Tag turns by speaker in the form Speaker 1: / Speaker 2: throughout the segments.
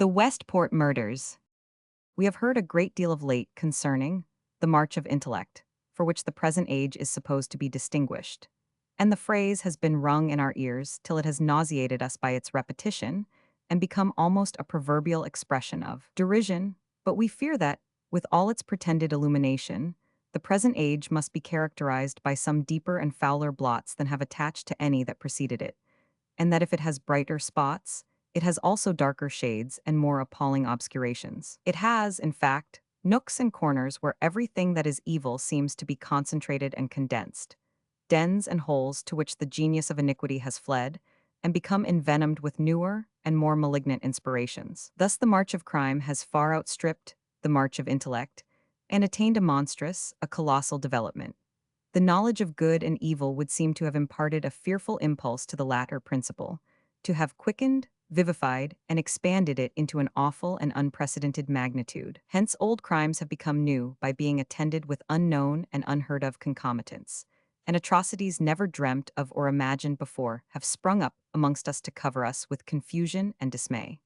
Speaker 1: The Westport murders. We have heard a great deal of late concerning the march of intellect, for which the present age is supposed to be distinguished. And the phrase has been rung in our ears till it has nauseated us by its repetition and become almost a proverbial expression of derision. But we fear that, with all its pretended illumination, the present age must be characterized by some deeper and fouler blots than have attached to any that preceded it, and that if it has brighter spots, it has also darker shades and more appalling obscurations. It has, in fact, nooks and corners where everything that is evil seems to be concentrated and condensed, dens and holes to which the genius of iniquity has fled, and become envenomed with newer and more malignant inspirations. Thus the march of crime has far outstripped the march of intellect, and attained a monstrous, a colossal development. The knowledge of good and evil would seem to have imparted a fearful impulse to the latter principle, to have quickened, vivified, and expanded it into an awful and unprecedented magnitude. Hence old crimes have become new by being attended with unknown and unheard of concomitants, and atrocities never dreamt of or imagined before have sprung up amongst us to cover us with confusion and dismay.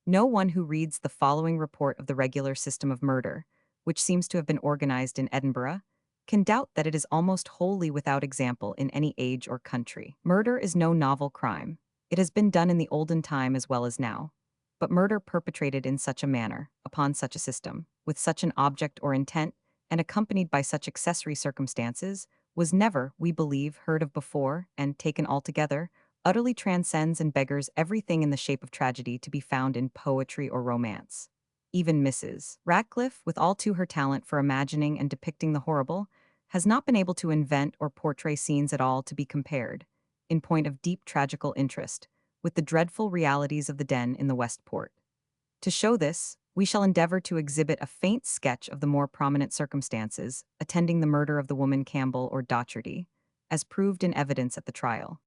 Speaker 1: No one who reads the following report of the regular system of murder, which seems to have been organized in Edinburgh, can doubt that it is almost wholly without example in any age or country. Murder is no novel crime. It has been done in the olden time as well as now. But murder perpetrated in such a manner, upon such a system, with such an object or intent, and accompanied by such accessory circumstances, was never, we believe, heard of before, and, taken altogether, utterly transcends and beggars everything in the shape of tragedy to be found in poetry or romance. Even Mrs. Radcliffe, with all to her talent for imagining and depicting the horrible, has not been able to invent or portray scenes at all to be compared, in point of deep tragical interest, with the dreadful realities of the den in the Westport. To show this, we shall endeavor to exhibit a faint sketch of the more prominent circumstances attending the murder of the woman Campbell or Docherty, as proved in evidence at the trial.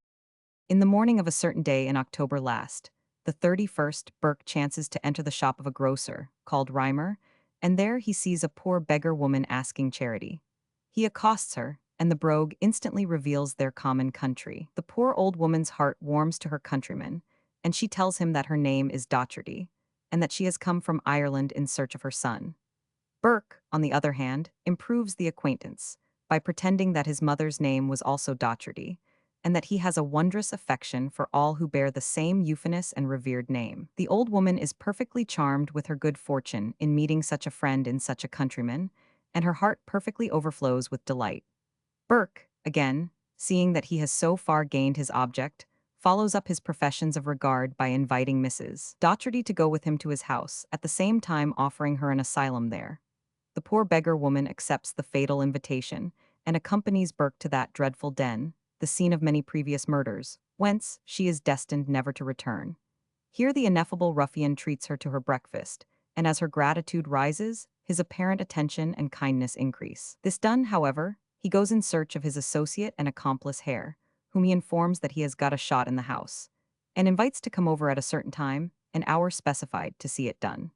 Speaker 1: In the morning of a certain day in October last, the 31st, Burke chances to enter the shop of a grocer, called Rymer, and there he sees a poor beggar woman asking charity. He accosts her, and the brogue instantly reveals their common country. The poor old woman's heart warms to her countryman, and she tells him that her name is Docherty, and that she has come from Ireland in search of her son. Burke, on the other hand, improves the acquaintance by pretending that his mother's name was also Docherty, and that he has a wondrous affection for all who bear the same euphonous and revered name. The old woman is perfectly charmed with her good fortune in meeting such a friend in such a countryman, and her heart perfectly overflows with delight. Burke, again, seeing that he has so far gained his object, follows up his professions of regard by inviting Mrs. Docherty to go with him to his house, at the same time offering her an asylum there. The poor beggar woman accepts the fatal invitation, and accompanies Burke to that dreadful den, the scene of many previous murders, whence she is destined never to return. Here the ineffable ruffian treats her to her breakfast, and as her gratitude rises, his apparent attention and kindness increase. This done, however, he goes in search of his associate and accomplice Hare, whom he informs that he has got a shot in the house, and invites to come over at a certain time, an hour specified, to see it done.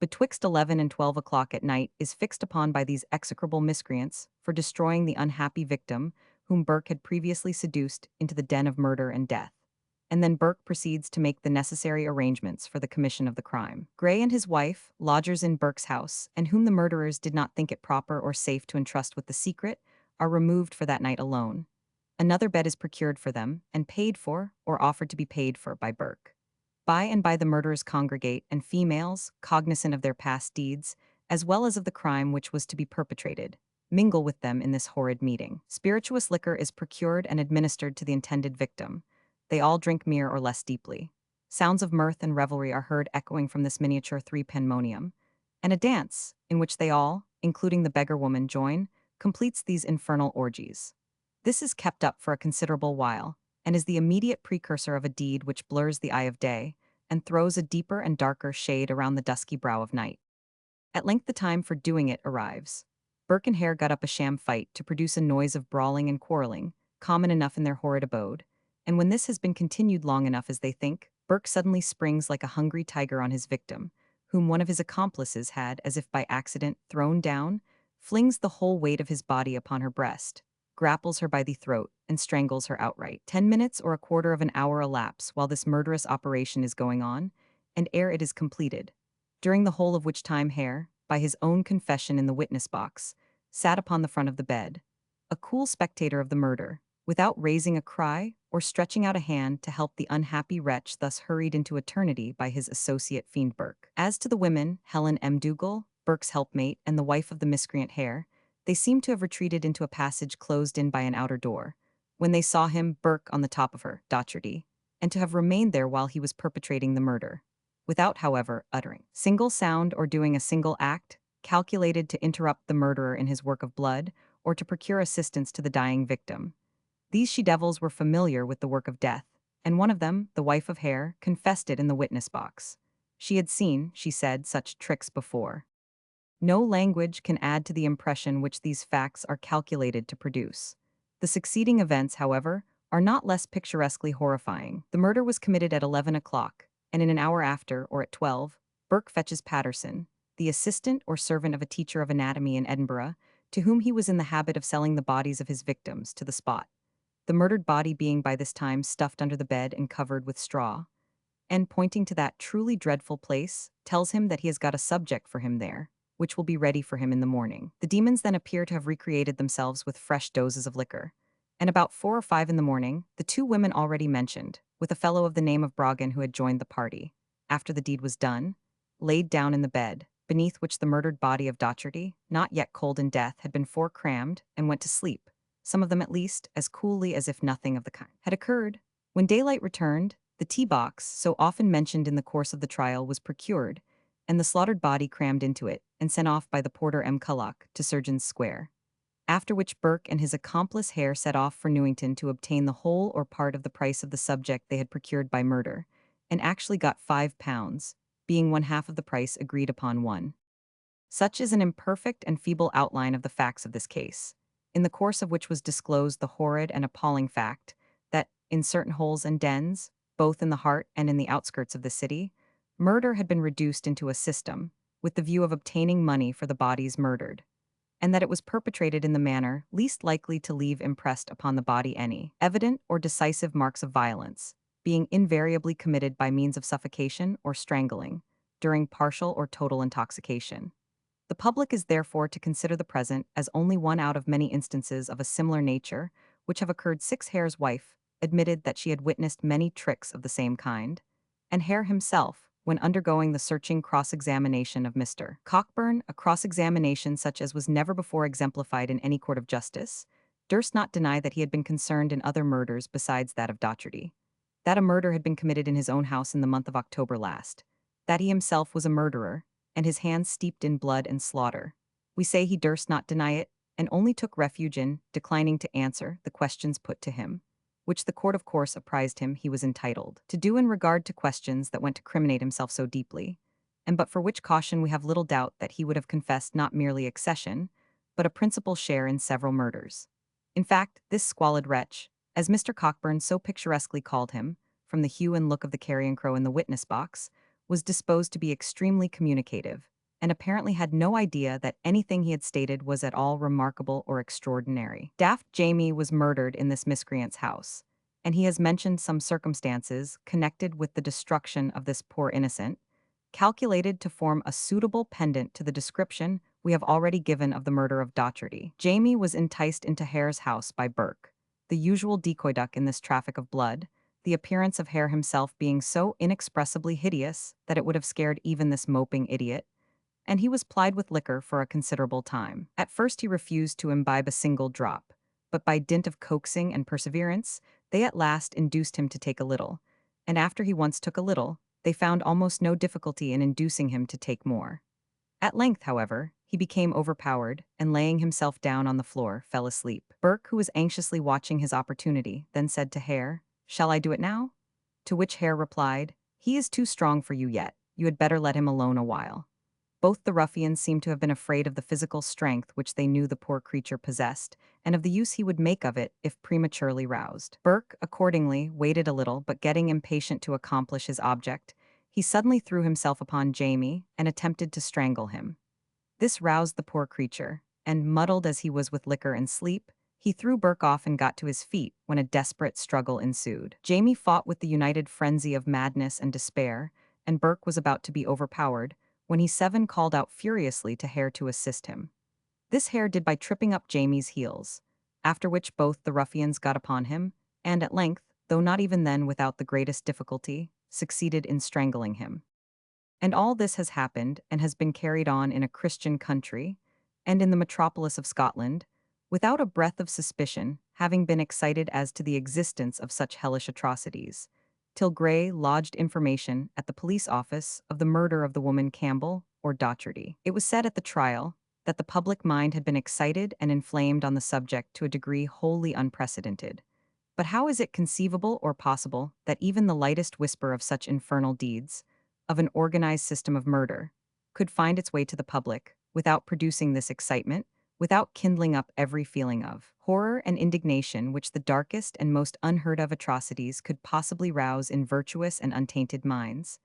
Speaker 1: Betwixt 11 and 12 o'clock at night is fixed upon by these execrable miscreants for destroying the unhappy victim whom Burke had previously seduced into the den of murder and death. And then Burke proceeds to make the necessary arrangements for the commission of the crime. Gray and his wife, lodgers in Burke's house, and whom the murderers did not think it proper or safe to entrust with the secret, are removed for that night alone. Another bed is procured for them, and paid for, or offered to be paid for, by Burke. By and by the murderers congregate, and females, cognizant of their past deeds, as well as of the crime which was to be perpetrated, mingle with them in this horrid meeting. Spirituous liquor is procured and administered to the intended victim. They all drink more or less deeply. Sounds of mirth and revelry are heard echoing from this miniature three-pandemonium, and a dance, in which they all, including the beggar woman, join, completes these infernal orgies. This is kept up for a considerable while, and is the immediate precursor of a deed which blurs the eye of day, and throws a deeper and darker shade around the dusky brow of night. At length the time for doing it arrives. Burke and Hare got up a sham fight to produce a noise of brawling and quarreling, common enough in their horrid abode, and when this has been continued long enough as they think, Burke suddenly springs like a hungry tiger on his victim, whom one of his accomplices had, as if by accident, thrown down, flings the whole weight of his body upon her breast, grapples her by the throat, and strangles her outright. 10 minutes or a quarter of an hour elapse while this murderous operation is going on, and ere it is completed, during the whole of which time Hare, by his own confession in the witness box, sat upon the front of the bed, a cool spectator of the murder, without raising a cry or stretching out a hand to help the unhappy wretch thus hurried into eternity by his associate fiend Burke. As to the women, Helen M. Dougal, Burke's helpmate, and the wife of the miscreant Hare, they seemed to have retreated into a passage closed in by an outer door, when they saw him, Burke, on the top of her, Docherty, and to have remained there while he was perpetrating the murder, without, however, uttering single sound or doing a single act, calculated to interrupt the murderer in his work of blood, or to procure assistance to the dying victim. These she-devils were familiar with the work of death, and one of them, the wife of Hare, confessed it in the witness box. She had seen, she said, such tricks before. No language can add to the impression which these facts are calculated to produce. The succeeding events, however, are not less picturesquely horrifying. The murder was committed at 11 o'clock, and in an hour after, or at 12, Burke fetches Patterson, the assistant or servant of a teacher of anatomy in Edinburgh, to whom he was in the habit of selling the bodies of his victims, to the spot, the murdered body being by this time stuffed under the bed and covered with straw, and pointing to that truly dreadful place, tells him that he has got a subject for him there, which will be ready for him in the morning. The demons then appear to have recreated themselves with fresh doses of liquor, and about 4 or 5 in the morning, the two women already mentioned, with a fellow of the name of Brogan who had joined the party, after the deed was done, laid down in the bed, beneath which the murdered body of Docherty, not yet cold in death, had been forecrammed, and went to sleep, some of them at least, as coolly as if nothing of the kind had occurred. When daylight returned, the tea-box, so often mentioned in the course of the trial, was procured, and the slaughtered body crammed into it, and sent off by the porter M. Culloch to Surgeon's Square. After which Burke and his accomplice Hare set off for Newington to obtain the whole or part of the price of the subject they had procured by murder, and actually got £5, being one half of the price agreed upon one. Such is an imperfect and feeble outline of the facts of this case, in the course of which was disclosed the horrid and appalling fact that, in certain holes and dens, both in the heart and in the outskirts of the city, murder had been reduced into a system, with the view of obtaining money for the bodies murdered, and that it was perpetrated in the manner least likely to leave impressed upon the body any evident or decisive marks of violence, being invariably committed by means of suffocation or strangling, during partial or total intoxication. The public is therefore to consider the present as only one out of many instances of a similar nature, which have occurred. Hare's wife admitted that she had witnessed many tricks of the same kind, and Hare himself, when undergoing the searching cross-examination of Mr. Cockburn, a cross-examination such as was never before exemplified in any court of justice, durst not deny that he had been concerned in other murders besides that of Docherty, that a murder had been committed in his own house in the month of October last, that he himself was a murderer, and his hands steeped in blood and slaughter. We say he durst not deny it, and only took refuge in declining to answer the questions put to him, which the court of course apprised him he was entitled to do in regard to questions that went to criminate himself so deeply, and but for which caution we have little doubt that he would have confessed not merely accession, but a principal share in several murders. In fact, this squalid wretch, as Mr. Cockburn so picturesquely called him, from the hue and look of the carrion crow in the witness box, was disposed to be extremely communicative, and apparently had no idea that anything he had stated was at all remarkable or extraordinary. Daft Jamie was murdered in this miscreant's house, and he has mentioned some circumstances connected with the destruction of this poor innocent, calculated to form a suitable pendant to the description we have already given of the murder of Docherty. Jamie was enticed into Hare's house by Burke, the usual decoy duck in this traffic of blood, the appearance of Hare himself being so inexpressibly hideous that it would have scared even this moping idiot, and he was plied with liquor for a considerable time. At first he refused to imbibe a single drop, but by dint of coaxing and perseverance, they at last induced him to take a little, and after he once took a little, they found almost no difficulty in inducing him to take more. At length, however, he became overpowered, and laying himself down on the floor, fell asleep. Burke, who was anxiously watching his opportunity, then said to Hare, "Shall I do it now?" To which Hare replied, "He is too strong for you yet, you had better let him alone a while." Both the ruffians seemed to have been afraid of the physical strength which they knew the poor creature possessed, and of the use he would make of it if prematurely roused. Burke, accordingly, waited a little, but getting impatient to accomplish his object, he suddenly threw himself upon Jamie and attempted to strangle him. This roused the poor creature, and, muddled as he was with liquor and sleep, he threw Burke off and got to his feet when a desperate struggle ensued. Jamie fought with the united frenzy of madness and despair, and Burke was about to be overpowered when he seven called out furiously to Hare to assist him. This Hare did by tripping up Jamie's heels, after which both the ruffians got upon him, and at length, though not even then without the greatest difficulty, succeeded in strangling him. And all this has happened and has been carried on in a Christian country, and in the metropolis of Scotland, without a breath of suspicion having been excited as to the existence of such hellish atrocities, till Gray lodged information at the police office of the murder of the woman Campbell or Docherty. It was said at the trial that the public mind had been excited and inflamed on the subject to a degree wholly unprecedented. But how is it conceivable or possible that even the lightest whisper of such infernal deeds, of an organized system of murder, could find its way to the public without producing this excitement, without kindling up every feeling of horror and indignation which the darkest and most unheard of atrocities could possibly rouse in virtuous and untainted minds?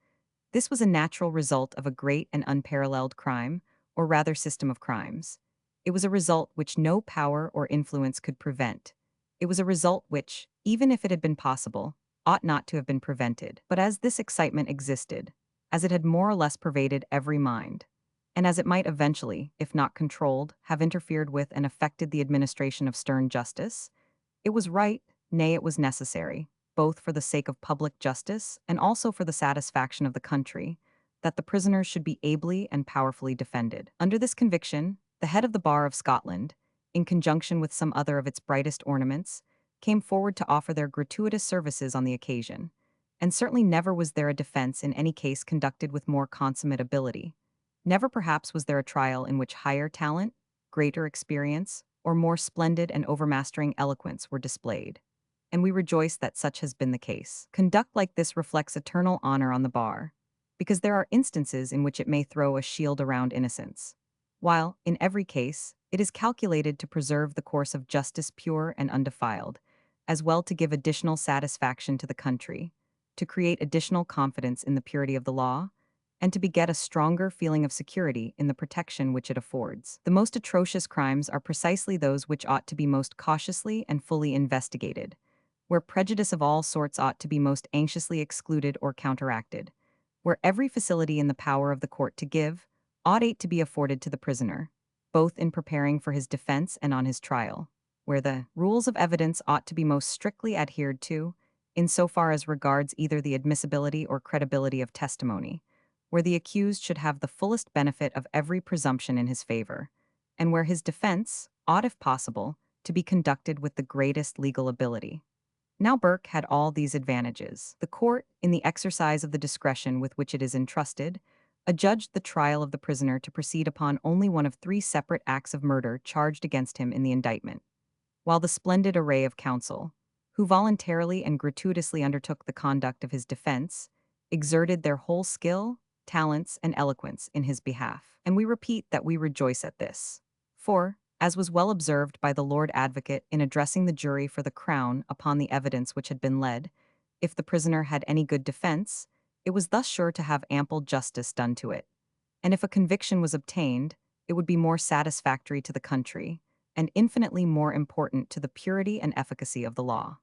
Speaker 1: This was a natural result of a great and unparalleled crime, or rather system of crimes. It was a result which no power or influence could prevent. It was a result which, even if it had been possible, ought not to have been prevented. But as this excitement existed, as it had more or less pervaded every mind, and as it might eventually, if not controlled, have interfered with and affected the administration of stern justice, it was right, nay, it was necessary, both for the sake of public justice and also for the satisfaction of the country, that the prisoners should be ably and powerfully defended. Under this conviction, the head of the Bar of Scotland, in conjunction with some other of its brightest ornaments, came forward to offer their gratuitous services on the occasion, and certainly never was there a defense in any case conducted with more consummate ability. Never perhaps was there a trial in which higher talent, greater experience, or more splendid and overmastering eloquence were displayed. And we rejoice that such has been the case. Conduct like this reflects eternal honor on the bar, because there are instances in which it may throw a shield around innocence, while, in every case, it is calculated to preserve the course of justice pure and undefiled, as well to give additional satisfaction to the country, to create additional confidence in the purity of the law, and to beget a stronger feeling of security in the protection which it affords. The most atrocious crimes are precisely those which ought to be most cautiously and fully investigated, where prejudice of all sorts ought to be most anxiously excluded or counteracted, where every facility in the power of the court to give ought to be afforded to the prisoner, both in preparing for his defense and on his trial, where the rules of evidence ought to be most strictly adhered to, in so far as regards either the admissibility or credibility of testimony, where the accused should have the fullest benefit of every presumption in his favor, and where his defense ought, if possible, to be conducted with the greatest legal ability. Now Burke had all these advantages. The court, in the exercise of the discretion with which it is entrusted, adjudged the trial of the prisoner to proceed upon only one of three separate acts of murder charged against him in the indictment, while the splendid array of counsel, who voluntarily and gratuitously undertook the conduct of his defense, exerted their whole skill, talents, and eloquence in his behalf. And we repeat that we rejoice at this. For, as was well observed by the Lord Advocate in addressing the jury for the Crown upon the evidence which had been led, if the prisoner had any good defense, it was thus sure to have ample justice done to it. And if a conviction was obtained, it would be more satisfactory to the country, and infinitely more important to the purity and efficacy of the law.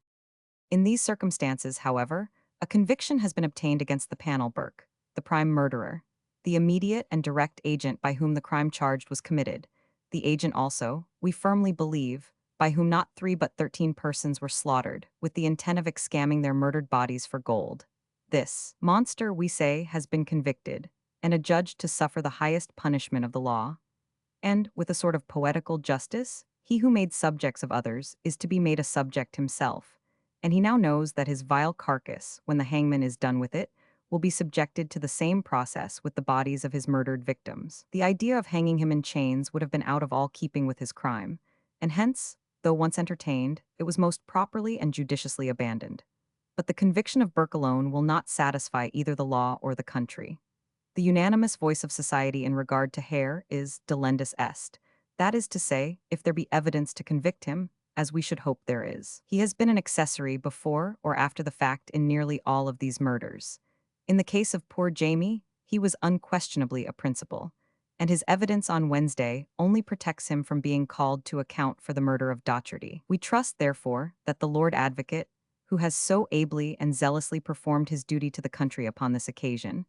Speaker 1: In these circumstances, however, a conviction has been obtained against the panel Burke, the prime murderer, the immediate and direct agent by whom the crime charged was committed, the agent also, we firmly believe, by whom not 3 but 13 persons were slaughtered, with the intent of excamming their murdered bodies for gold. This monster, we say, has been convicted, and adjudged to suffer the highest punishment of the law. And, with a sort of poetical justice, he who made subjects of others is to be made a subject himself, and he now knows that his vile carcass, when the hangman is done with it, will be subjected to the same process with the bodies of his murdered victims. The idea of hanging him in chains would have been out of all keeping with his crime, and hence, though once entertained, it was most properly and judiciously abandoned. But the conviction of Burke alone will not satisfy either the law or the country. The unanimous voice of society in regard to Hare is delendus est. That is to say, if there be evidence to convict him, as we should hope there is. He has been an accessory before or after the fact in nearly all of these murders. In the case of poor Jamie, he was unquestionably a principal, and his evidence on Wednesday only protects him from being called to account for the murder of Docherty. We trust, therefore, that the Lord Advocate, who has so ably and zealously performed his duty to the country upon this occasion,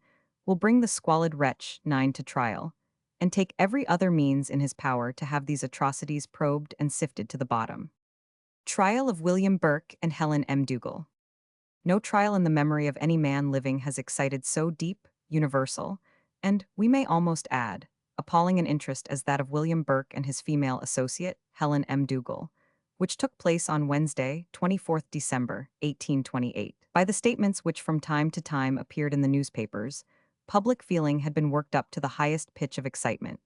Speaker 1: will bring the squalid wretch nine to trial, and take every other means in his power to have these atrocities probed and sifted to the bottom. Trial of William Burke and Helen M. Dougal. No trial in the memory of any man living has excited so deep, universal, and, we may almost add, appalling an interest as that of William Burke and his female associate, Helen M. Dougal, which took place on Wednesday, 24th December, 1828. By the statements which from time to time appeared in the newspapers, public feeling had been worked up to the highest pitch of excitement,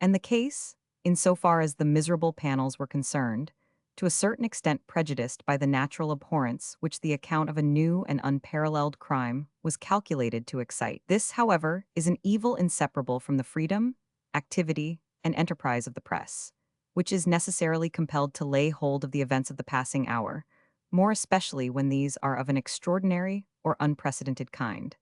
Speaker 1: and the case, insofar as the miserable panels were concerned, to a certain extent prejudiced by the natural abhorrence which the account of a new and unparalleled crime was calculated to excite. This, however, is an evil inseparable from the freedom, activity, and enterprise of the press, which is necessarily compelled to lay hold of the events of the passing hour, more especially when these are of an extraordinary or unprecedented kind.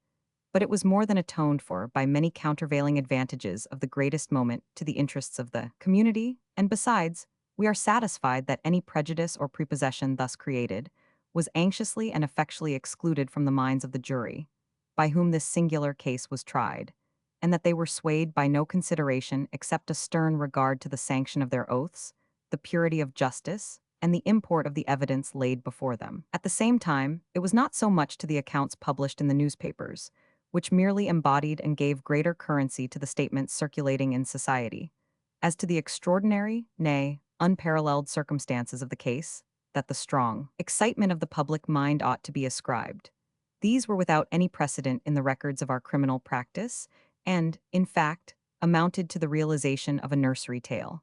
Speaker 1: But it was more than atoned for by many countervailing advantages of the greatest moment to the interests of the community, and besides, we are satisfied that any prejudice or prepossession thus created was anxiously and effectually excluded from the minds of the jury, by whom this singular case was tried, and that they were swayed by no consideration except a stern regard to the sanction of their oaths, the purity of justice, and the import of the evidence laid before them. At the same time, it was not so much to the accounts published in the newspapers, which merely embodied and gave greater currency to the statements circulating in society, as to the extraordinary, nay, unparalleled circumstances of the case, that the strong excitement of the public mind ought to be ascribed. These were without any precedent in the records of our criminal practice, and, in fact, amounted to the realization of a nursery tale.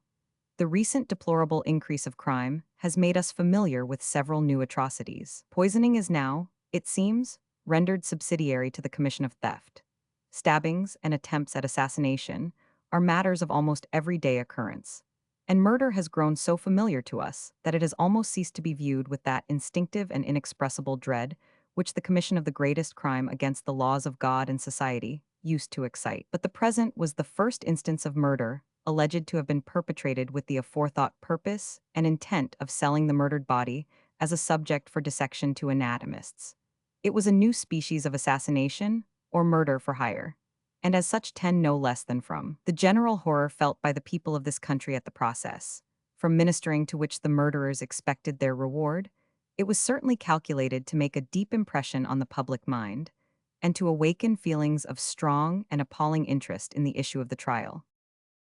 Speaker 1: The recent deplorable increase of crime has made us familiar with several new atrocities. Poisoning is now, it seems, rendered subsidiary to the commission of theft. Stabbings and attempts at assassination are matters of almost everyday occurrence. And murder has grown so familiar to us that it has almost ceased to be viewed with that instinctive and inexpressible dread which the commission of the greatest crime against the laws of God and society used to excite. But the present was the first instance of murder alleged to have been perpetrated with the aforethought purpose and intent of selling the murdered body as a subject for dissection to anatomists. It was a new species of assassination, or murder for hire, and as such tend no less than from the general horror felt by the people of this country at the process, from ministering to which the murderers expected their reward, it was certainly calculated to make a deep impression on the public mind, and to awaken feelings of strong and appalling interest in the issue of the trial.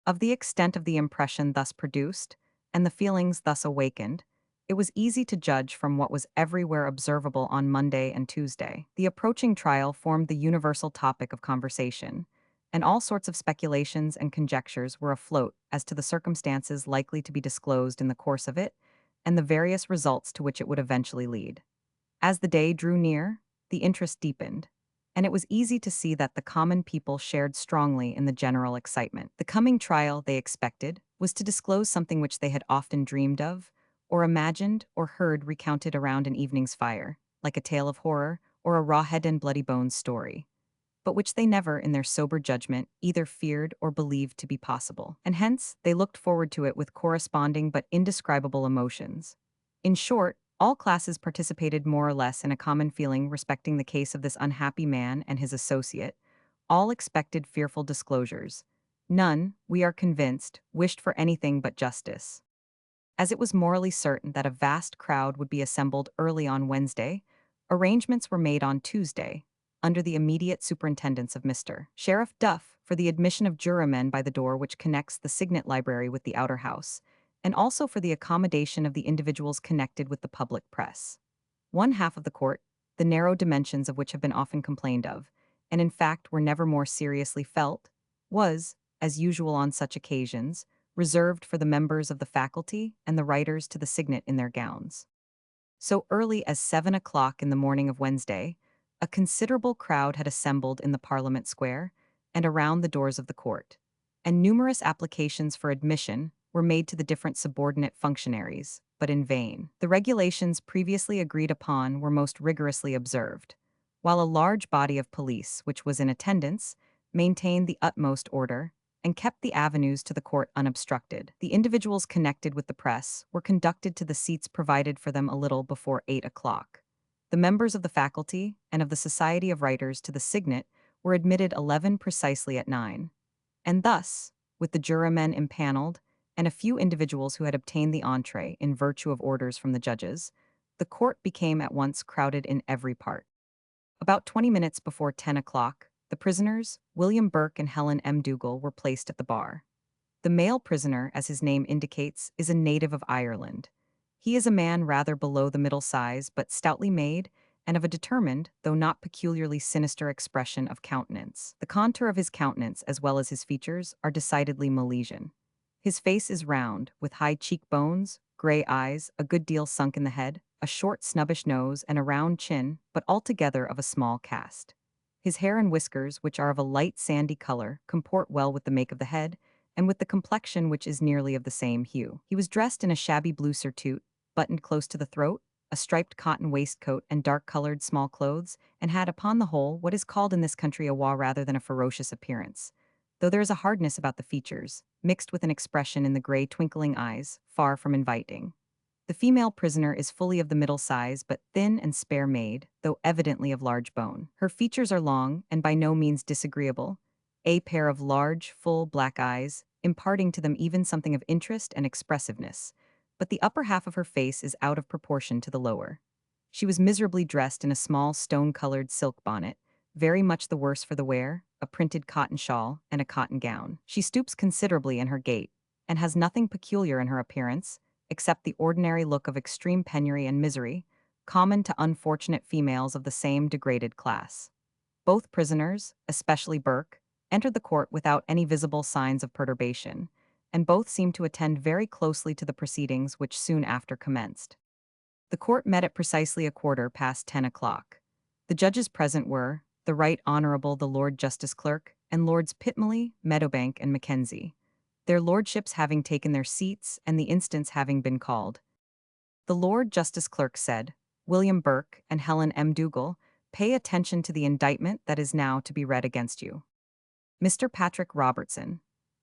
Speaker 1: Of the extent of the impression thus produced, and the feelings thus awakened, it was easy to judge from what was everywhere observable on Monday and Tuesday. The approaching trial formed the universal topic of conversation, and all sorts of speculations and conjectures were afloat as to the circumstances likely to be disclosed in the course of it, and the various results to which it would eventually lead. As the day drew near, the interest deepened, and it was easy to see that the common people shared strongly in the general excitement. The coming trial, they expected, was to disclose something which they had often dreamed of, or imagined or heard recounted around an evening's fire, like a tale of horror or a raw-head and bloody bones story, but which they never, in their sober judgment, either feared or believed to be possible, and hence they looked forward to it with corresponding but indescribable emotions. In short, all classes participated more or less in a common feeling respecting the case of this unhappy man and his associate. All expected fearful disclosures. None, we are convinced, wished for anything but justice. As it was morally certain that a vast crowd would be assembled early on Wednesday, arrangements were made on Tuesday, under the immediate superintendence of Mr. Sheriff Duff, for the admission of jurymen by the door which connects the Signet Library with the outer house, and also for the accommodation of the individuals connected with the public press. One half of the court, the narrow dimensions of which have been often complained of, and in fact were never more seriously felt, was, as usual on such occasions, reserved for the members of the faculty and the writers to the signet in their gowns. So early as 7 o'clock in the morning of Wednesday, a considerable crowd had assembled in the Parliament Square and around the doors of the court, and numerous applications for admission were made to the different subordinate functionaries, but in vain. The regulations previously agreed upon were most rigorously observed, while a large body of police, which was in attendance, maintained the utmost order and kept the avenues to the court unobstructed. The individuals connected with the press were conducted to the seats provided for them a little before 8 o'clock. The members of the faculty and of the Society of Writers to the Signet were admitted 11 precisely at 9. And thus, with the jurymen impaneled and a few individuals who had obtained the entree in virtue of orders from the judges, the court became at once crowded in every part. About 20 minutes before 10 o'clock, the prisoners, William Burke and Helen M. Dougal, were placed at the bar. The male prisoner, as his name indicates, is a native of Ireland. He is a man rather below the middle size, but stoutly made, and of a determined, though not peculiarly sinister expression of countenance. The contour of his countenance, as well as his features, are decidedly Milesian. His face is round, with high cheekbones, gray eyes, a good deal sunk in the head, a short snubbish nose, and a round chin, but altogether of a small cast. His hair and whiskers, which are of a light sandy color, comport well with the make of the head, and with the complexion which is nearly of the same hue. He was dressed in a shabby blue surtout, buttoned close to the throat, a striped cotton waistcoat and dark-colored small clothes, and had upon the whole what is called in this country a wa rather than a ferocious appearance, though there is a hardness about the features, mixed with an expression in the gray twinkling eyes, far from inviting. The female prisoner is fully of the middle size, but thin and spare made, though evidently of large bone. Her features are long and by no means disagreeable, a pair of large, full black eyes, imparting to them even something of interest and expressiveness, but the upper half of her face is out of proportion to the lower. She was miserably dressed in a small stone-colored silk bonnet, very much the worse for the wear, a printed cotton shawl, and a cotton gown. She stoops considerably in her gait, and has nothing peculiar in her appearance, except the ordinary look of extreme penury and misery, common to unfortunate females of the same degraded class. Both prisoners, especially Burke, entered the court without any visible signs of perturbation, and both seemed to attend very closely to the proceedings which soon after commenced. The court met at precisely 10:15 o'clock. The judges present were the Right Honourable the Lord Justice Clerk and Lords Pitmley, Meadowbank, and Mackenzie, their lordships having taken their seats and the instance having been called. The Lord Justice Clerk said, "William Burke and Helen M. Dougal, pay attention to the indictment that is now to be read against you." Mr. Patrick Robertson: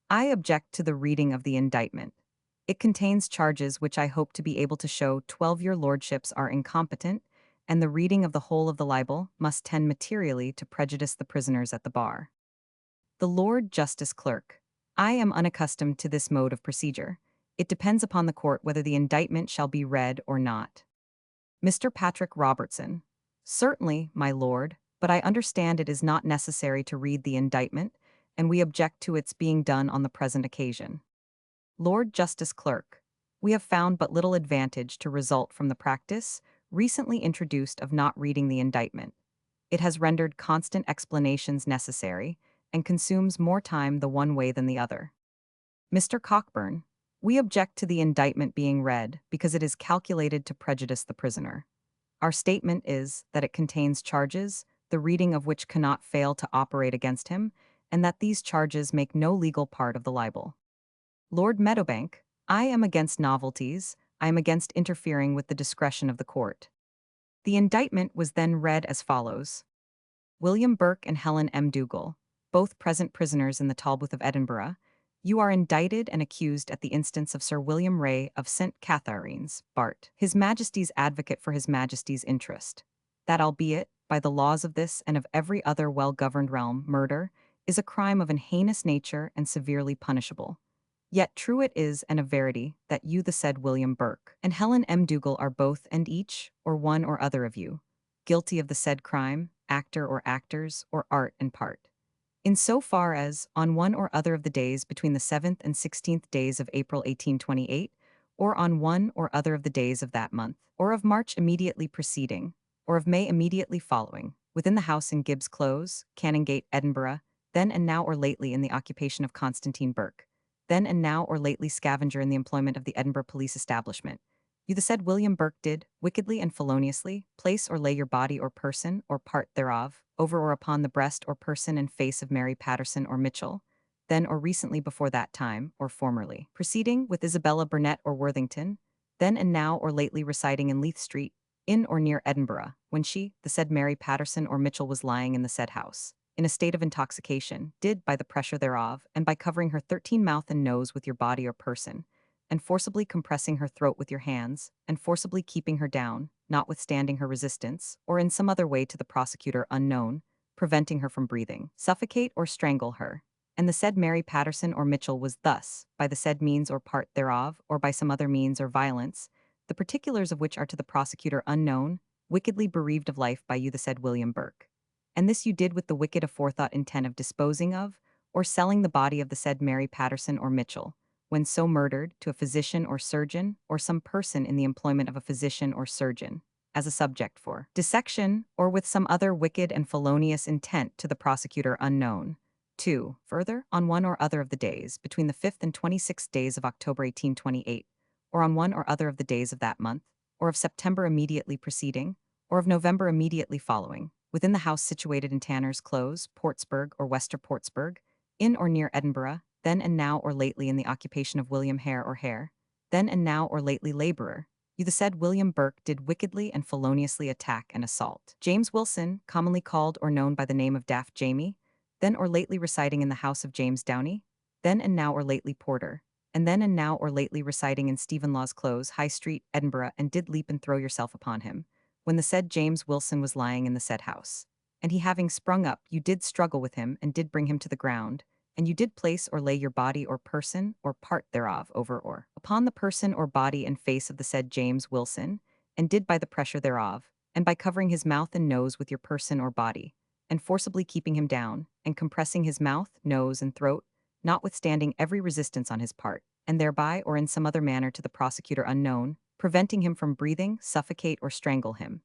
Speaker 1: I object to the reading of the indictment. It contains charges which I hope to be able to show 12 your lordships are incompetent, and the reading of the whole of the libel must tend materially to prejudice the prisoners at the bar. The Lord Justice Clerk: I am unaccustomed to this mode of procedure. It depends upon the court whether the indictment shall be read or not. Mr. Patrick Robertson: Certainly, my lord, but I understand it is not necessary to read the indictment, and we object to its being done on the present occasion. Lord Justice Clerk: We have found but little advantage to result from the practice, recently introduced, of not reading the indictment. It has rendered constant explanations necessary, and consumes more time the one way than the other. Mr. Cockburn: We object to the indictment being read because it is calculated to prejudice the prisoner. Our statement is that it contains charges, the reading of which cannot fail to operate against him, and that these charges make no legal part of the libel. Lord Meadowbank: I am against novelties, I am against interfering with the discretion of the court. The indictment was then read as follows. William Burke and Helen M. Dougal, both present prisoners in the Talbot of Edinburgh, you are indicted and accused at the instance of Sir William Ray of St. Catharines, Bart, His Majesty's advocate for His Majesty's interest, that albeit, by the laws of this and of every other well-governed realm, murder is a crime of an heinous nature and severely punishable. Yet true it is and of verity that you the said William Burke and Helen M. Dougal are both and each, or one or other of you, guilty of the said crime, actor or actors, or art and part. In so far as, on one or other of the days between the 7th and 16th days of April 1828, or on one or other of the days of that month, or of March immediately preceding, or of May immediately following, within the house in Gibbs Close, Canongate, Edinburgh, then and now or lately in the occupation of Constantine Burke, then and now or lately scavenger in the employment of the Edinburgh police establishment, you the said William Burke did, wickedly and feloniously, place or lay your body or person, or part thereof, over or upon the breast or person and face of Mary Patterson or Mitchell, then or recently before that time, or formerly, proceeding with Isabella Burnett or Worthington, then and now or lately residing in Leith Street, in or near Edinburgh, when she, the said Mary Patterson or Mitchell, was lying in the said house, in a state of intoxication, did, by the pressure thereof, and by covering her 13 mouth and nose with your body or person, and forcibly compressing her throat with your hands, and forcibly keeping her down, notwithstanding her resistance, or in some other way to the prosecutor unknown, preventing her from breathing, suffocate or strangle her. And the said Mary Patterson or Mitchell was thus, by the said means or part thereof, or by some other means or violence, the particulars of which are to the prosecutor unknown, wickedly bereaved of life by you the said William Burke. And this you did with the wicked aforethought intent of disposing of, or selling the body of the said Mary Patterson or Mitchell, when so murdered, to a physician or surgeon, or some person in the employment of a physician or surgeon, as a subject for dissection, or with some other wicked and felonious intent to the prosecutor unknown. 2. Further, on one or other of the days, between the 5th and 26th days of October 1828, or on one or other of the days of that month, or of September immediately preceding, or of November immediately following, within the house situated in Tanner's Close, Portsburg or Wester Portsburg, in or near Edinburgh, then and now or lately in the occupation of William Hare or Hare, then and now or lately laborer, you the said William Burke did wickedly and feloniously attack and assault James Wilson, commonly called or known by the name of Daft Jamie, then or lately residing in the house of James Downey, then and now or lately porter, and then and now or lately residing in Stephen Law's Close, High Street, Edinburgh, and did leap and throw yourself upon him, when the said James Wilson was lying in the said house. And he having sprung up, you did struggle with him, and did bring him to the ground, and you did place or lay your body or person or part thereof over or upon the person or body and face of the said James Wilson, and did by the pressure thereof, and by covering his mouth and nose with your person or body, and forcibly keeping him down, and compressing his mouth, nose, and throat, notwithstanding every resistance on his part, and thereby or in some other manner to the prosecutor unknown, preventing him from breathing, suffocate, or strangle him.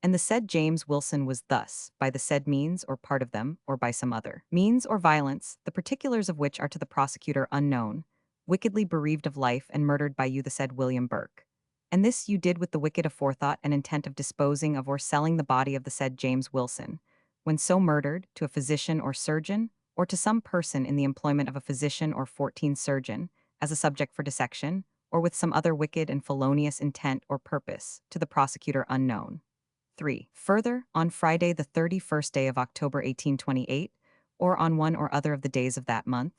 Speaker 1: And the said James Wilson was thus, by the said means or part of them, or by some other means or violence, the particulars of which are to the prosecutor unknown, wickedly bereaved of life and murdered by you the said William Burke. And this you did with the wicked aforethought and intent of disposing of or selling the body of the said James Wilson, when so murdered, to a physician or surgeon, or to some person in the employment of a physician or 14 surgeon, as a subject for dissection, or with some other wicked and felonious intent or purpose, to the prosecutor unknown. 3. Further, on Friday the 31st day of October 1828, or on one or other of the days of that month,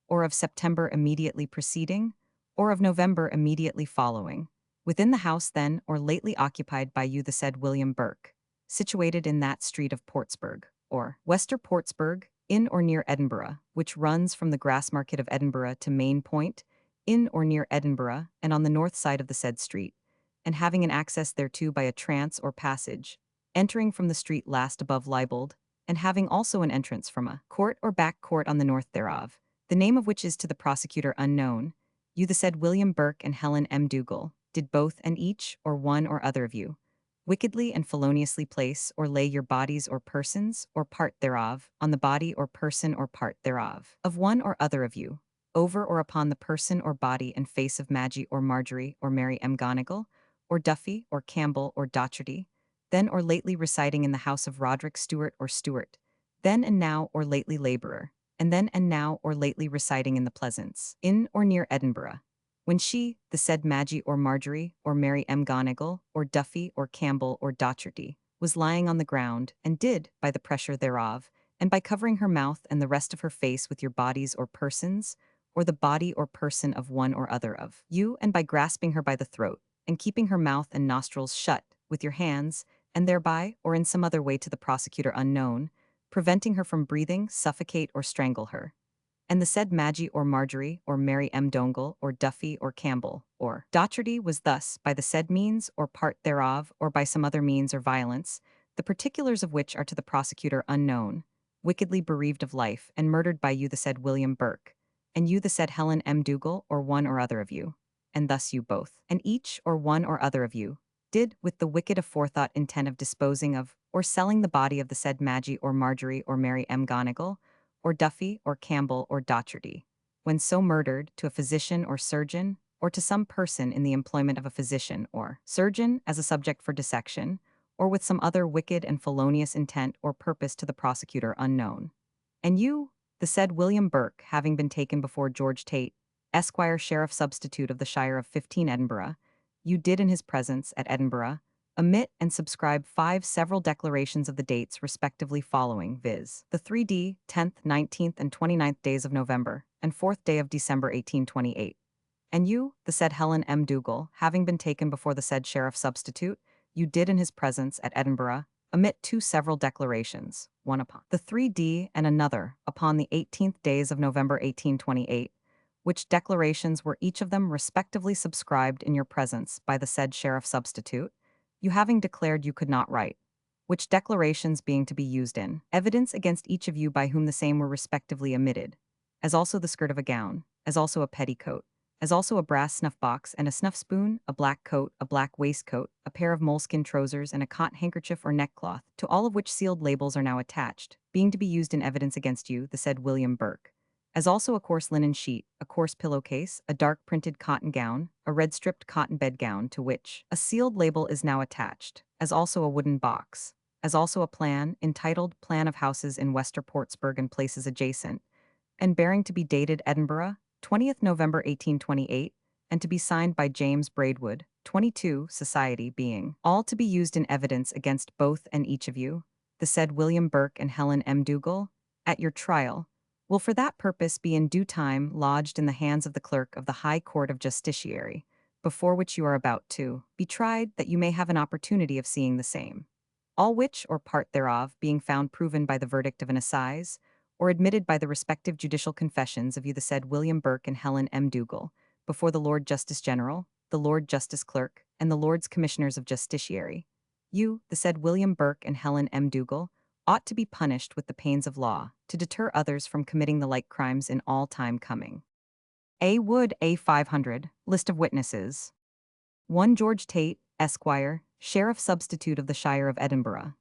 Speaker 1: or of September immediately preceding, or of November immediately following, within the house then or lately occupied by you the said William Burke, situated in that street of Portsburg, or Wester Portsburg, in or near Edinburgh, which runs from the Grassmarket of Edinburgh to Main Point, in or near Edinburgh, and on the north side of the said street, and having an access thereto by a trance or passage, entering from the street last above libelled, and having also an entrance from a court or back court on the north thereof, the name of which is to the prosecutor unknown, you the said William Burke and Helen M. Dougal, did both and each, or one or other of you, wickedly and feloniously place or lay your bodies or persons, or part thereof, on the body or person or part thereof, of one or other of you, over or upon the person or body and face of Maggie or Marjorie or Mary M. Gonigal, or Duffy or Campbell or Docherty, then or lately residing in the house of Roderick Stewart or Stewart, then and now or lately laborer, and then and now or lately residing in the Pleasance, in or near Edinburgh, when she, the said Maggie or Marjorie, or Mary M. Gonigal, or Duffy, or Campbell, or Docherty, was lying on the ground, and did, by the pressure thereof, and by covering her mouth and the rest of her face with your bodies or persons, or the body or person of one or other of you, and by grasping her by the throat, and keeping her mouth and nostrils shut, with your hands, and thereby, or in some other way to the prosecutor unknown, preventing her from breathing, suffocate, or strangle her. And the said Maggie or Marjorie, or Mary M. Dongle, or Duffy, or Campbell, or Docherty was thus, by the said means, or part thereof, or by some other means or violence, the particulars of which are to the prosecutor unknown, wickedly bereaved of life, and murdered by you the said William Burke, and you the said Helen M. Dougal, or one or other of you, and thus you both, and each, or one or other of you, did, with the wicked aforethought intent of disposing of, or selling the body of the said Maggie or Marjorie or Mary M. Gonigal, or Duffy, or Campbell, or Docherty, when so murdered, to a physician or surgeon, or to some person in the employment of a physician or surgeon as a subject for dissection, or with some other wicked and felonious intent or purpose to the prosecutor unknown. And you, the said William Burke, having been taken before George Tate, Esquire Sheriff Substitute of the Shire of 15 Edinburgh, you did in his presence at Edinburgh omit and subscribe 5 several declarations of the dates respectively following, viz. the 3d, 10th, 19th, and 29th days of November, and 4th day of December 1828. And you, the said Helen M. Dougal, having been taken before the said Sheriff Substitute, you did in his presence at Edinburgh omit two several declarations, one upon the 3D and another upon the 18th days of November 1828, which declarations were each of them respectively subscribed in your presence by the said sheriff substitute, you having declared you could not write, which declarations being to be used in evidence against each of you by whom the same were respectively omitted, as also the skirt of a gown, as also a petticoat, as also a brass snuff-box and a snuff-spoon, a black coat, a black waistcoat, a pair of moleskin trousers, and a cotton handkerchief or neckcloth, to all of which sealed labels are now attached, being to be used in evidence against you, the said William Burke, as also a coarse linen sheet, a coarse pillowcase, a dark printed cotton gown, a red-stripped cotton bedgown to which a sealed label is now attached, as also a wooden box, as also a plan, entitled Plan of Houses in Wester Portsburg and Places Adjacent, and bearing to be dated Edinburgh, 20th November 1828, and to be signed by James Braidwood, 22, Society, being all to be used in evidence against both and each of you, the said William Burke and Helen M. Dougal, at your trial, will for that purpose be in due time lodged in the hands of the clerk of the High Court of Justiciary, before which you are about to be tried, that you may have an opportunity of seeing the same. All which, or part thereof, being found proven by the verdict of an assize, or admitted by the respective judicial confessions of you the said William Burke and Helen M. Dougal, before the Lord Justice General, the Lord Justice Clerk, and the Lords Commissioners of Justiciary, you, the said William Burke and Helen M. Dougal, ought to be punished with the pains of law, to deter others from committing the like crimes in all time coming. A. Wood, A. 500, List of Witnesses. 1. George Tate, Esquire, Sheriff Substitute of the Shire of Edinburgh.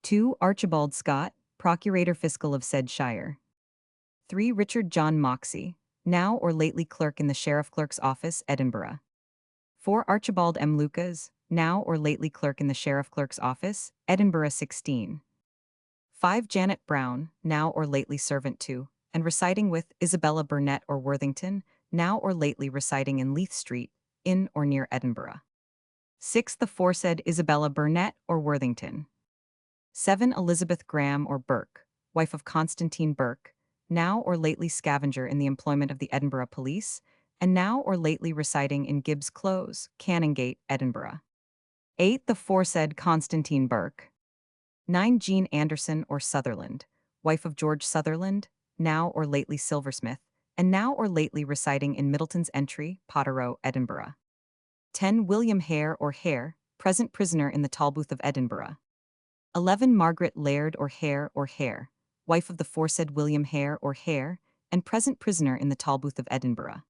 Speaker 1: 2. Archibald Scott, Procurator Fiscal of said shire. 3. Richard John Moxey, now or lately clerk in the Sheriff Clerk's Office, Edinburgh. 4. Archibald M. Lucas, now or lately clerk in the Sheriff Clerk's Office, Edinburgh 16. 5. Janet Brown, now or lately servant to, and residing with, Isabella Burnett or Worthington, now or lately residing in Leith Street, in or near Edinburgh. 6. The foresaid Isabella Burnett or Worthington. 7. Elizabeth Graham or Burke, wife of Constantine Burke, now or lately scavenger in the employment of the Edinburgh Police, and now or lately residing in Gibbs Close, Canongate, Edinburgh. 8. The foresaid Constantine Burke. 9. Jean Anderson or Sutherland, wife of George Sutherland, now or lately silversmith, and now or lately residing in Middleton's Entry, Potterrow, Edinburgh. 10. William Hare or Hare, present prisoner in the Tolbooth of Edinburgh. 11. Margaret Laird or Hare, wife of the foresaid William Hare or Hare, and present prisoner in the Tolbooth of Edinburgh.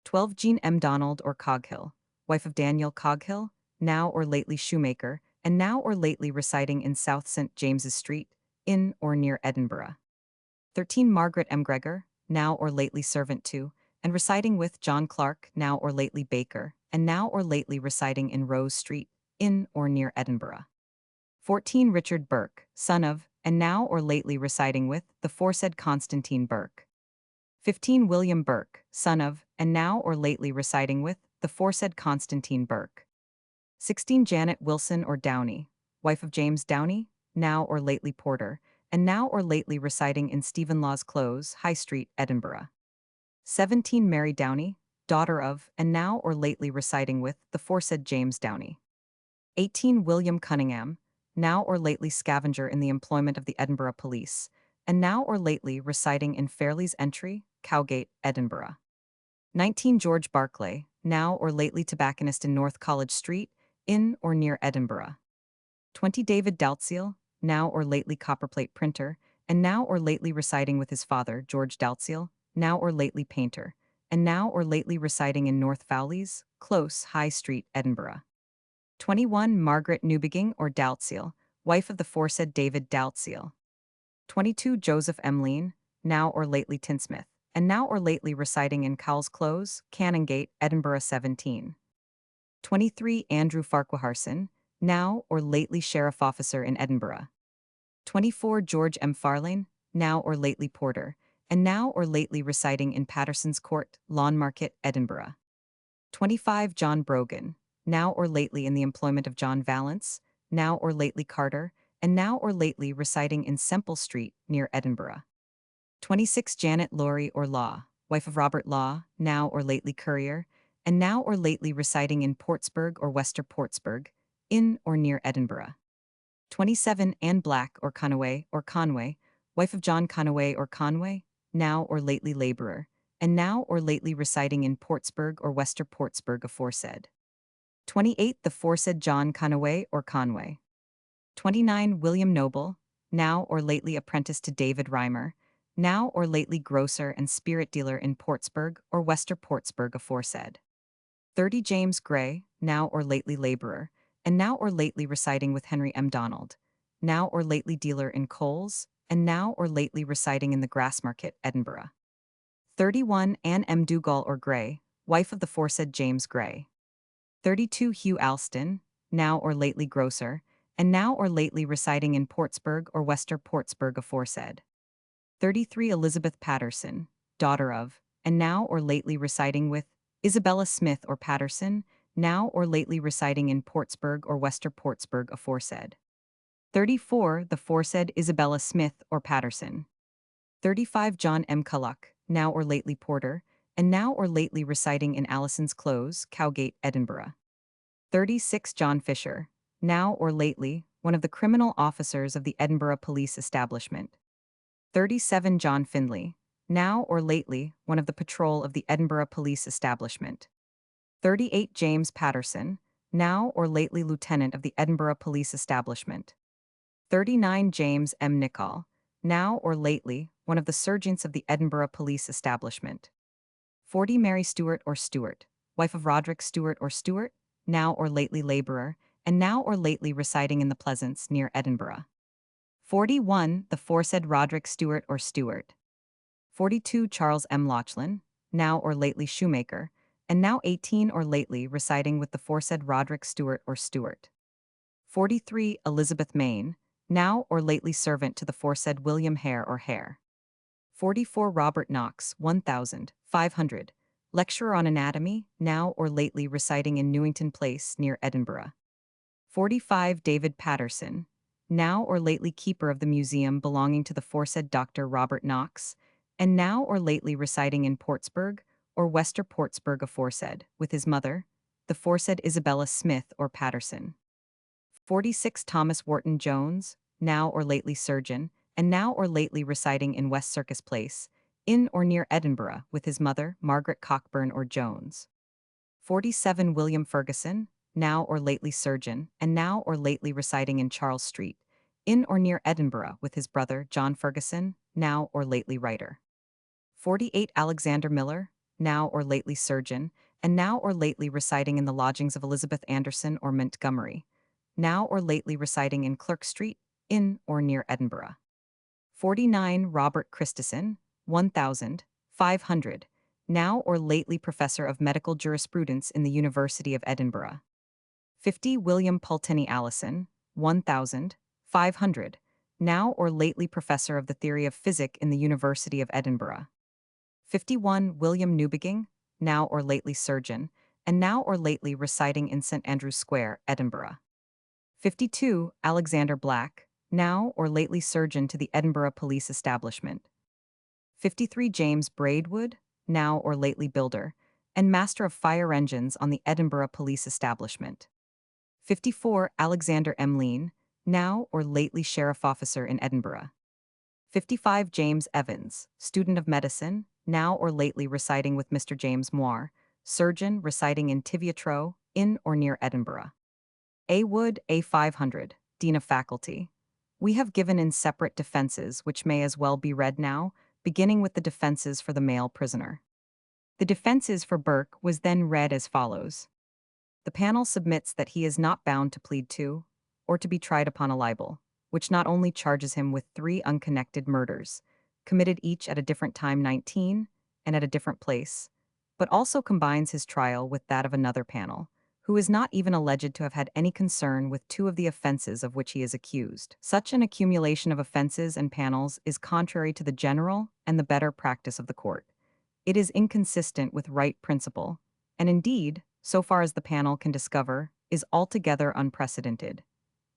Speaker 1: 12. Jean M. Donald or Coghill, wife of Daniel Coghill, now or lately shoemaker, and now or lately residing in South St. James's Street, in or near Edinburgh. 13. Margaret M. Gregor, now or lately servant to, and residing with John Clark, now or lately baker, and now or lately residing in Rose Street, in or near Edinburgh. 14. Richard Burke, son of, and now or lately residing with, the foresaid Constantine Burke. 15. William Burke, son of, and now or lately residing with, the foresaid Constantine Burke. 16. Janet Wilson or Downey, wife of James Downey, now or lately porter, and now or lately residing in Stephen Law's Close, High Street, Edinburgh. 17. Mary Downey, daughter of, and now or lately residing with, the foresaid James Downey. 18. William Cunningham, now or lately scavenger in the employment of the Edinburgh Police, and now or lately residing in Fairley's Entry, Cowgate, Edinburgh. 19. George Barclay, now or lately tobacconist in North College Street, in or near Edinburgh. 20. David Dalziel, now or lately copperplate printer, and now or lately residing with his father, George Dalziel, now or lately painter, and now or lately residing in North Fowleys, Close, High Street, Edinburgh. 21. Margaret Newbegin or Dalziel, wife of the foresaid David Dalziel. 22. Joseph Emmeline, now or lately tinsmith, and now or lately residing in Cowles Close, Canongate, Edinburgh 17. 23. Andrew Farquharson, now or lately sheriff officer in Edinburgh. 24. George M. Farlane, now or lately porter, and now or lately residing in Patterson's Court, Lawnmarket, Edinburgh. 25. John Brogan, now or lately in the employment of John Vallance, now or lately carter, and now or lately residing in Semple Street, near Edinburgh. 26. Janet Laurie or Law, wife of Robert Law, now or lately courier, and now or lately residing in Portsburg or Wester Portsburg, in or near Edinburgh. 27 Anne Black or Conway, wife of John Conway or Conway, now or lately laborer, and now or lately residing in Portsburg or Wester Portsburg aforesaid. 28 The foresaid John Conway or Conway. 29 William Noble, now or lately apprentice to David Reimer, now or lately grocer and spirit dealer in Portsburg or Wester Portsburg aforesaid. 30 James Gray, now or lately laborer, and now or lately residing with Henry M. Donald, now or lately dealer in coals, and now or lately residing in the Grassmarket, Edinburgh. 31 Anne M. Dougal or Gray, wife of the foresaid James Gray. 32 Hugh Alston, now or lately grocer, and now or lately residing in Portsburg or Wester Portsburg aforesaid. 33 Elizabeth Patterson, daughter of, and now or lately residing with, Isabella Smith or Patterson, now or lately residing in Portsburg or Wester Portsburg aforesaid. 34 The foresaid Isabella Smith or Patterson. 35 John M. Culloch, now or lately porter, and now or lately residing in Allison's Close, Cowgate, Edinburgh. 36 John Fisher, now or lately one of the criminal officers of the Edinburgh Police Establishment. 37 John Findlay, now or lately one of the patrol of the Edinburgh Police Establishment. 38 James Patterson, now or lately lieutenant of the Edinburgh Police Establishment. 39 James M. Nichol, now or lately one of the sergeants of the Edinburgh Police Establishment. 40 Mary Stewart or Stewart, wife of Roderick Stewart or Stewart, now or lately laborer, and now or lately residing in the Pleasance near Edinburgh. 41 The foresaid Roderick Stewart or Stewart. 42 Charles M. Lauchlin, now or lately shoemaker, and now 18 or lately residing with the foresaid Roderick Stewart or Stewart. 43 Elizabeth Main, now or lately servant to the foresaid William Hare or Hare. 44 Robert Knox, 1500, lecturer on anatomy, now or lately residing in Newington Place near Edinburgh. 45 David Patterson, now or lately keeper of the museum belonging to the foresaid Dr. Robert Knox, and now or lately residing in Portsburg or Wester Portsburg aforesaid, with his mother, the foresaid Isabella Smith or Patterson. 46 Thomas Wharton Jones, now or lately surgeon, and now or lately residing in West Circus Place, in or near Edinburgh, with his mother, Margaret Cockburn or Jones. 47 William Ferguson, now or lately surgeon, and now or lately residing in Charles Street, in or near Edinburgh, with his brother, John Ferguson, now or lately writer. 48 Alexander Miller, now or lately surgeon, and now or lately residing in the lodgings of Elizabeth Anderson or Montgomery, now or lately residing in Clerk Street, in or near Edinburgh. 49 Robert Christison, 1500, now or lately professor of medical jurisprudence in the University of Edinburgh. 50 William Pulteney Allison, 1500, now or lately professor of the theory of physic in the University of Edinburgh. 51 William Newbegin, now or lately surgeon, and now or lately residing in St. Andrew's Square, Edinburgh. 52 Alexander Black, now or lately surgeon to the Edinburgh Police Establishment. 53 James Braidwood, now or lately builder, and master of fire engines on the Edinburgh Police Establishment. 54 Alexander M. Lean, now or lately sheriff officer in Edinburgh. 55 James Evans, student of medicine, now or lately residing with Mr. James Moir, surgeon residing in Tiviatro, in or near Edinburgh. A. Wood, A. 500, Dean of Faculty. We have given in separate defenses which may as well be read now, beginning with the defenses for the male prisoner. The defenses for Burke was then read as follows. The panel submits that he is not bound to plead to, or to be tried upon a libel, which not only charges him with 3 unconnected murders, committed each at a different time 19, and at a different place, but also combines his trial with that of another panel, who is not even alleged to have had any concern with 2 of the offenses of which he is accused. Such an accumulation of offenses and panels is contrary to the general and the better practice of the court. It is inconsistent with right principle, and indeed, so far as the panel can discover, is altogether unprecedented.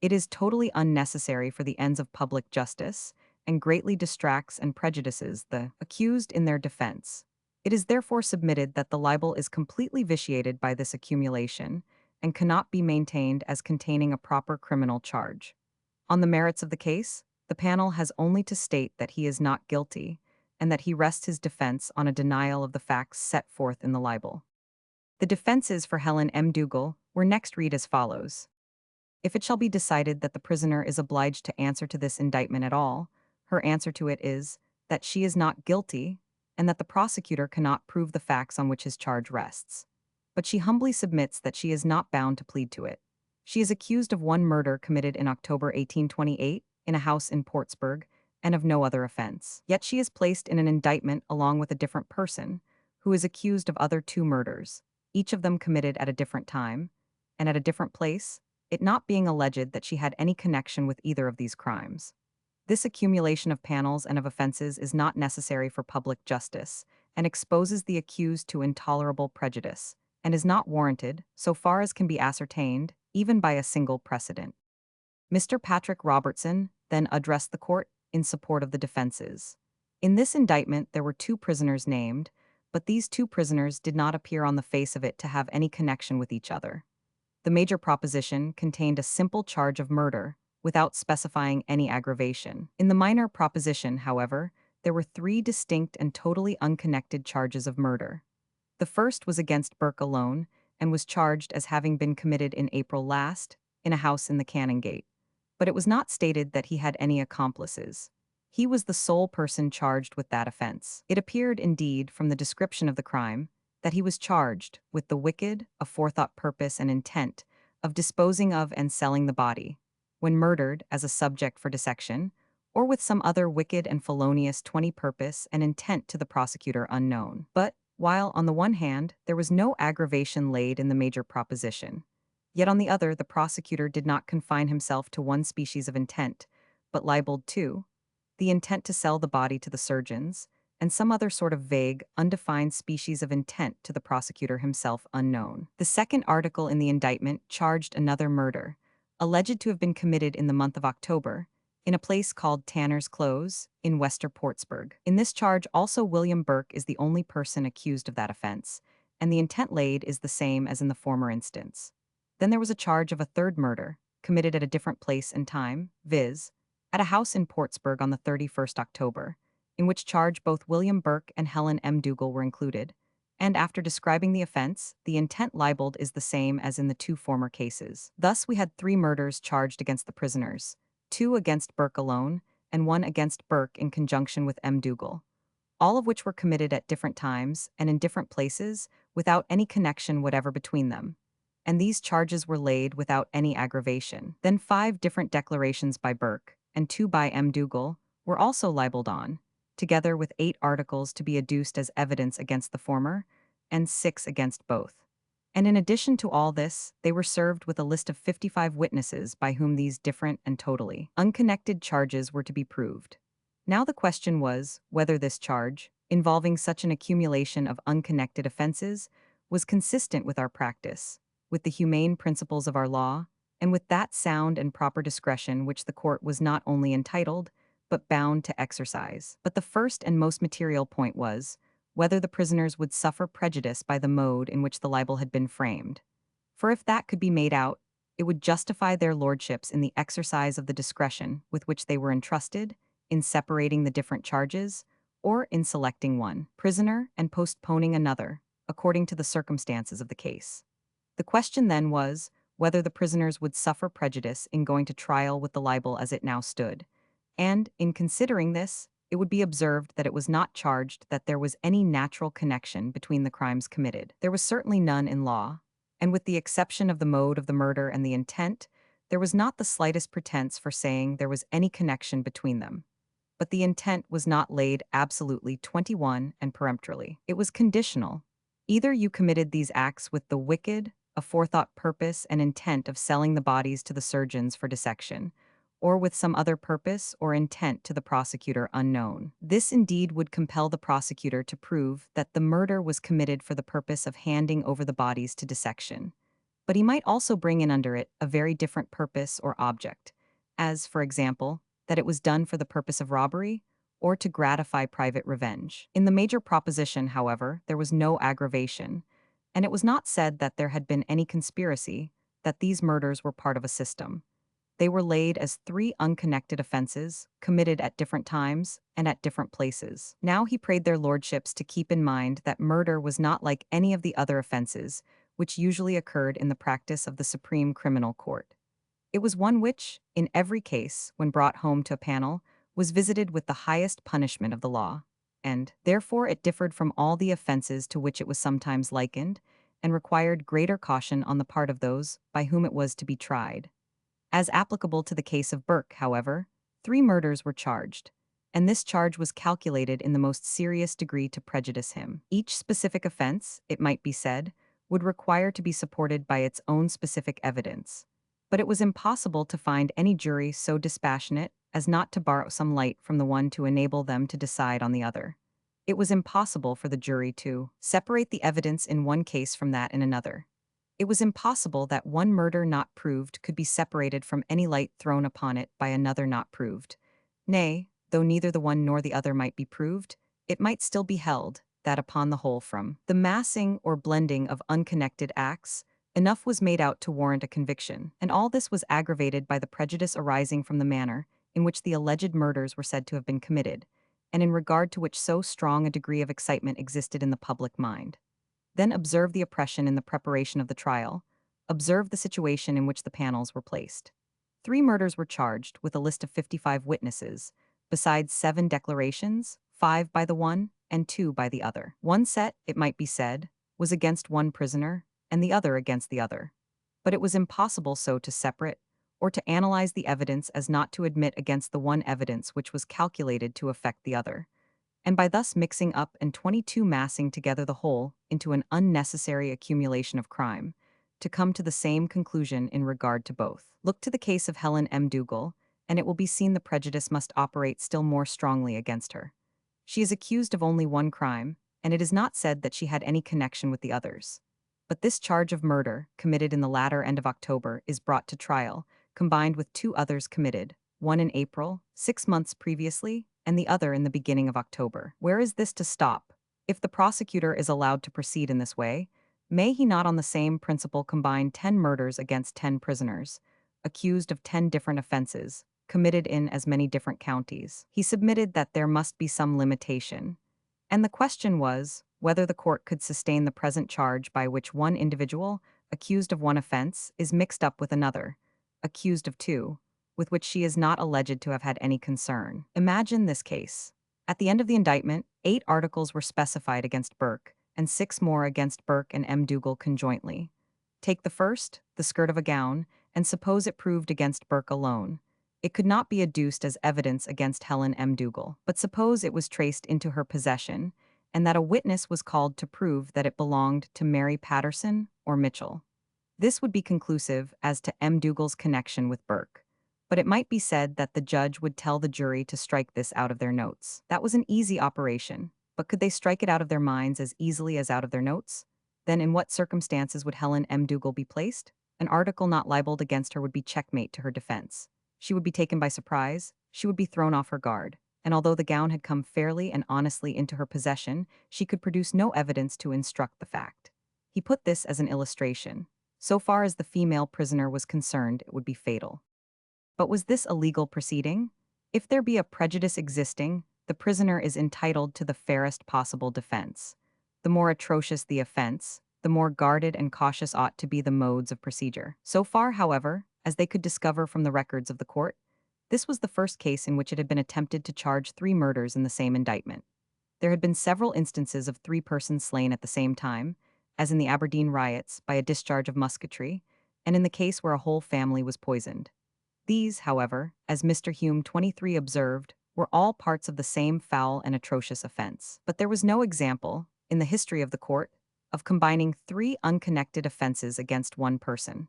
Speaker 1: It is totally unnecessary for the ends of public justice, and greatly distracts and prejudices the accused in their defense. It is therefore submitted that the libel is completely vitiated by this accumulation, and cannot be maintained as containing a proper criminal charge. On the merits of the case, the panel has only to state that he is not guilty and that he rests his defense on a denial of the facts set forth in the libel. The defenses for Helen M. Dougal were next read as follows. If it shall be decided that the prisoner is obliged to answer to this indictment at all, her answer to it is that she is not guilty and that the prosecutor cannot prove the facts on which his charge rests. But she humbly submits that she is not bound to plead to it. She is accused of one murder committed in October 1828 in a house in Portsburg and of no other offense. Yet she is placed in an indictment along with a different person who is accused of other two murders, each of them committed at a different time and at a different place, it not being alleged that she had any connection with either of these crimes. This accumulation of panels and of offenses is not necessary for public justice and exposes the accused to intolerable prejudice, and is not warranted, so far as can be ascertained, even by a single precedent. Mr. Patrick Robertson then addressed the court in support of the defenses. In this indictment, there were two prisoners named, but these two prisoners did not appear on the face of it to have any connection with each other. The major proposition contained a simple charge of murder, without specifying any aggravation. In the minor proposition, however, there were three distinct and totally unconnected charges of murder. The first was against Burke alone, and was charged as having been committed in April last, in a house in the Canongate. But it was not stated that he had any accomplices. He was the sole person charged with that offense. It appeared, indeed, from the description of the crime, that he was charged with the wicked, aforethought purpose and intent of disposing of and selling the body, when murdered as a subject for dissection, or with some other wicked and felonious 20 purpose and intent to the prosecutor unknown. But, while on the one hand there was no aggravation laid in the major proposition, yet on the other the prosecutor did not confine himself to one species of intent, but libeled two, the intent to sell the body to the surgeons, and some other sort of vague, undefined species of intent to the prosecutor himself unknown. The second article in the indictment charged another murder, alleged to have been committed in the month of October, in a place called Tanner's Close, in Wester Portsburg. In this charge also William Burke is the only person accused of that offense, and the intent laid is the same as in the former instance. Then there was a charge of a third murder, committed at a different place and time, viz., at a house in Portsburg on the 31st October, in which charge both William Burke and Helen M. Dougal were included, and after describing the offense, the intent libeled is the same as in the two former cases. Thus we had three murders charged against the prisoners, two against Burke alone, and one against Burke in conjunction with M. Dougal, all of which were committed at different times and in different places without any connection whatever between them. And these charges were laid without any aggravation. Then 5 different declarations by Burke, and 2 by M. Dougal, were also libeled on, together with 8 articles to be adduced as evidence against the former, and 6 against both. And in addition to all this, they were served with a list of 55 witnesses by whom these different and totally unconnected charges were to be proved. Now the question was whether this charge, involving such an accumulation of unconnected offenses, was consistent with our practice, with the humane principles of our law, and with that sound and proper discretion which the court was not only entitled, but bound to exercise. But the first and most material point was whether the prisoners would suffer prejudice by the mode in which the libel had been framed. For if that could be made out, it would justify their lordships in the exercise of the discretion with which they were entrusted, in separating the different charges, or in selecting one prisoner and postponing another, according to the circumstances of the case. The question then was whether the prisoners would suffer prejudice in going to trial with the libel as it now stood, and, in considering this, it would be observed that it was not charged that there was any natural connection between the crimes committed. There was certainly none in law, and with the exception of the mode of the murder and the intent, there was not the slightest pretense for saying there was any connection between them. But the intent was not laid absolutely 21 and peremptorily. It was conditional. Either you committed these acts with the wicked, aforethought purpose and intent of selling the bodies to the surgeons for dissection, or with some other purpose or intent to the prosecutor unknown. This indeed would compel the prosecutor to prove that the murder was committed for the purpose of handing over the bodies to dissection. But he might also bring in under it a very different purpose or object, as, for example, that it was done for the purpose of robbery, or to gratify private revenge. In the major proposition, however, there was no aggravation, and it was not said that there had been any conspiracy, that these murders were part of a system. They were laid as three unconnected offenses, committed at different times and at different places. Now he prayed their lordships to keep in mind that murder was not like any of the other offenses, which usually occurred in the practice of the Supreme Criminal Court. It was one which, in every case, when brought home to a panel, was visited with the highest punishment of the law, and, therefore, it differed from all the offenses to which it was sometimes likened, and required greater caution on the part of those by whom it was to be tried. As applicable to the case of Burke, however, three murders were charged, and this charge was calculated in the most serious degree to prejudice him. Each specific offense, it might be said, would require to be supported by its own specific evidence. But it was impossible to find any jury so dispassionate as not to borrow some light from the one to enable them to decide on the other. It was impossible for the jury to separate the evidence in one case from that in another. It was impossible that one murder not proved could be separated from any light thrown upon it by another not proved. Nay, though neither the one nor the other might be proved, it might still be held that upon the whole from the massing or blending of unconnected acts, enough was made out to warrant a conviction, and all this was aggravated by the prejudice arising from the manner in which the alleged murders were said to have been committed, and in regard to which so strong a degree of excitement existed in the public mind. Then observe the oppression in the preparation of the trial. Observe the situation in which the panels were placed. Three murders were charged, with a list of 55 witnesses, besides 7 declarations, 5 by the one and 2 by the other. One set, it might be said, was against one prisoner, and the other against the other. But it was impossible so to separate, or to analyze the evidence as not to admit against the one evidence which was calculated to affect the other, and by thus mixing up and 22 massing together the whole into an unnecessary accumulation of crime, to come to the same conclusion in regard to both. Look to the case of Helen M. Dougal, and it will be seen the prejudice must operate still more strongly against her. She is accused of only one crime, and it is not said that she had any connection with the others. But this charge of murder, committed in the latter end of October, is brought to trial, combined with 2 others committed, one in April, 6 months previously, and the other in the beginning of October. Where is this to stop? If the prosecutor is allowed to proceed in this way, may he not on the same principle combine 10 murders against 10 prisoners, accused of 10 different offenses, committed in as many different counties? He submitted that there must be some limitation, and the question was whether the court could sustain the present charge by which one individual, accused of one offense, is mixed up with another, accused of 2, with which she is not alleged to have had any concern. Imagine this case. At the end of the indictment, 8 articles were specified against Burke, and 6 more against Burke and M. Dougal conjointly. Take the first, the skirt of a gown, and suppose it proved against Burke alone. It could not be adduced as evidence against Helen M. Dougal, but suppose it was traced into her possession, and that a witness was called to prove that it belonged to Mary Patterson or Mitchell. This would be conclusive as to M. Dougal's connection with Burke, but it might be said that the judge would tell the jury to strike this out of their notes. That was an easy operation, but could they strike it out of their minds as easily as out of their notes? Then in what circumstances would Helen M. Dougal be placed? An article not libeled against her would be checkmate to her defense. She would be taken by surprise, she would be thrown off her guard, and although the gown had come fairly and honestly into her possession, she could produce no evidence to instruct the fact. He put this as an illustration. So far as the female prisoner was concerned, it would be fatal. But was this a legal proceeding? If there be a prejudice existing, the prisoner is entitled to the fairest possible defense. The more atrocious the offense, the more guarded and cautious ought to be the modes of procedure. So far, however, as they could discover from the records of the court, this was the first case in which it had been attempted to charge 3 murders in the same indictment. There had been several instances of 3 persons slain at the same time, as in the Aberdeen riots by a discharge of musketry, and in the case where a whole family was poisoned. These, however, as Mr. Hume 23 observed, were all parts of the same foul and atrocious offense. But there was no example, in the history of the court, of combining 3 unconnected offenses against one person,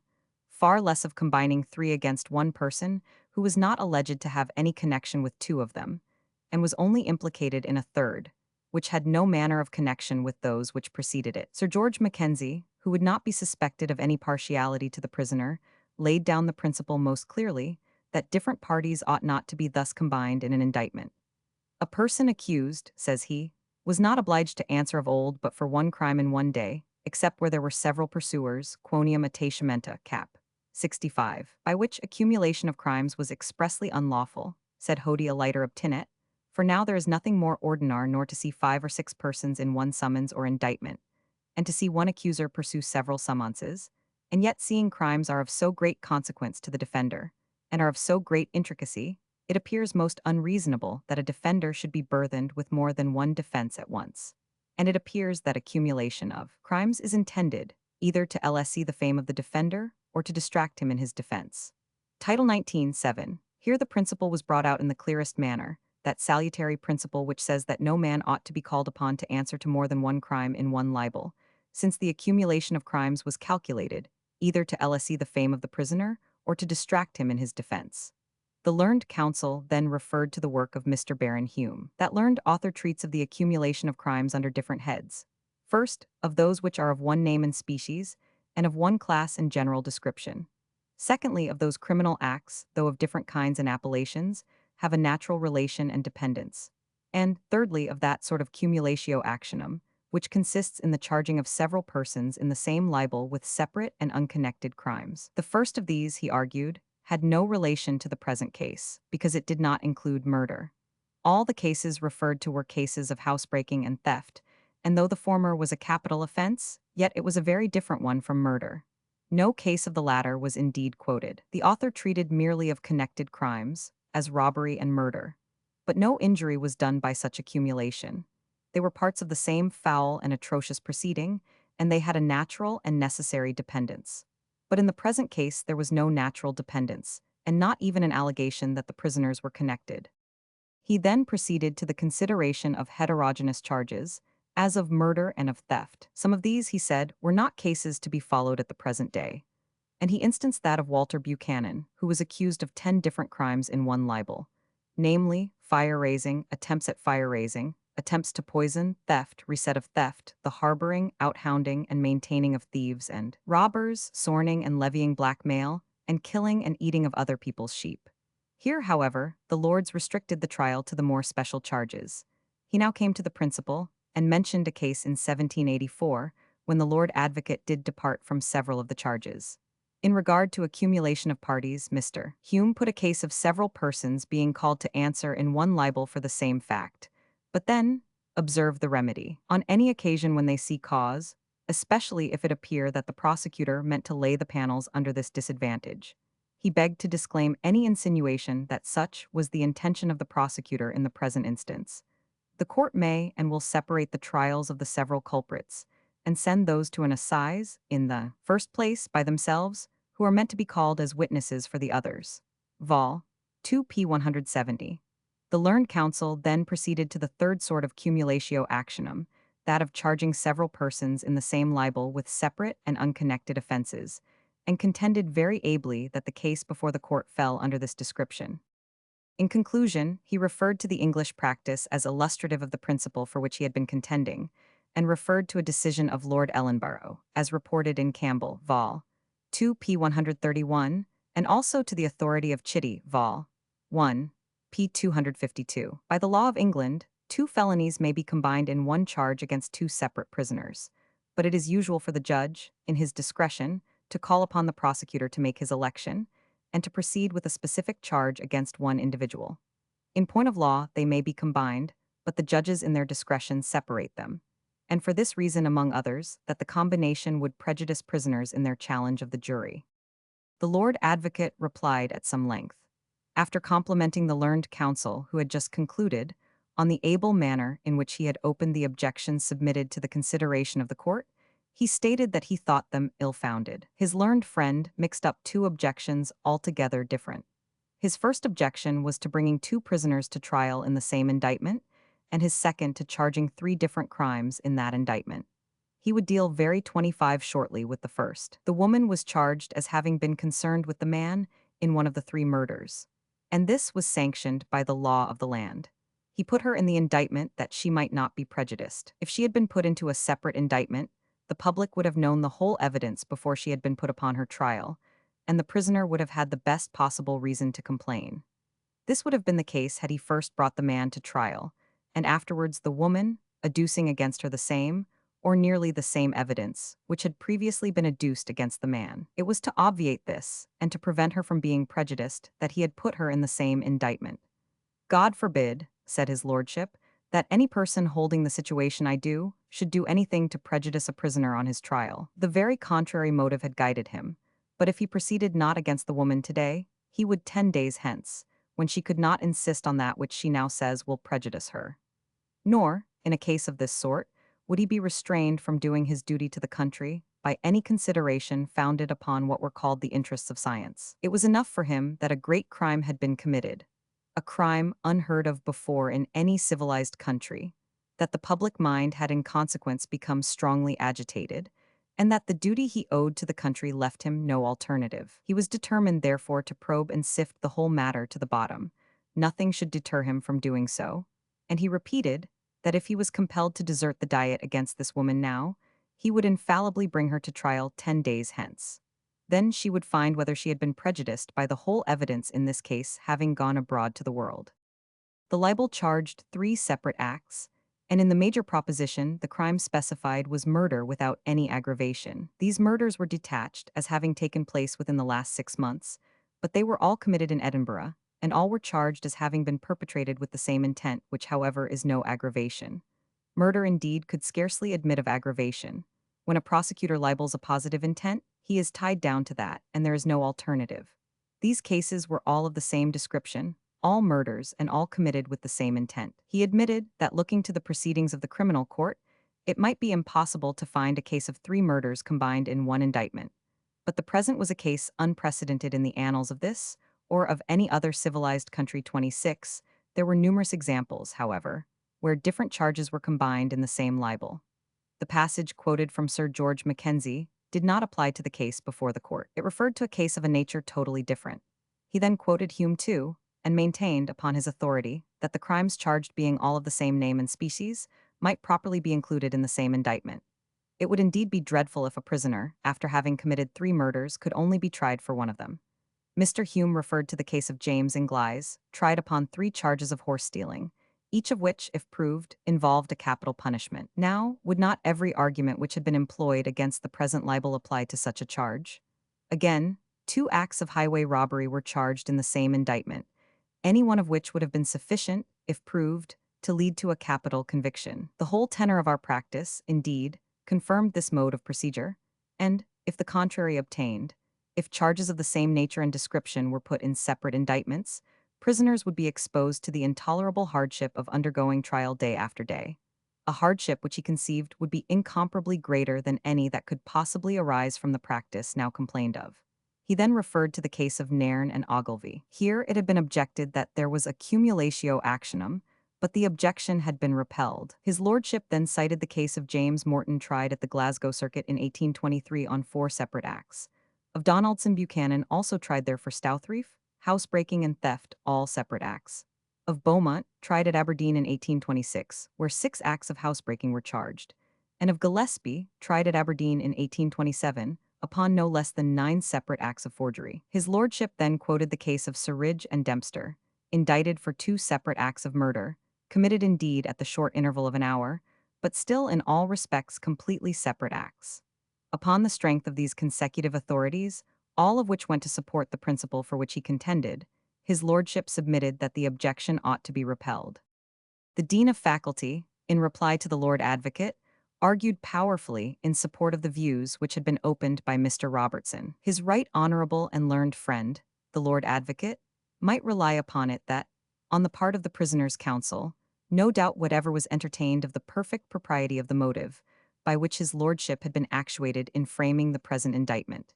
Speaker 1: far less of combining 3 against one person who was not alleged to have any connection with 2 of them, and was only implicated in a third, which had no manner of connection with those which preceded it. Sir George Mackenzie, who would not be suspected of any partiality to the prisoner, laid down the principle most clearly that different parties ought not to be thus combined in an indictment. A person accused, says he, was not obliged to answer of old but for one crime in one day, except where there were several pursuers, quoniam attachementa, cap. 65, by which accumulation of crimes was expressly unlawful, said Hody a lighter obtinet, for now there is nothing more ordinar nor to see 5 or 6 persons in one summons or indictment, and to see one accuser pursue several summonses, and yet seeing crimes are of so great consequence to the defender, and are of so great intricacy, it appears most unreasonable that a defender should be burthened with more than one defense at once. And it appears that accumulation of crimes is intended either to lessee the fame of the defender or to distract him in his defense. Title 19:7. Here the principle was brought out in the clearest manner, that salutary principle which says that no man ought to be called upon to answer to more than one crime in one libel, since the accumulation of crimes was calculated either to lessee the fame of the prisoner or to distract him in his defense. The learned counsel then referred to the work of Mr. Baron Hume. That learned author treats of the accumulation of crimes under different heads. First, of those which are of one name and species, and of one class and general description. Secondly, of those criminal acts, though of different kinds and appellations, have a natural relation and dependence. And, thirdly, of that sort of cumulatio actionum, which consists in the charging of several persons in the same libel with separate and unconnected crimes. The first of these, he argued, had no relation to the present case, because it did not include murder. All the cases referred to were cases of housebreaking and theft, and though the former was a capital offense, yet it was a very different one from murder. No case of the latter was indeed quoted. The author treated merely of connected crimes, as robbery and murder. But no injury was done by such accumulation. They were parts of the same foul and atrocious proceeding, and they had a natural and necessary dependence. But in the present case there was no natural dependence, and not even an allegation that the prisoners were connected. He then proceeded to the consideration of heterogeneous charges, as of murder and of theft. Some of these, he said, were not cases to be followed at the present day. And he instanced that of Walter Buchanan, who was accused of 10 different crimes in one libel, namely, fire-raising, attempts at fire-raising, attempts to poison, theft, reset of theft, the harboring, outhounding, and maintaining of thieves and robbers, sorning and levying blackmail, and killing and eating of other people's sheep. Here, however, the Lords restricted the trial to the more special charges. He now came to the principal, and mentioned a case in 1784, when the Lord Advocate did depart from several of the charges. In regard to accumulation of parties, Mr. Hume put a case of several persons being called to answer in one libel for the same fact. But then, observe the remedy. On any occasion when they see cause, especially if it appear that the prosecutor meant to lay the panels under this disadvantage, he begged to disclaim any insinuation that such was the intention of the prosecutor in the present instance. The court may and will separate the trials of the several culprits, and send those to an assize, in the first place, by themselves, who are meant to be called as witnesses for the others. Vol. 2 p. 170. The learned counsel then proceeded to the third sort of cumulatio actionum, that of charging several persons in the same libel with separate and unconnected offenses, and contended very ably that the case before the court fell under this description. In conclusion, he referred to the English practice as illustrative of the principle for which he had been contending, and referred to a decision of Lord Ellenborough, as reported in Campbell, Vol. 2 p. 131, and also to the authority of Chitty, Vol. 1 p. 252. By the law of England, 2 felonies may be combined in one charge against 2 separate prisoners, but it is usual for the judge, in his discretion, to call upon the prosecutor to make his election, and to proceed with a specific charge against one individual. In point of law, they may be combined, but the judges in their discretion separate them, and for this reason, among others, that the combination would prejudice prisoners in their challenge of the jury. The Lord Advocate replied at some length, after complimenting the learned counsel who had just concluded, on the able manner in which he had opened the objections submitted to the consideration of the court. He stated that he thought them ill-founded. His learned friend mixed up 2 objections altogether different. His first objection was to bringing 2 prisoners to trial in the same indictment, and his second to charging 3 different crimes in that indictment. He would deal very 25 shortly with the first. The woman was charged as having been concerned with the man in one of the 3 murders, and this was sanctioned by the law of the land. He put her in the indictment that she might not be prejudiced. If she had been put into a separate indictment, the public would have known the whole evidence before she had been put upon her trial, and the prisoner would have had the best possible reason to complain. This would have been the case had he first brought the man to trial, and afterwards the woman, adducing against her the same, or nearly the same evidence, which had previously been adduced against the man. It was to obviate this, and to prevent her from being prejudiced, that he had put her in the same indictment. God forbid, said his lordship, that any person holding the situation I do should do anything to prejudice a prisoner on his trial. The very contrary motive had guided him, but if he proceeded not against the woman today, he would 10 days hence, when she could not insist on that which she now says will prejudice her. Nor, in a case of this sort, would he be restrained from doing his duty to the country by any consideration founded upon what were called the interests of science. It was enough for him that a great crime had been committed, a crime unheard of before in any civilized country, that the public mind had in consequence become strongly agitated, and that the duty he owed to the country left him no alternative. He was determined, therefore, to probe and sift the whole matter to the bottom. Nothing should deter him from doing so, and he repeated that if he was compelled to desert the diet against this woman now, he would infallibly bring her to trial 10 days hence. Then she would find whether she had been prejudiced by the whole evidence in this case having gone abroad to the world. The libel charged 3 separate acts, and in the major proposition the crime specified was murder without any aggravation. These murders were detached as having taken place within the last 6 months, but they were all committed in Edinburgh, and all were charged as having been perpetrated with the same intent, which however is no aggravation. Murder indeed could scarcely admit of aggravation. When a prosecutor libels a positive intent, he is tied down to that, and there is no alternative. These cases were all of the same description, all murders and all committed with the same intent. He admitted that looking to the proceedings of the criminal court, it might be impossible to find a case of 3 murders combined in one indictment. But the present was a case unprecedented in the annals of this, or of any other civilized country. 26. There were numerous examples, however, where different charges were combined in the same libel. The passage quoted from Sir George Mackenzie did not apply to the case before the court. It referred to a case of a nature totally different. He then quoted Hume too, and maintained, upon his authority, that the crimes charged being all of the same name and species, might properly be included in the same indictment. It would indeed be dreadful if a prisoner, after having committed 3 murders, could only be tried for one of them. Mr. Hume referred to the case of James Inglis, tried upon 3 charges of horse stealing, each of which, if proved, involved a capital punishment. Now, would not every argument which had been employed against the present libel apply to such a charge? Again, 2 acts of highway robbery were charged in the same indictment, any one of which would have been sufficient, if proved, to lead to a capital conviction. The whole tenor of our practice, indeed, confirmed this mode of procedure, and, if the contrary obtained, if charges of the same nature and description were put in separate indictments, prisoners would be exposed to the intolerable hardship of undergoing trial day after day. A hardship which he conceived would be incomparably greater than any that could possibly arise from the practice now complained of. He then referred to the case of Nairn and Ogilvy. Here it had been objected that there was a cumulatio actionem, but the objection had been repelled. His lordship then cited the case of James Morton tried at the Glasgow Circuit in 1823 on 4 separate acts. Of Donaldson Buchanan also tried there for Stouthreef, housebreaking and theft, all separate acts. Of Beaumont, tried at Aberdeen in 1826, where 6 acts of housebreaking were charged. And of Gillespie, tried at Aberdeen in 1827, upon no less than 9 separate acts of forgery. His lordship then quoted the case of Surridge and Dempster, indicted for 2 separate acts of murder, committed indeed at the short interval of an hour, but still in all respects completely separate acts. Upon the strength of these consecutive authorities, all of which went to support the principle for which he contended, his lordship submitted that the objection ought to be repelled. The Dean of Faculty, in reply to the Lord Advocate, argued powerfully in support of the views which had been opened by Mr. Robertson. His right honorable and learned friend, the Lord Advocate, might rely upon it that, on the part of the prisoner's counsel, no doubt whatever was entertained of the perfect propriety of the motive by which his lordship had been actuated in framing the present indictment.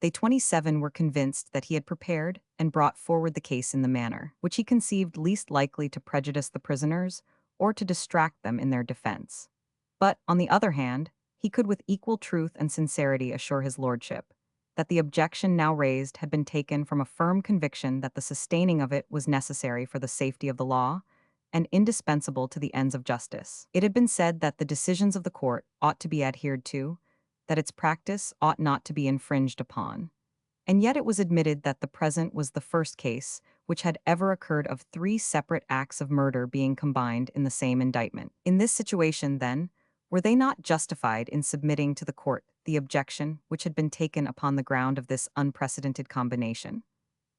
Speaker 1: They 27 were convinced that he had prepared and brought forward the case in the manner which he conceived least likely to prejudice the prisoners or to distract them in their defense. But, on the other hand, he could with equal truth and sincerity assure his lordship that the objection now raised had been taken from a firm conviction that the sustaining of it was necessary for the safety of the law and indispensable to the ends of justice. It had been said that the decisions of the court ought to be adhered to, that its practice ought not to be infringed upon. And yet it was admitted that the present was the first case which had ever occurred of 3 separate acts of murder being combined in the same indictment. In this situation, then, Were they not justified in submitting to the court the objection which had been taken upon the ground of this unprecedented combination?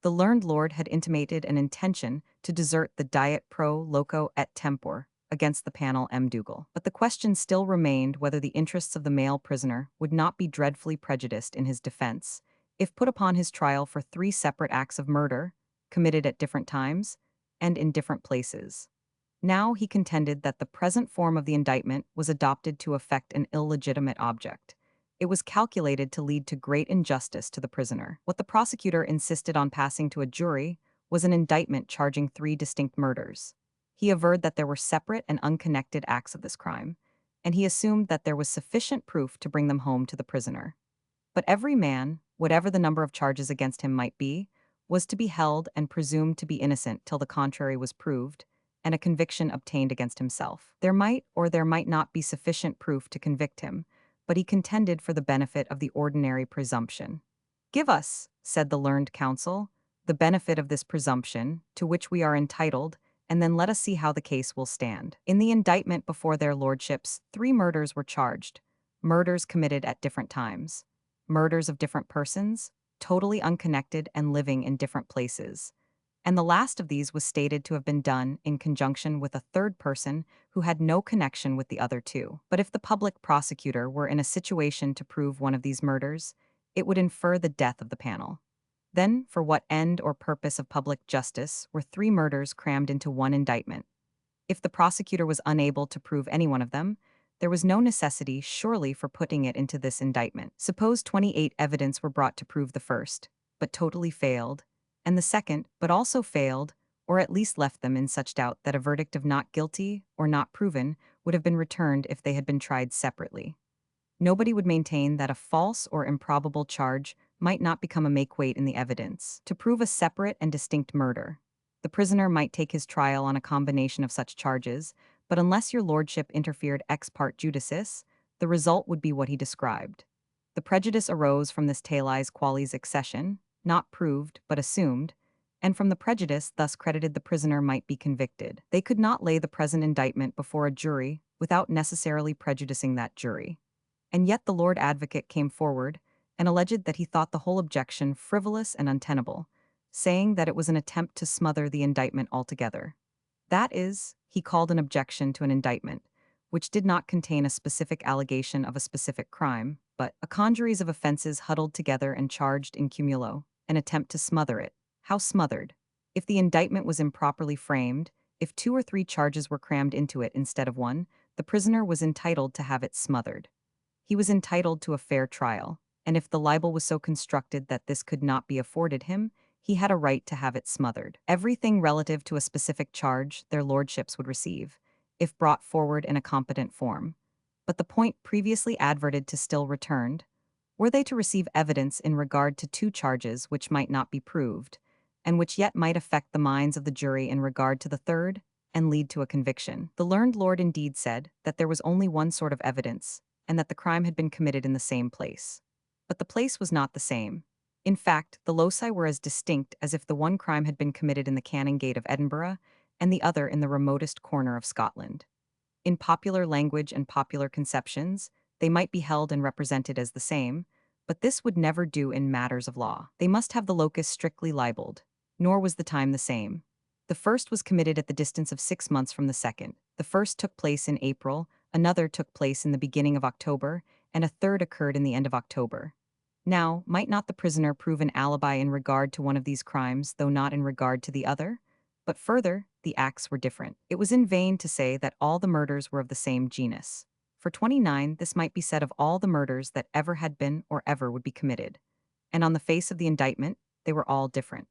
Speaker 1: The learned lord had intimated an intention to desert the diet pro loco et tempore against the panel M. Dougal. But the question still remained whether the interests of the male prisoner would not be dreadfully prejudiced in his defense if put upon his trial for 3 separate acts of murder, committed at different times and in different places. Now he contended that the present form of the indictment was adopted to effect an illegitimate object. It was calculated to lead to great injustice to the prisoner. What the prosecutor insisted on passing to a jury was an indictment charging 3 distinct murders. He averred that there were separate and unconnected acts of this crime, and he assumed that there was sufficient proof to bring them home to the prisoner. But every man, whatever the number of charges against him might be, was to be held and presumed to be innocent till the contrary was proved, and a conviction obtained against himself. There might or there might not be sufficient proof to convict him, but he contended for the benefit of the ordinary presumption. "Give us," said the learned counsel, "the benefit of this presumption, to which we are entitled, and then let us see how the case will stand." In the indictment before their lordships, 3 murders were charged, murders committed at different times, murders of different persons, totally unconnected and living in different places. And the last of these was stated to have been done in conjunction with a third person who had no connection with the other 2. But if the public prosecutor were in a situation to prove one of these murders, it would infer the death of the panel. Then, for what end or purpose of public justice were 3 murders crammed into one indictment? If the prosecutor was unable to prove any one of them, there was no necessity, surely, for putting it into this indictment. Suppose 28 evidence were brought to prove the first, but totally failed, and the second, but also failed, or at least left them in such doubt that a verdict of not guilty or not proven would have been returned if they had been tried separately. Nobody would maintain that a false or improbable charge might not become a make-weight in the evidence. To prove a separate and distinct murder, the prisoner might take his trial on a combination of such charges, but unless your lordship interfered ex parte judicis, the result would be what he described. The prejudice arose from this talis qualis accession, not proved, but assumed, and from the prejudice thus credited the prisoner might be convicted. They could not lay the present indictment before a jury without necessarily prejudicing that jury. And yet the Lord Advocate came forward and alleged that he thought the whole objection frivolous and untenable, saying that it was an attempt to smother the indictment altogether. That is, he called an objection to an indictment, which did not contain a specific allegation of a specific crime, but a congeries of offenses huddled together and charged in cumulo, an attempt to smother it. How smothered? If the indictment was improperly framed, if 2 or 3 charges were crammed into it instead of one, the prisoner was entitled to have it smothered. He was entitled to a fair trial, and if the libel was so constructed that this could not be afforded him, he had a right to have it smothered. Everything relative to a specific charge their lordships would receive, if brought forward in a competent form. But the point previously adverted to still returned. Were they to receive evidence in regard to 2 charges which might not be proved, and which yet might affect the minds of the jury in regard to the third, and lead to a conviction? The learned lord indeed said that there was only one sort of evidence, and that the crime had been committed in the same place. But the place was not the same. In fact, the loci were as distinct as if the one crime had been committed in the Canning Gate of Edinburgh, and the other in the remotest corner of Scotland. In popular language and popular conceptions, they might be held and represented as the same, but this would never do in matters of law. They must have the locus strictly libelled, nor was the time the same. The first was committed at the distance of 6 months from the second. The first took place in April, another took place in the beginning of October, and a third occurred in the end of October. Now, might not the prisoner prove an alibi in regard to one of these crimes, though not in regard to the other? But further, the acts were different. It was in vain to say that all the murders were of the same genus. For 29, this might be said of all the murders that ever had been or ever would be committed. And on the face of the indictment, they were all different.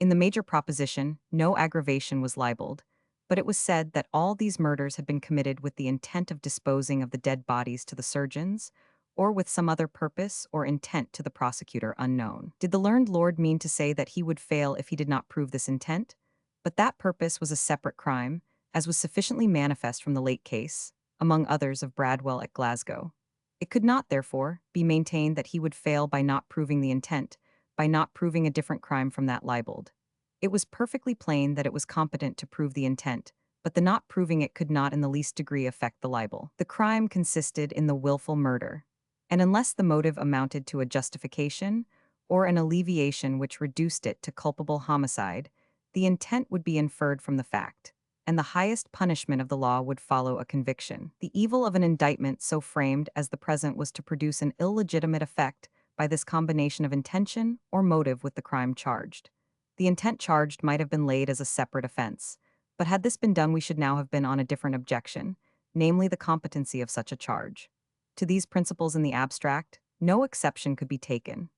Speaker 1: In the major proposition, no aggravation was libeled, but it was said that all these murders had been committed with the intent of disposing of the dead bodies to the surgeons, or with some other purpose or intent to the prosecutor unknown. Did the learned lord mean to say that he would fail if he did not prove this intent? But that purpose was a separate crime, as was sufficiently manifest from the late case, among others of Bradwell at Glasgow. It could not, therefore, be maintained that he would fail by not proving the intent, by not proving a different crime from that libeled. It was perfectly plain that it was competent to prove the intent, but the not proving it could not in the least degree affect the libel. The crime consisted in the willful murder, and unless the motive amounted to a justification or an alleviation which reduced it to culpable homicide, the intent would be inferred from the fact, and the highest punishment of the law would follow a conviction. The evil of an indictment so framed as the present was to produce an illegitimate effect by this combination of intention or motive with the crime charged. The intent charged might have been laid as a separate offense, but had this been done we should now have been on a different objection, namely the competency of such a charge. To these principles in the abstract, no exception could be taken.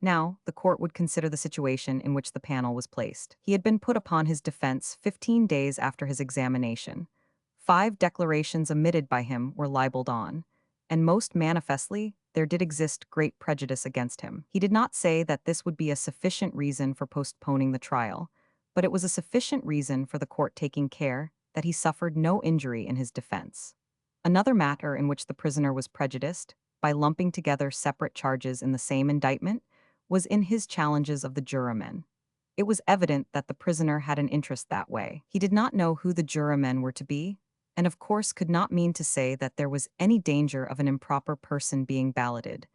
Speaker 1: Now, the court would consider the situation in which the panel was placed. He had been put upon his defense 15 days after his examination. 5 declarations omitted by him were libeled on, and most manifestly, there did exist great prejudice against him. He did not say that this would be a sufficient reason for postponing the trial, but it was a sufficient reason for the court taking care that he suffered no injury in his defense. Another matter in which the prisoner was prejudiced, by lumping together separate charges in the same indictment, was in his challenges of the juramen. It was evident that the prisoner had an interest that way. He did not know who the juramen were to be, and of course could not mean to say that there was any danger of an improper person being balloted,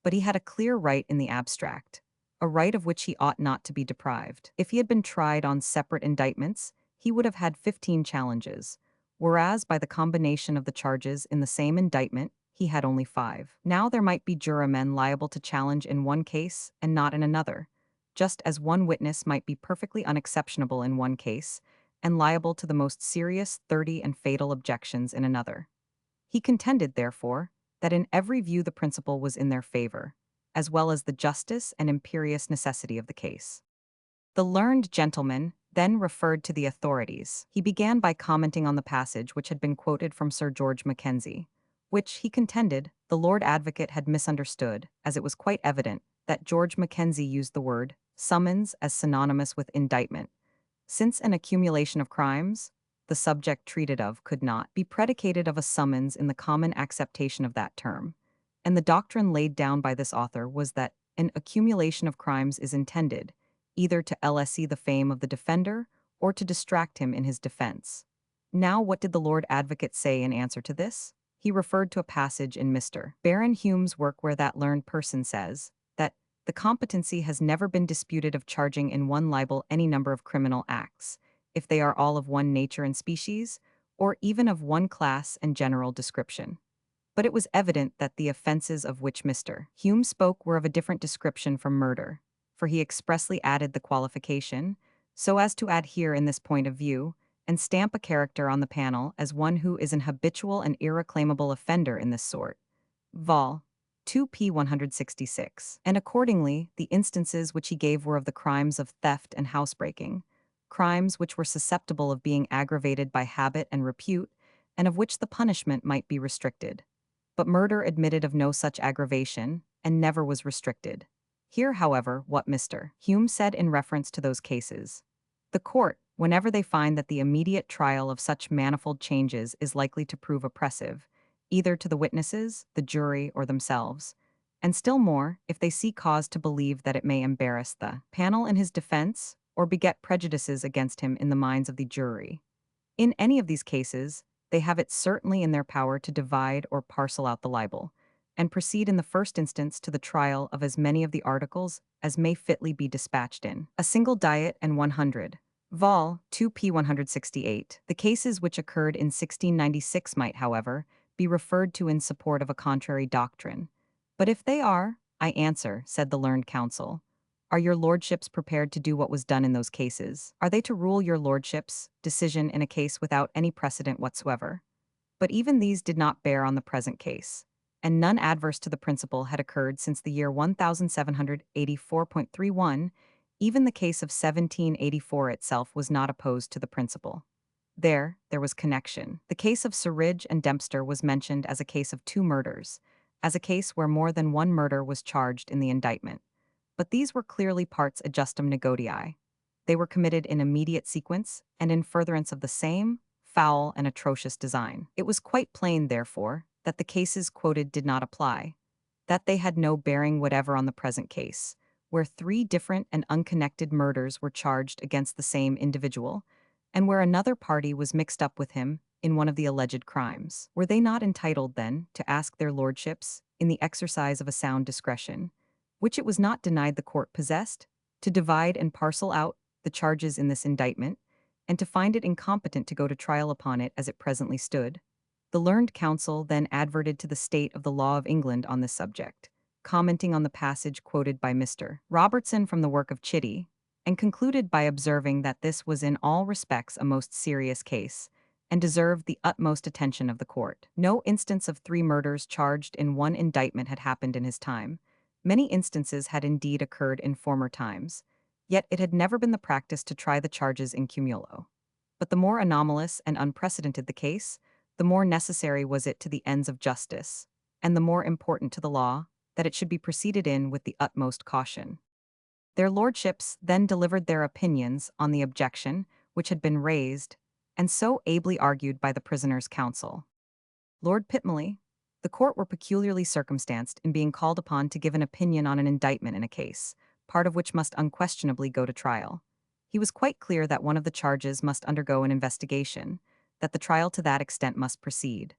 Speaker 1: but he had a clear right in the abstract, a right of which he ought not to be deprived. If he had been tried on separate indictments, he would have had 15 challenges, whereas by the combination of the charges in the same indictment, he had only 5. Now there might be juramen liable to challenge in one case and not in another, just as one witness might be perfectly unexceptionable in one case and liable to the most serious 30 and fatal objections in another. He contended, therefore, that in every view the principle was in their favor, as well as the justice and imperious necessity of the case. The learned gentleman then referred to the authorities. He began by commenting on the passage which had been quoted from Sir George Mackenzie, which, he contended, the Lord Advocate had misunderstood, as it was quite evident that George Mackenzie used the word summons as synonymous with indictment, since an accumulation of crimes, the subject treated of could not be predicated of a summons in the common acceptation of that term, and the doctrine laid down by this author was that an accumulation of crimes is intended, either to lessee the fame of the defender or to distract him in his defense. Now what did the Lord Advocate say in answer to this? He referred to a passage in Mr. Baron Hume's work where that learned person says that the competency has never been disputed of charging in one libel any number of criminal acts, if they are all of one nature and species, or even of one class and general description. But it was evident that the offenses of which Mr. Hume spoke were of a different description from murder, for he expressly added the qualification, so as to adhere in this point of view, and stamp a character on the panel as one who is an habitual and irreclaimable offender in this sort. Vol. 2p 166. And accordingly, the instances which he gave were of the crimes of theft and housebreaking, crimes which were susceptible of being aggravated by habit and repute, and of which the punishment might be restricted. But murder admitted of no such aggravation, and never was restricted. Hear, however, what Mr. Hume said in reference to those cases. The court, whenever they find that the immediate trial of such manifold changes is likely to prove oppressive, either to the witnesses, the jury, or themselves, and still more, if they see cause to believe that it may embarrass the panel in his defense, or beget prejudices against him in the minds of the jury. In any of these cases, they have it certainly in their power to divide or parcel out the libel, and proceed in the first instance to the trial of as many of the articles as may fitly be dispatched in a single diet and 100. Vol. 2p 168. The cases which occurred in 1696 might, however, be referred to in support of a contrary doctrine. But if they are, I answer, said the learned counsel, are your lordships prepared to do what was done in those cases? Are they to rule your lordships' decision in a case without any precedent whatsoever? But even these did not bear on the present case, and none adverse to the principle had occurred since the year 1784.31. Even the case of 1784 itself was not opposed to the principle. There was connection. The case of Surridge and Dempster was mentioned as a case of 2 murders, as a case where more than one murder was charged in the indictment. But these were clearly parts adjustum negotii. They were committed in immediate sequence and in furtherance of the same foul and atrocious design. It was quite plain, therefore, that the cases quoted did not apply, that they had no bearing whatever on the present case, where 3 different and unconnected murders were charged against the same individual, and where another party was mixed up with him in one of the alleged crimes. Were they not entitled, then, to ask their lordships, in the exercise of a sound discretion, which it was not denied the court possessed, to divide and parcel out the charges in this indictment, and to find it incompetent to go to trial upon it as it presently stood? The learned counsel then adverted to the state of the law of England on this subject, commenting on the passage quoted by Mr. Robertson from the work of Chitty, and concluded by observing that this was in all respects a most serious case, and deserved the utmost attention of the court. No instance of 3 murders charged in one indictment had happened in his time. Many instances had indeed occurred in former times, yet it had never been the practice to try the charges in cumulo. But the more anomalous and unprecedented the case, the more necessary was it to the ends of justice, and the more important to the law, that it should be proceeded in with the utmost caution. Their lordships then delivered their opinions on the objection which had been raised, and so ably argued by the prisoner's counsel. Lord Pitmley, the court were peculiarly circumstanced in being called upon to give an opinion on an indictment in a case, part of which must unquestionably go to trial. He was quite clear that one of the charges must undergo an investigation, that the trial to that extent must proceed.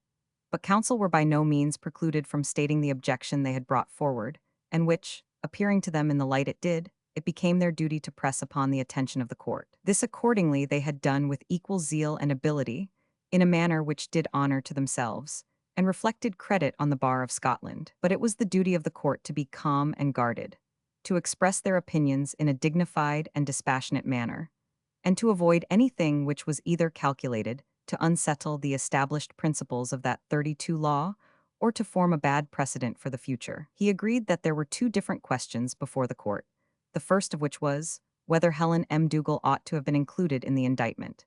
Speaker 1: But counsel were by no means precluded from stating the objection they had brought forward, and which, appearing to them in the light it did, it became their duty to press upon the attention of the court. This accordingly they had done with equal zeal and ability, in a manner which did honor to themselves, and reflected credit on the bar of Scotland. But it was the duty of the court to be calm and guarded, to express their opinions in a dignified and dispassionate manner, and to avoid anything which was either calculated to unsettle the established principles of that 32 law, or to form a bad precedent for the future. He agreed that there were 2 different questions before the court, the first of which was whether Helen M. Dougal ought to have been included in the indictment,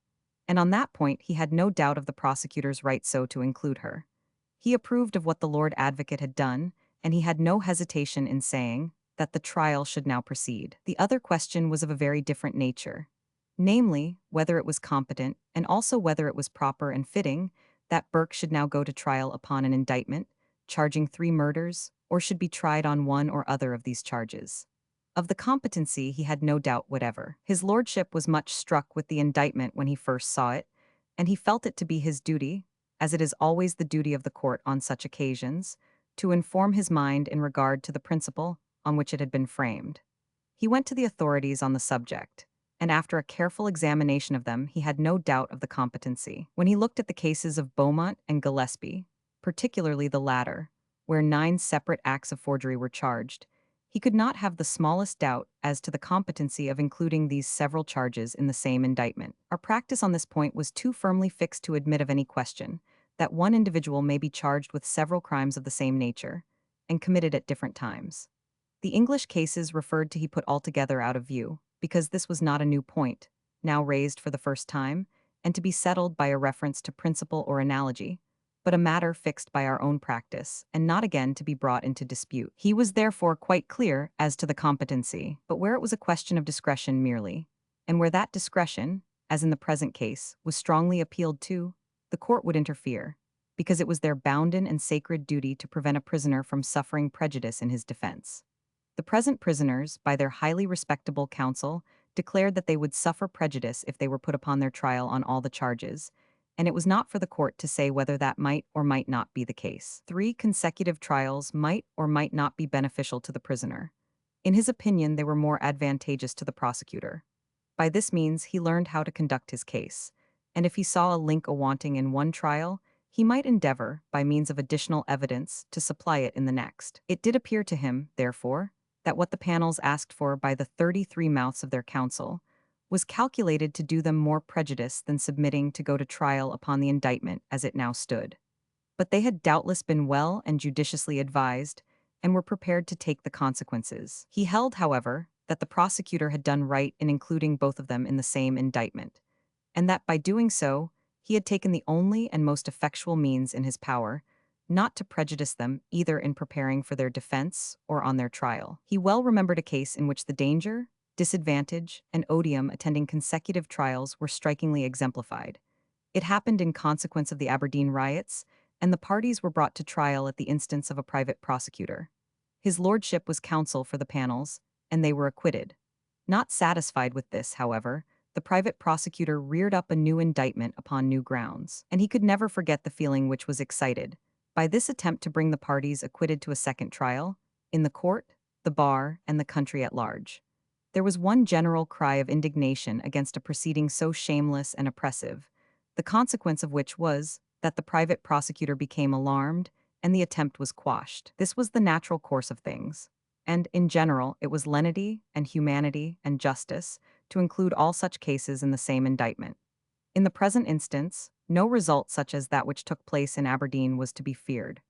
Speaker 1: and on that point he had no doubt of the prosecutor's right so to include her. He approved of what the Lord Advocate had done, and he had no hesitation in saying that the trial should now proceed. The other question was of a very different nature, namely, whether it was competent, and also whether it was proper and fitting, that Burke should now go to trial upon an indictment, charging 3 murders, or should be tried on one or other of these charges. Of the competency he had no doubt whatever. His lordship was much struck with the indictment when he first saw it, and he felt it to be his duty, as it is always the duty of the court on such occasions, to inform his mind in regard to the principle on which it had been framed. He went to the authorities on the subject, and after a careful examination of them he had no doubt of the competency. When he looked at the cases of Beaumont and Gillespie, particularly the latter, where 9 separate acts of forgery were charged, he could not have the smallest doubt as to the competency of including these several charges in the same indictment. Our practice on this point was too firmly fixed to admit of any question, that one individual may be charged with several crimes of the same nature, and committed at different times. The English cases referred to he put altogether out of view, because this was not a new point, now raised for the first time, and to be settled by a reference to principle or analogy, but a matter fixed by our own practice, and not again to be brought into dispute. He was therefore quite clear as to the competency, but where it was a question of discretion merely, and where that discretion, as in the present case, was strongly appealed to, the court would interfere, because it was their bounden and sacred duty to prevent a prisoner from suffering prejudice in his defense. The present prisoners, by their highly respectable counsel, declared that they would suffer prejudice if they were put upon their trial on all the charges, and it was not for the court to say whether that might or might not be the case. 3 consecutive trials might or might not be beneficial to the prisoner. In his opinion, they were more advantageous to the prosecutor. By this means, he learned how to conduct his case, and if he saw a link a-wanting in one trial, he might endeavor, by means of additional evidence, to supply it in the next. It did appear to him, therefore, that what the panels asked for by the 33 mouths of their counsel was calculated to do them more prejudice than submitting to go to trial upon the indictment as it now stood. But they had doubtless been well and judiciously advised, and were prepared to take the consequences. He held, however, that the prosecutor had done right in including both of them in the same indictment, and that by doing so, he had taken the only and most effectual means in his power not to prejudice them either in preparing for their defense or on their trial. He well remembered a case in which the danger, disadvantage, and odium attending consecutive trials were strikingly exemplified. It happened in consequence of the Aberdeen riots, and the parties were brought to trial at the instance of a private prosecutor. His lordship was counsel for the panels, and they were acquitted. Not satisfied with this, however, the private prosecutor reared up a new indictment upon new grounds, and he could never forget the feeling which was excited by this attempt to bring the parties acquitted to a second trial, in the court, the bar, and the country at large. There was one general cry of indignation against a proceeding so shameless and oppressive, the consequence of which was that the private prosecutor became alarmed and the attempt was quashed. This was the natural course of things. And, in general, it was lenity and humanity and justice to include all such cases in the same indictment. In the present instance, no result such as that which took place in Aberdeen was to be feared.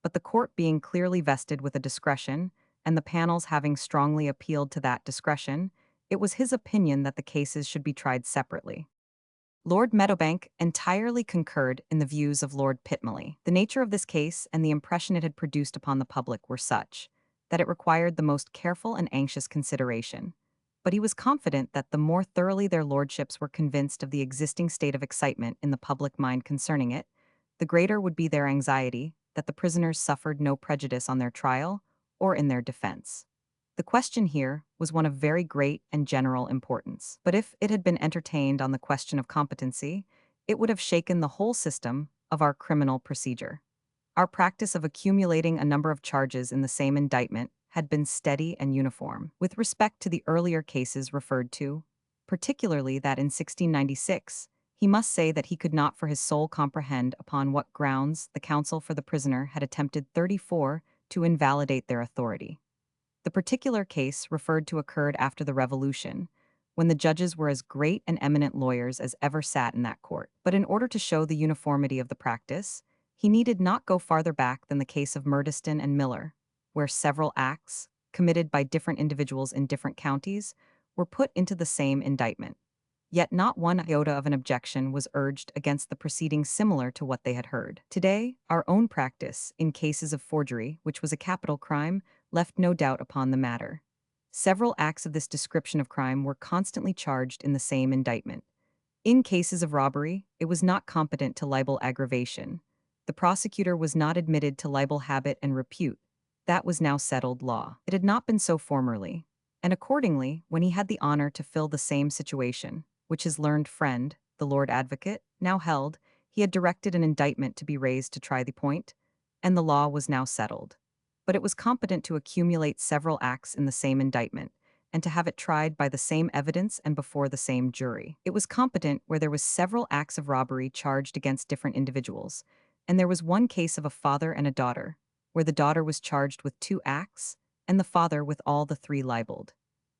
Speaker 1: But the court being clearly vested with a discretion, and the panels having strongly appealed to that discretion, it was his opinion that the cases should be tried separately. Lord Meadowbank entirely concurred in the views of Lord Pitmalley. The nature of this case and the impression it had produced upon the public were such that it required the most careful and anxious consideration. But he was confident that the more thoroughly their lordships were convinced of the existing state of excitement in the public mind concerning it, the greater would be their anxiety that the prisoners suffered no prejudice on their trial or in their defense. The question here was one of very great and general importance, but if it had been entertained on the question of competency, it would have shaken the whole system of our criminal procedure. Our practice of accumulating a number of charges in the same indictment had been steady and uniform. With respect to the earlier cases referred to, particularly that in 1696, he must say that he could not for his soul comprehend upon what grounds the counsel for the prisoner had attempted 34 to invalidate their authority. The particular case referred to occurred after the Revolution, when the judges were as great and eminent lawyers as ever sat in that court. But in order to show the uniformity of the practice, he needed not go farther back than the case of Murdiston and Miller, where several acts, committed by different individuals in different counties, were put into the same indictment. Yet not one iota of an objection was urged against the proceedings similar to what they had heard. Today, our own practice, in cases of forgery, which was a capital crime, left no doubt upon the matter. Several acts of this description of crime were constantly charged in the same indictment. In cases of robbery, it was not competent to libel aggravation. The prosecutor was not admitted to libel habit and repute. That was now settled law. It had not been so formerly, and accordingly, when he had the honor to fill the same situation, which his learned friend, the Lord Advocate, now held, he had directed an indictment to be raised to try the point, and the law was now settled. But it was competent to accumulate several acts in the same indictment, and to have it tried by the same evidence and before the same jury. It was competent where there was several acts of robbery charged against different individuals, and there was one case of a father and a daughter, where the daughter was charged with 2 acts, and the father with all the 3 libeled.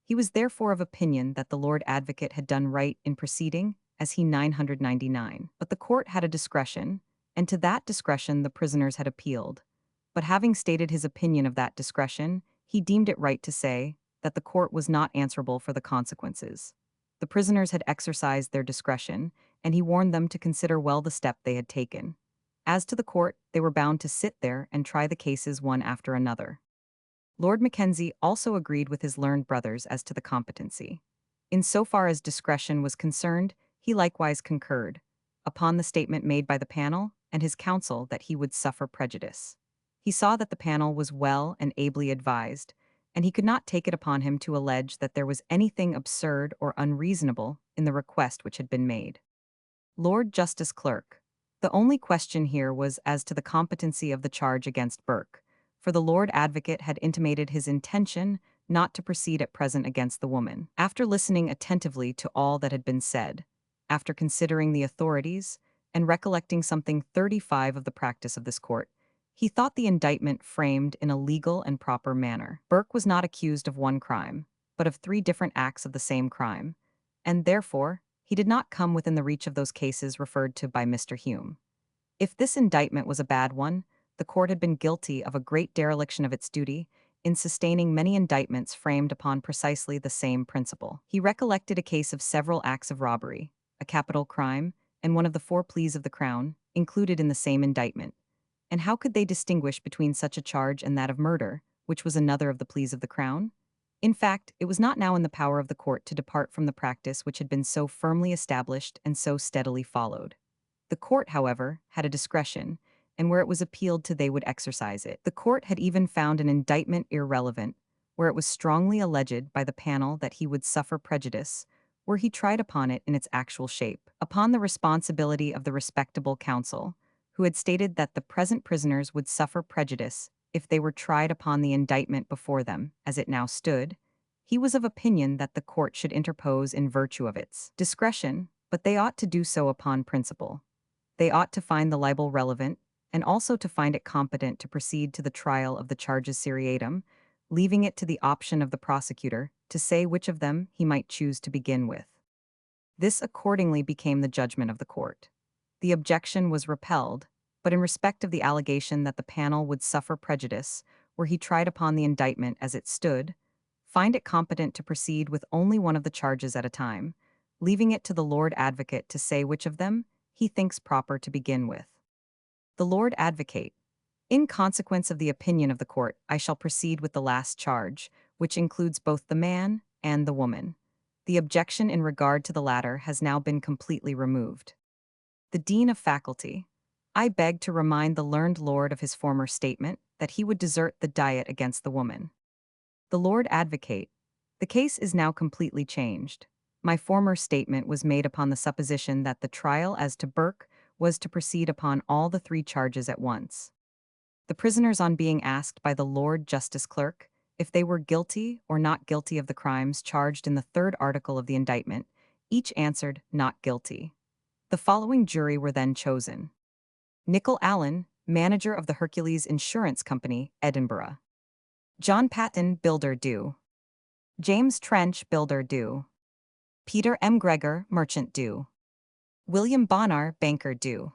Speaker 1: He was therefore of opinion that the Lord Advocate had done right in proceeding, as he 999. But the court had a discretion, and to that discretion the prisoners had appealed. But having stated his opinion of that discretion, he deemed it right to say that the court was not answerable for the consequences. The prisoners had exercised their discretion, and he warned them to consider well the step they had taken. As to the court, they were bound to sit there and try the cases one after another. Lord Mackenzie also agreed with his learned brothers as to the competency. In so far as discretion was concerned, he likewise concurred, upon the statement made by the panel and his counsel that he would suffer prejudice. He saw that the panel was well and ably advised, and he could not take it upon him to allege that there was anything absurd or unreasonable in the request which had been made. Lord Justice Clerk. The only question here was as to the competency of the charge against Burke, for the Lord Advocate had intimated his intention not to proceed at present against the woman. After listening attentively to all that had been said, after considering the authorities, and recollecting something 35 of the practice of this court, he thought the indictment framed in a legal and proper manner. Burke was not accused of one crime, but of 3 different acts of the same crime, and therefore he did not come within the reach of those cases referred to by Mr. Hume. If this indictment was a bad one, the court had been guilty of a great dereliction of its duty in sustaining many indictments framed upon precisely the same principle. He recollected a case of several acts of robbery, a capital crime, and one of the 4 pleas of the Crown, included in the same indictment. And how could they distinguish between such a charge and that of murder, which was another of the pleas of the Crown? In fact, it was not now in the power of the court to depart from the practice which had been so firmly established and so steadily followed. The court, however, had a discretion, and where it was appealed to they would exercise it. The court had even found an indictment irrelevant, where it was strongly alleged by the panel that he would suffer prejudice, where he tried upon it in its actual shape, upon the responsibility of the respectable counsel, who had stated that the present prisoners would suffer prejudice if they were tried upon the indictment before them, as it now stood. He was of opinion that the court should interpose in virtue of its discretion, but they ought to do so upon principle. They ought to find the libel relevant, and also to find it competent to proceed to the trial of the charges seriatim, leaving it to the option of the prosecutor to say which of them he might choose to begin with. This accordingly became the judgment of the court. The objection was repelled, but in respect of the allegation that the panel would suffer prejudice, were he tried upon the indictment as it stood, find it competent to proceed with only one of the charges at a time, leaving it to the Lord Advocate to say which of them he thinks proper to begin with. The Lord Advocate. In consequence of the opinion of the court, I shall proceed with the last charge, which includes both the man and the woman. The objection in regard to the latter has now been completely removed. The Dean of Faculty. I beg to remind the learned lord of his former statement that he would desert the diet against the woman. The Lord Advocate. The case is now completely changed. My former statement was made upon the supposition that the trial as to Burke was to proceed upon all the three charges at once. The prisoners, on being asked by the Lord Justice Clerk if they were guilty or not guilty of the crimes charged in the third article of the indictment, each answered not guilty. The following jury were then chosen: Nicol Allen, manager of the Hercules Insurance Company, Edinburgh; John Patton, builder, Dew; James Trench, builder, Dew; Peter M. Gregor, merchant, Dew; William Bonnar, banker, Dew;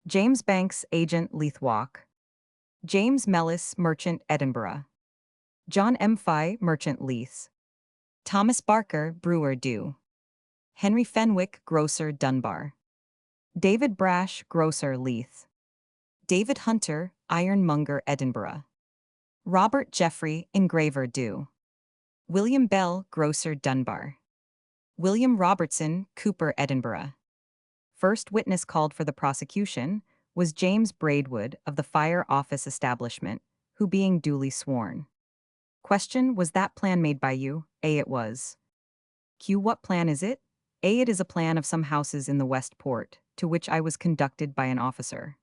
Speaker 1: James Banks, agent, Leithwalk; James Mellis, merchant, Edinburgh; John M. Fye, merchant, Leith; Thomas Barker, brewer, Dew; Henry Fenwick, grocer, Dunbar; David Brash, grocer, Leith; David Hunter, ironmonger, Edinburgh; Robert Jeffrey, engraver, Dew; William Bell, grocer, Dunbar; William Robertson, cooper, Edinburgh. First witness called for the prosecution was James Braidwood of the Fire Office establishment, who being duly sworn. Question: was that plan made by you? A. It was. Q. What plan is it? A. It is a plan of some houses in the West Port, to which I was conducted by an officer.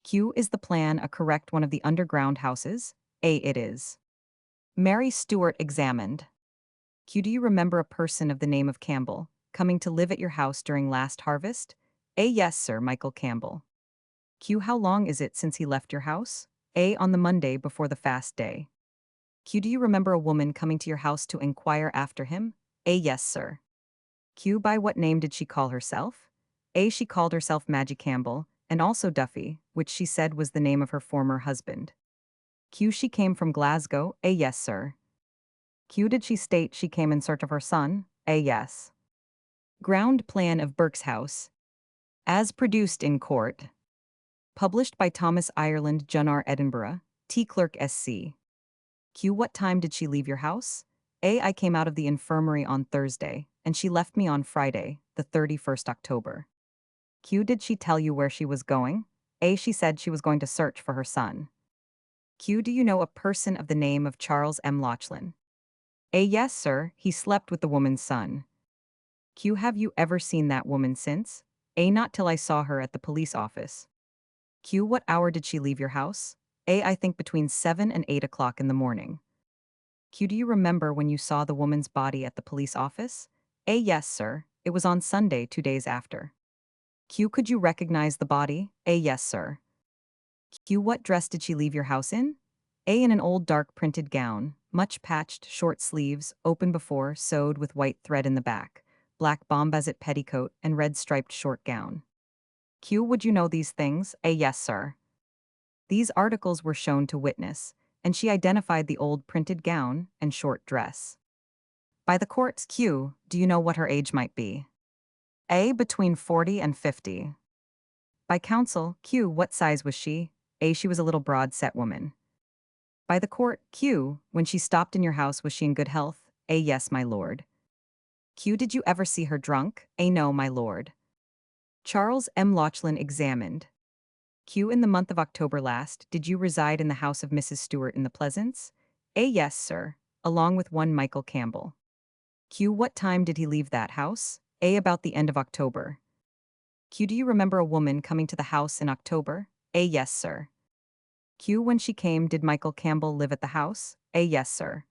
Speaker 1: Q. Is the plan a correct one of the underground houses? A. It is. Mary Stuart examined. Q. Do you remember a person of the name of Campbell coming to live at your house during last harvest? A. Yes, sir, Michael Campbell. Q. How long is it since he left your house? A. On the Monday before the fast day. Q. Do you remember a woman coming to your house to inquire after him? A. Yes, sir. Q. By what name did she call herself? A. She called herself Maggie Campbell, and also Duffy, which she said was the name of her former husband. Q. She came from Glasgow? A. Yes, sir. Q. Did she state she came in search of her son? A. Yes. Ground plan of Burke's house. As produced in court. Published by Thomas Ireland, Junnar, Edinburgh, T. Clerk SC. Q. What time did she leave your house? A. I came out of the infirmary on Thursday, and she left me on Friday, the 31st October. Q. Did she tell you where she was going? A. She said she was going to search for her son. Q. Do you know a person of the name of Charles M. Lauchlin? A. Yes, sir, he slept with the woman's son. Q. Have you ever seen that woman since? A. Not till I saw her at the police office. Q. What hour did she leave your house? A. I think between 7 and 8 o'clock in the morning. Q. Do you remember when you saw the woman's body at the police office? A. Yes, sir, it was on Sunday 2 days after. Q. Could you recognize the body? A. Yes, sir. Q. What dress did she leave your house in? A. In an old dark printed gown, much patched, short sleeves, open before, sewed with white thread in the back, black bombazet petticoat, and red striped short gown. Q. Would you know these things? A. Yes, sir. These articles were shown to witness, and she identified the old printed gown and short dress. By the courts. Q. Do you know what her age might be? A. Between 40 and 50. By counsel. Q. What size was she? A. She was a little broad-set woman. By the court. Q. When she stopped in your house, was she in good health? A. Yes, my lord. Q. Did you ever see her drunk? A. No, my lord. Charles M. Lauchlin examined. Q. In the month of October last, did you reside in the house of Mrs. Stewart in the Pleasance? A. Yes, sir, along with one Michael Campbell. Q. What time did he leave that house? A. About the end of October. Q. Do you remember a woman coming to the house in October? A. Yes, sir. Q. When she came, did Michael Campbell live at the house? A. Yes, sir.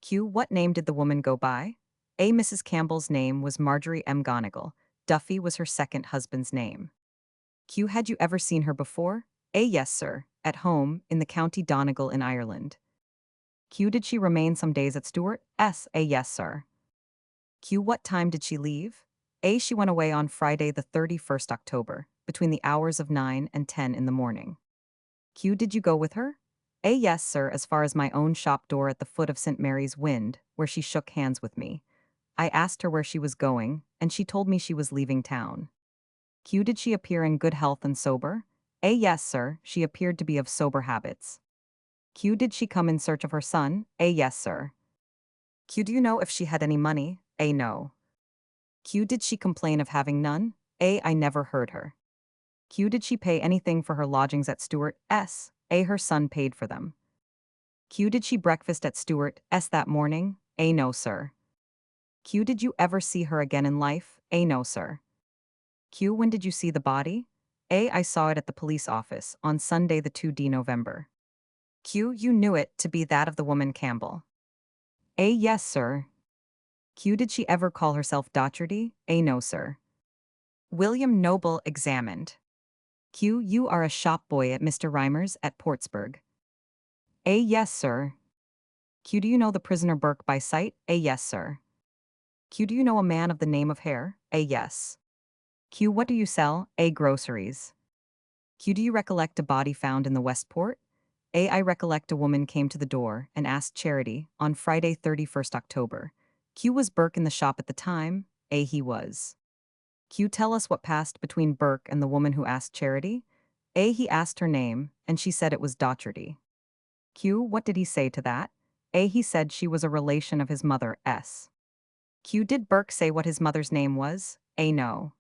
Speaker 1: Q. What name did the woman go by? A. Mrs. Campbell's name was Marjorie M. Gonigal. Duffy was her second husband's name. Q. Had you ever seen her before? A. Yes, sir. At home, in the county Donegal in Ireland. Q. Did she remain some days at Stewart? S. A. Yes, sir. Q. What time did she leave? A. She went away on Friday the 31st October, between the hours of 9 and 10 in the morning. Q. Did you go with her? A. Yes, sir, as far as my own shop door at the foot of St. Mary's Wynd, where she shook hands with me. I asked her where she was going, and she told me she was leaving town. Q. Did she appear in good health and sober? A. Yes, sir, she appeared to be of sober habits. Q. Did she come in search of her son? A. Yes, sir. Q. Do you know if she had any money? A. No. Q. Did she complain of having none? A. I never heard her. Q. Did she pay anything for her lodgings at Stewart? S. A. Her son paid for them. Q. Did she breakfast at Stewart? S. That morning? A. No, sir. Q. Did you ever see her again in life? A. No, sir. Q. When did you see the body? A. I saw it at the police office on Sunday the 2D November. Q. You knew it to be that of the woman Campbell. A. Yes, sir. Q. Did she ever call herself Docherty? A. No, sir. William Noble examined. Q. You are a shop boy at Mr. Reimer's at Portsburg. A. Yes, sir. Q. Do you know the prisoner Burke by sight? A. Yes, sir. Q. Do you know a man of the name of Hare? A. Yes. Q. What do you sell? A. Groceries. Q. Do you recollect a body found in the Westport? A. I recollect a woman came to the door and asked charity on Friday 31st October. Q. Was Burke in the shop at the time? A. He was. Q. Tell us what passed between Burke and the woman who asked charity? A. He asked her name, and she said it was Docherty. Q. What did he say to that? A. He said she was a relation of his mother, S. Q. Did Burke say what his mother's name was? A. No.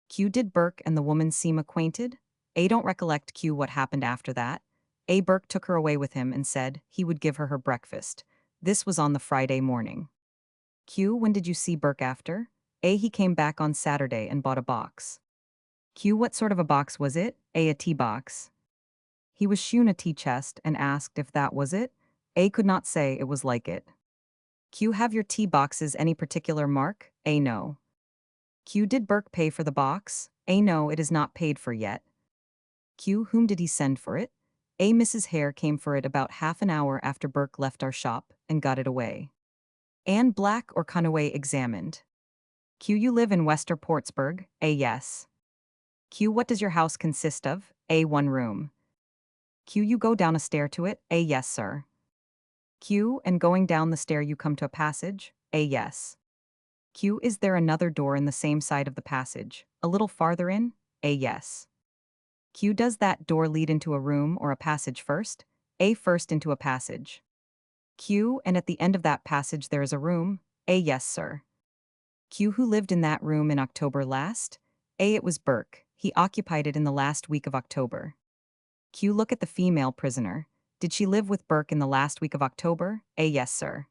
Speaker 1: Q. Did Burke and the woman seem acquainted? A. Don't recollect Q. What happened after that. A. Burke took her away with him and said he would give her breakfast. This was on the Friday morning. Q. When did you see Burke after? A. He came back on Saturday and bought a box. Q. What sort of a box was it? A. A tea box. He was shewn a tea chest and asked if that was it. A. Could not say it was like it. Q. Have your tea boxes any particular mark? A. No. Q. Did Burke pay for the box? A. No, it is not paid for yet. Q. Whom did he send for it? A. Mrs. Hare came for it about half an hour after Burke left our shop and got it away. Anne Black or Conaway examined. Q. You live in Wester Portsburg? A. Yes. Q. What does your house consist of? A. One room. Q. You go down a stair to it? A. Yes, sir. Q. And going down the stair you come to a passage? A. Yes. Q. Is there another door in the same side of the passage, a little farther in? A. Yes. Q. Does that door lead into a room or a passage first? A. First into a passage. Q. And at the end of that passage there is a room? A. Yes, sir. Q. Who lived in that room in October last? A. It was Burke. He occupied it in the last week of October. Q. Look at the female prisoner. Did she live with Burke in the last week of October? A. Yes, sir.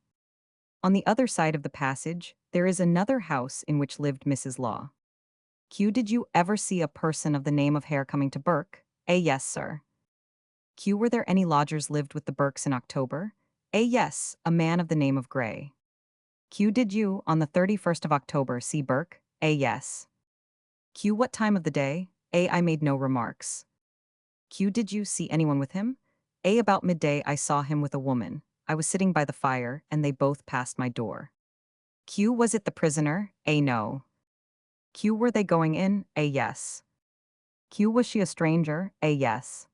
Speaker 1: On the other side of the passage, there is another house in which lived Mrs. Law. Q. Did you ever see a person of the name of Hare coming to Burke? A. Yes, sir. Q. Were there any lodgers lived with the Burkes in October? A. Yes, a man of the name of Gray. Q. Did you, on the 31st of October, see Burke? A. Yes. Q. What time of the day? A. I made no remarks. Q. Did you see anyone with him? A. About midday I saw him with a woman. I was sitting by the fire, and they both passed my door. Q. Was it the prisoner? A. No. Q. Were they going in? A. Yes. Q. Was she a stranger? A. Yes.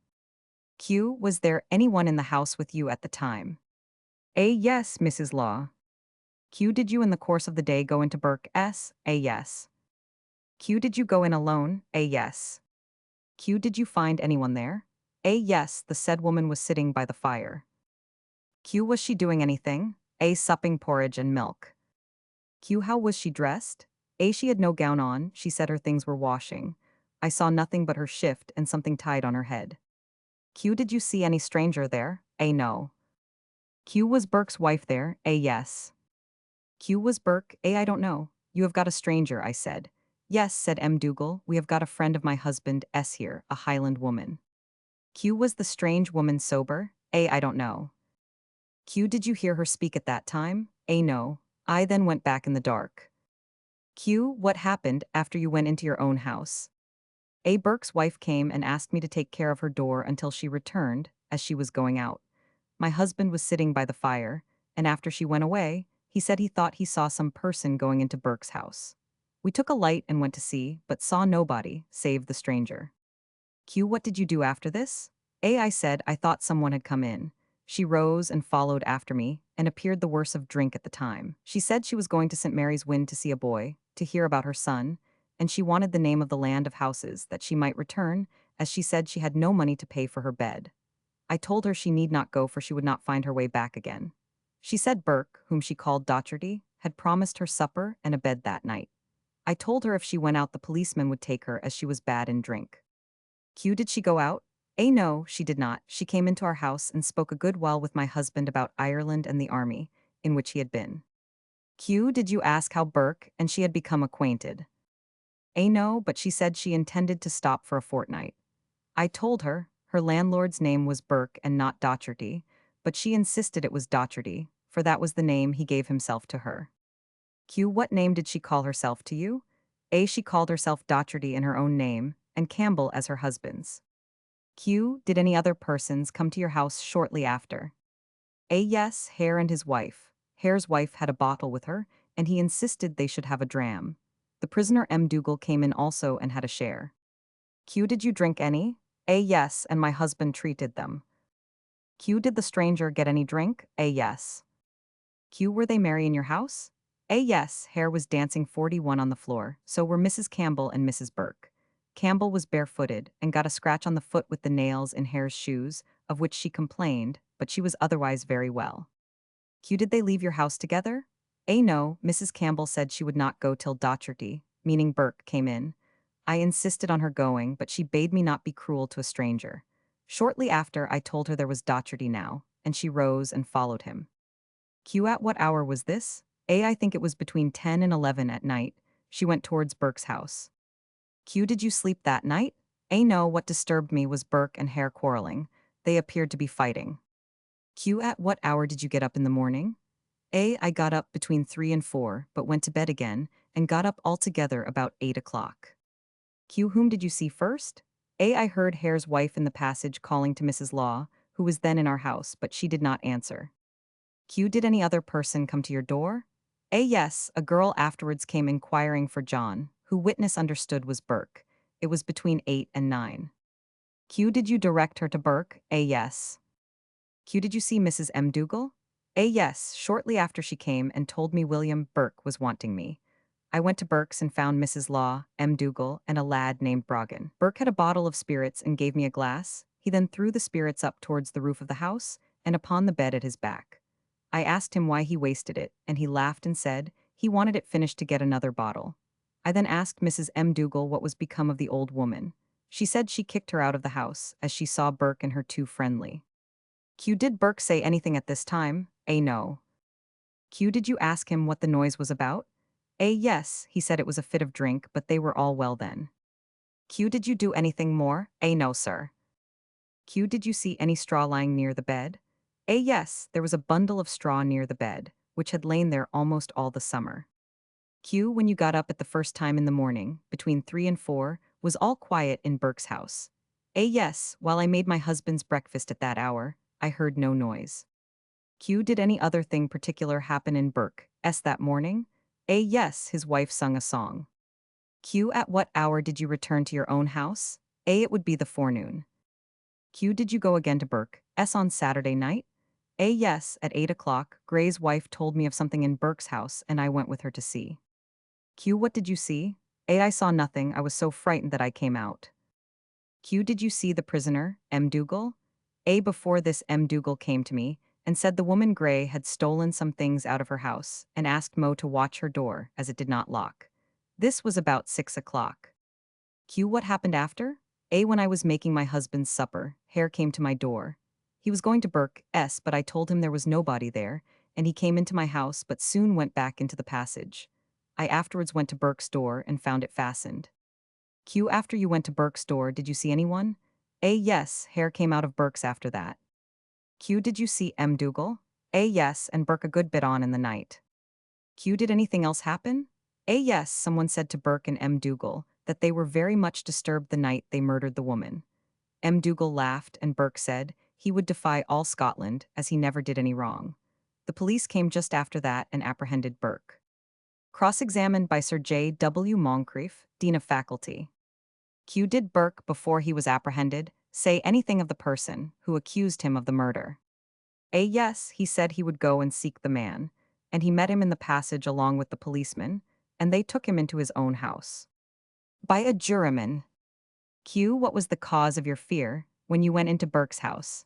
Speaker 1: Q. Was there anyone in the house with you at the time? A. Yes, Mrs. Law. Q. Did you in the course of the day go into Burke S? A. Yes. Q. Did you go in alone? A. Yes. Q. Did you find anyone there? A. Yes, the said woman was sitting by the fire. Q. Was she doing anything? A. Supping porridge and milk. Q. How was she dressed? A. She had no gown on, she said her things were washing. I saw nothing but her shift and something tied on her head. Q. Did you see any stranger there? A. No. Q. Was Burke's wife there? A. Yes. Q was Burke. A I don't know. You have got a stranger, I said. Yes, said M. Dougal, we have got a friend of my husband, S here, a Highland woman. Q was the strange woman sober? A I don't know. Q did you hear her speak at that time? A no. I then went back in the dark. Q what happened after you went into your own house? A Burke's wife came and asked me to take care of her door until she returned, as she was going out. My husband was sitting by the fire, and after she went away, he said he thought he saw some person going into Burke's house. We took a light and went to see, but saw nobody, save the stranger. Q what did you do after this? A I said I thought someone had come in. She rose and followed after me, and appeared the worse of drink at the time. She said she was going to St. Mary's Wynd to see a boy, to hear about her son, and she wanted the name of the land of houses that she might return, as she said she had no money to pay for her bed. I told her she need not go for she would not find her way back again. She said Burke, whom she called Docherty, had promised her supper and a bed that night. I told her if she went out the policeman would take her as she was bad in drink. Q did she go out? A no, she did not. She came into our house and spoke a good while with my husband about Ireland and the army, in which he had been. Q did you ask how Burke and she had become acquainted? A no, but she said she intended to stop for a fortnight. I told her landlord's name was Burke and not Docherty, but she insisted it was Docherty, for that was the name he gave himself to her. Q what name did she call herself to you? A she called herself Docherty in her own name, and Campbell as her husband's. Q did any other persons come to your house shortly after? A yes, Hare and his wife. Hare's wife had a bottle with her, and he insisted they should have a dram. The prisoner M. Dougal came in also and had a share. Q did you drink any? A yes, and my husband treated them. Q did the stranger get any drink? A yes. Q were they merry in your house? A yes, Hare was dancing 41 on the floor, so were Mrs. Campbell and Mrs. Burke. Campbell was barefooted and got a scratch on the foot with the nails in Hare's shoes, of which she complained, but she was otherwise very well. Q did they leave your house together? A no, Mrs. Campbell said she would not go till Docherty, meaning Burke, came in. I insisted on her going, but she bade me not be cruel to a stranger. Shortly after, I told her there was Docherty now, and she rose and followed him. Q at what hour was this? A I think it was between 10 and 11 at night. She went towards Burke's house. Q did you sleep that night? A no, what disturbed me was Burke and Hare quarreling. They appeared to be fighting. Q at what hour did you get up in the morning? A I got up between 3 and 4, but went to bed again, and got up altogether about 8 o'clock. Q whom did you see first? A I heard Hare's wife in the passage calling to Mrs. Law, who was then in our house, but she did not answer. Q did any other person come to your door? A yes, a girl afterwards came inquiring for John, who witness understood was Burke. It was between 8 and 9. Q did you direct her to Burke? A yes. Q did you see Mrs. M. Dougal? A yes, shortly after she came and told me William Burke was wanting me. I went to Burke's and found Mrs. Law, M. Dougal, and a lad named Brogan. Burke had a bottle of spirits and gave me a glass. He then threw the spirits up towards the roof of the house and upon the bed at his back. I asked him why he wasted it, and he laughed and said he wanted it finished to get another bottle. I then asked Mrs. M. Dougal what was become of the old woman. She said she kicked her out of the house, as she saw Burke and her too friendly. Q did Burke say anything at this time? A no. Q did you ask him what the noise was about? A yes, he said it was a fit of drink, but they were all well then. Q did you do anything more? A no, sir. Q did you see any straw lying near the bed? A yes, there was a bundle of straw near the bed, which had lain there almost all the summer. Q when you got up at the first time in the morning, between 3 and 4, was all quiet in Burke's house. A yes, while I made my husband's breakfast at that hour, I heard no noise. Q did any other thing particular happen in Burke's that morning? A yes, his wife sung a song. Q at what hour did you return to your own house? A it would be the forenoon. Q did you go again to Burke's on Saturday night? A yes, at 8 o'clock, Gray's wife told me of something in Burke's house and I went with her to see. Q what did you see? A I saw nothing, I was so frightened that I came out. Q did you see the prisoner, M. Dougal? A before this M. Dougal came to me, and said the woman Gray had stolen some things out of her house, and asked Mo to watch her door, as it did not lock. This was about 6 o'clock. Q what happened after? A when I was making my husband's supper, Hare came to my door. He was going to Burke's, but I told him there was nobody there, and he came into my house but soon went back into the passage. I afterwards went to Burke's door and found it fastened. Q. After you went to Burke's door, did you see anyone? A. Yes, hair came out of Burke's after that. Q. Did you see M. Dougal? A. Yes, and Burke a good bit on in the night. Q. Did anything else happen? A. Yes, someone said to Burke and M. Dougal that they were very much disturbed the night they murdered the woman. M. Dougal laughed and Burke said he would defy all Scotland as he never did any wrong. The police came just after that and apprehended Burke. Cross-examined by Sir J. W. Moncrief, Dean of Faculty. Q. Did Burke, before he was apprehended, say anything of the person who accused him of the murder? A. Yes, he said he would go and seek the man, and he met him in the passage along with the policeman, and they took him into his own house. By a juryman. Q. What was the cause of your fear when you went into Burke's house?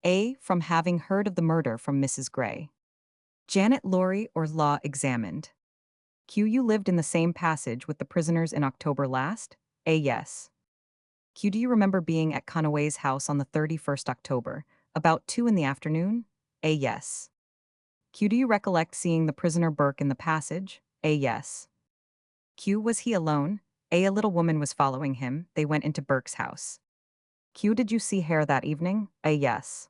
Speaker 1: A. From having heard of the murder from Mrs. Gray. Janet Laurie or Law examined. Q. You lived in the same passage with the prisoners in October last? A. Yes. Q. Do you remember being at Conaway's house on the 31st October, about 2 in the afternoon? A. Yes. Q. Do you recollect seeing the prisoner Burke in the passage? A. Yes. Q. Was he alone? A. A little woman was following him. They went into Burke's house. Q. Did you see hair that evening? A. Yes.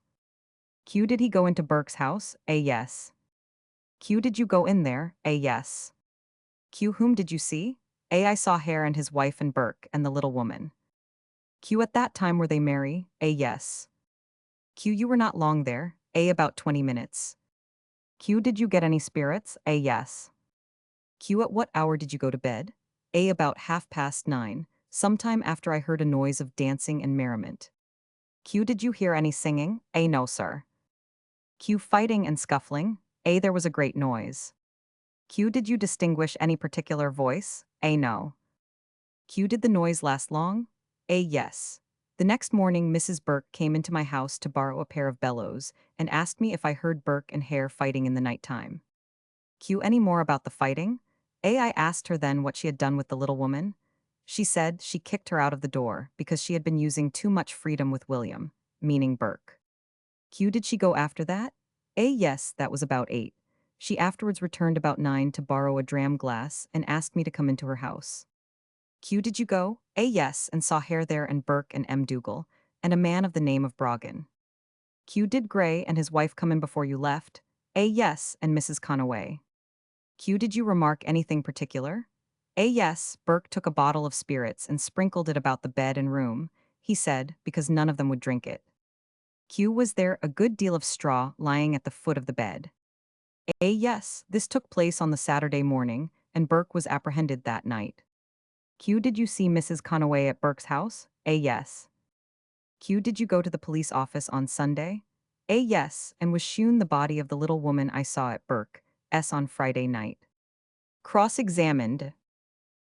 Speaker 1: Q. Did he go into Burke's house? A. Yes. Q. Did you go in there? A. Yes. Q. Whom did you see? A. I saw Hare and his wife and Burke and the little woman. Q. At that time were they merry? A. Yes. Q. You were not long there? A. About 20 minutes. Q. Did you get any spirits? A. Yes. Q. At what hour did you go to bed? A. About 9:30, sometime after I heard a noise of dancing and merriment. Q. Did you hear any singing? A. No, sir. Q. Fighting and scuffling? A. There was a great noise. Q. Did you distinguish any particular voice? A. No. Q. Did the noise last long? A. Yes. The next morning Mrs. Burke came into my house to borrow a pair of bellows and asked me if I heard Burke and Hare fighting in the night time. Q. Any more about the fighting? A. I asked her then what she had done with the little woman. She said she kicked her out of the door because she had been using too much freedom with William, meaning Burke. Q. Did she go after that? A. Yes, that was about 8. She afterwards returned about 9 to borrow a dram glass and asked me to come into her house. Q. Did you go? A. Yes, and saw Hare there and Burke and M. Dougal, and a man of the name of Brogan. Q. Did Gray and his wife come in before you left? A. Yes, and Mrs. Conaway. Q. Did you remark anything particular? A. Yes, Burke took a bottle of spirits and sprinkled it about the bed and room, he said, because none of them would drink it. Q. Was there a good deal of straw lying at the foot of the bed? A. Yes, this took place on the Saturday morning, and Burke was apprehended that night. Q. Did you see Mrs. Conaway at Burke's house? A. Yes. Q. Did you go to the police office on Sunday? A. Yes, and was shewn the body of the little woman I saw at Burke's on Friday night. Cross-examined.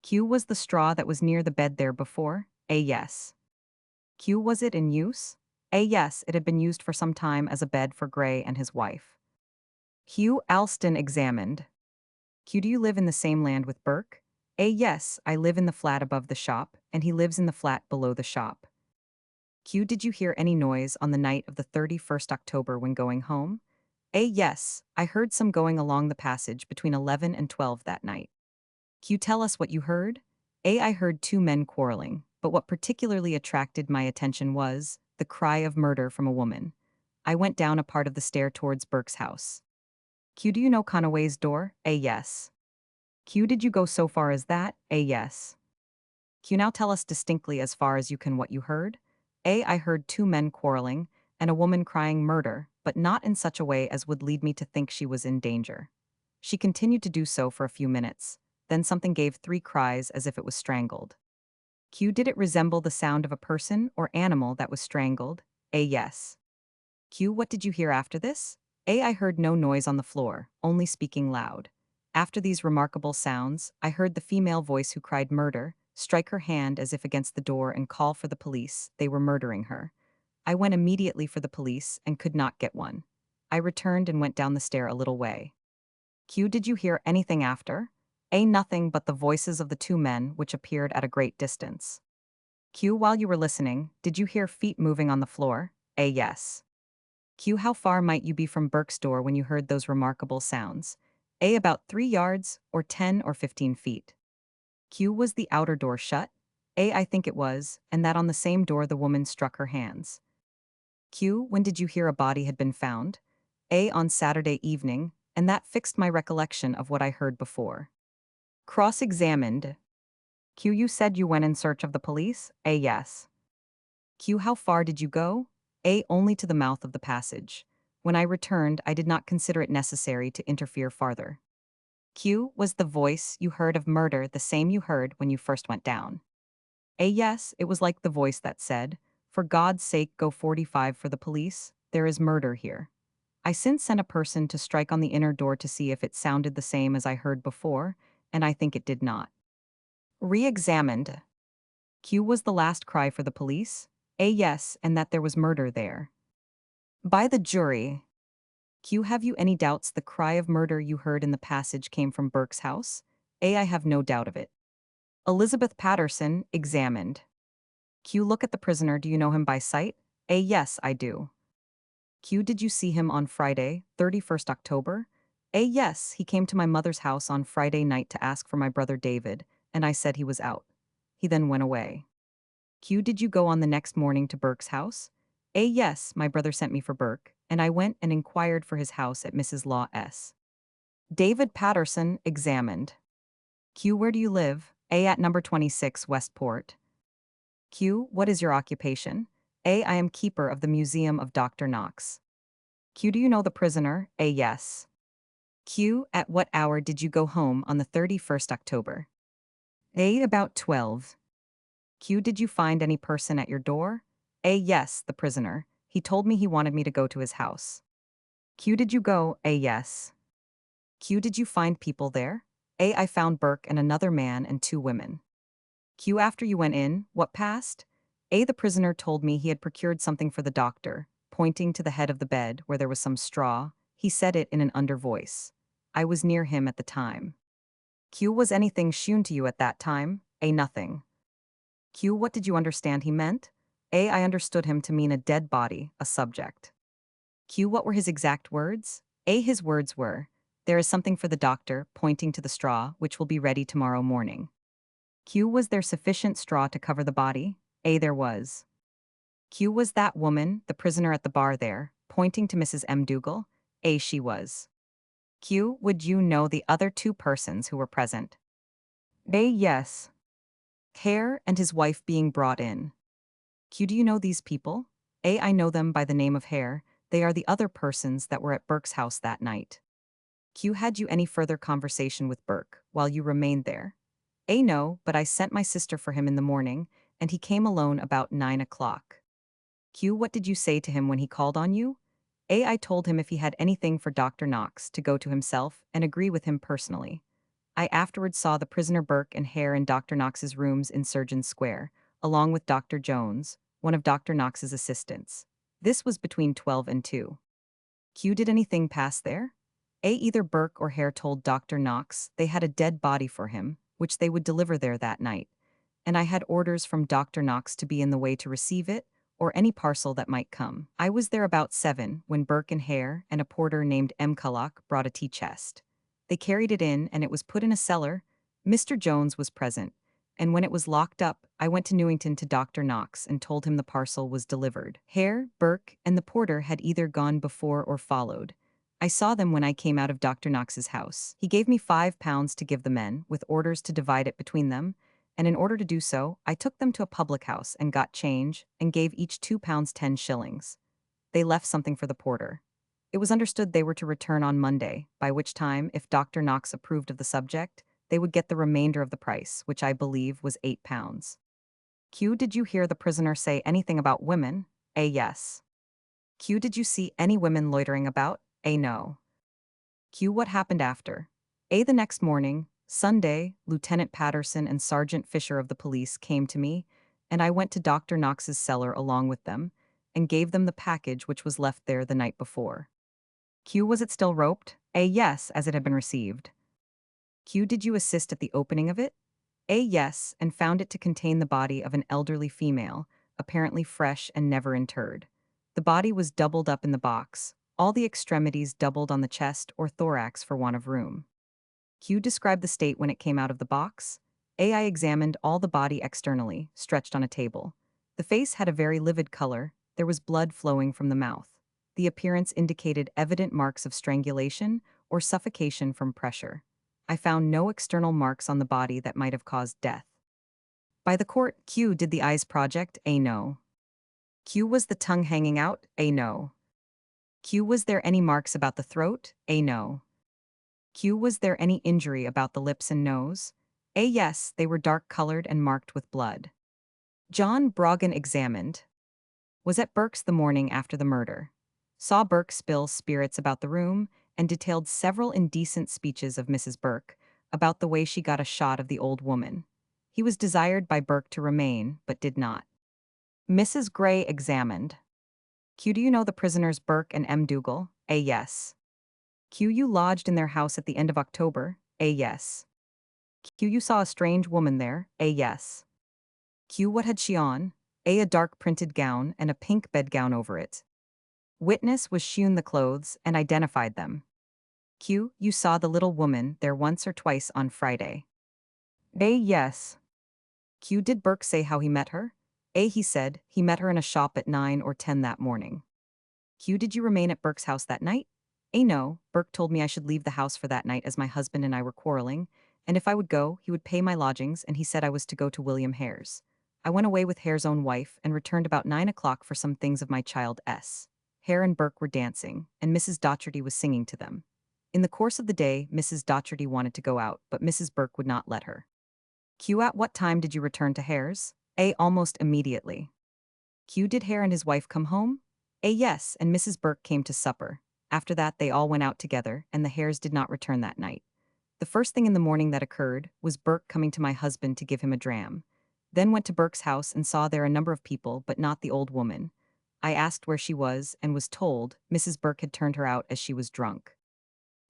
Speaker 1: Q. Was the straw that was near the bed there before? A. Yes. Q. Was it in use? A. Yes, it had been used for some time as a bed for Gray and his wife. Q. Alston examined. Q. Do you live in the same land with Burke? A. Yes, I live in the flat above the shop, and he lives in the flat below the shop. Q. Did you hear any noise on the night of the 31st October when going home? A. Yes, I heard some going along the passage between 11 and 12 that night. Q. Tell us what you heard? A. I heard 2 men quarreling, but what particularly attracted my attention was the cry of murder from a woman. I went down a part of the stair towards Burke's house. Q. Do you know Conaway's door? A. Yes. Q. Did you go so far as that? A. Yes. Q. Now tell us distinctly as far as you can what you heard. A. I heard 2 men quarreling, and a woman crying murder, but not in such a way as would lead me to think she was in danger. She continued to do so for a few minutes, then something gave 3 cries as if it was strangled. Q. Did it resemble the sound of a person or animal that was strangled? A. Yes. Q. What did you hear after this? A. I heard no noise on the floor, only speaking loud. After these remarkable sounds, I heard the female voice who cried murder, strike her hand as if against the door and call for the police. They were murdering her. I went immediately for the police and could not get one. I returned and went down the stair a little way. Q. Did you hear anything after? A. Nothing but the voices of the 2 men which appeared at a great distance. Q. While you were listening, did you hear feet moving on the floor? A. Yes. Q. How far might you be from Burke's door when you heard those remarkable sounds? A. About 3 yards, or 10 or 15 feet. Q. Was the outer door shut? A. I think it was, and that on the same door the woman struck her hands. Q. When did you hear a body had been found? A. On Saturday evening, and that fixed my recollection of what I heard before. Cross-examined. Q. You said you went in search of the police? A. Yes. Q. How far did you go? A. Only to the mouth of the passage. When I returned, I did not consider it necessary to interfere farther. Q. Was the voice you heard of murder the same you heard when you first went down? A. Yes, it was like the voice that said, "For God's sake, go 45 for the police. There is murder here." I since sent a person to strike on the inner door to see if it sounded the same as I heard before, and I think it did not. Re-examined. Q. Was the last cry for the police? A. Yes, and that there was murder there. By the jury. Q. Have you any doubts the cry of murder you heard in the passage came from Burke's house? A. I have no doubt of it. Elizabeth Patterson, examined. Q. Look at the prisoner. Do you know him by sight? A. Yes, I do. Q. Did you see him on Friday, 31st October? A. Yes, he came to my mother's house on Friday night to ask for my brother David, and I said he was out. He then went away. Q. Did you go on the next morning to Burke's house? A. Yes, my brother sent me for Burke, and I went and inquired for his house at Mrs. Law S. David Patterson, examined. Q. Where do you live? A. At number 26 Westport. Q. What is your occupation? A. I am keeper of the Museum of Dr. Knox. Q. Do you know the prisoner? A. Yes. Q. At what hour did you go home on the 31st October? A. About 12. Q. Did you find any person at your door? A. Yes, the prisoner. He told me he wanted me to go to his house. Q. Did you go? A. Yes. Q. Did you find people there? A. I found Burke and another man and two women. Q. After you went in, what passed? A. The prisoner told me he had procured something for the doctor, pointing to the head of the bed where there was some straw. He said it in an under voice. I was near him at the time. Q. Was anything shewn to you at that time? A. Nothing. Q. What did you understand he meant? A. I understood him to mean a dead body, a subject. Q. What were his exact words? A. His words were, "There is something for the doctor," pointing to the straw, "which will be ready tomorrow morning." Q. Was there sufficient straw to cover the body? A. There was. Q. Was that woman, the prisoner at the bar there, pointing to Mrs. M. Dougal? A. She was. Q. Would you know the other two persons who were present? A. Yes. Hare and his wife being brought in. Q. Do you know these people? A. I know them by the name of Hare. They are the other persons that were at Burke's house that night. Q. Had you any further conversation with Burke while you remained there? A. No, but I sent my sister for him in the morning, and he came alone about 9 o'clock. Q. What did you say to him when he called on you? A. I told him if he had anything for Dr. Knox to go to himself and agree with him personally. I afterwards saw the prisoner Burke and Hare in Dr. Knox's rooms in Surgeon Square, along with Dr. Jones, one of Dr. Knox's assistants. This was between 12 and 2. Q. Did anything pass there? A. Either Burke or Hare told Dr. Knox they had a dead body for him, which they would deliver there that night, and I had orders from Dr. Knox to be in the way to receive it, or any parcel that might come. I was there about 7 when Burke and Hare and a porter named M. Culloch brought a tea chest. They carried it in and it was put in a cellar. Mr. Jones was present, and when it was locked up, I went to Newington to Dr. Knox and told him the parcel was delivered. Hare, Burke, and the porter had either gone before or followed. I saw them when I came out of Dr. Knox's house. He gave me £5 to give the men, with orders to divide it between them, and in order to do so, I took them to a public house and got change, and gave each £2 10 shillings. They left something for the porter. It was understood they were to return on Monday, by which time, if Dr. Knox approved of the subject, they would get the remainder of the price, which I believe was £8. Q. Did you hear the prisoner say anything about women? A. Yes. Q. Did you see any women loitering about? A. No. Q. What happened after? A. The next morning, Sunday, Lieutenant Patterson and Sergeant Fisher of the police came to me, and I went to Dr. Knox's cellar along with them, and gave them the package which was left there the night before. Q. Was it still roped? A. Yes, as it had been received. Q. Did you assist at the opening of it? A. Yes, and found it to contain the body of an elderly female, apparently fresh and never interred. The body was doubled up in the box, all the extremities doubled on the chest or thorax for want of room. Q described the state when it came out of the box. AI examined all the body externally, stretched on a table. The face had a very livid color, there was blood flowing from the mouth. The appearance indicated evident marks of strangulation or suffocation from pressure. I found no external marks on the body that might have caused death. By the court, Q did the eyes project, A no. Q was the tongue hanging out, A no. Q was there any marks about the throat, A no. Q was there any injury about the lips and nose? A yes, they were dark-colored and marked with blood. John Brogan examined. Was at Burke's the morning after the murder. Saw Burke spill spirits about the room and detailed several indecent speeches of Mrs. Burke about the way she got a shot of the old woman. He was desired by Burke to remain, but did not. Mrs. Gray examined. Q, do you know the prisoners Burke and M. Dougal? A yes. Q, you lodged in their house at the end of October? A yes. Q, you saw a strange woman there? A yes. Q, what had she on? A dark printed gown and a pink bedgown over it. Witness was shewn the clothes and identified them. Q, you saw the little woman there once or twice on Friday? A yes. Q, did Burke say how he met her? A, he said he met her in a shop at 9 or 10 that morning. Q, did you remain at Burke's house that night? A, no, Burke told me I should leave the house for that night as my husband and I were quarreling, and if I would go, he would pay my lodgings and he said I was to go to William Hare's. I went away with Hare's own wife and returned about 9 o'clock for some things of my child S. Hare and Burke were dancing, and Mrs. Docherty was singing to them. In the course of the day, Mrs. Docherty wanted to go out, but Mrs. Burke would not let her. Q, at what time did you return to Hare's? A, almost immediately. Q, did Hare and his wife come home? A, yes, and Mrs. Burke came to supper. After that they all went out together, and the Hares did not return that night. The first thing in the morning that occurred was Burke coming to my husband to give him a dram. Then went to Burke's house and saw there a number of people, but not the old woman. I asked where she was and was told Mrs. Burke had turned her out as she was drunk.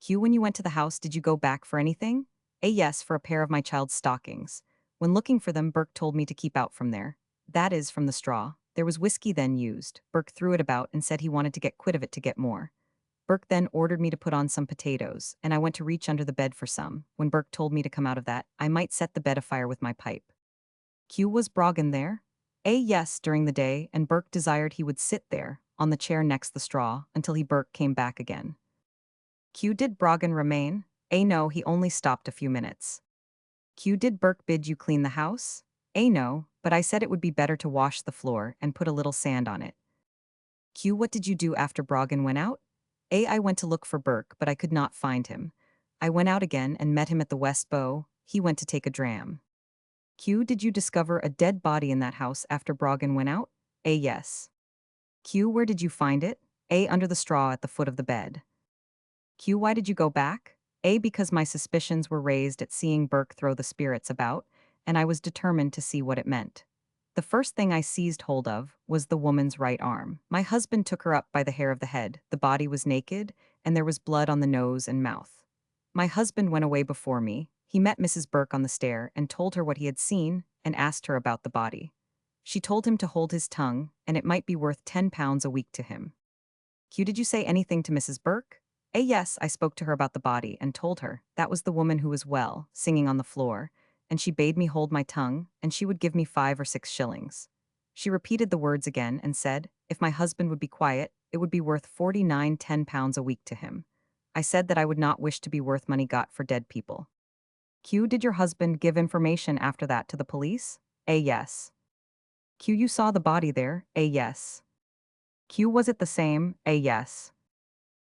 Speaker 1: Q, when you went to the house, did you go back for anything? A, yes, for a pair of my child's stockings. When looking for them, Burke told me to keep out from there. That is, from the straw. There was whiskey then used. Burke threw it about and said he wanted to get quit of it to get more. Burke then ordered me to put on some potatoes, and I went to reach under the bed for some. When Burke told me to come out of that, I might set the bed afire with my pipe. Q, was Brogan there? A, yes, during the day, and Burke desired he would sit there, on the chair next the straw, until Burke came back again. Q, did Brogan remain? A, no, he only stopped a few minutes. Q, did Burke bid you clean the house? A, no, but I said it would be better to wash the floor and put a little sand on it. Q, what did you do after Brogan went out? A, I went to look for Burke, but I could not find him. I went out again and met him at the West Bow. He went to take a dram. Q, did you discover a dead body in that house after Brogan went out? A, yes. Q, where did you find it? A, under the straw at the foot of the bed. Q, why did you go back? A, because my suspicions were raised at seeing Burke throw the spirits about, and I was determined to see what it meant. The first thing I seized hold of was the woman's right arm. My husband took her up by the hair of the head. The body was naked, and there was blood on the nose and mouth. My husband went away before me. He met Mrs. Burke on the stair and told her what he had seen and asked her about the body. She told him to hold his tongue, and it might be worth £10 a week to him. Q, did you say anything to Mrs. Burke? A, yes, I spoke to her about the body and told her that was the woman who was well, singing on the floor, and she bade me hold my tongue, and she would give me 5 or 6 shillings. She repeated the words again and said, if my husband would be quiet, it would be worth 49 £10 a week to him. I said that I would not wish to be worth money got for dead people. Q, did your husband give information after that to the police? A, yes. Q, you saw the body there? A, yes. Q, was it the same? A, yes.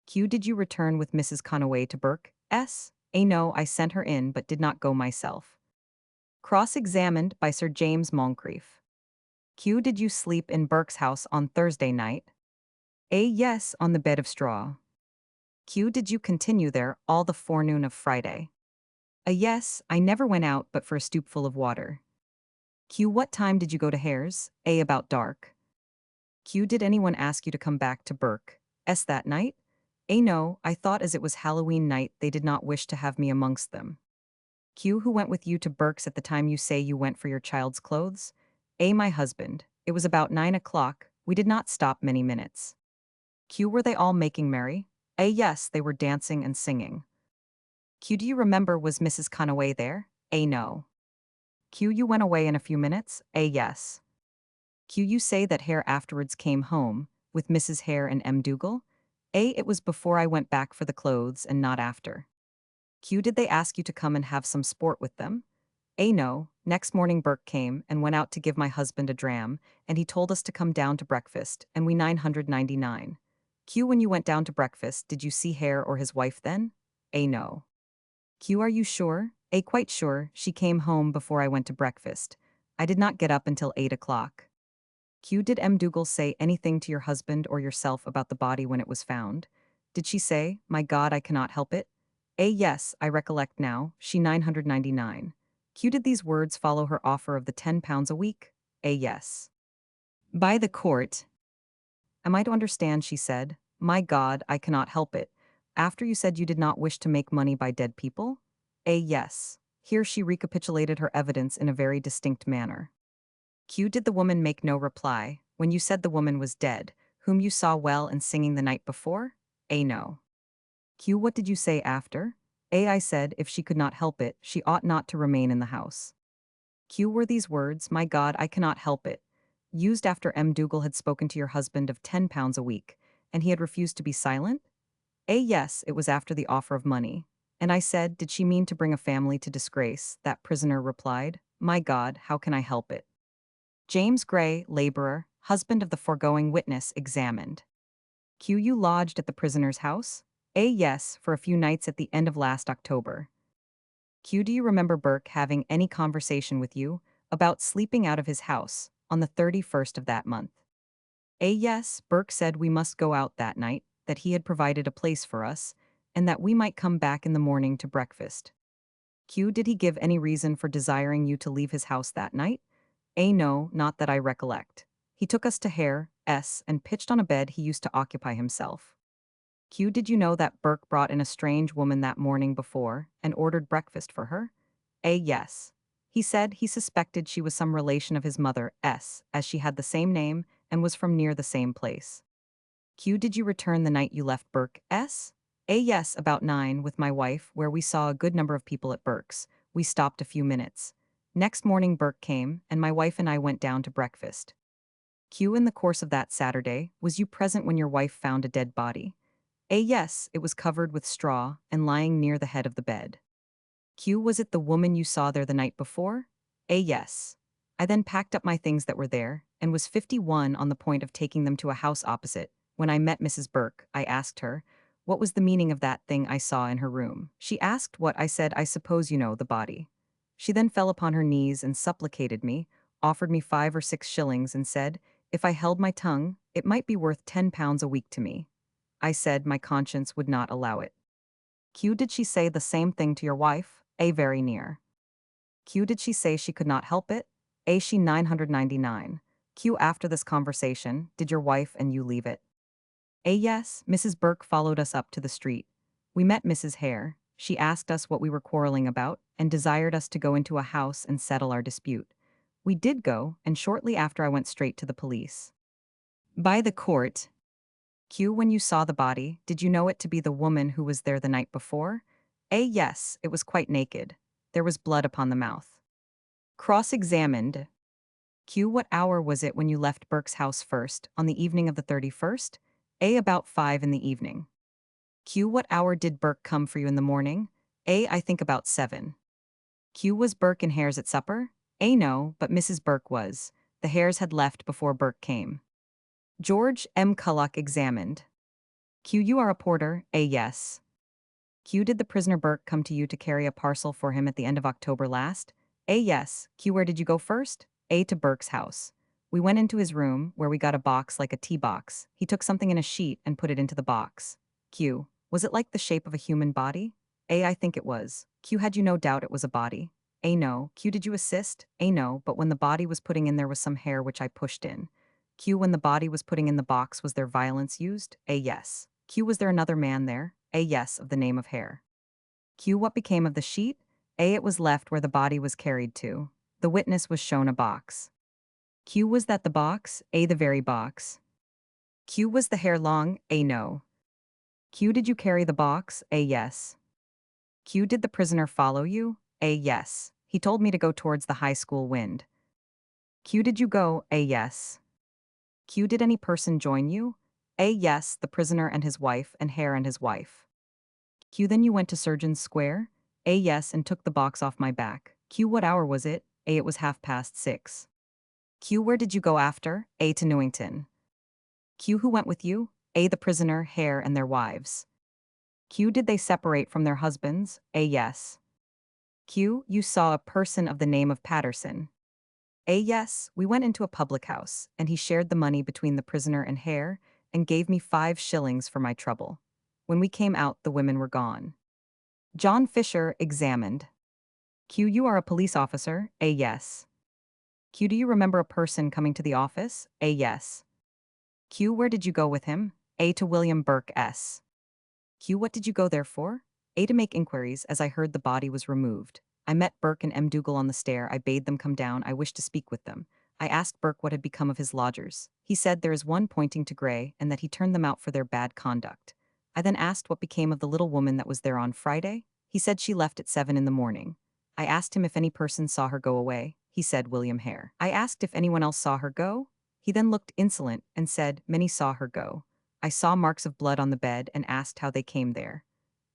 Speaker 1: Q, did you return with Mrs. Conaway to Burke? S. A, no, I sent her in but did not go myself. Cross-examined by Sir James Moncrief. Q, did you sleep in Burke's house on Thursday night? A, yes, on the bed of straw. Q, did you continue there all the forenoon of Friday? A, yes, I never went out but for a stoopful of water. Q, what time did you go to Hare's? A, about dark. Q, did anyone ask you to come back to Burke? S, that night? A, no, I thought as it was Halloween night they did not wish to have me amongst them. Q, who went with you to Burke's at the time you say you went for your child's clothes? A, my husband. It was about 9 o'clock. We did not stop many minutes. Q. Were they all making merry? A. Yes, they were dancing and singing. Q. Do you remember was Mrs. Conaway there? A. No. Q. You went away in a few minutes? A. Yes. Q. You say that Hare afterwards came home, with Mrs. Hare and M. Dougal? A. It was before I went back for the clothes and not after. Q. Did they ask you to come and have some sport with them? A. No. Next morning Burke came and went out to give my husband a dram, and he told us to come down to breakfast, and we 999. Q. When you went down to breakfast, did you see Hare or his wife then? A. No. Q. Are you sure? A. Quite sure, she came home before I went to breakfast. I did not get up until 8 o'clock. Q. Did M. Dougal say anything to your husband or yourself about the body when it was found? Did she say, my God, I cannot help it? A. Yes, I recollect now, she 999. Q. Did these words follow her offer of the £10 a week? A. Yes. By the court. Am I to understand, she said, my God, I cannot help it, after you said you did not wish to make money by dead people? A. Yes. Here she recapitulated her evidence in a very distinct manner. Q. Did the woman make no reply, when you said the woman was dead, whom you saw well and singing the night before? A. No. Q. What did you say after? A. I said, if she could not help it, she ought not to remain in the house. Q. Were these words, my God, I cannot help it, used after M. Dougal had spoken to your husband of £10 a week, and he had refused to be silent? A. Yes, it was after the offer of money. And I said, did she mean to bring a family to disgrace? That prisoner replied, my God, how can I help it? James Gray, laborer, husband of the foregoing witness, examined. Q. You lodged at the prisoner's house? A. Yes, for a few nights at the end of last October. Q. Do you remember Burke having any conversation with you about sleeping out of his house on the 31st of that month? A. Yes, Burke said we must go out that night, that he had provided a place for us, and that we might come back in the morning to breakfast. Q. Did he give any reason for desiring you to leave his house that night? A. No, not that I recollect. He took us to Hare, S., and pitched on a bed he used to occupy himself. Q. Did you know that Burke brought in a strange woman that morning before, and ordered breakfast for her? A. Yes. He said he suspected she was some relation of his mother, S., as she had the same name, and was from near the same place. Q. Did you return the night you left Burke, S.? A. Yes, about 9, with my wife, where we saw a good number of people at Burke's. We stopped a few minutes. Next morning Burke came, and my wife and I went down to breakfast. Q. In the course of that Saturday, was you present when your wife found a dead body? A. Yes, it was covered with straw, and lying near the head of the bed. Q. Was it the woman you saw there the night before? A. Yes. I then packed up my things that were there, and was 51 on the point of taking them to a house opposite. When I met Mrs. Burke, I asked her, what was the meaning of that thing I saw in her room? She asked what I said, I suppose you know the body. She then fell upon her knees and supplicated me, offered me 5 or 6 shillings and said, if I held my tongue, it might be worth £10 a week to me. I said my conscience would not allow it. Q. Did she say the same thing to your wife? A. Very near. Q. Did she say she could not help it? A. She 999. Q. After this conversation, did your wife and you leave it? A. Yes, Mrs. Burke followed us up to the street. We met Mrs. Hare. She asked us what we were quarreling about, and desired us to go into a house and settle our dispute. We did go, and shortly after I went straight to the police. By the court. Q. When you saw the body, did you know it to be the woman who was there the night before? A. Yes, it was quite naked. There was blood upon the mouth. Cross-examined. Q. What hour was it when you left Burke's house first, on the evening of the 31st? A. About 5 in the evening. Q. What hour did Burke come for you in the morning? A. I think about 7. Q. Was Burke and Hares at supper? A. No, but Mrs. Burke was. The Hares had left before Burke came. George M. Culloch examined. Q. You are a porter? A. Yes. Q. Did the prisoner Burke come to you to carry a parcel for him at the end of October last? A. Yes. Q. Where did you go first? A. To Burke's house. We went into his room, where we got a box like a tea box. He took something in a sheet and put it into the box. Q. Was it like the shape of a human body? A. I think it was. Q. Had you no doubt it was a body? A. No. Q. Did you assist? A. No, but when the body was putting in there was some hair which I pushed in. Q. When the body was putting in the box was there violence used? A. Yes. Q. Was there another man there? A. Yes, of the name of Hare. Q. What became of the sheet? A. It was left where the body was carried to. The witness was shown a box. Q, was that the box? A, the very box. Q, was the hair long? A, no. Q, did you carry the box? A, yes. Q, did the prisoner follow you? A, yes. He told me to go towards the high school wind. Q, did you go? A, yes. Q, did any person join you? A, yes, the prisoner and his wife, and Hare and his wife. Q, then you went to Surgeon's Square? A, yes, and took the box off my back. Q, what hour was it? A, it was 6:30. Q, where did you go after? A, to Newington. Q, who went with you? A, the prisoner, Hare, and their wives. Q, did they separate from their husbands? A, yes. Q, you saw a person of the name of Patterson. A, yes, we went into a public house, and he shared the money between the prisoner and Hare, and gave me 5 shillings for my trouble. When we came out, the women were gone. John Fisher examined. Q, you are a police officer? A, yes. Q, do you remember a person coming to the office? A, yes. Q, where did you go with him? A, to William Burke S. Q, what did you go there for? A, to make inquiries, as I heard the body was removed. I met Burke and M. Dougal on the stair. I bade them come down. I wished to speak with them. I asked Burke what had become of his lodgers. He said there is one pointing to Gray, and that he turned them out for their bad conduct. I then asked what became of the little woman that was there on Friday. He said she left at 7 in the morning. I asked him if any person saw her go away. He said William Hare. I asked if anyone else saw her go. He then looked insolent and said many saw her go. I saw marks of blood on the bed and asked how they came there.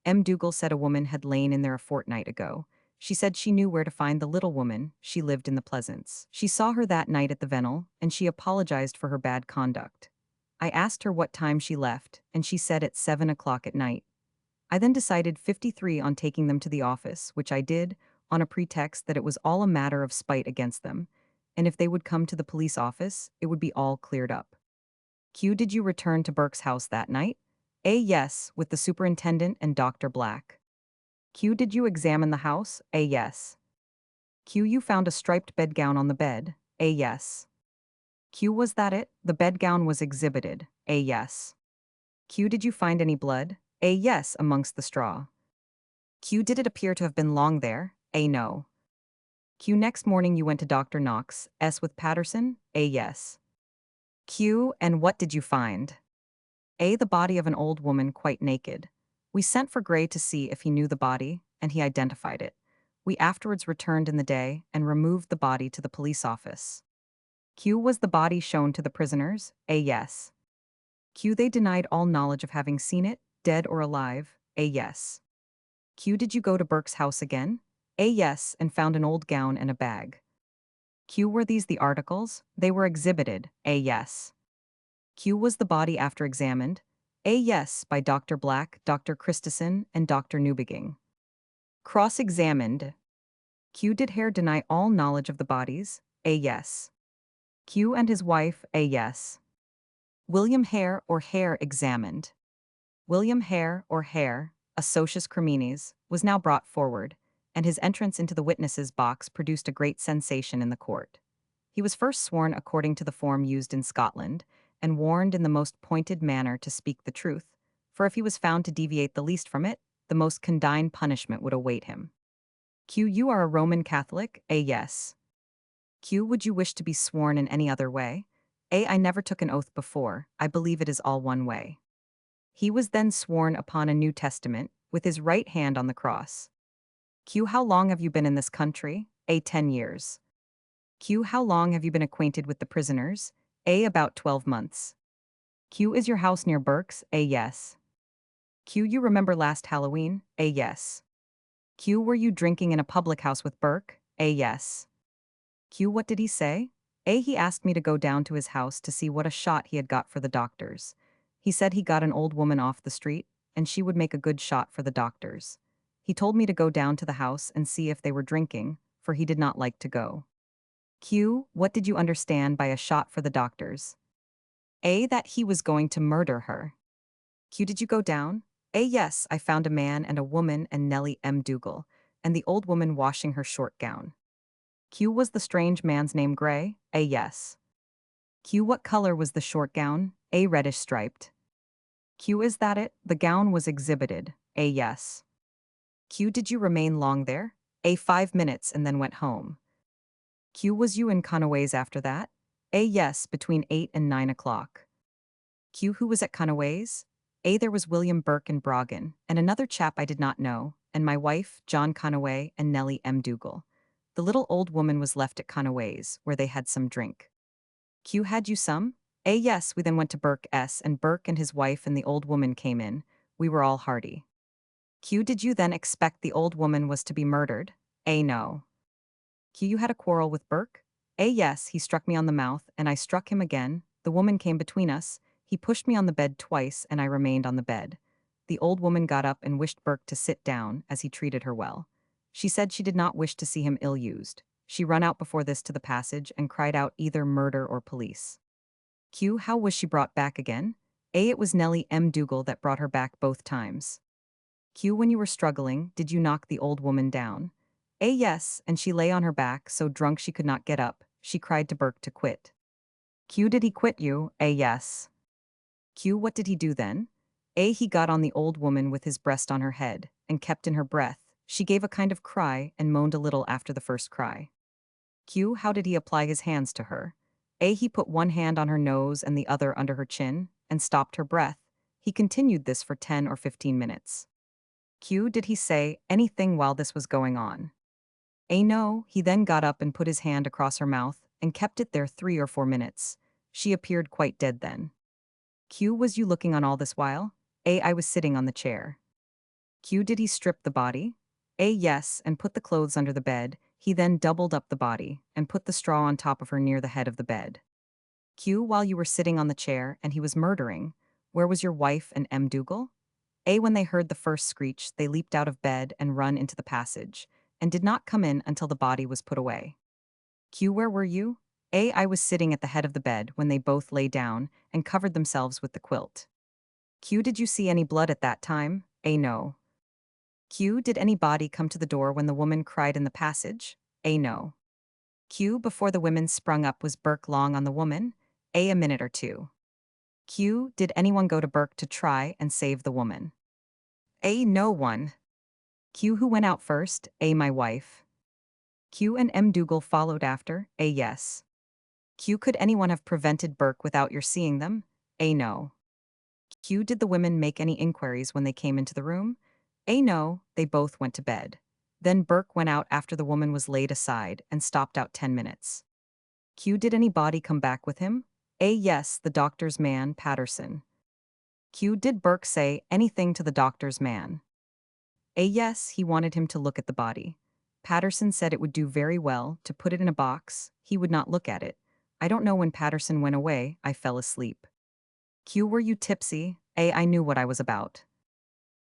Speaker 1: M. Dougal said a woman had lain in there a fortnight ago. She said she knew where to find the little woman. She lived in the Pleasance. She saw her that night at the Vennel, and she apologized for her bad conduct. I asked her what time she left, and she said at 7 o'clock at night. I then decided 53 on taking them to the office, which I did, on a pretext that it was all a matter of spite against them, and if they would come to the police office, it would be all cleared up. Q, did you return to Burke's house that night? A, yes, with the superintendent and Dr. Black. Q, did you examine the house? A, yes. Q, you found a striped bedgown on the bed? A, yes. Q, was that it? The bedgown was exhibited. A, yes. Q, did you find any blood? A, yes, amongst the straw. Q, did it appear to have been long there? A, no. Q, next morning you went to Dr. Knox S with Patterson? A, yes. Q, and what did you find? A, the body of an old woman quite naked. We sent for Gray to see if he knew the body, and he identified it. We afterwards returned in the day and removed the body to the police office. Q, was the body shown to the prisoners? A, yes. Q, they denied all knowledge of having seen it, dead or alive? A, yes. Q, did you go to Burke's house again? A, yes, and found an old gown and a bag. Q, were these the articles? They were exhibited. A, yes. Q, was the body after examined? A, yes, by Dr. Black, Dr. Christison, and Dr. Newbegin. Cross-examined. Q, did Hare deny all knowledge of the bodies? A, yes. Q, and his wife? A, yes. William Hare or Hare examined. William Hare or Hare, a socius criminis, was now brought forward, and his entrance into the witnesses' box produced a great sensation in the court. He was first sworn according to the form used in Scotland, and warned in the most pointed manner to speak the truth, for if he was found to deviate the least from it, the most condign punishment would await him. Q, you are a Roman Catholic? A, yes. Q, would you wish to be sworn in any other way? A, I never took an oath before. I believe it is all one way. He was then sworn upon a New Testament, with his right hand on the cross. Q, how long have you been in this country? A, 10 years. Q, how long have you been acquainted with the prisoners? A, about 12 months. Q, is your house near Burke's? A, yes. Q, you remember last Halloween? A, yes. Q, were you drinking in a public house with Burke? A, yes. Q, what did he say? A, he asked me to go down to his house to see what a shot he had got for the doctors. He said he got an old woman off the street, and she would make a good shot for the doctors. He told me to go down to the house and see if they were drinking, for he did not like to go. Q, what did you understand by a shot for the doctors? A, that he was going to murder her. Q, did you go down? A, yes, I found a man and a woman and Nellie M. Dougal, and the old woman washing her short gown. Q, was the strange man's name Gray? A, yes. Q, what color was the short gown? A, reddish striped. Q, is that it? The gown was exhibited. A, yes. Q, did you remain long there? A, 5 minutes and then went home. Q, was you in Conaway's after that? A. Yes, between 8 and 9 o'clock. Q. Who was at Conaway's? A. There was William Burke and Brogan, and another chap I did not know, and my wife, John Conaway, and Nellie M. Dougal. The little old woman was left at Conaway's, where they had some drink. Q. Had you some? A. Yes, we then went to Burke's, and Burke and his wife and the old woman came in. We were all hearty. Q. Did you then expect the old woman was to be murdered? A. No. Q. You had a quarrel with Burke? A. Yes, he struck me on the mouth, and I struck him again. The woman came between us. He pushed me on the bed twice, and I remained on the bed. The old woman got up and wished Burke to sit down, as he treated her well. She said she did not wish to see him ill-used. She run out before this to the passage and cried out either murder or police. Q. How was she brought back again? A. It was Nellie M. Dougal that brought her back both times. Q. When you were struggling, did you knock the old woman down? A. Yes, and she lay on her back, so drunk she could not get up. She cried to Burke to quit. Q. Did he quit you? A. Yes. Q. What did he do then? A. He got on the old woman with his breast on her head, and kept in her breath. She gave a kind of cry, and moaned a little after the first cry. Q. How did he apply his hands to her? A. He put one hand on her nose and the other under her chin, and stopped her breath. He continued this for 10 or 15 minutes. Q. Did he say anything while this was going on? A. No, he then got up and put his hand across her mouth, and kept it there 3 or 4 minutes. She appeared quite dead then. Q. Was you looking on all this while? A. I was sitting on the chair. Q. Did he strip the body? A. Yes, and put the clothes under the bed. He then doubled up the body, and put the straw on top of her near the head of the bed. Q. While you were sitting on the chair, and he was murdering, where was your wife and M. Dougal? A. When they heard the first screech, they leaped out of bed and run into the passage, and did not come in until the body was put away. Q. Where were you? A. I was sitting at the head of the bed when they both lay down and covered themselves with the quilt. Q. Did you see any blood at that time? A. No. Q. Did any body come to the door when the woman cried in the passage? A. No. Q. Before the women sprung up, was Burke long on the woman? A. A minute or two. Q. Did anyone go to Burke to try and save the woman? A. No one. Q. Who went out first? A. My wife. Q. And M. Dougal followed after? A. Yes. Q. Could anyone have prevented Burke without your seeing them? A. No. Q. Did the women make any inquiries when they came into the room? A. No, they both went to bed. Then Burke went out after the woman was laid aside and stopped out 10 minutes. Q. Did any body come back with him? A. Yes, the doctor's man, Patterson. Q. Did Burke say anything to the doctor's man? A. Yes, he wanted him to look at the body. Patterson said it would do very well to put it in a box. He would not look at it. I don't know when Patterson went away, I fell asleep. Q. Were you tipsy? A. I knew what I was about.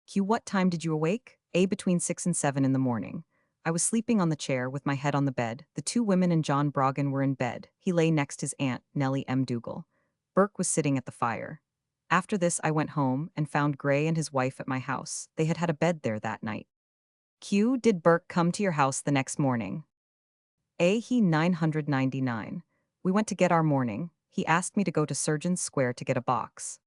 Speaker 1: Q. What time did you awake? A. Between 6 and 7 in the morning. I was sleeping on the chair with my head on the bed. The two women and John Brogan were in bed. He lay next his aunt, Nellie M. Dougal. Burke was sitting at the fire. After this I went home and found Gray and his wife at my house. They had had a bed there that night. Q. Did Burke come to your house the next morning? A. He 999. We went to get our morning. He asked me to go to Surgeon's Square to get a box.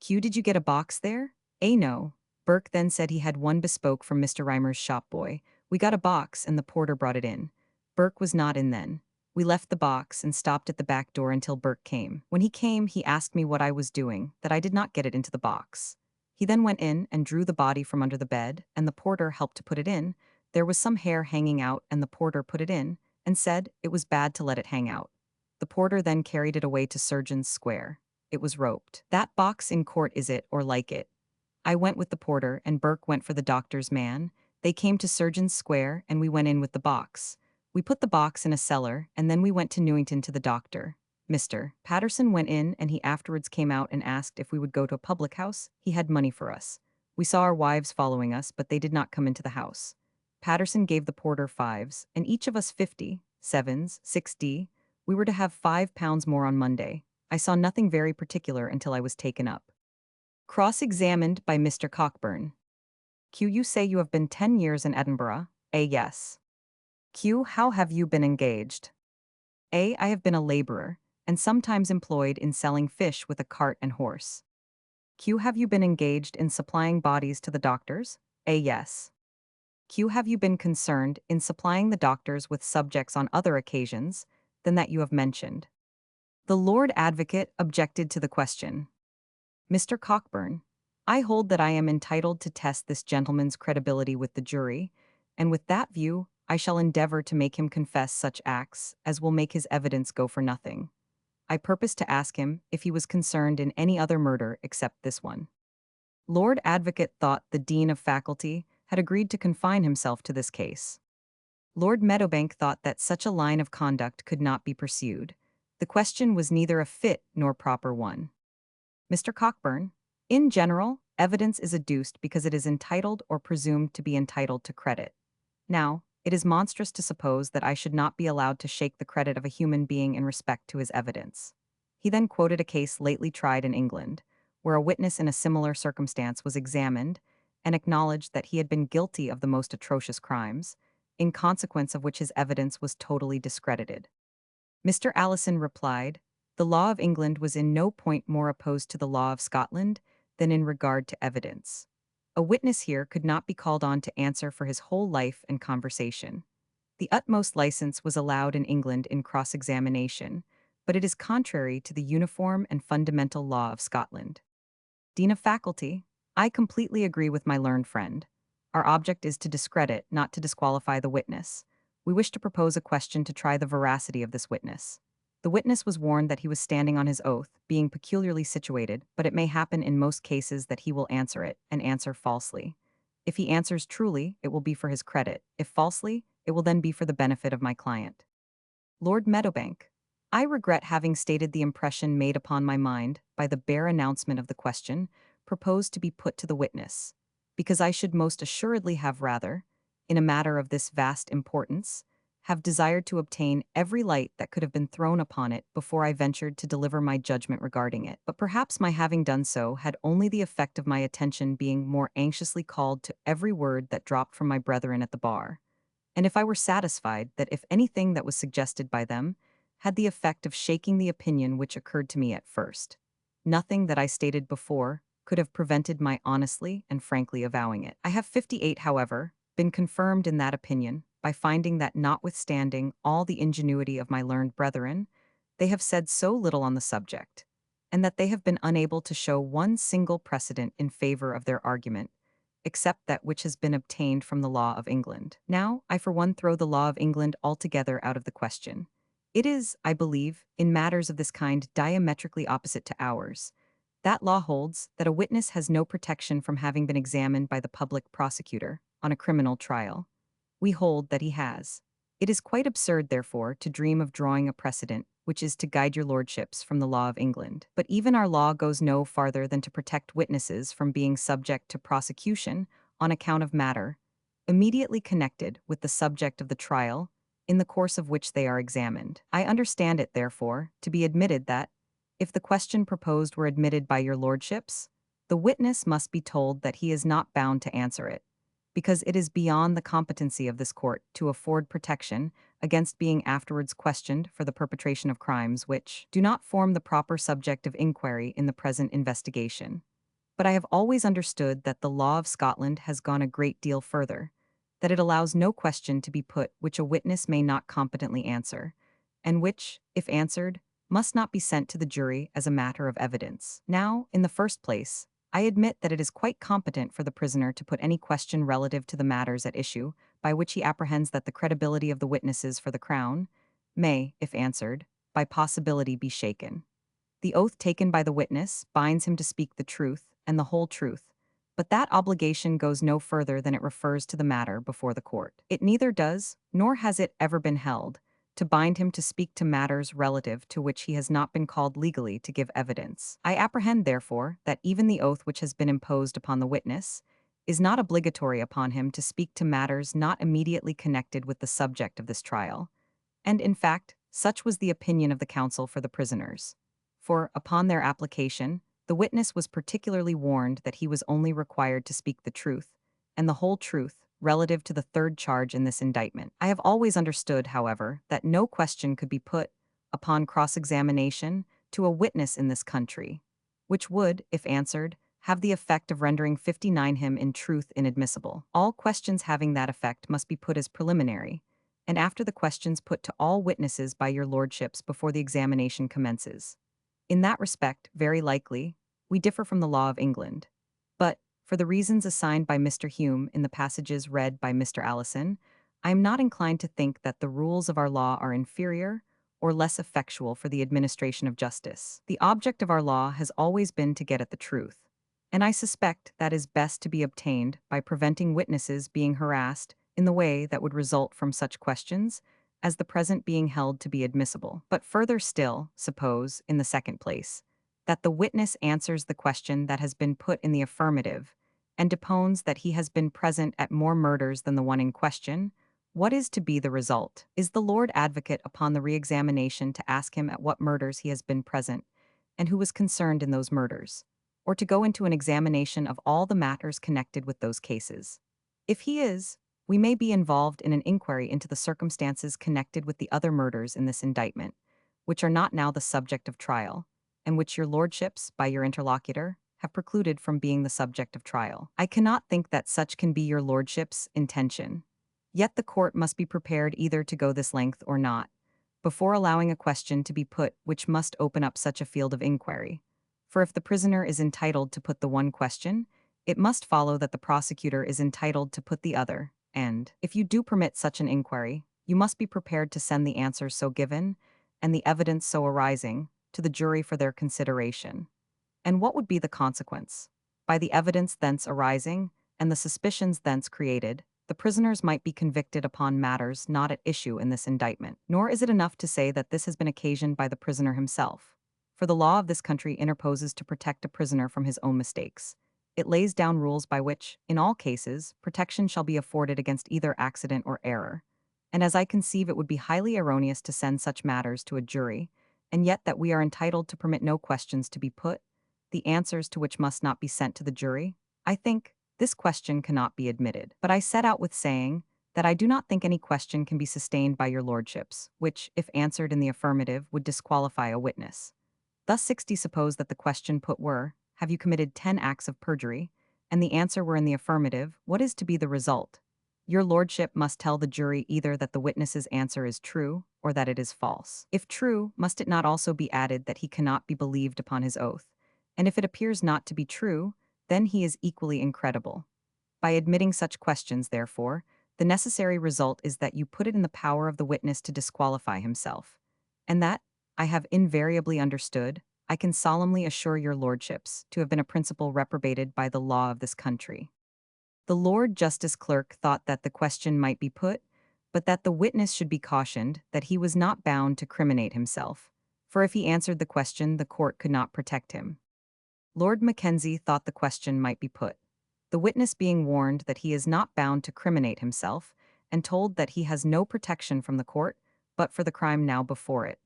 Speaker 1: Q. Did you get a box there? A. No. Burke then said he had one bespoke from Mr. Reimer's shop boy. We got a box and the porter brought it in. Burke was not in then. We left the box and stopped at the back door until Burke came. When he came, he asked me what I was doing, that I did not get it into the box. He then went in and drew the body from under the bed, and the porter helped to put it in. There was some hair hanging out, and the porter put it in, and said it was bad to let it hang out. The porter then carried it away to Surgeon's Square. It was roped. That box in court is it, or like it? I went with the porter, and Burke went for the doctor's man. They came to Surgeon's Square, and we went in with the box. We put the box in a cellar, and then we went to Newington to the doctor. Mr. Patterson went in, and he afterwards came out and asked if we would go to a public house. He had money for us. We saw our wives following us, but they did not come into the house. Patterson gave the porter 5s, and each of us 50, 7s, 6d. We were to have £5 more on Monday. I saw nothing very particular until I was taken up. Cross-examined by Mr. Cockburn. Q. You say you have been 10 years in Edinburgh? A. Yes. Q. How have you been engaged? A. I have been a laborer, and sometimes employed in selling fish with a cart and horse. Q. Have you been engaged in supplying bodies to the doctors? A. Yes. Q. Have you been concerned in supplying the doctors with subjects on other occasions than that you have mentioned? The Lord Advocate objected to the question. Mr. Cockburn, I hold that I am entitled to test this gentleman's credibility with the jury, and with that view, I shall endeavor to make him confess such acts as will make his evidence go for nothing. I purpose to ask him if he was concerned in any other murder except this one. Lord Advocate thought the Dean of Faculty had agreed to confine himself to this case. Lord Meadowbank thought that such a line of conduct could not be pursued. The question was neither a fit nor proper one. Mr. Cockburn, in general, evidence is adduced because it is entitled or presumed to be entitled to credit. Now, it is monstrous to suppose that I should not be allowed to shake the credit of a human being in respect to his evidence. He then quoted a case lately tried in England, where a witness in a similar circumstance was examined and acknowledged that he had been guilty of the most atrocious crimes, in consequence of which his evidence was totally discredited. Mr. Allison replied, the law of England was in no point more opposed to the law of Scotland than in regard to evidence. A witness here could not be called on to answer for his whole life and conversation. The utmost license was allowed in England in cross-examination, but it is contrary to the uniform and fundamental law of Scotland. Dean of Faculty, I completely agree with my learned friend. Our object is to discredit, not to disqualify the witness. We wish to propose a question to try the veracity of this witness. The witness was warned that he was standing on his oath, being peculiarly situated, but it may happen in most cases that he will answer it, and answer falsely. If he answers truly, it will be for his credit. If falsely, it will then be for the benefit of my client. Lord Meadowbank, I regret having stated the impression made upon my mind by the bare announcement of the question proposed to be put to the witness, because I should most assuredly have rather, in a matter of this vast importance, have desired to obtain every light that could have been thrown upon it before I ventured to deliver my judgment regarding it. But perhaps my having done so had only the effect of my attention being more anxiously called to every word that dropped from my brethren at the bar. And if I were satisfied that if anything that was suggested by them had the effect of shaking the opinion which occurred to me at first, nothing that I stated before could have prevented my honestly and frankly avowing it. I have 58, however, been confirmed in that opinion by finding that notwithstanding all the ingenuity of my learned brethren, they have said so little on the subject, and that they have been unable to show one single precedent in favor of their argument, except that which has been obtained from the law of England. Now, I for one throw the law of England altogether out of the question. It is, I believe, in matters of this kind diametrically opposite to ours. That law holds that a witness has no protection from having been examined by the public prosecutor on a criminal trial. We hold that he has. It is quite absurd, therefore, to dream of drawing a precedent which is to guide your lordships from the law of England. But even our law goes no farther than to protect witnesses from being subject to prosecution on account of matter immediately connected with the subject of the trial in the course of which they are examined. I understand it, therefore, to be admitted that, if the question proposed were admitted by your lordships, the witness must be told that he is not bound to answer it, because it is beyond the competency of this court to afford protection against being afterwards questioned for the perpetration of crimes which do not form the proper subject of inquiry in the present investigation. But I have always understood that the law of Scotland has gone a great deal further, that it allows no question to be put which a witness may not competently answer, and which, if answered, must not be sent to the jury as a matter of evidence. Now, in the first place, I admit that it is quite competent for the prisoner to put any question relative to the matters at issue by which he apprehends that the credibility of the witnesses for the Crown may, if answered, by possibility be shaken. The oath taken by the witness binds him to speak the truth and the whole truth, but that obligation goes no further than it refers to the matter before the court. It neither does, nor has it ever been held, to bind him to speak to matters relative to which he has not been called legally to give evidence. I apprehend, therefore, that even the oath which has been imposed upon the witness is not obligatory upon him to speak to matters not immediately connected with the subject of this trial, and, in fact, such was the opinion of the counsel for the prisoners. For, upon their application, the witness was particularly warned that he was only required to speak the truth, and the whole truth, relative to the third charge in this indictment. I have always understood, however, that no question could be put, upon cross-examination, to a witness in this country, which would, if answered, have the effect of rendering 59 him in truth inadmissible. All questions having that effect must be put as preliminary, and after the questions put to all witnesses by your lordships before the examination commences. In that respect, very likely, we differ from the law of England. But, for the reasons assigned by Mr. Hume in the passages read by Mr. Allison, I am not inclined to think that the rules of our law are inferior or less effectual for the administration of justice. The object of our law has always been to get at the truth, and I suspect that is best to be obtained by preventing witnesses being harassed in the way that would result from such questions as the present being held to be admissible. But further still, suppose, in the second place, that the witness answers the question that has been put in the affirmative and depones that he has been present at more murders than the one in question. What is to be the result? Is the Lord Advocate upon the re-examination to ask him at what murders he has been present and who was concerned in those murders, or to go into an examination of all the matters connected with those cases? If he is, we may be involved in an inquiry into the circumstances connected with the other murders in this indictment, which are not now the subject of trial, and which your lordships, by your interlocutor, have precluded from being the subject of trial. I cannot think that such can be your lordship's intention. Yet the court must be prepared either to go this length or not, before allowing a question to be put which must open up such a field of inquiry. For if the prisoner is entitled to put the one question, it must follow that the prosecutor is entitled to put the other, and, if you do permit such an inquiry, you must be prepared to send the answers so given, and the evidence so arising, to the jury for their consideration. And what would be the consequence? By the evidence thence arising, and the suspicions thence created, the prisoners might be convicted upon matters not at issue in this indictment. Nor is it enough to say that this has been occasioned by the prisoner himself, for the law of this country interposes to protect a prisoner from his own mistakes. It lays down rules by which, in all cases, protection shall be afforded against either accident or error. And as I conceive it would be highly erroneous to send such matters to a jury, and yet that we are entitled to permit no questions to be put, the answers to which must not be sent to the jury, I think, this question cannot be admitted. But I set out with saying that I do not think any question can be sustained by your lordships, which, if answered in the affirmative, would disqualify a witness. Thus 60 suppose that the question put were, have you committed 10 acts of perjury, and the answer were in the affirmative, what is to be the result? Your lordship must tell the jury either that the witness's answer is true, or that it is false. If true, must it not also be added that he cannot be believed upon his oath? And if it appears not to be true, then he is equally incredible. By admitting such questions, therefore, the necessary result is that you put it in the power of the witness to disqualify himself. And that, I have invariably understood, I can solemnly assure your lordships, to have been a principle reprobated by the law of this country. The Lord Justice Clerk thought that the question might be put, but that the witness should be cautioned that he was not bound to criminate himself, for if he answered the question, the court could not protect him. Lord Mackenzie thought the question might be put, the witness being warned that he is not bound to criminate himself, and told that he has no protection from the court, but for the crime now before it.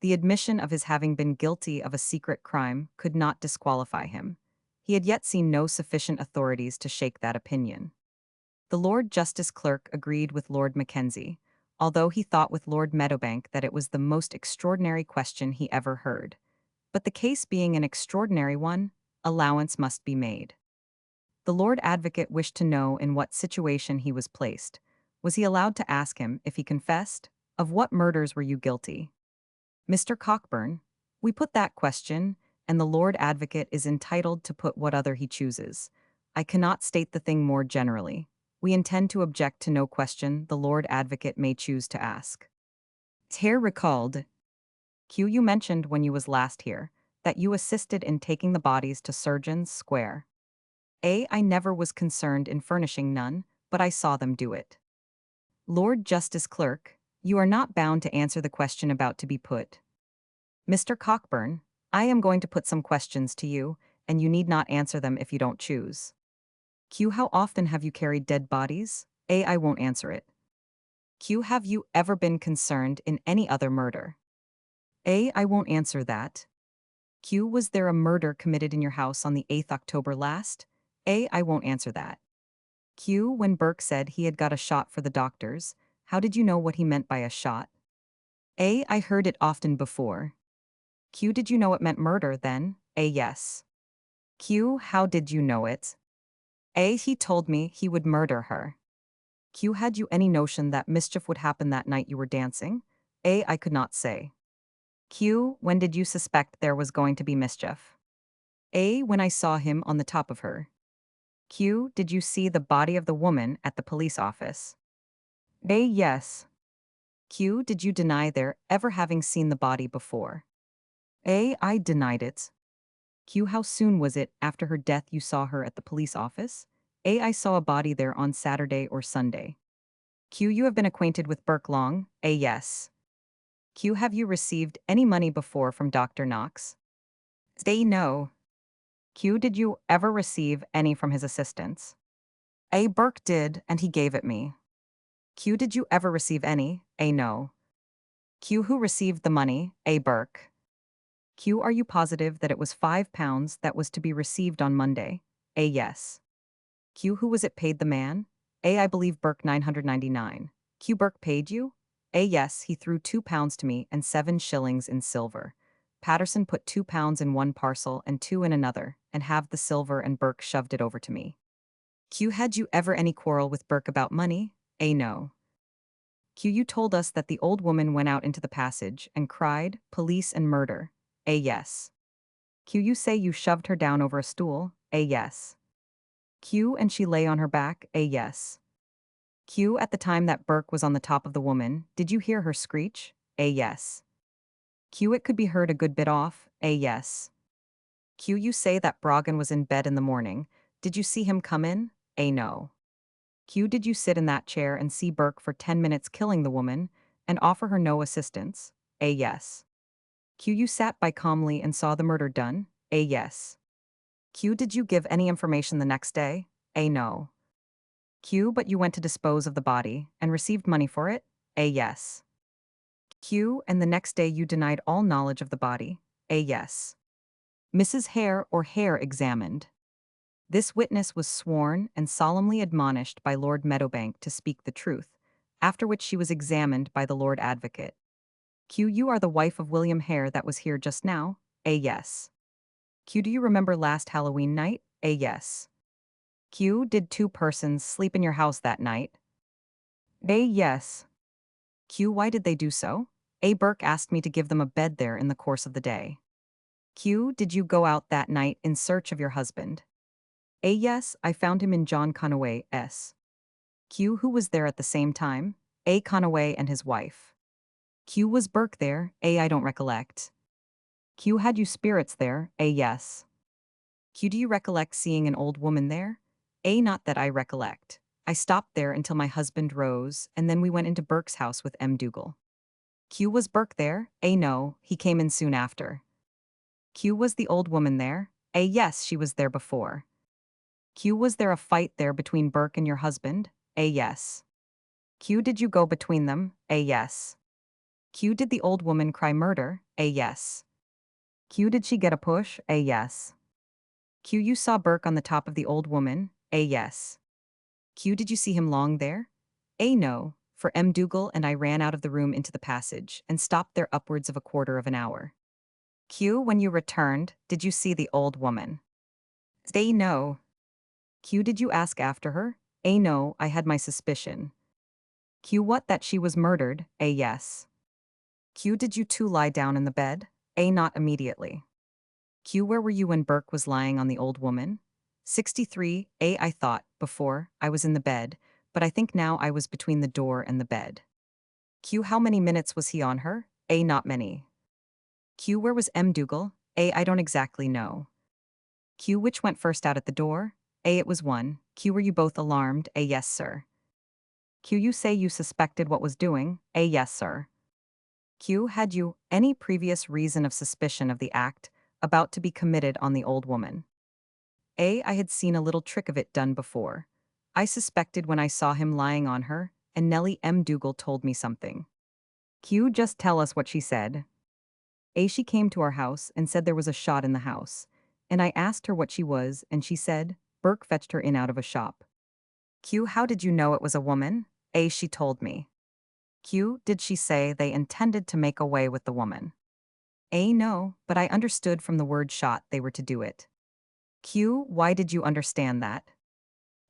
Speaker 1: The admission of his having been guilty of a secret crime could not disqualify him. He had yet seen no sufficient authorities to shake that opinion. The Lord Justice Clerk agreed with Lord Mackenzie, although he thought with Lord Meadowbank that it was the most extraordinary question he ever heard. But the case being an extraordinary one, allowance must be made. The Lord Advocate wished to know in what situation he was placed. Was he allowed to ask him, if he confessed, of what murders were you guilty? Mr. Cockburn, we put that question, and the Lord Advocate is entitled to put what other he chooses. I cannot state the thing more generally. We intend to object to no question the Lord Advocate may choose to ask. Terse recalled, Q, you mentioned when you was last here, that you assisted in taking the bodies to Surgeon's Square. A, I never was concerned in furnishing none, but I saw them do it. Lord Justice Clerk, you are not bound to answer the question about to be put. Mr. Cockburn, I am going to put some questions to you, and you need not answer them if you don't choose. Q, how often have you carried dead bodies? A, I won't answer it. Q, have you ever been concerned in any other murder? A, I won't answer that. Q, was there a murder committed in your house on the 8th October last? A, I won't answer that. Q, when Burke said he had got a shot for the doctors, how did you know what he meant by a shot? A, I heard it often before. Q, did you know it meant murder then? A, yes. Q, how did you know it? A, he told me he would murder her. Q, had you any notion that mischief would happen that night you were dancing? A, I could not say. Q, when did you suspect there was going to be mischief? A, when I saw him on the top of her. Q, did you see the body of the woman at the police office? A, yes. Q, did you deny there ever having seen the body before? A, I denied it. Q, how soon was it after her death you saw her at the police office? A, I saw a body there on Saturday or Sunday. Q, you have been acquainted with Burke long? A, yes. Q, have you received any money before from Dr. Knox? A, no. Q, did you ever receive any from his assistants? A, Burke did, and he gave it me. Q, did you ever receive any? A, no. Q, who received the money? A, Burke. Q, are you positive that it was £5 that was to be received on Monday? A, yes. Q, who was it paid the man? A, I believe Burke 999. Q, Burke paid you? A, yes, he threw £2 to me and 7 shillings in silver. Patterson put £2 in one parcel and 2 in another, and halved the silver, and Burke shoved it over to me. Q, had you ever any quarrel with Burke about money? A, no. Q, you told us that the old woman went out into the passage and cried, "Police and murder." A, yes. Q, you say you shoved her down over a stool? A, yes. Q, and she lay on her back? A, yes. Q, at the time that Burke was on the top of the woman, did you hear her screech? A, yes. Q, it could be heard a good bit off? A, yes. Q, you say that Brogan was in bed in the morning. Did you see him come in? A, no. Q, did you sit in that chair and see Burke for 10 minutes killing the woman and offer her no assistance? A, yes. Q, you sat by calmly and saw the murder done? A, yes. Q, did you give any information the next day? A, no. Q, but you went to dispose of the body and received money for it? A, yes. Q, and the next day you denied all knowledge of the body? A, yes. Mrs. Hare or Hare examined. This witness was sworn and solemnly admonished by Lord Meadowbank to speak the truth, after which she was examined by the Lord Advocate. Q, you are the wife of William Hare that was here just now? A, yes. Q, do you remember last Halloween night? A, yes. Q, did 2 persons sleep in your house that night? A, yes. Q, why did they do so? A, Burke asked me to give them a bed there in the course of the day. Q, did you go out that night in search of your husband? A, yes, I found him in John Conaway's. Q, who was there at the same time? A, Conaway and his wife. Q, was Burke there? A, I don't recollect. Q, had you spirits there? A, yes. Q, do you recollect seeing an old woman there? A, not that I recollect. I stopped there until my husband rose, and then we went into Burke's house with M. Dougal. Q, was Burke there? A, no, he came in soon after. Q, was the old woman there? A, yes, she was there before. Q, was there a fight there between Burke and your husband? A, yes. Q, did you go between them? A, yes. Q, did the old woman cry murder? A, yes. Q, did she get a push? A, yes. Q, you saw Burke on the top of the old woman? A, yes. Q, did you see him long there? A, no, for M. Dougal and I ran out of the room into the passage and stopped there upwards of a quarter of an hour. Q, when you returned, did you see the old woman? A, no. Q, did you ask after her? A, no, I had my suspicion. Q, what, that she was murdered? A, yes. Q, did you two lie down in the bed? A, not immediately. Q, where were you when Burke was lying on the old woman? 63. A, I thought, before, I was in the bed, but I think now I was between the door and the bed. Q, how many minutes was he on her? A, not many. Q, where was M. Dougal? A, I don't exactly know. Q, which went first out at the door? A, it was one. Q, were you both alarmed? A, yes, sir. Q, you say you suspected what was doing? A, yes, sir. Q, had you any previous reason of suspicion of the act about to be committed on the old woman? A, I had seen a little trick of it done before. I suspected when I saw him lying on her, and Nellie M. Dougal told me something. Q, just tell us what she said. A, she came to our house and said there was a shot in the house, and I asked her what she was, and she said, Burke fetched her in out of a shop. Q, how did you know it was a woman? A, she told me. Q, did she say they intended to make away with the woman? A, no, but I understood from the word shot they were to do it. Q, why did you understand that?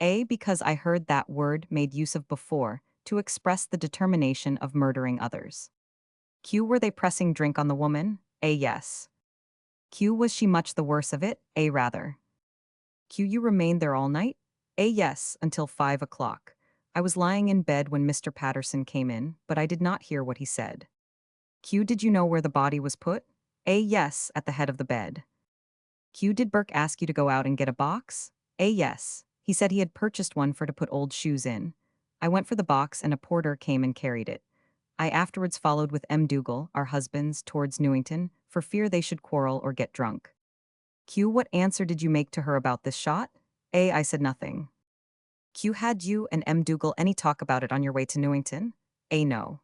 Speaker 1: A. Because I heard that word made use of before to express the determination of murdering others. Q. Were they pressing drink on the woman? A. Yes. Q. Was she much the worse of it? A. Rather. Q. You remained there all night? A. Yes, until 5 o'clock. I was lying in bed when Mr. Patterson came in, but I did not hear what he said. Q. Did you know where the body was put? A. Yes, at the head of the bed. Q. Did Burke ask you to go out and get a box? A. Yes. He said he had purchased one for to put old shoes in. I went for the box and a porter came and carried it. I afterwards followed with M. Dougal, our husbands, towards Newington, for fear they should quarrel or get drunk. Q. What answer did you make to her about this shot? A. I said nothing. Q. Had you and M. Dougal any talk about it on your way to Newington? A. No.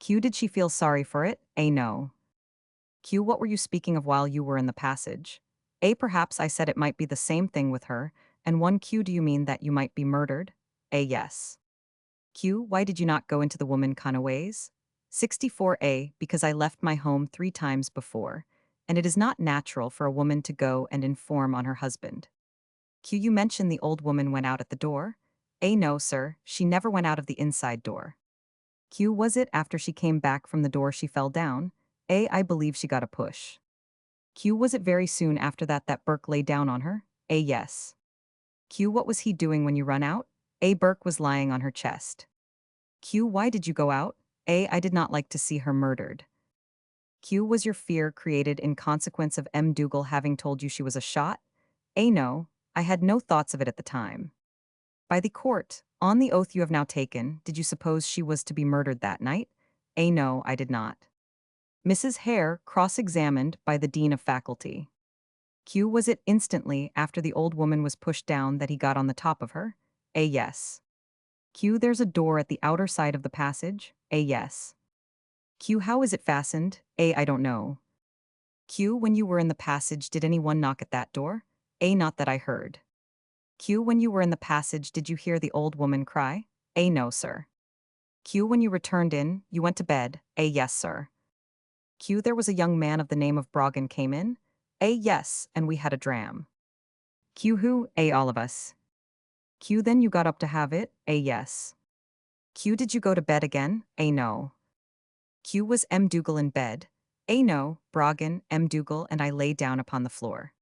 Speaker 1: Q. Did she feel sorry for it? A. No. Q. What were you speaking of while you were in the passage? A. Perhaps I said it might be the same thing with her, and 1. Q. Do you mean that you might be murdered? A. Yes. Q. Why did you not go into the woman Conaway's? 64A. Because I left my home 3 times before, and it is not natural for a woman to go and inform on her husband. Q. You mentioned the old woman went out at the door? A. No, sir, she never went out of the inside door. Q. Was it after she came back from the door she fell down? A. I believe she got a push. Q. Was it very soon after that that Burke lay down on her? A. Yes. Q. What was he doing when you run out? A. Burke was lying on her chest. Q. Why did you go out? A. I did not like to see her murdered. Q. Was your fear created in consequence of M. Dougal having told you she was a shot? A. No, I had no thoughts of it at the time. By the court, on the oath you have now taken, did you suppose she was to be murdered that night? A. No, I did not. Mrs. Hare, cross-examined by the Dean of Faculty. Q. Was it instantly after the old woman was pushed down that he got on the top of her? A. Yes. Q. There's a door at the outer side of the passage? A. Yes. Q. How is it fastened? A. I don't know. Q. When you were in the passage, did anyone knock at that door? A. Not that I heard. Q. When you were in the passage, did you hear the old woman cry? A. No, sir. Q. When you returned in, you went to bed? A. Yes, sir. Q. There was a young man of the name of Brogan came in? A. Yes, and we had a dram. Q. Who? A. All of us. Q. Then you got up to have it? A. Yes. Q. Did you go to bed again? A. No. Q. Was M. Dougal in bed? A. No, Brogan, M. Dougal, and I lay down upon the floor.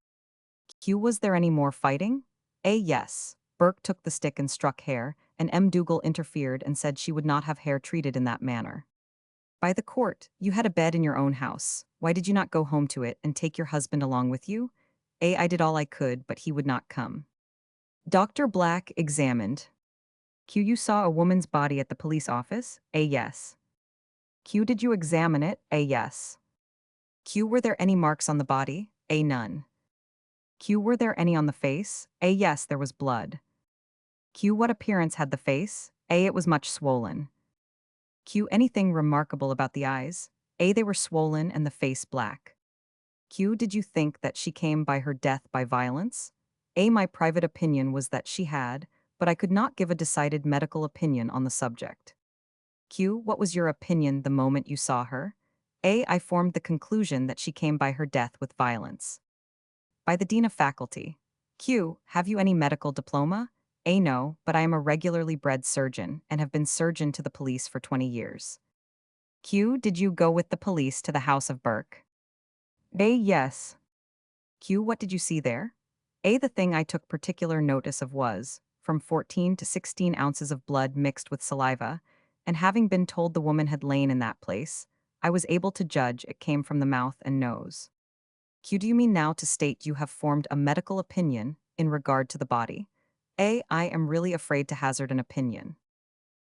Speaker 1: Q. Was there any more fighting? A. Yes. Burke took the stick and struck Hare, and M. Dougal interfered and said she would not have Hare treated in that manner. By the court, you had a bed in your own house. Why did you not go home to it and take your husband along with you? A. I did all I could, but he would not come. Dr. Black examined. Q. You saw a woman's body at the police office? A. Yes. Q. Did you examine it? A. Yes. Q. Were there any marks on the body? A. None. Q. Were there any on the face? A. Yes, there was blood. Q. What appearance had the face? A. It was much swollen. Q. Anything remarkable about the eyes? A. They were swollen and the face black. Q. Did you think that she came by her death by violence? A. My private opinion was that she had, but I could not give a decided medical opinion on the subject. Q. What was your opinion the moment you saw her? A. I formed the conclusion that she came by her death with violence. By the Dean of Faculty. Q. Have you any medical diploma? A. No, but I am a regularly bred surgeon and have been surgeon to the police for 20 years. Q. Did you go with the police to the house of Burke? A. Yes. Q. What did you see there? A. The thing I took particular notice of was, from 14 to 16 ounces of blood mixed with saliva, and having been told the woman had lain in that place, I was able to judge it came from the mouth and nose. Q. Do you mean now to state you have formed a medical opinion in regard to the body? A. I am really afraid to hazard an opinion.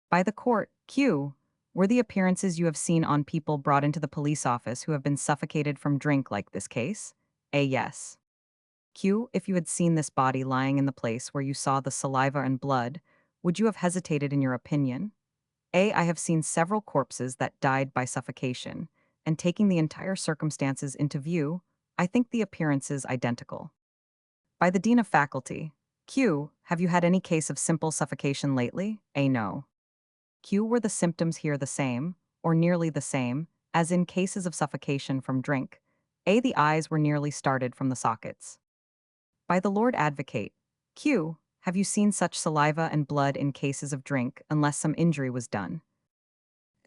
Speaker 1: By the court. Q. Were the appearances you have seen on people brought into the police office who have been suffocated from drink like this case? A. Yes. Q. If you had seen this body lying in the place where you saw the saliva and blood, would you have hesitated in your opinion? A. I have seen several corpses that died by suffocation, and taking the entire circumstances into view, I think the appearances identical. By the Dean of Faculty. Q. Have you had any case of simple suffocation lately? A. No. Q. Were the symptoms here the same, or nearly the same, as in cases of suffocation from drink? A. The eyes were nearly started from the sockets. By the Lord Advocate. Q. Have you seen such saliva and blood in cases of drink unless some injury was done?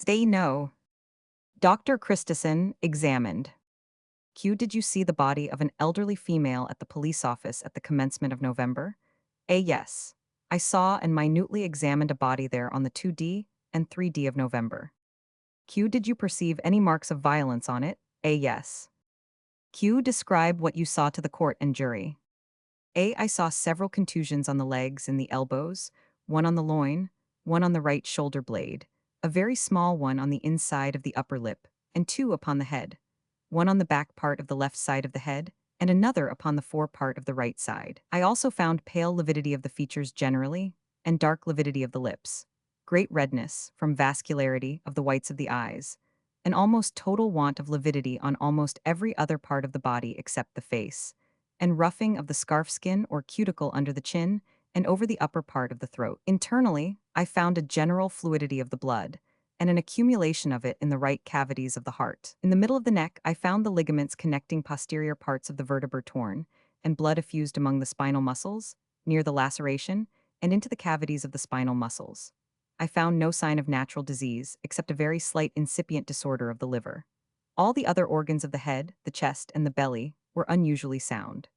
Speaker 1: They no. Dr. Christison examined. Q. Did you see the body of an elderly female at the police office at the commencement of November? A. Yes. I saw and minutely examined a body there on the 2D and 3D of November. Q. Did you perceive any marks of violence on it? A. Yes. Q. Describe what you saw to the court and jury. A. I saw several contusions on the legs and the elbows, one on the loin, one on the right shoulder blade, a very small one on the inside of the upper lip, and two upon the head, one on the back part of the left side of the head, and another upon the fore part of the right side. I also found pale lividity of the features generally, and dark lividity of the lips, great redness from vascularity of the whites of the eyes, an almost total want of lividity on almost every other part of the body except the face, and roughing of the scarf skin or cuticle under the chin and over the upper part of the throat. Internally, I found a general fluidity of the blood, and an accumulation of it in the right cavities of the heart. In the middle of the neck, I found the ligaments connecting posterior parts of the vertebra torn, and blood effused among the spinal muscles, near the laceration, and into the cavities of the spinal muscles. I found no sign of natural disease, except a very slight incipient disorder of the liver. All the other organs of the head, the chest, and the belly were unusually sound.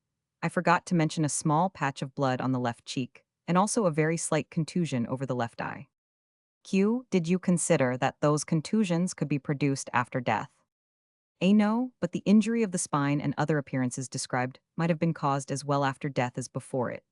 Speaker 1: I forgot to mention a small patch of blood on the left cheek, and also a very slight contusion over the left eye. Q. Did you consider that those contusions could be produced after death? A. No, but the injury of the spine and other appearances described might have been caused as well after death as before it.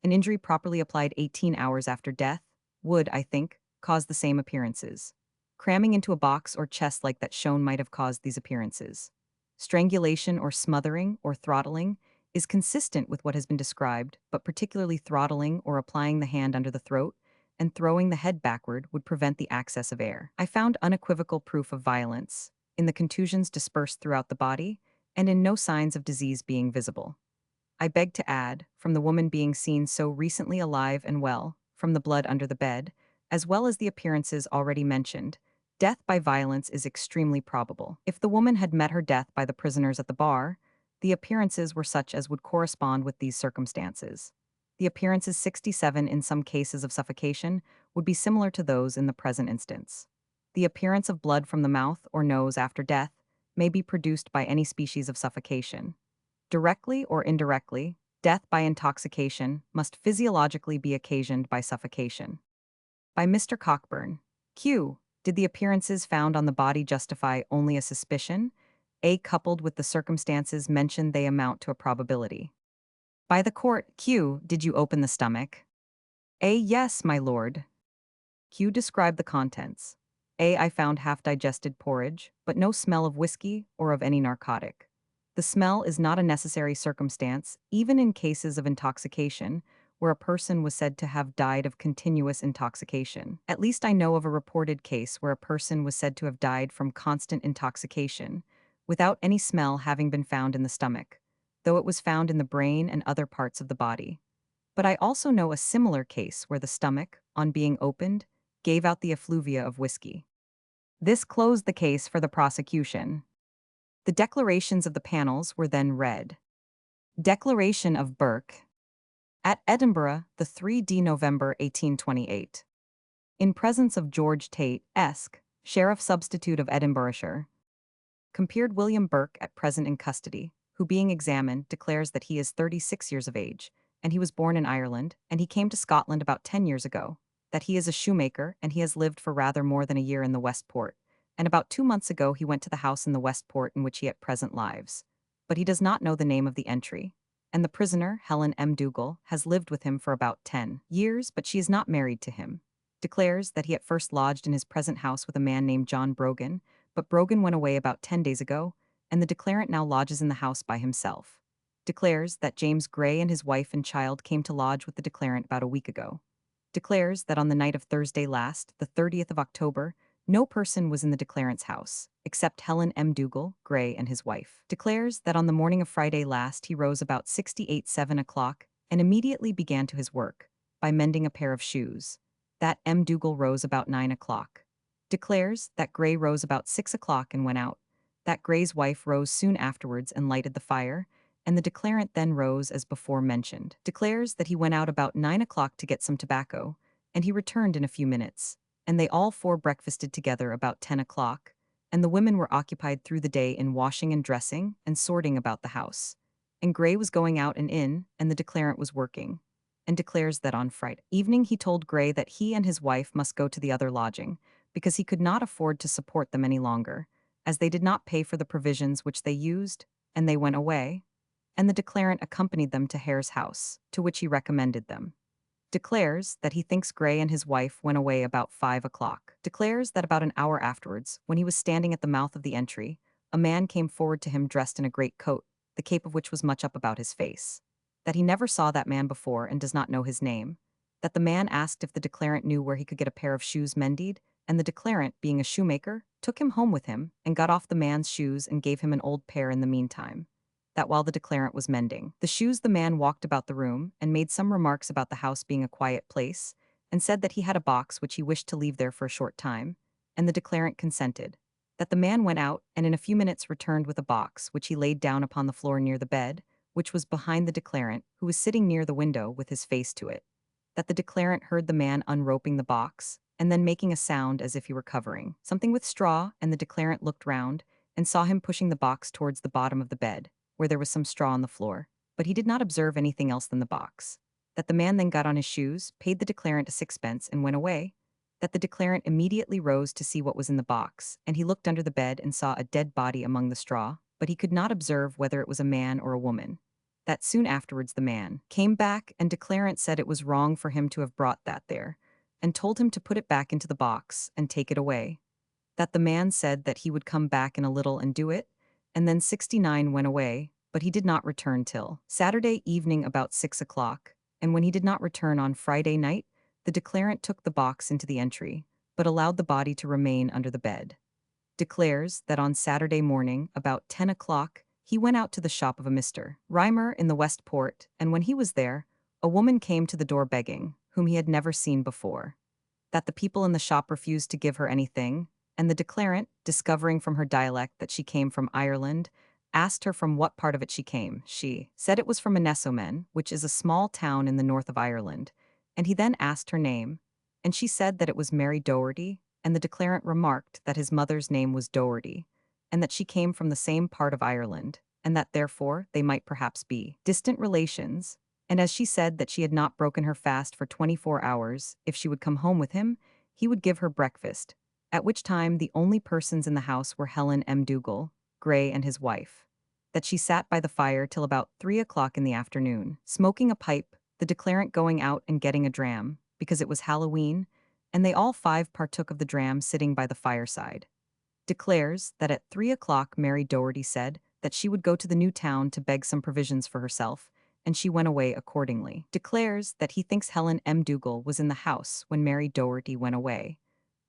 Speaker 1: An injury properly applied 18 hours after death would, I think, cause the same appearances. Cramming into a box or chest like that shown might have caused these appearances. Strangulation or smothering or throttling is consistent with what has been described, but particularly throttling or applying the hand under the throat and throwing the head backward would prevent the access of air. I found unequivocal proof of violence in the contusions dispersed throughout the body and in no signs of disease being visible. I beg to add, from the woman being seen so recently alive and well, from the blood under the bed, as well as the appearances already mentioned, death by violence is extremely probable. If the woman had met her death by the prisoners at the bar, the appearances were such as would correspond with these circumstances. The appearances 67 in some cases of suffocation would be similar to those in the present instance. The appearance of blood from the mouth or nose after death may be produced by any species of suffocation. Directly or indirectly, death by intoxication must physiologically be occasioned by suffocation. By Mr. Cockburn. Q. Did the appearances found on the body justify only a suspicion? A. Coupled with the circumstances mentioned, they amount to a probability. By the court. Q. Did you open the stomach? A. Yes, my lord. Q. Describe the contents. A. I found half-digested porridge, but no smell of whiskey or of any narcotic. The smell is not a necessary circumstance, even in cases of intoxication, where a person was said to have died of continuous intoxication. At least I know of a reported case where a person was said to have died from constant intoxication, without any smell having been found in the stomach, though it was found in the brain and other parts of the body. But I also know a similar case where the stomach, on being opened, gave out the effluvia of whiskey. This closed the case for the prosecution. The declarations of the panels were then read. Declaration of Burke. At Edinburgh, the 3D November 1828. In presence of George Tate, Esq., Sheriff Substitute of Edinburghshire. Compared William Burke at present in custody, who being examined declares that he is 36 years of age, and he was born in Ireland, and he came to Scotland about 10 years ago, that he is a shoemaker and he has lived for rather more than a year in the West Port, and about 2 months ago he went to the house in the West Port in which he at present lives. But he does not know the name of the entry, and the prisoner, Helen M. Dougal, has lived with him for about 10 years, but she is not married to him. Declares that he at first lodged in his present house with a man named John Brogan, but Brogan went away about 10 days ago, and the declarant now lodges in the house by himself. Declares that James Gray and his wife and child came to lodge with the declarant about a week ago. Declares that on the night of Thursday last, the 30th of October, no person was in the declarant's house, except Helen M. Dougal, Gray, and his wife. Declares that on the morning of Friday last he rose about 7 o'clock and immediately began to his work, by mending a pair of shoes. That M. Dougal rose about 9 o'clock. Declares that Gray rose about 6 o'clock and went out. That Gray's wife rose soon afterwards and lighted the fire, and the declarant then rose as before mentioned, declares that he went out about 9 o'clock to get some tobacco, and he returned in a few minutes, and they all four breakfasted together about 10 o'clock, and the women were occupied through the day in washing and dressing and sorting about the house. And Gray was going out and in, and the declarant was working, and declares that on Friday evening he told Gray that he and his wife must go to the other lodging, because he could not afford to support them any longer, as they did not pay for the provisions which they used, and they went away, and the declarant accompanied them to Hare's house, to which he recommended them. Declares that he thinks Gray and his wife went away about 5 o'clock. Declares that about an hour afterwards, when he was standing at the mouth of the entry, a man came forward to him dressed in a great coat, the cape of which was much up about his face. That he never saw that man before and does not know his name. That the man asked if the declarant knew where he could get a pair of shoes mended, and the declarant, being a shoemaker, took him home with him and got off the man's shoes and gave him an old pair in the meantime. That while the declarant was mending the shoes, the man walked about the room and made some remarks about the house being a quiet place, and said that he had a box which he wished to leave there for a short time, and the declarant consented. That the man went out and in a few minutes returned with a box which he laid down upon the floor near the bed, which was behind the declarant, who was sitting near the window with his face to it. That the declarant heard the man unroping the box, and then making a sound as if he were covering something with straw, and the declarant looked round and saw him pushing the box towards the bottom of the bed, where there was some straw on the floor, but he did not observe anything else than the box. That the man then got on his shoes, paid the declarant a sixpence, and went away. That the declarant immediately rose to see what was in the box, and he looked under the bed and saw a dead body among the straw, but he could not observe whether it was a man or a woman. That soon afterwards the man came back, and declarant said it was wrong for him to have brought that there, and told him to put it back into the box and take it away. That the man said that he would come back in a little and do it, and then 69 went away, but he did not return till Saturday evening about 6 o'clock, and when he did not return on Friday night, the declarant took the box into the entry, but allowed the body to remain under the bed. Declares that on Saturday morning, about 10 o'clock, he went out to the shop of a Mr. Reimer in the West Port, and when he was there, a woman came to the door begging, whom he had never seen before. That the people in the shop refused to give her anything, and the declarant, discovering from her dialect that she came from Ireland, asked her from what part of it she came. She said it was from Innessomen, which is a small town in the north of Ireland, and he then asked her name, and she said that it was Mary Doherty, and the declarant remarked that his mother's name was Doherty, and that she came from the same part of Ireland, and that therefore they might perhaps be distant relations, and as she said that she had not broken her fast for 24 hours, if she would come home with him, he would give her breakfast, at which time the only persons in the house were Helen M. Dougal, Gray, and his wife. That she sat by the fire till about 3 o'clock in the afternoon, smoking a pipe, the declarant going out and getting a dram, because it was Halloween, and they all five partook of the dram sitting by the fireside. Declares that at 3 o'clock Mary Doherty said that she would go to the new town to beg some provisions for herself, and she went away accordingly. Declares that he thinks Helen M. Dougal was in the house when Mary Doherty went away,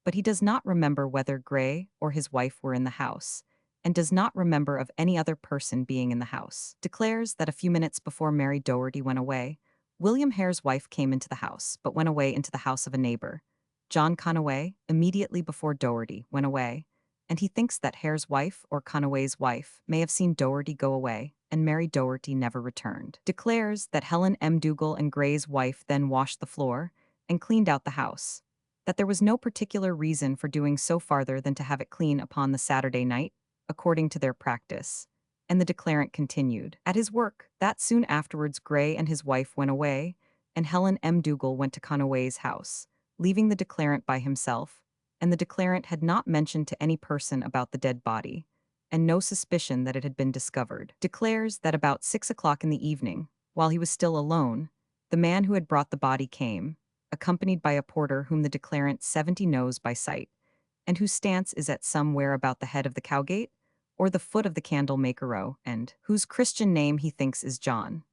Speaker 1: but he does not remember whether Gray or his wife were in the house, and does not remember of any other person being in the house. Declares that a few minutes before Mary Doherty went away, William Hare's wife came into the house, but went away into the house of a neighbor, John Conaway, immediately before Doherty went away, and he thinks that Hare's wife or Conaway's wife may have seen Doherty go away, and Mary Doherty never returned. Declares that Helen M. Dougal and Gray's wife then washed the floor and cleaned out the house. That there was no particular reason for doing so farther than to have it clean upon the Saturday night, according to their practice. And the declarant continued at his work. That soon afterwards Gray and his wife went away, and Helen M. Dougal went to Conaway's house, leaving the declarant by himself, and the declarant had not mentioned to any person about the dead body, and no suspicion that it had been discovered. Declares that about 6 o'clock in the evening, while he was still alone, the man who had brought the body came, accompanied by a porter whom the declarant 70 knows by sight, and whose stance is at somewhere about the head of the Cowgate, or the foot of the Candlemaker Row, and whose Christian name he thinks is John.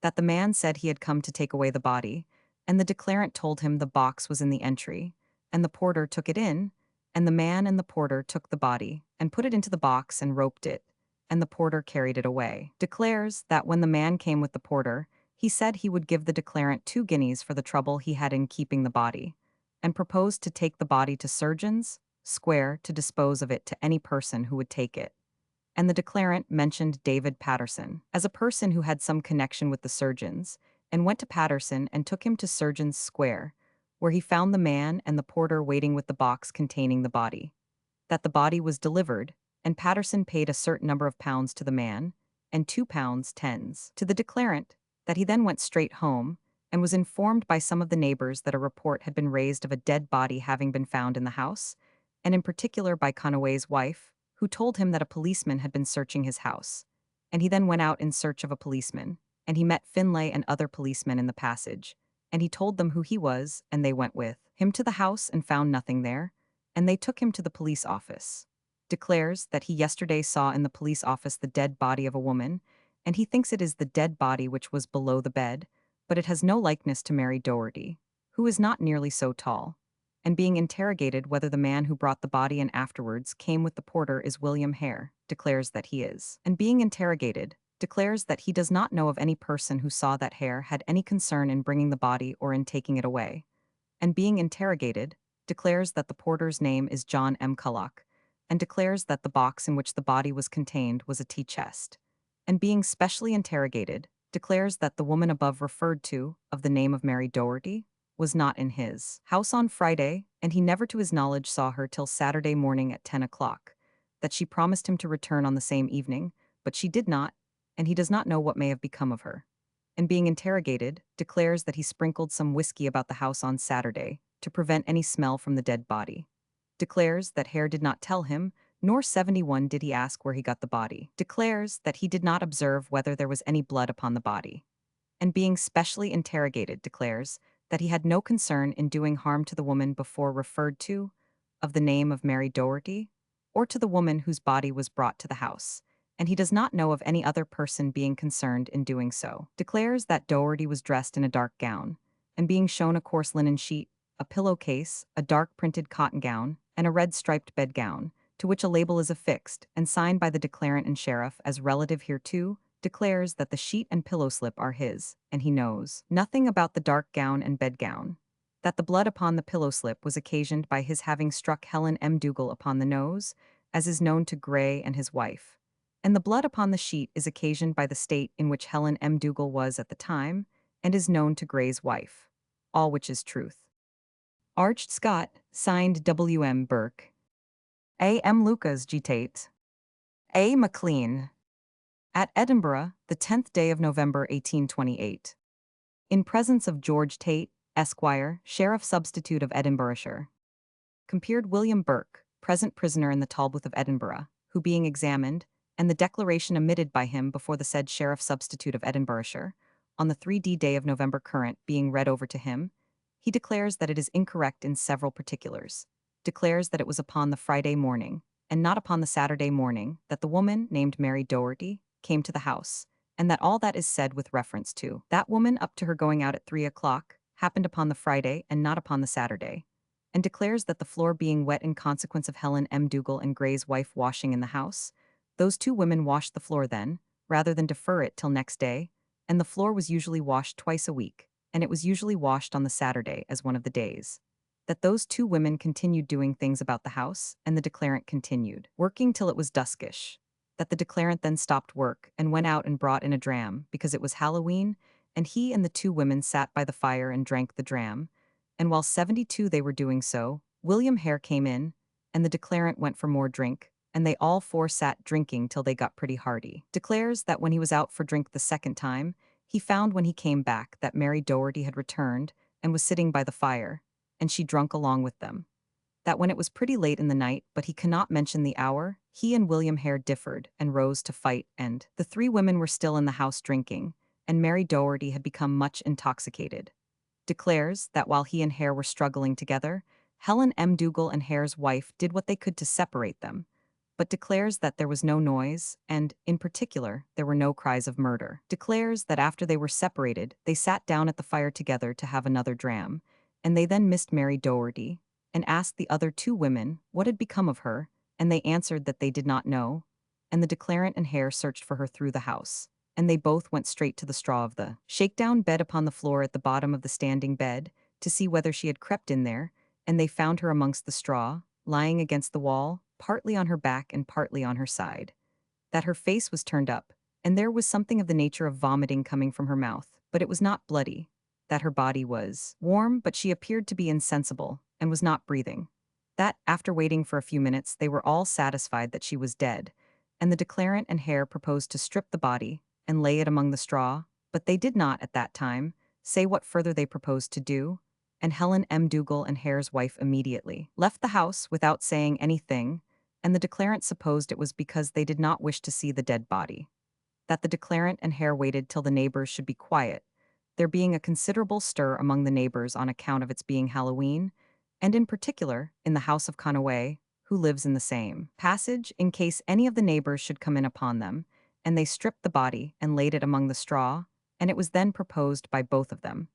Speaker 1: That the man said he had come to take away the body, and the declarant told him the box was in the entry, and the porter took it in, and the man and the porter took the body, and put it into the box and roped it, and the porter carried it away. Declares that when the man came with the porter, he said he would give the declarant 2 guineas for the trouble he had in keeping the body, and proposed to take the body to Surgeon's Square to dispose of it to any person who would take it. and the declarant mentioned David Patterson as a person who had some connection with the surgeons, and went to Patterson and took him to Surgeons Square, where he found the man and the porter waiting with the box containing the body. That the body was delivered, and Patterson paid a certain number of pounds to the man, and 2 pounds tens to the declarant, that he then went straight home, and was informed by some of the neighbors that a report had been raised of a dead body having been found in the house, and in particular by Conaway's wife, who told him that a policeman had been searching his house. And he then went out in search of a policeman, and he met Finlay and other policemen in the passage, and he told them who he was, and they went with him to the house and found nothing there, and they took him to the police office. Declares that he yesterday saw in the police office the dead body of a woman, and he thinks it is the dead body which was below the bed, but it has no likeness to Mary Doherty, who is not nearly so tall. And being interrogated whether the man who brought the body and afterwards came with the porter is William Hare, declares that he is. And being interrogated, declares that he does not know of any person who saw that Hare had any concern in bringing the body or in taking it away. And being interrogated, declares that the porter's name is John M. Culloch, and declares that the box in which the body was contained was a tea chest. And being specially interrogated, declares that the woman above referred to, of the name of Mary Doherty, was not in his house on Friday, and he never to his knowledge saw her till Saturday morning at 10 o'clock, that she promised him to return on the same evening, but she did not, and he does not know what may have become of her. And being interrogated, declares that he sprinkled some whiskey about the house on Saturday to prevent any smell from the dead body. Declares that Hare did not tell him, nor 71 did he ask where he got the body. Declares that he did not observe whether there was any blood upon the body. And being specially interrogated, declares that he had no concern in doing harm to the woman before referred to, of the name of Mary Doherty, or to the woman whose body was brought to the house, and he does not know of any other person being concerned in doing so. Declares that Doherty was dressed in a dark gown, and being shown a coarse linen sheet, a pillowcase, a dark printed cotton gown, and a red striped bedgown, to which a label is affixed and signed by the declarant and sheriff as relative hereto, declares that the sheet and pillow slip are his, and he knows nothing about the dark gown and bedgown. That the blood upon the pillow slip was occasioned by his having struck Helen M. Dougal upon the nose, as is known to Gray and his wife. And the blood upon the sheet is occasioned by the state in which Helen M. Dougal was at the time, and is known to Gray's wife. All which is truth. Arched Scott, signed W. M. Burke. A. M. Lucas G. Tate. A. MacLean. At Edinburgh, the 10th day of November 1828. In presence of George Tate, Esquire, Sheriff Substitute of Edinburghshire. Compared William Burke, present prisoner in the Tolbooth of Edinburgh, who being examined, and the declaration emitted by him before the said Sheriff Substitute of Edinburghshire, on the 3D day of November current being read over to him, he declares that it is incorrect in several particulars, declares that it was upon the Friday morning, and not upon the Saturday morning, that the woman, named Mary Doherty, came to the house, and that all that is said with reference to that woman up to her going out at 3 o'clock happened upon the Friday and not upon the Saturday, and declares that the floor being wet in consequence of Helen M. Dougal and Gray's wife washing in the house, those two women washed the floor then, rather than defer it till next day, and the floor was usually washed twice a week, and it was usually washed on the Saturday as one of the days. That those two women continued doing things about the house, and the declarant continued working till it was duskish. That the declarant then stopped work and went out and brought in a dram, because it was Halloween, and he and the two women sat by the fire and drank the dram, and while 72 they were doing so, William Hare came in, and the declarant went for more drink, and they all four sat drinking till they got pretty hearty. Declares that when he was out for drink the second time, he found when he came back that Mary Doherty had returned and was sitting by the fire, and she drunk along with them. That when it was pretty late in the night, but he cannot mention the hour, he and William Hare differed and rose to fight, and the three women were still in the house drinking, and Mary Doherty had become much intoxicated. Declares that while he and Hare were struggling together, Helen M. Dougal and Hare's wife did what they could to separate them, but declares that there was no noise, and, in particular, there were no cries of murder. Declares that after they were separated, they sat down at the fire together to have another dram, and they then missed Mary Doherty, and asked the other two women what had become of her, and they answered that they did not know, and the declarant and Hare searched for her through the house, and they both went straight to the straw of the shakedown bed upon the floor at the bottom of the standing bed, to see whether she had crept in there, and they found her amongst the straw, lying against the wall, partly on her back and partly on her side. that her face was turned up, and there was something of the nature of vomiting coming from her mouth, but it was not bloody, that her body was warm, but she appeared to be insensible, and was not breathing. That, after waiting for a few minutes, they were all satisfied that she was dead, and the declarant and Hare proposed to strip the body and lay it among the straw, but they did not, at that time, say what further they proposed to do, and Helen M. Dougal and Hare's wife immediately left the house without saying anything, and the declarant supposed it was because they did not wish to see the dead body. That the declarant and Hare waited till the neighbors should be quiet, there being a considerable stir among the neighbors on account of its being Halloween, and in particular, in the house of Conaway, who lives in the same passage, in case any of the neighbors should come in upon them, and they stripped the body and laid it among the straw, and it was then proposed by both of them.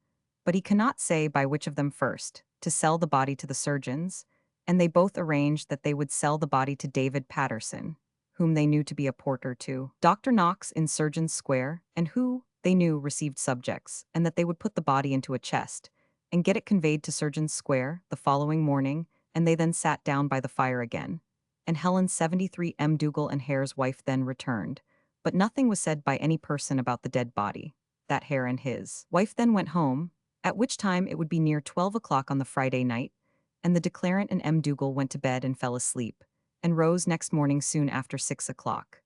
Speaker 1: But he cannot say by which of them first, to sell the body to the surgeons, and they both arranged that they would sell the body to David Patterson, whom they knew to be a porter to Dr. Knox in Surgeons Square, and who, they knew, received subjects, and that they would put the body into a chest, and get it conveyed to Surgeons Square the following morning, and they then sat down by the fire again. And Helen 73 M. Dougal and Hare's wife then returned, but nothing was said by any person about the dead body. That Hare and his wife then went home, at which time it would be near 12 o'clock on the Friday night, and the declarant and M. Dougal went to bed and fell asleep, and rose next morning soon after 6 o'clock.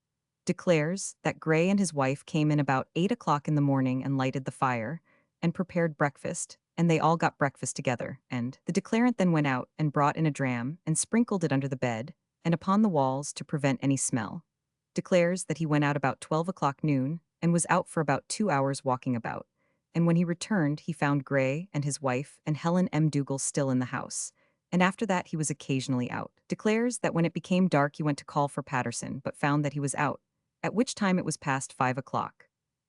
Speaker 1: Declares that Gray and his wife came in about 8 o'clock in the morning and lighted the fire, and prepared breakfast, and they all got breakfast together, and the declarant then went out and brought in a dram and sprinkled it under the bed, and upon the walls to prevent any smell. Declares that he went out about 12 o'clock noon, and was out for about 2 hours walking about, and when he returned he found Gray and his wife and Helen M. Dougal still in the house, and after that he was occasionally out. Declares that when it became dark he went to call for Patterson, but found that he was out, at which time it was past 5 o'clock.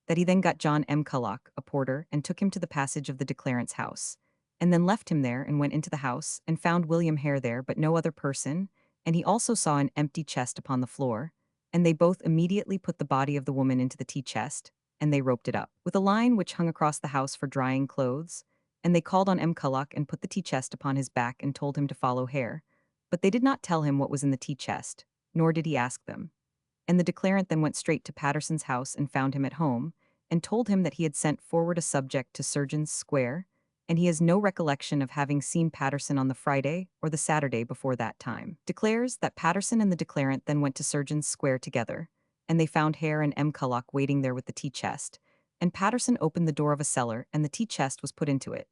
Speaker 1: That he then got John M. Culloch, a porter, and took him to the passage of the declarant's house, and then left him there and went into the house, and found William Hare there but no other person, and he also saw an empty chest upon the floor, and they both immediately put the body of the woman into the tea chest, and they roped it up with a line which hung across the house for drying clothes, and they called on M. Culloch and put the tea chest upon his back and told him to follow Hare, but they did not tell him what was in the tea chest, nor did he ask them. And the declarant then went straight to Patterson's house and found him at home, and told him that he had sent forward a subject to Surgeons Square, and he has no recollection of having seen Patterson on the Friday or the Saturday before that time. Declares that Patterson and the declarant then went to Surgeons Square together, and they found Hare and M. Culloch waiting there with the tea chest, and Patterson opened the door of a cellar and the tea chest was put into it.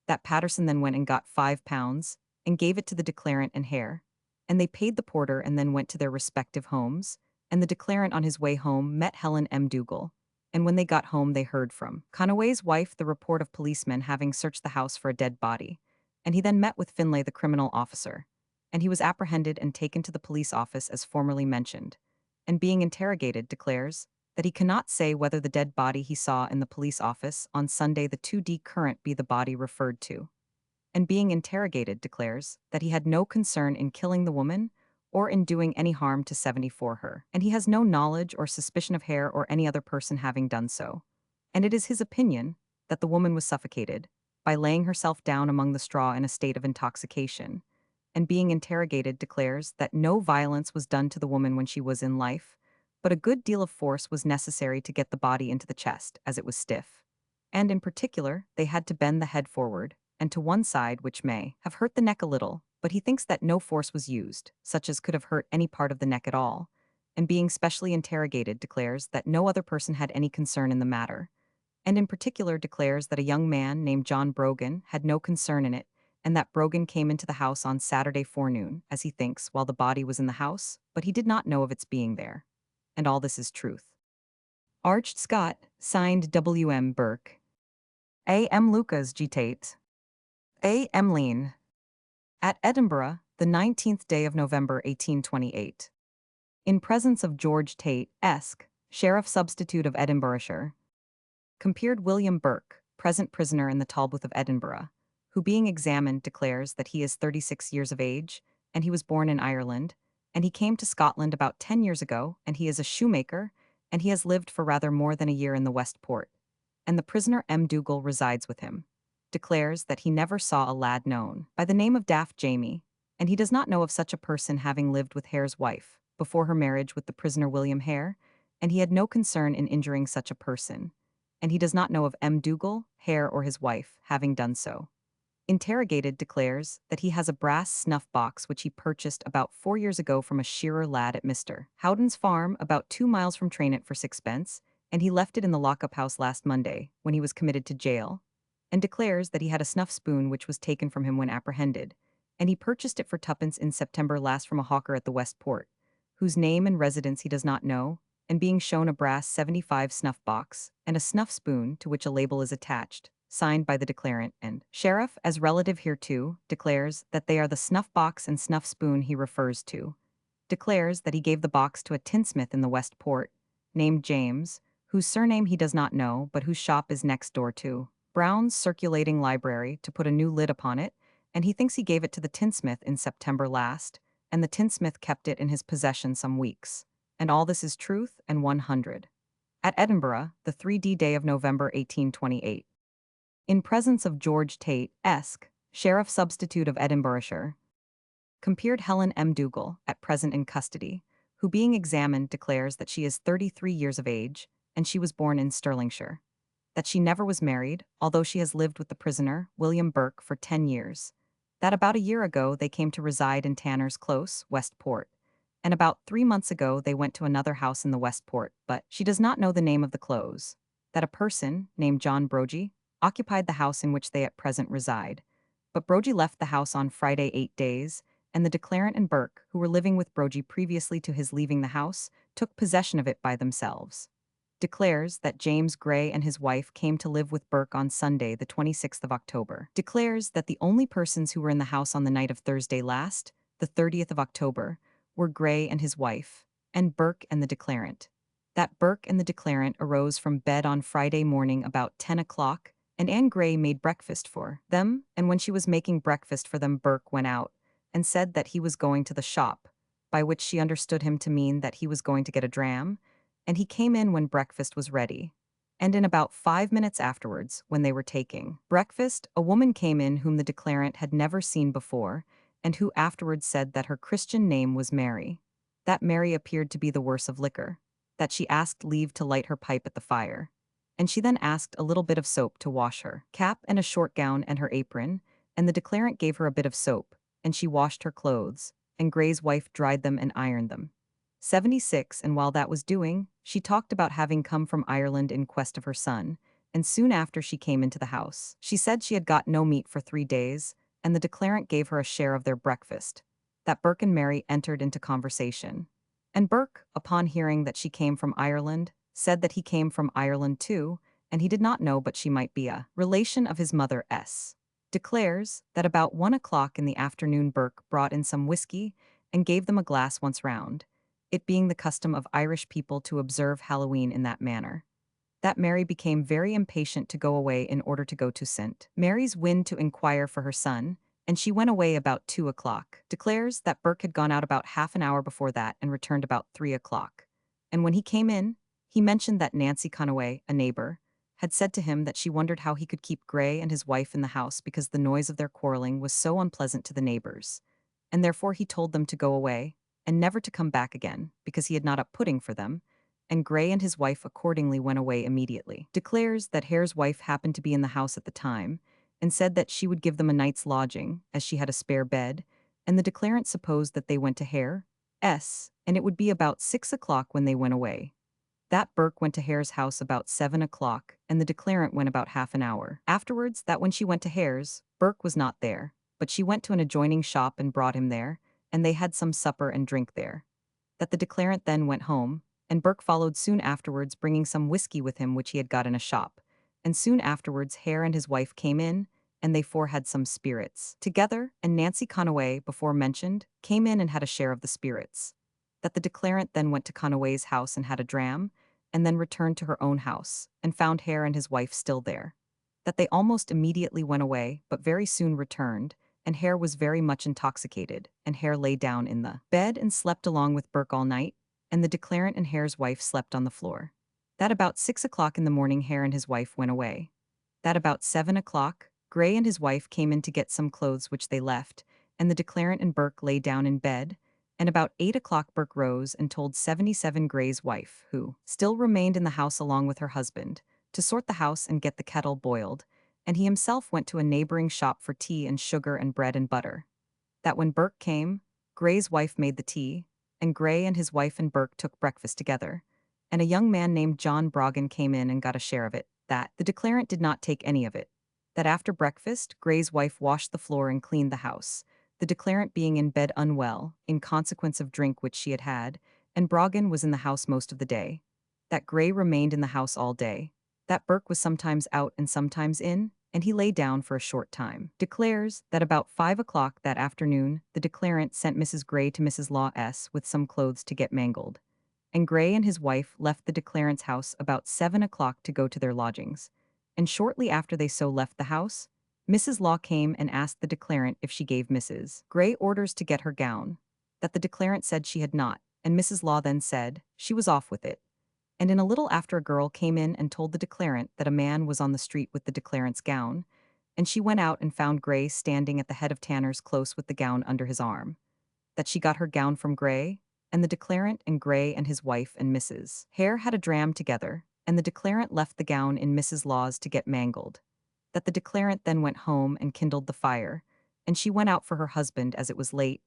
Speaker 1: That Patterson then went and got £5, and gave it to the declarant and Hare, and they paid the porter and then went to their respective homes, and the declarant on his way home met Helen M. Dougal, and when they got home they heard from Conaway's wife the report of policemen having searched the house for a dead body, and he then met with Finlay the criminal officer, and he was apprehended and taken to the police office as formerly mentioned, and being interrogated declares that he cannot say whether the dead body he saw in the police office on Sunday the 2D current be the body referred to, and being interrogated declares that he had no concern in killing the woman or in doing any harm to 74 her, and he has no knowledge or suspicion of Hare or any other person having done so. And it is his opinion that the woman was suffocated by laying herself down among the straw in a state of intoxication, and being interrogated declares that no violence was done to the woman when she was in life, but a good deal of force was necessary to get the body into the chest, as it was stiff. And in particular, they had to bend the head forward, and to one side, which may have hurt the neck a little, but he thinks that no force was used, such as could have hurt any part of the neck at all, and being specially interrogated declares that no other person had any concern in the matter, and in particular declares that a young man named John Brogan had no concern in it, and that Brogan came into the house on Saturday forenoon, as he thinks, while the body was in the house, but he did not know of its being there. And all this is truth. Arched Scott, signed W. M. Burke. A. M. Lucas G. Tate. A. M. Lean. At Edinburgh, the 19th day of November 1828. In presence of George Tate, Esq., Sheriff Substitute of Edinburghshire. Compeered William Burke, present prisoner in the Tolbooth of Edinburgh, who being examined declares that he is 36 years of age, and he was born in Ireland, and he came to Scotland about 10 years ago, and he is a shoemaker, and he has lived for rather more than a year in the West Port, and the prisoner M. Dougal resides with him. Declares that he never saw a lad known by the name of Daft Jamie, and he does not know of such a person having lived with Hare's wife, before her marriage with the prisoner William Hare, and he had no concern in injuring such a person. And he does not know of M. Dougal, Hare, or his wife having done so. Interrogated declares that he has a brass snuff box which he purchased about 4 years ago from a shearer lad at Mr. Howden's farm about 2 miles from Trainit for sixpence, and he left it in the lockup house last Monday, when he was committed to jail, and declares that he had a snuff spoon which was taken from him when apprehended, and he purchased it for tuppence in September last from a hawker at the West Port, whose name and residence he does not know, and being shown a brass 75 snuff box, and a snuff spoon to which a label is attached, signed by the declarant, and sheriff, as relative hereto, declares that they are the snuff box and snuff spoon he refers to, declares that he gave the box to a tinsmith in the West Port, named James, whose surname he does not know but whose shop is next door to Brown's circulating library, to put a new lid upon it, and he thinks he gave it to the tinsmith in September last, and the tinsmith kept it in his possession some weeks. And all this is truth and 100. At Edinburgh, the 3D day of November 1828. In presence of George Tate, Esq., Sheriff Substitute of Edinburghshire, compared Helen M. Dougal, at present in custody, who being examined declares that she is 33 years of age, and she was born in Stirlingshire. That she never was married, although she has lived with the prisoner, William Burke, for 10 years. That about a year ago they came to reside in Tanner's Close, West Port, and about 3 months ago they went to another house in the West Port, but she does not know the name of the close. That a person, named John Brogy, occupied the house in which they at present reside. But Brogy left the house on Friday 8 days, and the declarant and Burke, who were living with Brogy previously to his leaving the house, took possession of it by themselves. Declares that James Gray and his wife came to live with Burke on Sunday, the 26th of October. Declares that the only persons who were in the house on the night of Thursday last, the 30th of October, were Gray and his wife, and Burke and the declarant. That Burke and the declarant arose from bed on Friday morning about 10 o'clock, and Anne Gray made breakfast for them, and when she was making breakfast for them Burke went out, and said that he was going to the shop, by which she understood him to mean that he was going to get a dram, and he came in when breakfast was ready. And in about 5 minutes afterwards, when they were taking breakfast, a woman came in whom the declarant had never seen before, and who afterwards said that her Christian name was Mary. That Mary appeared to be the worse of liquor, that she asked leave to light her pipe at the fire, and she then asked a little bit of soap to wash her cap and a short gown and her apron, and the declarant gave her a bit of soap, and she washed her clothes, and Gray's wife dried them and ironed them. 76, and while that was doing, she talked about having come from Ireland in quest of her son, and soon after she came into the house. She said she had got no meat for 3 days, and the declarant gave her a share of their breakfast. That Burke and Mary entered into conversation. And Burke, upon hearing that she came from Ireland, said that he came from Ireland too, and he did not know but she might be a relation of his mother S. Declares that about 1 o'clock in the afternoon Burke brought in some whiskey and gave them a glass once round, it being the custom of Irish people to observe Halloween in that manner. That Mary became very impatient to go away in order to go to St. Mary's Wynd to inquire for her son, and she went away about 2 o'clock. Declares that Burke had gone out about half an hour before that and returned about 3 o'clock. And when he came in, he mentioned that Nancy Conaway, a neighbor, had said to him that she wondered how he could keep Gray and his wife in the house because the noise of their quarreling was so unpleasant to the neighbors, and therefore he told them to go away, and never to come back again, because he had not up pudding for them, and Gray and his wife accordingly went away immediately. Declares that Hare's wife happened to be in the house at the time, and said that she would give them a night's lodging, as she had a spare bed, and the declarant supposed that they went to Hare's, and it would be about 6 o'clock when they went away. That Burke went to Hare's house about 7 o'clock, and the declarant went about half an hour. Afterwards, that when she went to Hare's, Burke was not there, but she went to an adjoining shop and brought him there, and they had some supper and drink there. That the declarant then went home, and Burke followed soon afterwards bringing some whiskey with him which he had got in a shop, and soon afterwards Hare and his wife came in, and they four had some spirits together, and Nancy Conaway, before mentioned, came in and had a share of the spirits. That the declarant then went to Conaway's house and had a dram, and then returned to her own house, and found Hare and his wife still there. That they almost immediately went away, but very soon returned, and Hare was very much intoxicated, and Hare lay down in the bed and slept along with Burke all night, and the declarant and Hare's wife slept on the floor. That about 6 o'clock in the morning Hare and his wife went away. That about 7 o'clock, Gray and his wife came in to get some clothes which they left, and the declarant and Burke lay down in bed, And about 8 o'clock Burke rose and told 77 Gray's wife, who still remained in the house along with her husband, to sort the house and get the kettle boiled, and he himself went to a neighboring shop for tea and sugar and bread and butter. That when Burke came, Gray's wife made the tea, and Gray and his wife and Burke took breakfast together, and a young man named John Brogan came in and got a share of it, that the declarant did not take any of it. That after breakfast, Gray's wife washed the floor and cleaned the house, the declarant being in bed unwell, in consequence of drink which she had had, and Brogan was in the house most of the day. That Gray remained in the house all day. That Burke was sometimes out and sometimes in, and he lay down for a short time. Declares that about 5 o'clock that afternoon, the declarant sent Mrs. Gray to Mrs. Law S. with some clothes to get mangled. And Gray and his wife left the declarant's house about 7 o'clock to go to their lodgings. And shortly after they so left the house, Mrs. Law came and asked the declarant if she gave Mrs. Gray orders to get her gown. That the declarant said she had not, and Mrs. Law then said she was off with it. And in a little after a girl came in and told the declarant that a man was on the street with the declarant's gown, and she went out and found Gray standing at the head of Tanner's close with the gown under his arm. That she got her gown from Gray, and the declarant and Gray and his wife and Mrs. Hare had a dram together, and the declarant left the gown in Mrs. Law's to get mangled. That the declarant then went home and kindled the fire, and she went out for her husband as it was late,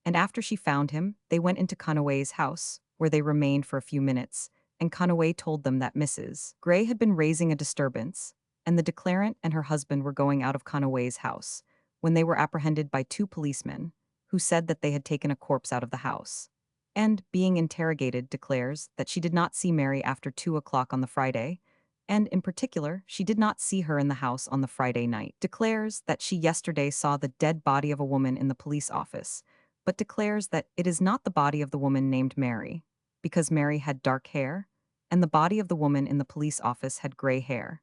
Speaker 1: and after she found him, they went into Conaway's house, where they remained for a few minutes, and Conaway told them that Mrs. Gray had been raising a disturbance, and the declarant and her husband were going out of Conaway's house, when they were apprehended by 2 policemen, who said that they had taken a corpse out of the house. And, being interrogated, declares that she did not see Mary after 2 o'clock on the Friday, and, in particular, she did not see her in the house on the Friday night. Declares that she yesterday saw the dead body of a woman in the police office, but declares that it is not the body of the woman named Mary, because Mary had dark hair, and the body of the woman in the police office had gray hair.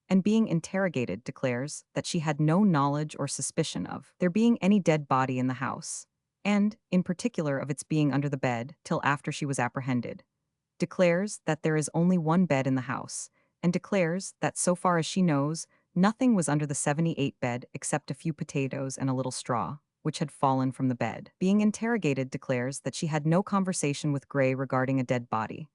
Speaker 1: And being interrogated, declares that she had no knowledge or suspicion of there being any dead body in the house, and, in particular, of its being under the bed, till after she was apprehended. Declares that there is only one bed in the house, and declares that so far as she knows, nothing was under the 78 bed except a few potatoes and a little straw, which had fallen from the bed. Being interrogated, declares that she had no conversation with Gray regarding a dead body,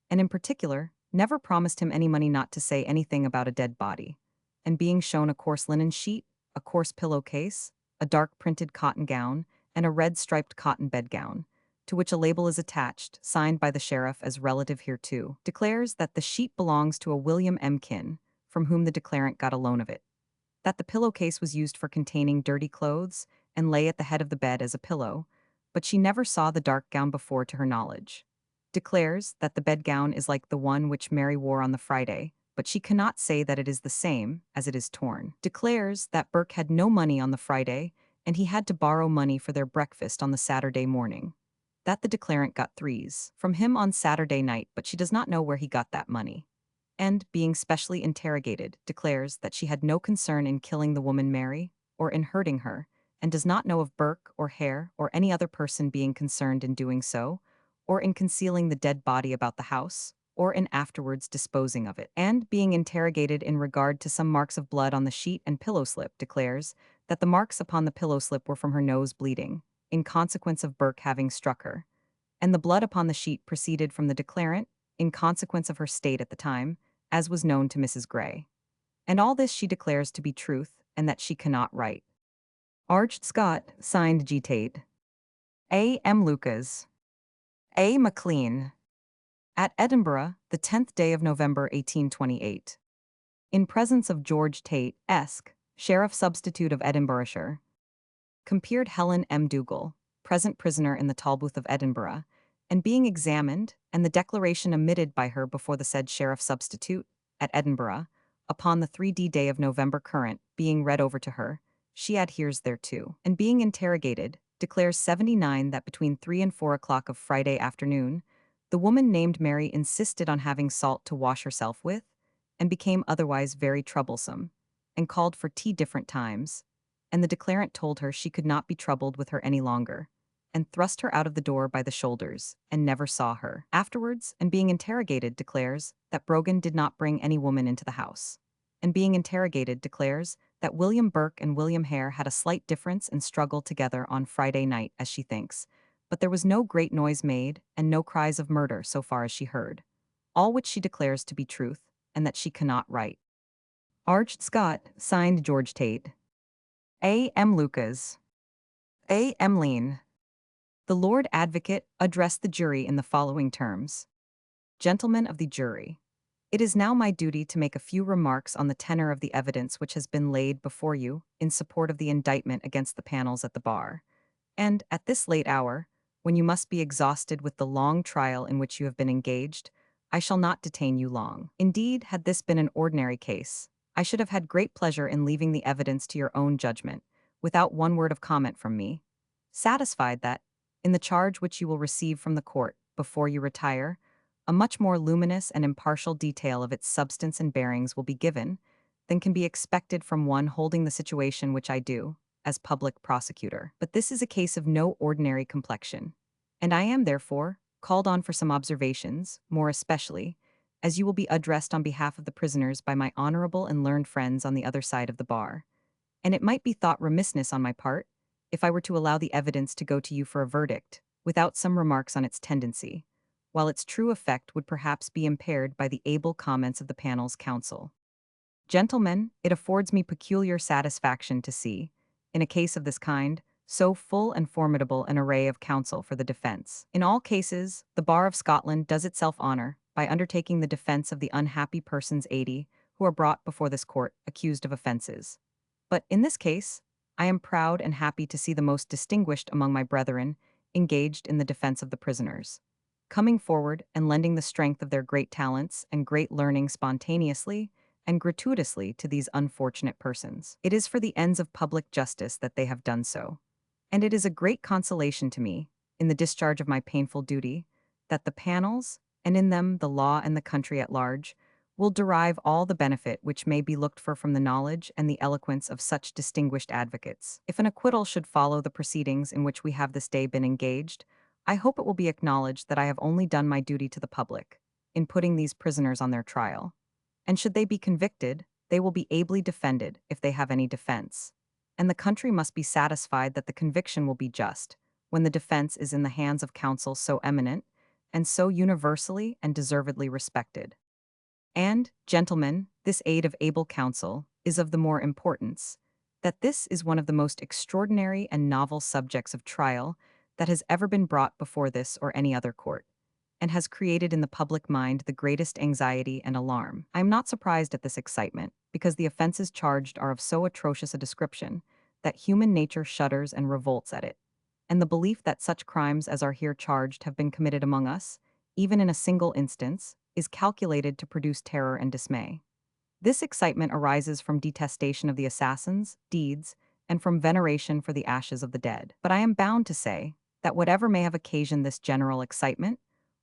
Speaker 1: and in particular, never promised him any money not to say anything about a dead body. And being shown a coarse linen sheet, a coarse pillowcase, a dark printed cotton gown, and a red striped cotton bedgown, to which a label is attached, signed by the sheriff as relative hereto, declares that the sheet belongs to a William M. Kin, from whom the declarant got a loan of it. That the pillowcase was used for containing dirty clothes, and lay at the head of the bed as a pillow, but she never saw the dark gown before to her knowledge. Declares that the bedgown is like the one which Mary wore on the Friday, but she cannot say that it is the same, as it is torn. Declares that Burke had no money on the Friday, and he had to borrow money for their breakfast on the Saturday morning. That the declarant got threes from him on Saturday night, but she does not know where he got that money. And, being specially interrogated, declares that she had no concern in killing the woman Mary, or in hurting her, and does not know of Burke or Hare or any other person being concerned in doing so, or in concealing the dead body about the house, or in afterwards disposing of it. And, being interrogated in regard to some marks of blood on the sheet and pillow slip, declares that the marks upon the pillow slip were from her nose bleeding, in consequence of Burke having struck her, and the blood upon the sheet proceeded from the declarant, in consequence of her state at the time, as was known to Mrs. Gray. And all this she declares to be truth, and that she cannot write. Arched Scott, signed G. Tate. A. M. Lucas. A. Maclean. At Edinburgh, the 10th day of November 1828. In presence of George Tate, Esq., Sheriff Substitute of Edinburghshire. Compeered Helen M. Dougal, present prisoner in the Tolbooth of Edinburgh, and being examined, and the declaration omitted by her before the said Sheriff Substitute, at Edinburgh, upon the 3d day of November current, being read over to her, she adheres thereto, and being interrogated, declares 79 that between 3 and 4 o'clock of Friday afternoon, the woman named Mary insisted on having salt to wash herself with, and became otherwise very troublesome, and called for tea different times, and the declarant told her she could not be troubled with her any longer, and thrust her out of the door by the shoulders, and never saw her. Afterwards, and being interrogated, declares that Brogan did not bring any woman into the house, and being interrogated, declares that William Burke and William Hare had a slight difference and struggle together on Friday night, as she thinks, but there was no great noise made and no cries of murder so far as she heard, all which she declares to be truth, and that she cannot write. Arched Scott, signed George Tate. A. M. Lucas. A. Emmeline. The Lord Advocate addressed the jury in the following terms. Gentlemen of the jury, it is now my duty to make a few remarks on the tenor of the evidence which has been laid before you in support of the indictment against the panels at the bar. And, at this late hour, when you must be exhausted with the long trial in which you have been engaged, I shall not detain you long. Indeed, had this been an ordinary case, I should have had great pleasure in leaving the evidence to your own judgment, without one word of comment from me, satisfied that, in the charge which you will receive from the court, before you retire, a much more luminous and impartial detail of its substance and bearings will be given than can be expected from one holding the situation which I do, as public prosecutor. But this is a case of no ordinary complexion, and I am, therefore, called on for some observations, more especially, as you will be addressed on behalf of the prisoners by my honorable and learned friends on the other side of the bar, and it might be thought remissness on my part if I were to allow the evidence to go to you for a verdict, without some remarks on its tendency, while its true effect would perhaps be impaired by the able comments of the panel's counsel. Gentlemen, it affords me peculiar satisfaction to see, in a case of this kind, so full and formidable an array of counsel for the defense. In all cases, the Bar of Scotland does itself honor by undertaking the defense of the unhappy persons 80 who are brought before this court accused of offenses. But in this case, I am proud and happy to see the most distinguished among my brethren engaged in the defense of the prisoners, coming forward and lending the strength of their great talents and great learning spontaneously and gratuitously to these unfortunate persons. It is for the ends of public justice that they have done so, and it is a great consolation to me, in the discharge of my painful duty, that the panels, and in them the law and the country at large, will derive all the benefit which may be looked for from the knowledge and the eloquence of such distinguished advocates. If an acquittal should follow the proceedings in which we have this day been engaged, I hope it will be acknowledged that I have only done my duty to the public, in putting these prisoners on their trial. And should they be convicted, they will be ably defended if they have any defense. And the country must be satisfied that the conviction will be just, when the defense is in the hands of counsel so eminent, and so universally and deservedly respected. And, gentlemen, this aid of able counsel is of the more importance, that this is one of the most extraordinary and novel subjects of trial that has ever been brought before this or any other court, and has created in the public mind the greatest anxiety and alarm. I am not surprised at this excitement, because the offenses charged are of so atrocious a description that human nature shudders and revolts at it, and the belief that such crimes as are here charged have been committed among us, even in a single instance, is calculated to produce terror and dismay. This excitement arises from detestation of the assassins' deeds and from veneration for the ashes of the dead. But I am bound to say that whatever may have occasioned this general excitement,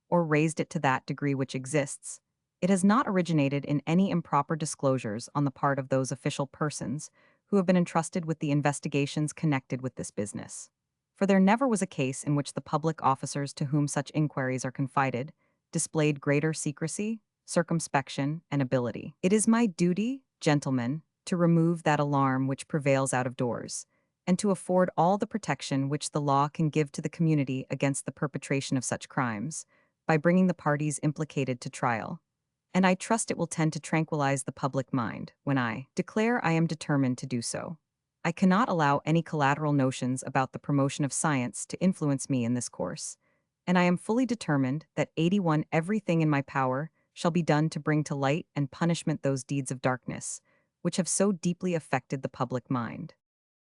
Speaker 1: or raised it to that degree which exists, it has not originated in any improper disclosures on the part of those official persons who have been entrusted with the investigations connected with this business. For there never was a case in which the public officers to whom such inquiries are confided displayed greater secrecy, circumspection, and ability. It is my duty, gentlemen, to remove that alarm which prevails out of doors, and to afford all the protection which the law can give to the community against the perpetration of such crimes, by bringing the parties implicated to trial. And I trust it will tend to tranquilize the public mind when I declare I am determined to do so. I cannot allow any collateral notions about the promotion of science to influence me in this course, and I am fully determined that 81 everything in my power shall be done to bring to light and punishment those deeds of darkness, which have so deeply affected the public mind.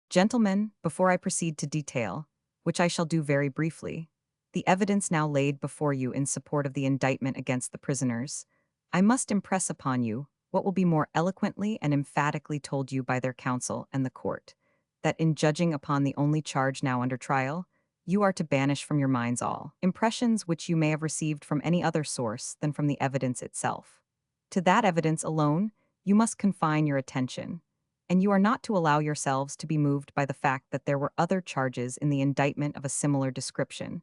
Speaker 1: Gentlemen, before I proceed to detail, which I shall do very briefly, the evidence now laid before you in support of the indictment against the prisoners, I must impress upon you what will be more eloquently and emphatically told you by their counsel and the court, that in judging upon the only charge now under trial, you are to banish from your minds all impressions which you may have received from any other source than from the evidence itself. To that evidence alone you must confine your attention, and you are not to allow yourselves to be moved by the fact that there were other charges in the indictment of a similar description,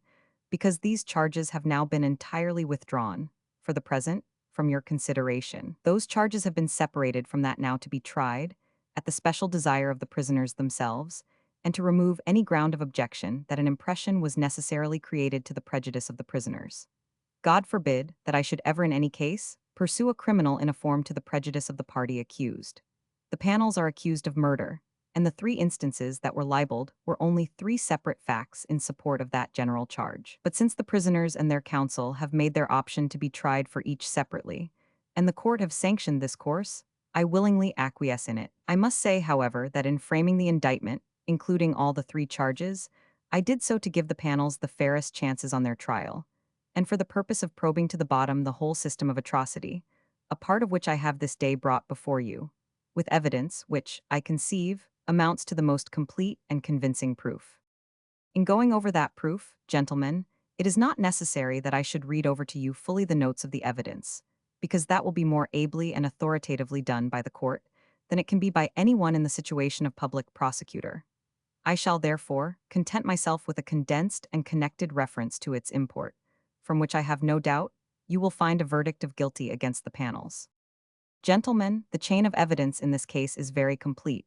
Speaker 1: because these charges have now been entirely withdrawn, for the present, from your consideration. Those charges have been separated from that now to be tried, at the special desire of the prisoners themselves, and to remove any ground of objection that an impression was necessarily created to the prejudice of the prisoners. God forbid that I should ever in any case pursue a criminal in a form to the prejudice of the party accused. The panels are accused of murder, and the three instances that were libeled were only three separate facts in support of that general charge. But since the prisoners and their counsel have made their option to be tried for each separately, and the court have sanctioned this course, I willingly acquiesce in it. I must say, however, that in framing the indictment, including all the three charges, I did so to give the panels the fairest chances on their trial, and for the purpose of probing to the bottom the whole system of atrocity, a part of which I have this day brought before you, with evidence which, I conceive, amounts to the most complete and convincing proof. In going over that proof, gentlemen, it is not necessary that I should read over to you fully the notes of the evidence, because that will be more ably and authoritatively done by the court than it can be by anyone in the situation of public prosecutor. I shall, therefore, content myself with a condensed and connected reference to its import, from which I have no doubt you will find a verdict of guilty against the panels. Gentlemen, the chain of evidence in this case is very complete,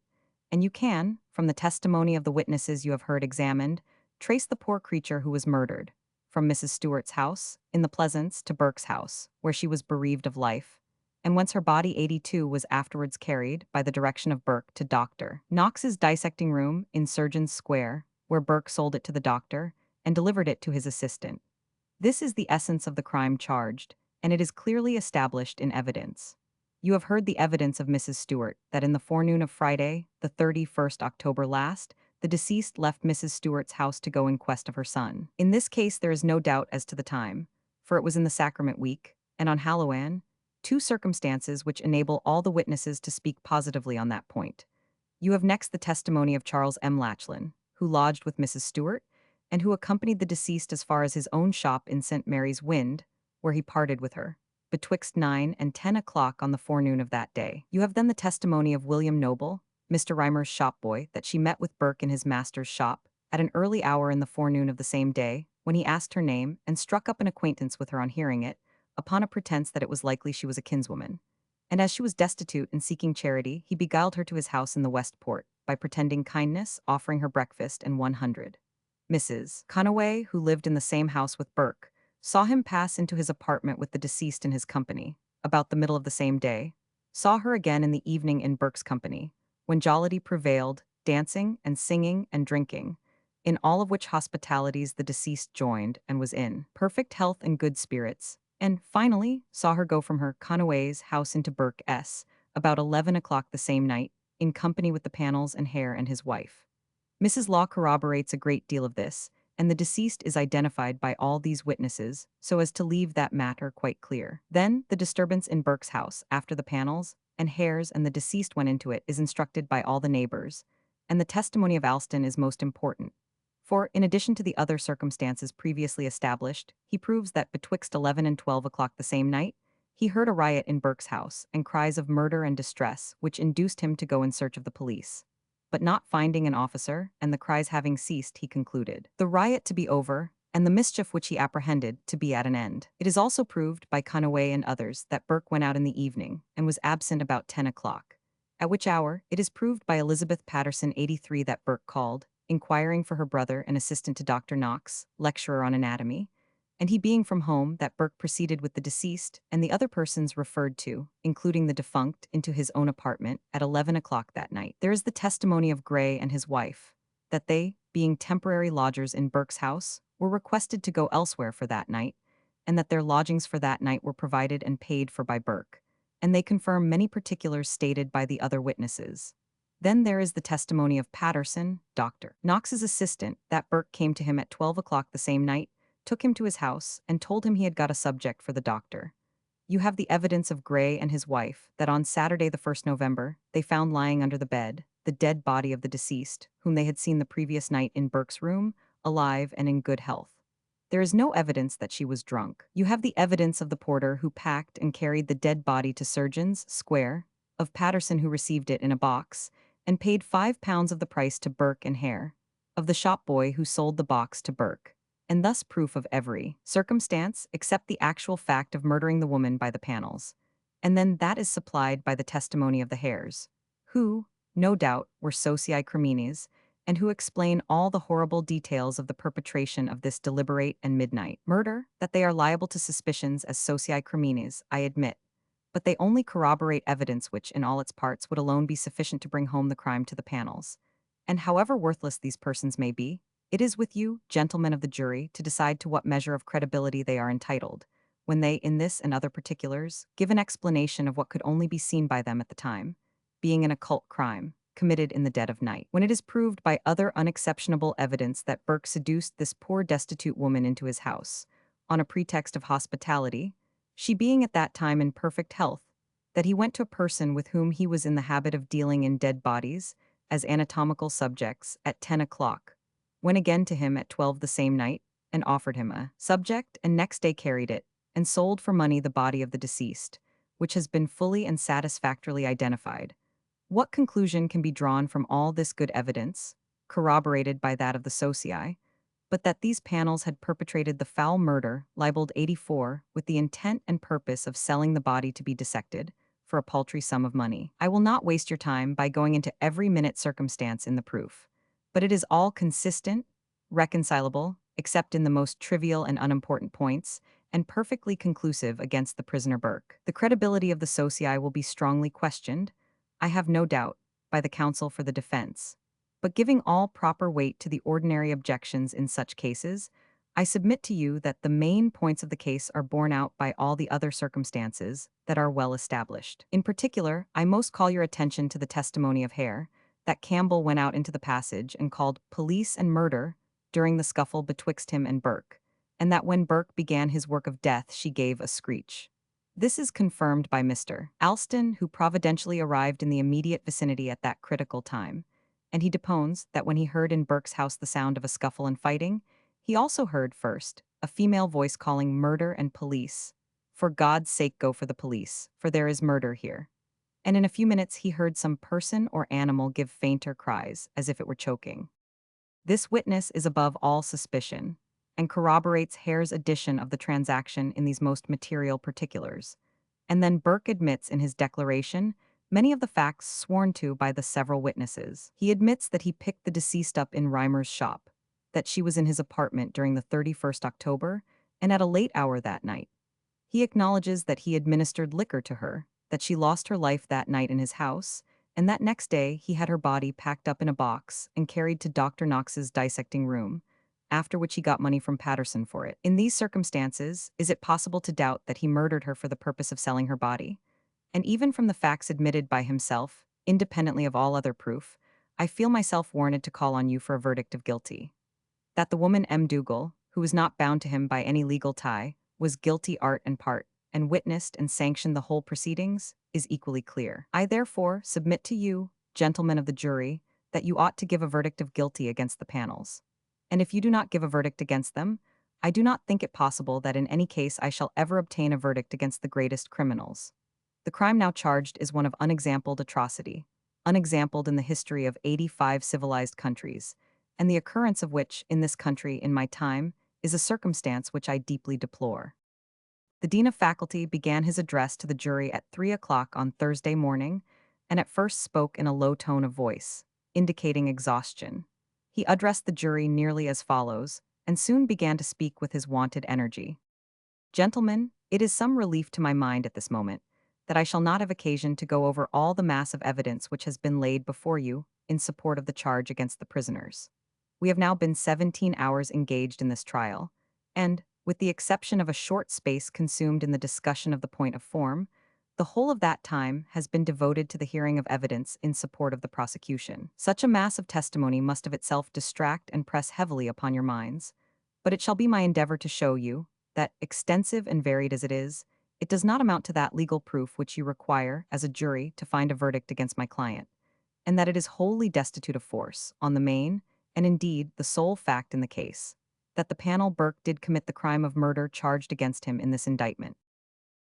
Speaker 1: and you can, from the testimony of the witnesses you have heard examined, trace the poor creature who was murdered, from Mrs. Stewart's house, in the Pleasance, to Burke's house, where she was bereaved of life, and whence her body 82 was afterwards carried, by the direction of Burke, to Dr. Knox's dissecting room in Surgeon's Square, where Burke sold it to the doctor, and delivered it to his assistant. This is the essence of the crime charged, and it is clearly established in evidence. You have heard the evidence of Mrs. Stewart that in the forenoon of Friday, the 31st October last, the deceased left Mrs. Stewart's house to go in quest of her son. In this case, there is no doubt as to the time, for it was in the Sacrament week, and on Halloween, two circumstances which enable all the witnesses to speak positively on that point. You have next the testimony of Charles M. Lachlan, who lodged with Mrs. Stewart, and who accompanied the deceased as far as his own shop in St. Mary's Wynd, where he parted with her, betwixt 9 and 10 o'clock on the forenoon of that day. You have then the testimony of William Noble, Mr. Rymer's shop-boy, that she met with Burke in his master's shop, at an early hour in the forenoon of the same day, when he asked her name and struck up an acquaintance with her on hearing it, upon a pretense that it was likely she was a kinswoman. And as she was destitute and seeking charity, he beguiled her to his house in the West Port, by pretending kindness, offering her breakfast and 100. Mrs. Conaway, who lived in the same house with Burke, saw him pass into his apartment with the deceased in his company, about the middle of the same day, saw her again in the evening in Burke's company, when jollity prevailed, dancing and singing and drinking, in all of which hospitalities the deceased joined and was in perfect health and good spirits, and finally saw her go from her Conaway's house into Burke's, about 11 o'clock the same night, in company with the Panels and Hare and his wife. Mrs. Law corroborates a great deal of this, and the deceased is identified by all these witnesses, so as to leave that matter quite clear. Then, the disturbance in Burke's house, after the Panels and Hares and the deceased went into it, is instructed by all the neighbors, and the testimony of Alston is most important. For, in addition to the other circumstances previously established, he proves that betwixt 11 and 12 o'clock the same night, he heard a riot in Burke's house, and cries of murder and distress, which induced him to go in search of the police. But not finding an officer, and the cries having ceased, he concluded the riot to be over, and the mischief which he apprehended to be at an end. It is also proved by Conaway and others that Burke went out in the evening, and was absent about 10 o'clock. At which hour, it is proved by Elizabeth Patterson 83 that Burke called, inquiring for her brother and assistant to Dr. Knox, lecturer on anatomy, and he being from home, that Burke proceeded with the deceased and the other persons referred to, including the defunct, into his own apartment at 11 o'clock that night. There is the testimony of Gray and his wife, that they, being temporary lodgers in Burke's house, were requested to go elsewhere for that night, and that their lodgings for that night were provided and paid for by Burke, and they confirm many particulars stated by the other witnesses. Then there is the testimony of Patterson, Dr. Knox's assistant, that Burke came to him at 12 o'clock the same night, took him to his house, and told him he had got a subject for the doctor. You have the evidence of Gray and his wife, that on Saturday the 1st November, they found lying under the bed, the dead body of the deceased, whom they had seen the previous night in Burke's room, alive and in good health. There is no evidence that she was drunk. You have the evidence of the porter who packed and carried the dead body to Surgeon's Square, of Patterson who received it in a box, and paid £5 of the price to Burke and Hare, of the shop boy who sold the box to Burke, and thus proof of every circumstance except the actual fact of murdering the woman by the Panels. And then that is supplied by the testimony of the Hares, who, no doubt, were socii criminis, and who explain all the horrible details of the perpetration of this deliberate and midnight murder, that they are liable to suspicions as socii criminis, I admit, but they only corroborate evidence which, in all its parts, would alone be sufficient to bring home the crime to the panels. And however worthless these persons may be, it is with you, gentlemen of the jury, to decide to what measure of credibility they are entitled, when they, in this and other particulars, give an explanation of what could only be seen by them at the time, being an occult crime, committed in the dead of night. When it is proved by other unexceptionable evidence that Burke seduced this poor destitute woman into his house, on a pretext of hospitality, she being at that time in perfect health, that he went to a person with whom he was in the habit of dealing in dead bodies, as anatomical subjects, at 10 o'clock, went again to him at 12 the same night, and offered him a subject, and next day carried it, and sold for money the body of the deceased, which has been fully and satisfactorily identified. What conclusion can be drawn from all this good evidence, corroborated by that of the socii, but that these panels had perpetrated the foul murder, libeled 84, with the intent and purpose of selling the body to be dissected, for a paltry sum of money? I will not waste your time by going into every minute circumstance in the proof, but it is all consistent, reconcilable, except in the most trivial and unimportant points, and perfectly conclusive against the prisoner Burke. The credibility of the socii will be strongly questioned, I have no doubt, by the counsel for the defense. But giving all proper weight to the ordinary objections in such cases, I submit to you that the main points of the case are borne out by all the other circumstances that are well established. In particular, I most call your attention to the testimony of Hare, that Campbell went out into the passage and called police and murder during the scuffle betwixt him and Burke, and that when Burke began his work of death she gave a screech. This is confirmed by Mr. Alston, who providentially arrived in the immediate vicinity at that critical time, and he depones that when he heard in Burke's house the sound of a scuffle and fighting, he also heard, first, a female voice calling murder and police. For God's sake go for the police, for there is murder here. And in a few minutes he heard some person or animal give fainter cries, as if it were choking. This witness is above all suspicion, and corroborates Hare's addition of the transaction in these most material particulars. And then Burke admits in his declaration many of the facts sworn to by the several witnesses. He admits that he picked the deceased up in Reimer's shop, that she was in his apartment during the 31st October, and at a late hour that night. He acknowledges that he administered liquor to her, that she lost her life that night in his house, and that next day he had her body packed up in a box and carried to Dr. Knox's dissecting room, after which he got money from Patterson for it. In these circumstances, is it possible to doubt that he murdered her for the purpose of selling her body? And even from the facts admitted by himself, independently of all other proof, I feel myself warranted to call on you for a verdict of guilty. That the woman M. Dougal, who was not bound to him by any legal tie, was guilty art and part, and witnessed and sanctioned the whole proceedings, is equally clear. I therefore submit to you, gentlemen of the jury, that you ought to give a verdict of guilty against the panels. And if you do not give a verdict against them, I do not think it possible that in any case I shall ever obtain a verdict against the greatest criminals. The crime now charged is one of unexampled atrocity, unexampled in the history of 85 civilized countries, and the occurrence of which in this country in my time is a circumstance which I deeply deplore. The Dean of Faculty began his address to the jury at 3 o'clock on Thursday morning, and at first spoke in a low tone of voice, indicating exhaustion. He addressed the jury nearly as follows, and soon began to speak with his wonted energy. Gentlemen, it is some relief to my mind at this moment that I shall not have occasion to go over all the mass of evidence which has been laid before you in support of the charge against the prisoners. We have now been 17 hours engaged in this trial, and, with the exception of a short space consumed in the discussion of the point of form, the whole of that time has been devoted to the hearing of evidence in support of the prosecution. Such a mass of testimony must of itself distract and press heavily upon your minds, but it shall be my endeavor to show you that, extensive and varied as it is, it does not amount to that legal proof which you require as a jury to find a verdict against my client, and that it is wholly destitute of force, on the main, and indeed the sole fact in the case, that the panel Burke did commit the crime of murder charged against him in this indictment.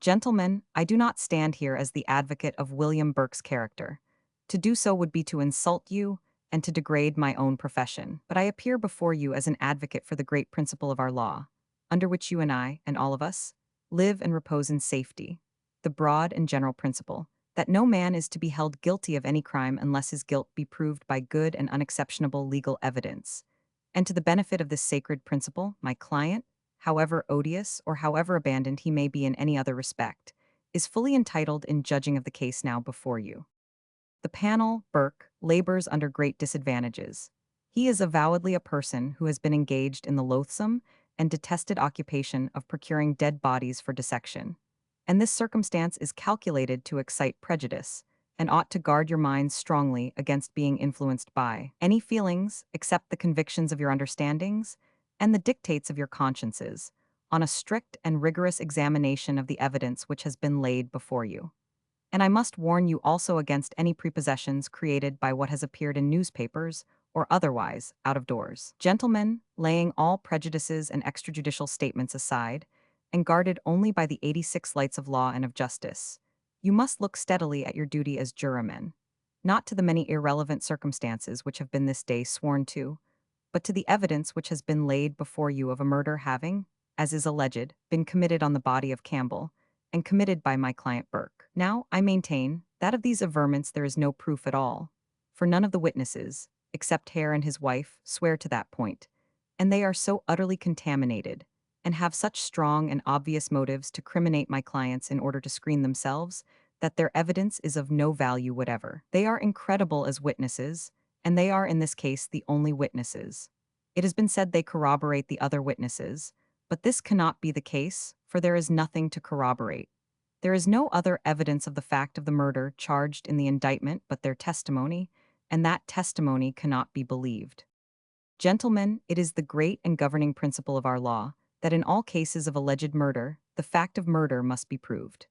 Speaker 1: Gentlemen, I do not stand here as the advocate of William Burke's character. To do so would be to insult you and to degrade my own profession, but I appear before you as an advocate for the great principle of our law, under which you and I, and all of us, live and repose in safety, the broad and general principle, that no man is to be held guilty of any crime unless his guilt be proved by good and unexceptionable legal evidence. And to the benefit of this sacred principle, my client, however odious or however abandoned he may be in any other respect, is fully entitled in judging of the case now before you. The panel, Burke, labors under great disadvantages. He is avowedly a person who has been engaged in the loathsome and detested occupation of procuring dead bodies for dissection. And this circumstance is calculated to excite prejudice, and ought to guard your minds strongly against being influenced by any feelings except the convictions of your understandings and the dictates of your consciences, on a strict and rigorous examination of the evidence which has been laid before you. And I must warn you also against any prepossessions created by what has appeared in newspapers or otherwise out of doors. Gentlemen, laying all prejudices and extrajudicial statements aside, and guarded only by the 86 lights of law and of justice, you must look steadily at your duty as jurymen, not to the many irrelevant circumstances which have been this day sworn to, but to the evidence which has been laid before you of a murder having, as is alleged, been committed on the body of Campbell, and committed by my client Burke. Now, I maintain that of these averments there is no proof at all, for none of the witnesses, except Hare and his wife, swear to that point, and they are so utterly contaminated, and have such strong and obvious motives to criminate my clients in order to screen themselves, that their evidence is of no value whatever. They are incredible as witnesses, and they are in this case the only witnesses. It has been said they corroborate the other witnesses, but this cannot be the case, for there is nothing to corroborate. There is no other evidence of the fact of the murder charged in the indictment but their testimony, and that testimony cannot be believed. Gentlemen, it is the great and governing principle of our law that in all cases of alleged murder, the fact of murder must be proved.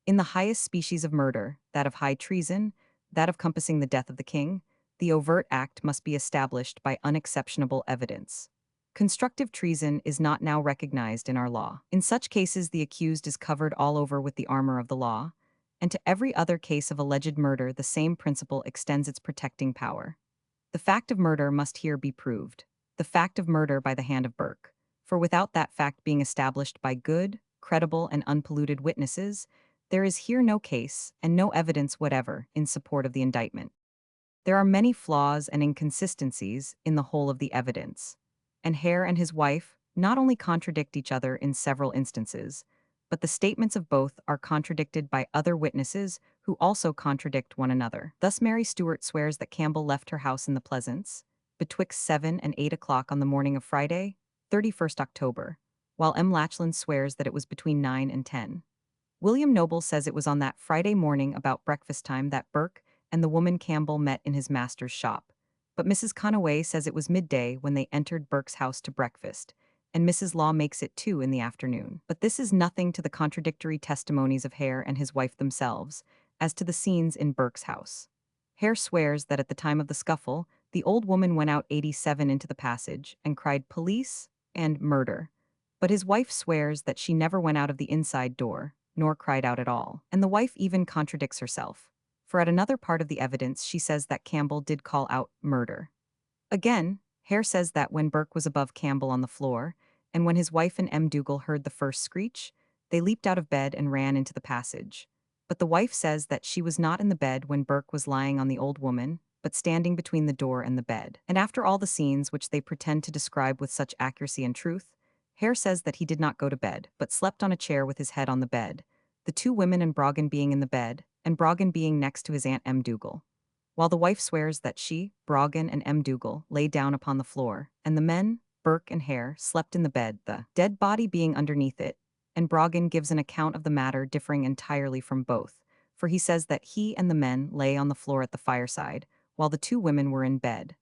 Speaker 1: In the highest species of murder, that of high treason, that of compassing the death of the king, the overt act must be established by unexceptionable evidence. Constructive treason is not now recognized in our law. In such cases, the accused is covered all over with the armor of the law, and to every other case of alleged murder the same principle extends its protecting power. The fact of murder must here be proved, the fact of murder by the hand of Burke, for without that fact being established by good, credible, and unpolluted witnesses, there is here no case and no evidence whatever in support of the indictment. There are many flaws and inconsistencies in the whole of the evidence, and Hare and his wife not only contradict each other in several instances, but the statements of both are contradicted by other witnesses who also contradict one another. Thus Mary Stuart swears that Campbell left her house in the Pleasance betwixt 7 and 8 o'clock on the morning of Friday, 31st October, while M. Lachlan swears that it was between 9 and 10. William Noble says it was on that Friday morning about breakfast time that Burke and the woman Campbell met in his master's shop, but Mrs. Conaway says it was midday when they entered Burke's house to breakfast, and Mrs. Law makes it 2 in the afternoon. But this is nothing to the contradictory testimonies of Hare and his wife themselves, as to the scenes in Burke's house. Hare swears that at the time of the scuffle, the old woman went out 87 into the passage and cried police and murder, but his wife swears that she never went out of the inside door, nor cried out at all. And the wife even contradicts herself, for at another part of the evidence she says that Campbell did call out murder. Again, Hare says that when Burke was above Campbell on the floor, and when his wife and M. Dougal heard the first screech, they leaped out of bed and ran into the passage. But the wife says that she was not in the bed when Burke was lying on the old woman, but standing between the door and the bed. And after all the scenes which they pretend to describe with such accuracy and truth, Hare says that he did not go to bed, but slept on a chair with his head on the bed, the two women and Brougham being in the bed, and Brougham being next to his Aunt M. Dougal, while the wife swears that she, Brougham, and M. Dougal lay down upon the floor, and the men, Burke and Hare, slept in the bed, the dead body being underneath it, and Brougham gives an account of the matter differing entirely from both, for he says that he and the men lay on the floor at the fireside, while the two women were in bed.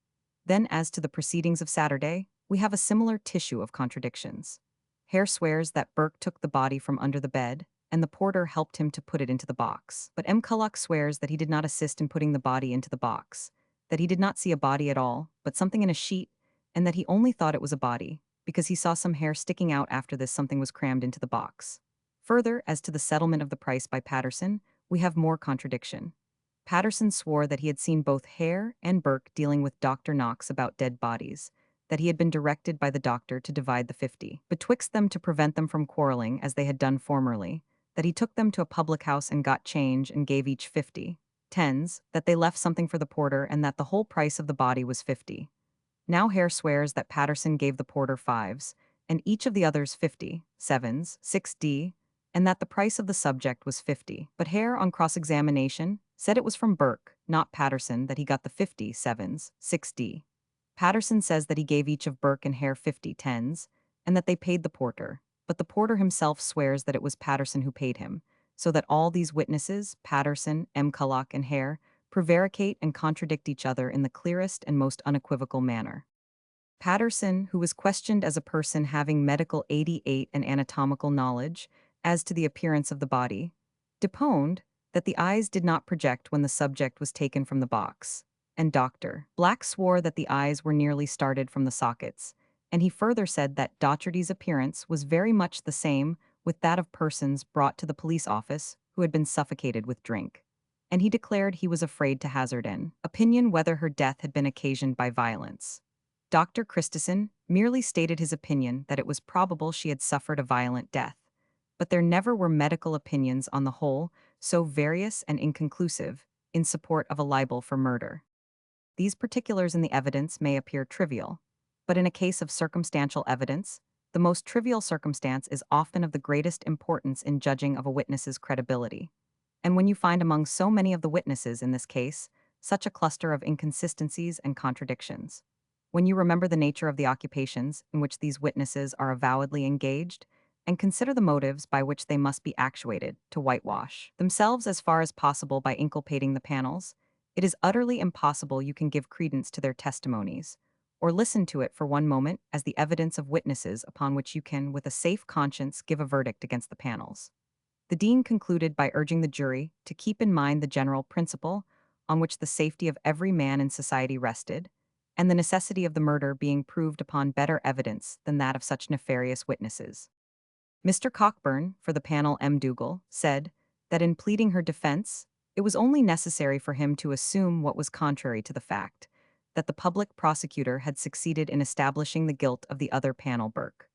Speaker 1: Then as to the proceedings of Saturday, we have a similar tissue of contradictions. Hare swears that Burke took the body from under the bed, and the porter helped him to put it into the box. But M. Culloch swears that he did not assist in putting the body into the box, that he did not see a body at all, but something in a sheet, and that he only thought it was a body, because he saw some hair sticking out after this something was crammed into the box. Further, as to the settlement of the price by Patterson, we have more contradiction. Patterson swore that he had seen both Hare and Burke dealing with Dr. Knox about dead bodies, that he had been directed by the doctor to divide the 50 betwixt them to prevent them from quarreling as they had done formerly, that he took them to a public house and got change and gave each 50. Tens, that they left something for the porter and that the whole price of the body was 50. Now Hare swears that Patterson gave the porter fives, and each of the others 50, sevens, 6D, and that the price of the subject was 50. But Hare, on cross-examination, said it was from Burke, not Patterson, that he got the 50, sevens, 6D. Patterson says that he gave each of Burke and Hare 50 tens, and that they paid the porter, but the porter himself swears that it was Patterson who paid him, so that all these witnesses, Patterson, M. Culloch, and Hare, prevaricate and contradict each other in the clearest and most unequivocal manner. Patterson, who was questioned as a person having medical 88 and anatomical knowledge as to the appearance of the body, deponed that the eyes did not project when the subject was taken from the box, and Dr. Black swore that the eyes were nearly started from the sockets, and he further said that Docherty's appearance was very much the same with that of persons brought to the police office who had been suffocated with drink, and he declared he was afraid to hazard an opinion whether her death had been occasioned by violence. Dr. Christison merely stated his opinion that it was probable she had suffered a violent death, but there never were medical opinions on the whole so various and inconclusive in support of a libel for murder. These particulars in the evidence may appear trivial, but in a case of circumstantial evidence, the most trivial circumstance is often of the greatest importance in judging of a witness's credibility. And when you find among so many of the witnesses in this case such a cluster of inconsistencies and contradictions, when you remember the nature of the occupations in which these witnesses are avowedly engaged, and consider the motives by which they must be actuated to whitewash themselves as far as possible by inculpating the panels, it is utterly impossible you can give credence to their testimonies, or listen to it for one moment as the evidence of witnesses upon which you can, with a safe conscience, give a verdict against the panels. The dean concluded by urging the jury to keep in mind the general principle on which the safety of every man in society rested, and the necessity of the murder being proved upon better evidence than that of such nefarious witnesses. Mr. Cockburn, for the panel M. Dougal, said that in pleading her defense, it was only necessary for him to assume what was contrary to the fact, that the public prosecutor had succeeded in establishing the guilt of the other panel Burke,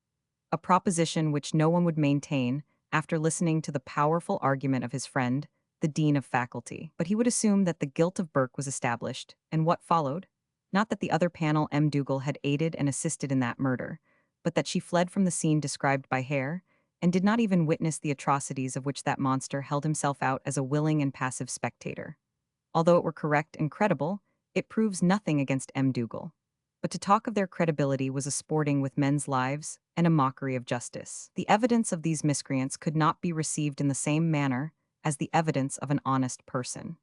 Speaker 1: a proposition which no one would maintain after listening to the powerful argument of his friend, the dean of faculty. But he would assume that the guilt of Burke was established, and what followed? Not that the other panel M. Dougal had aided and assisted in that murder, but that she fled from the scene described by Hare, and did not even witness the atrocities of which that monster held himself out as a willing and passive spectator. Although it were correct and credible, it proves nothing against M. Dougal. But to talk of their credibility was a sporting with men's lives and a mockery of justice. The evidence of these miscreants could not be received in the same manner as the evidence of an honest person.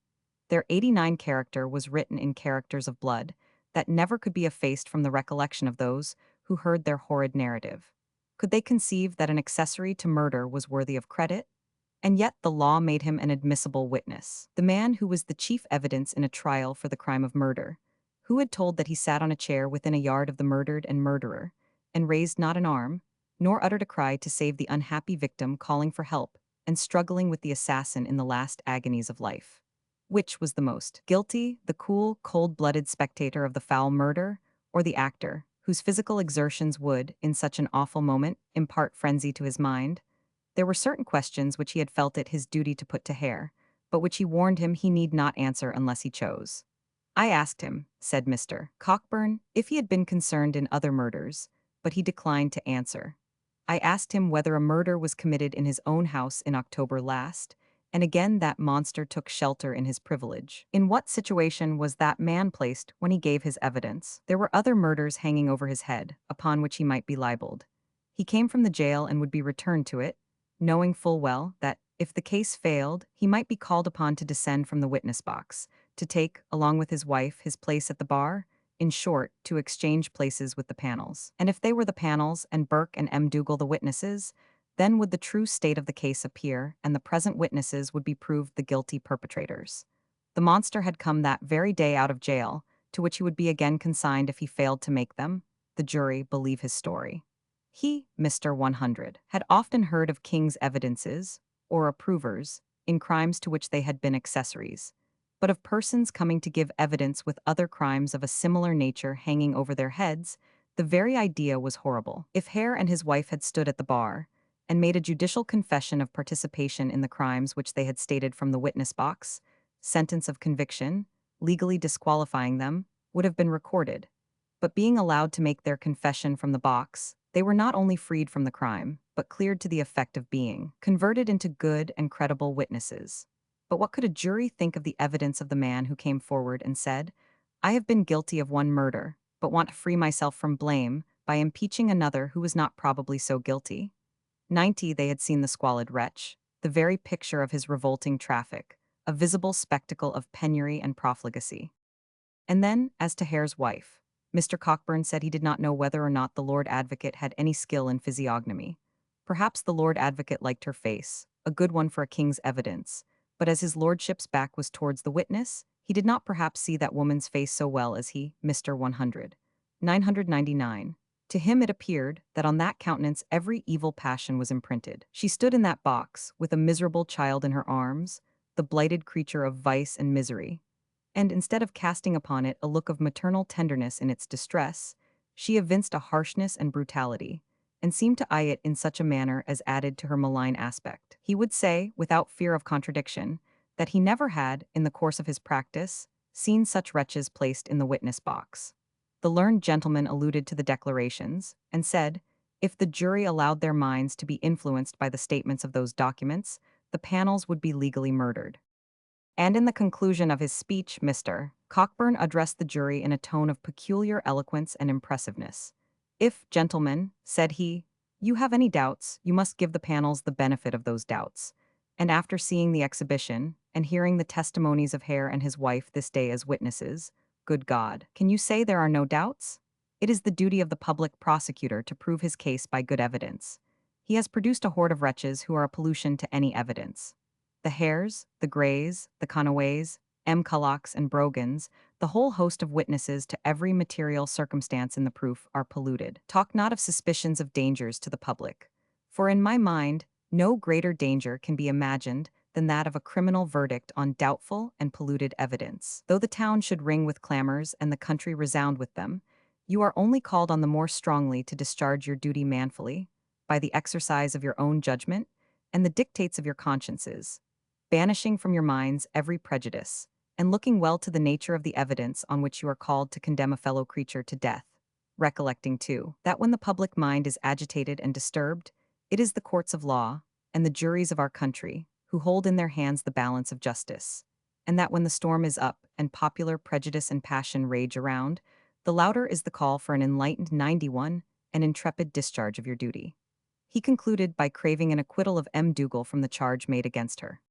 Speaker 1: Their 89 character was written in characters of blood that never could be effaced from the recollection of those who heard their horrid narrative. Could they conceive that an accessory to murder was worthy of credit? And yet the law made him an admissible witness. The man who was the chief evidence in a trial for the crime of murder, who had told that he sat on a chair within a yard of the murdered and murderer, and raised not an arm, nor uttered a cry to save the unhappy victim calling for help, and struggling with the assassin in the last agonies of life. Which was the most guilty, the cool, cold-blooded spectator of the foul murder, or the actor, whose physical exertions would, in such an awful moment, impart frenzy to his mind? There were certain questions which he had felt it his duty to put to Hare, but which he warned him he need not answer unless he chose. I asked him, said Mr. Cockburn, if he had been concerned in other murders, but he declined to answer. I asked him whether a murder was committed in his own house in October last, and again that monster took shelter in his privilege. In what situation was that man placed when he gave his evidence? There were other murders hanging over his head, upon which he might be libeled. He came from the jail and would be returned to it, knowing full well that, if the case failed, he might be called upon to descend from the witness box, to take, along with his wife, his place at the bar, in short, to exchange places with the panels. And if they were the panels, and Burke and M. Dougal the witnesses, then would the true state of the case appear, and the present witnesses would be proved the guilty perpetrators. The monster had come that very day out of jail, to which he would be again consigned if he failed to make them, the jury, believe his story. He, Mr. 100, had often heard of kings' evidences, or approvers, in crimes to which they had been accessories, but of persons coming to give evidence with other crimes of a similar nature hanging over their heads, the very idea was horrible. If Hare and his wife had stood at the bar, and made a judicial confession of participation in the crimes which they had stated from the witness box, sentence of conviction, legally disqualifying them, would have been recorded. But being allowed to make their confession from the box, they were not only freed from the crime, but cleared to the effect of being converted into good and credible witnesses. But what could a jury think of the evidence of the man who came forward and said, "I have been guilty of one murder, but want to free myself from blame by impeaching another who was not probably so guilty?" 90 they had seen the squalid wretch, the very picture of his revolting traffic, a visible spectacle of penury and profligacy. And then, as to Hare's wife, Mr. Cockburn said he did not know whether or not the Lord Advocate had any skill in physiognomy. Perhaps the Lord Advocate liked her face, a good one for a king's evidence, but as his lordship's back was towards the witness, he did not perhaps see that woman's face so well as he, Mr. 100. 999. To him it appeared that on that countenance every evil passion was imprinted. She stood in that box, with a miserable child in her arms, the blighted creature of vice and misery, and instead of casting upon it a look of maternal tenderness in its distress, she evinced a harshness and brutality, and seemed to eye it in such a manner as added to her malign aspect. He would say, without fear of contradiction, that he never had, in the course of his practice, seen such wretches placed in the witness box. The learned gentleman alluded to the declarations, and said, if the jury allowed their minds to be influenced by the statements of those documents, the panels would be legally murdered. And in the conclusion of his speech, Mr. Cockburn addressed the jury in a tone of peculiar eloquence and impressiveness. If, gentlemen, said he, you have any doubts, you must give the panels the benefit of those doubts. And after seeing the exhibition, and hearing the testimonies of Hare and his wife this day as witnesses, good God, can you say there are no doubts? It is the duty of the public prosecutor to prove his case by good evidence. He has produced a horde of wretches who are a pollution to any evidence. The Hares, the Greys, the Conaways, Cullocks, and Brogans, the whole host of witnesses to every material circumstance in the proof are polluted. Talk not of suspicions of dangers to the public. For in my mind, no greater danger can be imagined than that of a criminal verdict on doubtful and polluted evidence. Though the town should ring with clamors and the country resound with them, you are only called on the more strongly to discharge your duty manfully, by the exercise of your own judgment and the dictates of your consciences, banishing from your minds every prejudice, and looking well to the nature of the evidence on which you are called to condemn a fellow creature to death, recollecting, too, that when the public mind is agitated and disturbed, it is the courts of law, and the juries of our country, who hold in their hands the balance of justice, and that when the storm is up, and popular prejudice and passion rage around, the louder is the call for an enlightened 91 and intrepid discharge of your duty. He concluded by craving an acquittal of M. Dougal from the charge made against her.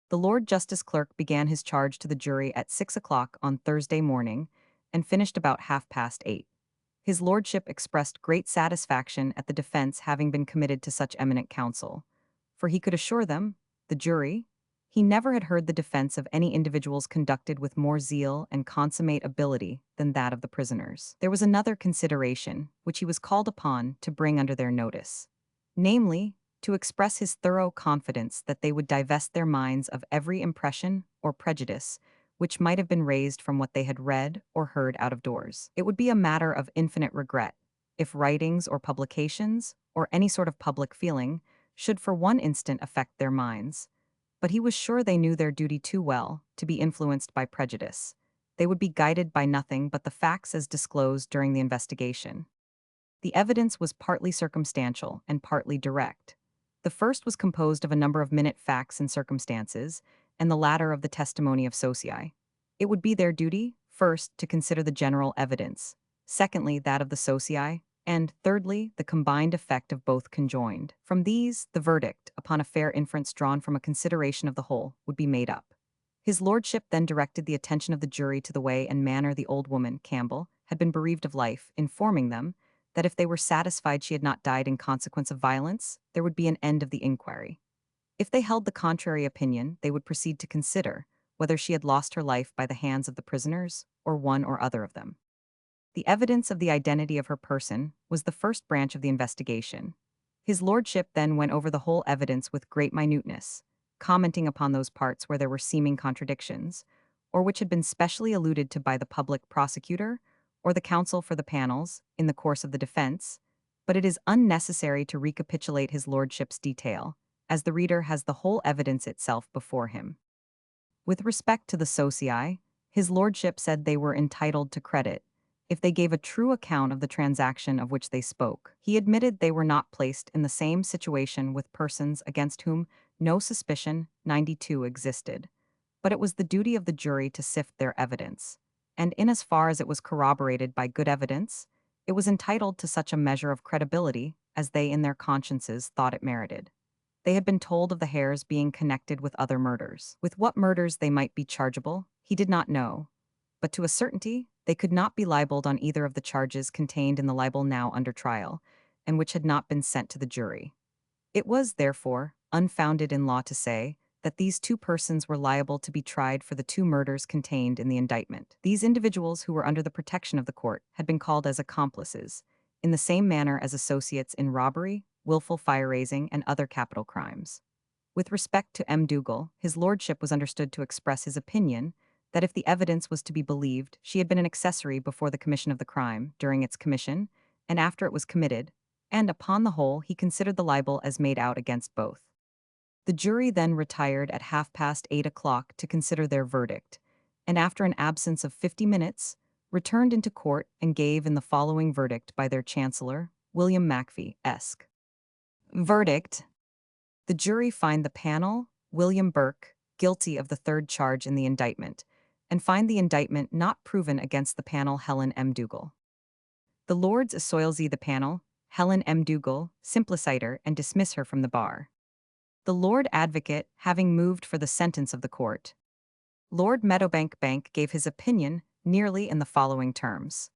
Speaker 1: The Lord Justice Clerk began his charge to the jury at 6 o'clock on Thursday morning, and finished about 8:30. His lordship expressed great satisfaction at the defense having been committed to such eminent counsel, for he could assure them, the jury, he never had heard the defense of any individuals conducted with more zeal and consummate ability than that of the prisoners. There was another consideration, which he was called upon to bring under their notice, namely, to express his thorough confidence that they would divest their minds of every impression or prejudice which might have been raised from what they had read or heard out of doors. It would be a matter of infinite regret if writings or publications, or any sort of public feeling, should for one instant affect their minds. But he was sure they knew their duty too well to be influenced by prejudice. They would be guided by nothing but the facts as disclosed during the investigation. The evidence was partly circumstantial and partly direct. The first was composed of a number of minute facts and circumstances, and the latter of the testimony of socii. It would be their duty, first, to consider the general evidence, secondly, that of the socii, and, thirdly, the combined effect of both conjoined. From these, the verdict, upon a fair inference drawn from a consideration of the whole, would be made up. His lordship then directed the attention of the jury to the way and manner the old woman, Campbell, had been bereaved of life, informing them that if they were satisfied she had not died in consequence of violence, there would be an end of the inquiry. If they held the contrary opinion, they would proceed to consider whether she had lost her life by the hands of the prisoners, or one or other of them. The evidence of the identity of her person was the first branch of the investigation. His lordship then went over the whole evidence with great minuteness, commenting upon those parts where there were seeming contradictions, or which had been specially alluded to by the public prosecutor, or the counsel for the panels, in the course of the defense, but it is unnecessary to recapitulate his lordship's detail, as the reader has the whole evidence itself before him. With respect to the socii, his lordship said they were entitled to credit if they gave a true account of the transaction of which they spoke. He admitted they were not placed in the same situation with persons against whom no suspicion 92 existed, but it was the duty of the jury to sift their evidence, and in as far as it was corroborated by good evidence, it was entitled to such a measure of credibility as they in their consciences thought it merited. They had been told of the Hares being connected with other murders. With what murders they might be chargeable, he did not know, but to a certainty, they could not be libeled on either of the charges contained in the libel now under trial, and which had not been sent to the jury. It was, therefore, unfounded in law to say that these two persons were liable to be tried for the two murders contained in the indictment. These individuals who were under the protection of the court had been called as accomplices, in the same manner as associates in robbery, willful fire-raising, and other capital crimes. With respect to M. Dougal, his lordship was understood to express his opinion that if the evidence was to be believed, she had been an accessory before the commission of the crime, during its commission, and after it was committed, and upon the whole he considered the libel as made out against both. The jury then retired at 8:30 to consider their verdict, and after an absence of 50 minutes, returned into court and gave in the following verdict by their chancellor, William Macfie, Esq. Verdict: the jury find the panel, William Burke, guilty of the third charge in the indictment, and find the indictment not proven against the panel Helen M. Dougal. The Lords assoilsie the panel, Helen M. Dougal, simpliciter, and dismiss her from the bar. The Lord Advocate having moved for the sentence of the court. Lord Meadowbank Bank gave his opinion nearly in the following terms.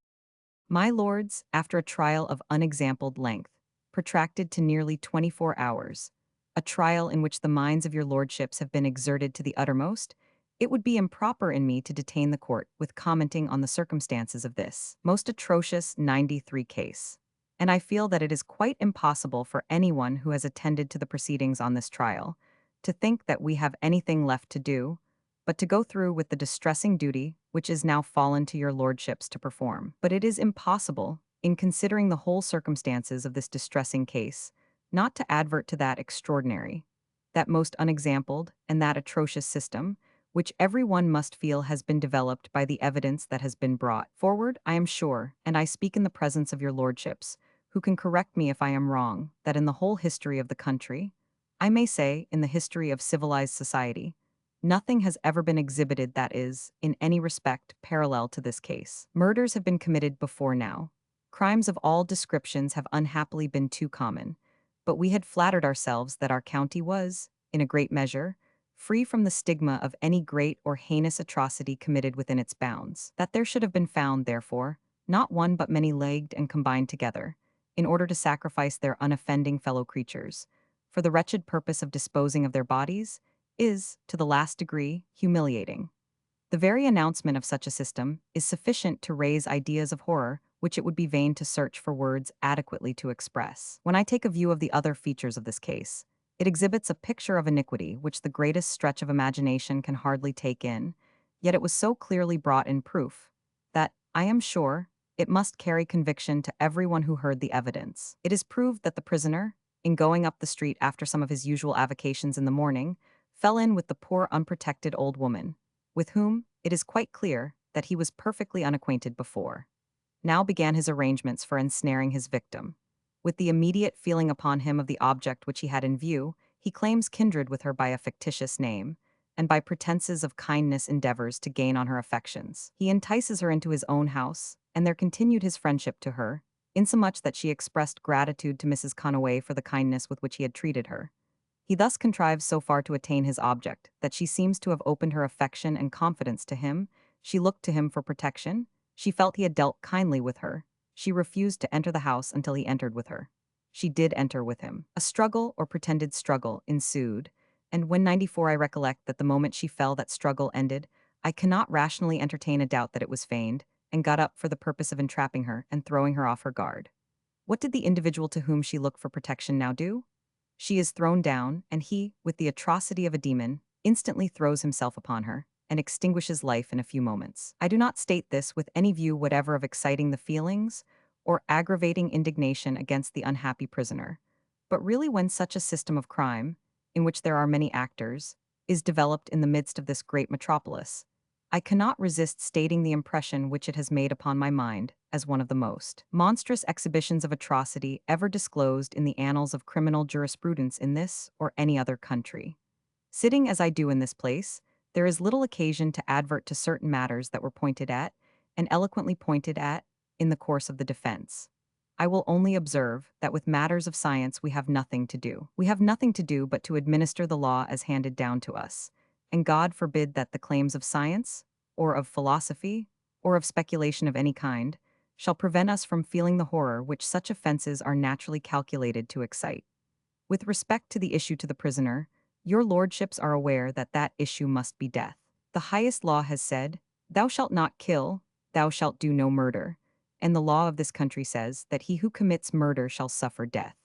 Speaker 1: My lords, after a trial of unexampled length, protracted to nearly 24 hours, a trial in which the minds of your lordships have been exerted to the uttermost, it would be improper in me to detain the court with commenting on the circumstances of this most atrocious 93 case. And I feel that it is quite impossible for anyone who has attended to the proceedings on this trial to think that we have anything left to do, but to go through with the distressing duty which is now fallen to your lordships to perform. But it is impossible, in considering the whole circumstances of this distressing case, not to advert to that extraordinary, that most unexampled, and that atrocious system, which every one must feel has been developed by the evidence that has been brought forward. I am sure, and I speak in the presence of your lordships, who can correct me if I am wrong, that in the whole history of the country, I may say in the history of civilized society, nothing has ever been exhibited that is, in any respect, parallel to this case. Murders have been committed before now. Crimes of all descriptions have unhappily been too common, but we had flattered ourselves that our county was, in a great measure, free from the stigma of any great or heinous atrocity committed within its bounds. That there should have been found, therefore, not one but many legged and combined together, in order to sacrifice their unoffending fellow creatures, for the wretched purpose of disposing of their bodies, is, to the last degree, humiliating. The very announcement of such a system is sufficient to raise ideas of horror which it would be vain to search for words adequately to express. When I take a view of the other features of this case, it exhibits a picture of iniquity which the greatest stretch of imagination can hardly take in, yet it was so clearly brought in proof that, I am sure, it must carry conviction to everyone who heard the evidence. It is proved that the prisoner, in going up the street after some of his usual avocations in the morning, fell in with the poor unprotected old woman, with whom it is quite clear that he was perfectly unacquainted before. Now began his arrangements for ensnaring his victim. With the immediate feeling upon him of the object which he had in view, he claims kindred with her by a fictitious name, and by pretenses of kindness endeavors to gain on her affections. He entices her into his own house, and there continued his friendship to her, insomuch that she expressed gratitude to Mrs. Conaway for the kindness with which he had treated her. He thus contrives so far to attain his object, that she seems to have opened her affection and confidence to him, she looked to him for protection, she felt he had dealt kindly with her, she refused to enter the house until he entered with her. She did enter with him. A struggle, or pretended struggle, ensued, and when 94 I recollect that the moment she fell that struggle ended, I cannot rationally entertain a doubt that it was feigned, and got up for the purpose of entrapping her and throwing her off her guard. What did the individual to whom she looked for protection now do? She is thrown down, and he, with the atrocity of a demon, instantly throws himself upon her, and extinguishes life in a few moments. I do not state this with any view whatever of exciting the feelings, or aggravating indignation against the unhappy prisoner. But really, when such a system of crime, in which there are many actors, is developed in the midst of this great metropolis, I cannot resist stating the impression which it has made upon my mind as one of the most monstrous exhibitions of atrocity ever disclosed in the annals of criminal jurisprudence in this or any other country. Sitting as I do in this place, there is little occasion to advert to certain matters that were pointed at, and eloquently pointed at, in the course of the defense. I will only observe that with matters of science we have nothing to do. We have nothing to do but to administer the law as handed down to us, and God forbid that the claims of science, or of philosophy, or of speculation of any kind, shall prevent us from feeling the horror which such offenses are naturally calculated to excite. With respect to the issue to the prisoner, your lordships are aware that that issue must be death. The highest law has said, "Thou shalt not kill, thou shalt do no murder," and the law of this country says that he who commits murder shall suffer death.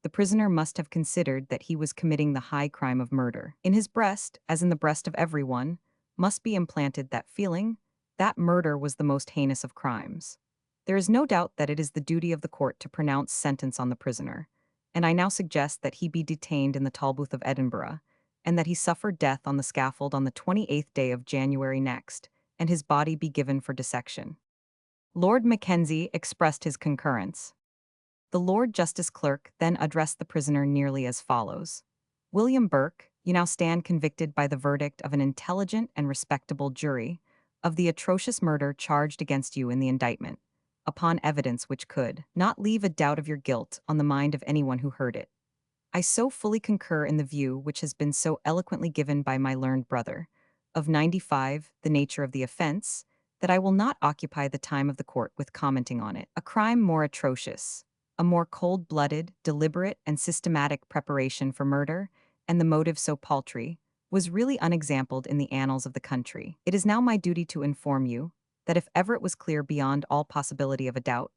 Speaker 1: The prisoner must have considered that he was committing the high crime of murder. In his breast, as in the breast of everyone, must be implanted that feeling that murder was the most heinous of crimes. There is no doubt that it is the duty of the court to pronounce sentence on the prisoner, and I now suggest that he be detained in the Tolbooth of Edinburgh, and that he suffer death on the scaffold on the 28th day of January next, and his body be given for dissection. Lord Mackenzie expressed his concurrence. The Lord Justice Clerk then addressed the prisoner nearly as follows. William Burke, you now stand convicted by the verdict of an intelligent and respectable jury of the atrocious murder charged against you in the indictment, upon evidence which could not leave a doubt of your guilt on the mind of anyone who heard it. I so fully concur in the view which has been so eloquently given by my learned brother, of 95, the nature of the offense, that I will not occupy the time of the court with commenting on it. A crime more atrocious, a more cold-blooded, deliberate, and systematic preparation for murder, and the motive so paltry, was really unexampled in the annals of the country. It is now my duty to inform you that if ever it was clear beyond all possibility of a doubt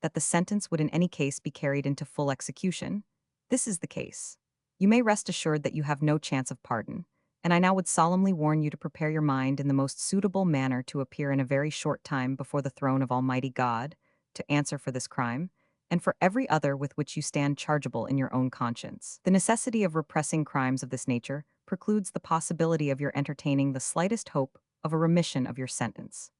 Speaker 1: that the sentence would in any case be carried into full execution, this is the case. You may rest assured that you have no chance of pardon, and I now would solemnly warn you to prepare your mind in the most suitable manner to appear in a very short time before the throne of Almighty God, to answer for this crime, and for every other with which you stand chargeable in your own conscience. The necessity of repressing crimes of this nature precludes the possibility of your entertaining the slightest hope of a remission of your sentence.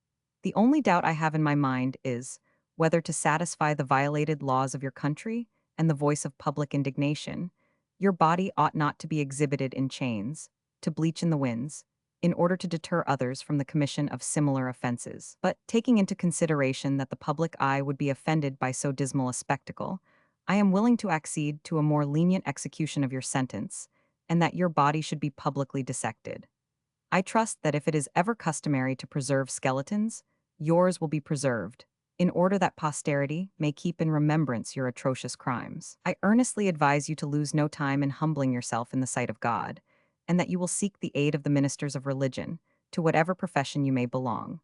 Speaker 1: The only doubt I have in my mind is whether to satisfy the violated laws of your country and the voice of public indignation, your body ought not to be exhibited in chains, to bleach in the winds, in order to deter others from the commission of similar offenses. But, taking into consideration that the public eye would be offended by so dismal a spectacle, I am willing to accede to a more lenient execution of your sentence, and that your body should be publicly dissected. I trust that if it is ever customary to preserve skeletons, yours will be preserved, in order that posterity may keep in remembrance your atrocious crimes. I earnestly advise you to lose no time in humbling yourself in the sight of God, and that you will seek the aid of the ministers of religion, to whatever profession you may belong.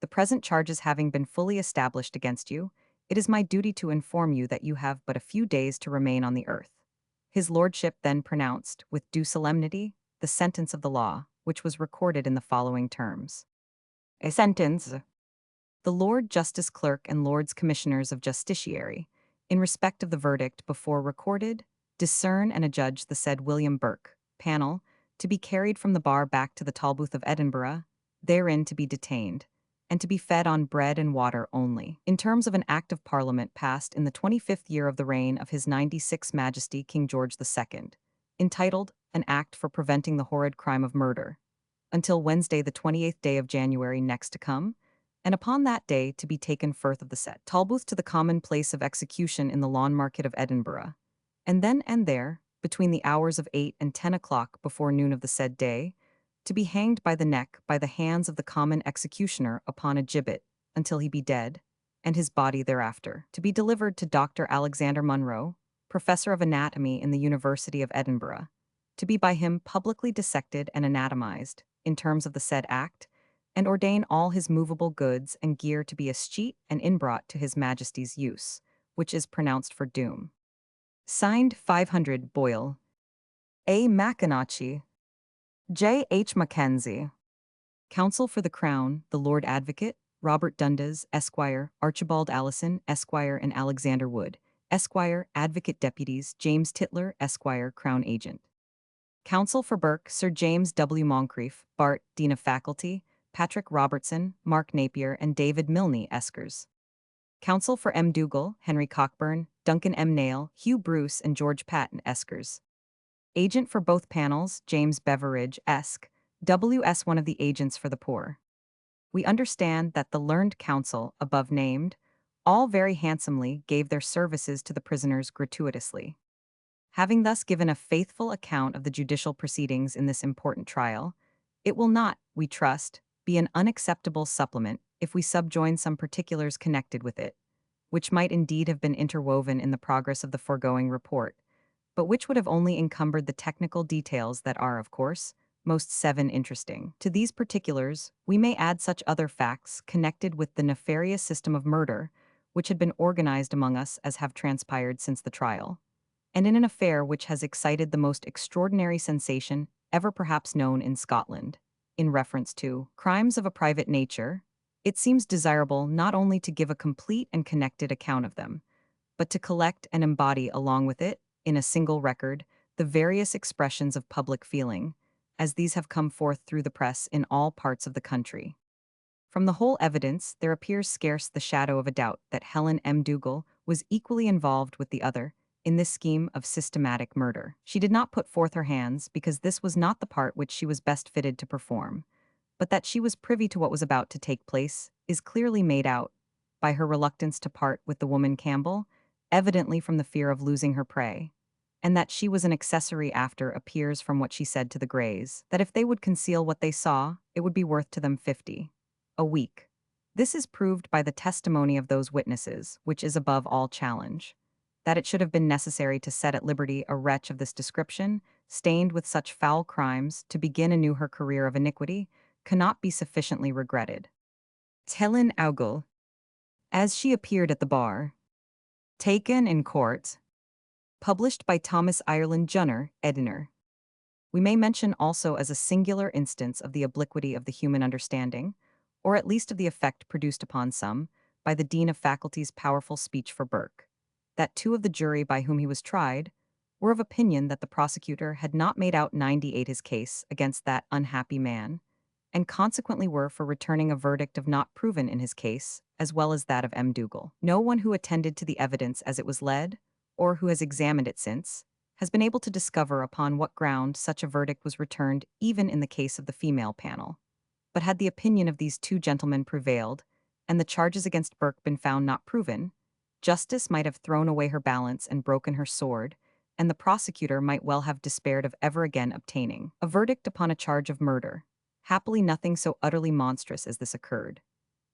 Speaker 1: The present charges having been fully established against you, it is my duty to inform you that you have but a few days to remain on the earth. His lordship then pronounced, with due solemnity, the sentence of the law, which was recorded in the following terms. A sentence. The Lord Justice Clerk and Lords Commissioners of Justiciary, in respect of the verdict before recorded, discern and adjudge the said William Burke, panel, to be carried from the bar back to the Tolbooth of Edinburgh, therein to be detained, and to be fed on bread and water only, in terms of an Act of Parliament passed in the 25th year of the reign of His 96 Majesty King George II, entitled An Act for Preventing the Horrid Crime of Murder, until Wednesday the 28th day of January next to come, and upon that day to be taken forth of the said Tolbooth to the common place of execution in the Lawn Market of Edinburgh, and then and there, between the hours of 8 and 10 o'clock before noon of the said day, to be hanged by the neck by the hands of the common executioner upon a gibbet, until he be dead, and his body thereafter, to be delivered to Dr. Alexander Munro, professor of anatomy in the University of Edinburgh, to be by him publicly dissected and anatomized, in terms of the said act, and ordain all his movable goods and gear to be escheat and inbrought to his Majesty's use, which is pronounced for doom. Signed 500 Boyle, A. Maconochie, J. H. Mackenzie. Counsel for the Crown, the Lord Advocate, Robert Dundas, Esquire, Archibald Allison, Esquire, and Alexander Wood, Esquire, Advocate Deputies, James Titler, Esquire, Crown Agent. Counsel for Burke, Sir James W. Moncrief, Bart, Dean of Faculty, Patrick Robertson, Mark Napier, and David Milne, Eskers. Counsel for M. Dougal, Henry Cockburn, Duncan M. Nail, Hugh Bruce, and George Patton, Eskers. Agent for both panels, James Beveridge, Esk, W.S. one of the agents for the poor. We understand that the learned counsel, above named, all very handsomely gave their services to the prisoners gratuitously. Having thus given a faithful account of the judicial proceedings in this important trial, it will not, we trust, be an unacceptable supplement if we subjoin some particulars connected with it, which might indeed have been interwoven in the progress of the foregoing report, but which would have only encumbered the technical details that are, of course, most interesting. To these particulars, we may add such other facts connected with the nefarious system of murder, which had been organized among us as have transpired since the trial, and in an affair which has excited the most extraordinary sensation ever perhaps known in Scotland. In reference to crimes of a private nature, it seems desirable not only to give a complete and connected account of them, but to collect and embody along with it, in a single record, the various expressions of public feeling, as these have come forth through the press in all parts of the country. From the whole evidence, there appears scarce the shadow of a doubt that Helen M. Dougal was equally involved with the other in this scheme of systematic murder. She did not put forth her hands because this was not the part which she was best fitted to perform, but that she was privy to what was about to take place is clearly made out by her reluctance to part with the woman Campbell, evidently from the fear of losing her prey, and that she was an accessory after appears from what she said to the Greys, that if they would conceal what they saw, it would be worth to them 50 a week. This is proved by the testimony of those witnesses, which is above all challenge. That it should have been necessary to set at liberty a wretch of this description, stained with such foul crimes, to begin anew her career of iniquity, cannot be sufficiently regretted. Helen Dougal, as she appeared at the bar, taken in court, published by Thomas Ireland Junner, Edinor. We may mention also as a singular instance of the obliquity of the human understanding, or at least of the effect produced upon some, by the Dean of Faculty's powerful speech for Burke, that two of the jury by whom he was tried were of opinion that the prosecutor had not made out 98 his case against that unhappy man, and consequently were for returning a verdict of not proven in his case, as well as that of M. Dougal. No one who attended to the evidence as it was led, or who has examined it since, has been able to discover upon what ground such a verdict was returned even in the case of the female panel. But had the opinion of these two gentlemen prevailed, and the charges against Burke been found not proven, justice might have thrown away her balance and broken her sword, and the prosecutor might well have despaired of ever again obtaining a verdict upon a charge of murder. Happily nothing so utterly monstrous as this occurred.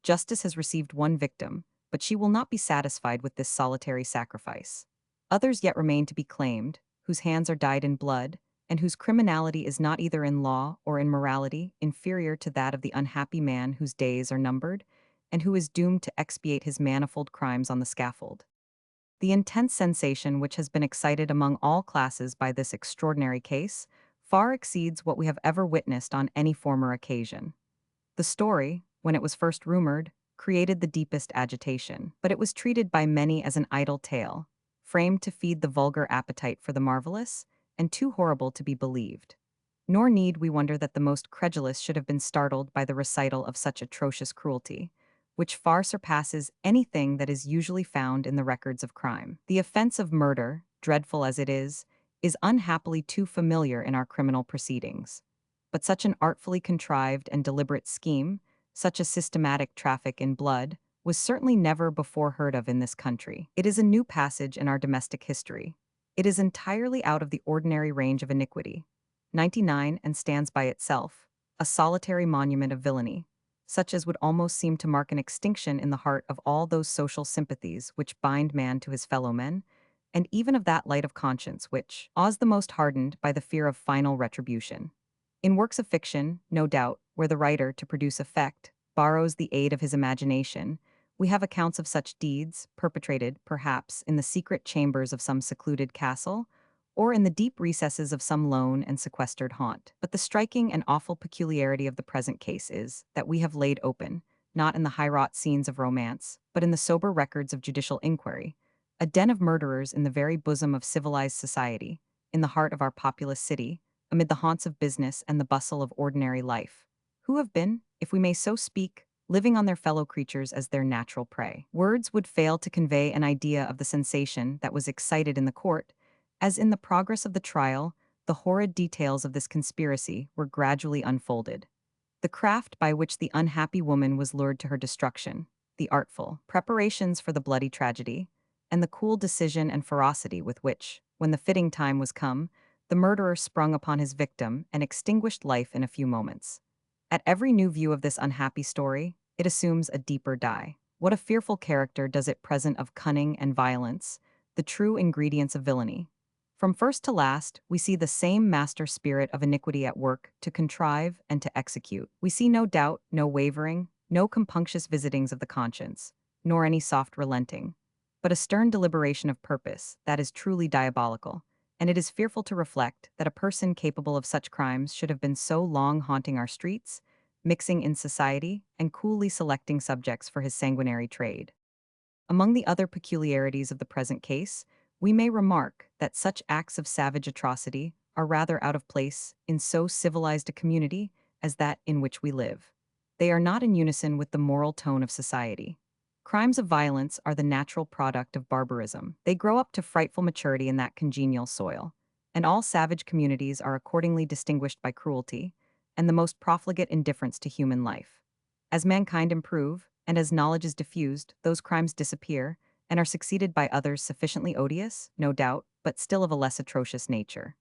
Speaker 1: Justice has received one victim, but she will not be satisfied with this solitary sacrifice. Others yet remain to be claimed, whose hands are dyed in blood, and whose criminality is not either in law or in morality inferior to that of the unhappy man whose days are numbered, and who is doomed to expiate his manifold crimes on the scaffold. The intense sensation which has been excited among all classes by this extraordinary case far exceeds what we have ever witnessed on any former occasion. The story, when it was first rumored, created the deepest agitation, but it was treated by many as an idle tale, framed to feed the vulgar appetite for the marvelous, and too horrible to be believed. Nor need we wonder that the most credulous should have been startled by the recital of such atrocious cruelty, which far surpasses anything that is usually found in the records of crime. The offense of murder, dreadful as it is unhappily too familiar in our criminal proceedings. But such an artfully contrived and deliberate scheme, such a systematic traffic in blood, was certainly never before heard of in this country. It is a new passage in our domestic history. It is entirely out of the ordinary range of iniquity. 99 and stands by itself, a solitary monument of villainy, such as would almost seem to mark an extinction in the heart of all those social sympathies which bind man to his fellow men, and even of that light of conscience which awes the most hardened by the fear of final retribution. In works of fiction, no doubt, where the writer, to produce effect, borrows the aid of his imagination, we have accounts of such deeds, perpetrated, perhaps, in the secret chambers of some secluded castle, or in the deep recesses of some lone and sequestered haunt. But the striking and awful peculiarity of the present case is that we have laid open, not in the high-wrought scenes of romance, but in the sober records of judicial inquiry, a den of murderers in the very bosom of civilized society, in the heart of our populous city, amid the haunts of business and the bustle of ordinary life, who have been, if we may so speak, living on their fellow creatures as their natural prey. Words would fail to convey an idea of the sensation that was excited in the court, as in the progress of the trial, the horrid details of this conspiracy were gradually unfolded. The craft by which the unhappy woman was lured to her destruction, the artful preparations for the bloody tragedy, and the cool decision and ferocity with which, when the fitting time was come, the murderer sprung upon his victim and extinguished life in a few moments. At every new view of this unhappy story, it assumes a deeper dye. What a fearful character does it present of cunning and violence, the true ingredients of villainy. From first to last, we see the same master spirit of iniquity at work to contrive and to execute. We see no doubt, no wavering, no compunctious visitings of the conscience, nor any soft relenting, but a stern deliberation of purpose that is truly diabolical, and it is fearful to reflect that a person capable of such crimes should have been so long haunting our streets, mixing in society, and coolly selecting subjects for his sanguinary trade. Among the other peculiarities of the present case, we may remark that such acts of savage atrocity are rather out of place in so civilized a community as that in which we live. They are not in unison with the moral tone of society. Crimes of violence are the natural product of barbarism. They grow up to frightful maturity in that congenial soil, and all savage communities are accordingly distinguished by cruelty and the most profligate indifference to human life. As mankind improve, and as knowledge is diffused, those crimes disappear and are succeeded by others sufficiently odious, no doubt, but still of a less atrocious nature.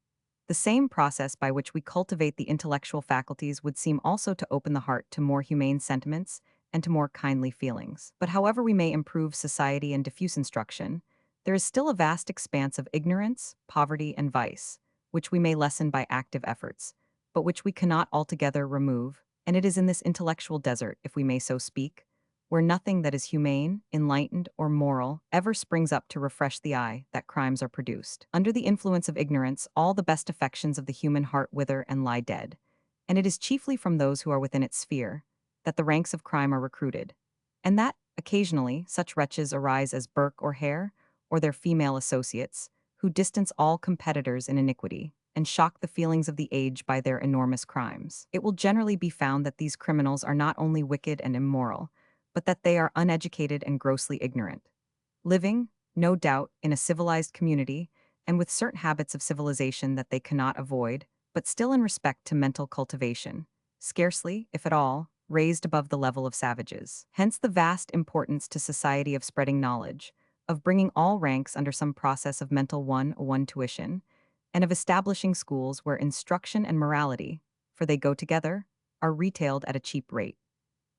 Speaker 1: The same process by which we cultivate the intellectual faculties would seem also to open the heart to more humane sentiments and to more kindly feelings. But however we may improve society and diffuse instruction, there is still a vast expanse of ignorance, poverty, and vice, which we may lessen by active efforts, but which we cannot altogether remove, and it is in this intellectual desert, if we may so speak, where nothing that is humane, enlightened, or moral ever springs up to refresh the eye, that crimes are produced. Under the influence of ignorance, all the best affections of the human heart wither and lie dead, and it is chiefly from those who are within its sphere that the ranks of crime are recruited, and that, occasionally, such wretches arise as Burke or Hare, or their female associates, who distance all competitors in iniquity, and shock the feelings of the age by their enormous crimes. It will generally be found that these criminals are not only wicked and immoral, but that they are uneducated and grossly ignorant, living, no doubt, in a civilized community, and with certain habits of civilization that they cannot avoid, but still in respect to mental cultivation, scarcely, if at all, raised above the level of savages. Hence the vast importance to society of spreading knowledge, of bringing all ranks under some process of mental one-on-one tuition, and of establishing schools where instruction and morality, for they go together, are retailed at a cheap rate.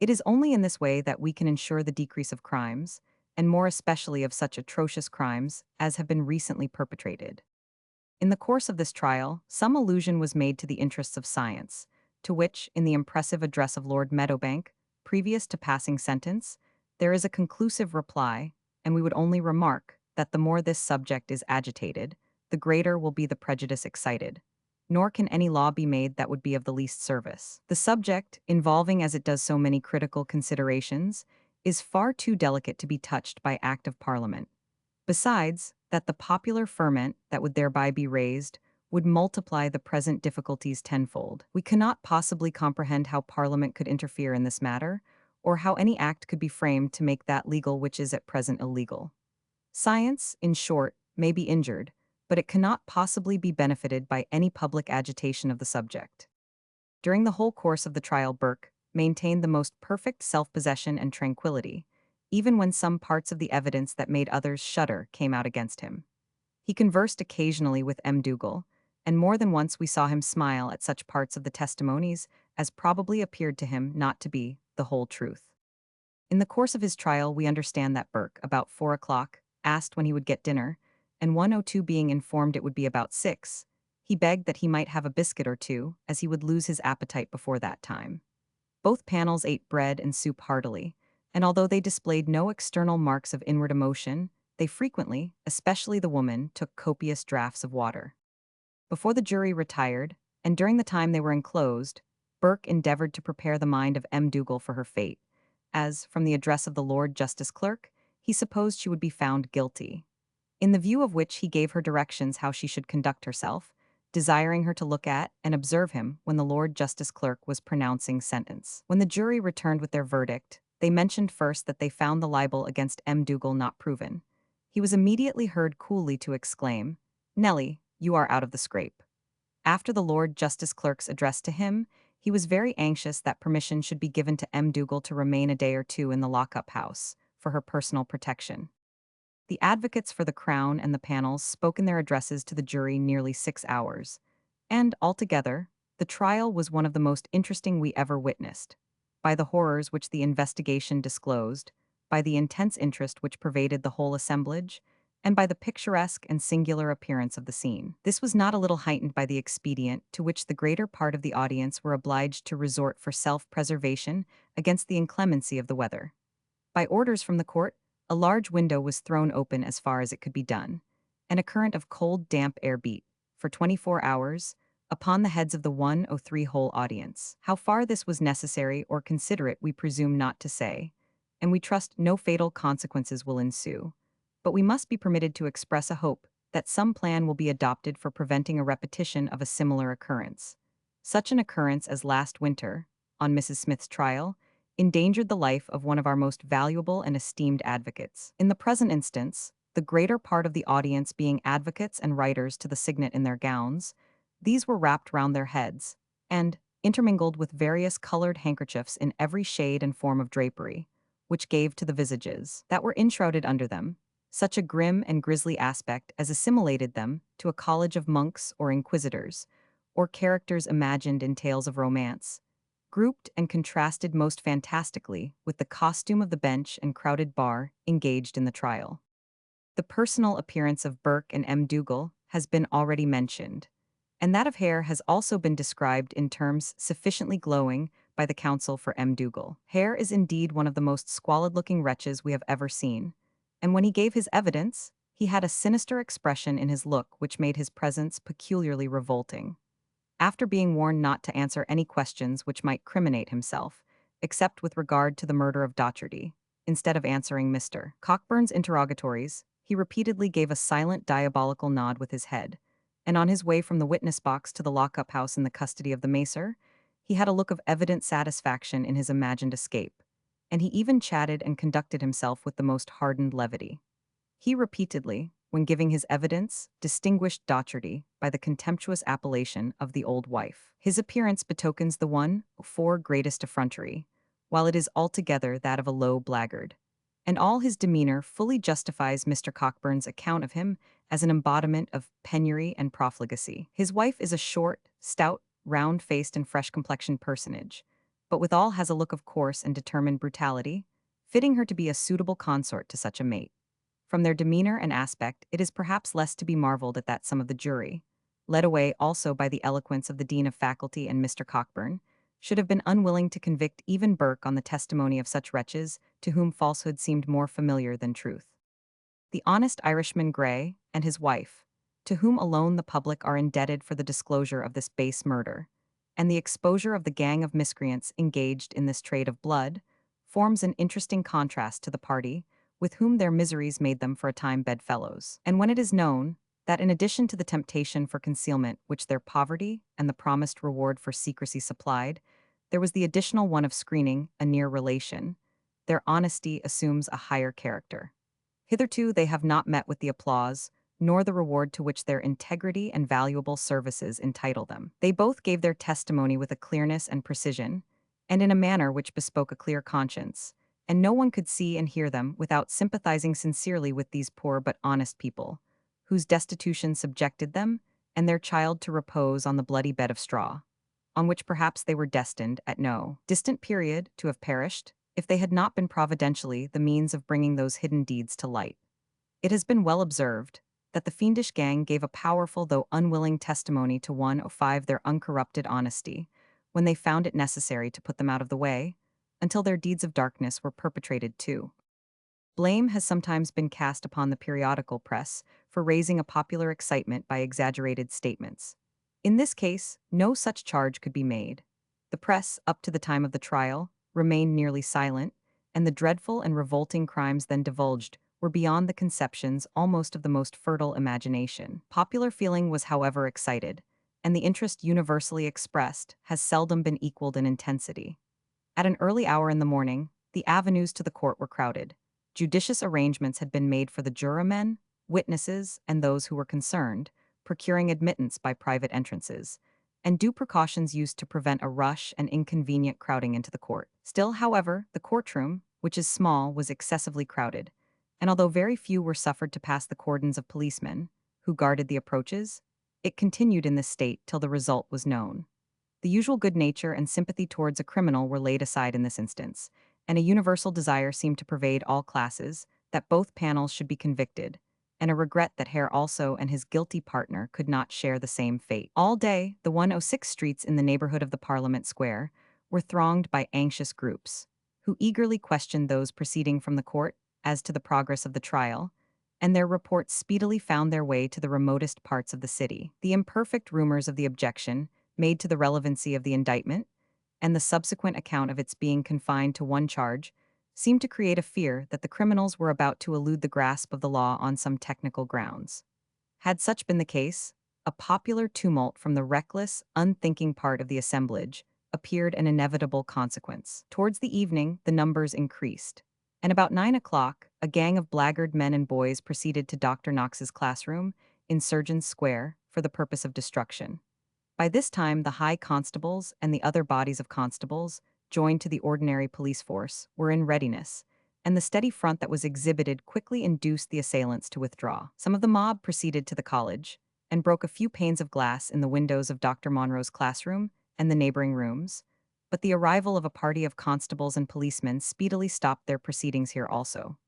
Speaker 1: It is only in this way that we can ensure the decrease of crimes, and more especially of such atrocious crimes as have been recently perpetrated. In the course of this trial, some allusion was made to the interests of science, to which, in the impressive address of Lord Meadowbank, previous to passing sentence, there is a conclusive reply, and we would only remark that the more this subject is agitated, the greater will be the prejudice excited, nor can any law be made that would be of the least service. The subject, involving as it does so many critical considerations, is far too delicate to be touched by Act of Parliament. Besides, that the popular ferment that would thereby be raised would multiply the present difficulties tenfold. We cannot possibly comprehend how Parliament could interfere in this matter, or how any act could be framed to make that legal which is at present illegal. Science, in short, may be injured, but it cannot possibly be benefited by any public agitation of the subject. During the whole course of the trial, Burke maintained the most perfect self-possession and tranquility, even when some parts of the evidence that made others shudder came out against him. He conversed occasionally with M. Dougal, and more than once we saw him smile at such parts of the testimonies as probably appeared to him not to be the whole truth. In the course of his trial, we understand that Burke, about 4 o'clock, asked when he would get dinner, and 1:02 being informed it would be about 6, he begged that he might have a biscuit or two, as he would lose his appetite before that time. Both panels ate bread and soup heartily, and although they displayed no external marks of inward emotion, they frequently, especially the woman, took copious draughts of water. Before the jury retired, and during the time they were enclosed, Burke endeavored to prepare the mind of M. Dougal for her fate, as, from the address of the Lord Justice Clerk, he supposed she would be found guilty. In the view of which he gave her directions how she should conduct herself, desiring her to look at and observe him when the Lord Justice Clerk was pronouncing sentence. When the jury returned with their verdict, they mentioned first that they found the libel against M. Dougal not proven. He was immediately heard coolly to exclaim, "Nellie, you are out of the scrape." After the Lord Justice Clerk's address to him, he was very anxious that permission should be given to M. Dougal to remain a day or two in the lockup house for her personal protection. The advocates for the Crown and the panels spoke in their addresses to the jury nearly 6 hours, and, altogether, the trial was one of the most interesting we ever witnessed, by the horrors which the investigation disclosed, by the intense interest which pervaded the whole assemblage, and by the picturesque and singular appearance of the scene. This was not a little heightened by the expedient to which the greater part of the audience were obliged to resort for self-preservation against the inclemency of the weather. By orders from the court, a large window was thrown open as far as it could be done, and a current of cold, damp air beat, for 24 hours, upon the heads of the 103-hole audience. How far this was necessary or considerate we presume not to say, and we trust no fatal consequences will ensue. But we must be permitted to express a hope that some plan will be adopted for preventing a repetition of a similar occurrence. Such an occurrence as last winter, on Mrs. Smith's trial, endangered the life of one of our most valuable and esteemed advocates. In the present instance, the greater part of the audience being advocates and writers to the signet in their gowns, these were wrapped round their heads, and, intermingled with various colored handkerchiefs in every shade and form of drapery, which gave to the visages that were enshrouded under them such a grim and grisly aspect as assimilated them to a college of monks or inquisitors, or characters imagined in tales of romance, grouped and contrasted most fantastically with the costume of the bench and crowded bar engaged in the trial. The personal appearance of Burke and M. Dougal has been already mentioned, and that of Hare has also been described in terms sufficiently glowing by the counsel for M. Dougal. Hare is indeed one of the most squalid-looking wretches we have ever seen, and when he gave his evidence, he had a sinister expression in his look which made his presence peculiarly revolting. After being warned not to answer any questions which might criminate himself, except with regard to the murder of Docherty, instead of answering Mr. Cockburn's interrogatories, he repeatedly gave a silent diabolical nod with his head, and on his way from the witness box to the lockup house in the custody of the macer, he had a look of evident satisfaction in his imagined escape, and he even chatted and conducted himself with the most hardened levity. He repeatedly, when giving his evidence, distinguished Docherty by the contemptuous appellation of the old wife. His appearance betokens the one for greatest effrontery, while it is altogether that of a low blackguard, and all his demeanor fully justifies Mr. Cockburn's account of him as an embodiment of penury and profligacy. His wife is a short, stout, round-faced and fresh-complexioned personage, but withal has a look of coarse and determined brutality, fitting her to be a suitable consort to such a mate. From their demeanor and aspect, it is perhaps less to be marveled at that some of the jury, led away also by the eloquence of the Dean of Faculty and Mr. Cockburn, should have been unwilling to convict even Burke on the testimony of such wretches to whom falsehood seemed more familiar than truth. The honest Irishman Gray and his wife, to whom alone the public are indebted for the disclosure of this base murder, and the exposure of the gang of miscreants engaged in this trade of blood, forms an interesting contrast to the party with whom their miseries made them for a time bedfellows. And when it is known that in addition to the temptation for concealment which their poverty and the promised reward for secrecy supplied, there was the additional one of screening a near relation, their honesty assumes a higher character. Hitherto they have not met with the applause, nor the reward to which their integrity and valuable services entitle them. They both gave their testimony with a clearness and precision, and in a manner which bespoke a clear conscience, and no one could see and hear them without sympathizing sincerely with these poor but honest people, whose destitution subjected them and their child to repose on the bloody bed of straw, on which perhaps they were destined, at no distant period, to have perished, if they had not been providentially the means of bringing those hidden deeds to light. It has been well observed that the fiendish gang gave a powerful though unwilling testimony to 105 their uncorrupted honesty, when they found it necessary to put them out of the way, until their deeds of darkness were perpetrated too. Blame has sometimes been cast upon the periodical press for raising a popular excitement by exaggerated statements. In this case, no such charge could be made. The press, up to the time of the trial, remained nearly silent, and the dreadful and revolting crimes then divulged were beyond the conceptions almost of the most fertile imagination. Popular feeling was, however, excited, and the interest universally expressed has seldom been equaled in intensity. At an early hour in the morning, the avenues to the court were crowded. Judicious arrangements had been made for the jurymen, witnesses, and those who were concerned, procuring admittance by private entrances, and due precautions used to prevent a rush and inconvenient crowding into the court. Still, however, the courtroom, which is small, was excessively crowded, and although very few were suffered to pass the cordons of policemen, who guarded the approaches, it continued in this state till the result was known. The usual good nature and sympathy towards a criminal were laid aside in this instance, and a universal desire seemed to pervade all classes that both panels should be convicted, and a regret that Hare also and his guilty partner could not share the same fate. All day, the 106 streets in the neighborhood of the Parliament Square were thronged by anxious groups, who eagerly questioned those proceeding from the court as to the progress of the trial, and their reports speedily found their way to the remotest parts of the city. The imperfect rumors of the objection made to the relevancy of the indictment, and the subsequent account of its being confined to one charge, seemed to create a fear that the criminals were about to elude the grasp of the law on some technical grounds. Had such been the case, a popular tumult from the reckless, unthinking part of the assemblage appeared an inevitable consequence. Towards the evening, the numbers increased, and about 9 o'clock, a gang of blackguard men and boys proceeded to Dr. Knox's classroom in Surgeon's Square for the purpose of destruction. By this time, the high constables and the other bodies of constables, joined to the ordinary police force, were in readiness, and the steady front that was exhibited quickly induced the assailants to withdraw. Some of the mob proceeded to the college and broke a few panes of glass in the windows of Dr. Monroe's classroom and the neighboring rooms, but the arrival of a party of constables and policemen speedily stopped their proceedings here also.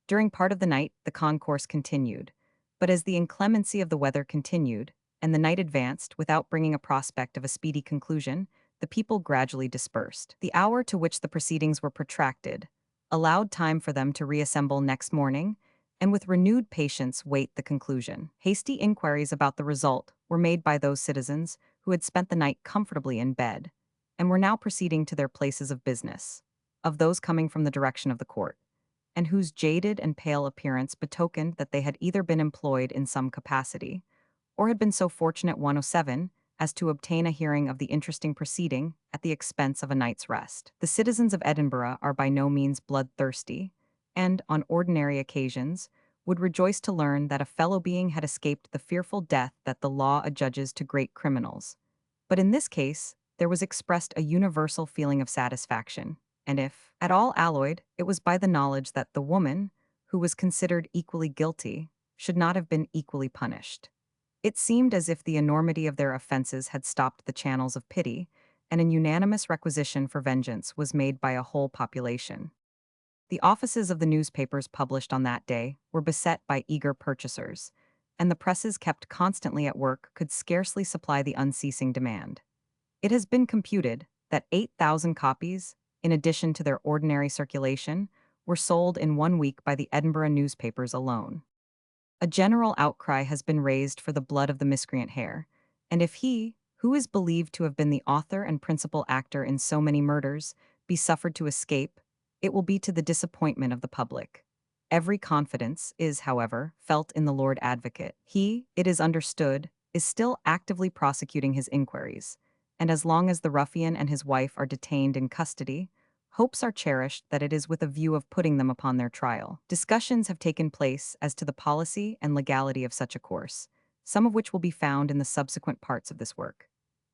Speaker 1: During part of the night, the concourse continued, but as the inclemency of the weather continued, and the night advanced without bringing a prospect of a speedy conclusion, the people gradually dispersed. The hour to which the proceedings were protracted allowed time for them to reassemble next morning, and with renewed patience wait the conclusion. Hasty inquiries about the result were made by those citizens who had spent the night comfortably in bed, and were now proceeding to their places of business, of those coming from the direction of the court, and whose jaded and pale appearance betokened that they had either been employed in some capacity, or had been so fortunate 107 as to obtain a hearing of the interesting proceeding at the expense of a night's rest. The citizens of Edinburgh are by no means bloodthirsty, and, on ordinary occasions, would rejoice to learn that a fellow being had escaped the fearful death that the law adjudges to great criminals. But in this case, there was expressed a universal feeling of satisfaction, and if, at all alloyed, it was by the knowledge that the woman, who was considered equally guilty, should not have been equally punished. It seemed as if the enormity of their offenses had stopped the channels of pity, and an unanimous requisition for vengeance was made by a whole population. The offices of the newspapers published on that day were beset by eager purchasers, and the presses kept constantly at work could scarcely supply the unceasing demand. It has been computed that 8,000 copies, in addition to their ordinary circulation, were sold in 1 week by the Edinburgh newspapers alone. A general outcry has been raised for the blood of the miscreant Hare, and if he, who is believed to have been the author and principal actor in so many murders, be suffered to escape, it will be to the disappointment of the public. Every confidence is, however, felt in the Lord Advocate. He, it is understood, is still actively prosecuting his inquiries, and as long as the ruffian and his wife are detained in custody, hopes are cherished that it is with a view of putting them upon their trial. Discussions have taken place as to the policy and legality of such a course, some of which will be found in the subsequent parts of this work.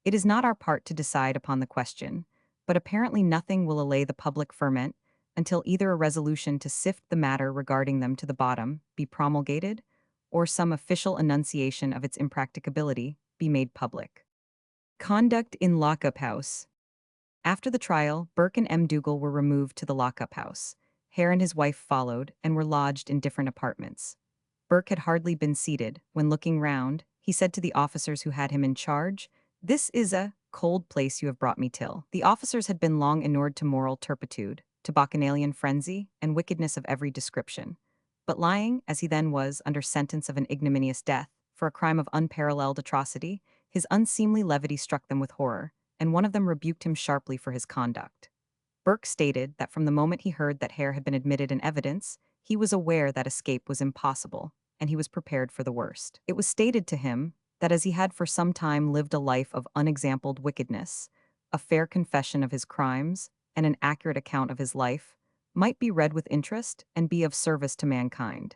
Speaker 1: It is not our part to decide upon the question, but apparently nothing will allay the public ferment until either a resolution to sift the matter regarding them to the bottom be promulgated, or some official enunciation of its impracticability be made public. Conduct in Lockup House. After the trial, Burke and M. Dougal were removed to the lockup house. Hare and his wife followed and were lodged in different apartments. Burke had hardly been seated when, looking round, he said to the officers who had him in charge, "This is a cold place you have brought me till." The officers had been long inured to moral turpitude, to bacchanalian frenzy, and wickedness of every description. But lying, as he then was, under sentence of an ignominious death, for a crime of unparalleled atrocity, his unseemly levity struck them with horror, and one of them rebuked him sharply for his conduct. Burke stated that from the moment he heard that Hare had been admitted in evidence, he was aware that escape was impossible, and he was prepared for the worst. It was stated to him that as he had for some time lived a life of unexampled wickedness, a fair confession of his crimes, and an accurate account of his life, might be read with interest and be of service to mankind.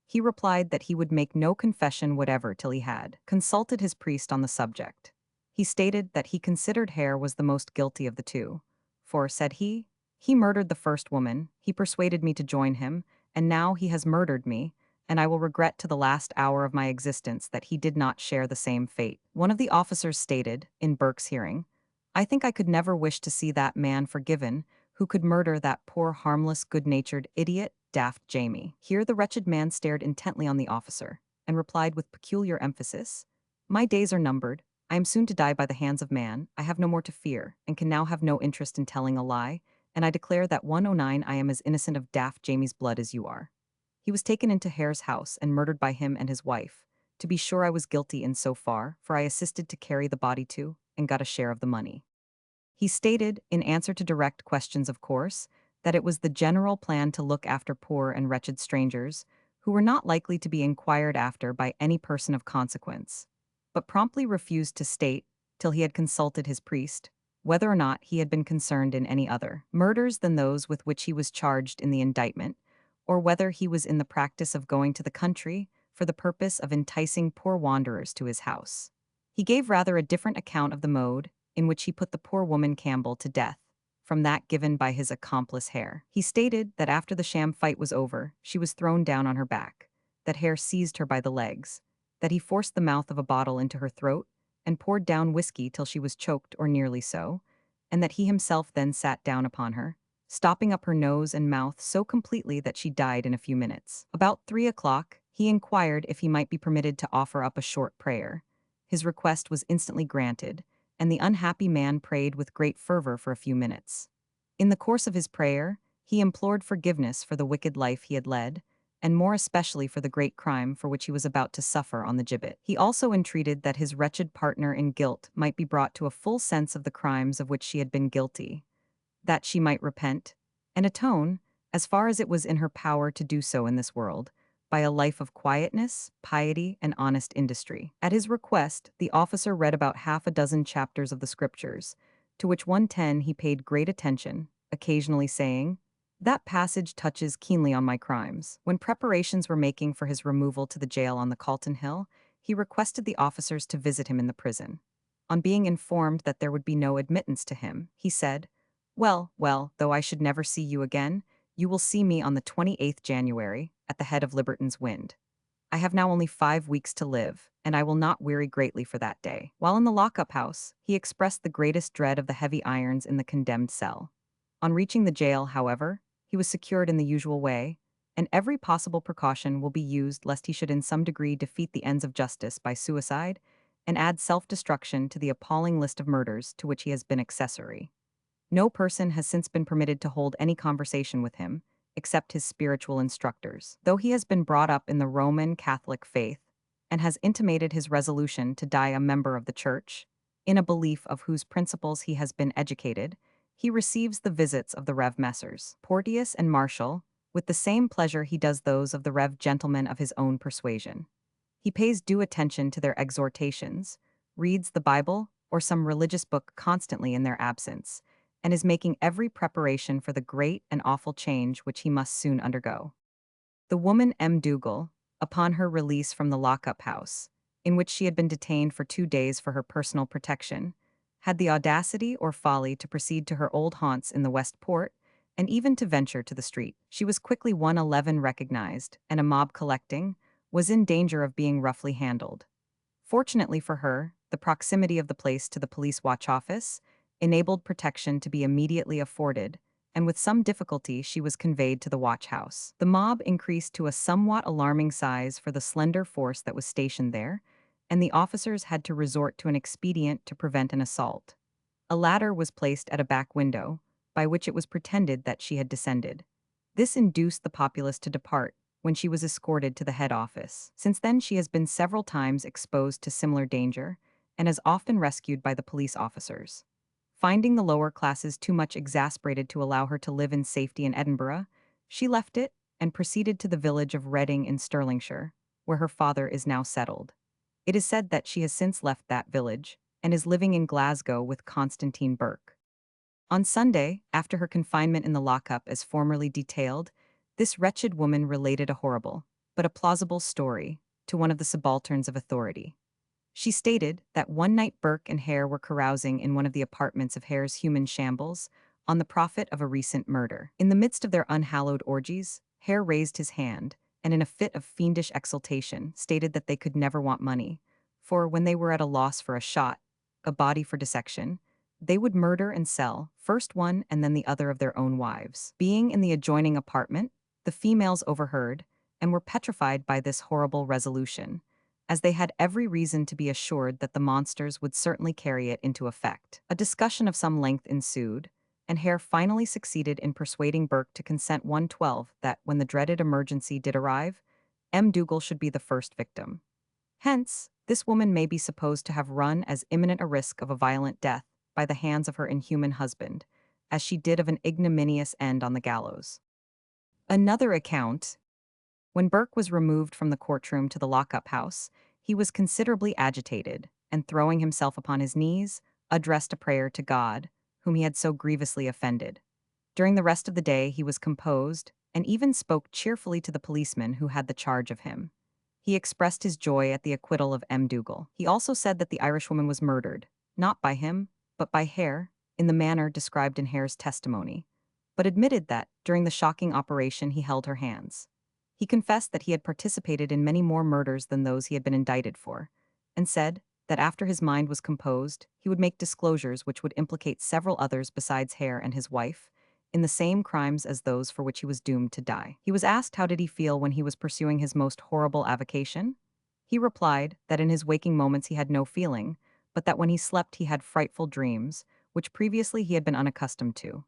Speaker 1: He replied that he would make no confession whatever till he had consulted his priest on the subject. He stated that he considered Hare was the most guilty of the two. For, said he murdered the first woman, he persuaded me to join him, and now he has murdered me, and I will regret to the last hour of my existence that he did not share the same fate. One of the officers stated, in Burke's hearing, I think I could never wish to see that man forgiven who could murder that poor harmless good-natured idiot, Daft Jamie. Here the wretched man stared intently on the officer, and replied with peculiar emphasis, My days are numbered, I am soon to die by the hands of man, I have no more to fear, and can now have no interest in telling a lie, and I declare that 109 I am as innocent of Daft Jamie's blood as you are. He was taken into Hare's house and murdered by him and his wife. To be sure I was guilty in so far, for I assisted to carry the body to, and got a share of the money. He stated, in answer to direct questions of course, that it was the general plan to look after poor and wretched strangers, who were not likely to be inquired after by any person of consequence, but promptly refused to state, till he had consulted his priest, whether or not he had been concerned in any other murders than those with which he was charged in the indictment, or whether he was in the practice of going to the country for the purpose of enticing poor wanderers to his house. He gave rather a different account of the mode in which he put the poor woman Campbell to death, from that given by his accomplice Hare. He stated that after the sham fight was over, she was thrown down on her back, that Hare seized her by the legs, that he forced the mouth of a bottle into her throat, and poured down whiskey till she was choked or nearly so, and that he himself then sat down upon her, stopping up her nose and mouth so completely that she died in a few minutes. About 3 o'clock, he inquired if he might be permitted to offer up a short prayer. His request was instantly granted, and the unhappy man prayed with great fervor for a few minutes. In the course of his prayer, he implored forgiveness for the wicked life he had led, and more especially for the great crime for which he was about to suffer on the gibbet. He also entreated that his wretched partner in guilt might be brought to a full sense of the crimes of which she had been guilty, that she might repent and atone, as far as it was in her power to do so in this world, by a life of quietness, piety, and honest industry. At his request, the officer read about half a dozen chapters of the Scriptures, to which 110 he paid great attention, occasionally saying, That passage touches keenly on my crimes. When preparations were making for his removal to the jail on the Calton Hill, he requested the officers to visit him in the prison. On being informed that there would be no admittance to him, he said, well, though I should never see you again, you will see me on the 28th January, at the head of Liberton's Wynd. I have now only 5 weeks to live, and I will not weary greatly for that day. While in the lock-up house, he expressed the greatest dread of the heavy irons in the condemned cell. On reaching the jail, however, he was secured in the usual way, and every possible precaution will be used lest he should in some degree defeat the ends of justice by suicide and add self-destruction to the appalling list of murders to which he has been accessory. No person has since been permitted to hold any conversation with him, except his spiritual instructors. Though he has been brought up in the Roman Catholic faith, and has intimated his resolution to die a member of the Church, in a belief of whose principles he has been educated, he receives the visits of the Rev. Messrs. Porteous and Marshall, with the same pleasure he does those of the Rev. Gentlemen of his own persuasion. He pays due attention to their exhortations, reads the Bible or some religious book constantly in their absence, and is making every preparation for the great and awful change which he must soon undergo. The woman M. Dougal, upon her release from the lock-up house, in which she had been detained for 2 days for her personal protection, had the audacity or folly to proceed to her old haunts in the West Port, and even to venture to the street. She was quickly 111 recognized, and a mob collecting, was in danger of being roughly handled. Fortunately for her, the proximity of the place to the police watch office enabled protection to be immediately afforded, and with some difficulty she was conveyed to the watch house. The mob increased to a somewhat alarming size for the slender force that was stationed there, and the officers had to resort to an expedient to prevent an assault. A ladder was placed at a back window, by which it was pretended that she had descended. This induced the populace to depart, when she was escorted to the head office. Since then she has been several times exposed to similar danger, and is often rescued by the police officers. Finding the lower classes too much exasperated to allow her to live in safety in Edinburgh, she left it and proceeded to the village of Reading in Stirlingshire, where her father is now settled. It is said that she has since left that village and is living in Glasgow with Constantine Burke. On Sunday, after her confinement in the lockup as formerly detailed, this wretched woman related a horrible, but a plausible story to one of the subalterns of authority. She stated that one night Burke and Hare were carousing in one of the apartments of Hare's human shambles on the profit of a recent murder. In the midst of their unhallowed orgies, Hare raised his hand and in a fit of fiendish exultation stated that they could never want money, for when they were at a loss for a shot, a body for dissection, they would murder and sell, first one and then the other of their own wives. Being in the adjoining apartment, the females overheard and were petrified by this horrible resolution, as they had every reason to be assured that the monsters would certainly carry it into effect. A discussion of some length ensued, and Hare finally succeeded in persuading Burke to consent 112 that, when the dreaded emergency did arrive, M. Dougal should be the first victim. Hence, this woman may be supposed to have run as imminent a risk of a violent death by the hands of her inhuman husband, as she did of an ignominious end on the gallows. Another account: when Burke was removed from the courtroom to the lockup house, he was considerably agitated, and throwing himself upon his knees, addressed a prayer to God, whom he had so grievously offended. During the rest of the day he was composed, and even spoke cheerfully to the policeman who had the charge of him. He expressed his joy at the acquittal of M. Dougal. He also said that the Irishwoman was murdered, not by him, but by Hare, in the manner described in Hare's testimony, but admitted that, during the shocking operation, he held her hands. He confessed that he had participated in many more murders than those he had been indicted for, and said that after his mind was composed, he would make disclosures which would implicate several others besides Hare and his wife in the same crimes as those for which he was doomed to die. He was asked how did he feel when he was pursuing his most horrible avocation. He replied that in his waking moments he had no feeling, but that when he slept he had frightful dreams, which previously he had been unaccustomed to.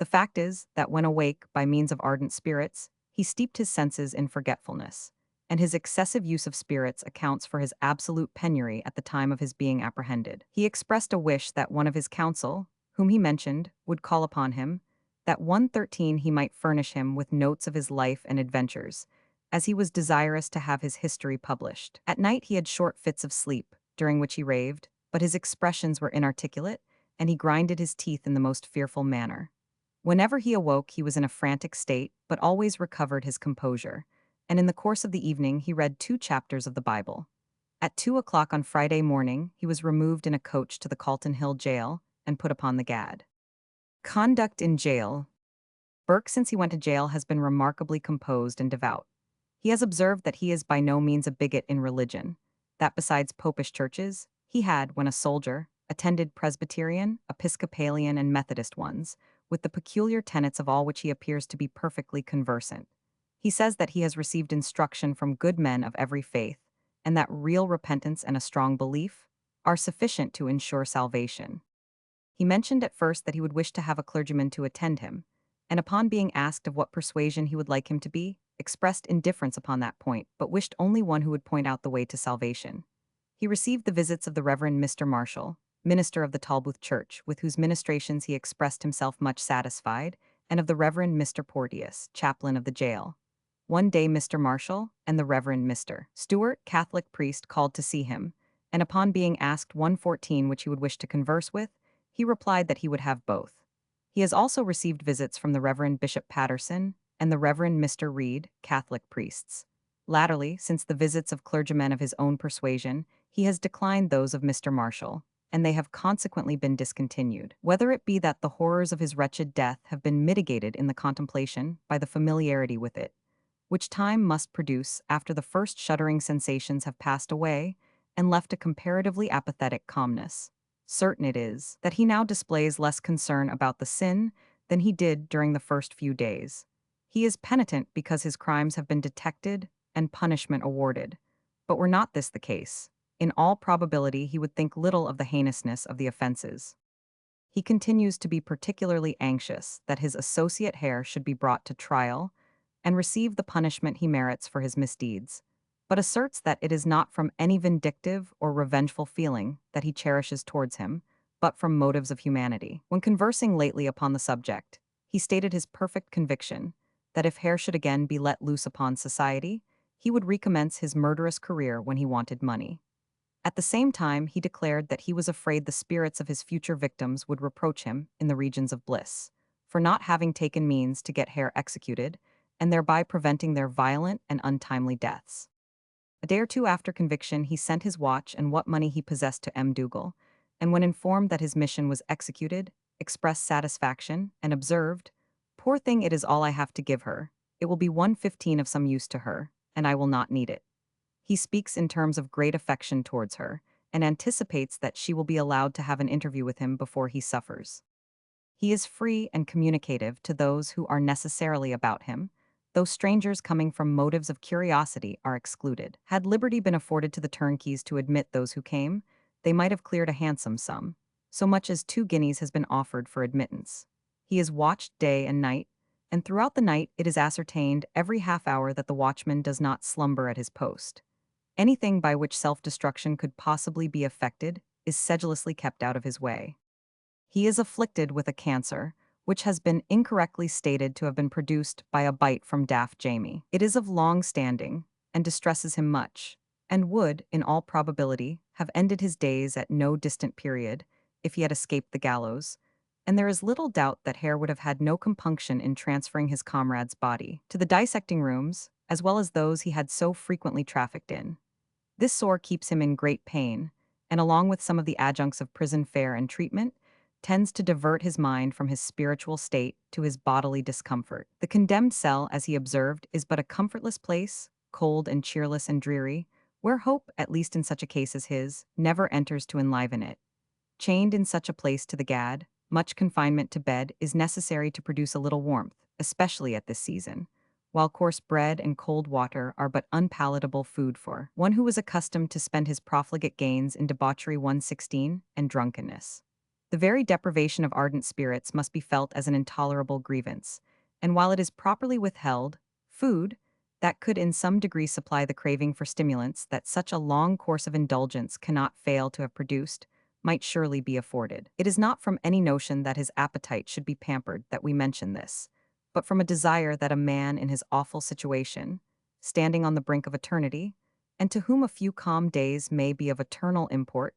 Speaker 1: The fact is that when awake by means of ardent spirits, he steeped his senses in forgetfulness, and his excessive use of spirits accounts for his absolute penury at the time of his being apprehended. He expressed a wish that one of his counsel, whom he mentioned, would call upon him, that 113 he might furnish him with notes of his life and adventures, as he was desirous to have his history published. At night he had short fits of sleep, during which he raved, but his expressions were inarticulate, and he grinded his teeth in the most fearful manner. Whenever he awoke he was in a frantic state, but always recovered his composure, and in the course of the evening he read 2 chapters of the Bible. At 2 o'clock on Friday morning he was removed in a coach to the Calton Hill jail and put upon the gad. Conduct in jail. Burke, since he went to jail, has been remarkably composed and devout. He has observed that he is by no means a bigot in religion, that besides popish churches, he had, when a soldier, attended Presbyterian, Episcopalian, and Methodist ones, with the peculiar tenets of all which he appears to be perfectly conversant. He says that he has received instruction from good men of every faith, and that real repentance and a strong belief are sufficient to ensure salvation. He mentioned at first that he would wish to have a clergyman to attend him, and upon being asked of what persuasion he would like him to be, expressed indifference upon that point, but wished only one who would point out the way to salvation. He received the visits of the Reverend Mr. Marshall, minister of the Talbooth Church, with whose ministrations he expressed himself much satisfied, and of the Reverend Mr. Porteous, chaplain of the jail. One day Mr. Marshall and the Reverend Mr. Stewart, Catholic priest, called to see him, and upon being asked 114 which he would wish to converse with, he replied that he would have both. He has also received visits from the Reverend Bishop Patterson and the Reverend Mr. Reed, Catholic priests. Latterly, since the visits of clergymen of his own persuasion, he has declined those of Mr. Marshall, and they have consequently been discontinued. Whether it be that the horrors of his wretched death have been mitigated in the contemplation by the familiarity with it, which time must produce after the first shuddering sensations have passed away and left a comparatively apathetic calmness. Certain it is that he now displays less concern about the sin than he did during the first few days. He is penitent because his crimes have been detected and punishment awarded. But were not this the case, in all probability he would think little of the heinousness of the offenses. He continues to be particularly anxious that his associate Hare should be brought to trial and receive the punishment he merits for his misdeeds, but asserts that it is not from any vindictive or revengeful feeling that he cherishes towards him, but from motives of humanity. When conversing lately upon the subject, he stated his perfect conviction that if Hare should again be let loose upon society, he would recommence his murderous career when he wanted money. At the same time, he declared that he was afraid the spirits of his future victims would reproach him in the regions of bliss for not having taken means to get Hare executed and thereby preventing their violent and untimely deaths. A day or two after conviction, he sent his watch and what money he possessed to M. Dougal, and when informed that his mission was executed, expressed satisfaction and observed, "Poor thing, it is all I have to give her. It will be 1/15 of some use to her, and I will not need it." He speaks in terms of great affection towards her, and anticipates that she will be allowed to have an interview with him before he suffers. He is free and communicative to those who are necessarily about him, though strangers coming from motives of curiosity are excluded. Had liberty been afforded to the turnkeys to admit those who came, they might have cleared a handsome sum. So much as 2 guineas has been offered for admittance. He is watched day and night, and throughout the night it is ascertained every half hour that the watchman does not slumber at his post. Anything by which self-destruction could possibly be effected is sedulously kept out of his way. He is afflicted with a cancer, which has been incorrectly stated to have been produced by a bite from Daft Jamie. It is of long standing, and distresses him much, and would, in all probability, have ended his days at no distant period, if he had escaped the gallows, and there is little doubt that Hare would have had no compunction in transferring his comrade's body to the dissecting rooms, as well as those he had so frequently trafficked in. This sore keeps him in great pain, and along with some of the adjuncts of prison fare and treatment, tends to divert his mind from his spiritual state to his bodily discomfort. The condemned cell, as he observed, is but a comfortless place, cold and cheerless and dreary, where hope, at least in such a case as his, never enters to enliven it. Chained in such a place to the gad, much confinement to bed is necessary to produce a little warmth, especially at this season, while coarse bread and cold water are but unpalatable food for one who was accustomed to spend his profligate gains in debauchery 116 and drunkenness. The very deprivation of ardent spirits must be felt as an intolerable grievance, and while it is properly withheld, food, that could in some degree supply the craving for stimulants that such a long course of indulgence cannot fail to have produced, might surely be afforded. It is not from any notion that his appetite should be pampered that we mention this, but from a desire that a man in his awful situation, standing on the brink of eternity, and to whom a few calm days may be of eternal import,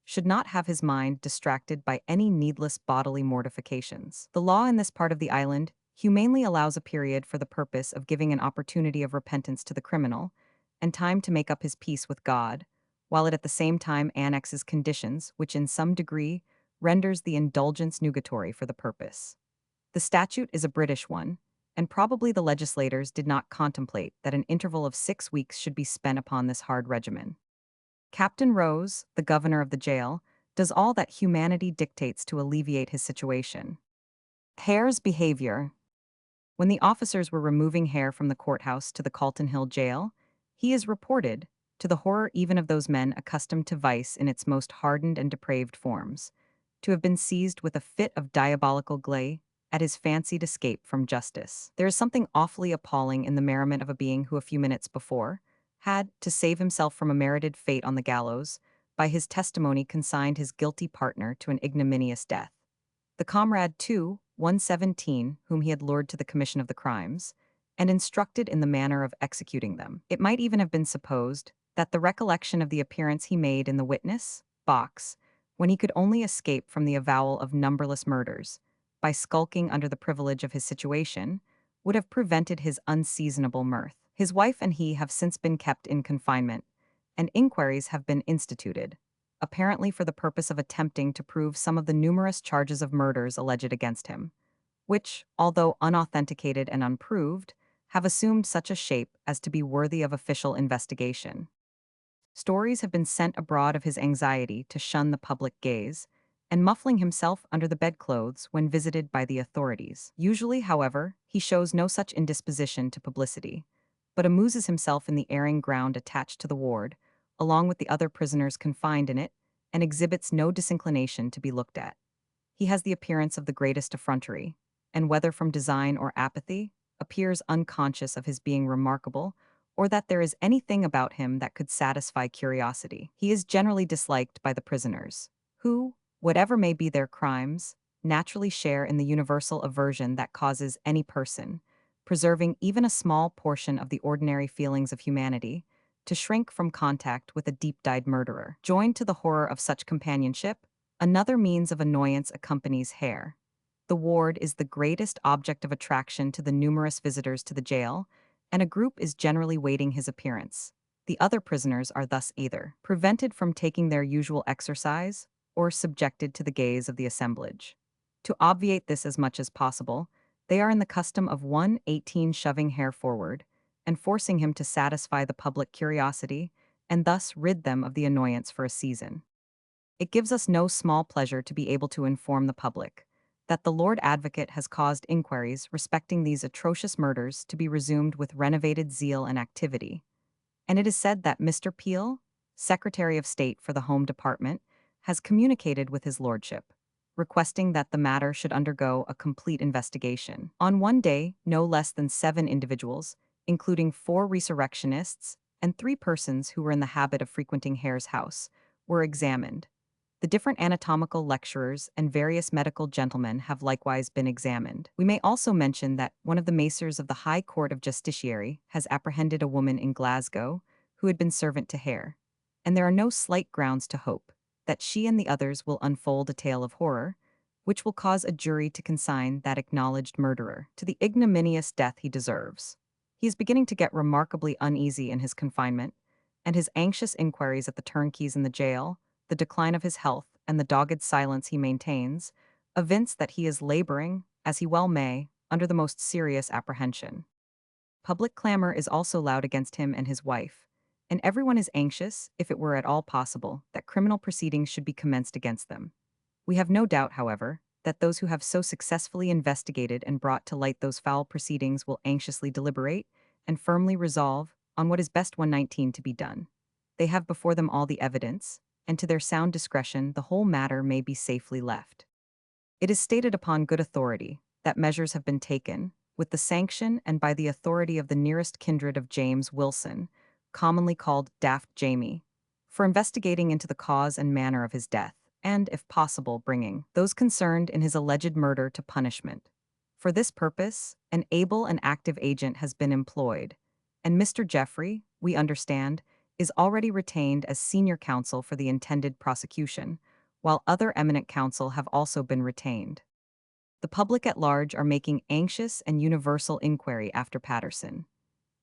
Speaker 1: should not have his mind distracted by any needless bodily mortifications. The law in this part of the island humanely allows a period for the purpose of giving an opportunity of repentance to the criminal, and time to make up his peace with God, while it at the same time annexes conditions which in some degree renders the indulgence nugatory for the purpose. The statute is a British one, and probably the legislators did not contemplate that an interval of 6 weeks should be spent upon this hard regimen. Captain Rose, the governor of the jail, does all that humanity dictates to alleviate his situation. Hare's behavior. When the officers were removing Hare from the courthouse to the Calton Hill jail, he is reported, to the horror even of those men accustomed to vice in its most hardened and depraved forms, to have been seized with a fit of diabolical glee at his fancied escape from justice. There is something awfully appalling in the merriment of a being who a few minutes before had, to save himself from a merited fate on the gallows, by his testimony consigned his guilty partner to an ignominious death. The comrade, too, 117, whom he had lured to the commission of the crimes, and instructed in the manner of executing them. It might even have been supposed that the recollection of the appearance he made in the witness box, when he could only escape from the avowal of numberless murders, by skulking under the privilege of his situation, would have prevented his unseasonable mirth. His wife and he have since been kept in confinement, and inquiries have been instituted, apparently for the purpose of attempting to prove some of the numerous charges of murders alleged against him, which, although unauthenticated and unproved, have assumed such a shape as to be worthy of official investigation. Stories have been sent abroad of his anxiety to shun the public gaze, and muffling himself under the bedclothes when visited by the authorities. Usually, however, he shows no such indisposition to publicity, but amuses himself in the airing ground attached to the ward, along with the other prisoners confined in it, and exhibits no disinclination to be looked at. He has the appearance of the greatest effrontery, and whether from design or apathy, appears unconscious of his being remarkable, or that there is anything about him that could satisfy curiosity. He is generally disliked by the prisoners, who, whatever may be their crimes, naturally share in the universal aversion that causes any person, preserving even a small portion of the ordinary feelings of humanity, to shrink from contact with a deep-dyed murderer. Joined to the horror of such companionship, another means of annoyance accompanies hair. The ward is the greatest object of attraction to the numerous visitors to the jail, and a group is generally waiting his appearance. The other prisoners are thus either prevented from taking their usual exercise or subjected to the gaze of the assemblage. To obviate this as much as possible, they are in the custom of 118 shoving hair forward and forcing him to satisfy the public curiosity and thus rid them of the annoyance for a season. It gives us no small pleasure to be able to inform the public that the Lord Advocate has caused inquiries respecting these atrocious murders to be resumed with renovated zeal and activity, and it is said that Mr. Peel, Secretary of State for the Home Department, has communicated with his lordship, requesting that the matter should undergo a complete investigation. On one day, no less than 7 individuals, including 4 resurrectionists and 3 persons who were in the habit of frequenting Hare's house, were examined. The different anatomical lecturers and various medical gentlemen have likewise been examined. We may also mention that one of the macers of the High Court of Justiciary has apprehended a woman in Glasgow who had been servant to Hare, and there are no slight grounds to hope that she and the others will unfold a tale of horror, which will cause a jury to consign that acknowledged murderer to the ignominious death he deserves. He is beginning to get remarkably uneasy in his confinement, and his anxious inquiries at the turnkeys in the jail, the decline of his health, and the dogged silence he maintains, evince that he is laboring, as he well may, under the most serious apprehension. Public clamor is also loud against him and his wife, and everyone is anxious, if it were at all possible, that criminal proceedings should be commenced against them. We have no doubt, however, that those who have so successfully investigated and brought to light those foul proceedings will anxiously deliberate and firmly resolve on what is best 119 to be done. They have before them all the evidence, and to their sound discretion the whole matter may be safely left. It is stated upon good authority that measures have been taken, with the sanction and by the authority of the nearest kindred of James Wilson, commonly called Daft Jamie, for investigating into the cause and manner of his death, and, if possible, bringing those concerned in his alleged murder to punishment. For this purpose, an able and active agent has been employed, and Mr. Jeffrey, we understand, is already retained as senior counsel for the intended prosecution, while other eminent counsel have also been retained. The public at large are making anxious and universal inquiry after Patterson.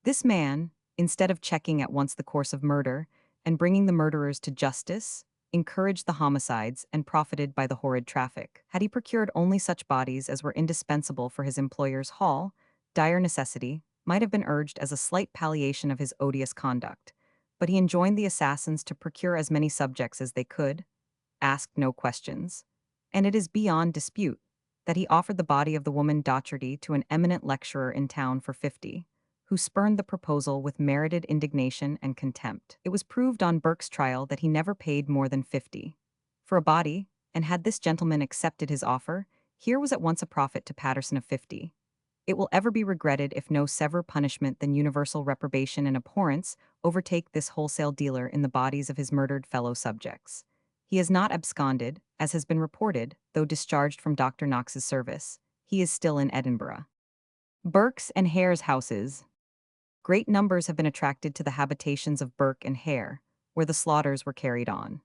Speaker 1: This man, instead of checking at once the course of murder and bringing the murderers to justice, encouraged the homicides and profited by the horrid traffic. Had he procured only such bodies as were indispensable for his employer's haul, dire necessity might have been urged as a slight palliation of his odious conduct, but he enjoined the assassins to procure as many subjects as they could, asked no questions, and it is beyond dispute that he offered the body of the woman Docherty to an eminent lecturer in town for 50, who spurned the proposal with merited indignation and contempt. It was proved on Burke's trial that he never paid more than 50 for a body, and had this gentleman accepted his offer, here was at once a profit to Patterson of 50. It will ever be regretted if no severer punishment than universal reprobation and abhorrence overtake this wholesale dealer in the bodies of his murdered fellow subjects. He has not absconded, as has been reported, though discharged from Dr. Knox's service. He is still in Edinburgh. Burke's and Hare's houses. Great numbers have been attracted to the habitations of Burke and Hare, where the slaughters were carried on.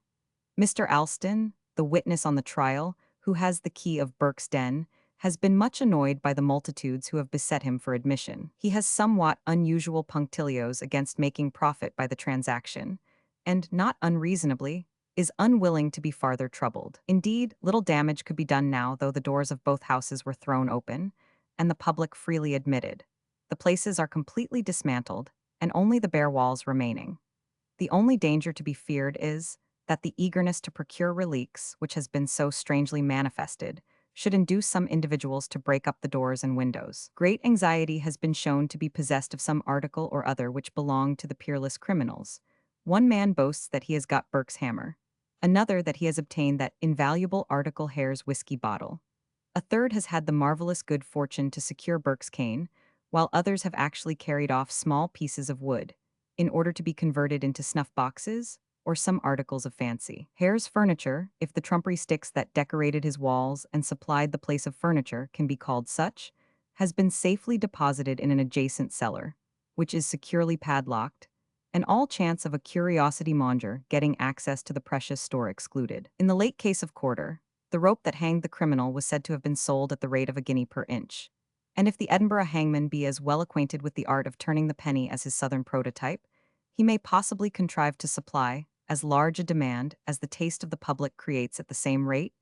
Speaker 1: Mr. Alston, the witness on the trial, who has the key of Burke's den, has been much annoyed by the multitudes who have beset him for admission. He has somewhat unusual punctilios against making profit by the transaction, and, not unreasonably, is unwilling to be farther troubled. Indeed, little damage could be done now, though the doors of both houses were thrown open, and the public freely admitted. The places are completely dismantled, and only the bare walls remaining. The only danger to be feared is that the eagerness to procure relics, which has been so strangely manifested, should induce some individuals to break up the doors and windows. Great anxiety has been shown to be possessed of some article or other which belonged to the peerless criminals. One man boasts that he has got Burke's hammer, another that he has obtained that invaluable article Hare's whiskey bottle. A third has had the marvelous good fortune to secure Burke's cane, while others have actually carried off small pieces of wood, in order to be converted into snuff boxes, or some articles of fancy. Hare's furniture, if the trumpery sticks that decorated his walls and supplied the place of furniture can be called such, has been safely deposited in an adjacent cellar, which is securely padlocked, and all chance of a curiosity monger getting access to the precious store excluded. In the late case of Quarter, the rope that hanged the criminal was said to have been sold at the rate of a guinea per inch. And if the Edinburgh hangman be as well acquainted with the art of turning the penny as his southern prototype, he may possibly contrive to supply as large a demand as the taste of the public creates at the same rate,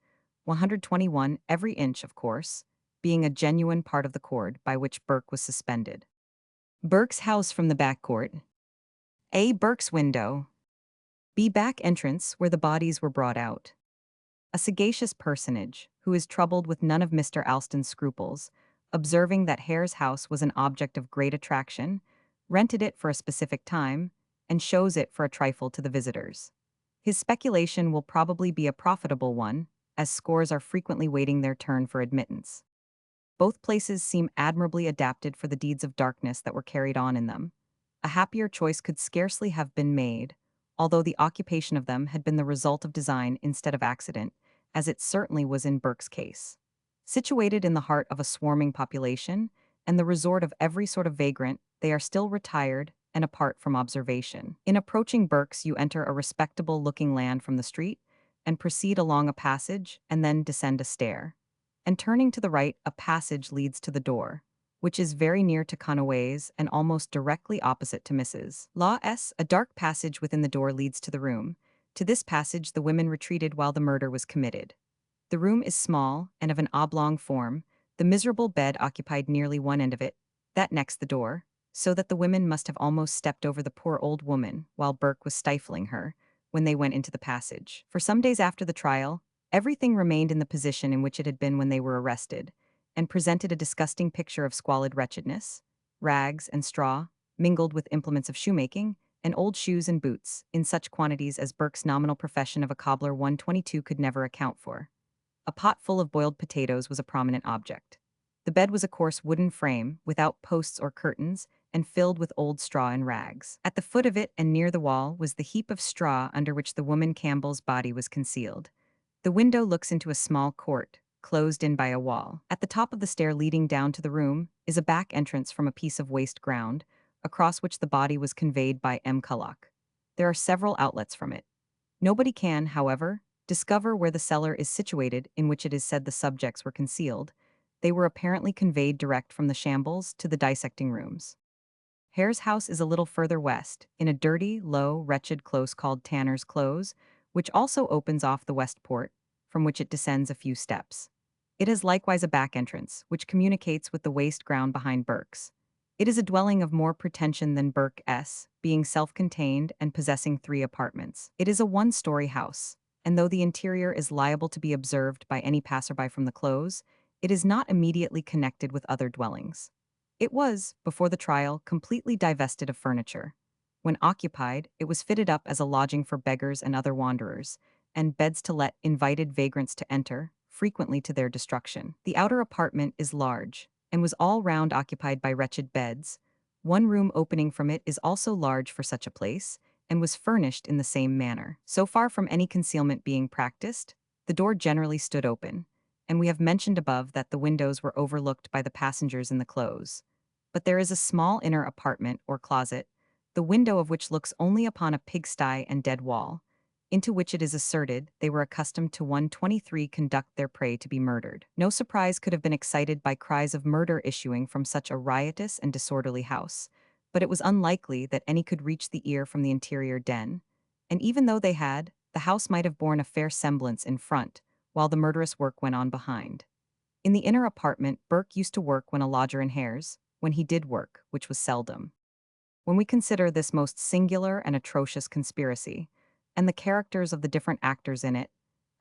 Speaker 1: 121 every inch, of course, being a genuine part of the cord by which Burke was suspended. Burke's house from the back court. A. Burke's window. B. Back entrance where the bodies were brought out. A sagacious personage, who is troubled with none of Mr. Alston's scruples, observing that Hare's house was an object of great attraction, rented it for a specific time, and shows it for a trifle to the visitors. His speculation will probably be a profitable one, as scores are frequently waiting their turn for admittance. Both places seem admirably adapted for the deeds of darkness that were carried on in them. A happier choice could scarcely have been made, although the occupation of them had been the result of design instead of accident, as it certainly was in Burke's case. Situated in the heart of a swarming population, and the resort of every sort of vagrant, they are still retired and apart from observation. In approaching Burke's, you enter a respectable-looking land from the street, and proceed along a passage, and then descend a stair. And turning to the right, a passage leads to the door, which is very near to Conaway's and almost directly opposite to Mrs. Law's. A dark passage within the door leads to the room. To this passage the women retreated while the murder was committed. The room is small and of an oblong form. The miserable bed occupied nearly one end of it, that next the door, so that the women must have almost stepped over the poor old woman while Burke was stifling her when they went into the passage. For some days after the trial, everything remained in the position in which it had been when they were arrested, and presented a disgusting picture of squalid wretchedness, rags and straw, mingled with implements of shoemaking, and old shoes and boots, in such quantities as Burke's nominal profession of a cobbler 122 could never account for. A pot full of boiled potatoes was a prominent object. The bed was a coarse wooden frame, without posts or curtains, and filled with old straw and rags. At the foot of it and near the wall was the heap of straw under which the woman Campbell's body was concealed. The window looks into a small court, closed in by a wall. At the top of the stair leading down to the room is a back entrance from a piece of waste ground, across which the body was conveyed by M. Culloch. There are several outlets from it. Nobody can, however, discover where the cellar is situated in which it is said the subjects were concealed. They were apparently conveyed direct from the shambles to the dissecting rooms. Hare's house is a little further west, in a dirty, low, wretched close called Tanner's Close, which also opens off the west port, from which it descends a few steps. It has likewise a back entrance, which communicates with the waste ground behind Burke's. It is a dwelling of more pretension than Burke's, being self-contained and possessing 3 apartments. It is a one-story house, and though the interior is liable to be observed by any passerby from the close, it is not immediately connected with other dwellings. It was, before the trial, completely divested of furniture. When occupied, it was fitted up as a lodging for beggars and other wanderers, and beds to let invited vagrants to enter, frequently to their destruction. The outer apartment is large, and was all round occupied by wretched beds. One room opening from it is also large for such a place, and was furnished in the same manner. So far from any concealment being practiced, the door generally stood open, and we have mentioned above that the windows were overlooked by the passengers in the close. But there is a small inner apartment or closet, the window of which looks only upon a pigsty and dead wall, into which it is asserted they were accustomed to 123 conduct their prey to be murdered. No surprise could have been excited by cries of murder issuing from such a riotous and disorderly house, but it was unlikely that any could reach the ear from the interior den, and even though they had, the house might have borne a fair semblance in front, while the murderous work went on behind. In the inner apartment, Burke used to work when a lodger in Hare's, when he did work, which was seldom. When we consider this most singular and atrocious conspiracy, and the characters of the different actors in it,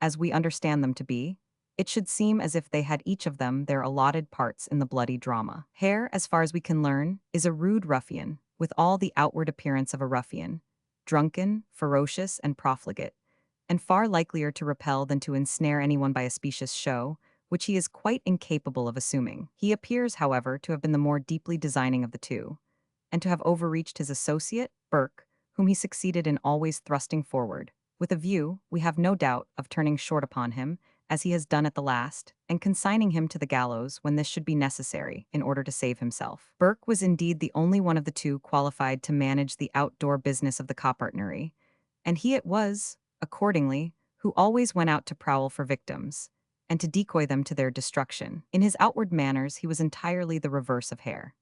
Speaker 1: as we understand them to be, it should seem as if they had each of them their allotted parts in the bloody drama. Hare, as far as we can learn, is a rude ruffian, with all the outward appearance of a ruffian, drunken, ferocious, and profligate, and far likelier to repel than to ensnare anyone by a specious show, which he is quite incapable of assuming. He appears, however, to have been the more deeply designing of the two, and to have overreached his associate, Burke, whom he succeeded in always thrusting forward, with a view, we have no doubt, of turning short upon him, as he has done at the last, and consigning him to the gallows when this should be necessary in order to save himself. Burke was indeed the only one of the two qualified to manage the outdoor business of the coppartnery, and he it was, accordingly, who always went out to prowl for victims, and to decoy them to their destruction. In his outward manners he was entirely the reverse of Hare.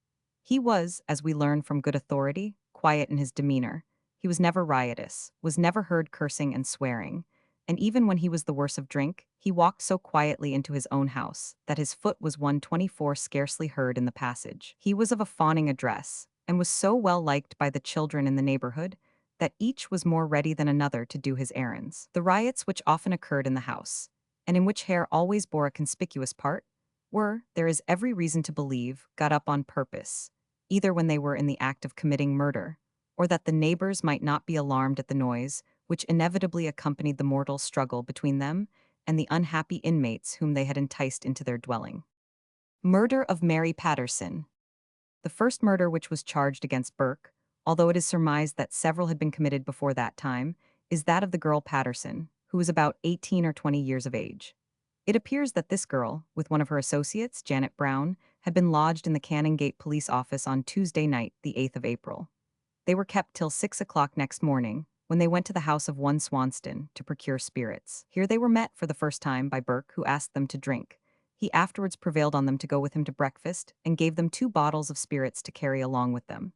Speaker 1: He was, as we learn from good authority, quiet in his demeanor. He was never riotous, was never heard cursing and swearing, and even when he was the worse of drink, he walked so quietly into his own house that his foot was 124 scarcely heard in the passage. He was of a fawning address, and was so well liked by the children in the neighborhood that each was more ready than another to do his errands. The riots which often occurred in the house, and in which Hare always bore a conspicuous part, were, there is every reason to believe, got up on purpose, either when they were in the act of committing murder, or that the neighbors might not be alarmed at the noise which inevitably accompanied the mortal struggle between them and the unhappy inmates whom they had enticed into their dwelling. Murder of Mary Patterson. The first murder which was charged against Burke, although it is surmised that several had been committed before that time, is that of the girl Patterson, who was about 18 or 20 years of age. It appears that this girl, with one of her associates, Janet Brown, had been lodged in the Cannon Gate police office on Tuesday night, the 8th of April. They were kept till 6 o'clock next morning, when they went to the house of one Swanston to procure spirits. Here they were met for the first time by Burke, who asked them to drink. He afterwards prevailed on them to go with him to breakfast, and gave them 2 bottles of spirits to carry along with them.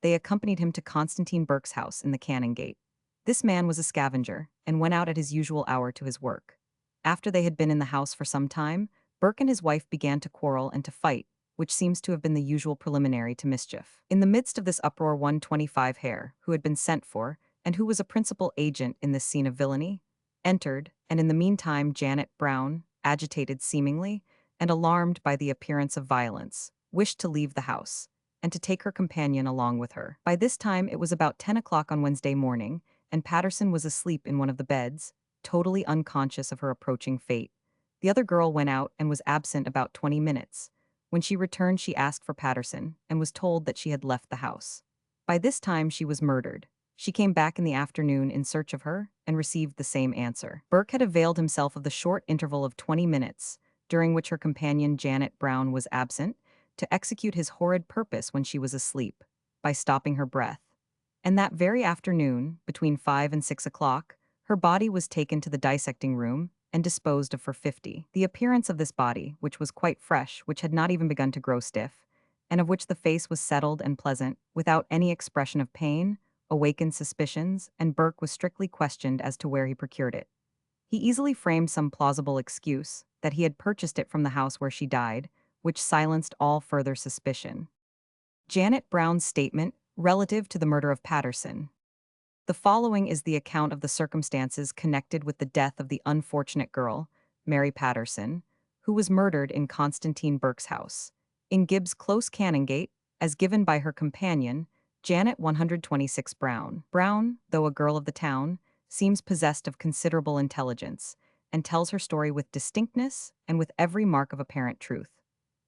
Speaker 1: They accompanied him to Constantine Burke's house in the Cannon Gate. This man was a scavenger, and went out at his usual hour to his work. After they had been in the house for some time, Burke and his wife began to quarrel and to fight, which seems to have been the usual preliminary to mischief. In the midst of this uproar 125 Hare, who had been sent for, and who was a principal agent in this scene of villainy, entered, and in the meantime Janet Brown, agitated seemingly, and alarmed by the appearance of violence, wished to leave the house, and to take her companion along with her. By this time it was about 10 o'clock on Wednesday morning, and Patterson was asleep in one of the beds, totally unconscious of her approaching fate. The other girl went out and was absent about 20 minutes. When she returned she asked for Patterson, and was told that she had left the house. By this time she was murdered. She came back in the afternoon in search of her, and received the same answer. Burke had availed himself of the short interval of 20 minutes, during which her companion Janet Brown was absent, to execute his horrid purpose when she was asleep, by stopping her breath. And that very afternoon, between 5 and 6 o'clock, her body was taken to the dissecting room, and disposed of for 50. The appearance of this body, which was quite fresh, which had not even begun to grow stiff, and of which the face was settled and pleasant, without any expression of pain, awakened suspicions, and Burke was strictly questioned as to where he procured it. He easily framed some plausible excuse, that he had purchased it from the house where she died, which silenced all further suspicion. Janet Brown's statement relative to the murder of Patterson. The following is the account of the circumstances connected with the death of the unfortunate girl, Mary Patterson, who was murdered in Constantine Burke's house, in Gibbs Close Canongate, as given by her companion, Janet 126 Brown. Brown, though a girl of the town, seems possessed of considerable intelligence, and tells her story with distinctness and with every mark of apparent truth.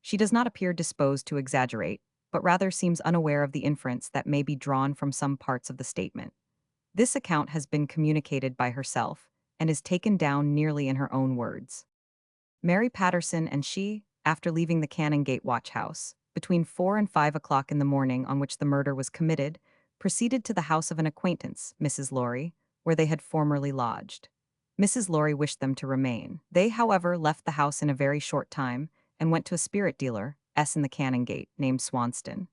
Speaker 1: She does not appear disposed to exaggerate, but rather seems unaware of the inference that may be drawn from some parts of the statement. This account has been communicated by herself, and is taken down nearly in her own words. Mary Patterson and she, after leaving the Canongate watch house, between 4 and 5 o'clock in the morning on which the murder was committed, proceeded to the house of an acquaintance, Mrs. Laurie, where they had formerly lodged. Mrs. Laurie wished them to remain. They, however, left the house in a very short time, and went to a spirit dealer, in the Canongate, named Swanston.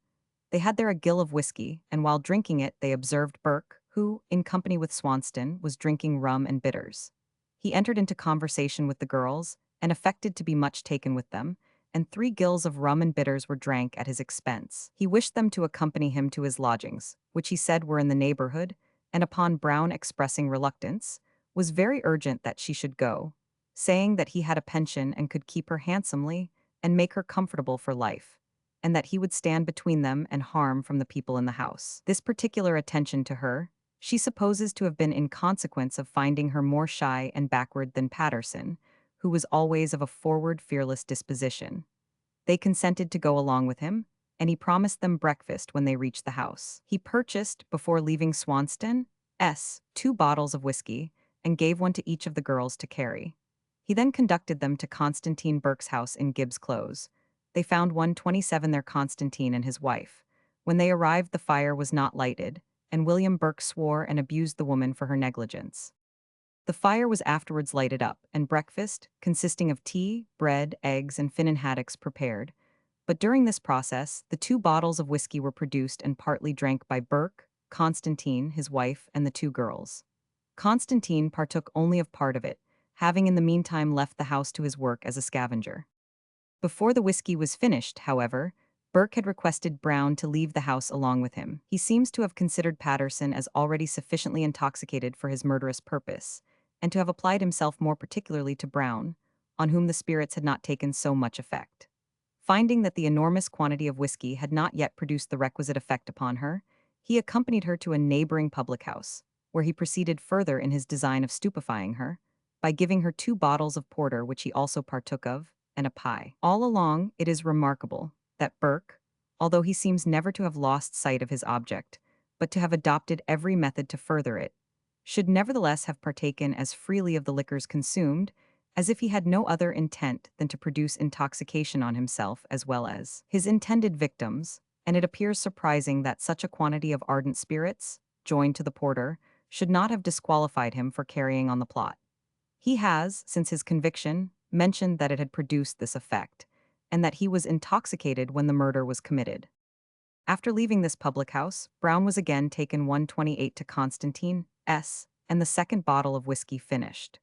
Speaker 1: They had there a gill of whiskey, and while drinking it they observed Burke, who, in company with Swanston, was drinking rum and bitters. He entered into conversation with the girls, and affected to be much taken with them, and 3 gills of rum and bitters were drank at his expense. He wished them to accompany him to his lodgings, which he said were in the neighborhood, and upon Brown expressing reluctance, was very urgent that she should go, saying that he had a pension and could keep her handsomely, and make her comfortable for life, and that he would stand between them and harm from the people in the house. This particular attention to her, she supposes to have been in consequence of finding her more shy and backward than Patterson, who was always of a forward, fearless disposition. They consented to go along with him, and he promised them breakfast when they reached the house. He purchased, before leaving Swanston's, 2 bottles of whiskey and gave one to each of the girls to carry. He then conducted them to Constantine Burke's house in Gibbs Close. They found 127 there Constantine and his wife. When they arrived, the fire was not lighted, and William Burke swore and abused the woman for her negligence. The fire was afterwards lighted up, and breakfast, consisting of tea, bread, eggs, and finnan haddocks, prepared. But during this process, the 2 bottles of whiskey were produced and partly drank by Burke, Constantine, his wife, and the 2 girls. Constantine partook only of part of it, having in the meantime left the house to his work as a scavenger. Before the whiskey was finished, however, Burke had requested Brown to leave the house along with him. He seems to have considered Patterson as already sufficiently intoxicated for his murderous purpose, and to have applied himself more particularly to Brown, on whom the spirits had not taken so much effect. Finding that the enormous quantity of whiskey had not yet produced the requisite effect upon her, he accompanied her to a neighboring public house, where he proceeded further in his design of stupefying her, by giving her 2 bottles of porter which he also partook of, and a pie. All along, it is remarkable that Burke, although he seems never to have lost sight of his object, but to have adopted every method to further it, should nevertheless have partaken as freely of the liquors consumed, as if he had no other intent than to produce intoxication on himself as well as his intended victims, and it appears surprising that such a quantity of ardent spirits, joined to the porter, should not have disqualified him for carrying on the plot. He has, since his conviction, mentioned that it had produced this effect, and that he was intoxicated when the murder was committed. After leaving this public house, Brown was again taken 128 to Constantine's, and the 2nd bottle of whiskey finished.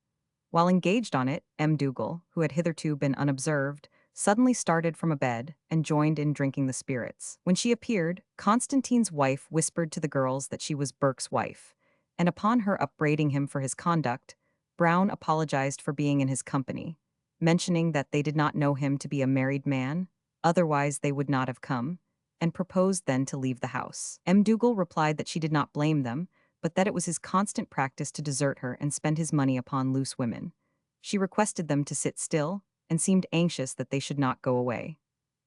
Speaker 1: While engaged on it, M. Dougal, who had hitherto been unobserved, suddenly started from a bed and joined in drinking the spirits. When she appeared, Constantine's wife whispered to the girls that she was Burke's wife, and upon her upbraiding him for his conduct, Brown apologized for being in his company, mentioning that they did not know him to be a married man, otherwise they would not have come, and proposed then to leave the house. M. Dougal replied that she did not blame them, but that it was his constant practice to desert her and spend his money upon loose women. She requested them to sit still, and seemed anxious that they should not go away.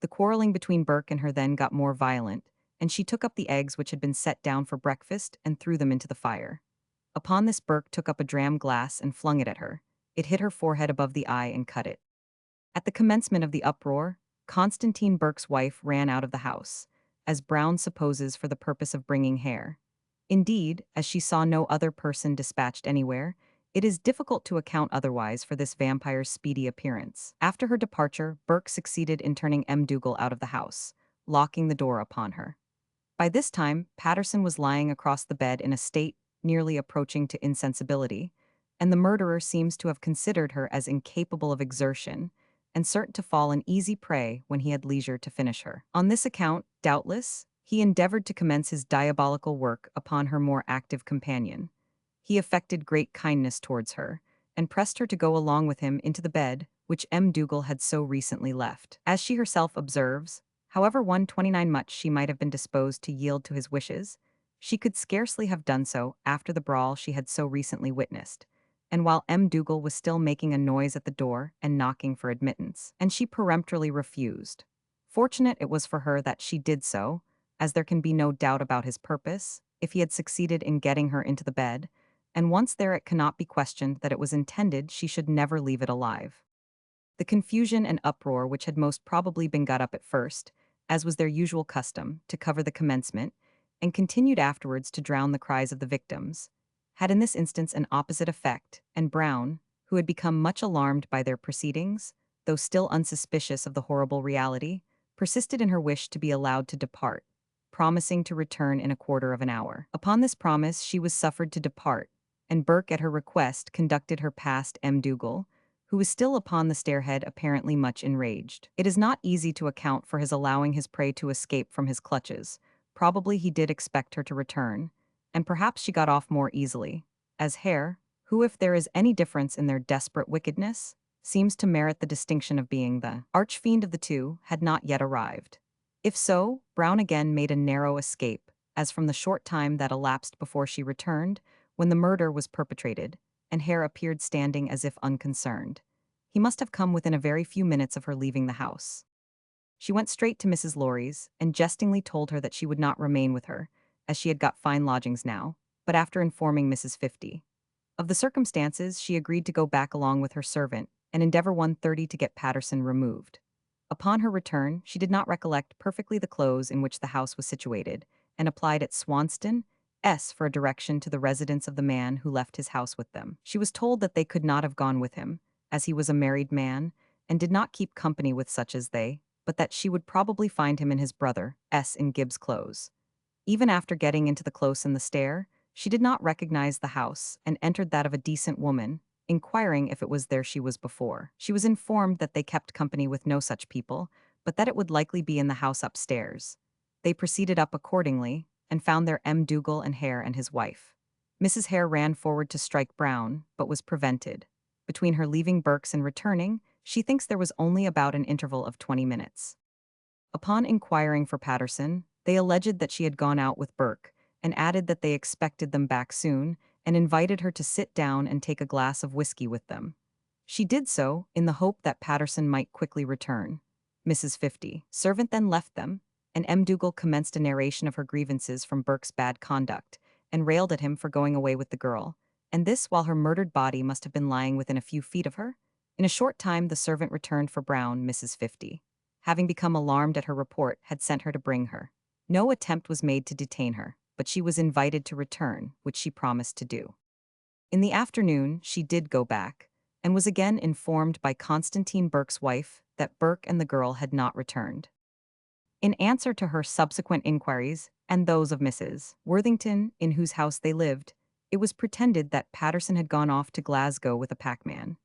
Speaker 1: The quarreling between Burke and her then got more violent, and she took up the eggs which had been set down for breakfast and threw them into the fire. Upon this Burke took up a dram glass and flung it at her. It hit her forehead above the eye and cut it. At the commencement of the uproar, Constantine Burke's wife ran out of the house, as Brown supposes for the purpose of bringing hair. Indeed, as she saw no other person dispatched anywhere, it is difficult to account otherwise for this vampire's speedy appearance. After her departure, Burke succeeded in turning M. Dougal out of the house, locking the door upon her. By this time, Patterson was lying across the bed in a state nearly approaching to insensibility, and the murderer seems to have considered her as incapable of exertion, and certain to fall an easy prey when he had leisure to finish her. On this account, doubtless, he endeavored to commence his diabolical work upon her more active companion. He affected great kindness towards her, and pressed her to go along with him into the bed which M. Dougal had so recently left. As she herself observes, however 129 much she might have been disposed to yield to his wishes, she could scarcely have done so after the brawl she had so recently witnessed, and while M. Dougal was still making a noise at the door and knocking for admittance, and she peremptorily refused. Fortunate it was for her that she did so, as there can be no doubt about his purpose, if he had succeeded in getting her into the bed, and once there it cannot be questioned that it was intended she should never leave it alive. The confusion and uproar which had most probably been got up at first, as was their usual custom, to cover the commencement, and continued afterwards to drown the cries of the victims, had in this instance an opposite effect, and Brown, who had become much alarmed by their proceedings, though still unsuspicious of the horrible reality, persisted in her wish to be allowed to depart, promising to return in a quarter of an hour. Upon this promise she was suffered to depart, and Burke at her request conducted her past M. Dougal, who was still upon the stairhead apparently much enraged. It is not easy to account for his allowing his prey to escape from his clutches. Probably he did expect her to return, and perhaps she got off more easily, as Hare, who, if there is any difference in their desperate wickedness, seems to merit the distinction of being the arch-fiend of the two, had not yet arrived. If so, Brown again made a narrow escape, as from the short time that elapsed before she returned, when the murder was perpetrated, and Hare appeared standing as if unconcerned. He must have come within a very few minutes of her leaving the house. She went straight to Mrs. Laurie's and jestingly told her that she would not remain with her, as she had got fine lodgings now, but after informing Mrs. 50 of the circumstances, she agreed to go back along with her servant and endeavor 1:30 to get Patterson removed. Upon her return, she did not recollect perfectly the close in which the house was situated, and applied at Swanston, S. for a direction to the residence of the man who left his house with them. She was told that they could not have gone with him, as he was a married man, and did not keep company with such as they, but that she would probably find him and his brother, S. in Gibbs' Close. Even after getting into the close and the stair, she did not recognize the house and entered that of a decent woman, inquiring if it was there she was before. She was informed that they kept company with no such people, but that it would likely be in the house upstairs. They proceeded up accordingly, and found there M. Dougal and Hare and his wife. Mrs. Hare ran forward to strike Brown, but was prevented. Between her leaving Berks and returning, she thinks there was only about an interval of 20 minutes. Upon inquiring for Patterson, they alleged that she had gone out with Burke, and added that they expected them back soon, and invited her to sit down and take a glass of whiskey with them. She did so, in the hope that Patterson might quickly return. Mrs. 50 servant then left them, and M. Dougal commenced a narration of her grievances from Burke's bad conduct, and railed at him for going away with the girl, and this while her murdered body must have been lying within a few feet of her. In a short time the servant returned for Brown. Mrs. 50, having become alarmed at her report, had sent her to bring her. No attempt was made to detain her, but she was invited to return, which she promised to do. In the afternoon, she did go back, and was again informed by Constantine Burke's wife that Burke and the girl had not returned. In answer to her subsequent inquiries, and those of Mrs. Worthington, in whose house they lived, it was pretended that Patterson had gone off to Glasgow with a packman.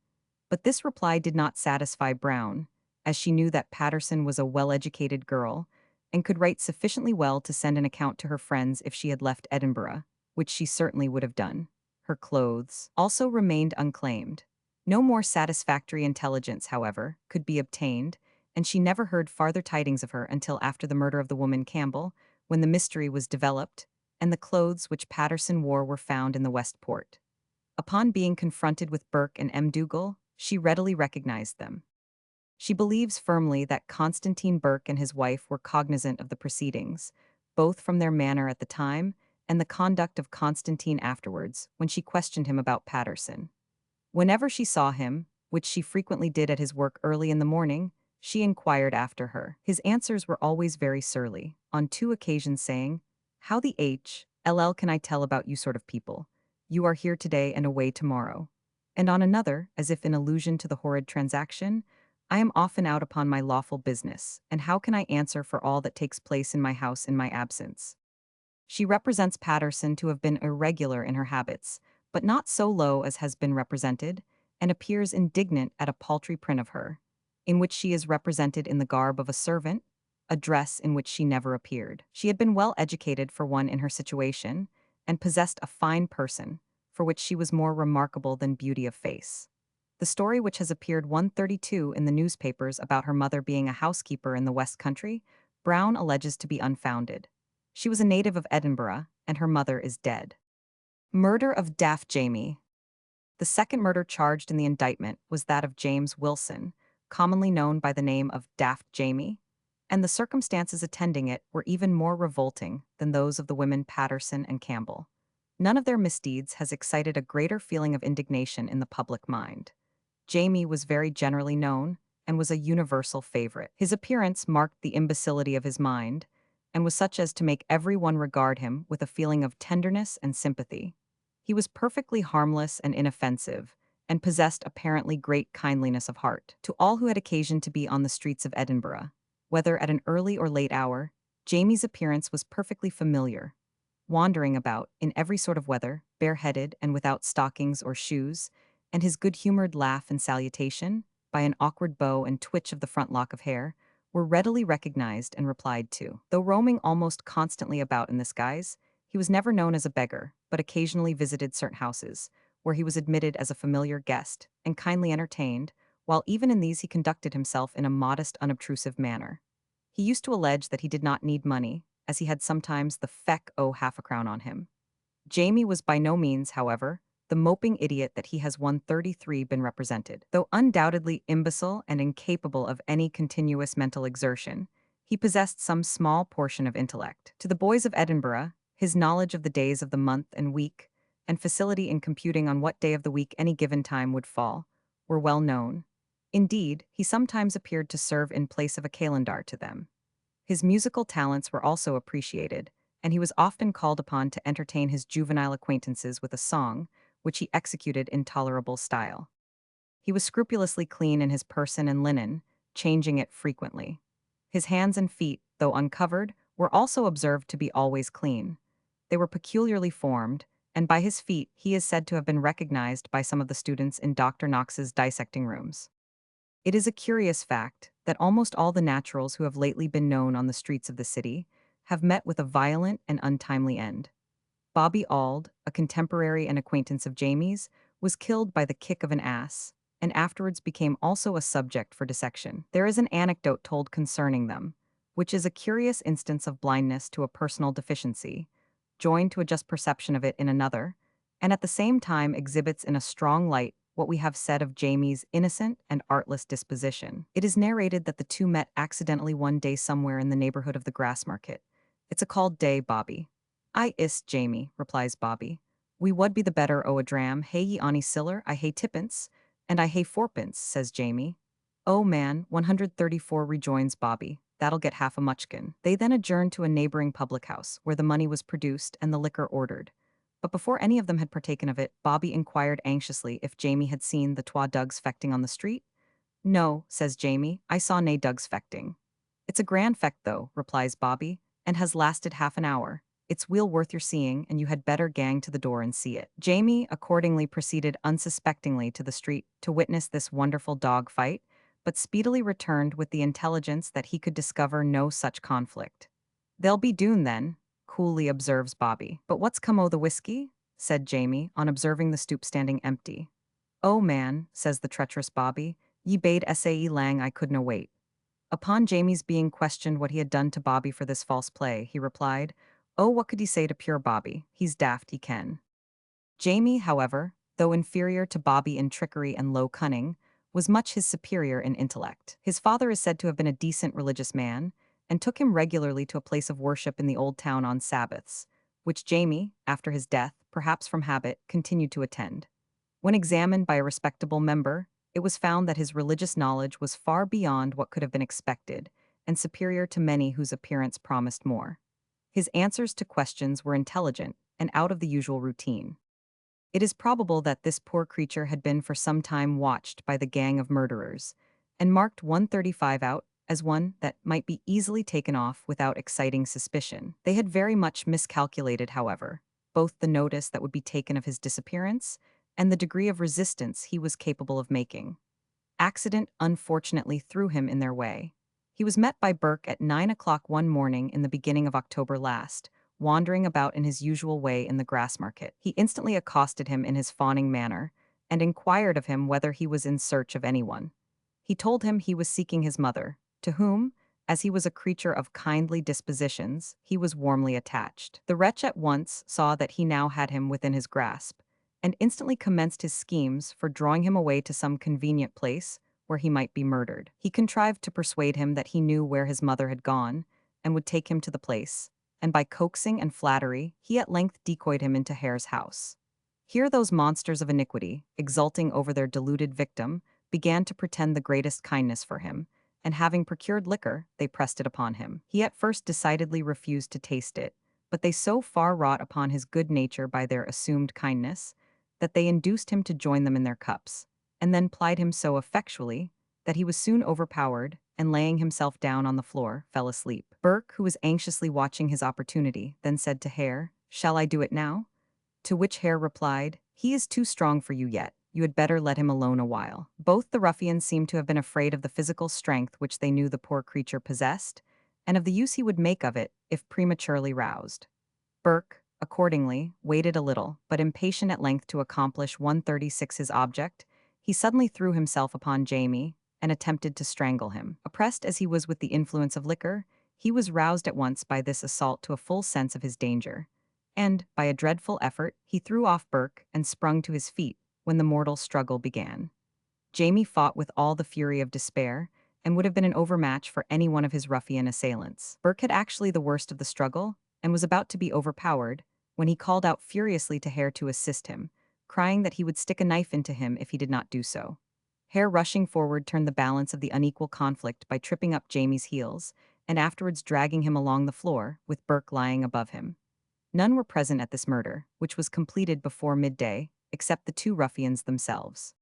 Speaker 1: But this reply did not satisfy Brown, as she knew that Patterson was a well-educated girl, and could write sufficiently well to send an account to her friends if she had left Edinburgh, which she certainly would have done. Her clothes also remained unclaimed. No more satisfactory intelligence, however, could be obtained, and she never heard farther tidings of her until after the murder of the woman Campbell, when the mystery was developed, and the clothes which Patterson wore were found in the West Port. Upon being confronted with Burke and M. Dougal, she readily recognized them. She believes firmly that Constantine Burke and his wife were cognizant of the proceedings, both from their manner at the time and the conduct of Constantine afterwards, when she questioned him about Patterson. Whenever she saw him, which she frequently did at his work early in the morning, she inquired after her. His answers were always very surly, on 2 occasions saying, "How the H.L.L. can I tell about you sort of people? You are here today and away tomorrow." And on another, as if in allusion to the horrid transaction, "I am often out upon my lawful business, and how can I answer for all that takes place in my house in my absence?" She represents Patterson to have been irregular in her habits, but not so low as has been represented, and appears indignant at a paltry print of her, in which she is represented in the garb of a servant, a dress in which she never appeared. She had been well educated for one in her situation, and possessed a fine person, for which she was more remarkable than beauty of face. The story which has appeared 132 in the newspapers about her mother being a housekeeper in the West Country, Brown alleges to be unfounded. She was a native of Edinburgh, and her mother is dead. Murder of Daft Jamie. The second murder charged in the indictment was that of James Wilson, commonly known by the name of Daft Jamie, and the circumstances attending it were even more revolting than those of the women Patterson and Campbell. None of their misdeeds has excited a greater feeling of indignation in the public mind. Jamie was very generally known, and was a universal favorite. His appearance marked the imbecility of his mind, and was such as to make every one regard him with a feeling of tenderness and sympathy. He was perfectly harmless and inoffensive, and possessed apparently great kindliness of heart. To all who had occasion to be on the streets of Edinburgh, whether at an early or late hour, Jamie's appearance was perfectly familiar. Wandering about, in every sort of weather, bareheaded and without stockings or shoes, and his good-humored laugh and salutation, by an awkward bow and twitch of the front lock of hair, were readily recognized and replied to. Though roaming almost constantly about in this guise, he was never known as a beggar, but occasionally visited certain houses, where he was admitted as a familiar guest, and kindly entertained, while even in these he conducted himself in a modest, unobtrusive manner. He used to allege that he did not need money, as he had sometimes the feck half a crown on him. Jamie was by no means, however, the moping idiot that he has 133 been represented. Though undoubtedly imbecile and incapable of any continuous mental exertion, he possessed some small portion of intellect. To the boys of Edinburgh, his knowledge of the days of the month and week, and facility in computing on what day of the week any given time would fall, were well known. Indeed, he sometimes appeared to serve in place of a calendar to them. His musical talents were also appreciated, and he was often called upon to entertain his juvenile acquaintances with a song, which he executed in tolerable style. He was scrupulously clean in his person and linen, changing it frequently. His hands and feet, though uncovered, were also observed to be always clean. They were peculiarly formed, and by his feet he is said to have been recognized by some of the students in Dr. Knox's dissecting rooms. It is a curious fact that almost all the naturals who have lately been known on the streets of the city have met with a violent and untimely end. Bobby Auld, a contemporary and acquaintance of Jamie's, was killed by the kick of an ass, and afterwards became also a subject for dissection. There is an anecdote told concerning them, which is a curious instance of blindness to a personal deficiency, joined to a just perception of it in another, and at the same time exhibits in a strong light what we have said of Jamie's innocent and artless disposition. It is narrated that the two met accidentally one day somewhere in the neighborhood of the grass market. "It's a called day, Bobby." "I is, Jamie," replies Bobby. "We would be the better o' a dram, hae ye ony siller? I hae tippence, and I hae fourpence," says Jamie. "Oh man, 134," rejoins Bobby. "That'll get half a muchkin." They then adjourned to a neighboring public house, where the money was produced and the liquor ordered. But before any of them had partaken of it, Bobby inquired anxiously if Jamie had seen the twa dugs fecting on the street. "No," says Jamie, "I saw nae dugs fecting." "It's a grand fecht though," replies Bobby, "and has lasted half an hour. It's weel worth your seeing, and you had better gang to the door and see it." Jamie accordingly proceeded unsuspectingly to the street to witness this wonderful dog fight, but speedily returned with the intelligence that he could discover no such conflict. "They'll be doon then," coolly observes Bobby. "But what's come o' the whiskey?" said Jamie, on observing the stoop standing empty. "Oh man," says the treacherous Bobby, "ye bade sae lang I couldna wait." Upon Jamie's being questioned what he had done to Bobby for this false play, he replied, "Oh, what could he say to pure Bobby? He's daft, he ken." Jamie, however, though inferior to Bobby in trickery and low cunning, was much his superior in intellect. His father is said to have been a decent religious man, and took him regularly to a place of worship in the old town on Sabbaths, which Jamie, after his death, perhaps from habit, continued to attend. When examined by a respectable member, it was found that his religious knowledge was far beyond what could have been expected, and superior to many whose appearance promised more. His answers to questions were intelligent and out of the usual routine. It is probable that this poor creature had been for some time watched by the gang of murderers, and marked 135 out as one that might be easily taken off without exciting suspicion. They had very much miscalculated, however, both the notice that would be taken of his disappearance and the degree of resistance he was capable of making. Accident unfortunately threw him in their way. He was met by Burke at 9 o'clock one morning in the beginning of October last, wandering about in his usual way in the grass market. He instantly accosted him in his fawning manner, and inquired of him whether he was in search of anyone. He told him he was seeking his mother, to whom, as he was a creature of kindly dispositions, he was warmly attached. The wretch at once saw that he now had him within his grasp, and instantly commenced his schemes for drawing him away to some convenient place where he might be murdered. He contrived to persuade him that he knew where his mother had gone, and would take him to the place, and by coaxing and flattery, he at length decoyed him into Hare's house. Here those monsters of iniquity, exulting over their deluded victim, began to pretend the greatest kindness for him, and having procured liquor, they pressed it upon him. He at first decidedly refused to taste it, but they so far wrought upon his good nature by their assumed kindness, that they induced him to join them in their cups, and then plied him so effectually that he was soon overpowered, and laying himself down on the floor, fell asleep. Burke, who was anxiously watching his opportunity, then said to Hare, "Shall I do it now?" To which Hare replied, "He is too strong for you yet. You had better let him alone a while." Both the ruffians seemed to have been afraid of the physical strength which they knew the poor creature possessed, and of the use he would make of it if prematurely roused. Burke, accordingly, waited a little, but impatient at length to accomplish 136 his object, he suddenly threw himself upon Jamie, and attempted to strangle him. Oppressed as he was with the influence of liquor, he was roused at once by this assault to a full sense of his danger, And, by a dreadful effort, he threw off Burke and sprung to his feet when the mortal struggle began. Jamie fought with all the fury of despair and would have been an overmatch for any one of his ruffian assailants. Burke had actually the worst of the struggle and was about to be overpowered when he called out furiously to Hare to assist him, crying that he would stick a knife into him if he did not do so. Hare rushing forward turned the balance of the unequal conflict by tripping up Jamie's heels and afterwards dragging him along the floor, with Burke lying above him. None were present at this murder, which was completed before midday, except the two ruffians themselves.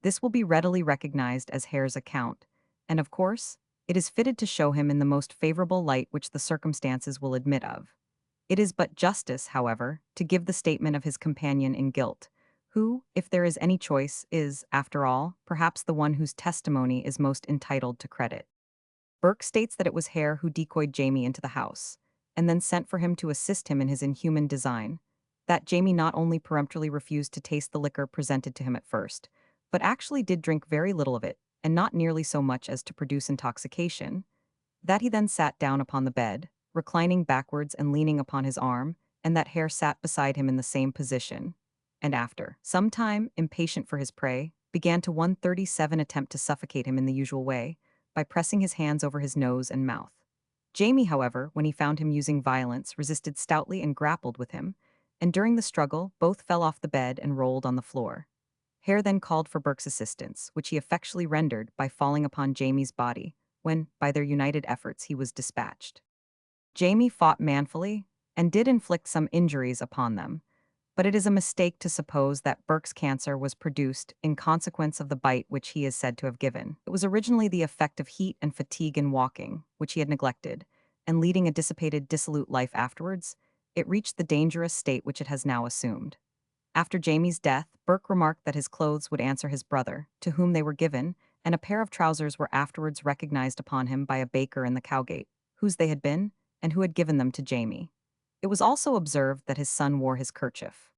Speaker 1: This will be readily recognized as Hare's account, and of course, it is fitted to show him in the most favorable light which the circumstances will admit of. It is but justice, however, to give the statement of his companion in guilt, who, if there is any choice, is, after all, perhaps the one whose testimony is most entitled to credit. Burke states that it was Hare who decoyed Jamie into the house, and then sent for him to assist him in his inhuman design. That Jamie not only peremptorily refused to taste the liquor presented to him at first, but actually did drink very little of it, and not nearly so much as to produce intoxication. That he then sat down upon the bed, reclining backwards and leaning upon his arm, and that Hare sat beside him in the same position. And after some time, impatient for his prey, began to 137 attempt to suffocate him in the usual way, by pressing his hands over his nose and mouth. Jamie, however, when he found him using violence, resisted stoutly and grappled with him, and during the struggle both fell off the bed and rolled on the floor. Hare then called for Burke's assistance, which he effectually rendered by falling upon Jamie's body, when, by their united efforts, he was dispatched. Jamie fought manfully, and did inflict some injuries upon them, but it is a mistake to suppose that Burke's cancer was produced in consequence of the bite which he is said to have given. It was originally the effect of heat and fatigue in walking, which he had neglected, and leading a dissipated, dissolute life afterwards, it reached the dangerous state which it has now assumed. After Jamie's death, Burke remarked that his clothes would answer his brother, to whom they were given, and a pair of trousers were afterwards recognized upon him by a baker in the Cowgate, whose they had been, and who had given them to Jamie. It was also observed that his son wore his kerchief.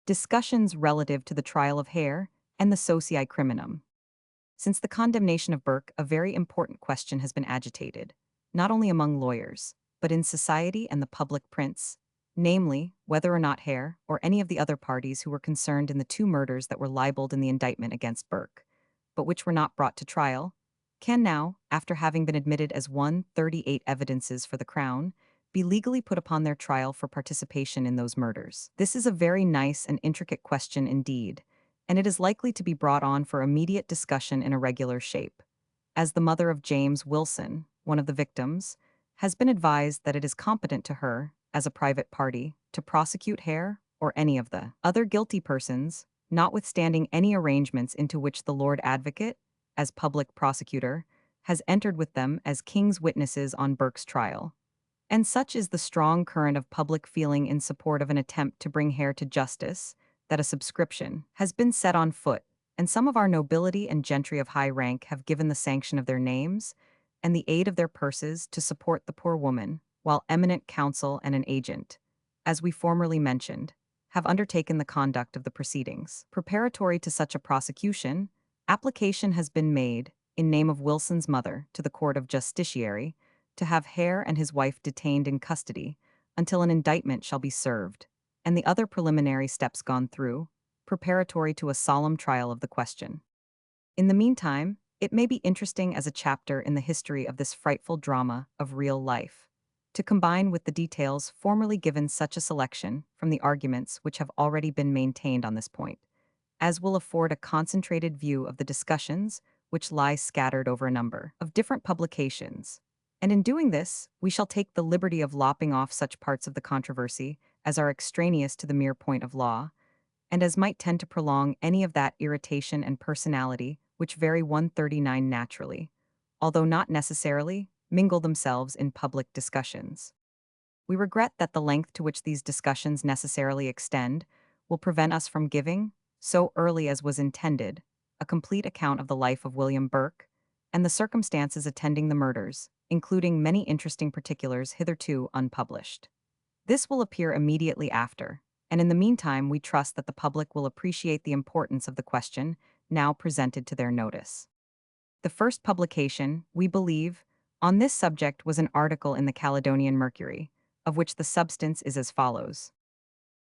Speaker 1: Discussions relative to the trial of Hare and the socii criminum. Since the condemnation of Burke, a very important question has been agitated, not only among lawyers, but in society and the public prince, namely, whether or not Hare, or any of the other parties who were concerned in the two murders that were libeled in the indictment against Burke, but which were not brought to trial, can now, after having been admitted as 138 evidences for the Crown, be legally put upon their trial for participation in those murders. This is a very nice and intricate question indeed, and it is likely to be brought on for immediate discussion in a regular shape, as the mother of James Wilson, one of the victims, has been advised that it is competent to her, as a private party, to prosecute Hare or any of the other guilty persons, notwithstanding any arrangements into which the Lord Advocate, as public prosecutor, has entered with them as king's witnesses on Burke's trial. And such is the strong current of public feeling in support of an attempt to bring Hare to justice, that a subscription has been set on foot, and some of our nobility and gentry of high rank have given the sanction of their names and the aid of their purses to support the poor woman, while eminent counsel and an agent, as we formerly mentioned, have undertaken the conduct of the proceedings. Preparatory to such a prosecution, application has been made, in name of Wilson's mother, to the Court of Justiciary, to have Hare and his wife detained in custody until an indictment shall be served, and the other preliminary steps gone through, preparatory to a solemn trial of the question. In the meantime, it may be interesting as a chapter in the history of this frightful drama of real life, to combine with the details formerly given such a selection from the arguments which have already been maintained on this point, as will afford a concentrated view of the discussions which lie scattered over a number of different publications. And in doing this, we shall take the liberty of lopping off such parts of the controversy as are extraneous to the mere point of law, and as might tend to prolong any of that irritation and personality which vary 139 naturally, although not necessarily, mingle themselves in public discussions. We regret that the length to which these discussions necessarily extend will prevent us from giving, so early as was intended, a complete account of the life of William Burke and the circumstances attending the murders, including many interesting particulars hitherto unpublished. This will appear immediately after, and in the meantime we trust that the public will appreciate the importance of the question now presented to their notice. The first publication, we believe, on this subject was an article in the Caledonian Mercury, of which the substance is as follows.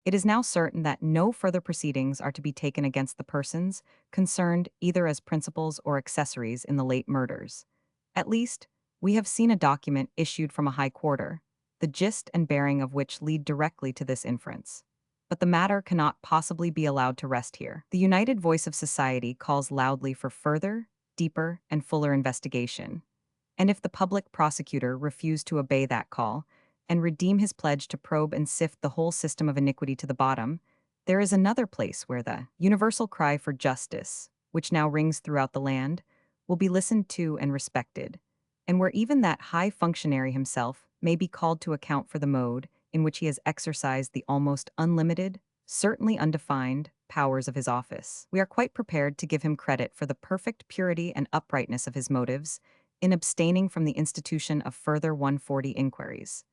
Speaker 1: It is now certain that no further proceedings are to be taken against the persons concerned either as principals or accessories in the late murders. At least, we have seen a document issued from a high quarter, the gist and bearing of which lead directly to this inference. But the matter cannot possibly be allowed to rest here. The united voice of society calls loudly for further, deeper, and fuller investigation. And if the public prosecutor refuse to obey that call and redeem his pledge to probe and sift the whole system of iniquity to the bottom, there is another place where the universal cry for justice, which now rings throughout the land, will be listened to and respected, and where even that high functionary himself may be called to account for the mode in which he has exercised the almost unlimited, certainly undefined, powers of his office. We are quite prepared to give him credit for the perfect purity and uprightness of his motives in abstaining from the institution of further 140 inquiries,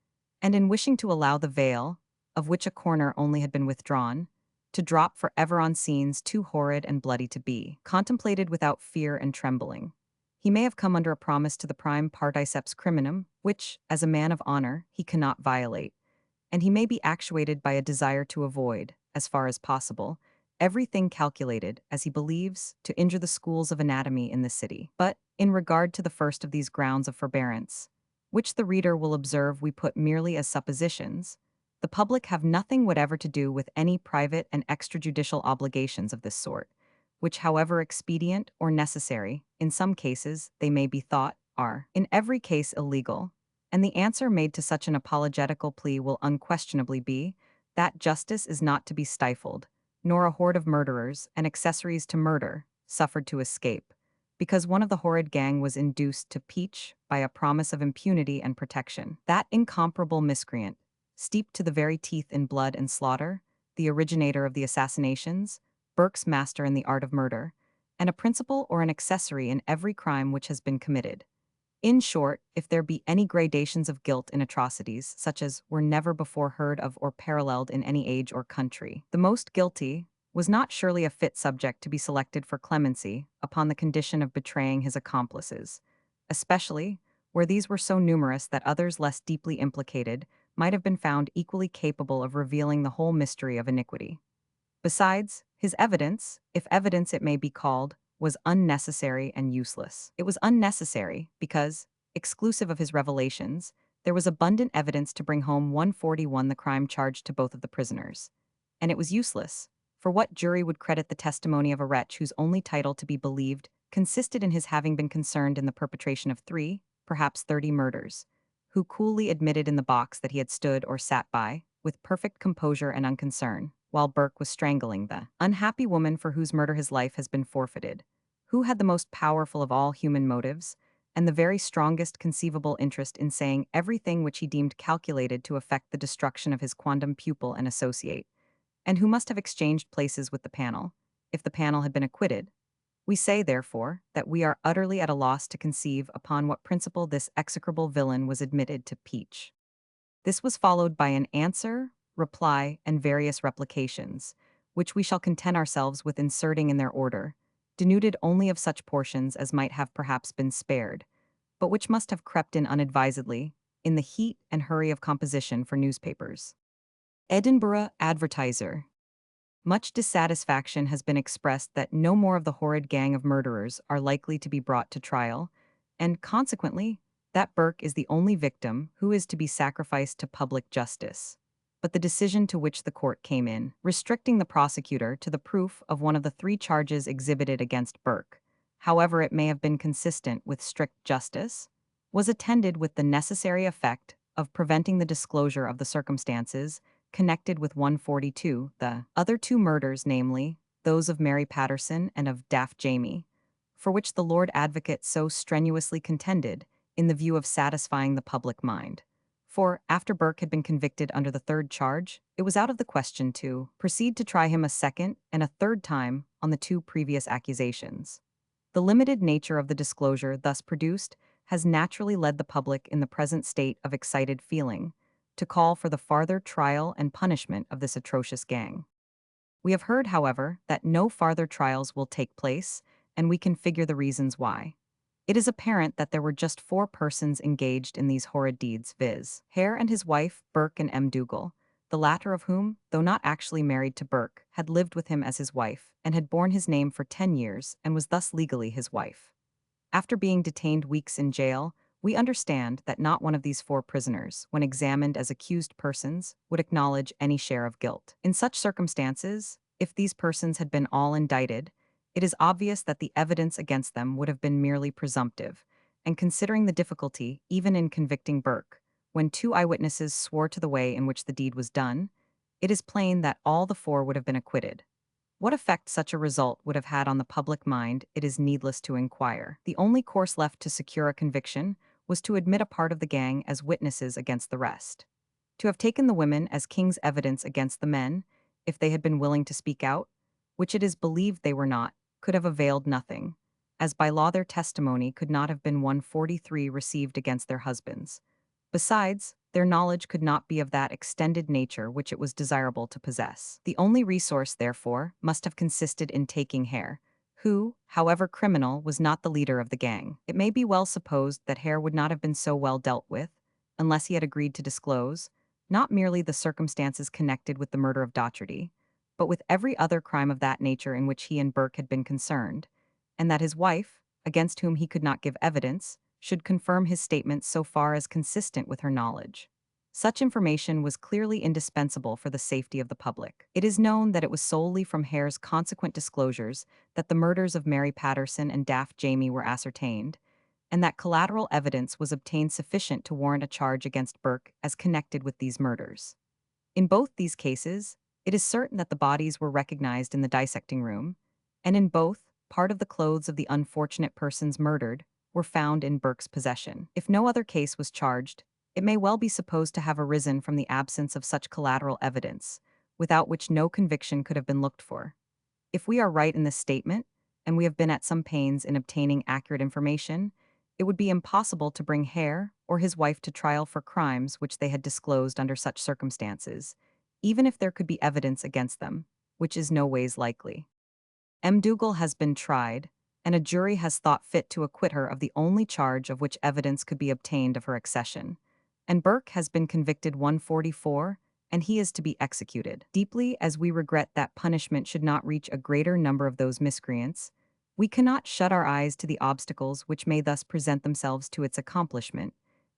Speaker 1: and in wishing to allow the veil, of which a corner only had been withdrawn, to drop forever on scenes too horrid and bloody to be contemplated without fear and trembling. He may have come under a promise to the prime particeps criminum, which, as a man of honor, he cannot violate, and he may be actuated by a desire to avoid, as far as possible, everything calculated, as he believes, to injure the schools of anatomy in the city. But, in regard to the first of these grounds of forbearance, which the reader will observe we put merely as suppositions, the public have nothing whatever to do with any private and extrajudicial obligations of this sort, which, however expedient or necessary, in some cases they may be thought, are, in every case, illegal, and the answer made to such an apologetical plea will unquestionably be that justice is not to be stifled, nor a horde of murderers and accessories to murder suffered to escape, because one of the horrid gang was induced to peach by a promise of impunity and protection. That incomparable miscreant, steeped to the very teeth in blood and slaughter, the originator of the assassinations, Burke's master in the art of murder, and a principal or an accessory in every crime which has been committed. In short, if there be any gradations of guilt in atrocities, such as were never before heard of or paralleled in any age or country, the most guilty was not surely a fit subject to be selected for clemency upon the condition of betraying his accomplices, especially where these were so numerous that others less deeply implicated might have been found equally capable of revealing the whole mystery of iniquity. Besides, his evidence, if evidence it may be called, was unnecessary and useless. It was unnecessary because, exclusive of his revelations, there was abundant evidence to bring home 141 the crime charged to both of the prisoners. And it was useless, for what jury would credit the testimony of a wretch whose only title to be believed consisted in his having been concerned in the perpetration of 3, perhaps 30 murders, who coolly admitted in the box that he had stood or sat by, with perfect composure and unconcern, while Burke was strangling the unhappy woman for whose murder his life has been forfeited, who had the most powerful of all human motives, and the very strongest conceivable interest in saying everything which he deemed calculated to effect the destruction of his quondam pupil and associate, and who must have exchanged places with the panel, if the panel had been acquitted. We say, therefore, that we are utterly at a loss to conceive upon what principle this execrable villain was admitted to peach. This was followed by an answer, reply, and various replications, which we shall content ourselves with inserting in their order, denuded only of such portions as might have perhaps been spared, but which must have crept in unadvisedly, in the heat and hurry of composition for newspapers. Edinburgh Advertiser. Much dissatisfaction has been expressed that no more of the horrid gang of murderers are likely to be brought to trial, and consequently, that Burke is the only victim who is to be sacrificed to public justice. But the decision to which the court came in, restricting the prosecutor to the proof of one of the 3 charges exhibited against Burke, however it may have been consistent with strict justice, was attended with the necessary effect of preventing the disclosure of the circumstances connected with 142, the other 2 murders, namely, those of Mary Patterson and of Daft Jamie, for which the Lord Advocate so strenuously contended in the view of satisfying the public mind. For, after Burke had been convicted under the 3rd charge, it was out of the question to proceed to try him a second and a third time on the 2 previous accusations. The limited nature of the disclosure thus produced has naturally led the public in the present state of excited feeling to call for the farther trial and punishment of this atrocious gang. We have heard, however, that no farther trials will take place, and we can figure the reasons why. It is apparent that there were just 4 persons engaged in these horrid deeds, viz., Hare and his wife, Burke and M. Dougal, the latter of whom, though not actually married to Burke, had lived with him as his wife, and had borne his name for 10 years and was thus legally his wife. After being detained weeks in jail, we understand that not one of these four prisoners, when examined as accused persons, would acknowledge any share of guilt. In such circumstances, if these persons had been all indicted, it is obvious that the evidence against them would have been merely presumptive, and considering the difficulty, even in convicting Burke, when two eyewitnesses swore to the way in which the deed was done, it is plain that all the four would have been acquitted. What effect such a result would have had on the public mind, it is needless to inquire. The only course left to secure a conviction was to admit a part of the gang as witnesses against the rest. To have taken the women as king's evidence against the men, if they had been willing to speak out, which it is believed they were not, could have availed nothing, as by law their testimony could not have been 143 received against their husbands. Besides, their knowledge could not be of that extended nature which it was desirable to possess. The only resource, therefore, must have consisted in taking Hare, who, however criminal, was not the leader of the gang. It may be well supposed that Hare would not have been so well dealt with, unless he had agreed to disclose, not merely the circumstances connected with the murder of Dougherty, but with every other crime of that nature in which he and Burke had been concerned, and that his wife, against whom he could not give evidence, should confirm his statements so far as consistent with her knowledge. Such information was clearly indispensable for the safety of the public. It is known that it was solely from Hare's consequent disclosures that the murders of Mary Patterson and Daft Jamie were ascertained, and that collateral evidence was obtained sufficient to warrant a charge against Burke as connected with these murders. In both these cases, it is certain that the bodies were recognized in the dissecting room, and in both, part of the clothes of the unfortunate persons murdered were found in Burke's possession. If no other case was charged, it may well be supposed to have arisen from the absence of such collateral evidence, without which no conviction could have been looked for. If we are right in this statement, and we have been at some pains in obtaining accurate information, it would be impossible to bring Hare or his wife to trial for crimes which they had disclosed under such circumstances, even if there could be evidence against them, which is no ways likely. Dougal has been tried, and a jury has thought fit to acquit her of the only charge of which evidence could be obtained of her accession. And Burke has been convicted 144, and he is to be executed. Deeply as we regret that punishment should not reach a greater number of those miscreants, we cannot shut our eyes to the obstacles which may thus present themselves to its accomplishment,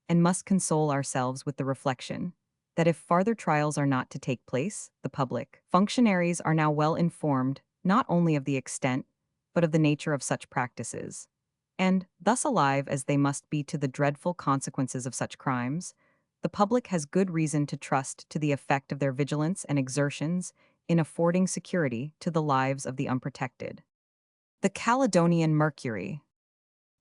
Speaker 1: and must console ourselves with the reflection that if farther trials are not to take place, the public functionaries are now well informed not only of the extent, but of the nature of such practices. And, thus alive as they must be to the dreadful consequences of such crimes, the public has good reason to trust to the effect of their vigilance and exertions in affording security to the lives of the unprotected. The Caledonian Mercury.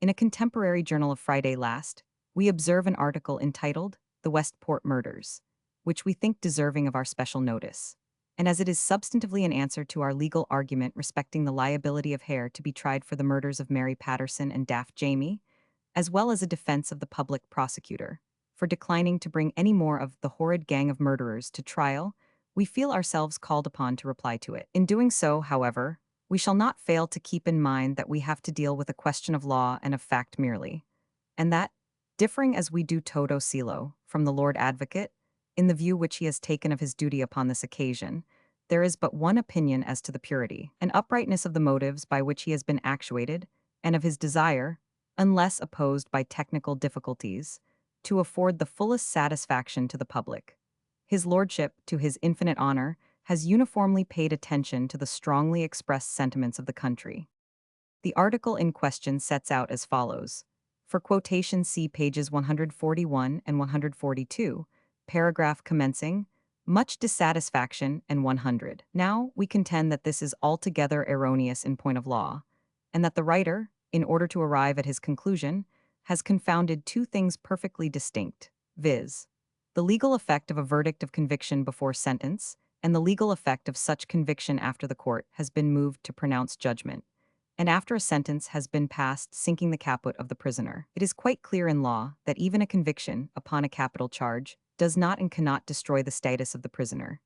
Speaker 1: In a contemporary journal of Friday last, we observe an article entitled The Westport Murders, which we think deserving of our special notice. And as it is substantively an answer to our legal argument respecting the liability of Hare to be tried for the murders of Mary Patterson and Daft Jamie, as well as a defense of the public prosecutor, for declining to bring any more of the horrid gang of murderers to trial, we feel ourselves called upon to reply to it. In doing so, however, we shall not fail to keep in mind that we have to deal with a question of law and of fact merely, and that, differing as we do toto celo from the Lord Advocate, in the view which he has taken of his duty upon this occasion, there is but one opinion as to the purity and uprightness of the motives by which he has been actuated, and of his desire, unless opposed by technical difficulties, to afford the fullest satisfaction to the public. His lordship, to his infinite honor, has uniformly paid attention to the strongly expressed sentiments of the country. The article in question sets out as follows. For quotation, see pages 141 and 142, paragraph commencing, much dissatisfaction, and 100. Now, we contend that this is altogether erroneous in point of law, and that the writer, in order to arrive at his conclusion, has confounded two things perfectly distinct, viz., the legal effect of a verdict of conviction before sentence, and the legal effect of such conviction after the court has been moved to pronounce judgment, and after a sentence has been passed sinking the caput of the prisoner. It is quite clear in law that even a conviction upon a capital charge does not and cannot destroy the status of the prisoner,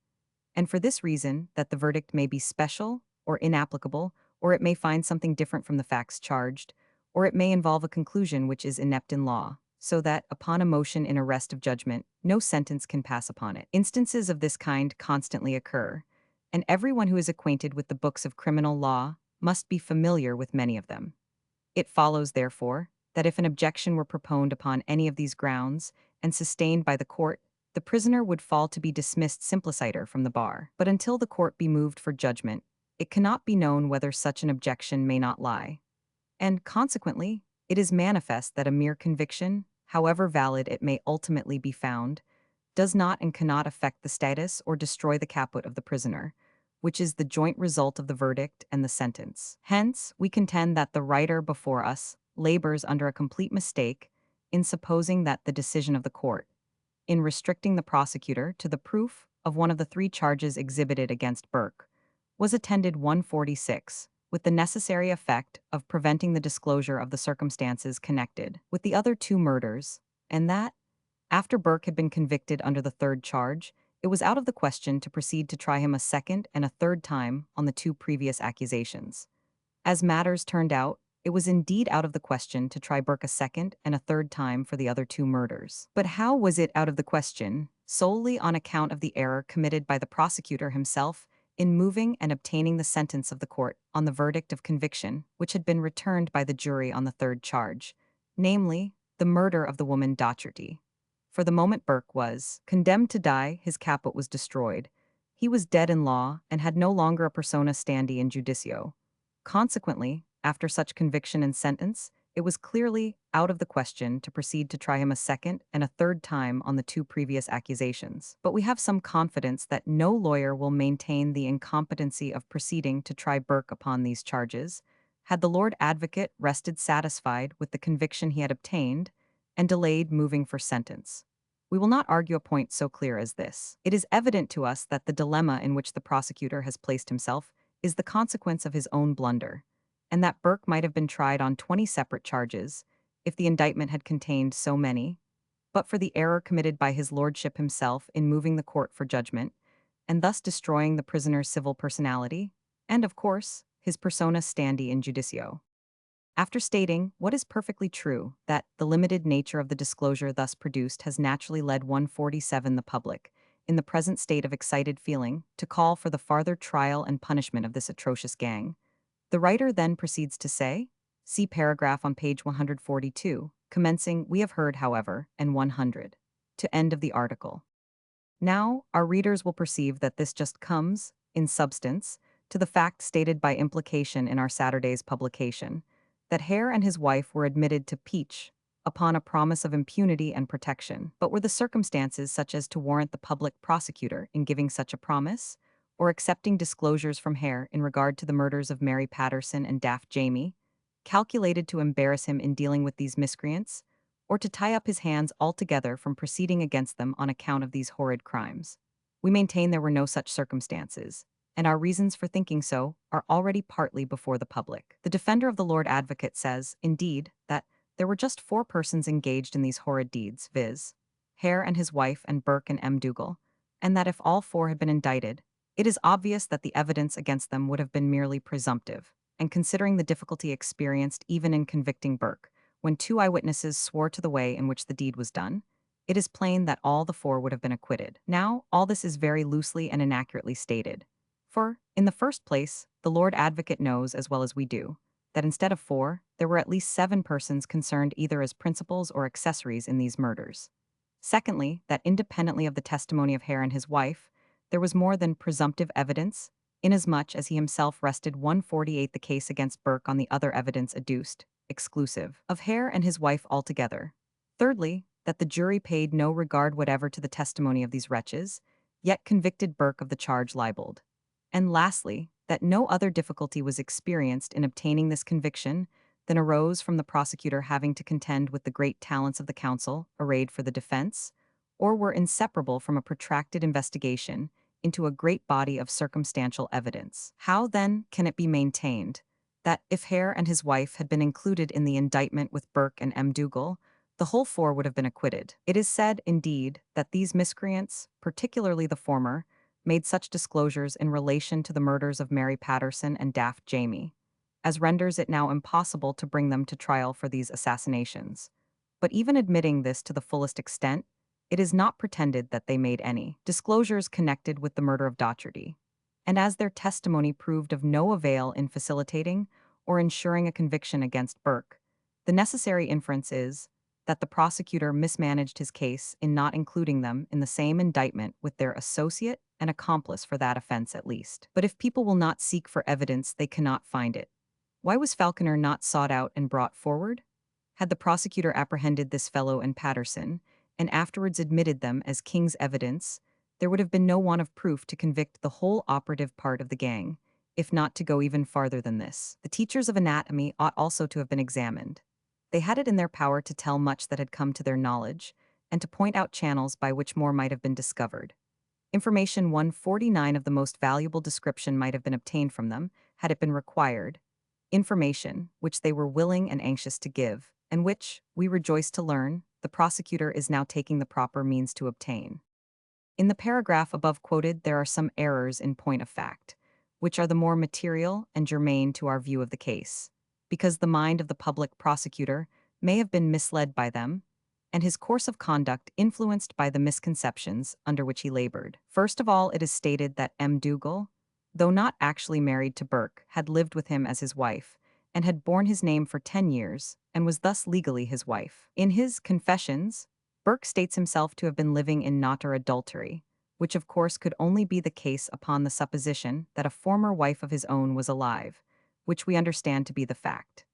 Speaker 1: and for this reason that the verdict may be special or inapplicable, or it may find something different from the facts charged, or it may involve a conclusion which is inept in law. so that, upon a motion in arrest of judgment, no sentence can pass upon it. Instances of this kind constantly occur, and everyone who is acquainted with the books of criminal law must be familiar with many of them. It follows, therefore, that if an objection were proponed upon any of these grounds and sustained by the court, the prisoner would fall to be dismissed simpliciter from the bar. But until the court be moved for judgment, it cannot be known whether such an objection may not lie. And consequently, it is manifest that a mere conviction, however valid it may ultimately be found, does not and cannot affect the status or destroy the caput of the prisoner, which is the joint result of the verdict and the sentence. Hence, we contend that the writer before us labors under a complete mistake in supposing that the decision of the court, in restricting the prosecutor to the proof of one of the three charges exhibited against Burke, was attended 146 with the necessary effect of preventing the disclosure of the circumstances connected with the other two murders, and that, after Burke had been convicted under the third charge, it was out of the question to proceed to try him a second and a third time on the two previous accusations. As matters turned out, it was indeed out of the question to try Burke a second and a third time for the other two murders. But how was it out of the question? Solely on account of the error committed by the prosecutor himself in moving and obtaining the sentence of the court on the verdict of conviction, which had been returned by the jury on the third charge, namely, the murder of the woman Docherty. For the moment Burke was condemned to die, his caput was destroyed. He was dead in law and had no longer a persona standi in judicio. Consequently, after such conviction and sentence, it was clearly out of the question to proceed to try him a second and a third time on the two previous accusations. But we have some confidence that no lawyer will maintain the incompetency of proceeding to try Burke upon these charges, had the Lord Advocate rested satisfied with the conviction he had obtained and delayed moving for sentence. We will not argue a point so clear as this. It is evident to us that the dilemma in which the prosecutor has placed himself is the consequence of his own blunder, and that Burke might have been tried on 20 separate charges, if the indictment had contained so many, but for the error committed by his lordship himself in moving the court for judgment, and thus destroying the prisoner's civil personality, and, of course, his persona standi in judicio. After stating what is perfectly true, that the limited nature of the disclosure thus produced has naturally led 147 the public, in the present state of excited feeling, to call for the farther trial and punishment of this atrocious gang, the writer then proceeds to say, see paragraph on page 142, commencing, we have heard, however, and 100, to end of the article. Now, our readers will perceive that this just comes, in substance, to the fact stated by implication in our Saturday's publication, that Hare and his wife were admitted to Peach upon a promise of impunity and protection. But were the circumstances such as to warrant the public prosecutor in giving such a promise, or accepting disclosures from Hare in regard to the murders of Mary Patterson and Daft Jamie, calculated to embarrass him in dealing with these miscreants, or to tie up his hands altogether from proceeding against them on account of these horrid crimes? We maintain there were no such circumstances, and our reasons for thinking so are already partly before the public. The defender of the Lord Advocate says, indeed, that there were just 4 persons engaged in these horrid deeds, viz., Hare and his wife and Burke and M. Dougal, and that if all 4 had been indicted, it is obvious that the evidence against them would have been merely presumptive, and considering the difficulty experienced even in convicting Burke, when 2 eyewitnesses swore to the way in which the deed was done, it is plain that all the 4 would have been acquitted. Now, all this is very loosely and inaccurately stated. For, in the first place, the Lord Advocate knows, as well as we do, that instead of 4, there were at least 7 persons concerned either as principals or accessories in these murders. Secondly, that independently of the testimony of Hare and his wife, there was more than presumptive evidence, inasmuch as he himself rested 148 the case against Burke on the other evidence adduced, exclusive of Hare and his wife altogether. Thirdly, that the jury paid no regard whatever to the testimony of these wretches, yet convicted Burke of the charge libeled. And lastly, that no other difficulty was experienced in obtaining this conviction than arose from the prosecutor having to contend with the great talents of the counsel arrayed for the defense, or were inseparable from a protracted investigation into a great body of circumstantial evidence. How, then, can it be maintained that if Hare and his wife had been included in the indictment with Burke and M. Dougal, the whole 4 would have been acquitted? It is said, indeed, that these miscreants, particularly the former, made such disclosures in relation to the murders of Mary Patterson and Daft Jamie, as renders it now impossible to bring them to trial for these assassinations. But even admitting this to the fullest extent, it is not pretended that they made any disclosures connected with the murder of Docherty. And as their testimony proved of no avail in facilitating or ensuring a conviction against Burke, the necessary inference is that the prosecutor mismanaged his case in not including them in the same indictment with their associate and accomplice for that offense at least. But if people will not seek for evidence, they cannot find it. Why was Falconer not sought out and brought forward? Had the prosecutor apprehended this fellow and Patterson, and afterwards admitted them as King's evidence, there would have been no want of proof to convict the whole operative part of the gang, if not to go even farther than this. The teachers of anatomy ought also to have been examined. They had it in their power to tell much that had come to their knowledge, and to point out channels by which more might have been discovered. Information 149 of the most valuable description might have been obtained from them, had it been required. Information which they were willing and anxious to give, and which, we rejoice to learn, the prosecutor is now taking the proper means to obtain. In the paragraph above quoted, there are some errors in point of fact, which are the more material and germane to our view of the case, because the mind of the public prosecutor may have been misled by them, and his course of conduct influenced by the misconceptions under which he labored. First of all, it is stated that M. Dougal, though not actually married to Burke, had lived with him as his wife, and had borne his name for 10 years, and was thus legally his wife. In his Confessions, Burke states himself to have been living in naughter adultery, which of course could only be the case upon the supposition that a former wife of his own was alive, which we understand to be the fact.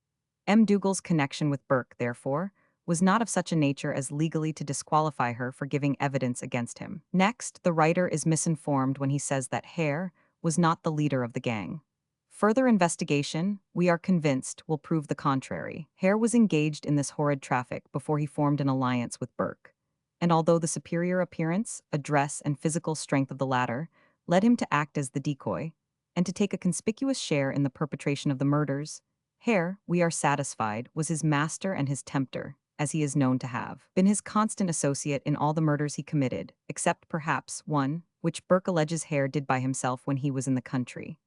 Speaker 1: M. Dougal's connection with Burke, therefore, was not of such a nature as legally to disqualify her for giving evidence against him. Next, the writer is misinformed when he says that Hare was not the leader of the gang. Further investigation, we are convinced, will prove the contrary. Hare was engaged in this horrid traffic before he formed an alliance with Burke, and although the superior appearance, address, and physical strength of the latter led him to act as the decoy, and to take a conspicuous share in the perpetration of the murders, Hare, we are satisfied, was his master and his tempter, as he is known to have been his constant associate in all the murders he committed, except perhaps one, which Burke alleges Hare did by himself when he was in the country.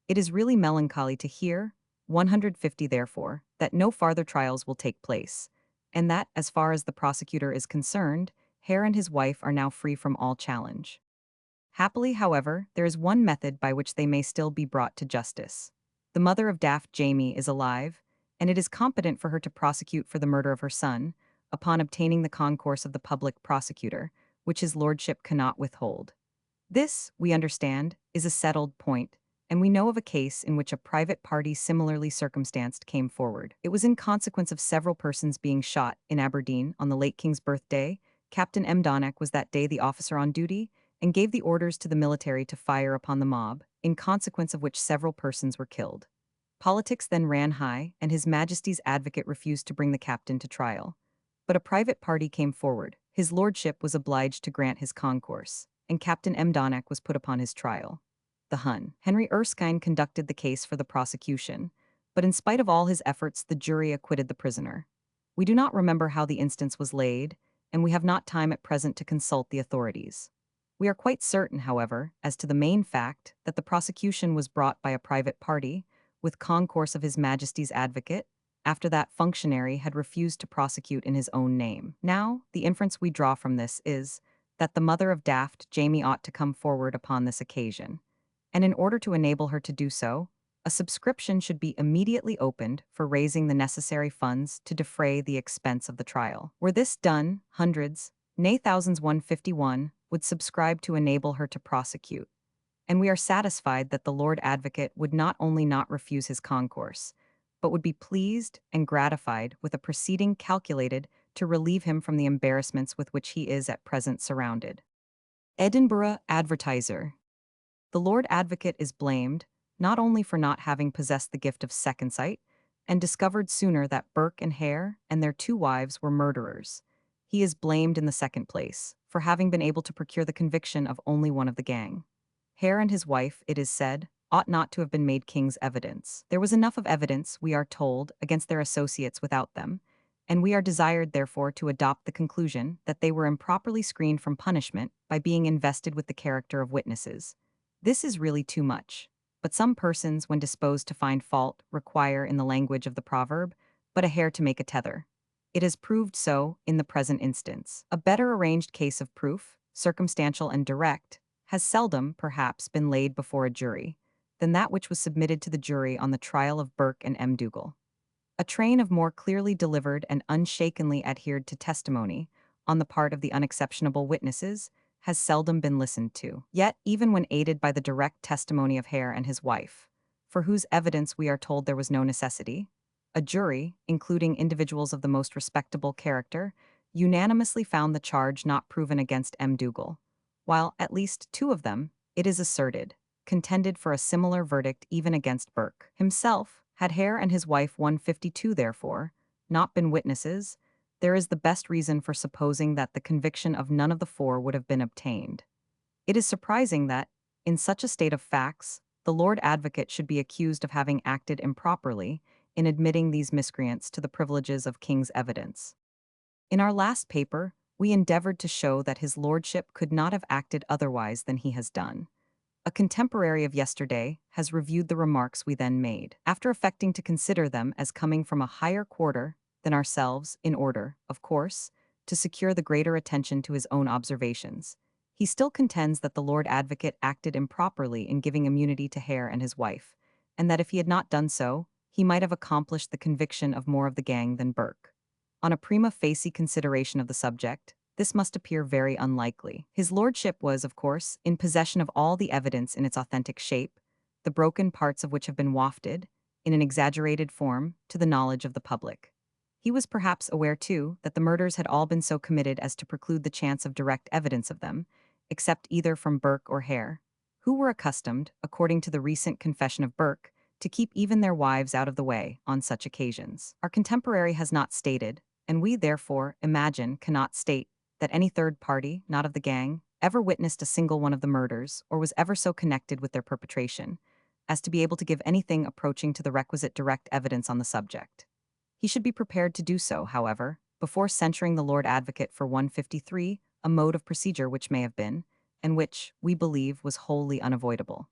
Speaker 1: It is really melancholy to hear, 150 therefore, that no farther trials will take place, and that, as far as the prosecutor is concerned, Hare and his wife are now free from all challenge. Happily, however, there is one method by which they may still be brought to justice. The mother of Daft Jamie is alive, and it is competent for her to prosecute for the murder of her son, upon obtaining the concourse of the public prosecutor, which his lordship cannot withhold. This, we understand, is a settled point, and we know of a case in which a private party similarly circumstanced came forward. It was in consequence of several persons being shot in Aberdeen on the late King's birthday. Captain M. Donnack was that day the officer on duty, and gave the orders to the military to fire upon the mob, in consequence of which several persons were killed. Politics then ran high, and His Majesty's advocate refused to bring the captain to trial. But a private party came forward. His lordship was obliged to grant his concourse, and Captain M. Donnack was put upon his trial. The Hun. Henry Erskine conducted the case for the prosecution, but in spite of all his efforts, the jury acquitted the prisoner. We do not remember how the instance was laid, and we have not time at present to consult the authorities. We are quite certain, however, as to the main fact, that the prosecution was brought by a private party, with concourse of His Majesty's advocate, after that functionary had refused to prosecute in his own name. Now, the inference we draw from this is that the mother of Daft Jamie ought to come forward upon this occasion, and in order to enable her to do so, a subscription should be immediately opened for raising the necessary funds to defray the expense of the trial. Were this done, hundreds, nay thousands 151, would subscribe to enable her to prosecute, and we are satisfied that the Lord Advocate would not only not refuse his concourse, but would be pleased and gratified with a proceeding calculated to relieve him from the embarrassments with which he is at present surrounded. Edinburgh Advertiser. The Lord Advocate is blamed, not only for not having possessed the gift of second sight, and discovered sooner that Burke and Hare and their two wives were murderers. He is blamed in the second place, for having been able to procure the conviction of only one of the gang. Hare and his wife, it is said, ought not to have been made King's evidence. There was enough of evidence, we are told, against their associates without them, and we are desired therefore to adopt the conclusion that they were improperly screened from punishment by being invested with the character of witnesses. This is really too much, but some persons, when disposed to find fault, require, in the language of the proverb, but a hair to make a tether. It has proved so in the present instance. A better arranged case of proof, circumstantial and direct, has seldom, perhaps, been laid before a jury than that which was submitted to the jury on the trial of Burke and M. Dougal. A train of more clearly delivered and unshakenly adhered to testimony, on the part of the unexceptionable witnesses, has seldom been listened to. Yet, even when aided by the direct testimony of Hare and his wife, for whose evidence we are told there was no necessity, a jury, including individuals of the most respectable character, unanimously found the charge not proven against M. Dougal, while at least two of them, it is asserted, contended for a similar verdict even against Burke himself. Had Hare and his wife 152 therefore not been witnesses, there is the best reason for supposing that the conviction of none of the four would have been obtained. It is surprising that, in such a state of facts, the Lord Advocate should be accused of having acted improperly in admitting these miscreants to the privileges of King's evidence. In our last paper, we endeavored to show that his lordship could not have acted otherwise than he has done. A contemporary of yesterday has reviewed the remarks we then made, after affecting to consider them as coming from a higher quarter than ourselves, in order, of course, to secure the greater attention to his own observations. He still contends that the Lord Advocate acted improperly in giving immunity to Hare and his wife, and that if he had not done so, he might have accomplished the conviction of more of the gang than Burke. On a prima facie consideration of the subject, this must appear very unlikely. His lordship was, of course, in possession of all the evidence in its authentic shape, the broken parts of which have been wafted, in an exaggerated form, to the knowledge of the public. He was perhaps aware, too, that the murders had all been so committed as to preclude the chance of direct evidence of them, except either from Burke or Hare, who were accustomed, according to the recent confession of Burke, to keep even their wives out of the way on such occasions. Our contemporary has not stated, and we therefore imagine cannot state, that any third party, not of the gang, ever witnessed a single one of the murders, or was ever so connected with their perpetration, as to be able to give anything approaching to the requisite direct evidence on the subject. He should be prepared to do so, however, before censuring the Lord Advocate for 153, a mode of procedure which may have been, and which, we believe, was wholly unavoidable.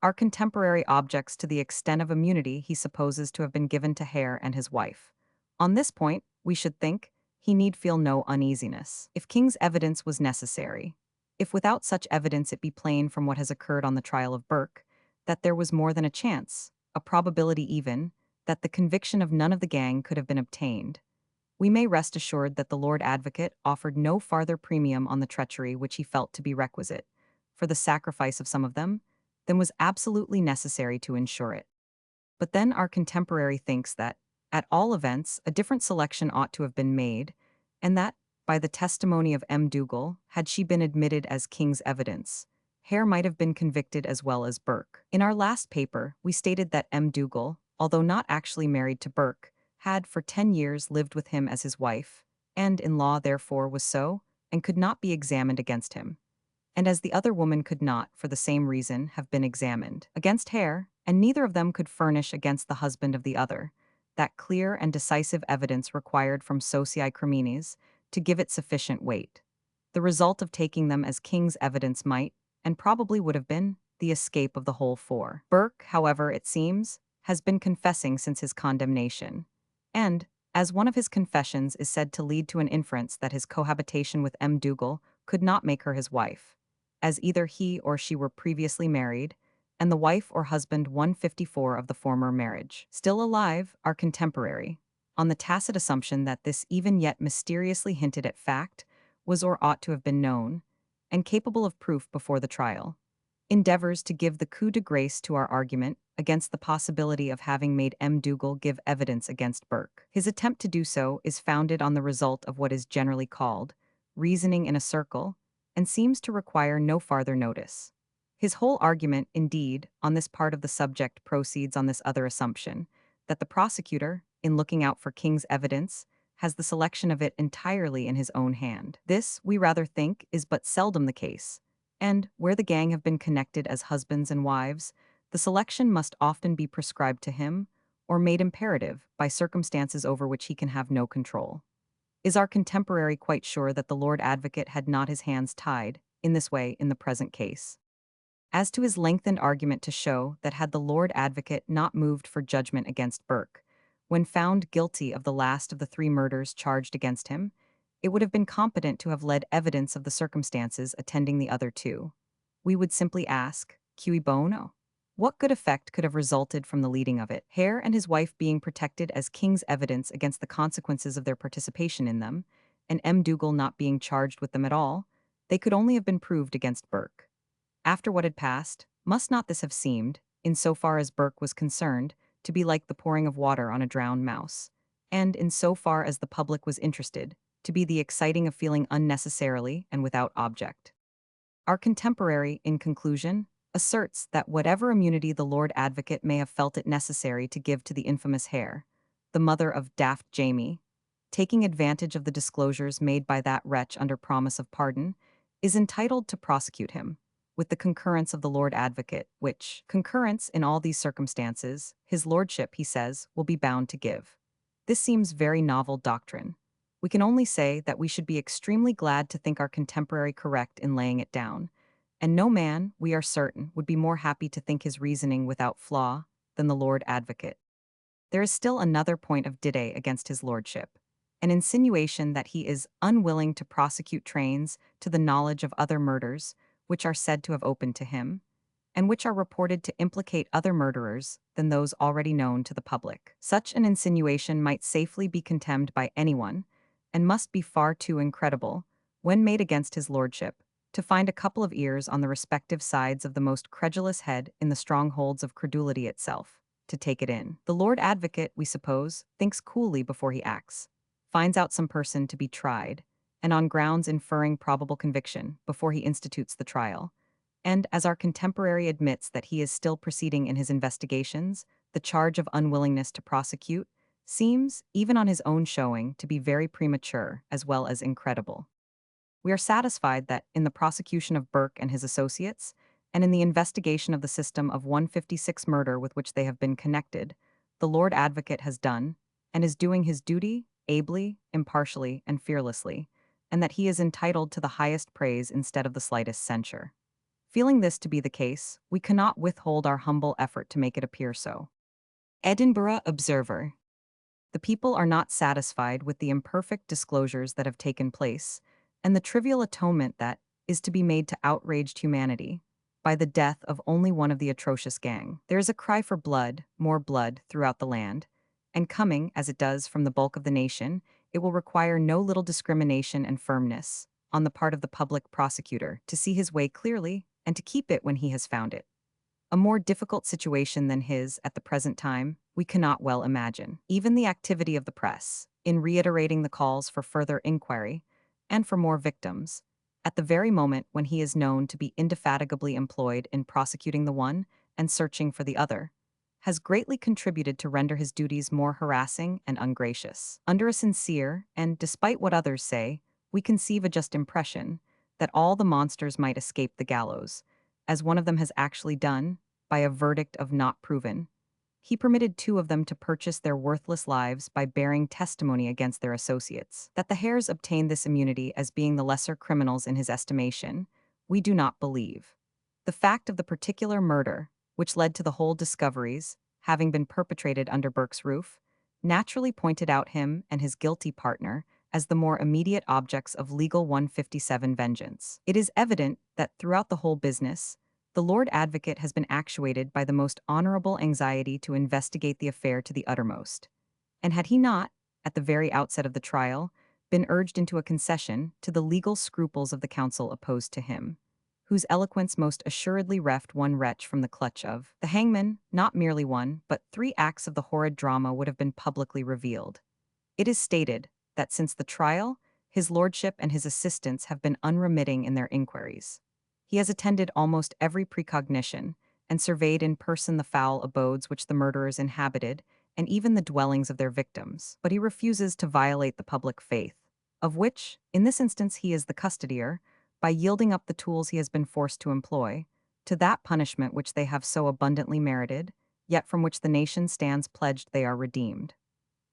Speaker 1: Our contemporary objects to the extent of immunity he supposes to have been given to Hare and his wife. On this point, we should think, he need feel no uneasiness. If King's evidence was necessary, if without such evidence it be plain from what has occurred on the trial of Burke, that there was more than a chance, a probability even, that the conviction of none of the gang could have been obtained, we may rest assured that the Lord Advocate offered no farther premium on the treachery which he felt to be requisite, for the sacrifice of some of them, than was absolutely necessary to ensure it. But then our contemporary thinks that, at all events, a different selection ought to have been made, and that, by the testimony of M. Dougal, had she been admitted as King's evidence, Hare might have been convicted as well as Burke. In our last paper, we stated that M. Dougal, although not actually married to Burke, had for 10 years lived with him as his wife, and in law therefore was so, and could not be examined against him. And as the other woman could not, for the same reason, have been examined against Hare, and neither of them could furnish against the husband of the other, that clear and decisive evidence required from socii criminis to give it sufficient weight. The result of taking them as King's evidence might, and probably would have been, the escape of the whole four. Burke, however, it seems, has been confessing since his condemnation, and, as one of his confessions is said to lead to an inference that his cohabitation with M. Dougal could not make her his wife, as either he or she were previously married, and the wife or husband 154 of the former marriage. Still alive, our contemporary, on the tacit assumption that this even yet mysteriously hinted at fact was or ought to have been known, and capable of proof before the trial, endeavors to give the coup de grace to our argument against the possibility of having made M. Dougal give evidence against Burke. His attempt to do so is founded on the result of what is generally called reasoning in a circle, and seems to require no farther notice. His whole argument, indeed, on this part of the subject proceeds on this other assumption, that the prosecutor, in looking out for King's evidence, has the selection of it entirely in his own hand. This, we rather think, is but seldom the case, and, where the gang have been connected as husbands and wives, the selection must often be prescribed to him, or made imperative by circumstances over which he can have no control. Is our contemporary quite sure that the Lord Advocate had not his hands tied, in this way, in the present case? As to his lengthened argument to show that had the Lord Advocate not moved for judgment against Burke, When found guilty of the last of the three murders charged against him, it would have been competent to have led evidence of the circumstances attending the other two. We would simply ask, cui bono? What good effect could have resulted from the leading of it? Hare and his wife being protected as king's evidence against the consequences of their participation in them, and M. Dougal not being charged with them at all, they could only have been proved against Burke. After what had passed, must not this have seemed, in so far as Burke was concerned, to be like the pouring of water on a drowned mouse, and, in so far as the public was interested, to be the exciting of feeling unnecessarily and without object? Our contemporary, in conclusion, asserts that whatever immunity the Lord Advocate may have felt it necessary to give to the infamous Hare, the mother of Daft Jamie, taking advantage of the disclosures made by that wretch under promise of pardon, is entitled to prosecute him, with the concurrence of the Lord Advocate, which concurrence in all these circumstances, his lordship, he says, will be bound to give. This seems very novel doctrine. We can only say that we should be extremely glad to think our contemporary correct in laying it down, and no man, we are certain, would be more happy to think his reasoning without flaw than the Lord Advocate. There is still another point of dide against his lordship, an insinuation that he is unwilling to prosecute trains to the knowledge of other murders, which are said to have opened to him, and which are reported to implicate other murderers than those already known to the public. Such an insinuation might safely be contemned by anyone, and must be far too incredible, when made against his lordship, to find a couple of ears on the respective sides of the most credulous head in the strongholds of credulity itself, to take it in. The Lord Advocate, we suppose, thinks coolly before he acts, finds out some person to be tried, and on grounds inferring probable conviction, before he institutes the trial. And, as our contemporary admits that he is still proceeding in his investigations, the charge of unwillingness to prosecute seems, even on his own showing, to be very premature as well as incredible. We are satisfied that, in the prosecution of Burke and his associates, and in the investigation of the system of 156 murder with which they have been connected, the Lord Advocate has done, and is doing his duty, ably, impartially, and fearlessly, and that he is entitled to the highest praise instead of the slightest censure. Feeling this to be the case, we cannot withhold our humble effort to make it appear so. Edinburgh Observer. The people are not satisfied with the imperfect disclosures that have taken place, and the trivial atonement that is to be made to outraged humanity by the death of only one of the atrocious gang. There is a cry for blood, more blood, throughout the land, and coming, as it does, from the bulk of the nation, it will require no little discrimination and firmness on the part of the public prosecutor to see his way clearly and to keep it when he has found it. A more difficult situation than his at the present time we cannot well imagine. Even the activity of the press, in reiterating the calls for further inquiry and for more victims, at the very moment when he is known to be indefatigably employed in prosecuting the one and searching for the other, has greatly contributed to render his duties more harassing and ungracious. Under a sincere, and, despite what others say, we conceive a just impression that all the monsters might escape the gallows, as one of them has actually done, by a verdict of not proven. He permitted two of them to purchase their worthless lives by bearing testimony against their associates. That the Hares obtained this immunity as being the lesser criminals in his estimation, we do not believe. The fact of the particular murder, which led to the whole discoveries, having been perpetrated under Burke's roof, naturally pointed out him and his guilty partner as the more immediate objects of legal 157 vengeance. It is evident that throughout the whole business, the Lord Advocate has been actuated by the most honorable anxiety to investigate the affair to the uttermost. And had he not, at the very outset of the trial, been urged into a concession to the legal scruples of the counsel opposed to him, whose eloquence most assuredly reft one wretch from the clutch of the hangman, not merely one, but 3 acts of the horrid drama would have been publicly revealed. It is stated that since the trial, his lordship and his assistants have been unremitting in their inquiries. He has attended almost every precognition, and surveyed in person the foul abodes which the murderers inhabited, and even the dwellings of their victims. But he refuses to violate the public faith, of which, in this instance, he is the custodier, by yielding up the tools he has been forced to employ, to that punishment which they have so abundantly merited, yet from which the nation stands pledged they are redeemed.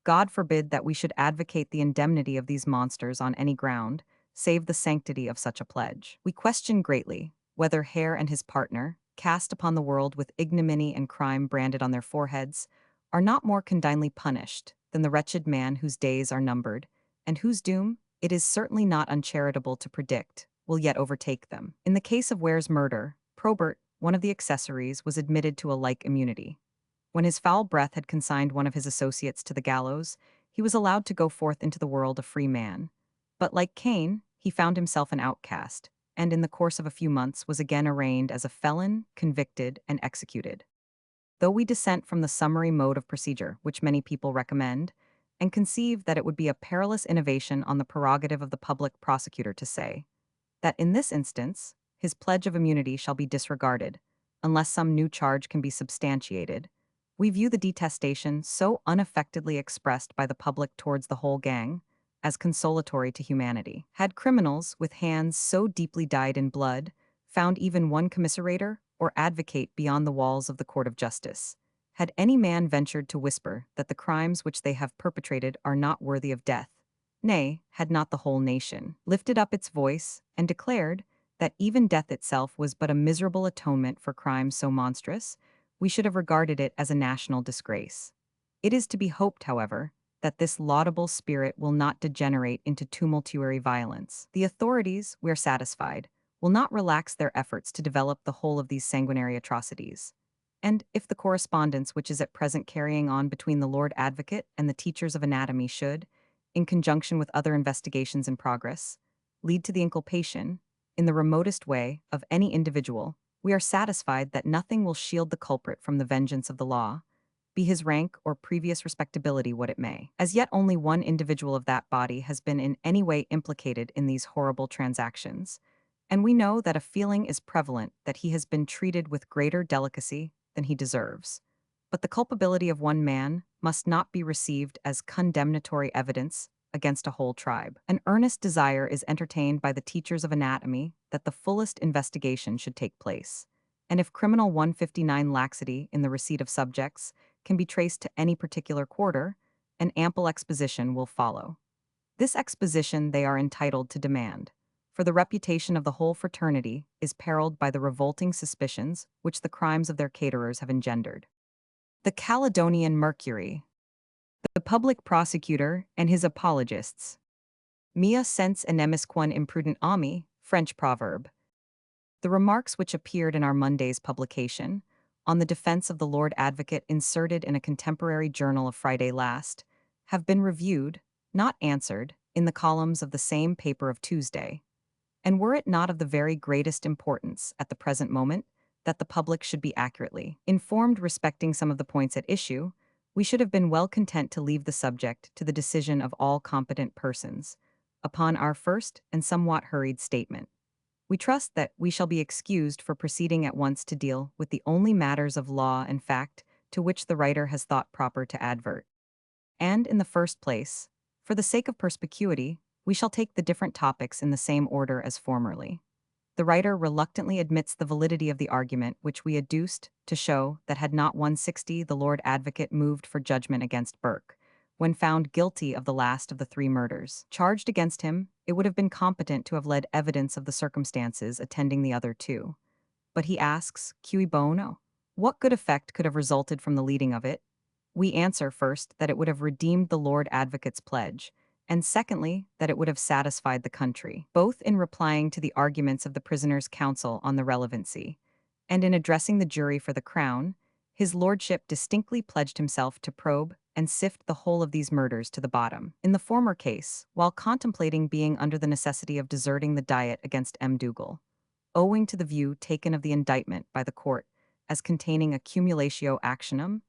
Speaker 1: God forbid that we should advocate the indemnity of these monsters on any ground, save the sanctity of such a pledge. We question greatly whether Hare and his partner, cast upon the world with ignominy and crime branded on their foreheads, are not more condignly punished than the wretched man whose days are numbered, and whose doom, it is certainly not uncharitable to predict, will yet overtake them. In the case of Ware's murder, Probert, one of the accessories, was admitted to a like immunity. When his foul breath had consigned one of his associates to the gallows, he was allowed to go forth into the world a free man. But like Cain, he found himself an outcast, and in the course of a few months was again arraigned as a felon, convicted, and executed. Though we dissent from the summary mode of procedure, which many people recommend, and conceive that it would be a perilous innovation on the prerogative of the public prosecutor to say that in this instance, his pledge of immunity shall be disregarded, unless some new charge can be substantiated, we view the detestation so unaffectedly expressed by the public towards the whole gang as consolatory to humanity. Had criminals, with hands so deeply dyed in blood, found even one commiserator or advocate beyond the walls of the court of justice, had any man ventured to whisper that the crimes which they have perpetrated are not worthy of death, nay, had not the whole nation lifted up its voice and declared that even death itself was but a miserable atonement for crimes so monstrous, we should have regarded it as a national disgrace. It is to be hoped, however, that this laudable spirit will not degenerate into tumultuary violence. The authorities, we are satisfied, will not relax their efforts to develop the whole of these sanguinary atrocities. And if the correspondence which is at present carrying on between the Lord Advocate and the teachers of anatomy should, in conjunction with other investigations in progress, lead to the inculpation, in the remotest way, of any individual, we are satisfied that nothing will shield the culprit from the vengeance of the law, be his rank or previous respectability what it may. As yet only one individual of that body has been in any way implicated in these horrible transactions, and we know that a feeling is prevalent that he has been treated with greater delicacy than he deserves. But the culpability of one man must not be received as condemnatory evidence against a whole tribe. An earnest desire is entertained by the teachers of anatomy that the fullest investigation should take place. And if criminal 159 laxity in the receipt of subjects can be traced to any particular quarter, an ample exposition will follow. This exposition they are entitled to demand, for the reputation of the whole fraternity is perilled by the revolting suspicions which the crimes of their caterers have engendered. The Caledonian Mercury, the public prosecutor and his apologists. Mea sens enemisquam imprudent ami, French proverb. The remarks which appeared in our Monday's publication, on the defense of the Lord Advocate inserted in a contemporary journal of Friday last, have been reviewed, not answered, in the columns of the same paper of Tuesday. And were it not of the very greatest importance at the present moment that the public should be accurately informed respecting some of the points at issue, we should have been well content to leave the subject to the decision of all competent persons, upon our first and somewhat hurried statement. We trust that we shall be excused for proceeding at once to deal with the only matters of law and fact to which the writer has thought proper to advert. And, in the first place, for the sake of perspicuity, we shall take the different topics in the same order as formerly. The writer reluctantly admits the validity of the argument which we adduced to show that had not 160 the Lord Advocate moved for judgment against Burke, when found guilty of the last of the three murders charged against him, it would have been competent to have led evidence of the circumstances attending the other two. But he asks, cui bono? What good effect could have resulted from the leading of it? We answer first that it would have redeemed the Lord Advocate's pledge, and secondly, that it would have satisfied the country, both in replying to the arguments of the prisoner's counsel on the relevancy, and in addressing the jury for the Crown. His lordship distinctly pledged himself to probe and sift the whole of these murders to the bottom. In the former case, while contemplating being under the necessity of deserting the diet against M. Dougal, owing to the view taken of the indictment by the court as containing accumulatio actionum,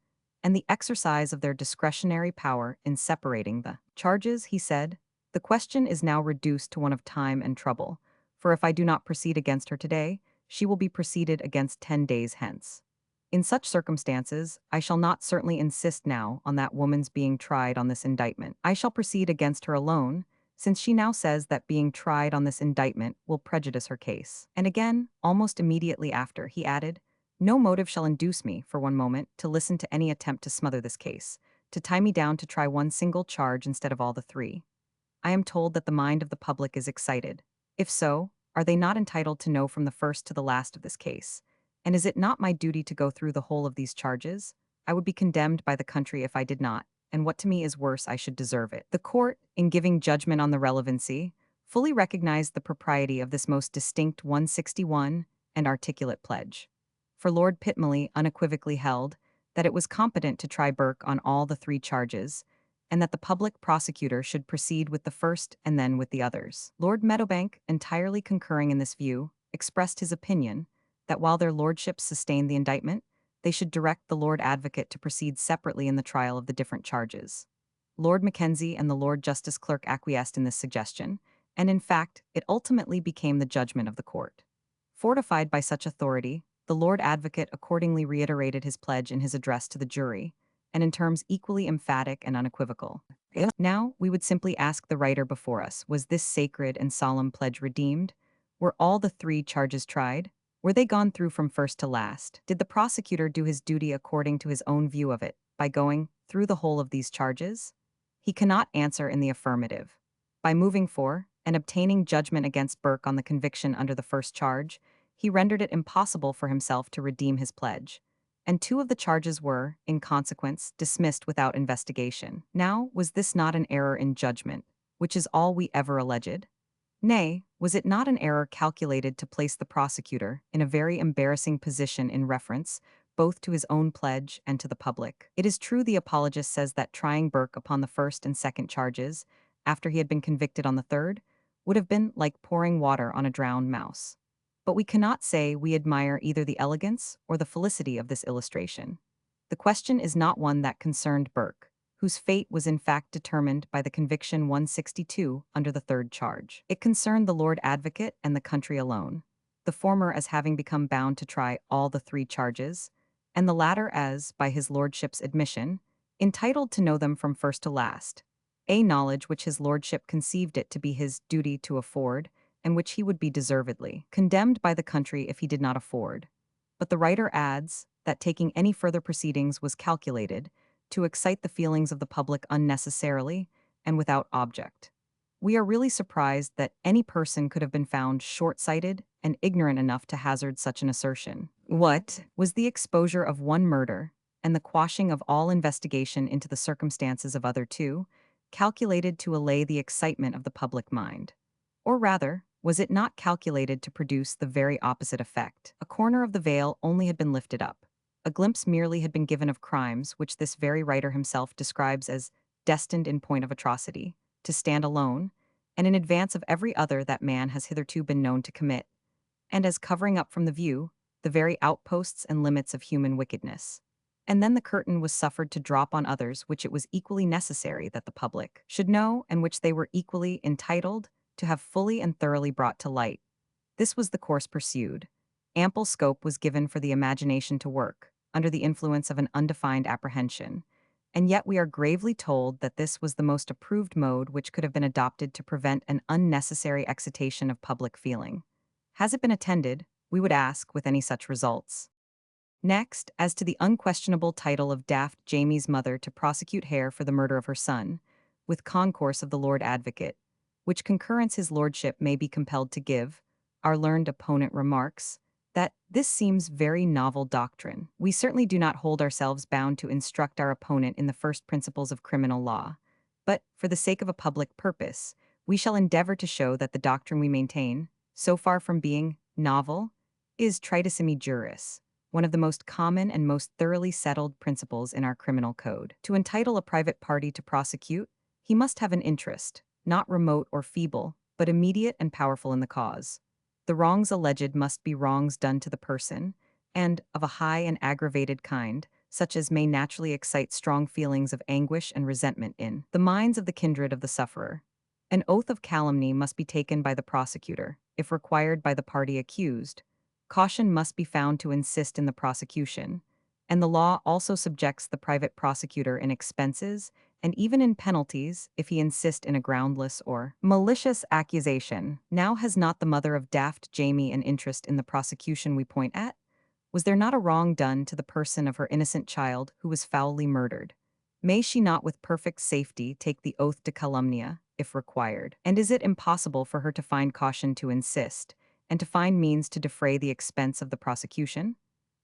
Speaker 1: and the exercise of their discretionary power in separating the charges, he said, the question is now reduced to one of time and trouble, for if I do not proceed against her today, she will be proceeded against 10 days hence. In such circumstances, I shall not certainly insist now on that woman's being tried on this indictment. I shall proceed against her alone, since she now says that being tried on this indictment will prejudice her case. And again, almost immediately after, he added, no motive shall induce me, for one moment, to listen to any attempt to smother this case, to tie me down to try one single charge instead of all the three. I am told that the mind of the public is excited. If so, are they not entitled to know from the first to the last of this case? And is it not my duty to go through the whole of these charges, I would be condemned by the country if I did not, and what to me is worse, I should deserve it. The court, in giving judgment on the relevancy, fully recognized the propriety of this most distinct 161 and articulate pledge. For Lord Pitmley unequivocally held that it was competent to try Burke on all the three charges, and that the public prosecutor should proceed with the first and then with the others. Lord Meadowbank, entirely concurring in this view, expressed his opinion that while their lordships sustained the indictment, they should direct the Lord Advocate to proceed separately in the trial of the different charges. Lord Mackenzie and the Lord Justice Clerk acquiesced in this suggestion, and in fact, it ultimately became the judgment of the court. Fortified by such authority, the Lord Advocate accordingly reiterated his pledge in his address to the jury, and in terms equally emphatic and unequivocal. Now, we would simply ask the writer before us, was this sacred and solemn pledge redeemed? Were all the three charges tried? Were they gone through from first to last? Did the prosecutor do his duty according to his own view of it, by going through the whole of these charges? He cannot answer in the affirmative. By moving for and obtaining judgment against Burke on the conviction under the first charge, he rendered it impossible for himself to redeem his pledge, and two of the charges were, in consequence, dismissed without investigation. Now, was this not an error in judgment, which is all we ever alleged? Nay, was it not an error calculated to place the prosecutor in a very embarrassing position in reference both to his own pledge and to the public? It is true the apologist says that trying Burke upon the first and second charges, after he had been convicted on the third, would have been like pouring water on a drowned mouse. But we cannot say we admire either the elegance or the felicity of this illustration. The question is not one that concerned Burke, whose fate was in fact determined by the conviction 162 under the third charge. It concerned the Lord Advocate and the country alone, the former as having become bound to try all the three charges, and the latter as, by his lordship's admission, entitled to know them from first to last, a knowledge which his lordship conceived it to be his duty to afford, and which he would be deservedly condemned by the country if he did not afford. But the writer adds that taking any further proceedings was calculated to excite the feelings of the public unnecessarily and without object. We are really surprised that any person could have been found short-sighted and ignorant enough to hazard such an assertion. What was the exposure of one murder and the quashing of all investigation into the circumstances of other two, calculated to allay the excitement of the public mind? Or rather, was it not calculated to produce the very opposite effect? A corner of the veil only had been lifted up. A glimpse merely had been given of crimes which this very writer himself describes as destined in point of atrocity, to stand alone, and in advance of every other that man has hitherto been known to commit, and as covering up from the view the very outposts and limits of human wickedness. And then the curtain was suffered to drop on others which it was equally necessary that the public should know and which they were equally entitled to have fully and thoroughly brought to light. This was the course pursued. Ample scope was given for the imagination to work, under the influence of an undefined apprehension, and yet we are gravely told that this was the most approved mode which could have been adopted to prevent an unnecessary excitation of public feeling. Has it been attended, we would ask, with any such results? Next, as to the unquestionable title of Daft Jamie's mother to prosecute Hare for the murder of her son, with concourse of the Lord Advocate, which concurrence his lordship may be compelled to give, our learned opponent remarks that this seems very novel doctrine. We certainly do not hold ourselves bound to instruct our opponent in the first principles of criminal law, but, for the sake of a public purpose, we shall endeavor to show that the doctrine we maintain, so far from being novel, is tritissimi juris, one of the most common and most thoroughly settled principles in our criminal code. To entitle a private party to prosecute, he must have an interest, not remote or feeble, but immediate and powerful in the cause. The wrongs alleged must be wrongs done to the person, and of a high and aggravated kind, such as may naturally excite strong feelings of anguish and resentment in the minds of the kindred of the sufferer. An oath of calumny must be taken by the prosecutor, if required by the party accused. Caution must be found to insist in the prosecution, and the law also subjects the private prosecutor in expenses and even in penalties if he insist in a groundless or malicious accusation. Now, has not the mother of Daft Jamie an interest in the prosecution we point at? Was there not a wrong done to the person of her innocent child who was foully murdered? May she not with perfect safety take the oath de calumnia, if required? And is it impossible for her to find caution to insist, and to find means to defray the expense of the prosecution?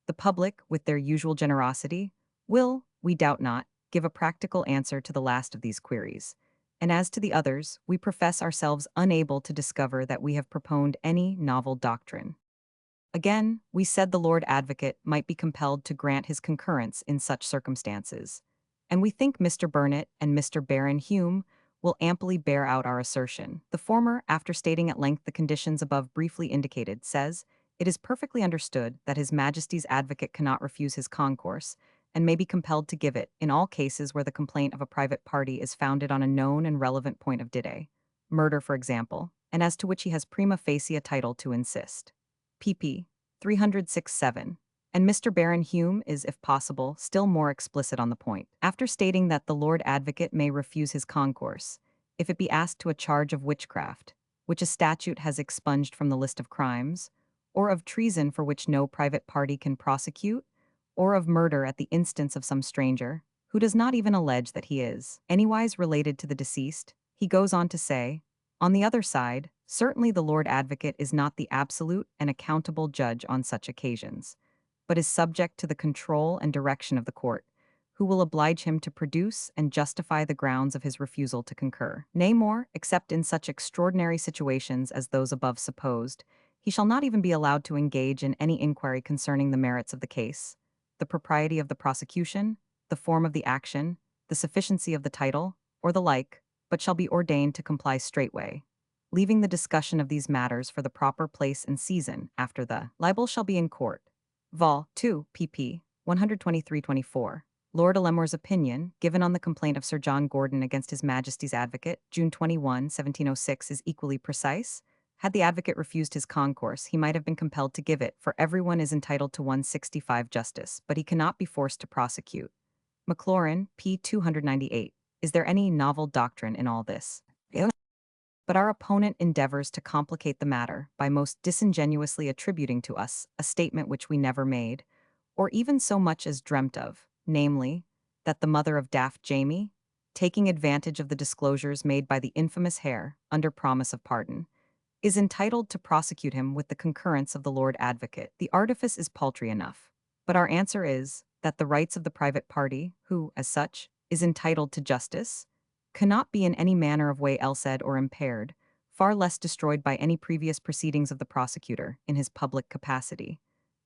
Speaker 1: The public, with their usual generosity, will, we doubt not, give a practical answer to the last of these queries. And as to the others, we profess ourselves unable to discover that we have propounded any novel doctrine. Again, we said the Lord Advocate might be compelled to grant his concurrence in such circumstances. And we think Mr. Burnet and Mr. Baron Hume will amply bear out our assertion. The former, after stating at length the conditions above briefly indicated, says, "It is perfectly understood that His Majesty's advocate cannot refuse his concourse, and may be compelled to give it, in all cases where the complaint of a private party is founded on a known and relevant point of dide, murder for example, and as to which he has prima facie a title to insist." pp. 306-7. And Mr. Baron Hume is, if possible, still more explicit on the point. After stating that the Lord Advocate may refuse his concourse, if it be asked to a charge of witchcraft, which a statute has expunged from the list of crimes, or of treason for which no private party can prosecute, or of murder at the instance of some stranger, who does not even allege that he is anywise related to the deceased, he goes on to say, on the other side, certainly the Lord Advocate is not the absolute and accountable judge on such occasions, but is subject to the control and direction of the court, who will oblige him to produce and justify the grounds of his refusal to concur. Nay more, except in such extraordinary situations as those above supposed, he shall not even be allowed to engage in any inquiry concerning the merits of the case, the propriety of the prosecution, the form of the action, the sufficiency of the title, or the like, but shall be ordained to comply straightway, leaving the discussion of these matters for the proper place and season after the libel shall be in court. Vol. 2, pp. 123-24. Lord Ellemore's opinion, given on the complaint of Sir John Gordon against His Majesty's advocate, June 21, 1706, is equally precise. Had the advocate refused his concourse, he might have been compelled to give it, for everyone is entitled to 165 justice, but he cannot be forced to prosecute. Maclaurin, p. 298. Is there any novel doctrine in all this? But our opponent endeavors to complicate the matter by most disingenuously attributing to us a statement which we never made, or even so much as dreamt of, namely, that the mother of Daft Jamie, taking advantage of the disclosures made by the infamous Hare, under promise of pardon, is entitled to prosecute him with the concurrence of the Lord Advocate. The artifice is paltry enough, but our answer is that the rights of the private party, who, as such, is entitled to justice, cannot be in any manner of way elsed or impaired, far less destroyed by any previous proceedings of the prosecutor in his public capacity,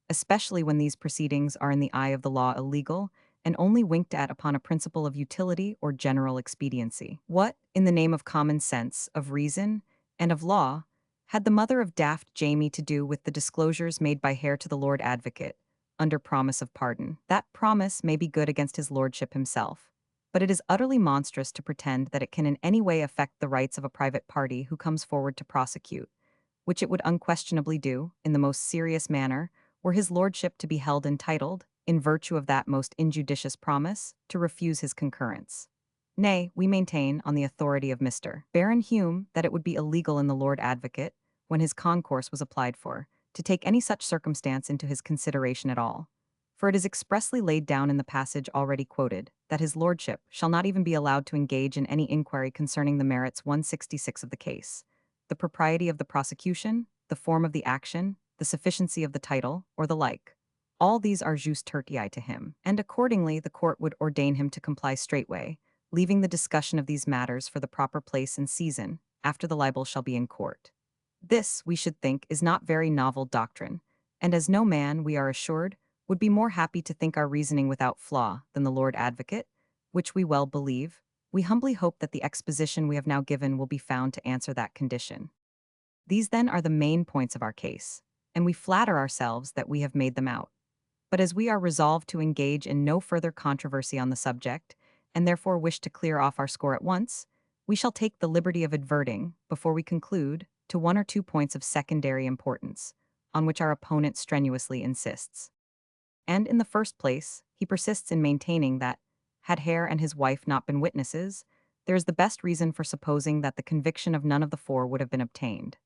Speaker 1: especially when these proceedings are in the eye of the law illegal and only winked at upon a principle of utility or general expediency. What, in the name of common sense, of reason, and of law, had the mother of Daft Jamie to do with the disclosures made by Hare to the Lord Advocate, under promise of pardon? That promise may be good against his lordship himself, but it is utterly monstrous to pretend that it can in any way affect the rights of a private party who comes forward to prosecute, which it would unquestionably do, in the most serious manner, were his lordship to be held entitled, in virtue of that most injudicious promise, to refuse his concurrence. Nay, we maintain, on the authority of Mr. Baron Hume, that it would be illegal in the Lord Advocate, when his concourse was applied for, to take any such circumstance into his consideration at all. For it is expressly laid down in the passage already quoted, that his lordship shall not even be allowed to engage in any inquiry concerning the merits 166 of the case, the propriety of the prosecution, the form of the action, the sufficiency of the title, or the like. All these are jus tertii to him, and accordingly the court would ordain him to comply straightway, leaving the discussion of these matters for the proper place and season, after the libel shall be in court. This, we should think, is not very novel doctrine, and as no man, we are assured, would be more happy to think our reasoning without flaw than the Lord Advocate, which we well believe, we humbly hope that the exposition we have now given will be found to answer that condition. These then are the main points of our case, and we flatter ourselves that we have made them out. But as we are resolved to engage in no further controversy on the subject, and therefore wish to clear off our score at once, we shall take the liberty of adverting, before we conclude, to one or two points of secondary importance, on which our opponent strenuously insists. And in the first place, he persists in maintaining that, had Hare and his wife not been witnesses, there is the best reason for supposing that the conviction of none of the four would have been obtained.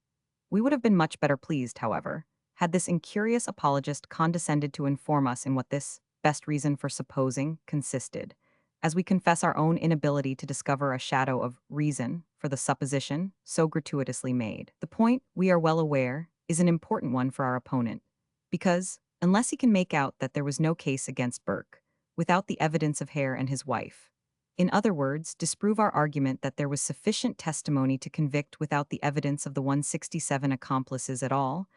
Speaker 1: We would have been much better pleased, however, had this incurious apologist condescended to inform us in what this best reason for supposing consisted, as we confess our own inability to discover a shadow of reason for the supposition so gratuitously made. The point, we are well aware, is an important one for our opponent, because, unless he can make out that there was no case against Burke, without the evidence of Hare and his wife. In other words, disprove our argument that there was sufficient testimony to convict without the evidence of the 167 accomplices at all,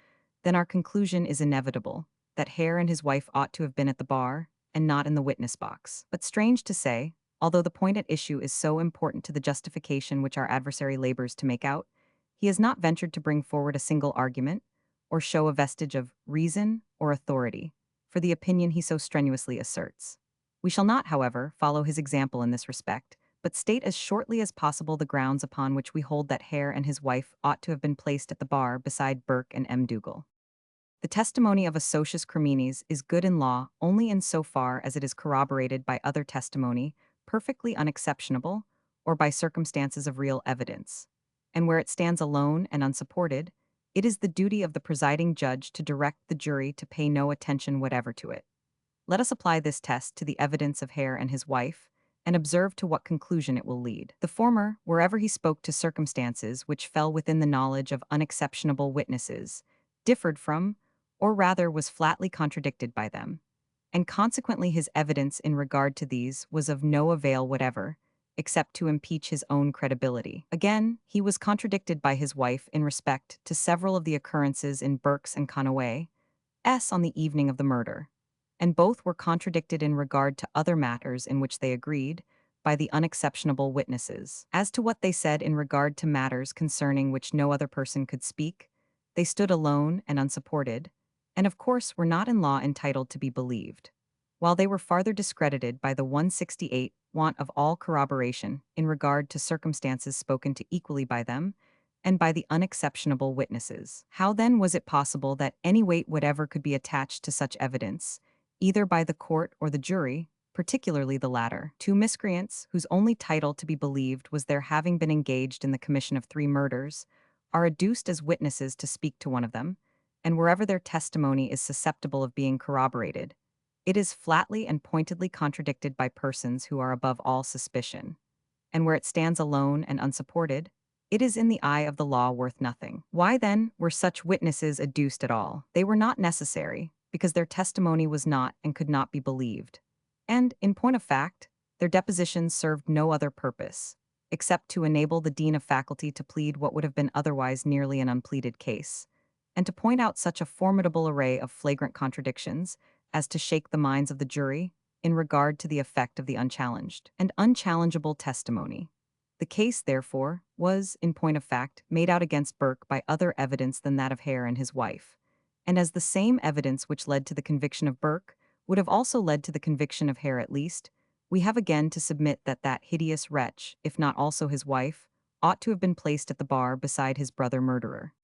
Speaker 1: then our conclusion is inevitable, that Hare and his wife ought to have been at the bar and not in the witness box. But strange to say, although the point at issue is so important to the justification which our adversary labors to make out, he has not ventured to bring forward a single argument, or show a vestige of reason or authority, for the opinion he so strenuously asserts. We shall not, however, follow his example in this respect, but state as shortly as possible the grounds upon which we hold that Hare and his wife ought to have been placed at the bar beside Burke and M. Dougal. The testimony of a socius criminis is good in law only in so far as it is corroborated by other testimony, perfectly unexceptionable, or by circumstances of real evidence. And where it stands alone and unsupported, it is the duty of the presiding judge to direct the jury to pay no attention whatever to it. Let us apply this test to the evidence of Hare and his wife, and observe to what conclusion it will lead. The former, wherever he spoke to circumstances which fell within the knowledge of unexceptionable witnesses, differed from, or rather was flatly contradicted by them, and consequently his evidence in regard to these was of no avail whatever, except to impeach his own credibility. Again, he was contradicted by his wife in respect to several of the occurrences in Berks and Conaway, on the evening of the murder, and both were contradicted in regard to other matters in which they agreed, by the unexceptionable witnesses. As to what they said in regard to matters concerning which no other person could speak, they stood alone and unsupported, and of course were not in law entitled to be believed, while they were farther discredited by the 168 want of all corroboration in regard to circumstances spoken to equally by them, and by the unexceptionable witnesses. How then was it possible that any weight whatever could be attached to such evidence, either by the court or the jury, particularly the latter? Two miscreants, whose only title to be believed was their having been engaged in the commission of 3 murders, are adduced as witnesses to speak to one of them, and wherever their testimony is susceptible of being corroborated, it is flatly and pointedly contradicted by persons who are above all suspicion, and where it stands alone and unsupported, it is in the eye of the law worth nothing. Why then were such witnesses adduced at all? They were not necessary, because their testimony was not and could not be believed. And, in point of fact, their depositions served no other purpose, except to enable the dean of faculty to plead what would have been otherwise nearly an unpleaded case, and to point out such a formidable array of flagrant contradictions as to shake the minds of the jury in regard to the effect of the unchallenged and unchallengeable testimony. The case, therefore, was, in point of fact, made out against Burke by other evidence than that of Hare and his wife, and as the same evidence which led to the conviction of Burke would have also led to the conviction of Hare at least, we have again to submit that that hideous wretch, if not also his wife, ought to have been placed at the bar beside his brother murderer.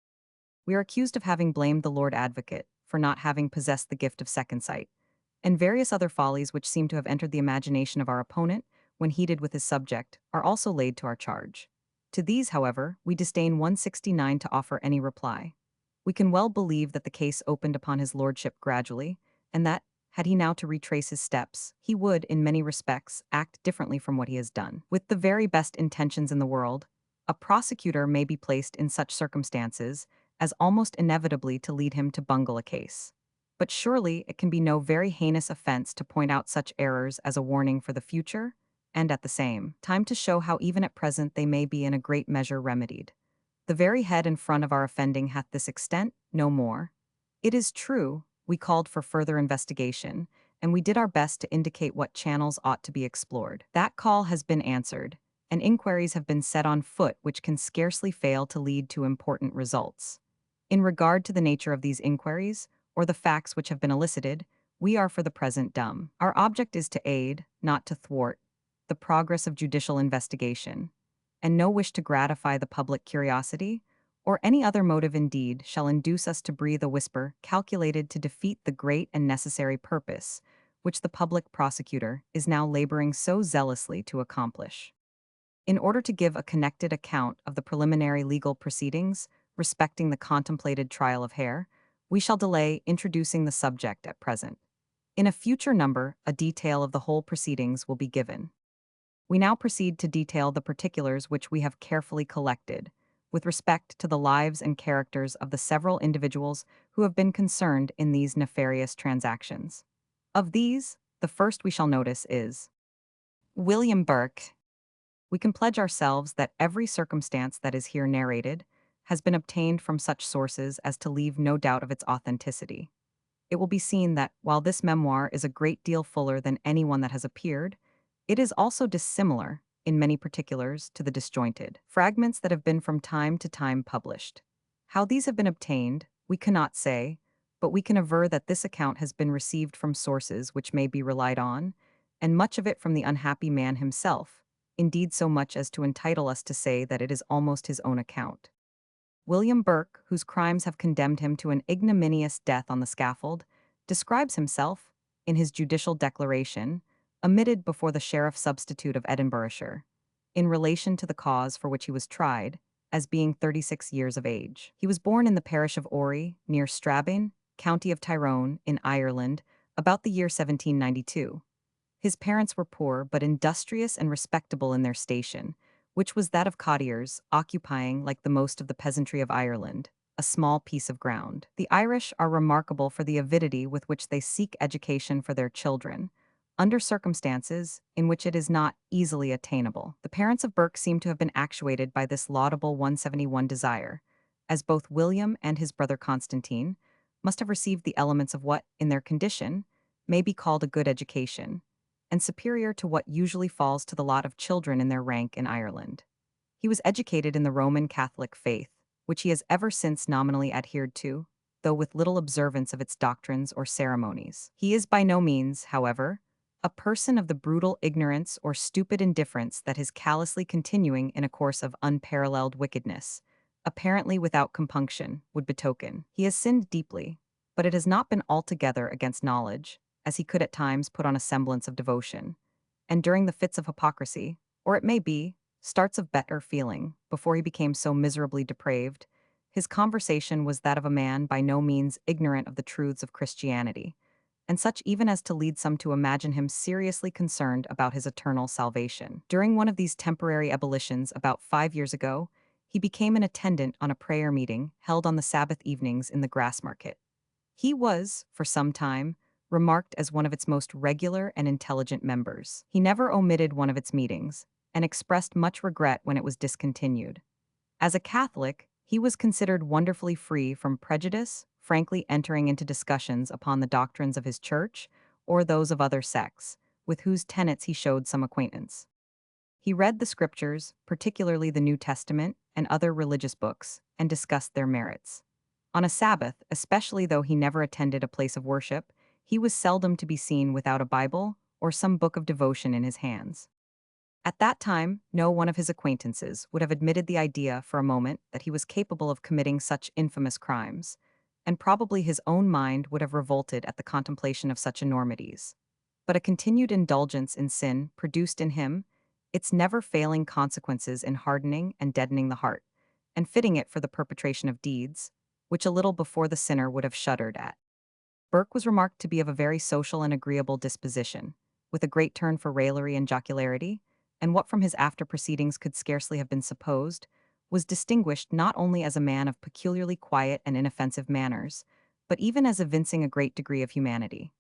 Speaker 1: We are accused of having blamed the Lord Advocate for not having possessed the gift of second sight, and various other follies which seem to have entered the imagination of our opponent when heated with his subject are also laid to our charge. To these, however, we disdain 169 to offer any reply. We can well believe that the case opened upon his lordship gradually, and that, had he now to retrace his steps, he would, in many respects, act differently from what he has done. With the very best intentions in the world, a prosecutor may be placed in such circumstances as almost inevitably to lead him to bungle a case. But surely it can be no very heinous offense to point out such errors as a warning for the future, and at the same time to show how even at present they may be in a great measure remedied. The very head and front of our offending hath this extent, no more. It is true, we called for further investigation, and we did our best to indicate what channels ought to be explored. That call has been answered, and inquiries have been set on foot which can scarcely fail to lead to important results. In regard to the nature of these inquiries, or the facts which have been elicited, we are for the present dumb. Our object is to aid, not to thwart, the progress of judicial investigation, and no wish to gratify the public curiosity, or any other motive indeed, shall induce us to breathe a whisper calculated to defeat the great and necessary purpose which the public prosecutor is now laboring so zealously to accomplish. In order to give a connected account of the preliminary legal proceedings respecting the contemplated trial of Hare, we shall delay introducing the subject at present. In a future number, a detail of the whole proceedings will be given. We now proceed to detail the particulars which we have carefully collected, with respect to the lives and characters of the several individuals who have been concerned in these nefarious transactions. Of these, The first we shall notice is William Burke. We can pledge ourselves that every circumstance that is here narrated has been obtained from such sources as to leave no doubt of its authenticity. It will be seen that, while this memoir is a great deal fuller than any one that has appeared, it is also dissimilar, in many particulars, to the disjointed fragments that have been from time to time published. How these have been obtained, we cannot say, but we can aver that this account has been received from sources which may be relied on, and much of it from the unhappy man himself, indeed so much as to entitle us to say that it is almost his own account. William Burke, whose crimes have condemned him to an ignominious death on the scaffold, describes himself, in his judicial declaration, omitted before the sheriff substitute of Edinburghshire, in relation to the cause for which he was tried, as being 36 years of age. He was born in the parish of Orry, near Strabane, county of Tyrone, in Ireland, about the year 1792. His parents were poor but industrious and respectable in their station, which was that of cottiers, occupying, like the most of the peasantry of Ireland, a small piece of ground. The Irish are remarkable for the avidity with which they seek education for their children, under circumstances in which it is not easily attainable. The parents of Burke seem to have been actuated by this laudable 171 desire, as both William and his brother Constantine must have received the elements of what, in their condition, may be called a good education, and superior to what usually falls to the lot of children in their rank in Ireland. He was educated in the Roman Catholic faith, which he has ever since nominally adhered to, though with little observance of its doctrines or ceremonies. He is by no means, however, a person of the brutal ignorance or stupid indifference that is callously continuing in a course of unparalleled wickedness, apparently without compunction, would betoken. He has sinned deeply, but it has not been altogether against knowledge, as he could at times put on a semblance of devotion, and during the fits of hypocrisy, or it may be, starts of better feeling, before he became so miserably depraved, his conversation was that of a man by no means ignorant of the truths of Christianity, and such even as to lead some to imagine him seriously concerned about his eternal salvation. During one of these temporary ebullitions about 5 years ago, he became an attendant on a prayer meeting held on the Sabbath evenings in the Grass Market. He was, for some time, remarked as one of its most regular and intelligent members. He never omitted one of its meetings, and expressed much regret when it was discontinued. As a Catholic, he was considered wonderfully free from prejudice, frankly entering into discussions upon the doctrines of his church or those of other sects, with whose tenets he showed some acquaintance. He read the scriptures, particularly the New Testament and other religious books, and discussed their merits. On a Sabbath, especially though he never attended a place of worship, he was seldom to be seen without a Bible or some book of devotion in his hands. At that time, no one of his acquaintances would have admitted the idea for a moment that he was capable of committing such infamous crimes, and probably his own mind would have revolted at the contemplation of such enormities. But a continued indulgence in sin produced in him its never failing consequences in hardening and deadening the heart, and fitting it for the perpetration of deeds, which a little before the sinner would have shuddered at. Burke was remarked to be of a very social and agreeable disposition, with a great turn for raillery and jocularity, and what from his after proceedings could scarcely have been supposed, was distinguished not only as a man of peculiarly quiet and inoffensive manners, but even as evincing a great degree of humanity.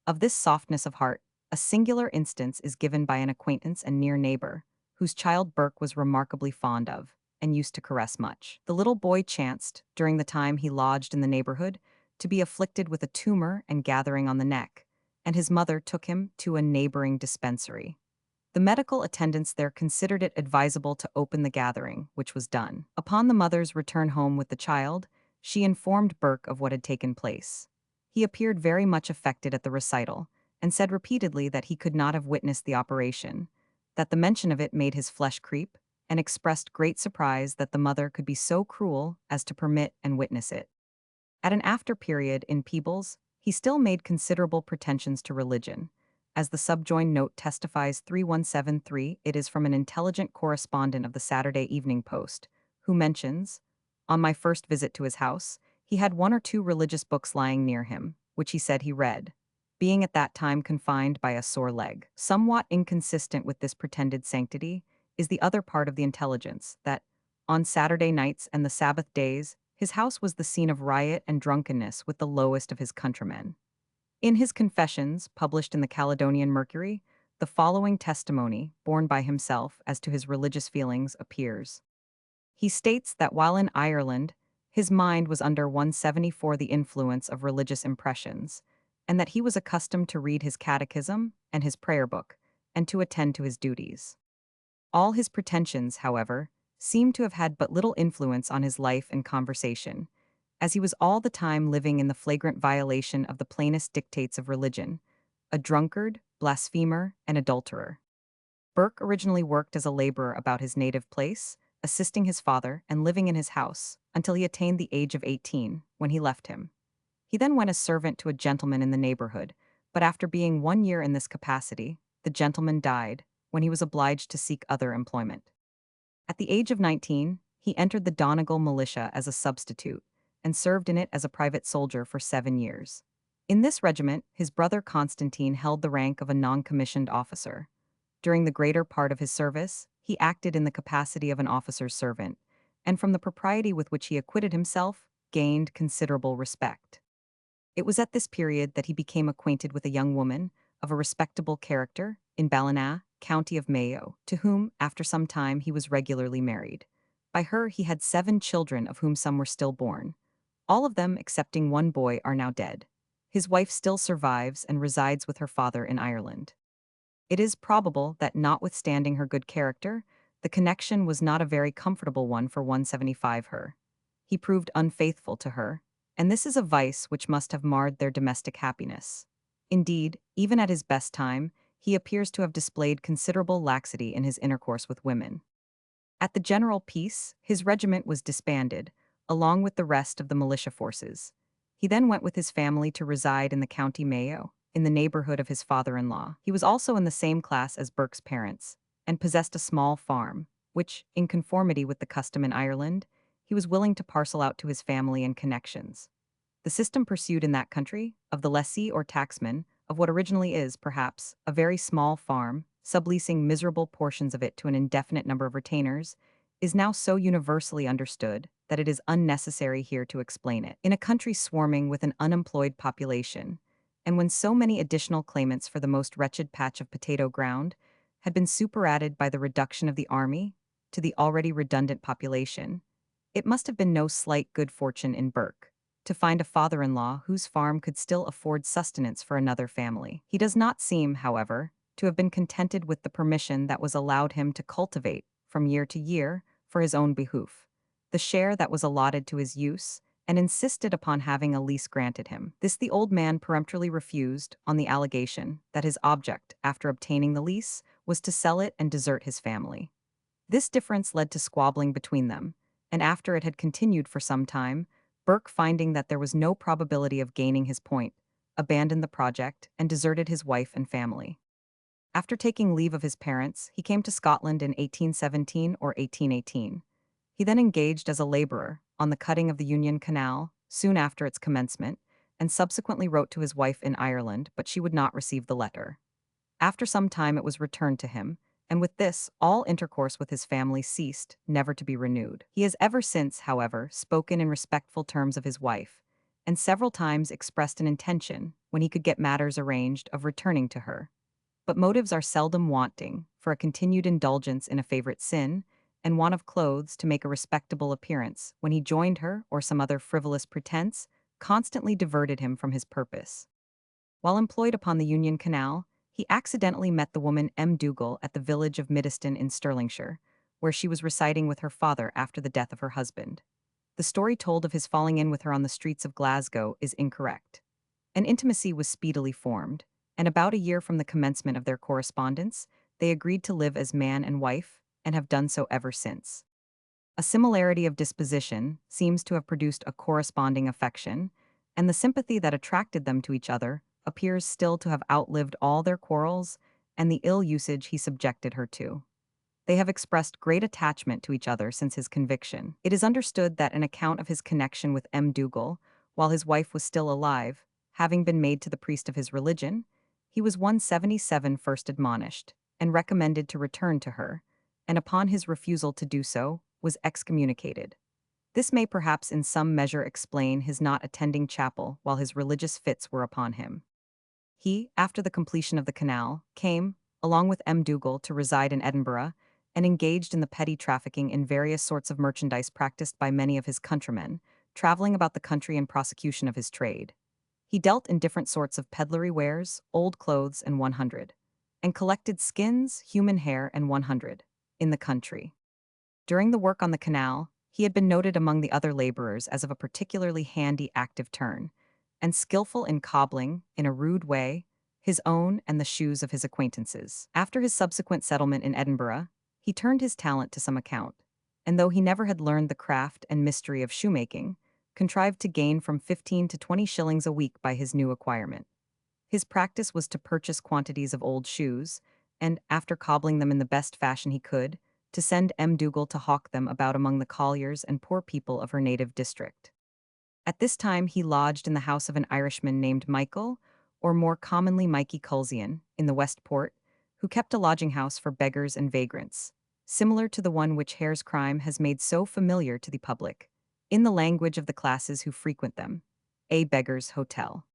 Speaker 1: Of this softness of heart, a singular instance is given by an acquaintance and near neighbor, whose child Burke was remarkably fond of, and used to caress much. The little boy chanced, during the time he lodged in the neighborhood, to be afflicted with a tumor and gathering on the neck, and his mother took him to a neighboring dispensary. The medical attendants there considered it advisable to open the gathering, which was done. Upon the mother's return home with the child, she informed Burke of what had taken place. He appeared very much affected at the recital, and said repeatedly that he could not have witnessed the operation, that the mention of it made his flesh creep, and expressed great surprise that the mother could be so cruel as to permit and witness it. At an after period in Peebles, he still made considerable pretensions to religion. As the subjoined note testifies 3173, it is from an intelligent correspondent of the Saturday Evening Post, who mentions, "On my first visit to his house, he had one or two religious books lying near him, which he said he read, being at that time confined by a sore leg." Somewhat inconsistent with this pretended sanctity is the other part of the intelligence, that, on Saturday nights and the Sabbath days, his house was the scene of riot and drunkenness with the lowest of his countrymen. In his Confessions, published in the Caledonian Mercury, the following testimony, borne by himself as to his religious feelings, appears. He states that while in Ireland, his mind was under 174 the influence of religious impressions, and that he was accustomed to read his catechism and his prayer book, and to attend to his duties. All his pretensions, however, seem to have had but little influence on his life and conversation, as he was all the time living in the flagrant violation of the plainest dictates of religion, a drunkard, blasphemer, and adulterer. Burke originally worked as a laborer about his native place, assisting his father and living in his house until he attained the age of 18, when he left him. He then went as servant to a gentleman in the neighborhood, but after being 1 year in this capacity, the gentleman died when he was obliged to seek other employment. At the age of 19, he entered the Donegal militia as a substitute and served in it as a private soldier for 7 years. In this regiment, his brother Constantine held the rank of a non-commissioned officer. During the greater part of his service, he acted in the capacity of an officer's servant, and from the propriety with which he acquitted himself, gained considerable respect. It was at this period that he became acquainted with a young woman of a respectable character in Ballina, county of Mayo, to whom, after some time, he was regularly married. By her he had 7 children, of whom some were stillborn. All of them, excepting one boy, are now dead. His wife still survives and resides with her father in Ireland. It is probable that, notwithstanding her good character, the connection was not a very comfortable one for 175 her. He proved unfaithful to her, and this is a vice which must have marred their domestic happiness. Indeed, even at his best time, he appears to have displayed considerable laxity in his intercourse with women. At the general peace, his regiment was disbanded, along with the rest of the militia forces. He then went with his family to reside in the county Mayo, in the neighborhood of his father-in-law. He was also in the same class as Burke's parents, and possessed a small farm, which, in conformity with the custom in Ireland, he was willing to parcel out to his family and connections. The system pursued in that country, of the lessee or taxman, of what originally is, perhaps, a very small farm, subleasing miserable portions of it to an indefinite number of retainers, is now so universally understood that it is unnecessary here to explain it. In a country swarming with an unemployed population, and when so many additional claimants for the most wretched patch of potato ground had been superadded by the reduction of the army to the already redundant population, it must have been no slight good fortune in Burke to find a father-in-law whose farm could still afford sustenance for another family. He does not seem, however, to have been contented with the permission that was allowed him to cultivate, from year to year, for his own behoof, the share that was allotted to his use, and insisted upon having a lease granted him. This the old man peremptorily refused, on the allegation that his object, after obtaining the lease, was to sell it and desert his family. This difference led to squabbling between them, and after it had continued for some time, Burke, finding that there was no probability of gaining his point, abandoned the project and deserted his wife and family. After taking leave of his parents, he came to Scotland in 1817 or 1818. He then engaged as a laborer on the cutting of the Union Canal soon after its commencement, and subsequently wrote to his wife in Ireland, but she would not receive the letter. After some time it was returned to him, and with this, all intercourse with his family ceased, never to be renewed. He has ever since, however, spoken in respectful terms of his wife, and several times expressed an intention, when he could get matters arranged, of returning to her. But motives are seldom wanting for a continued indulgence in a favorite sin, and want of clothes to make a respectable appearance, when he joined her, or some other frivolous pretense, constantly diverted him from his purpose. While employed upon the Union Canal, he accidentally met the woman M. Dougal at the village of Middiston in Stirlingshire, where she was residing with her father after the death of her husband. The story told of his falling in with her on the streets of Glasgow is incorrect. An intimacy was speedily formed, and about a year from the commencement of their correspondence, they agreed to live as man and wife, and have done so ever since. A similarity of disposition seems to have produced a corresponding affection, and the sympathy that attracted them to each other appears still to have outlived all their quarrels and the ill usage he subjected her to. They have expressed great attachment to each other since his conviction. It is understood that an account of his connection with M. Dougal, while his wife was still alive, having been made to the priest of his religion, he was 177 first admonished, and recommended to return to her, and upon his refusal to do so, was excommunicated. This may perhaps in some measure explain his not attending chapel while his religious fits were upon him. He, after the completion of the canal, came, along with M. Dougal, to reside in Edinburgh, and engaged in the petty trafficking in various sorts of merchandise practiced by many of his countrymen, traveling about the country in prosecution of his trade. He dealt in different sorts of peddlery wares, old clothes, and 100, and collected skins, human hair, and 100, in the country. During the work on the canal, he had been noted among the other laborers as of a particularly handy active turn, and skillful in cobbling, in a rude way, his own and the shoes of his acquaintances. After his subsequent settlement in Edinburgh, he turned his talent to some account, and though he never had learned the craft and mystery of shoemaking, contrived to gain from 15 to 20 shillings a week by his new acquirement. His practice was to purchase quantities of old shoes, and, after cobbling them in the best fashion he could, to send M. Dougal to hawk them about among the colliers and poor people of her native district. At this time he lodged in the house of an Irishman named Michael, or more commonly Mikey Culzian, in the West Port, who kept a lodging-house for beggars and vagrants, similar to the one which Hare's crime has made so familiar to the public, in the language of the classes who frequent them, a beggar's hotel.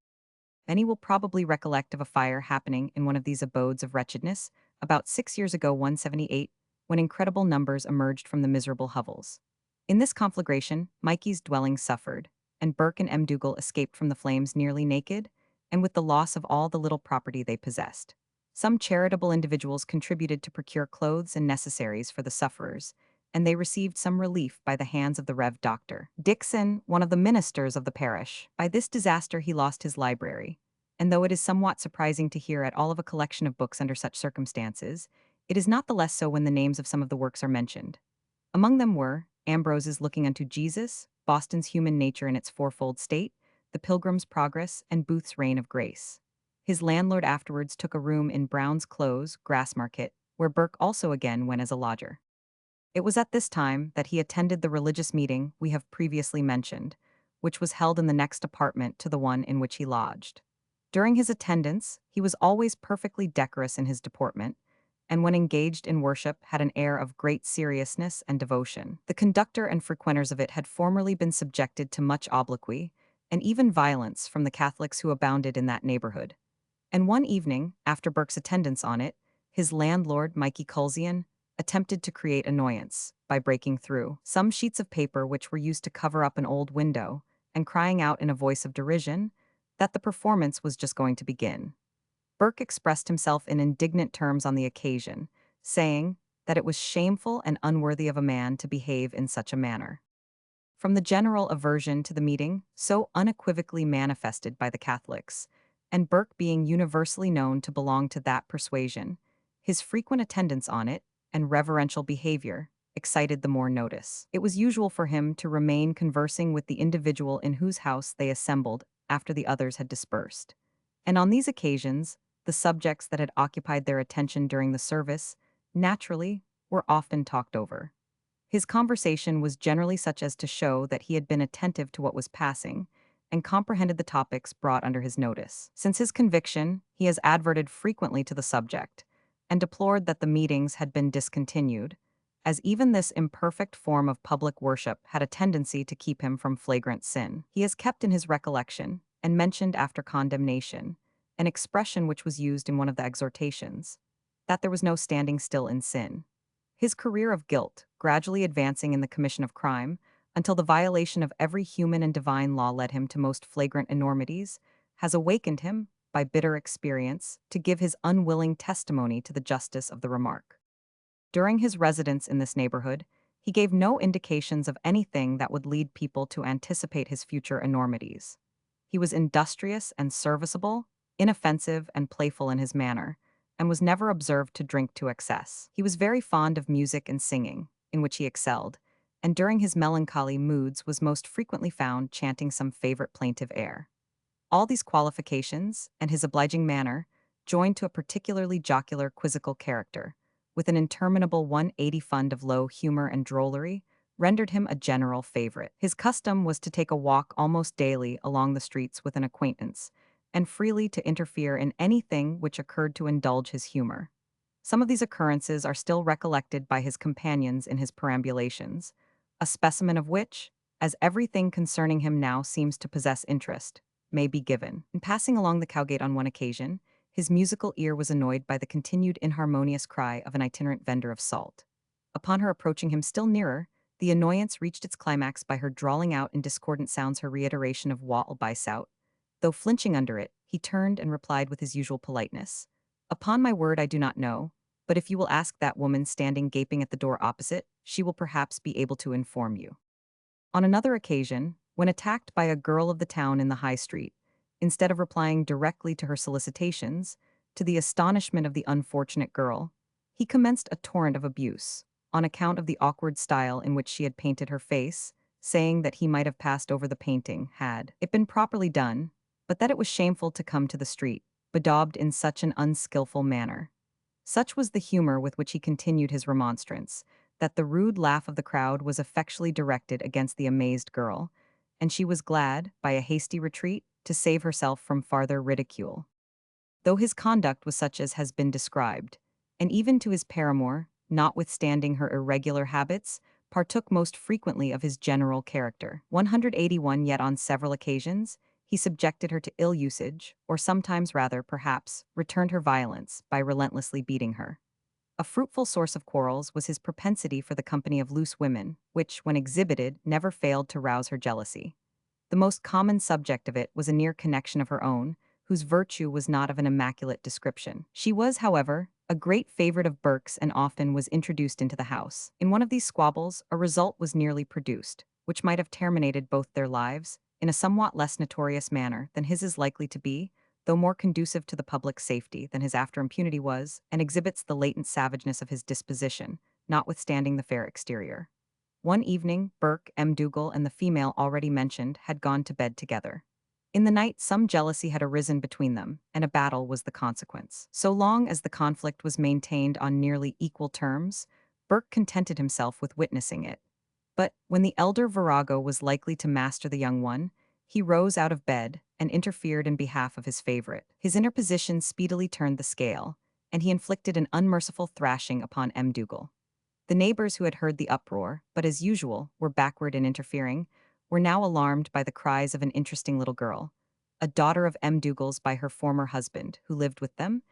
Speaker 1: Many will probably recollect of a fire happening in one of these abodes of wretchedness about 6 years ago, 178, when incredible numbers emerged from the miserable hovels. In this conflagration, Mikey's dwelling suffered, and Burke and M. Dougal escaped from the flames nearly naked, and with the loss of all the little property they possessed. Some charitable individuals contributed to procure clothes and necessaries for the sufferers, and they received some relief by the hands of the Rev. Dr. Dixon, one of the ministers of the parish. By this disaster he lost his library, and though it is somewhat surprising to hear at all of a collection of books under such circumstances, it is not the less so when the names of some of the works are mentioned. Among them were Ambrose's Looking unto Jesus, Boston's Human Nature in its Fourfold State, The Pilgrim's Progress, and Booth's Reign of Grace. His landlord afterwards took a room in Brown's Close, Grassmarket, where Burke also again went as a lodger. It was at this time that he attended the religious meeting we have previously mentioned, which was held in the next apartment to the one in which he lodged. During his attendance, he was always perfectly decorous in his deportment, and when engaged in worship had an air of great seriousness and devotion. The conductor and frequenters of it had formerly been subjected to much obloquy, and even violence from the Catholics who abounded in that neighborhood. And one evening, after Burke's attendance on it, his landlord, Mikey Culzian, attempted to create annoyance by breaking through some sheets of paper which were used to cover up an old window, and crying out in a voice of derision that the performance was just going to begin. Burke expressed himself in indignant terms on the occasion, saying that it was shameful and unworthy of a man to behave in such a manner. From the general aversion to the meeting, so unequivocally manifested by the Catholics, and Burke being universally known to belong to that persuasion, his frequent attendance on it, and reverential behavior, excited the more notice. It was usual for him to remain conversing with the individual in whose house they assembled after the others had dispersed. And on these occasions, the subjects that had occupied their attention during the service, naturally, were often talked over. His conversation was generally such as to show that he had been attentive to what was passing, and comprehended the topics brought under his notice. Since his conviction, he has adverted frequently to the subject, and deplored that the meetings had been discontinued, as even this imperfect form of public worship had a tendency to keep him from flagrant sin. He has kept in his recollection, and mentioned after condemnation, an expression which was used in one of the exhortations, that there was no standing still in sin. His career of guilt, gradually advancing in the commission of crime, until the violation of every human and divine law led him to most flagrant enormities, has awakened him, by bitter experience, to give his unwilling testimony to the justice of the remark. During his residence in this neighborhood, he gave no indications of anything that would lead people to anticipate his future enormities. He was industrious and serviceable, inoffensive and playful in his manner, and was never observed to drink to excess. He was very fond of music and singing, in which he excelled, and during his melancholy moods was most frequently found chanting some favorite plaintive air. All these qualifications, and his obliging manner, joined to a particularly jocular quizzical character, with an interminable 180 fund of low humor and drollery, rendered him a general favorite. His custom was to take a walk almost daily along the streets with an acquaintance, and freely to interfere in anything which occurred to indulge his humor. Some of these occurrences are still recollected by his companions in his perambulations, a specimen of which, as everything concerning him now seems to possess interest, may be given. In passing along the cowgate on one occasion, his musical ear was annoyed by the continued inharmonious cry of an itinerant vendor of salt. Upon her approaching him still nearer, the annoyance reached its climax by her drawling out in discordant sounds her reiteration of "Wa'al by sout." Though flinching under it, he turned and replied with his usual politeness. "Upon my word I do not know, but if you will ask that woman standing gaping at the door opposite, she will perhaps be able to inform you." On another occasion, when attacked by a girl of the town in the high street, instead of replying directly to her solicitations, to the astonishment of the unfortunate girl, he commenced a torrent of abuse, on account of the awkward style in which she had painted her face, saying that he might have passed over the painting had it been properly done, but that it was shameful to come to the street, bedaubed in such an unskilful manner. Such was the humor with which he continued his remonstrance, that the rude laugh of the crowd was effectually directed against the amazed girl, and she was glad, by a hasty retreat, to save herself from farther ridicule. Though his conduct was such as has been described, and even to his paramour, notwithstanding her irregular habits, partook most frequently of his general character. 181 Yet on several occasions, he subjected her to ill usage, or sometimes rather, perhaps, returned her violence by relentlessly beating her. A fruitful source of quarrels was his propensity for the company of loose women, which, when exhibited, never failed to rouse her jealousy. The most common subject of it was a near connection of her own, whose virtue was not of an immaculate description. She was, however, a great favorite of Burke's and often was introduced into the house. In one of these squabbles, a result was nearly produced, which might have terminated both their lives, in a somewhat less notorious manner than his is likely to be, though more conducive to the public safety than his after impunity was, and exhibits the latent savageness of his disposition, notwithstanding the fair exterior. One evening, Burke, M. Dougal, and the female already mentioned had gone to bed together. In the night, some jealousy had arisen between them, and a battle was the consequence. So long as the conflict was maintained on nearly equal terms, Burke contented himself with witnessing it. But when the elder virago was likely to master the young one, he rose out of bed and interfered in behalf of his favorite. His interposition speedily turned the scale, and he inflicted an unmerciful thrashing upon M. Dougal. The neighbors who had heard the uproar, but as usual were backward in interfering, were now alarmed by the cries of an interesting little girl, a daughter of M. Dougal's by her former husband, who lived with them,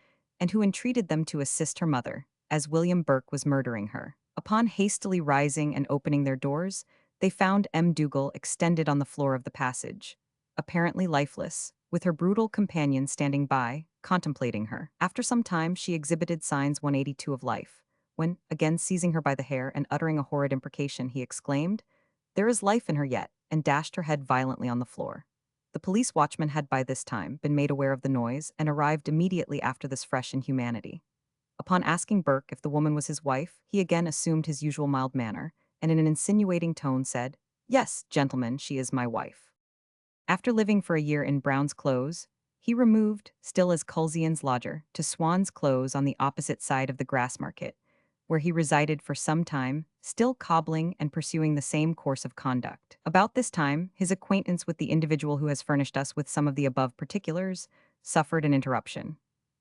Speaker 1: and who entreated them to assist her mother, as William Burke was murdering her. Upon hastily rising and opening their doors, they found M. Dougal extended on the floor of the passage, apparently lifeless, with her brutal companion standing by, contemplating her. After some time, she exhibited signs 182 of life, when, again seizing her by the hair and uttering a horrid imprecation, he exclaimed, "There is life in her yet," and dashed her head violently on the floor. The police watchman had by this time been made aware of the noise and arrived immediately after this fresh inhumanity. Upon asking Burke if the woman was his wife, he again assumed his usual mild manner, and in an insinuating tone said, "Yes, gentlemen, she is my wife." After living for a year in Brown's Close, he removed, still as Culzean's lodger, to Swan's Close on the opposite side of the Grassmarket, where he resided for some time, still cobbling and pursuing the same course of conduct. About this time, his acquaintance with the individual who has furnished us with some of the above particulars suffered an interruption.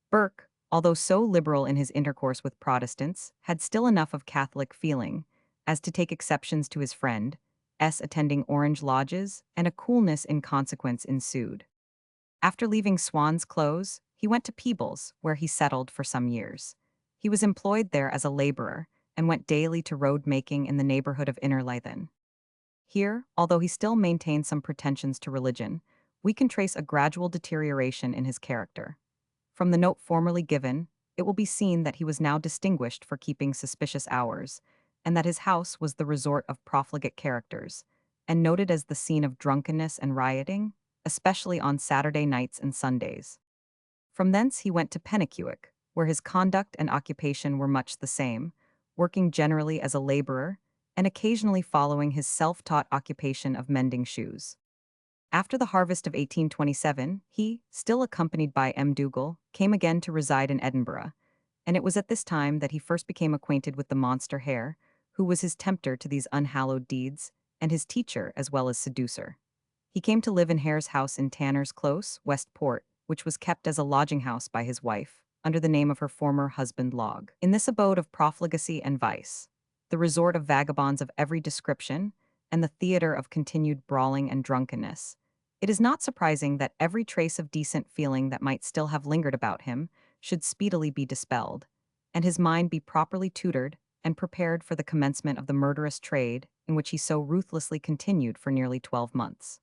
Speaker 1: Burke, although so liberal in his intercourse with Protestants, had still enough of Catholic feeling as to take exceptions to his friend, attending Orange lodges, and a coolness in consequence ensued. After leaving Swan's Close, he went to Peebles, where he settled for some years. He was employed there as a laborer, and went daily to road-making in the neighborhood of Innerleithen. Here, although he still maintained some pretensions to religion, we can trace a gradual deterioration in his character. From the note formerly given, it will be seen that he was now distinguished for keeping suspicious hours, and that his house was the resort of profligate characters, and noted as the scene of drunkenness and rioting, especially on Saturday nights and Sundays. From thence he went to Penicuik, where his conduct and occupation were much the same, working generally as a laborer, and occasionally following his self-taught occupation of mending shoes. After the harvest of 1827, he, still accompanied by M. Dougal, came again to reside in Edinburgh, and it was at this time that he first became acquainted with the monster Hare, who was his tempter to these unhallowed deeds, and his teacher as well as seducer. He came to live in Hare's house in Tanner's Close, Westport, which was kept as a lodging-house by his wife, under the name of her former husband Log. In this abode of profligacy and vice, the resort of vagabonds of every description, and the theater of continued brawling and drunkenness, It is not surprising that every trace of decent feeling that might still have lingered about him should speedily be dispelled, and his mind be properly tutored and prepared for the commencement of the murderous trade in which he so ruthlessly continued for nearly 12 months.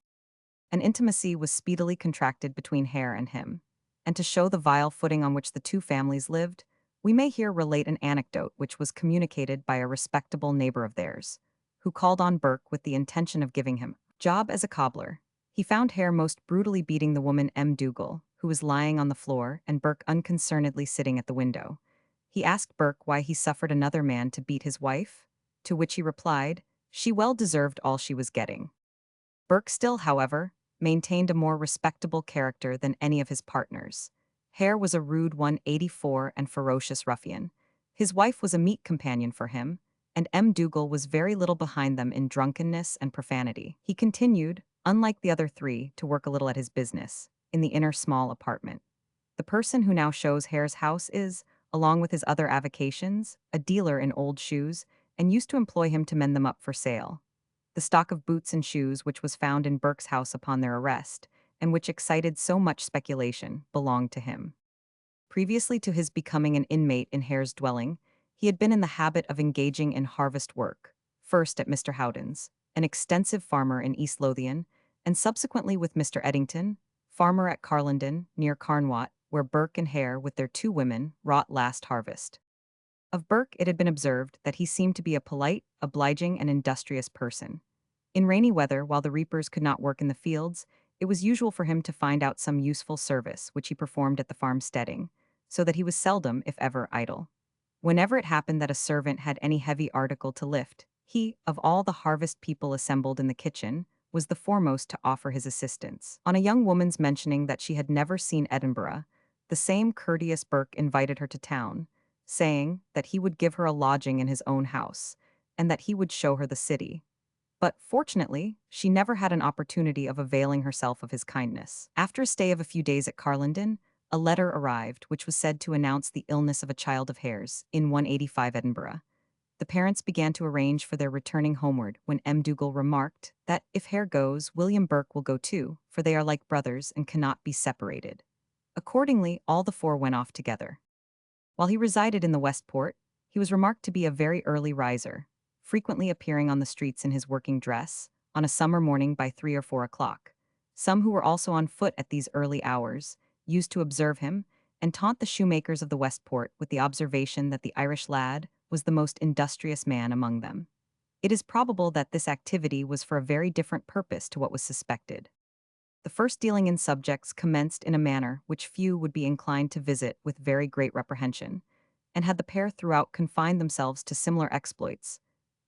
Speaker 1: An intimacy was speedily contracted between Hare and him, and to show the vile footing on which the two families lived, we may here relate an anecdote which was communicated by a respectable neighbor of theirs, who called on Burke with the intention of giving him job as a cobbler. He found Hare most brutally beating the woman Dougal, who was lying on the floor, and Burke unconcernedly sitting at the window. He asked Burke why he suffered another man to beat his wife, to which he replied, "She well deserved all she was getting." Burke still, however, maintained a more respectable character than any of his partners. Hare was a rude 184 and ferocious ruffian. His wife was a meet companion for him, and Dougal was very little behind them in drunkenness and profanity. He continued, unlike the other three, to work a little at his business, in the inner small apartment. The person who now shows Hare's house is, along with his other avocations, a dealer in old shoes, and used to employ him to mend them up for sale. The stock of boots and shoes which was found in Burke's house upon their arrest, and which excited so much speculation, belonged to him. Previously to his becoming an inmate in Hare's dwelling, he had been in the habit of engaging in harvest work, first at Mr. Howden's, an extensive farmer in East Lothian, and subsequently with Mr. Eddington, farmer at Carlindon, near Carnwatt, where Burke and Hare, with their two women, wrought last harvest. Of Burke it had been observed that he seemed to be a polite, obliging, and industrious person. In rainy weather, while the reapers could not work in the fields, it was usual for him to find out some useful service which he performed at the farmsteading, so that he was seldom, if ever, idle. Whenever it happened that a servant had any heavy article to lift, he, of all the harvest people assembled in the kitchen, was the foremost to offer his assistance. On a young woman's mentioning that she had never seen Edinburgh, the same courteous Burke invited her to town, saying that he would give her a lodging in his own house, and that he would show her the city. But, fortunately, she never had an opportunity of availing herself of his kindness. After a stay of a few days at Carlindon, a letter arrived which was said to announce the illness of a child of Hare's in 185 Edinburgh. The parents began to arrange for their returning homeward when Dougal remarked that if Hare goes, William Burke will go too, for they are like brothers and cannot be separated. Accordingly, all the four went off together. While he resided in the Westport, he was remarked to be a very early riser, frequently appearing on the streets in his working dress, on a summer morning by 3 or 4 o'clock. Some who were also on foot at these early hours used to observe him and taunt the shoemakers of the Westport with the observation that the Irish lad was the most industrious man among them. It is probable that this activity was for a very different purpose to what was suspected. The first dealing in subjects commenced in a manner which few would be inclined to visit with very great reprehension, and had the pair throughout confined themselves to similar exploits,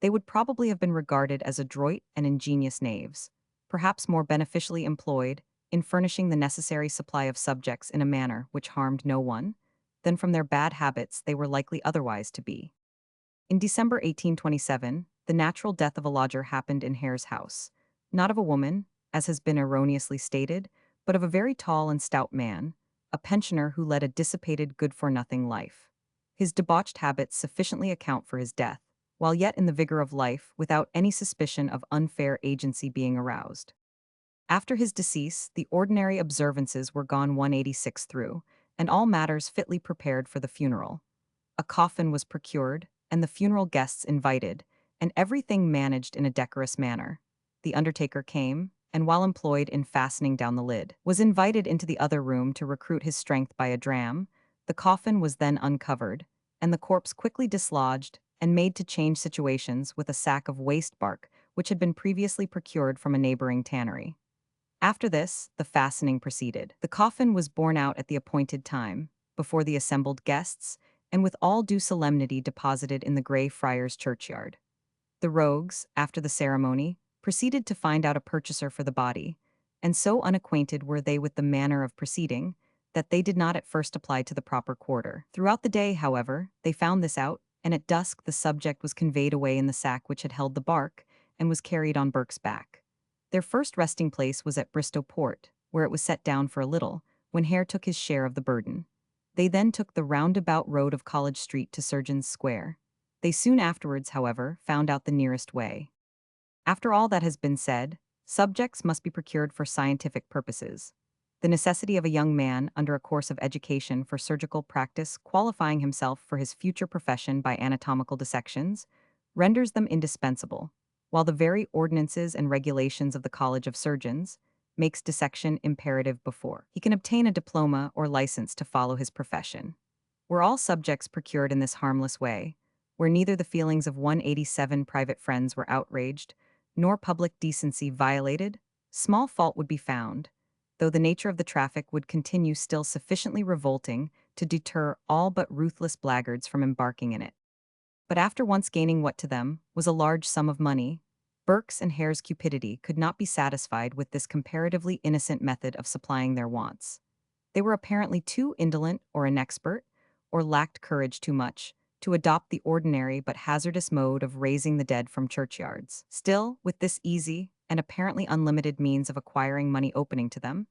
Speaker 1: they would probably have been regarded as adroit and ingenious knaves, perhaps more beneficially employed in furnishing the necessary supply of subjects in a manner which harmed no one, than from their bad habits they were likely otherwise to be. In December 1827, the natural death of a lodger happened in Hare's house, not of a woman, as has been erroneously stated, but of a very tall and stout man, a pensioner who led a dissipated good-for-nothing life. His debauched habits sufficiently account for his death, while yet in the vigor of life, without any suspicion of unfair agency being aroused. After his decease, the ordinary observances were gone 186 through, and all matters fitly prepared for the funeral. A coffin was procured, and the funeral guests invited, and everything managed in a decorous manner. The undertaker came, and while employed in fastening down the lid, was invited into the other room to recruit his strength by a dram. The coffin was then uncovered, and the corpse quickly dislodged and made to change situations with a sack of waste bark which had been previously procured from a neighboring tannery. After this, the fastening proceeded. The coffin was borne out at the appointed time, before the assembled guests, and with all due solemnity deposited in the Grey Friars churchyard. The rogues, after the ceremony, proceeded to find out a purchaser for the body, and so unacquainted were they with the manner of proceeding, that they did not at first apply to the proper quarter. Throughout the day, however, they found this out, and at dusk the subject was conveyed away in the sack which had held the bark, and was carried on Burke's back. Their first resting place was at Bristow Port, where it was set down for a little, when Hare took his share of the burden. They then took the roundabout road of College Street to Surgeon's Square. They soon afterwards, however, found out the nearest way. After all that has been said, Subjects must be procured for scientific purposes. The necessity of a young man under a course of education for surgical practice qualifying himself for his future profession by anatomical dissections renders them indispensable, while the very ordinances and regulations of the College of Surgeons makes dissection imperative before he can obtain a diploma or license to follow his profession. Were all subjects procured in this harmless way, where neither the feelings of 187 private friends were outraged, nor public decency violated, small fault would be found, though the nature of the traffic would continue still sufficiently revolting to deter all but ruthless blackguards from embarking in it. But after once gaining what to them was a large sum of money, Burke's and Hare's cupidity could not be satisfied with this comparatively innocent method of supplying their wants. They were apparently too indolent or inexpert, or lacked courage too much, to adopt the ordinary but hazardous mode of raising the dead from churchyards. Still, with this easy and apparently unlimited means of acquiring money opening to them,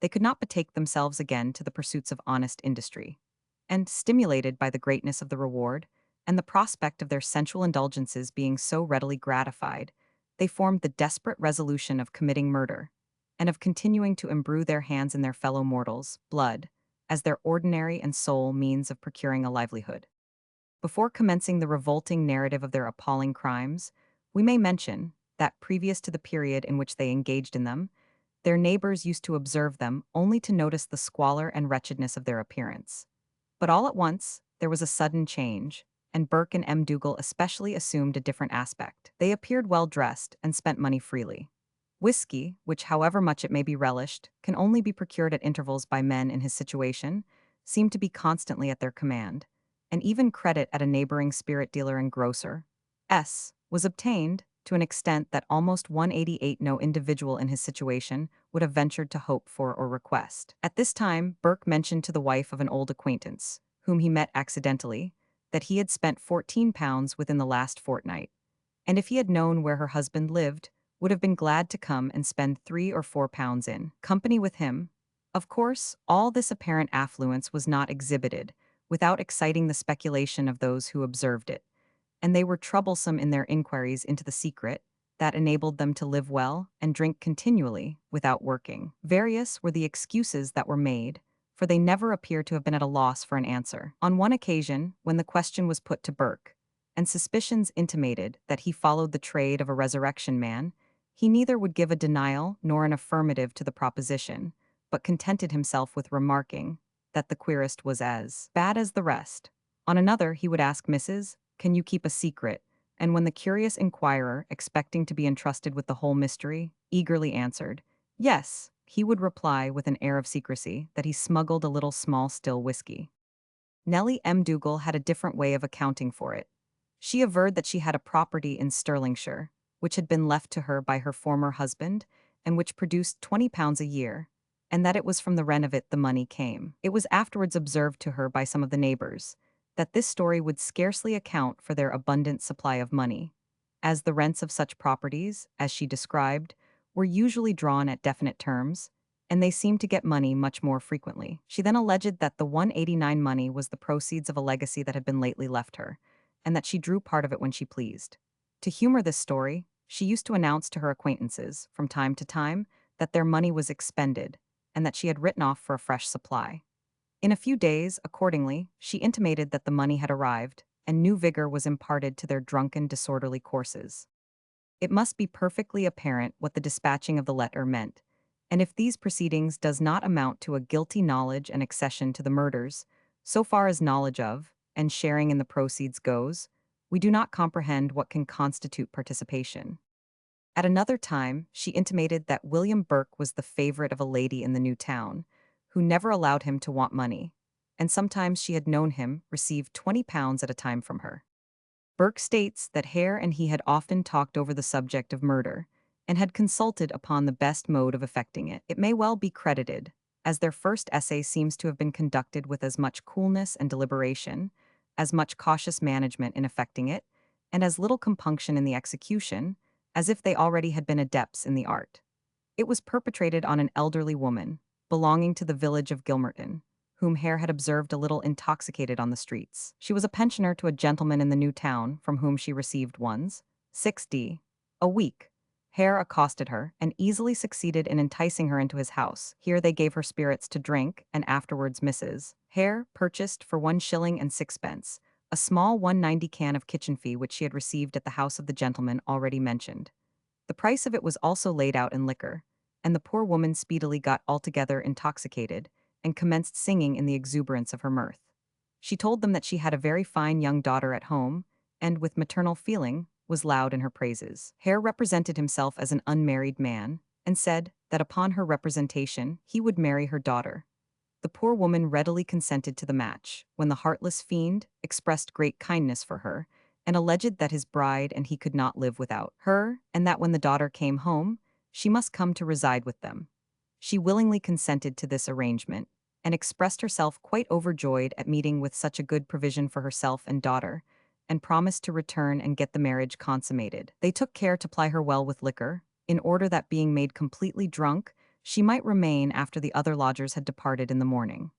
Speaker 1: they could not betake themselves again to the pursuits of honest industry. And, stimulated by the greatness of the reward, and the prospect of their sensual indulgences being so readily gratified, they formed the desperate resolution of committing murder, and of continuing to imbrue their hands in their fellow mortals' blood, as their ordinary and sole means of procuring a livelihood. Before commencing the revolting narrative of their appalling crimes, we may mention that previous to the period in which they engaged in them, their neighbors used to observe them only to notice the squalor and wretchedness of their appearance. But all at once, there was a sudden change, and Burke and M. Dougal especially assumed a different aspect. They appeared well dressed and spent money freely. Whiskey, which however much it may be relished, can only be procured at intervals by men in his situation, seemed to be constantly at their command, and even credit at a neighboring spirit dealer and grocer, was obtained to an extent that almost 188 no individual in his situation would have ventured to hope for or request. At this time, Burke mentioned to the wife of an old acquaintance, whom he met accidentally, that he had spent £14 within the last fortnight, and if he had known where her husband lived, would have been glad to come and spend £3 or £4 in company with him. Of course, all this apparent affluence was not exhibited without exciting the speculation of those who observed it, and they were troublesome in their inquiries into the secret that enabled them to live well and drink continually without working. Various were the excuses that were made, for they never appear to have been at a loss for an answer. On one occasion, when the question was put to Burke, and suspicions intimated that he followed the trade of a resurrection man, he neither would give a denial nor an affirmative to the proposition, but contented himself with remarking that the querist was as bad as the rest. On another, he would ask Mrs., "Can you keep a secret?" And when the curious inquirer, expecting to be entrusted with the whole mystery, eagerly answered, "Yes," he would reply with an air of secrecy that he smuggled a little small still whiskey. Nellie M. Dougal had a different way of accounting for it. She averred that she had a property in Stirlingshire, which had been left to her by her former husband, and which produced £20 a year, and that it was from the rent of it the money came. It was afterwards observed to her by some of the neighbors that this story would scarcely account for their abundant supply of money, as the rents of such properties, as she described, were usually drawn at definite terms, and they seemed to get money much more frequently. She then alleged that the 189 money was the proceeds of a legacy that had been lately left her, and that she drew part of it when she pleased. To humor this story, she used to announce to her acquaintances, from time to time, that their money was expended, and that she had written off for a fresh supply. In a few days, accordingly, she intimated that the money had arrived, and new vigor was imparted to their drunken, disorderly courses. It must be perfectly apparent what the dispatching of the letter meant, and if these proceedings does not amount to a guilty knowledge and accession to the murders, so far as knowledge of, and sharing in the proceeds goes, we do not comprehend what can constitute participation. At another time, she intimated that William Burke was the favorite of a lady in the new town, who never allowed him to want money, and sometimes she had known him receive £20 at a time from her. Burke states that Hare and he had often talked over the subject of murder, and had consulted upon the best mode of effecting it. It may well be credited, as their first essay seems to have been conducted with as much coolness and deliberation, as much cautious management in effecting it, and as little compunction in the execution, as if they already had been adepts in the art. It was perpetrated on an elderly woman, belonging to the village of Gilmerton, whom Hare had observed a little intoxicated on the streets. She was a pensioner to a gentleman in the new town, from whom she received ones, 6d, a week. Hare accosted her and easily succeeded in enticing her into his house. Here they gave her spirits to drink and afterwards Mrs. Hare purchased for 1 shilling and 6 pence a small 190 can of kitchen fee which she had received at the house of the gentleman already mentioned. The price of it was also laid out in liquor, and the poor woman speedily got altogether intoxicated and commenced singing in the exuberance of her mirth. She told them that she had a very fine young daughter at home, and, with maternal feeling, was loud in her praises. Hare represented himself as an unmarried man, and said that upon her representation he would marry her daughter. The poor woman readily consented to the match, when the heartless fiend expressed great kindness for her, and alleged that his bride and he could not live without her, and that when the daughter came home, she must come to reside with them. She willingly consented to this arrangement, and expressed herself quite overjoyed at meeting with such a good provision for herself and daughter, and promised to return and get the marriage consummated. They took care to ply her well with liquor, in order that being made completely drunk, she might remain after the other lodgers had departed in the morning.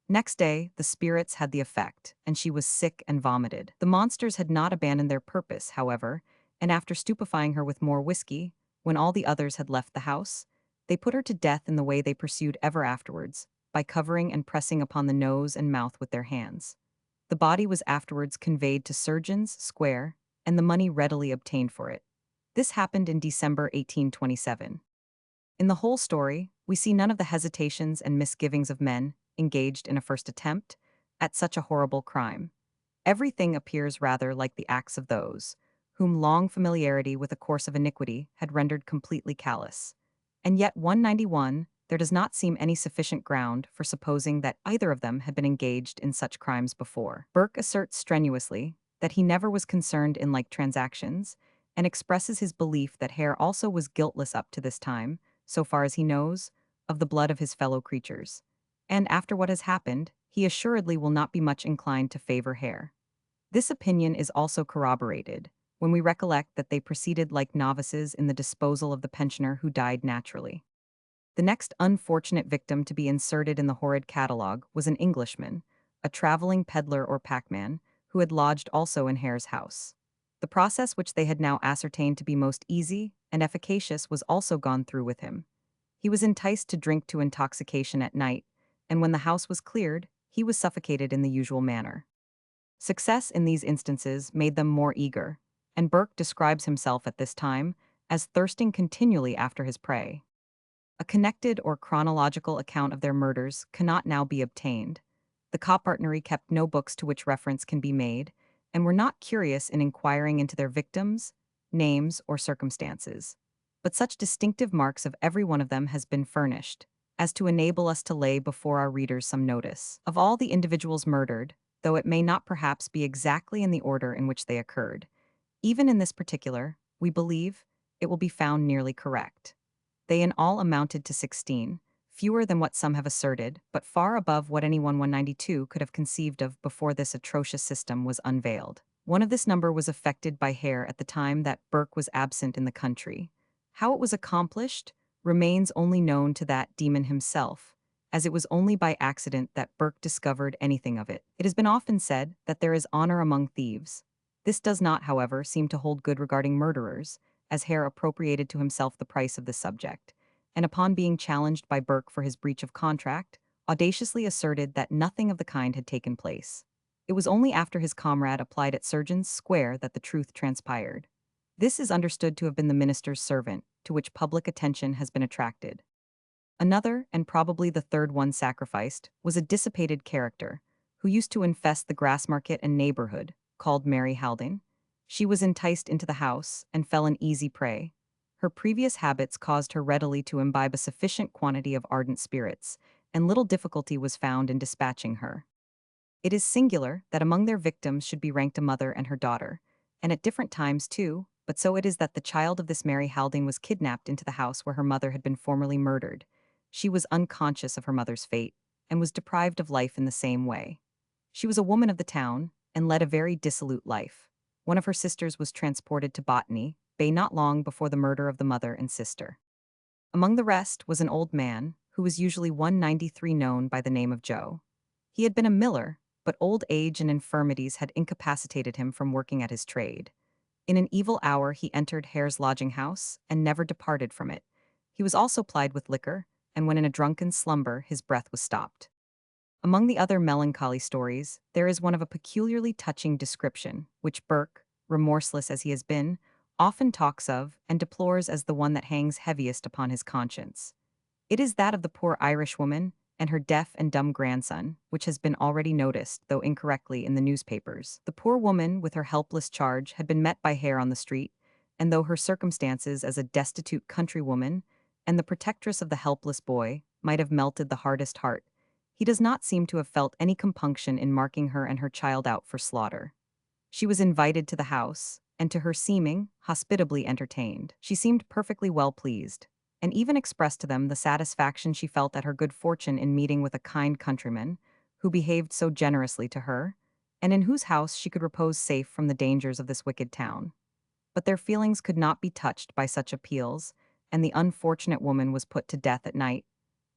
Speaker 1: Next day, the spirits had the effect, and she was sick and vomited. The monsters had not abandoned their purpose, however, and after stupefying her with more whiskey, when all the others had left the house, they put her to death in the way they pursued ever afterwards, by covering and pressing upon the nose and mouth with their hands. The body was afterwards conveyed to Surgeons Square, and the money readily obtained for it. This happened in December 1827. In the whole story, we see none of the hesitations and misgivings of men engaged in a first attempt at such a horrible crime. Everything appears rather like the acts of those whom long familiarity with a course of iniquity had rendered completely callous. And yet 191, there does not seem any sufficient ground for supposing that either of them had been engaged in such crimes before. Burke asserts strenuously that he never was concerned in like transactions, and expresses his belief that Hare also was guiltless up to this time, so far as he knows, of the blood of his fellow creatures. And after what has happened, he assuredly will not be much inclined to favor Hare. This opinion is also corroborated when we recollect that they proceeded like novices in the disposal of the pensioner who died naturally. The next unfortunate victim to be inserted in the horrid catalogue was an Englishman, a traveling peddler or packman, who had lodged also in Hare's house. The process which they had now ascertained to be most easy and efficacious was also gone through with him. He was enticed to drink to intoxication at night, and when the house was cleared, he was suffocated in the usual manner. Success in these instances made them more eager, and Burke describes himself at this time as thirsting continually after his prey. A connected or chronological account of their murders cannot now be obtained. The copartnery kept no books to which reference can be made, and were not curious in inquiring into their victims, names, or circumstances. But such distinctive marks of every one of them has been furnished, as to enable us to lay before our readers some notice of all the individuals murdered, though it may not perhaps be exactly in the order in which they occurred. Even in this particular, we believe, it will be found nearly correct. They in all amounted to 16, fewer than what some have asserted, but far above what anyone 192 could have conceived of before this atrocious system was unveiled. One of this number was effected by Hare at the time that Burke was absent in the country. How it was accomplished remains only known to that demon himself, as it was only by accident that Burke discovered anything of it. It has been often said that there is honor among thieves. This does not, however, seem to hold good regarding murderers, as Hare appropriated to himself the price of the subject, and upon being challenged by Burke for his breach of contract, audaciously asserted that nothing of the kind had taken place. It was only after his comrade applied at Surgeons Square that the truth transpired. This is understood to have been the minister's servant, to which public attention has been attracted. Another, and probably the third one sacrificed, was a dissipated character, who used to infest the Grassmarket and neighborhood, called Mary Haldane. She was enticed into the house, and fell an easy prey. Her previous habits caused her readily to imbibe a sufficient quantity of ardent spirits, and little difficulty was found in dispatching her. It is singular that among their victims should be ranked a mother and her daughter, and at different times too, but so it is that the child of this Mary Haldane was kidnapped into the house where her mother had been formerly murdered. She was unconscious of her mother's fate, and was deprived of life in the same way. She was a woman of the town, and led a very dissolute life. One of her sisters was transported to Botany Bay not long before the murder of the mother and sister. Among the rest was an old man, who was usually 193 known by the name of Joe. He had been a miller, but old age and infirmities had incapacitated him from working at his trade. In an evil hour he entered Hare's lodging house, and never departed from it. He was also plied with liquor, and when in a drunken slumber his breath was stopped. Among the other melancholy stories, there is one of a peculiarly touching description, which Burke, remorseless as he has been, often talks of and deplores as the one that hangs heaviest upon his conscience. It is that of the poor Irish woman and her deaf and dumb grandson, which has been already noticed, though incorrectly, in the newspapers. The poor woman, with her helpless charge, had been met by Hare on the street, and though her circumstances as a destitute countrywoman and the protectress of the helpless boy might have melted the hardest heart, he does not seem to have felt any compunction in marking her and her child out for slaughter. She was invited to the house, and to her seeming, hospitably entertained. She seemed perfectly well pleased, and even expressed to them the satisfaction she felt at her good fortune in meeting with a kind countryman, who behaved so generously to her, and in whose house she could repose safe from the dangers of this wicked town. But their feelings could not be touched by such appeals, and the unfortunate woman was put to death at night,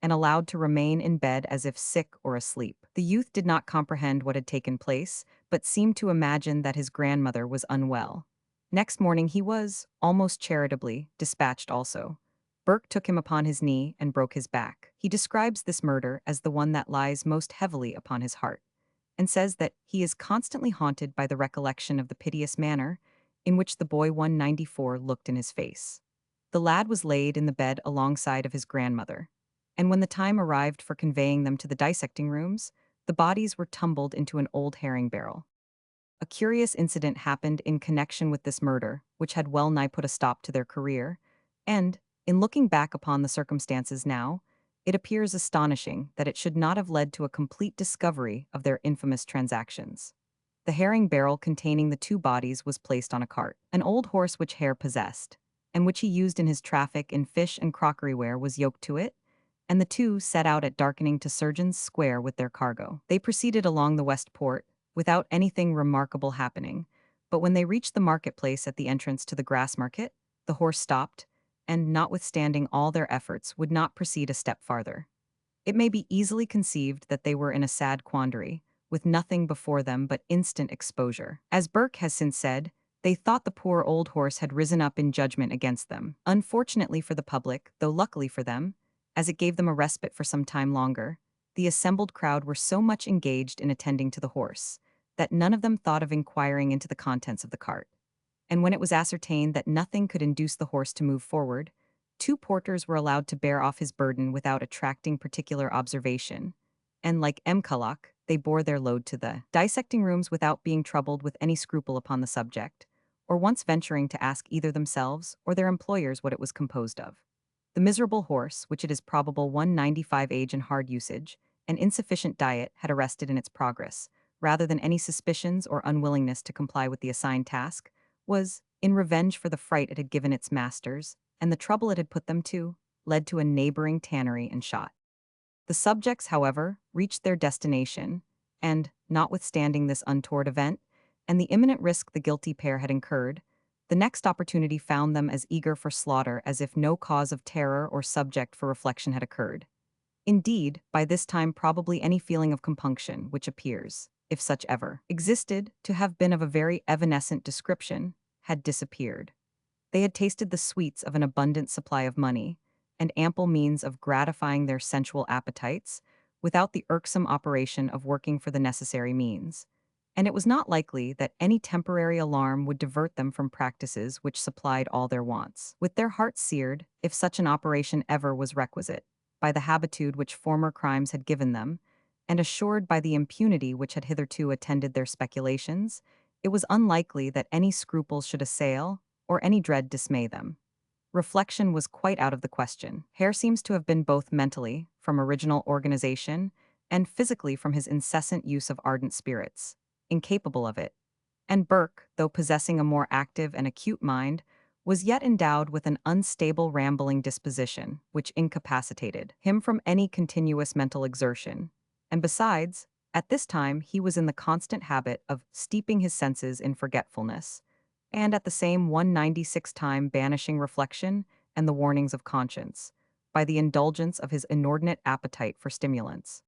Speaker 1: and allowed to remain in bed as if sick or asleep. The youth did not comprehend what had taken place, but seemed to imagine that his grandmother was unwell. Next morning he was, almost charitably, dispatched also. Burke took him upon his knee and broke his back. He describes this murder as the one that lies most heavily upon his heart, and says that he is constantly haunted by the recollection of the piteous manner in which the boy 194 looked in his face. The lad was laid in the bed alongside of his grandmother, and when the time arrived for conveying them to the dissecting rooms, the bodies were tumbled into an old herring barrel. A curious incident happened in connection with this murder, which had well nigh put a stop to their career, and, in looking back upon the circumstances now, it appears astonishing that it should not have led to a complete discovery of their infamous transactions. The herring barrel containing the two bodies was placed on a cart. An old horse which Hare possessed, and which he used in his traffic in fish and crockeryware, was yoked to it, and the two set out at darkening to Surgeon's Square with their cargo. They proceeded along the West Port, without anything remarkable happening, but when they reached the marketplace at the entrance to the grass market, the horse stopped, and, notwithstanding all their efforts, would not proceed a step farther. It may be easily conceived that they were in a sad quandary, with nothing before them but instant exposure. As Burke has since said, they thought the poor old horse had risen up in judgment against them. Unfortunately for the public, though luckily for them, as it gave them a respite for some time longer, the assembled crowd were so much engaged in attending to the horse, that none of them thought of inquiring into the contents of the cart. And when it was ascertained that nothing could induce the horse to move forward, two porters were allowed to bear off his burden without attracting particular observation, and like Mculloch, they bore their load to the dissecting rooms without being troubled with any scruple upon the subject, or once venturing to ask either themselves or their employers what it was composed of. The miserable horse, which it is probable 195 age and hard usage, and insufficient diet had arrested in its progress, rather than any suspicions or unwillingness to comply with the assigned task, was, in revenge for the fright it had given its masters, and the trouble it had put them to, led to a neighboring tannery and shot. The subjects, however, reached their destination, and, notwithstanding this untoward event, and the imminent risk the guilty pair had incurred, the next opportunity found them as eager for slaughter as if no cause of terror or subject for reflection had occurred. Indeed, by this time probably any feeling of compunction which appears, if such ever existed, to have been of a very evanescent description, had disappeared. They had tasted the sweets of an abundant supply of money, and ample means of gratifying their sensual appetites, without the irksome operation of working for the necessary means, and it was not likely that any temporary alarm would divert them from practices which supplied all their wants. With their hearts seared, if such an operation ever was requisite, by the habitude which former crimes had given them, and assured by the impunity which had hitherto attended their speculations, it was unlikely that any scruples should assail, or any dread dismay them. Reflection was quite out of the question. Hare seems to have been both mentally, from original organization, and physically from his incessant use of ardent spirits, incapable of it, and Burke, though possessing a more active and acute mind, was yet endowed with an unstable rambling disposition, which incapacitated him from any continuous mental exertion, and besides, at this time he was in the constant habit of steeping his senses in forgetfulness, and at the same 196 time banishing reflection and the warnings of conscience, by the indulgence of his inordinate appetite for stimulants.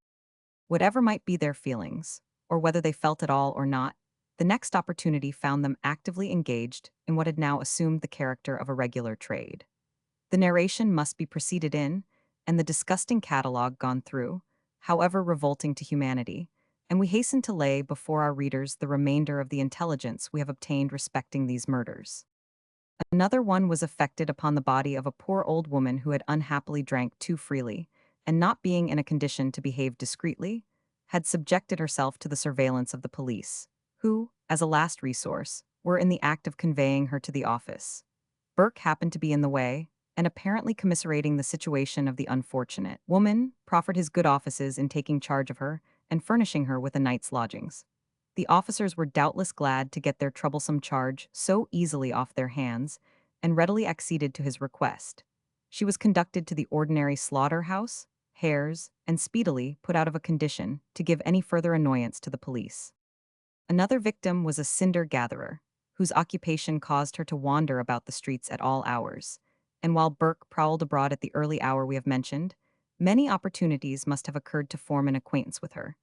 Speaker 1: Whatever might be their feelings, or whether they felt at all or not, The next opportunity found them actively engaged in what had now assumed the character of a regular trade. The narration must be proceeded in, and the disgusting catalogue gone through, however revolting to humanity, and we hasten to lay before our readers the remainder of the intelligence we have obtained respecting these murders. Another one was effected upon the body of a poor old woman who had unhappily drank too freely, and not being in a condition to behave discreetly, had subjected herself to the surveillance of the police, who, as a last resource, were in the act of conveying her to the office. Burke happened to be in the way, and apparently commiserating the situation of the unfortunate woman, proffered his good offices in taking charge of her and furnishing her with a night's lodgings. The officers were doubtless glad to get their troublesome charge so easily off their hands, and readily acceded to his request. She was conducted to the ordinary slaughter-house, hares, and speedily put out of a condition to give any further annoyance to the police. Another victim was a cinder-gatherer, whose occupation caused her to wander about the streets at all hours, and while Burke prowled abroad at the early hour we have mentioned, many opportunities must have occurred to form an acquaintance with her,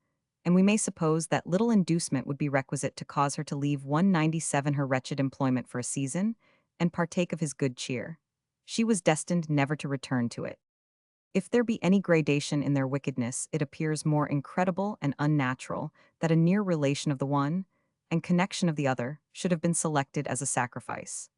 Speaker 1: and we may suppose that little inducement would be requisite to cause her to leave 197 her wretched employment for a season, and partake of his good cheer. She was destined never to return to it. If there be any gradation in their wickedness, it appears more incredible and unnatural that a near relation of the one, and connection of the other, should have been selected as a sacrifice.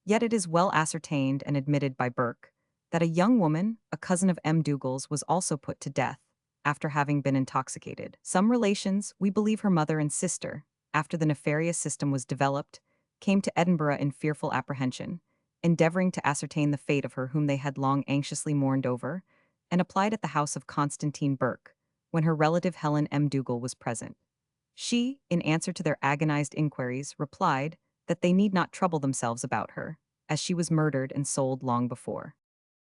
Speaker 1: Yet it is well ascertained and admitted by Burke that a young woman, a cousin of M. Dougal's, was also put to death, after having been intoxicated. Some relations, we believe her mother and sister, after the nefarious system was developed, came to Edinburgh in fearful apprehension, endeavoring to ascertain the fate of her whom they had long anxiously mourned over, and applied at the house of Constantine Burke, when her relative Helen M. Dougal was present. She, in answer to their agonized inquiries, replied that they need not trouble themselves about her, as she was murdered and sold long before.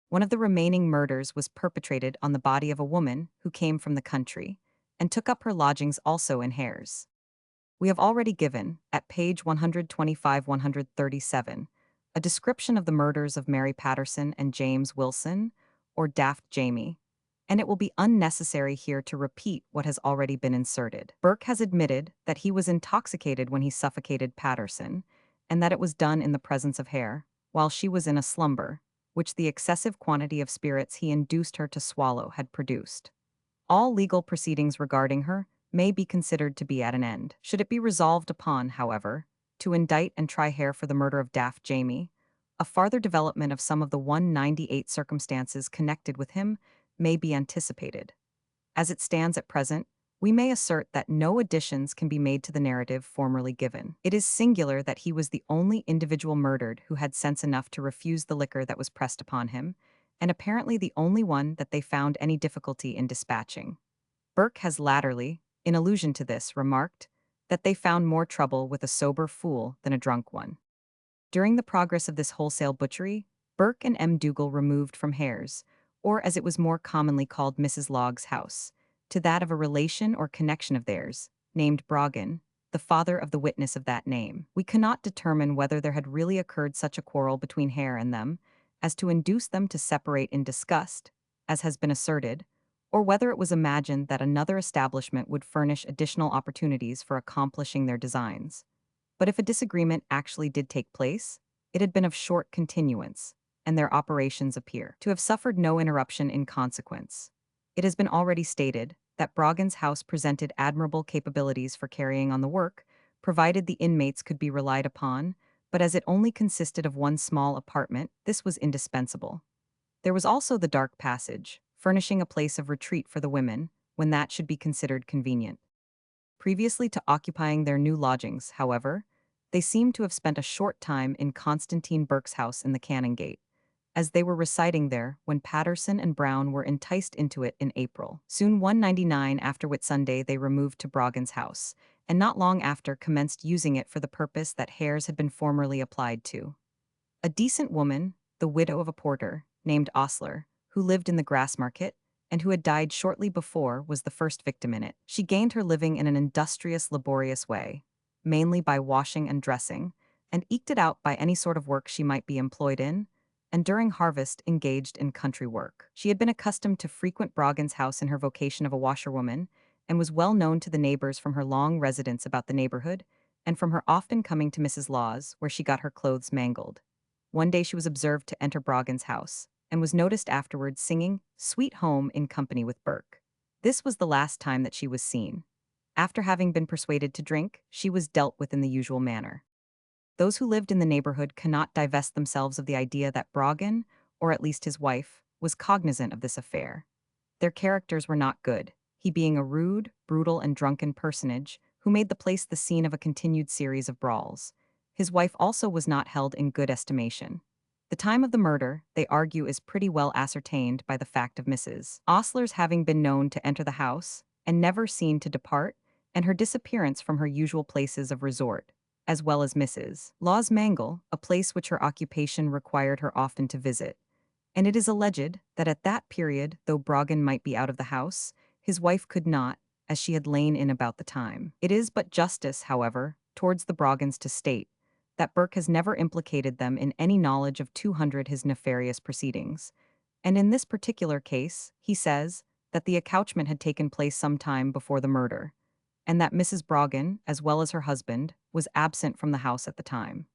Speaker 1: One of the remaining murders was perpetrated on the body of a woman who came from the country, and took up her lodgings also in Hares. We have already given, at page 125-137, a description of the murders of Mary Patterson and James Wilson, or Daft Jamie, and it will be unnecessary here to repeat what has already been inserted. Burke has admitted that he was intoxicated when he suffocated Patterson, and that it was done in the presence of Hare, while she was in a slumber, which the excessive quantity of spirits he induced her to swallow had produced. All legal proceedings regarding her may be considered to be at an end. Should it be resolved upon, however, to indict and try Hare for the murder of Daft Jamie, a farther development of some of the 198 circumstances connected with him may be anticipated. As it stands at present, we may assert that no additions can be made to the narrative formerly given. It is singular that he was the only individual murdered who had sense enough to refuse the liquor that was pressed upon him, and apparently the only one that they found any difficulty in dispatching. Burke has latterly, in allusion to this, remarked that they found more trouble with a sober fool than a drunk one. During the progress of this wholesale butchery, Burke and M. Dougal removed from Hare's, or as it was more commonly called Mrs. Logg's house, to that of a relation or connection of theirs, named Brogan, the father of the witness of that name. We cannot determine whether there had really occurred such a quarrel between Hare and them, as to induce them to separate in disgust, as has been asserted, or whether it was imagined that another establishment would furnish additional opportunities for accomplishing their designs. But if a disagreement actually did take place, it had been of short continuance, and their operations appear to have suffered no interruption in consequence. It has been already stated that Brogan's house presented admirable capabilities for carrying on the work, provided the inmates could be relied upon, but as it only consisted of one small apartment, this was indispensable. There was also the dark passage, furnishing a place of retreat for the women, when that should be considered convenient. Previously to occupying their new lodgings, however, they seem to have spent a short time in Constantine Burke's house in the Canongate, as they were residing there when Patterson and Brown were enticed into it in April. Soon 199 after Whitsunday they removed to Brogan's house, and not long after commenced using it for the purpose that Hare's had been formerly applied to. A decent woman, the widow of a porter, named Ostler, who lived in the Grassmarket, and who had died shortly before, was the first victim in it. She gained her living in an industrious, laborious way, mainly by washing and dressing, and eked it out by any sort of work she might be employed in, and during harvest engaged in country work. She had been accustomed to frequent Brogan's house in her vocation of a washerwoman, and was well known to the neighbors from her long residence about the neighborhood, and from her often coming to Mrs. Law's, where she got her clothes mangled. One day she was observed to enter Broggan's house, and was noticed afterwards singing Sweet Home in company with Burke. This was the last time that she was seen. After having been persuaded to drink, she was dealt with in the usual manner. Those who lived in the neighborhood cannot divest themselves of the idea that Broggan, or at least his wife, was cognizant of this affair. Their characters were not good, he being a rude, brutal, and drunken personage who made the place the scene of a continued series of brawls. His wife also was not held in good estimation. The time of the murder, they argue, is pretty well ascertained by the fact of Mrs. Osler's having been known to enter the house and never seen to depart, and her disappearance from her usual places of resort, as well as Mrs. Law's mangle, a place which her occupation required her often to visit. And it is alleged that at that period, though Broggan might be out of the house, his wife could not, as she had lain in about the time. It is but justice, however, towards the Broggans to state that Burke has never implicated them in any knowledge of 200 his nefarious proceedings. And in this particular case, he says that the accouchement had taken place some time before the murder, and that Mrs. Broggan, as well as her husband, was absent from the house at the time.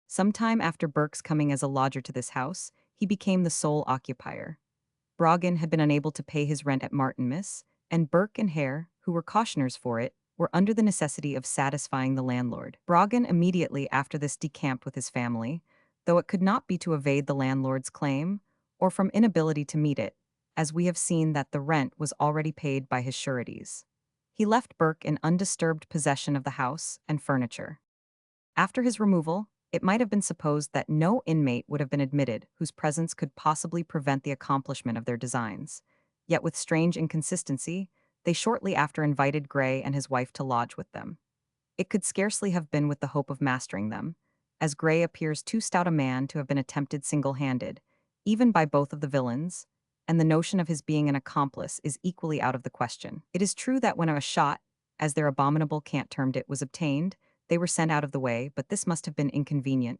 Speaker 1: Some time after Burke's coming as a lodger to this house, he became the sole occupier. Broggan had been unable to pay his rent at Martinmas, and Burke and Hare, who were cautioners for it, were under the necessity of satisfying the landlord. Broggan immediately after this decamped with his family, though it could not be to evade the landlord's claim, or from inability to meet it, as we have seen that the rent was already paid by his sureties. He left Burke in undisturbed possession of the house and furniture. After his removal, it might have been supposed that no inmate would have been admitted whose presence could possibly prevent the accomplishment of their designs. Yet with strange inconsistency, they shortly after invited Gray and his wife to lodge with them. It could scarcely have been with the hope of mastering them, as Gray appears too stout a man to have been attempted single-handed, even by both of the villains, and the notion of his being an accomplice is equally out of the question. It is true that when a shot, as their abominable cant termed it, was obtained, they were sent out of the way, but this must have been inconvenient,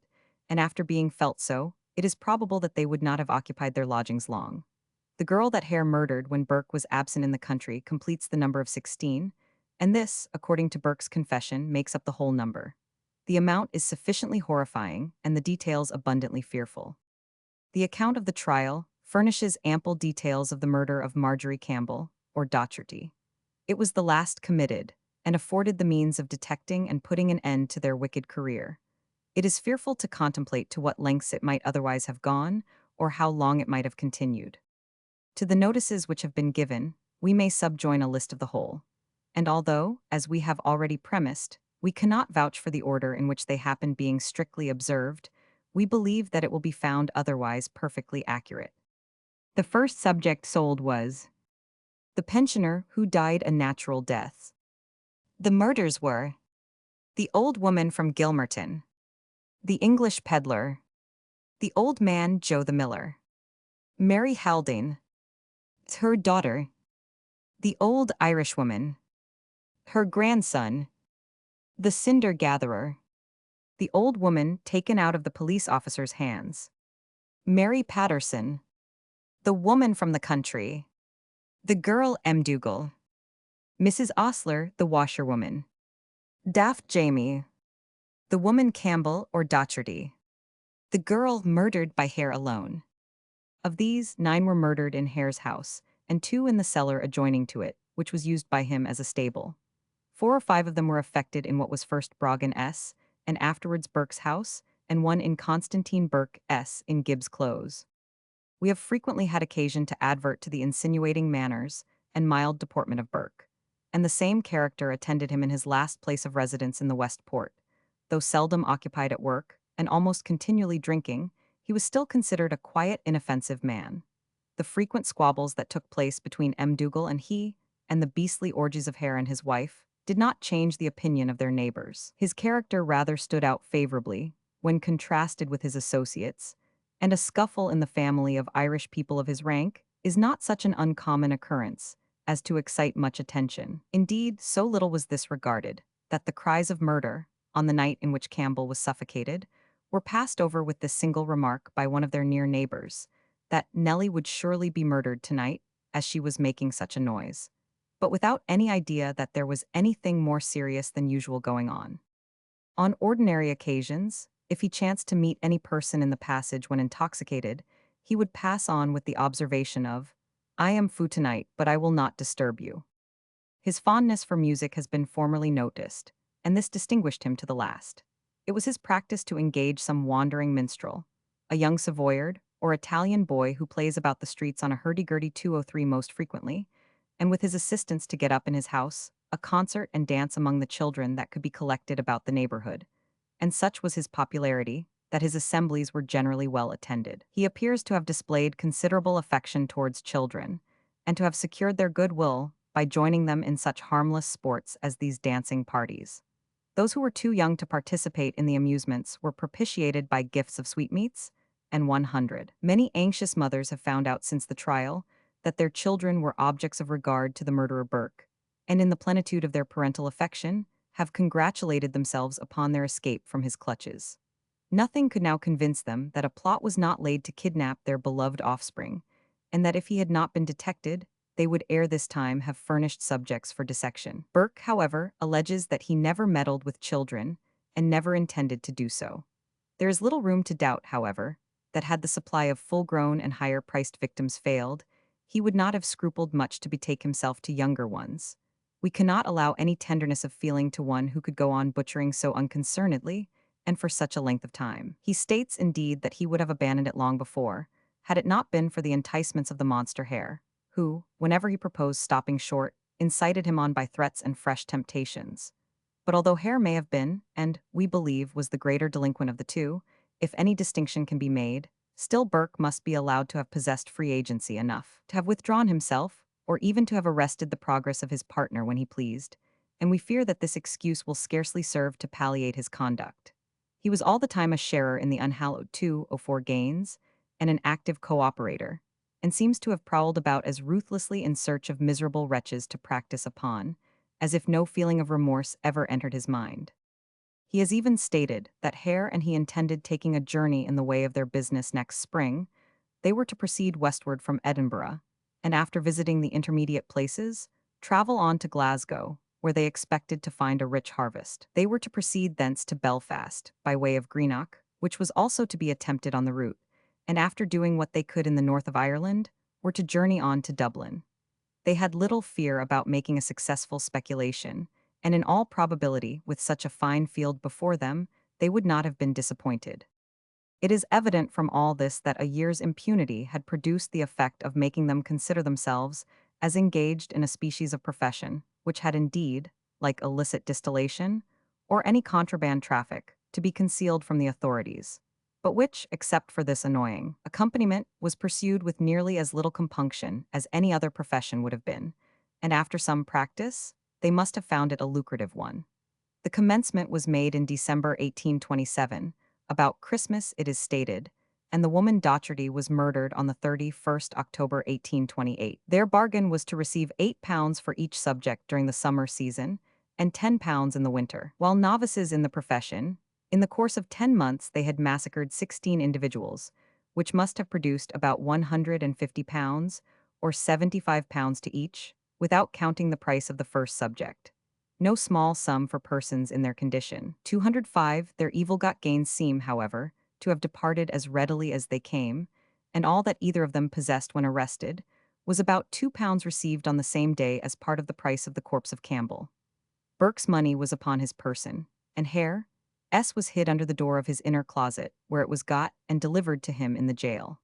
Speaker 1: and after being felt so, it is probable that they would not have occupied their lodgings long. The girl that Hare murdered when Burke was absent in the country completes the number of 16, and this, according to Burke's confession, makes up the whole number. The amount is sufficiently horrifying, and the details abundantly fearful. The account of the trial furnishes ample details of the murder of Marjorie Campbell, or Docherty. It was the last committed, and afforded the means of detecting and putting an end to their wicked career. It is fearful to contemplate to what lengths it might otherwise have gone, or how long it might have continued. To the notices which have been given, we may subjoin a list of the whole. And although, as we have already premised, we cannot vouch for the order in which they happen being strictly observed, we believe that it will be found otherwise perfectly accurate. The first subject sold was the pensioner who died a natural death. The murders were the old woman from Gilmerton, the English peddler, the old man Joe the miller, Mary Haldane, her daughter, the old Irishwoman, her grandson, the cinder gatherer, the old woman taken out of the police officer's hands, Mary Patterson, the woman from the country, the girl Dougal, Mrs. Osler, the washerwoman, Daft Jamie, the woman Campbell or Docherty, the girl murdered by Hare alone. Of these, 9 were murdered in Hare's house, and 2 in the cellar adjoining to it, which was used by him as a stable. 4 or 5 of them were effected in what was first Broggan and afterwards Burke's house, and 1 in Constantine Burke in Gibbs' Close. We have frequently had occasion to advert to the insinuating manners and mild deportment of Burke, and the same character attended him in his last place of residence in the West Port. Though seldom occupied at work, and almost continually drinking, he was still considered a quiet, inoffensive man. The frequent squabbles that took place between Dougal and he, and the beastly orgies of Hare and his wife, did not change the opinion of their neighbors. His character rather stood out favorably when contrasted with his associates, and a scuffle in the family of Irish people of his rank is not such an uncommon occurrence as to excite much attention. Indeed, so little was this regarded, that the cries of murder, on the night in which Campbell was suffocated, were passed over with this single remark by one of their near neighbors, that Nellie would surely be murdered tonight, as she was making such a noise, but without any idea that there was anything more serious than usual going on. On ordinary occasions, if he chanced to meet any person in the passage when intoxicated, he would pass on with the observation of, "I am fou tonight, but I will not disturb you." His fondness for music has been formerly noticed, and this distinguished him to the last. It was his practice to engage some wandering minstrel, a young Savoyard or Italian boy who plays about the streets on a hurdy-gurdy 203 most frequently, and with his assistants to get up in his house, a concert and dance among the children that could be collected about the neighborhood. And such was his popularity, that his assemblies were generally well attended. He appears to have displayed considerable affection towards children, and to have secured their goodwill by joining them in such harmless sports as these dancing parties. Those who were too young to participate in the amusements were propitiated by gifts of sweetmeats and 100. Many anxious mothers have found out since the trial that their children were objects of regard to the murderer Burke, and in the plenitude of their parental affection, have congratulated themselves upon their escape from his clutches. Nothing could now convince them that a plot was not laid to kidnap their beloved offspring, and that if he had not been detected, they would ere this time have furnished subjects for dissection. Burke, however, alleges that he never meddled with children and never intended to do so. There is little room to doubt, however, that had the supply of full-grown and higher-priced victims failed, he would not have scrupled much to betake himself to younger ones. We cannot allow any tenderness of feeling to one who could go on butchering so unconcernedly, and for such a length of time. He states, indeed, that he would have abandoned it long before, had it not been for the enticements of the monster hare, who, whenever he proposed stopping short, incited him on by threats and fresh temptations. But although Hare may have been, and, we believe, was the greater delinquent of the two, if any distinction can be made, still Burke must be allowed to have possessed free agency enough to have withdrawn himself, or even to have arrested the progress of his partner when he pleased, and we fear that this excuse will scarcely serve to palliate his conduct. He was all the time a sharer in the unhallowed 204 gains, and an active co-operator, and seems to have prowled about as ruthlessly in search of miserable wretches to practice upon, as if no feeling of remorse ever entered his mind. He has even stated that Hare and he intended taking a journey in the way of their business next spring. They were to proceed westward from Edinburgh, and after visiting the intermediate places, travel on to Glasgow, where they expected to find a rich harvest. They were to proceed thence to Belfast, by way of Greenock, which was also to be attempted on the route, and after doing what they could in the north of Ireland, were to journey on to Dublin. They had little fear about making a successful speculation, and in all probability, with such a fine field before them, they would not have been disappointed. It is evident from all this that a year's impunity had produced the effect of making them consider themselves as engaged in a species of profession, which had indeed, like illicit distillation, or any contraband traffic, to be concealed from the authorities, but which, except for this annoying accompaniment, was pursued with nearly as little compunction as any other profession would have been, and after some practice, they must have found it a lucrative one. The commencement was made in December 1827, about Christmas it is stated, and the woman Docherty was murdered on the 31st October 1828. Their bargain was to receive £8 for each subject during the summer season, and £10 in the winter. While novices in the profession, in the course of 10 months they had massacred 16 individuals, which must have produced about £150, or £75 to each, without counting the price of the first subject. No small sum for persons in their condition. 205. Their evil-got gains seem, however, to have departed as readily as they came, and all that either of them possessed when arrested was about £2 received on the same day as part of the price of the corpse of Campbell. Burke's money was upon his person, and Hare S was hid under the door of his inner closet, where it was got and delivered to him in the jail.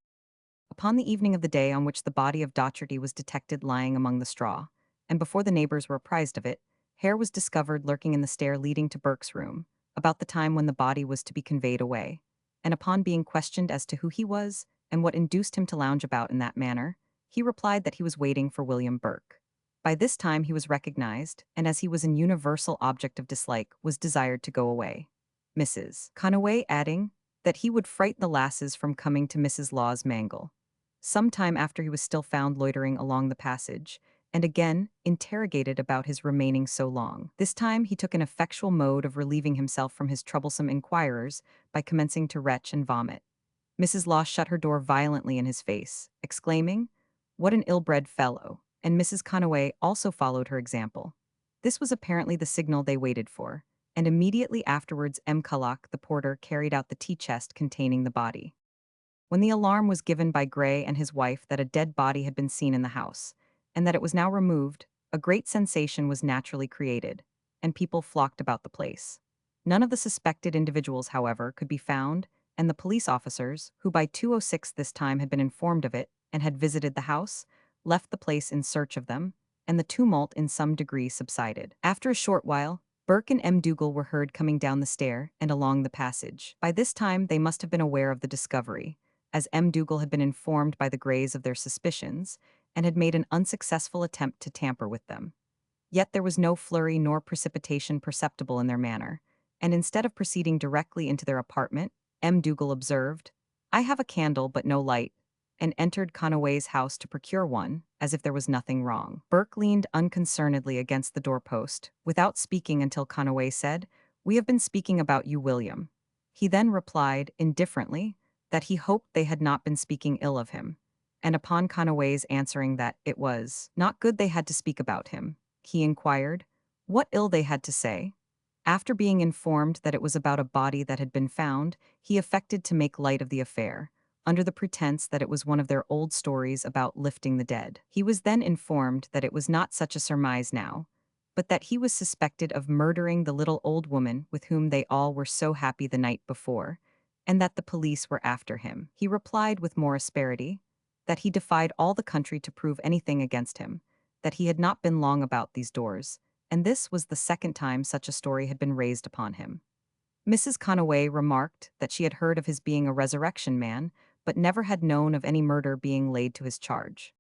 Speaker 1: Upon the evening of the day on which the body of Docherty was detected lying among the straw, and before the neighbors were apprised of it, Hare was discovered lurking in the stair leading to Burke's room, about the time when the body was to be conveyed away, and upon being questioned as to who he was and what induced him to lounge about in that manner, he replied that he was waiting for William Burke. By this time he was recognized, and as he was an universal object of dislike, was desired to go away. Mrs. Conaway adding that he would fright the lasses from coming to Mrs. Law's mangle. Some time after he was still found loitering along the passage, and again interrogated about his remaining so long. This time he took an effectual mode of relieving himself from his troublesome inquirers by commencing to retch and vomit. Mrs. Law shut her door violently in his face, exclaiming, "What an ill-bred fellow!" and Mrs. Conaway also followed her example. This was apparently the signal they waited for, and immediately afterwards Mkulak, the porter, carried out the tea chest containing the body. When the alarm was given by Gray and his wife that a dead body had been seen in the house, and that it was now removed, a great sensation was naturally created, and people flocked about the place. None of the suspected individuals, however, could be found, and the police officers, who by 2:06 this time had been informed of it and had visited the house, left the place in search of them, and the tumult in some degree subsided. After a short while, Burke and M. Dougal were heard coming down the stair and along the passage. By this time, they must have been aware of the discovery, as M. Dougal had been informed by the Greys of their suspicions and had made an unsuccessful attempt to tamper with them. Yet there was no flurry nor precipitation perceptible in their manner, and instead of proceeding directly into their apartment, M. Dougal observed, "I have a candle but no light," and entered Conaway's house to procure one, as if there was nothing wrong. Burke leaned unconcernedly against the doorpost, without speaking until Conaway said, "We have been speaking about you, William." He then replied, indifferently, that he hoped they had not been speaking ill of him, and upon Conaway's answering that it was not good they had to speak about him, he inquired what ill they had to say. After being informed that it was about a body that had been found, he affected to make light of the affair, under the pretense that it was one of their old stories about lifting the dead. He was then informed that it was not such a surmise now, but that he was suspected of murdering the little old woman with whom they all were so happy the night before, and that the police were after him. He replied with more asperity that he defied all the country to prove anything against him, that he had not been long about these doors, and this was the second time such a story had been raised upon him. Mrs. Conaway remarked that she had heard of his being a resurrection man, but never had known of any murder being laid to his charge.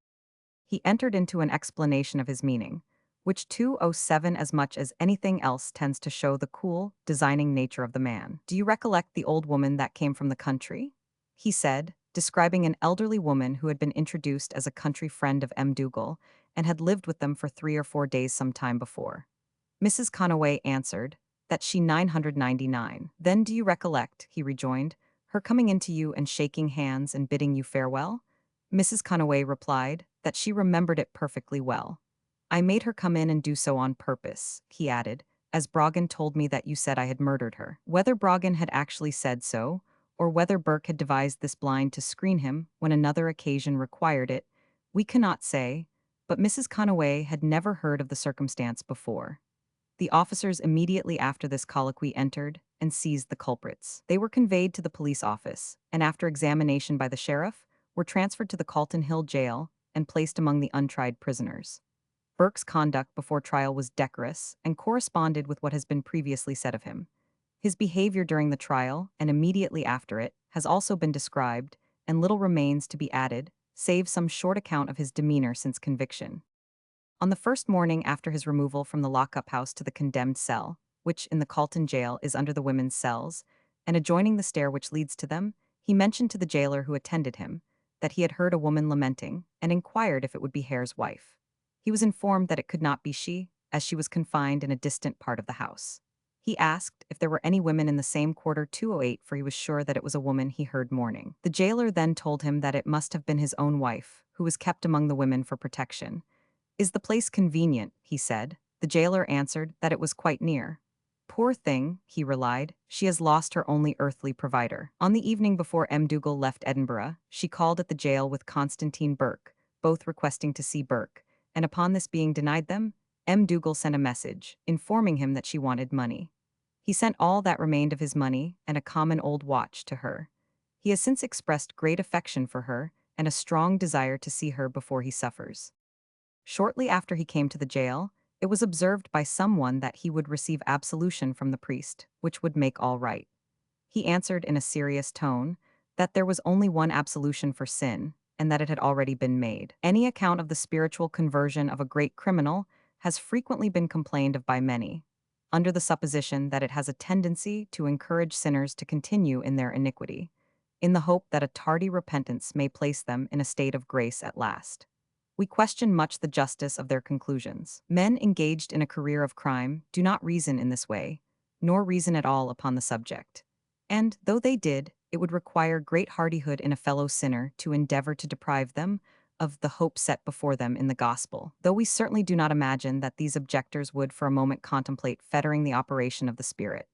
Speaker 1: He entered into an explanation of his meaning, which 207 as much as anything else tends to show the cool, designing nature of the man. "Do you recollect the old woman that came from the country?" he said, describing an elderly woman who had been introduced as a country friend of M. Dougal, and had lived with them for 3 or 4 days some time before. Mrs. Conaway answered that she 999. "Then do you recollect," he rejoined, "her coming into you and shaking hands and bidding you farewell?" Mrs. Conaway replied that she remembered it perfectly well. "I made her come in and do so on purpose," he added, "as Brogan told me that you said I had murdered her." Whether Brogan had actually said so, or whether Burke had devised this blind to screen him when another occasion required it, we cannot say, but Mrs. Conaway had never heard of the circumstance before. The officers immediately after this colloquy entered and seized the culprits. They were conveyed to the police office, and after examination by the sheriff, were transferred to the Calton Hill jail and placed among the untried prisoners. Burke's conduct before trial was decorous and corresponded with what has been previously said of him. His behavior during the trial and immediately after it has also been described, and little remains to be added, save some short account of his demeanor since conviction. On the first morning after his removal from the lock-up house to the condemned cell, which in the Calton jail is under the women's cells, and adjoining the stair which leads to them, he mentioned to the jailer who attended him that he had heard a woman lamenting, and inquired if it would be Hare's wife. He was informed that it could not be she, as she was confined in a distant part of the house. He asked if there were any women in the same quarter 208, for he was sure that it was a woman he heard mourning. The jailer then told him that it must have been his own wife, who was kept among the women for protection. "Is the place convenient?" he said. The jailer answered that it was quite near. "Poor thing," he relied, "she has lost her only earthly provider." On the evening before M. Dougal left Edinburgh, she called at the jail with Constantine Burke, both requesting to see Burke, and upon this being denied them, M. Dougal sent a message, informing him that she wanted money. He sent all that remained of his money and a common old watch to her. He has since expressed great affection for her and a strong desire to see her before he suffers. Shortly after he came to the jail, it was observed by someone that he would receive absolution from the priest, which would make all right. He answered in a serious tone that there was only one absolution for sin, and that it had already been made. Any account of the spiritual conversion of a great criminal has frequently been complained of by many, under the supposition that it has a tendency to encourage sinners to continue in their iniquity, in the hope that a tardy repentance may place them in a state of grace at last. We question much the justice of their conclusions. Men engaged in a career of crime do not reason in this way, nor reason at all upon the subject. And, though they did, it would require great hardihood in a fellow sinner to endeavor to deprive them of the hope set before them in the gospel, though we certainly do not imagine that these objectors would for a moment contemplate fettering the operation of the Spirit.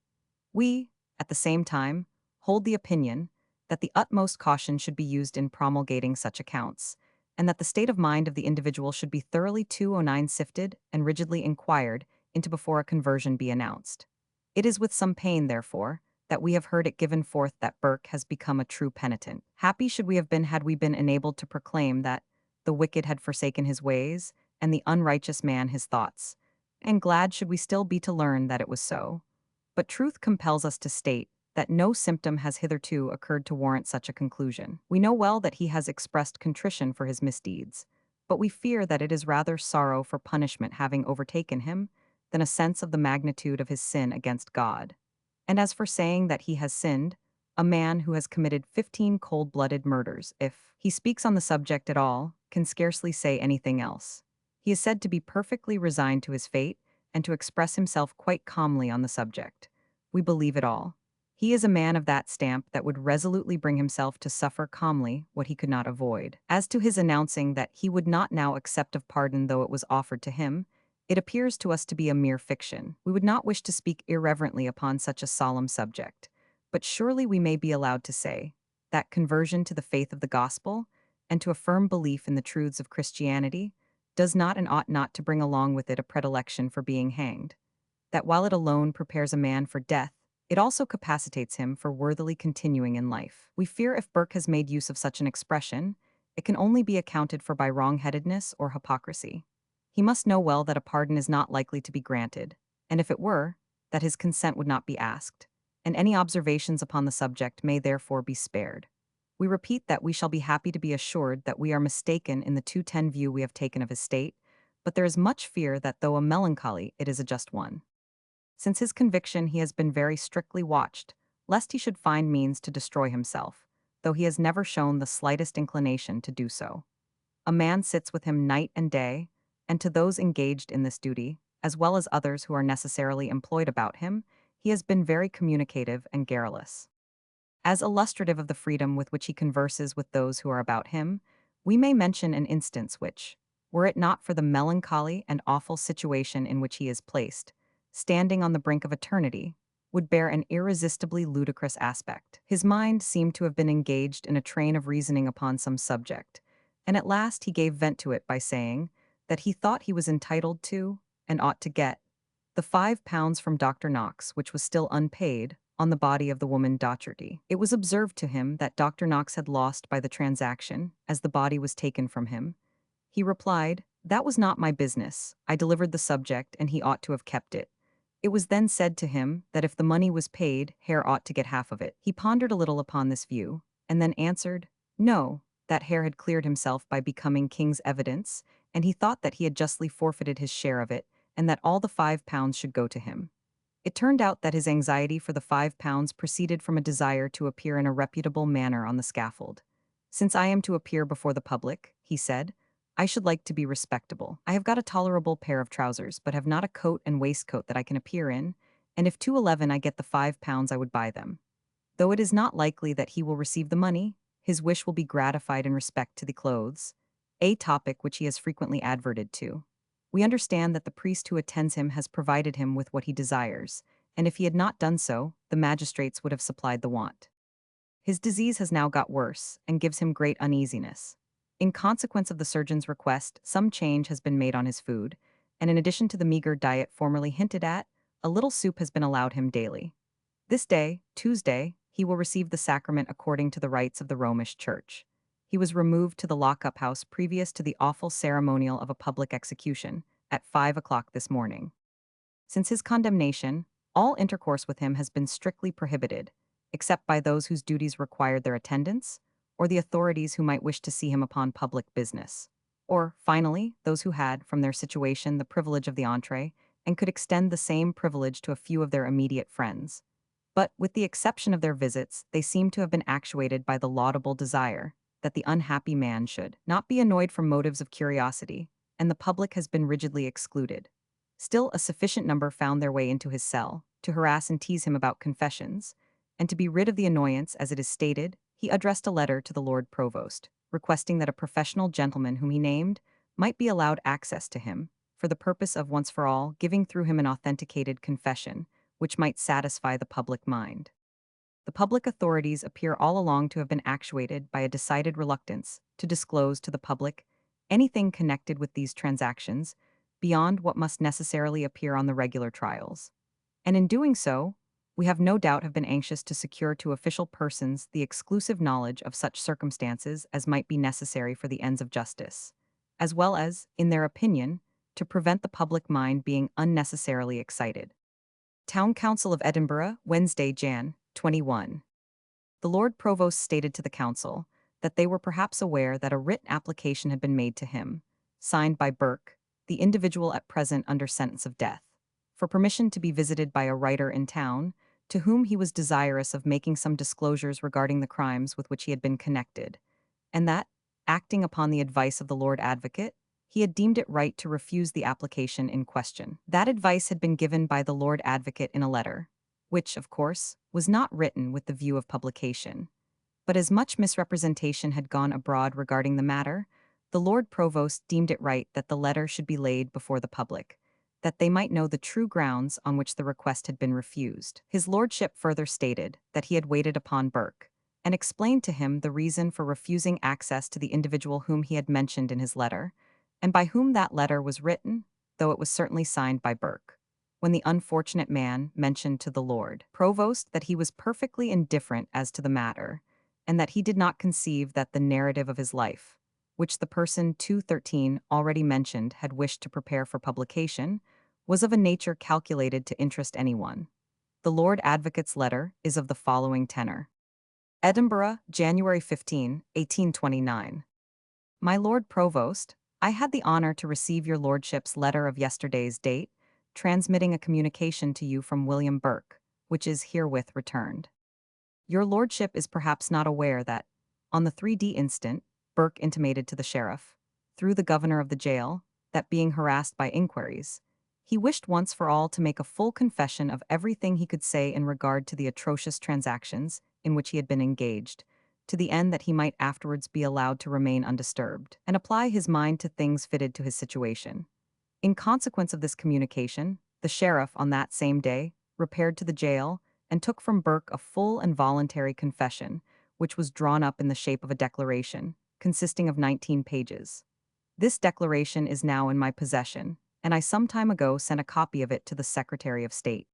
Speaker 1: We, at the same time, hold the opinion that the utmost caution should be used in promulgating such accounts, and that the state of mind of the individual should be thoroughly 209 sifted and rigidly inquired into before a conversion be announced. It is with some pain, therefore, that we have heard it given forth that Burke has become a true penitent. Happy should we have been had we been enabled to proclaim that the wicked had forsaken his ways, and the unrighteous man his thoughts, and glad should we still be to learn that it was so. But truth compels us to state that no symptom has hitherto occurred to warrant such a conclusion. We know well that he has expressed contrition for his misdeeds, but we fear that it is rather sorrow for punishment having overtaken him than a sense of the magnitude of his sin against God. And as for saying that he has sinned, a man who has committed 15 cold-blooded murders, if he speaks on the subject at all, can scarcely say anything else. He is said to be perfectly resigned to his fate and to express himself quite calmly on the subject. We believe it all. He is a man of that stamp that would resolutely bring himself to suffer calmly what he could not avoid. As to his announcing that he would not now accept of pardon though it was offered to him, it appears to us to be a mere fiction. We would not wish to speak irreverently upon such a solemn subject, but surely we may be allowed to say that conversion to the faith of the gospel and to a firm belief in the truths of Christianity does not and ought not to bring along with it a predilection for being hanged, that while it alone prepares a man for death, it also capacitates him for worthily continuing in life. We fear if Burke has made use of such an expression, it can only be accounted for by wrong-headedness or hypocrisy. He must know well that a pardon is not likely to be granted, and if it were, that his consent would not be asked, and any observations upon the subject may therefore be spared. We repeat that we shall be happy to be assured that we are mistaken in the 210 view we have taken of his state, but there is much fear that though a melancholy, it is a just one. Since his conviction he has been very strictly watched, lest he should find means to destroy himself, though he has never shown the slightest inclination to do so. A man sits with him night and day, and to those engaged in this duty, as well as others who are necessarily employed about him, he has been very communicative and garrulous. As illustrative of the freedom with which he converses with those who are about him, we may mention an instance which, were it not for the melancholy and awful situation in which he is placed, standing on the brink of eternity, would bear an irresistibly ludicrous aspect. His mind seemed to have been engaged in a train of reasoning upon some subject, and at last he gave vent to it by saying that he thought he was entitled to, and ought to get, the £5 from Dr. Knox, which was still unpaid, on the body of the woman Docherty. It was observed to him that Dr. Knox had lost by the transaction, as the body was taken from him. He replied, "That was not my business. I delivered the subject, and he ought to have kept it." It was then said to him that if the money was paid, Hare ought to get half of it. He pondered a little upon this view, and then answered, no, that Hare had cleared himself by becoming king's evidence, and he thought that he had justly forfeited his share of it, and that all the £5 should go to him. It turned out that his anxiety for the £5 proceeded from a desire to appear in a reputable manner on the scaffold. "Since I am to appear before the public," he said, "I should like to be respectable. I have got a tolerable pair of trousers, but have not a coat and waistcoat that I can appear in, and if 211 I get the £5 I would buy them. Though it is not likely that he will receive the money, his wish will be gratified in respect to the clothes, a topic which he has frequently adverted to. We understand that the priest who attends him has provided him with what he desires, and if he had not done so, the magistrates would have supplied the want. His disease has now got worse, and gives him great uneasiness. In consequence of the surgeon's request, some change has been made on his food, and in addition to the meager diet formerly hinted at, a little soup has been allowed him daily. This day, Tuesday, he will receive the sacrament according to the rites of the Romish Church. He was removed to the lock-up house previous to the awful ceremonial of a public execution, at 5 o'clock this morning. Since his condemnation, all intercourse with him has been strictly prohibited, except by those whose duties required their attendance, or the authorities who might wish to see him upon public business, or, finally, those who had, from their situation, the privilege of the entree, and could extend the same privilege to a few of their immediate friends. But, with the exception of their visits, they seem to have been actuated by the laudable desire that the unhappy man should not be annoyed from motives of curiosity, and the public has been rigidly excluded. Still, a sufficient number found their way into his cell, to harass and tease him about confessions, and to be rid of the annoyance, as it is stated, he addressed a letter to the Lord Provost. requesting that a professional gentleman whom he named might be allowed access to him, for the purpose of once for all giving through him an authenticated confession, which might satisfy the public mind. The public authorities appear all along to have been actuated by a decided reluctance to disclose to the public anything connected with these transactions beyond what must necessarily appear on the regular trials. And in doing so, we have no doubt have been anxious to secure to official persons the exclusive knowledge of such circumstances as might be necessary for the ends of justice, as well as, in their opinion, to prevent the public mind being unnecessarily excited. Town Council of Edinburgh, Wednesday, Jan. 21. The Lord Provost stated to the Council that they were perhaps aware that a writ application had been made to him, signed by Burke, the individual at present under sentence of death, for permission to be visited by a writer in town, to whom he was desirous of making some disclosures regarding the crimes with which he had been connected, and that, acting upon the advice of the Lord Advocate, he had deemed it right to refuse the application in question. That advice had been given by the Lord Advocate in a letter, which, of course, was not written with the view of publication. But as much misrepresentation had gone abroad regarding the matter, the Lord Provost deemed it right that the letter should be laid before the public, that they might know the true grounds on which the request had been refused. His lordship further stated that he had waited upon Burke, and explained to him the reason for refusing access to the individual whom he had mentioned in his letter, and by whom that letter was written, though it was certainly signed by Burke, when the unfortunate man mentioned to the Lord Provost that he was perfectly indifferent as to the matter, and that he did not conceive that the narrative of his life, which the person 213 already mentioned had wished to prepare for publication, was of a nature calculated to interest anyone. The Lord Advocate's letter is of the following tenor. Edinburgh, January 15, 1829. My Lord Provost, I had the honor to receive your lordship's letter of yesterday's date, transmitting a communication to you from William Burke, which is herewith returned. Your lordship is perhaps not aware that, on the 3D instant, Burke intimated to the sheriff, through the governor of the jail, that being harassed by inquiries, he wished once for all to make a full confession of everything he could say in regard to the atrocious transactions in which he had been engaged, to the end that he might afterwards be allowed to remain undisturbed, and apply his mind to things fitted to his situation. In consequence of this communication, the sheriff, on that same day, repaired to the jail and took from Burke a full and voluntary confession, which was drawn up in the shape of a declaration, consisting of 19 pages. This declaration is now in my possession, and I some time ago sent a copy of it to the Secretary of State.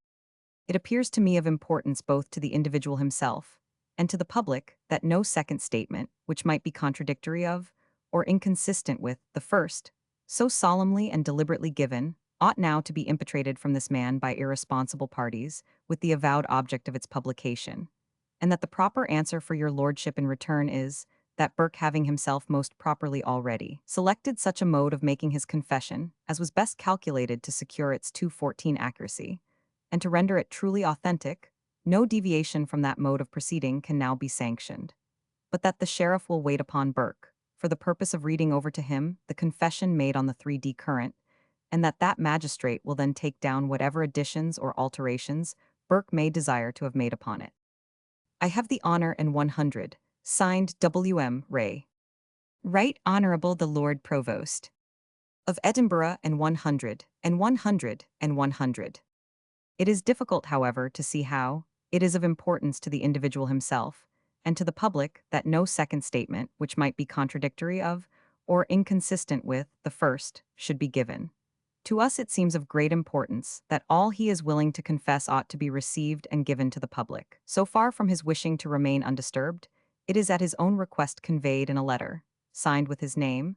Speaker 1: It appears to me of importance both to the individual himself and to the public that no second statement, which might be contradictory of, or inconsistent with, the first, so solemnly and deliberately given, ought now to be impetrated from this man by irresponsible parties, with the avowed object of its publication, and that the proper answer for your lordship in return is, that Burke having himself most properly already selected such a mode of making his confession as was best calculated to secure its 214 accuracy, and to render it truly authentic, no deviation from that mode of proceeding can now be sanctioned, but that the sheriff will wait upon Burke, for the purpose of reading over to him the confession made on the 3D current, and that magistrate will then take down whatever additions or alterations Burke may desire to have made upon it. I have the honor and 100, signed W.M. Ray. Right Honorable the Lord Provost of Edinburgh and 100, and 100, and 100. It is difficult, however, to see how it is of importance to the individual himself, and to the public that no second statement, which might be contradictory of, or inconsistent with, the first, should be given. To us it seems of great importance that all he is willing to confess ought to be received and given to the public. So far from his wishing to remain undisturbed, it is at his own request conveyed in a letter, signed with his name,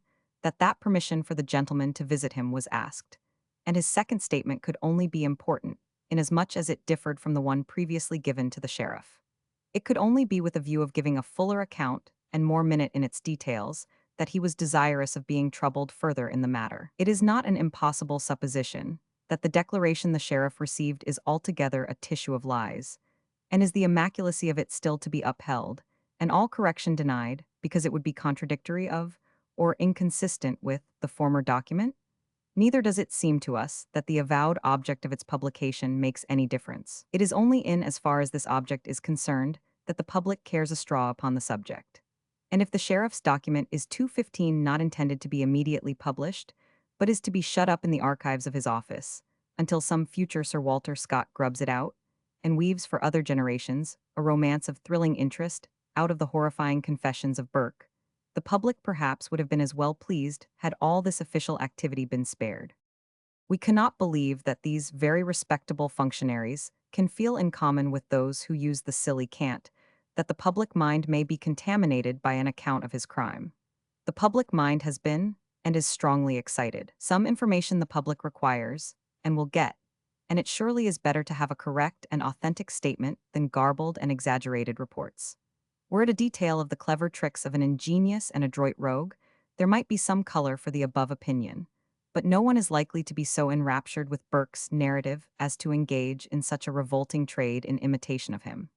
Speaker 1: that permission for the gentleman to visit him was asked, and his second statement could only be important, inasmuch as it differed from the one previously given to the sheriff. It could only be with a view of giving a fuller account, and more minute in its details, that he was desirous of being troubled further in the matter. It is not an impossible supposition that the declaration the sheriff received is altogether a tissue of lies, and is the immaculacy of it still to be upheld, and all correction denied, because it would be contradictory of, or inconsistent with, the former document? Neither does it seem to us that the avowed object of its publication makes any difference. It is only in as far as this object is concerned that the public cares a straw upon the subject. And if the sheriff's document is 215 not intended to be immediately published, but is to be shut up in the archives of his office, until some future Sir Walter Scott grubs it out, and weaves for other generations a romance of thrilling interest out of the horrifying confessions of Burke, the public perhaps would have been as well pleased had all this official activity been spared. We cannot believe that these very respectable functionaries can feel in common with those who use the silly cant, that the public mind may be contaminated by an account of his crime. The public mind has been, and is strongly excited. Some information the public requires, and will get, and it surely is better to have a correct and authentic statement than garbled and exaggerated reports. Were it a detail of the clever tricks of an ingenious and adroit rogue, there might be some color for the above opinion, but no one is likely to be so enraptured with Burke's narrative as to engage in such a revolting trade in imitation of him.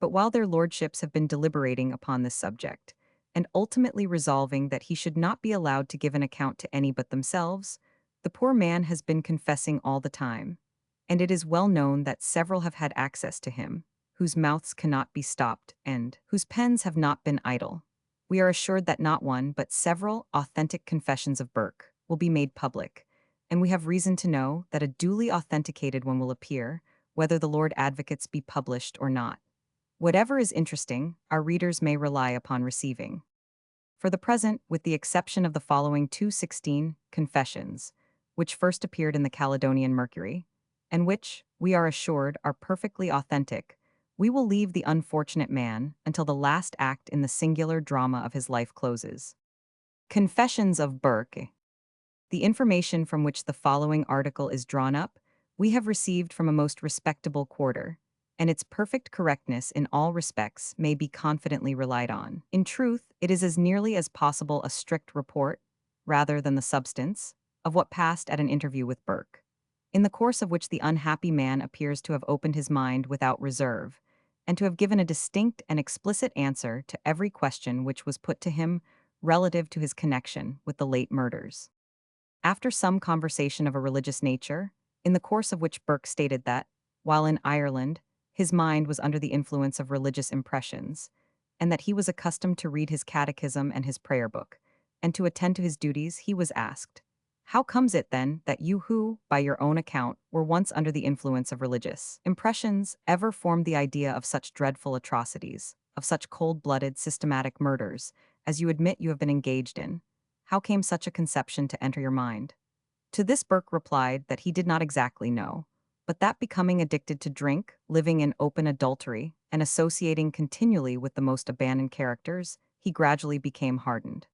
Speaker 1: But while their lordships have been deliberating upon this subject, and ultimately resolving that he should not be allowed to give an account to any but themselves, the poor man has been confessing all the time, and it is well known that several have had access to him, whose mouths cannot be stopped and whose pens have not been idle. We are assured that not one but several authentic confessions of Burke will be made public, and we have reason to know that a duly authenticated one will appear, whether the Lord Advocates be published or not. Whatever is interesting, our readers may rely upon receiving. For the present, with the exception of the following 216 confessions, which first appeared in the Caledonian Mercury, and which, we are assured, are perfectly authentic, we will leave the unfortunate man until the last act in the singular drama of his life closes. Confessions of Burke. The information from which the following article is drawn up, we have received from a most respectable quarter, and its perfect correctness in all respects may be confidently relied on. In truth, it is as nearly as possible a strict report, rather than the substance, of what passed at an interview with Burke, in the course of which the unhappy man appears to have opened his mind without reserve, and to have given a distinct and explicit answer to every question which was put to him relative to his connection with the late murders. After some conversation of a religious nature, in the course of which Burke stated that, while in Ireland, his mind was under the influence of religious impressions, and that he was accustomed to read his catechism and his prayer book, and to attend to his duties, he was asked, "How comes it, then, that you who, by your own account, were once under the influence of religious impressions, ever formed the idea of such dreadful atrocities, of such cold-blooded, systematic murders, as you admit you have been engaged in? How came such a conception to enter your mind?" To this Burke replied that he did not exactly know, but that becoming addicted to drink, living in open adultery, and associating continually with the most abandoned characters, he gradually became hardened.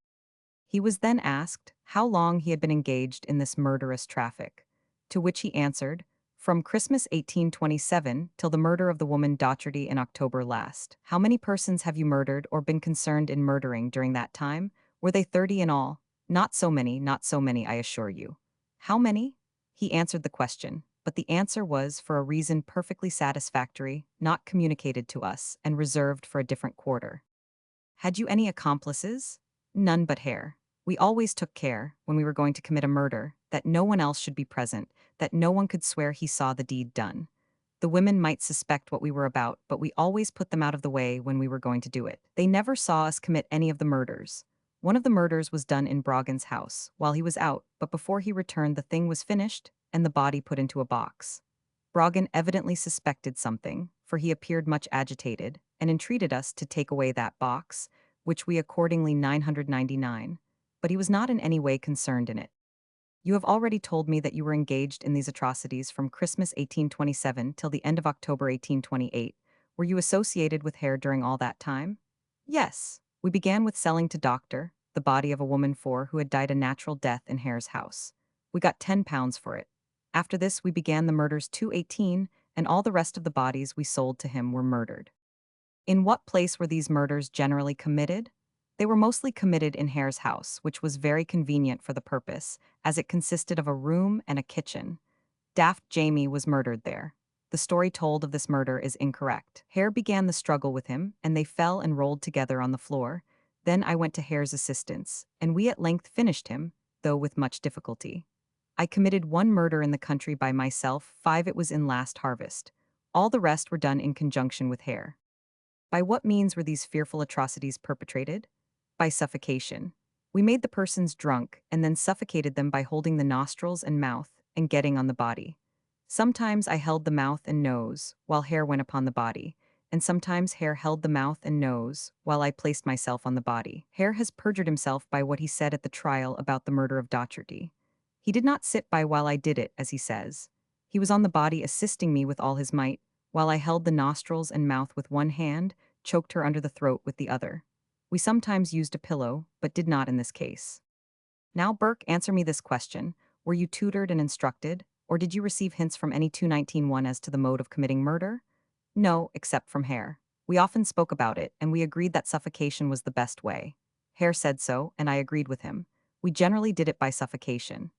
Speaker 1: He was then asked how long he had been engaged in this murderous traffic, to which he answered, "From Christmas 1827 till the murder of the woman Docherty in October last." "How many persons have you murdered or been concerned in murdering during that time? Were they 30 in all?" "Not so many, not so many, I assure you." "How many?" He answered the question, but the answer was, for a reason perfectly satisfactory, not communicated to us, and reserved for a different quarter. "Had you any accomplices?" "None but Hare. We always took care, when we were going to commit a murder, that no one else should be present, that no one could swear he saw the deed done. The women might suspect what we were about, but we always put them out of the way when we were going to do it. They never saw us commit any of the murders. One of the murders was done in Broughton's house, while he was out, but before he returned the thing was finished, and the body put into a box. Broughton evidently suspected something, for he appeared much agitated, and entreated us to take away that box, which we accordingly 999, but he was not in any way concerned in it. You have already told me that you were engaged in these atrocities from Christmas 1827 till the end of October 1828. Were you associated with Hare during all that time? Yes. We began with selling to Doctor the body of a woman who had died a natural death in Hare's house. We got £10 for it. After this we began the murders 218, and all the rest of the bodies we sold to him were murdered. In what place were these murders generally committed? They were mostly committed in Hare's house, which was very convenient for the purpose, as it consisted of a room and a kitchen. Daft Jamie was murdered there. The story told of this murder is incorrect. Hare began the struggle with him, and they fell and rolled together on the floor. Then I went to Hare's assistance, and we at length finished him, though with much difficulty. I committed one murder in the country by myself, 5 it was in last harvest. All the rest were done in conjunction with Hare. By what means were these fearful atrocities perpetrated? By suffocation. We made the persons drunk and then suffocated them by holding the nostrils and mouth and getting on the body. Sometimes I held the mouth and nose while hair went upon the body, and sometimes hair held the mouth and nose while I placed myself on the body. Hare has perjured himself by what he said at the trial about the murder of Docherty. He did not sit by while I did it, as he says. He was on the body assisting me with all his might, while I held the nostrils and mouth with one hand, choked her under the throat with the other. We sometimes used a pillow, but did not in this case. Now, Burke, answer me this question. Were you tutored and instructed, or did you receive hints from any 219-1 as to the mode of committing murder? No, except from Hare. We often spoke about it, and we agreed that suffocation was the best way. Hare said so, and I agreed with him. We generally did it by suffocation.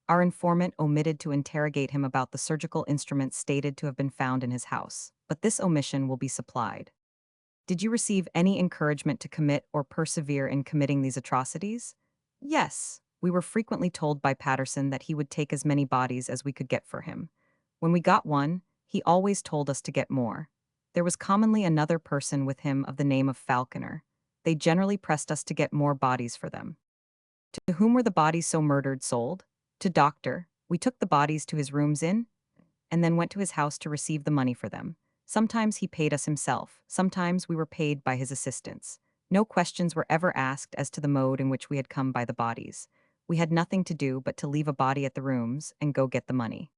Speaker 1: Our informant omitted to interrogate him about the surgical instruments stated to have been found in his house, but this omission will be supplied. Did you receive any encouragement to commit or persevere in committing these atrocities? Yes. We were frequently told by Patterson that he would take as many bodies as we could get for him. When we got one, he always told us to get more. There was commonly another person with him of the name of Falconer. They generally pressed us to get more bodies for them. To whom were the bodies so murdered sold? To Doctor. We took the bodies to his rooms in, and then went to his house to receive the money for them. Sometimes he paid us himself, sometimes we were paid by his assistants. No questions were ever asked as to the mode in which we had come by the bodies. We had nothing to do but to leave a body at the rooms and go get the money.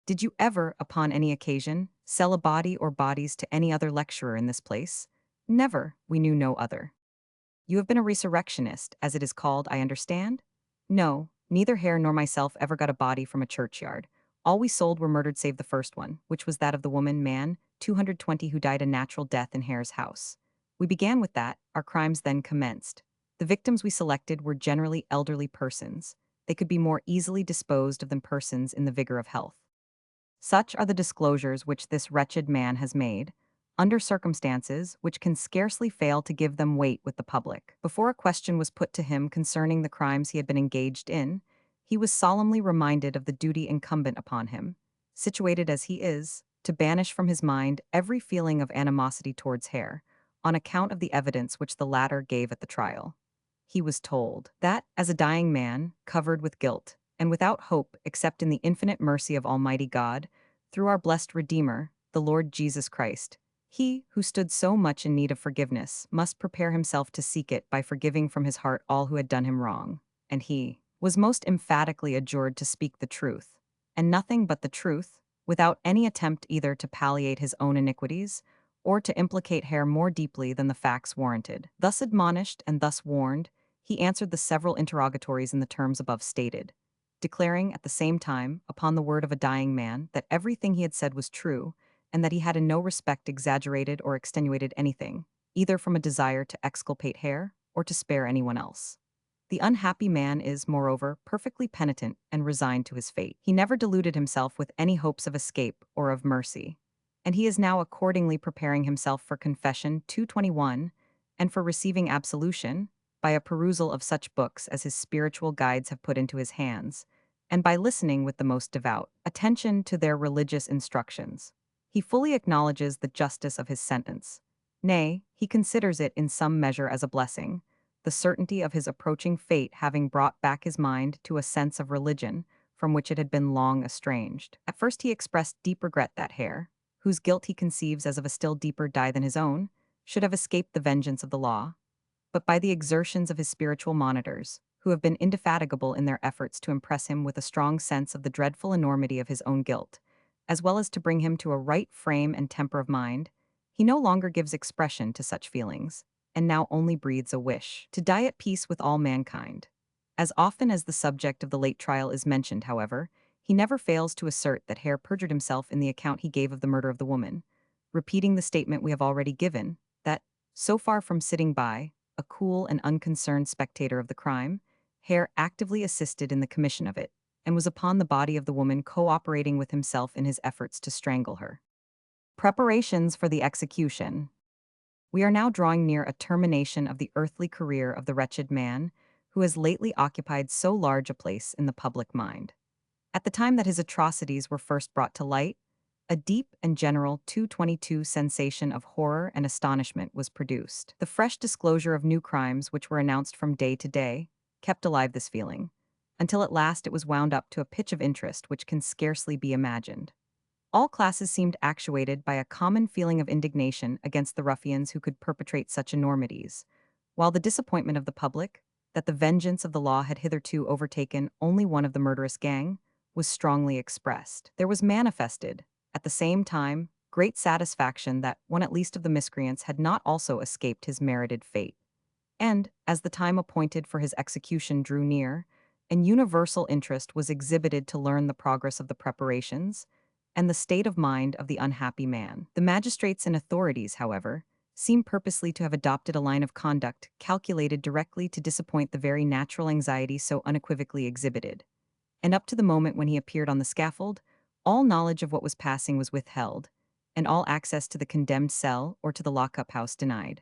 Speaker 1: Did you ever, upon any occasion, sell a body or bodies to any other lecturer in this place? Never, we knew no other. You have been a resurrectionist, as it is called, I understand? No, neither Hare nor myself ever got a body from a churchyard. All we sold were murdered save the first one, which was that of the woman, man, 220, who died a natural death in Hare's house. We began with that, our crimes then commenced. The victims we selected were generally elderly persons. They could be more easily disposed of than persons in the vigor of health. Such are the disclosures which this wretched man has made, under circumstances which can scarcely fail to give them weight with the public. Before a question was put to him concerning the crimes he had been engaged in, he was solemnly reminded of the duty incumbent upon him, situated as he is, to banish from his mind every feeling of animosity towards Hare, on account of the evidence which the latter gave at the trial. He was told that, as a dying man, covered with guilt, and without hope except in the infinite mercy of Almighty God, through our blessed Redeemer, the Lord Jesus Christ, he, who stood so much in need of forgiveness, must prepare himself to seek it by forgiving from his heart all who had done him wrong. And he was most emphatically adjured to speak the truth, and nothing but the truth, without any attempt either to palliate his own iniquities, or to implicate Hare more deeply than the facts warranted. Thus admonished and thus warned, he answered the several interrogatories in the terms above stated, declaring at the same time, upon the word of a dying man, that everything he had said was true, and that he had in no respect exaggerated or extenuated anything, either from a desire to exculpate Hare or to spare anyone else. The unhappy man is, moreover, perfectly penitent and resigned to his fate. He never deluded himself with any hopes of escape or of mercy, and he is now accordingly preparing himself for confession 221 and for receiving absolution by a perusal of such books as his spiritual guides have put into his hands, and by listening with the most devout attention to their religious instructions. He fully acknowledges the justice of his sentence. Nay, he considers it in some measure as a blessing, the certainty of his approaching fate having brought back his mind to a sense of religion from which it had been long estranged. At first he expressed deep regret that Hare, whose guilt he conceives as of a still deeper dye than his own, should have escaped the vengeance of the law, but by the exertions of his spiritual monitors, who have been indefatigable in their efforts to impress him with a strong sense of the dreadful enormity of his own guilt, as well as to bring him to a right frame and temper of mind, he no longer gives expression to such feelings, and now only breathes a wish to die at peace with all mankind. As often as the subject of the late trial is mentioned, however, he never fails to assert that Hare perjured himself in the account he gave of the murder of the woman, repeating the statement we have already given, that, so far from sitting by, a cool and unconcerned spectator of the crime, Hare actively assisted in the commission of it, and was upon the body of the woman cooperating with himself in his efforts to strangle her. Preparations for the execution. We are now drawing near a termination of the earthly career of the wretched man who has lately occupied so large a place in the public mind. At the time that his atrocities were first brought to light, A deep and general 222 sensation of horror and astonishment was produced. The fresh disclosure of new crimes which were announced from day to day kept alive this feeling, until at last it was wound up to a pitch of interest which can scarcely be imagined. All classes seemed actuated by a common feeling of indignation against the ruffians who could perpetrate such enormities, while the disappointment of the public, that the vengeance of the law had hitherto overtaken only one of the murderous gang, was strongly expressed. There was manifested, at the same time, great satisfaction that one at least of the miscreants had not also escaped his merited fate. And, as the time appointed for his execution drew near, an universal interest was exhibited to learn the progress of the preparations and the state of mind of the unhappy man. The magistrates and authorities, however, seem purposely to have adopted a line of conduct calculated directly to disappoint the very natural anxiety so unequivocally exhibited. And up to the moment when he appeared on the scaffold, all knowledge of what was passing was withheld, and all access to the condemned cell or to the lockup house denied,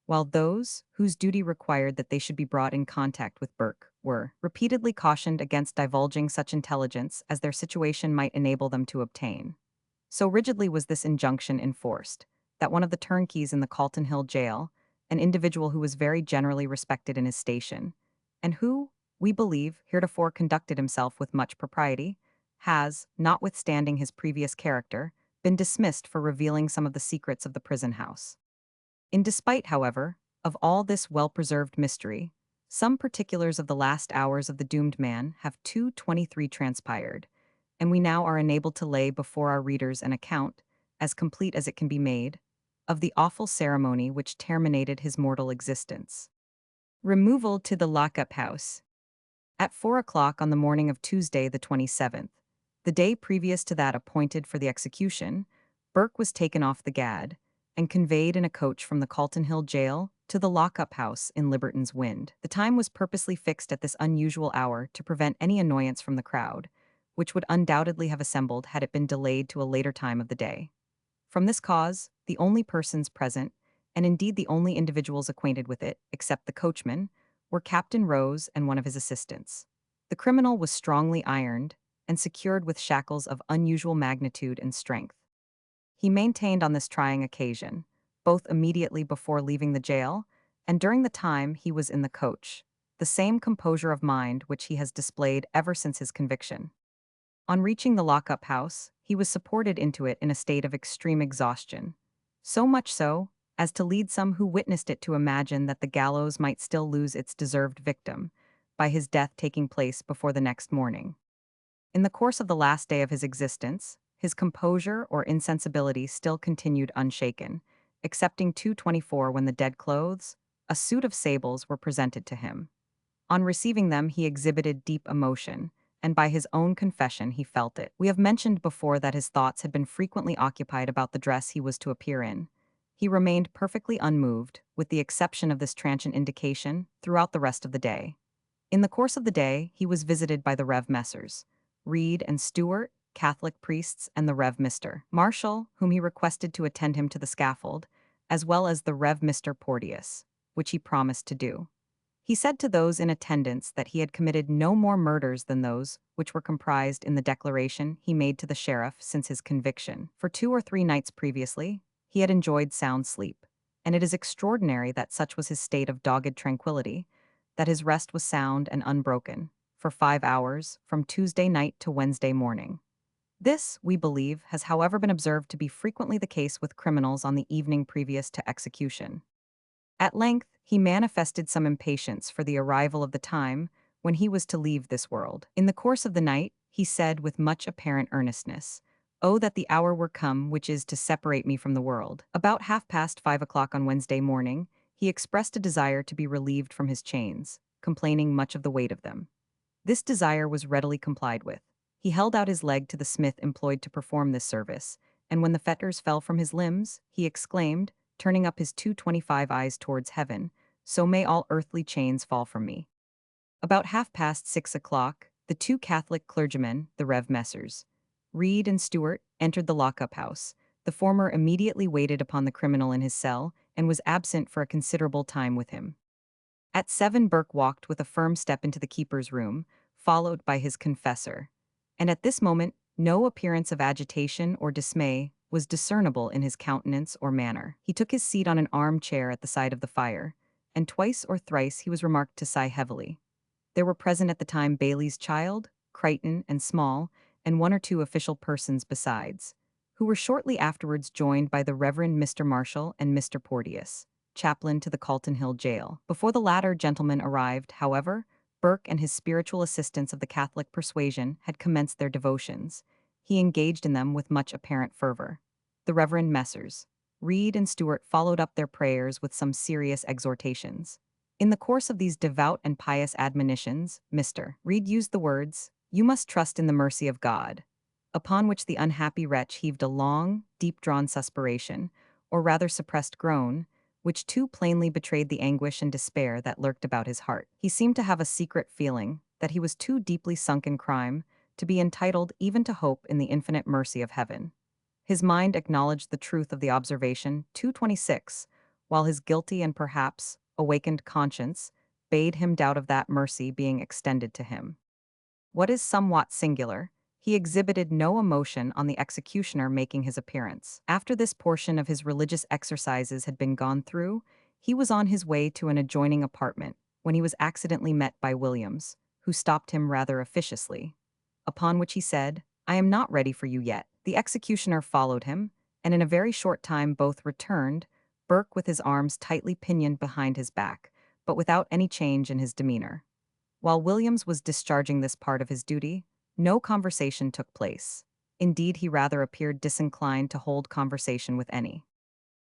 Speaker 1: while those whose duty required that they should be brought in contact with Burke were repeatedly cautioned against divulging such intelligence as their situation might enable them to obtain. So rigidly was this injunction enforced, that one of the turnkeys in the Calton Hill jail, an individual who was very generally respected in his station, and who, we believe, heretofore conducted himself with much propriety, has, notwithstanding his previous character, been dismissed for revealing some of the secrets of the prison house. In despite, however, of all this well-preserved mystery, some particulars of the last hours of the doomed man have 2:23 transpired, and we now are enabled to lay before our readers an account, as complete as it can be made, of the awful ceremony which terminated his mortal existence. Removal to the lockup house. At 4 o'clock on the morning of Tuesday the 27th, the day previous to that appointed for the execution, Burke was taken off the gad and conveyed in a coach from the Calton Hill jail to the lockup house in Liberton's Wynd. The time was purposely fixed at this unusual hour to prevent any annoyance from the crowd, which would undoubtedly have assembled had it been delayed to a later time of the day. From this cause, the only persons present, and indeed the only individuals acquainted with it, except the coachman, were Captain Rose and one of his assistants. The criminal was strongly ironed and secured with shackles of unusual magnitude and strength. He maintained on this trying occasion, both immediately before leaving the jail and during the time he was in the coach, the same composure of mind which he has displayed ever since his conviction. On reaching the lockup house, he was supported into it in a state of extreme exhaustion, so much so as to lead some who witnessed it to imagine that the gallows might still lose its deserved victim, by his death taking place before the next morning. In the course of the last day of his existence, his composure or insensibility still continued unshaken, excepting 2:24 when the dead clothes, a suit of sables, were presented to him. On receiving them, he exhibited deep emotion, and by his own confession he felt it. We have mentioned before that his thoughts had been frequently occupied about the dress he was to appear in. He remained perfectly unmoved, with the exception of this transient indication, throughout the rest of the day. In the course of the day, he was visited by the Rev. Messrs. Reed and Stewart, Catholic priests, and the Rev. Mr. Marshall, whom he requested to attend him to the scaffold, as well as the Rev. Mr. Porteous, which he promised to do. He said to those in attendance that he had committed no more murders than those which were comprised in the declaration he made to the sheriff since his conviction. For 2 or 3 nights previously, he had enjoyed sound sleep, and it is extraordinary that such was his state of dogged tranquillity, that his rest was sound and unbroken, for 5 hours, from Tuesday night to Wednesday morning. This, we believe, has however been observed to be frequently the case with criminals on the evening previous to execution. At length, he manifested some impatience for the arrival of the time when he was to leave this world. In the course of the night, he said with much apparent earnestness, "Oh, that the hour were come which is to separate me from the world." About 5:30 on Wednesday morning, he expressed a desire to be relieved from his chains, complaining much of the weight of them. This desire was readily complied with. He held out his leg to the smith employed to perform this service, and when the fetters fell from his limbs, he exclaimed, turning up his 2:25 eyes towards heaven, "So may all earthly chains fall from me." About 6:30, the 2 Catholic clergymen, the Rev. Messrs. Reed and Stewart, entered the lockup house. The former immediately waited upon the criminal in his cell and was absent for a considerable time with him. At 7 Burke walked with a firm step into the keeper's room, followed by his confessor. And at this moment, No appearance of agitation or dismay was discernible in his countenance or manner. He took his seat on an armchair at the side of the fire, and twice or thrice he was remarked to sigh heavily. There were present at the time Bailey's child, Crichton, and Small, and one or two official persons besides, who were shortly afterwards joined by the Reverend Mr. Marshall and Mr. Porteous, chaplain to the Calton Hill jail. Before the latter gentlemen arrived, however, Burke and his spiritual assistants of the Catholic persuasion had commenced their devotions. He engaged in them with much apparent fervor. The Reverend Messrs. Reed and Stewart followed up their prayers with some serious exhortations. In the course of these devout and pious admonitions, Mr. Reed used the words, "You must trust in the mercy of God," upon which the unhappy wretch heaved a long, deep-drawn suspiration, or rather suppressed groan, which too plainly betrayed the anguish and despair that lurked about his heart. He seemed to have a secret feeling that he was too deeply sunk in crime to be entitled even to hope in the infinite mercy of heaven. His mind acknowledged the truth of the observation 226, while his guilty and perhaps awakened conscience bade him doubt of that mercy being extended to him. What is somewhat singular, he exhibited no emotion on the executioner making his appearance. After this portion of his religious exercises had been gone through, he was on his way to an adjoining apartment when he was accidentally met by Williams, who stopped him rather officiously. Upon which he said, "I am not ready for you yet." The executioner followed him, and in a very short time both returned, Burke with his arms tightly pinioned behind his back, but without any change in his demeanor. While Williams was discharging this part of his duty, no conversation took place. Indeed, he rather appeared disinclined to hold conversation with any.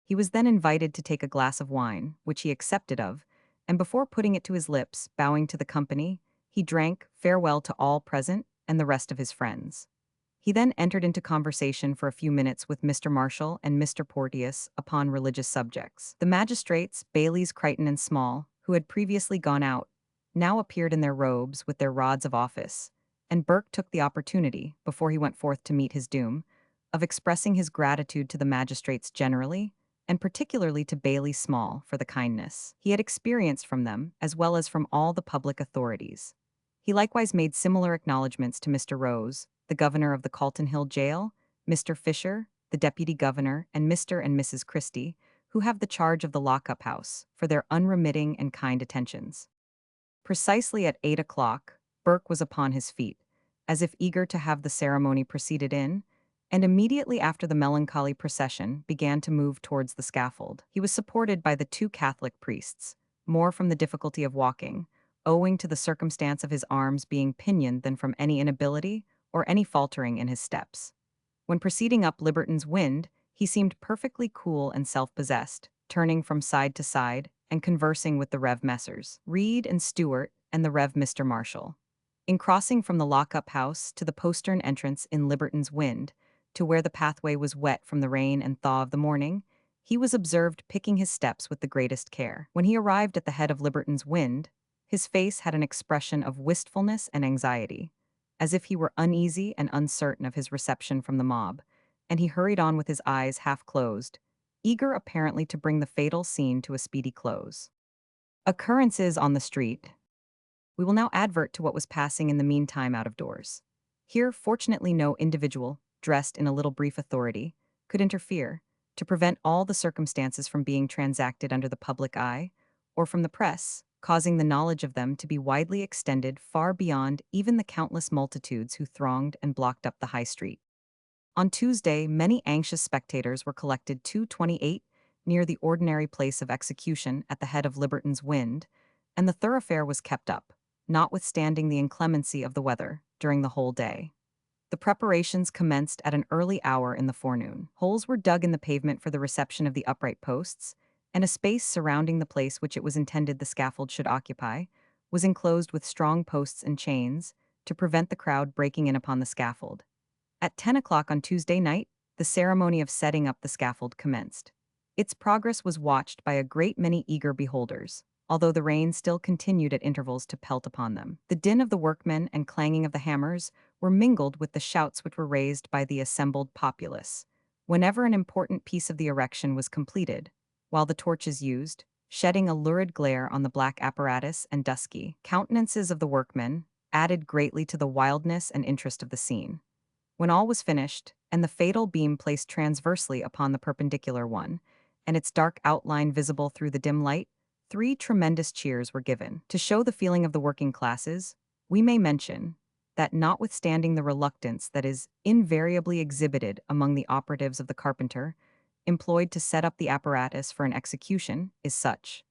Speaker 1: He was then invited to take a glass of wine, which he accepted of, and before putting it to his lips, bowing to the company, he drank farewell to all present and the rest of his friends. He then entered into conversation for a few minutes with Mr. Marshall and Mr. Porteous upon religious subjects. The magistrates, Baileys, Crichton, and Small, who had previously gone out, now appeared in their robes with their rods of office, and Burke took the opportunity, before he went forth to meet his doom, of expressing his gratitude to the magistrates generally, and particularly to Bailey Small for the kindness he had experienced from them, as well as from all the public authorities. He likewise made similar acknowledgments to Mr. Rose, the governor of the Calton Hill jail, Mr. Fisher, the deputy governor, and Mr. and Mrs. Christie, who have the charge of the lockup house, for their unremitting and kind attentions. Precisely at 8 o'clock, Burke was upon his feet, as if eager to have the ceremony proceeded in, and immediately after the melancholy procession began to move towards the scaffold. He was supported by the two Catholic priests, more from the difficulty of walking, owing to the circumstance of his arms being pinioned than from any inability or any faltering in his steps. When proceeding up Liberton's Wynd, he seemed perfectly cool and self-possessed, turning from side to side and conversing with the Rev. Messrs. Reed and Stewart and the Rev. Mr. Marshall. In crossing from the lock-up house to the postern entrance in Liberton's Wynd, to where the pathway was wet from the rain and thaw of the morning, he was observed picking his steps with the greatest care. When he arrived at the head of Liberton's Wynd, his face had an expression of wistfulness and anxiety, as if he were uneasy and uncertain of his reception from the mob, and he hurried on with his eyes half closed, eager apparently to bring the fatal scene to a speedy close. Occurrences on the street. We will now advert to what was passing in the meantime out of doors. Here, fortunately, no individual, dressed in a little brief authority, could interfere, to prevent all the circumstances from being transacted under the public eye, or from the press, causing the knowledge of them to be widely extended far beyond even the countless multitudes who thronged and blocked up the High Street. On Tuesday, many anxious spectators were collected 228 near the ordinary place of execution at the head of Liberton's Wynd, and the thoroughfare was kept up, notwithstanding the inclemency of the weather, during the whole day. The preparations commenced at an early hour in the forenoon. Holes were dug in the pavement for the reception of the upright posts, and a space surrounding the place which it was intended the scaffold should occupy was enclosed with strong posts and chains to prevent the crowd breaking in upon the scaffold. At 10 o'clock on Tuesday night, the ceremony of setting up the scaffold commenced. Its progress was watched by a great many eager beholders, although the rain still continued at intervals to pelt upon them. The din of the workmen and clanging of the hammers were mingled with the shouts which were raised by the assembled populace, whenever an important piece of the erection was completed, while the torches used, shedding a lurid glare on the black apparatus and dusky countenances of the workmen, added greatly to the wildness and interest of the scene. When all was finished, and the fatal beam placed transversely upon the perpendicular one, and its dark outline visible through the dim light, three tremendous cheers were given. To show the feeling of the working classes, we may mention that notwithstanding the reluctance that is invariably exhibited among the operatives of the carpenter, employed to set up the apparatus for an execution, is such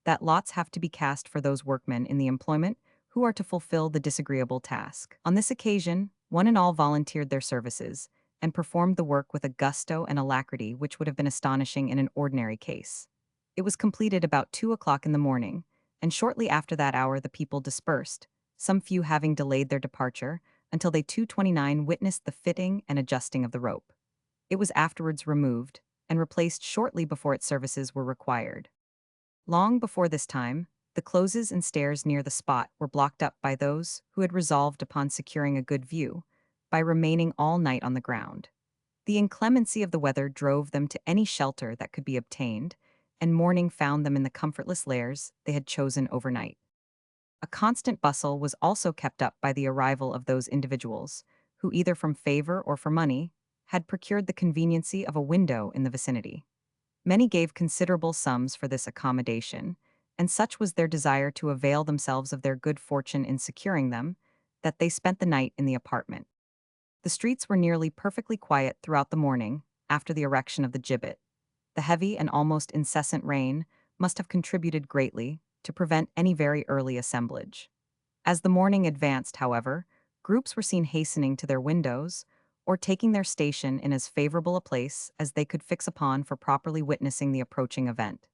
Speaker 1: that lots have to be cast for those workmen in the employment who are to fulfill the disagreeable task. On this occasion, one and all volunteered their services, and performed the work with a gusto and alacrity which would have been astonishing in an ordinary case. It was completed about 2 o'clock in the morning, and shortly after that hour the people dispersed, some few having delayed their departure, until they 2:29 witnessed the fitting and adjusting of the rope. It was afterwards removed, and replaced shortly before its services were required. Long before this time, the closes and stairs near the spot were blocked up by those who had resolved upon securing a good view, by remaining all night on the ground. The inclemency of the weather drove them to any shelter that could be obtained, and morning found them in the comfortless lairs they had chosen overnight. A constant bustle was also kept up by the arrival of those individuals, who either from favor or for money, had procured the conveniency of a window in the vicinity. Many gave considerable sums for this accommodation, and such was their desire to avail themselves of their good fortune in securing them, that they spent the night in the apartment. The streets were nearly perfectly quiet throughout the morning, after the erection of the gibbet. The heavy and almost incessant rain must have contributed greatly to prevent any very early assemblage. As the morning advanced, however, groups were seen hastening to their windows, or taking their station in as favorable a place as they could fix upon for properly witnessing the approaching event.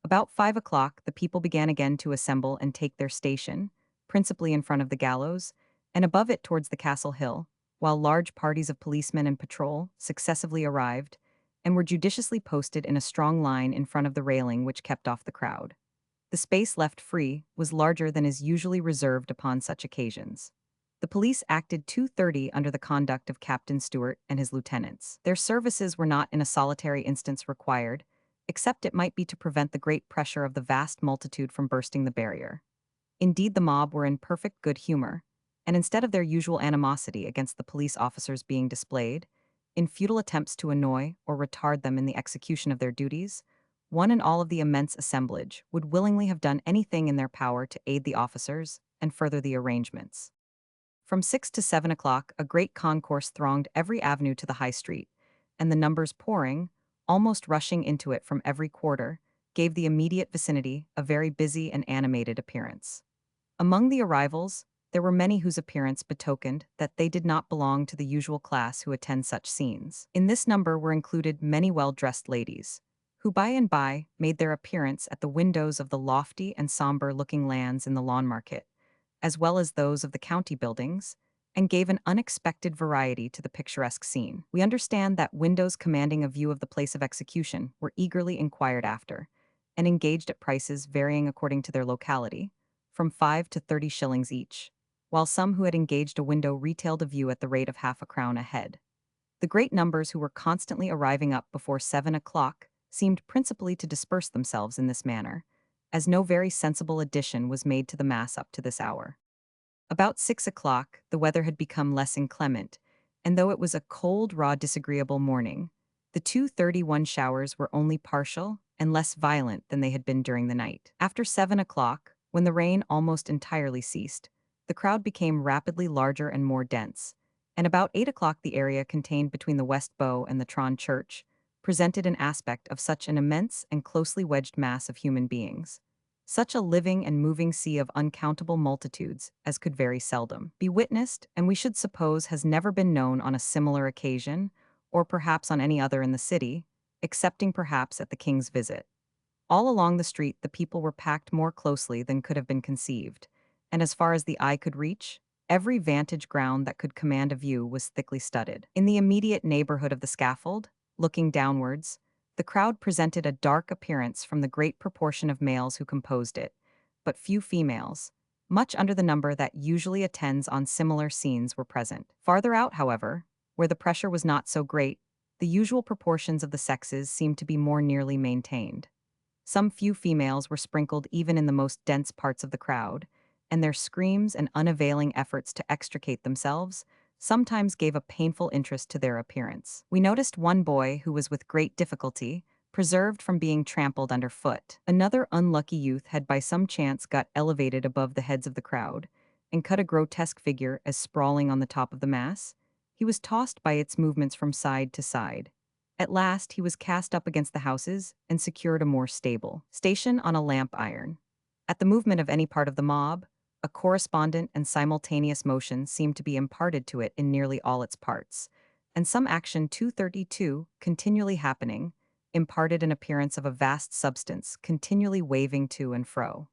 Speaker 1: About 5 o'clock, the people began again to assemble and take their station, principally in front of the gallows, and above it towards the castle hill, while large parties of policemen and patrol successively arrived, and were judiciously posted in a strong line in front of the railing which kept off the crowd. The space left free was larger than is usually reserved upon such occasions. The police acted 2:30 under the conduct of Captain Stewart and his lieutenants. Their services were not in a solitary instance required, except it might be to prevent the great pressure of the vast multitude from bursting the barrier. Indeed, the mob were in perfect good humor, and instead of their usual animosity against the police officers being displayed, in futile attempts to annoy or retard them in the execution of their duties, one and all of the immense assemblage would willingly have done anything in their power to aid the officers and further the arrangements. From 6 to 7 o'clock, a great concourse thronged every avenue to the High Street, and the numbers pouring, almost rushing into it from every quarter, gave the immediate vicinity a very busy and animated appearance. Among the arrivals, there were many whose appearance betokened that they did not belong to the usual class who attend such scenes. In this number were included many well-dressed ladies, who by and by made their appearance at the windows of the lofty and somber-looking lands in the Lawn Market, as well as those of the county buildings, and gave an unexpected variety to the picturesque scene. We understand that windows commanding a view of the place of execution were eagerly inquired after, and engaged at prices varying according to their locality, from 5 to 30 shillings each, while some who had engaged a window retailed a view at the rate of half a crown a head. The great numbers who were constantly arriving up before 7 o'clock seemed principally to disperse themselves in this manner, as no very sensible addition was made to the mass up to this hour. About 6 o'clock, the weather had become less inclement, and though it was a cold, raw, disagreeable morning, the 2:31 showers were only partial and less violent than they had been during the night. After 7 o'clock, when the rain almost entirely ceased, the crowd became rapidly larger and more dense, and about 8 o'clock the area contained between the West Bow and the Tron Church presented an aspect of such an immense and closely wedged mass of human beings, such a living and moving sea of uncountable multitudes as could very seldom be witnessed, and we should suppose has never been known on a similar occasion, or perhaps on any other in the city, excepting perhaps at the king's visit. All along the street the people were packed more closely than could have been conceived, and as far as the eye could reach, every vantage ground that could command a view was thickly studded. In the immediate neighborhood of the scaffold, looking downwards, the crowd presented a dark appearance from the great proportion of males who composed it, but few females, much under the number that usually attends on similar scenes, were present. Farther out, however, where the pressure was not so great, the usual proportions of the sexes seemed to be more nearly maintained. Some few females were sprinkled even in the most dense parts of the crowd, and their screams and unavailing efforts to extricate themselves sometimes gave a painful interest to their appearance. We noticed one boy who was with great difficulty preserved from being trampled underfoot. Another unlucky youth had by some chance got elevated above the heads of the crowd and cut a grotesque figure as sprawling on the top of the mass. He was tossed by its movements from side to side. At last, he was cast up against the houses and secured a more stable station on a lamp iron. At the movement of any part of the mob, a correspondent and simultaneous motion seemed to be imparted to it in nearly all its parts, and some action 232, continually happening, imparted an appearance of a vast substance continually waving to and fro.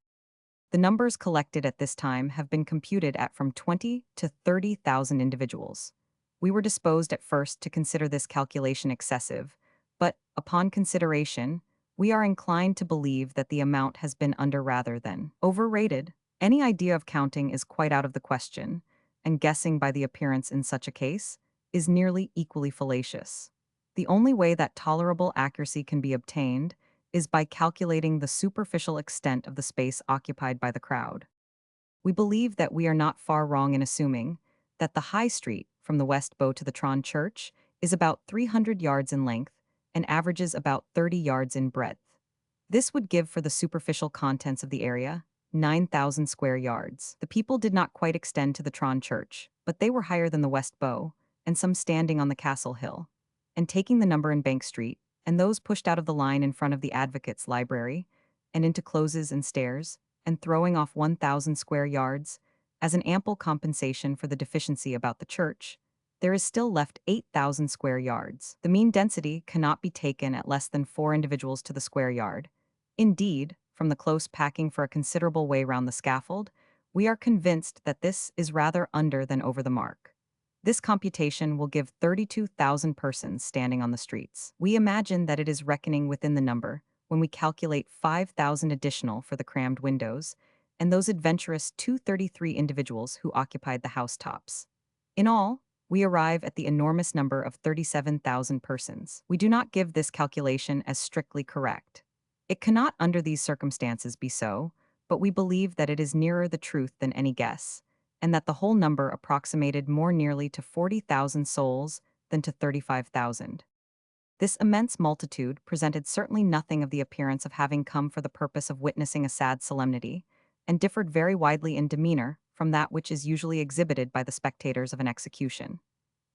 Speaker 1: The numbers collected at this time have been computed at from 20 to 30,000 individuals. We were disposed at first to consider this calculation excessive, but, upon consideration, we are inclined to believe that the amount has been under rather than overrated. Any idea of counting is quite out of the question, and guessing by the appearance in such a case is nearly equally fallacious. The only way that tolerable accuracy can be obtained is by calculating the superficial extent of the space occupied by the crowd. We believe that we are not far wrong in assuming that the High Street, from the West Bow to the Tron Church, is about 300 yards in length and averages about 30 yards in breadth. This would give for the superficial contents of the area 9,000 square yards. The people did not quite extend to the Tron Church, but they were higher than the West Bow, and some standing on the Castle Hill. And taking the number in Bank Street, and those pushed out of the line in front of the Advocates' Library, and into closes and stairs, and throwing off 1,000 square yards, as an ample compensation for the deficiency about the church, there is still left 8,000 square yards. The mean density cannot be taken at less than 4 individuals to the square yard. Indeed, from the close packing for a considerable way round the scaffold, we are convinced that this is rather under than over the mark. This computation will give 32,000 persons standing on the streets. We imagine that it is reckoning within the number when we calculate 5,000 additional for the crammed windows and those adventurous 233 individuals who occupied the housetops. In all, we arrive at the enormous number of 37,000 persons. We do not give this calculation as strictly correct. It cannot under these circumstances be so, but we believe that it is nearer the truth than any guess, and that the whole number approximated more nearly to 40,000 souls than to 35,000. This immense multitude presented certainly nothing of the appearance of having come for the purpose of witnessing a sad solemnity, and differed very widely in demeanor from that which is usually exhibited by the spectators of an execution.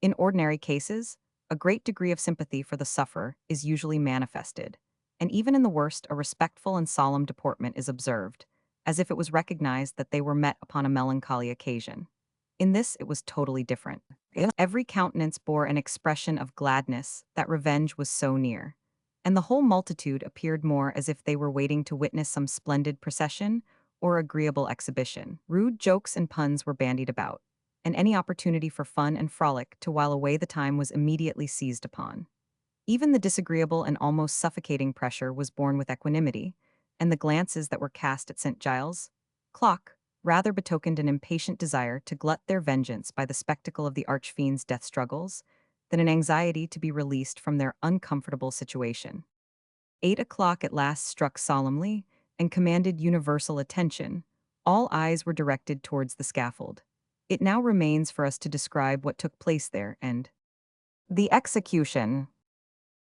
Speaker 1: In ordinary cases, a great degree of sympathy for the sufferer is usually manifested, and even in the worst a respectful and solemn deportment is observed, as if it was recognized that they were met upon a melancholy occasion. In this it was totally different. Every countenance bore an expression of gladness that revenge was so near, and the whole multitude appeared more as if they were waiting to witness some splendid procession or agreeable exhibition. Rude jokes and puns were bandied about, and any opportunity for fun and frolic to while away the time was immediately seized upon. Even the disagreeable and almost suffocating pressure was borne with equanimity, and the glances that were cast at St. Giles' clock rather betokened an impatient desire to glut their vengeance by the spectacle of the archfiend's death struggles than an anxiety to be released from their uncomfortable situation. 8 o'clock at last struck solemnly and commanded universal attention. All eyes were directed towards the scaffold. It now remains for us to describe what took place there and the execution.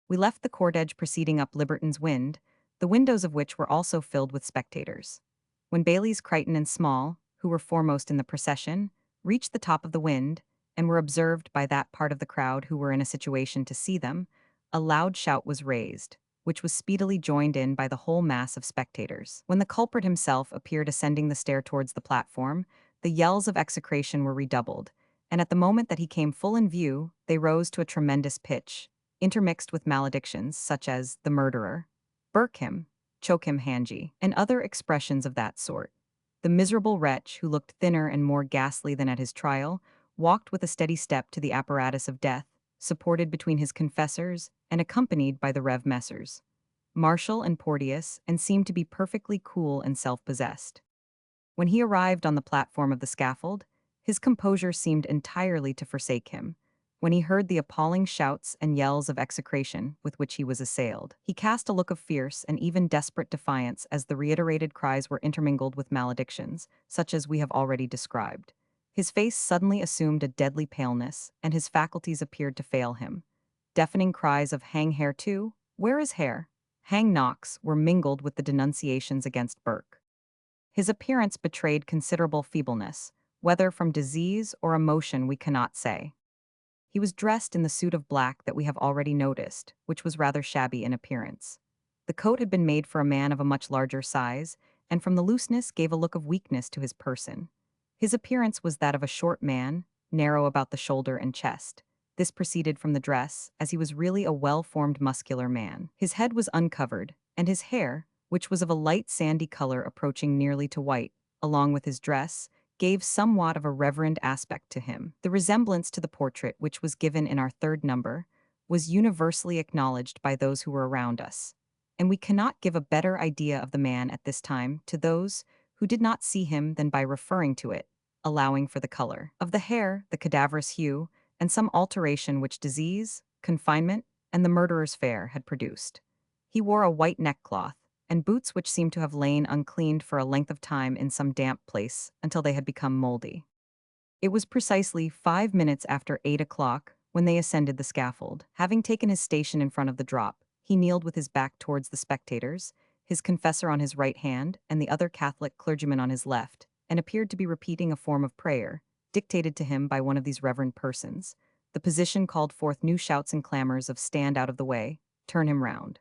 Speaker 1: We left the cordage proceeding up Liberton's Wynd, the windows of which were also filled with spectators. When Baileys, Crichton, and Small, who were foremost in the procession, reached the top of the Wynd, and were observed by that part of the crowd who were in a situation to see them, a loud shout was raised, which was speedily joined in by the whole mass of spectators. When the culprit himself appeared ascending the stair towards the platform, the yells of execration were redoubled, and at the moment that he came full in view, they rose to a tremendous pitch, intermixed with maledictions such as the murderer, burk him, choke him hangy, and other expressions of that sort. The miserable wretch, who looked thinner and more ghastly than at his trial, walked with a steady step to the apparatus of death, supported between his confessors and accompanied by the Rev. Messrs. Marshall and Porteous, and seemed to be perfectly cool and self-possessed. When he arrived on the platform of the scaffold, his composure seemed entirely to forsake him. When he heard the appalling shouts and yells of execration with which he was assailed, he cast a look of fierce and even desperate defiance as the reiterated cries were intermingled with maledictions, such as we have already described. His face suddenly assumed a deadly paleness, and his faculties appeared to fail him. Deafening cries of "Hang Hare too? Where is Hare? Hang Knox" were mingled with the denunciations against Burke. His appearance betrayed considerable feebleness, whether from disease or emotion we cannot say. He was dressed in the suit of black that we have already noticed, which was rather shabby in appearance. The coat had been made for a man of a much larger size, and from the looseness gave a look of weakness to his person. His appearance was that of a short man, narrow about the shoulder and chest. This proceeded from the dress, as he was really a well-formed muscular man. His head was uncovered, and his hair, which was of a light sandy color approaching nearly to white, along with his dress, gave somewhat of a reverend aspect to him. The resemblance to the portrait which was given in our third number was universally acknowledged by those who were around us, and we cannot give a better idea of the man at this time to those who did not see him than by referring to it, allowing for the color of the hair, the cadaverous hue, and some alteration which disease, confinement, and the murderer's fare had produced. He wore a white neckcloth, and boots which seemed to have lain uncleaned for a length of time in some damp place until they had become moldy. It was precisely 5 minutes after 8 o'clock when they ascended the scaffold. Having taken his station in front of the drop, he kneeled with his back towards the spectators, his confessor on his right hand and the other Catholic clergyman on his left, and appeared to be repeating a form of prayer, dictated to him by one of these reverend persons. The position called forth new shouts and clamors of "Stand out of the way, turn him round."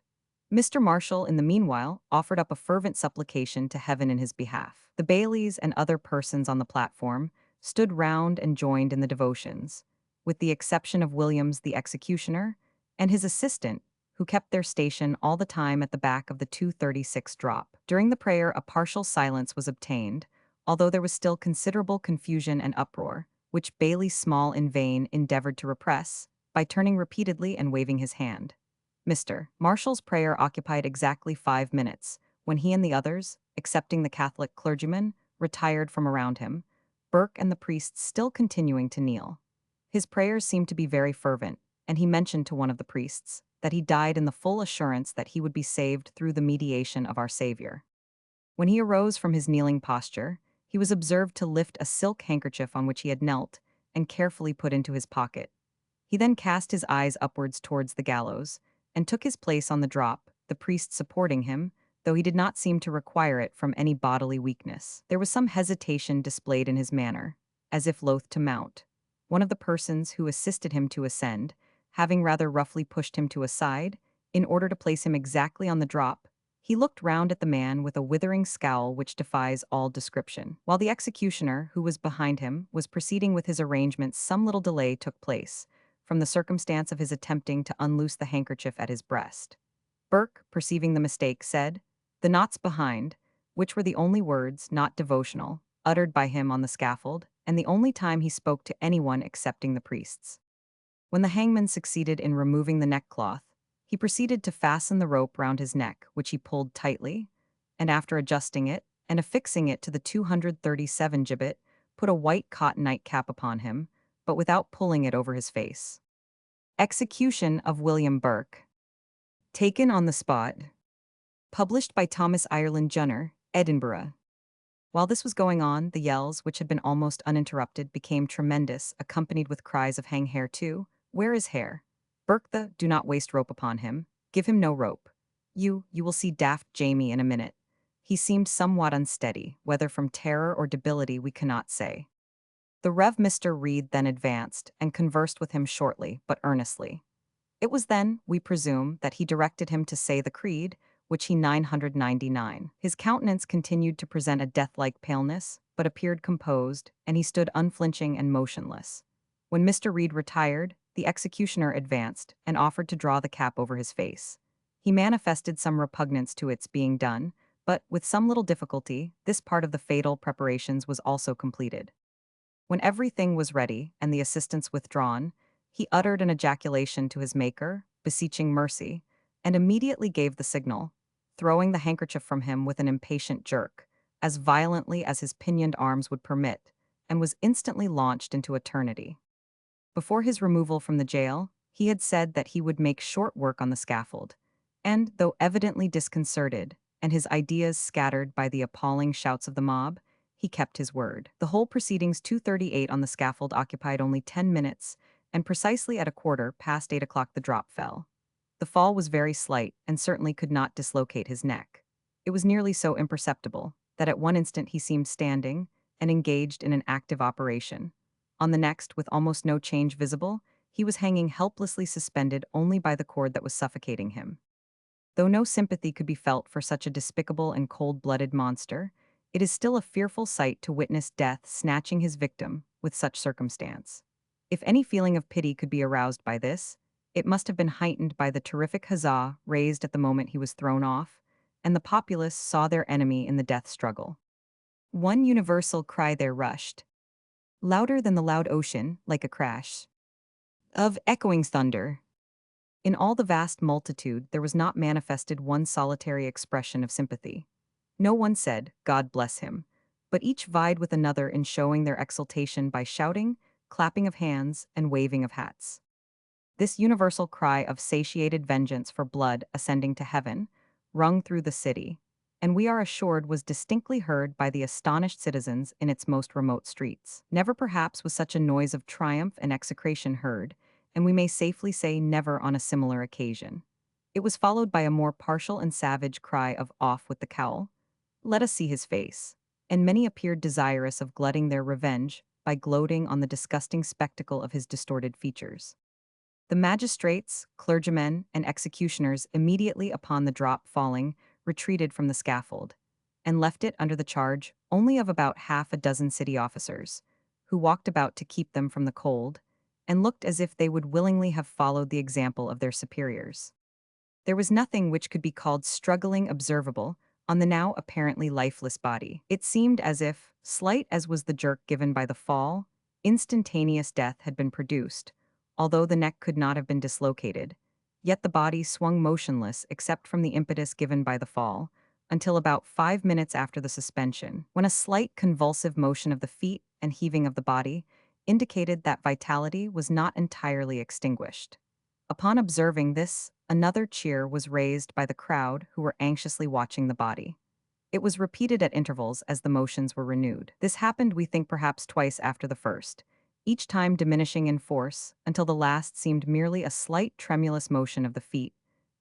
Speaker 1: Mr. Marshall, in the meanwhile, offered up a fervent supplication to heaven in his behalf. The bailies and other persons on the platform stood round and joined in the devotions, with the exception of Williams the executioner and his assistant, who kept their station all the time at the back of the 236 drop. During the prayer a partial silence was obtained, although there was still considerable confusion and uproar, which Bailey Small in vain endeavored to repress, by turning repeatedly and waving his hand. Mr. Marshall's prayer occupied exactly 5 minutes, when he and the others, excepting the Catholic clergyman, retired from around him, Burke and the priests still continuing to kneel. His prayers seemed to be very fervent, and he mentioned to one of the priests that he died in the full assurance that he would be saved through the mediation of our Savior. When he arose from his kneeling posture, he was observed to lift a silk handkerchief on which he had knelt and carefully put into his pocket. He then cast his eyes upwards towards the gallows and took his place on the drop, the priest supporting him, though he did not seem to require it from any bodily weakness. There was some hesitation displayed in his manner, as if loath to mount. One of the persons who assisted him to ascend, having rather roughly pushed him to a side, in order to place him exactly on the drop, he looked round at the man with a withering scowl which defies all description. While the executioner, who was behind him, was proceeding with his arrangements, some little delay took place, from the circumstance of his attempting to unloose the handkerchief at his breast. Burke, perceiving the mistake, said, "The knot's behind," which were the only words, not devotional, uttered by him on the scaffold, and the only time he spoke to anyone excepting the priests. When the hangman succeeded in removing the neckcloth, he proceeded to fasten the rope round his neck, which he pulled tightly, and after adjusting it and affixing it to the 237 gibbet, put a white cotton nightcap upon him, but without pulling it over his face. Execution of William Burke. Taken on the spot. Published by Thomas Ireland Junner, Edinburgh. While this was going on, the yells, which had been almost uninterrupted, became tremendous, accompanied with cries of "Hang Hare too? Where is Hare? Burke do not waste rope upon him. Give him no rope. You will see daft Jamie in a minute." He seemed somewhat unsteady, whether from terror or debility we cannot say. The Rev. Mr. Reed then advanced and conversed with him shortly but earnestly. It was then, we presume, that he directed him to say the creed, which he 999. His countenance continued to present a death-like paleness, but appeared composed, and he stood unflinching and motionless. When Mr. Reed retired, the executioner advanced and offered to draw the cap over his face. He manifested some repugnance to its being done, but, with some little difficulty, this part of the fatal preparations was also completed. When everything was ready and the assistants withdrawn, he uttered an ejaculation to his Maker, beseeching mercy, and immediately gave the signal, throwing the handkerchief from him with an impatient jerk, as violently as his pinioned arms would permit, and was instantly launched into eternity. Before his removal from the jail, he had said that he would make short work on the scaffold, and, though evidently disconcerted, and his ideas scattered by the appalling shouts of the mob, he kept his word. The whole proceedings 2:38 on the scaffold occupied only 10 minutes, and precisely at 8:15 the drop fell. The fall was very slight and certainly could not dislocate his neck. It was nearly so imperceptible that at one instant he seemed standing and engaged in an active operation. On the next, with almost no change visible, he was hanging helplessly suspended only by the cord that was suffocating him. Though no sympathy could be felt for such a despicable and cold-blooded monster, it is still a fearful sight to witness death snatching his victim with such circumstance. If any feeling of pity could be aroused by this, it must have been heightened by the terrific huzzah raised at the moment he was thrown off, and the populace saw their enemy in the death struggle. One universal cry there rushed, louder than the loud ocean, like a crash of echoing thunder. In all the vast multitude there was not manifested one solitary expression of sympathy. No one said, "God bless him," but each vied with another in showing their exultation by shouting, clapping of hands, and waving of hats. This universal cry of satiated vengeance for blood ascending to heaven rung through the city, and we are assured was distinctly heard by the astonished citizens in its most remote streets. Never perhaps was such a noise of triumph and execration heard, and we may safely say never on a similar occasion. It was followed by a more partial and savage cry of "Off with the cowl! Let us see his face." And many appeared desirous of glutting their revenge by gloating on the disgusting spectacle of his distorted features. The magistrates, clergymen, and executioners immediately upon the drop falling retreated from the scaffold, and left it under the charge only of about half a dozen city officers, who walked about to keep them from the cold, and looked as if they would willingly have followed the example of their superiors. There was nothing which could be called struggling observable on the now apparently lifeless body. It seemed as if, slight as was the jerk given by the fall, instantaneous death had been produced, although the neck could not have been dislocated, yet the body swung motionless except from the impetus given by the fall, until about 5 minutes after the suspension, when a slight convulsive motion of the feet and heaving of the body indicated that vitality was not entirely extinguished. Upon observing this, another cheer was raised by the crowd who were anxiously watching the body. It was repeated at intervals as the motions were renewed. This happened, we think, perhaps twice after the first, each time diminishing in force until the last seemed merely a slight tremulous motion of the feet,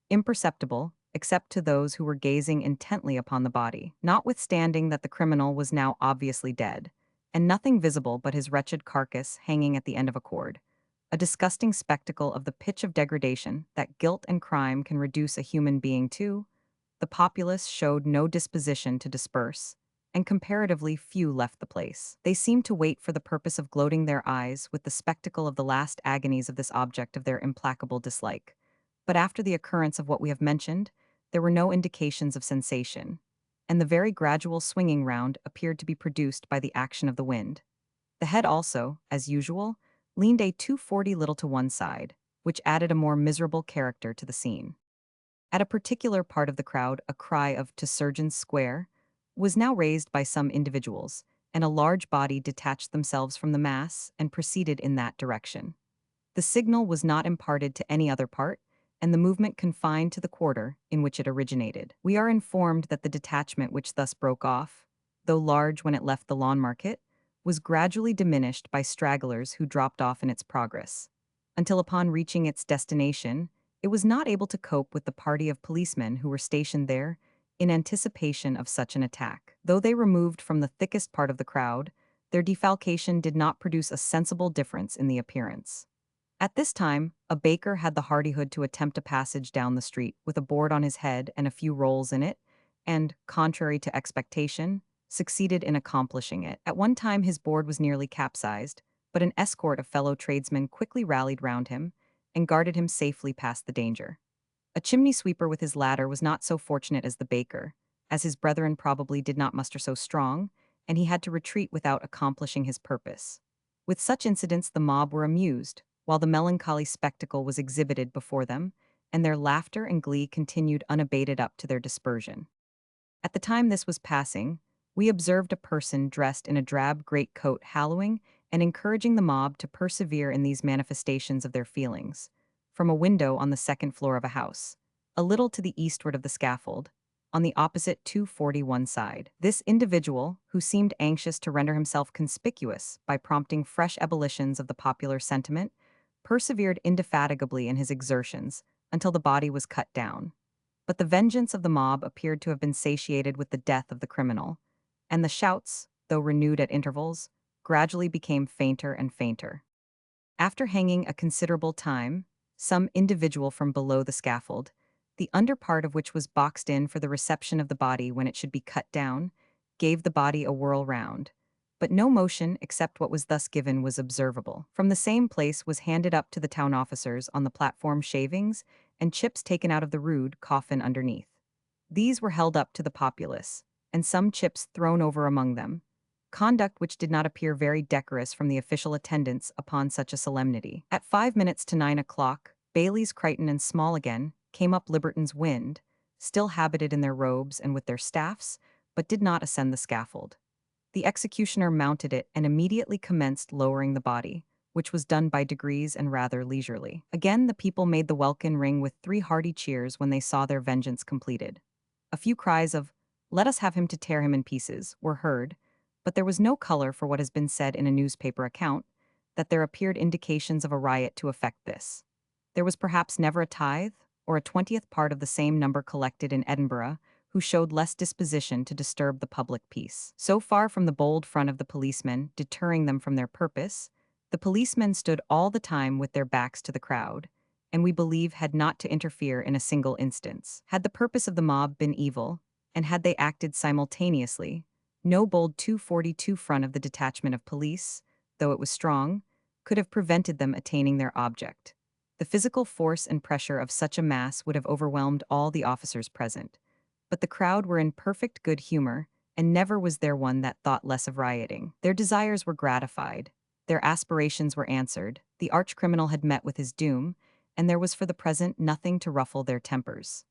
Speaker 1: imperceptible except to those who were gazing intently upon the body. Notwithstanding that the criminal was now obviously dead, and nothing visible but his wretched carcass hanging at the end of a cord, a disgusting spectacle of the pitch of degradation that guilt and crime can reduce a human being to, the populace showed no disposition to disperse, and comparatively few left the place. They seemed to wait for the purpose of gloating their eyes with the spectacle of the last agonies of this object of their implacable dislike. But after the occurrence of what we have mentioned, there were no indications of sensation, and the very gradual swinging round appeared to be produced by the action of the wind. The head also, as usual, leaned a 240 little to one side, which added a more miserable character to the scene. At a particular part of the crowd, a cry of "To Surgeon's Square" was now raised by some individuals, and a large body detached themselves from the mass and proceeded in that direction. The signal was not imparted to any other part, and the movement confined to the quarter in which it originated. We are informed that the detachment which thus broke off, though large when it left the lawn market, was gradually diminished by stragglers who dropped off in its progress, until upon reaching its destination, it was not able to cope with the party of policemen who were stationed there in anticipation of such an attack. Though they removed from the thickest part of the crowd, their defalcation did not produce a sensible difference in the appearance. At this time, a baker had the hardihood to attempt a passage down the street with a board on his head and a few rolls in it, and, contrary to expectation, succeeded in accomplishing it. At one time his board was nearly capsized, but an escort of fellow tradesmen quickly rallied round him and guarded him safely past the danger. A chimney sweeper with his ladder was not so fortunate as the baker, as his brethren probably did not muster so strong, and he had to retreat without accomplishing his purpose. With such incidents the mob were amused, while the melancholy spectacle was exhibited before them, and their laughter and glee continued unabated up to their dispersion. At the time this was passing, we observed a person dressed in a drab greatcoat hallowing and encouraging the mob to persevere in these manifestations of their feelings, from a window on the second floor of a house, a little to the eastward of the scaffold, on the opposite 241 side. This individual, who seemed anxious to render himself conspicuous by prompting fresh ebullitions of the popular sentiment, persevered indefatigably in his exertions until the body was cut down. But the vengeance of the mob appeared to have been satiated with the death of the criminal, and the shouts, though renewed at intervals, gradually became fainter and fainter. After hanging a considerable time, some individual from below the scaffold, the under part of which was boxed in for the reception of the body when it should be cut down, gave the body a whirl round. But no motion except what was thus given was observable. From the same place was handed up to the town officers on the platform shavings and chips taken out of the rude coffin underneath. These were held up to the populace, and some chips thrown over among them, conduct which did not appear very decorous from the official attendance upon such a solemnity. At 5 minutes to 9 o'clock, Bailey's, Crichton, and Small again came up Liberton's Wynd, still habited in their robes and with their staffs, but did not ascend the scaffold. The executioner mounted it and immediately commenced lowering the body, which was done by degrees and rather leisurely. Again the people made the welkin ring with 3 hearty cheers when they saw their vengeance completed. A few cries of, "Let us have him to tear him in pieces," were heard, but there was no color for what has been said in a newspaper account, that there appeared indications of a riot to effect this. There was perhaps never a tithe, or a 20th part of the same number collected in Edinburgh, who showed less disposition to disturb the public peace. So far from the bold front of the policemen deterring them from their purpose, the policemen stood all the time with their backs to the crowd, and we believe had not to interfere in a single instance. Had the purpose of the mob been evil, and had they acted simultaneously, no bold 242 front of the detachment of police, though it was strong, could have prevented them attaining their object. The physical force and pressure of such a mass would have overwhelmed all the officers present. But the crowd were in perfect good humor, and never was there one that thought less of rioting. Their desires were gratified, their aspirations were answered, the arch-criminal had met with his doom, and there was for the present nothing to ruffle their tempers.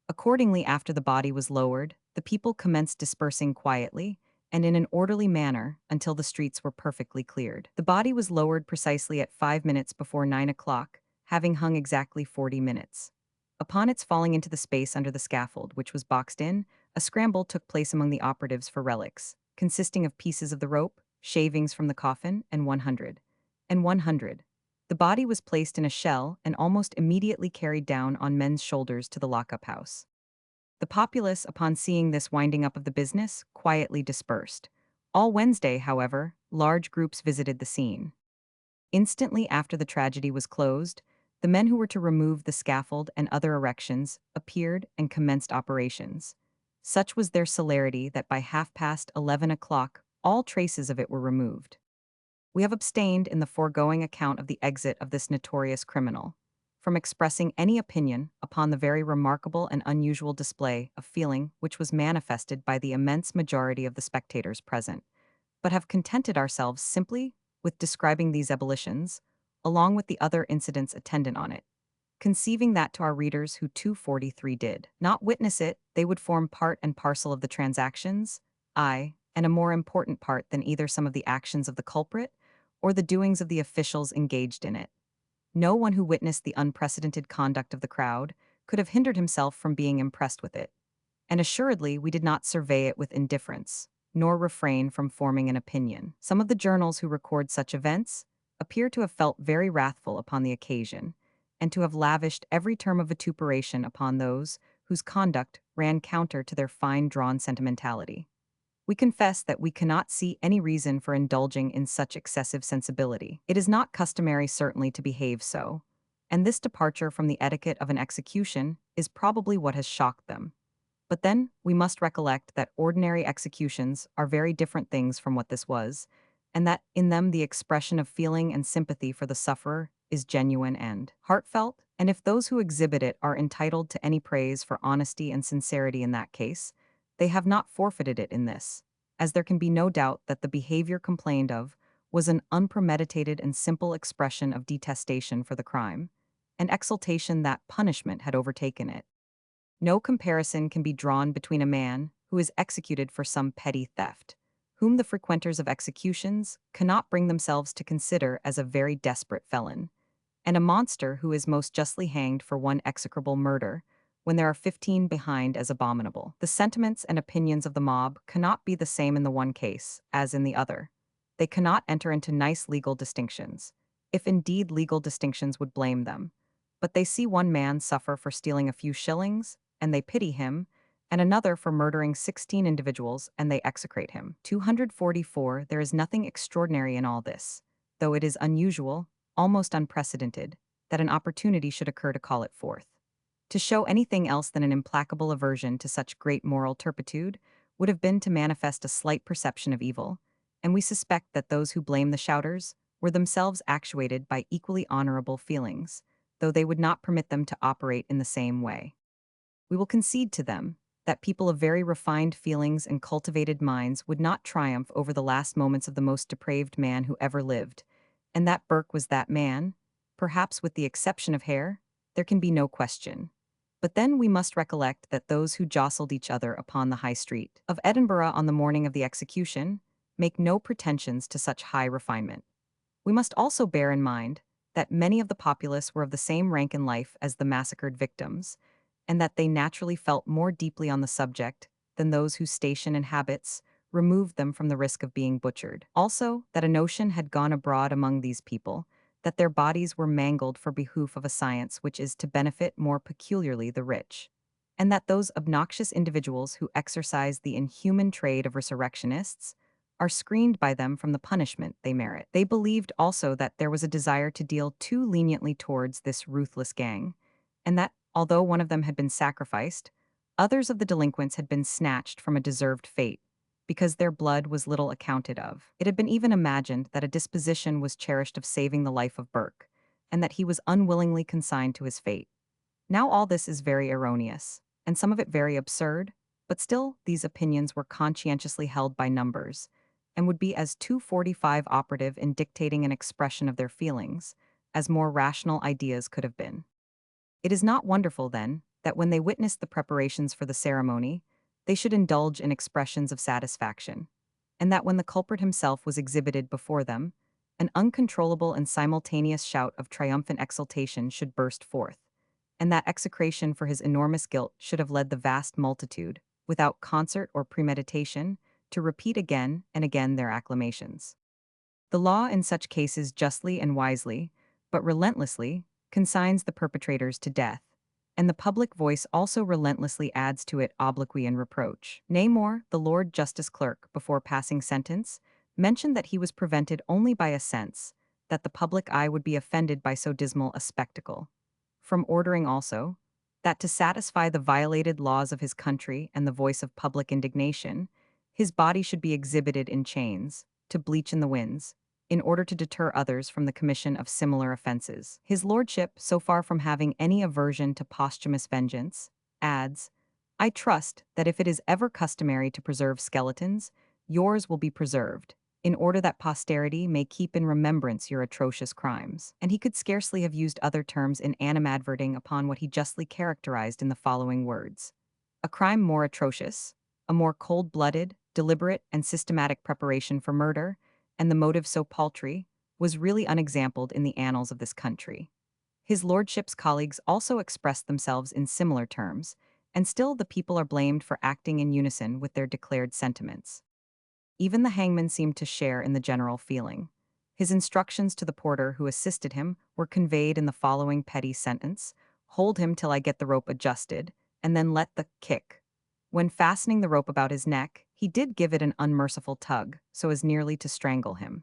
Speaker 1: Accordingly, after the body was lowered, the people commenced dispersing quietly and in an orderly manner until the streets were perfectly cleared. The body was lowered precisely at 5 minutes before 9 o'clock, having hung exactly 40 minutes. Upon its falling into the space under the scaffold, which was boxed in, a scramble took place among the operatives for relics, consisting of pieces of the rope, shavings from the coffin, and 100. And 100. The body was placed in a shell and almost immediately carried down on men's shoulders to the lockup house. The populace, upon seeing this winding up of the business, quietly dispersed. All Wednesday, however, large groups visited the scene. Instantly after the tragedy was closed, the men who were to remove the scaffold and other erections appeared and commenced operations. Such was their celerity that by 11:30 all traces of it were removed. We have abstained in the foregoing account of the exit of this notorious criminal from expressing any opinion upon the very remarkable and unusual display of feeling which was manifested by the immense majority of the spectators present, but have contented ourselves simply with describing these ebullitions, along with the other incidents attendant on it, conceiving that to our readers who 243 did not witness it, they would form part and parcel of the transactions, aye, and a more important part than either some of the actions of the culprit or the doings of the officials engaged in it. No one who witnessed the unprecedented conduct of the crowd could have hindered himself from being impressed with it, and assuredly we did not survey it with indifference, nor refrain from forming an opinion. Some of the journals who record such events appear to have felt very wrathful upon the occasion, and to have lavished every term of vituperation upon those whose conduct ran counter to their fine-drawn sentimentality. We confess that we cannot see any reason for indulging in such excessive sensibility. It is not customary certainly to behave so, and this departure from the etiquette of an execution is probably what has shocked them. But then we must recollect that ordinary executions are very different things from what this was, and that in them the expression of feeling and sympathy for the sufferer is genuine and heartfelt, and if those who exhibit it are entitled to any praise for honesty and sincerity in that case, they have not forfeited it in this, as there can be no doubt that the behavior complained of was an unpremeditated and simple expression of detestation for the crime, and exultation that punishment had overtaken it. No comparison can be drawn between a man who is executed for some petty theft, whom the frequenters of executions cannot bring themselves to consider as a very desperate felon, and a monster who is most justly hanged for one execrable murder, when there are 15 behind as abominable. The sentiments and opinions of the mob cannot be the same in the one case as in the other. They cannot enter into nice legal distinctions, if indeed legal distinctions would blame them. But they see one man suffer for stealing a few shillings, and they pity him, and another for murdering 16 individuals, and they execrate him. 244. There is nothing extraordinary in all this, though it is unusual, almost unprecedented, that an opportunity should occur to call it forth. To show anything else than an implacable aversion to such great moral turpitude would have been to manifest a slight perception of evil, and we suspect that those who blame the shouters were themselves actuated by equally honorable feelings, though they would not permit them to operate in the same way. We will concede to them that people of very refined feelings and cultivated minds would not triumph over the last moments of the most depraved man who ever lived, and that Burke was that man, perhaps with the exception of Hare, there can be no question. But then we must recollect that those who jostled each other upon the High Street of Edinburgh on the morning of the execution make no pretensions to such high refinement. We must also bear in mind that many of the populace were of the same rank in life as the massacred victims, and that they naturally felt more deeply on the subject than those whose station and habits removed them from the risk of being butchered. Also, that a notion had gone abroad among these people that their bodies were mangled for behoof of a science which is to benefit more peculiarly the rich, and that those obnoxious individuals who exercise the inhuman trade of resurrectionists are screened by them from the punishment they merit. They believed also that there was a desire to deal too leniently towards this ruthless gang, and that, although one of them had been sacrificed, others of the delinquents had been snatched from a deserved fate, because their blood was little accounted of. It had been even imagined that a disposition was cherished of saving the life of Burke, and that he was unwillingly consigned to his fate. Now all this is very erroneous, and some of it very absurd, but still these opinions were conscientiously held by numbers, and would be as 245 operative in dictating an expression of their feelings, as more rational ideas could have been. It is not wonderful, then, that when they witnessed the preparations for the ceremony, they should indulge in expressions of satisfaction, and that when the culprit himself was exhibited before them, an uncontrollable and simultaneous shout of triumphant exultation should burst forth, and that execration for his enormous guilt should have led the vast multitude, without concert or premeditation, to repeat again and again their acclamations. The law in such cases justly and wisely, but relentlessly, consigns the perpetrators to death, and the public voice also relentlessly adds to it obloquy and reproach. Nay more, the Lord Justice Clerk, before passing sentence, mentioned that he was prevented only by a sense that the public eye would be offended by so dismal a spectacle, from ordering also that to satisfy the violated laws of his country and the voice of public indignation, his body should be exhibited in chains, to bleach in the winds, in order to deter others from the commission of similar offenses. His lordship, so far from having any aversion to posthumous vengeance, adds, "I trust that if it is ever customary to preserve skeletons, yours will be preserved, in order that posterity may keep in remembrance your atrocious crimes." And he could scarcely have used other terms in animadverting upon what he justly characterized in the following words: "A crime more atrocious, a more cold-blooded, deliberate, and systematic preparation for murder, and the motive so paltry, was really unexampled in the annals of this country." His lordship's colleagues also expressed themselves in similar terms, and still the people are blamed for acting in unison with their declared sentiments. Even the hangman seemed to share in the general feeling. His instructions to the porter who assisted him were conveyed in the following petty sentence: "Hold him till I get the rope adjusted, and then let the kick." When fastening the rope about his neck, he did give it an unmerciful tug, so as nearly to strangle him.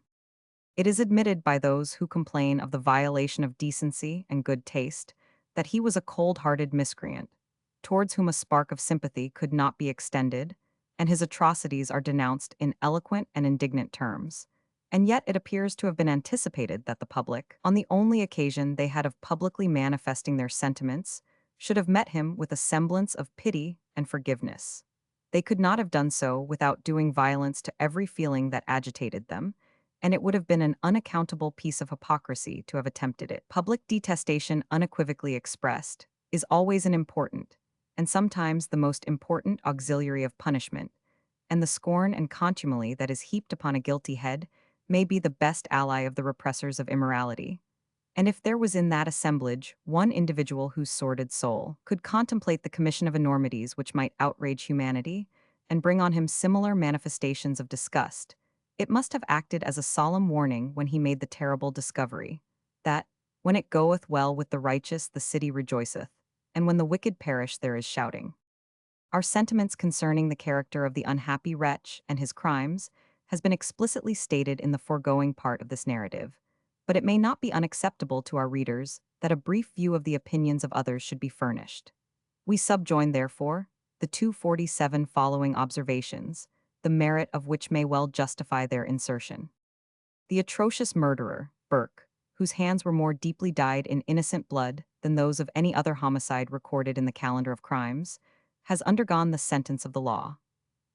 Speaker 1: It is admitted by those who complain of the violation of decency and good taste that he was a cold-hearted miscreant, towards whom a spark of sympathy could not be extended, and his atrocities are denounced in eloquent and indignant terms. And yet it appears to have been anticipated that the public, on the only occasion they had of publicly manifesting their sentiments, should have met him with a semblance of pity and forgiveness. They could not have done so without doing violence to every feeling that agitated them, and it would have been an unaccountable piece of hypocrisy to have attempted it. Public detestation unequivocally expressed is always an important, and sometimes the most important auxiliary of punishment, and the scorn and contumely that is heaped upon a guilty head may be the best ally of the repressors of immorality. And if there was in that assemblage one individual whose sordid soul could contemplate the commission of enormities which might outrage humanity and bring on him similar manifestations of disgust, it must have acted as a solemn warning when he made the terrible discovery that, when it goeth well with the righteous, the city rejoiceth, and when the wicked perish, there is shouting. Our sentiments concerning the character of the unhappy wretch and his crimes has been explicitly stated in the foregoing part of this narrative, but it may not be unacceptable to our readers that a brief view of the opinions of others should be furnished. We subjoin, therefore, the 247 following observations, the merit of which may well justify their insertion. The atrocious murderer, Burke, whose hands were more deeply dyed in innocent blood than those of any other homicide recorded in the calendar of crimes, has undergone the sentence of the law.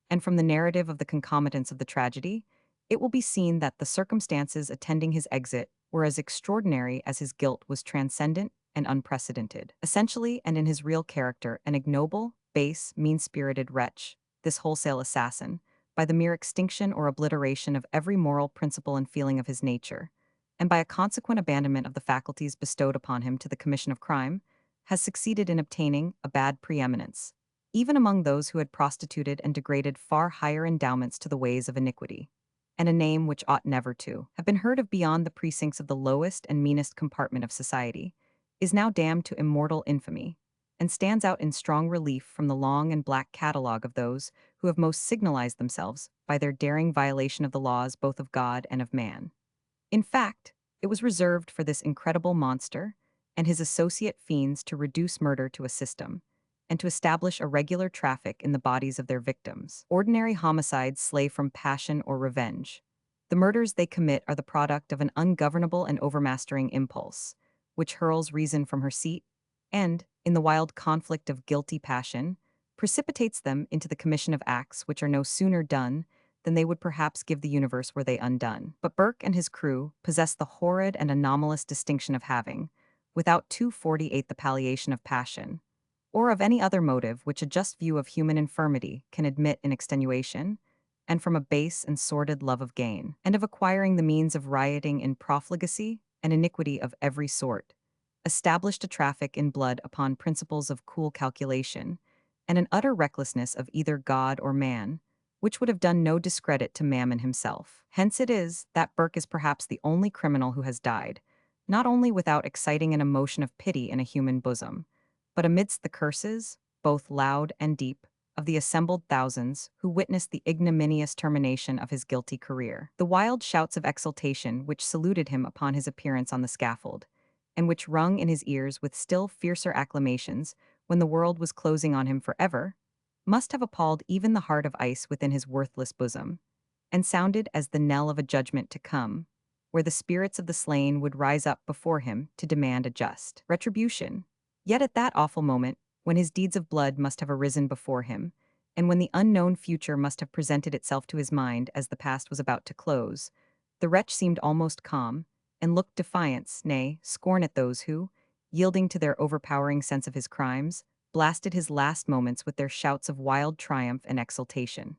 Speaker 1: And from the narrative of the concomitants of the tragedy, it will be seen that the circumstances attending his exit were as extraordinary as his guilt was transcendent and unprecedented. Essentially, and in his real character, an ignoble, base, mean-spirited wretch, this wholesale assassin, by the mere extinction or obliteration of every moral principle and feeling of his nature, and by a consequent abandonment of the faculties bestowed upon him to the commission of crime, has succeeded in obtaining a bad preeminence, even among those who had prostituted and degraded far higher endowments to the ways of iniquity, and a name which ought never to have been heard of beyond the precincts of the lowest and meanest compartment of society, is now damned to immortal infamy, and stands out in strong relief from the long and black catalogue of those who have most signalized themselves by their daring violation of the laws both of God and of man. In fact, it was reserved for this incredible monster and his associate fiends to reduce murder to a system, and to establish a regular traffic in the bodies of their victims. Ordinary homicides slay from passion or revenge. The murders they commit are the product of an ungovernable and overmastering impulse, which hurls reason from her seat, and, in the wild conflict of guilty passion, precipitates them into the commission of acts which are no sooner done than they would perhaps give the universe were they undone. But Burke and his crew possess the horrid and anomalous distinction of having, without 248 the palliation of passion, or of any other motive which a just view of human infirmity can admit in extenuation, and from a base and sordid love of gain, and of acquiring the means of rioting in profligacy and iniquity of every sort, established a traffic in blood upon principles of cool calculation, and an utter recklessness of either God or man, which would have done no discredit to Mammon himself. Hence it is that Burke is perhaps the only criminal who has died, not only without exciting an emotion of pity in a human bosom, but amidst the curses, both loud and deep, of the assembled thousands who witnessed the ignominious termination of his guilty career. The wild shouts of exultation which saluted him upon his appearance on the scaffold, and which rung in his ears with still fiercer acclamations when the world was closing on him forever, must have appalled even the heart of ice within his worthless bosom, and sounded as the knell of a judgment to come, where the spirits of the slain would rise up before him to demand a just retribution. Yet at that awful moment, when his deeds of blood must have arisen before him, and when the unknown future must have presented itself to his mind as the past was about to close, the wretch seemed almost calm, and looked defiance, nay, scorn at those who, yielding to their overpowering sense of his crimes, blasted his last moments with their shouts of wild triumph and exultation.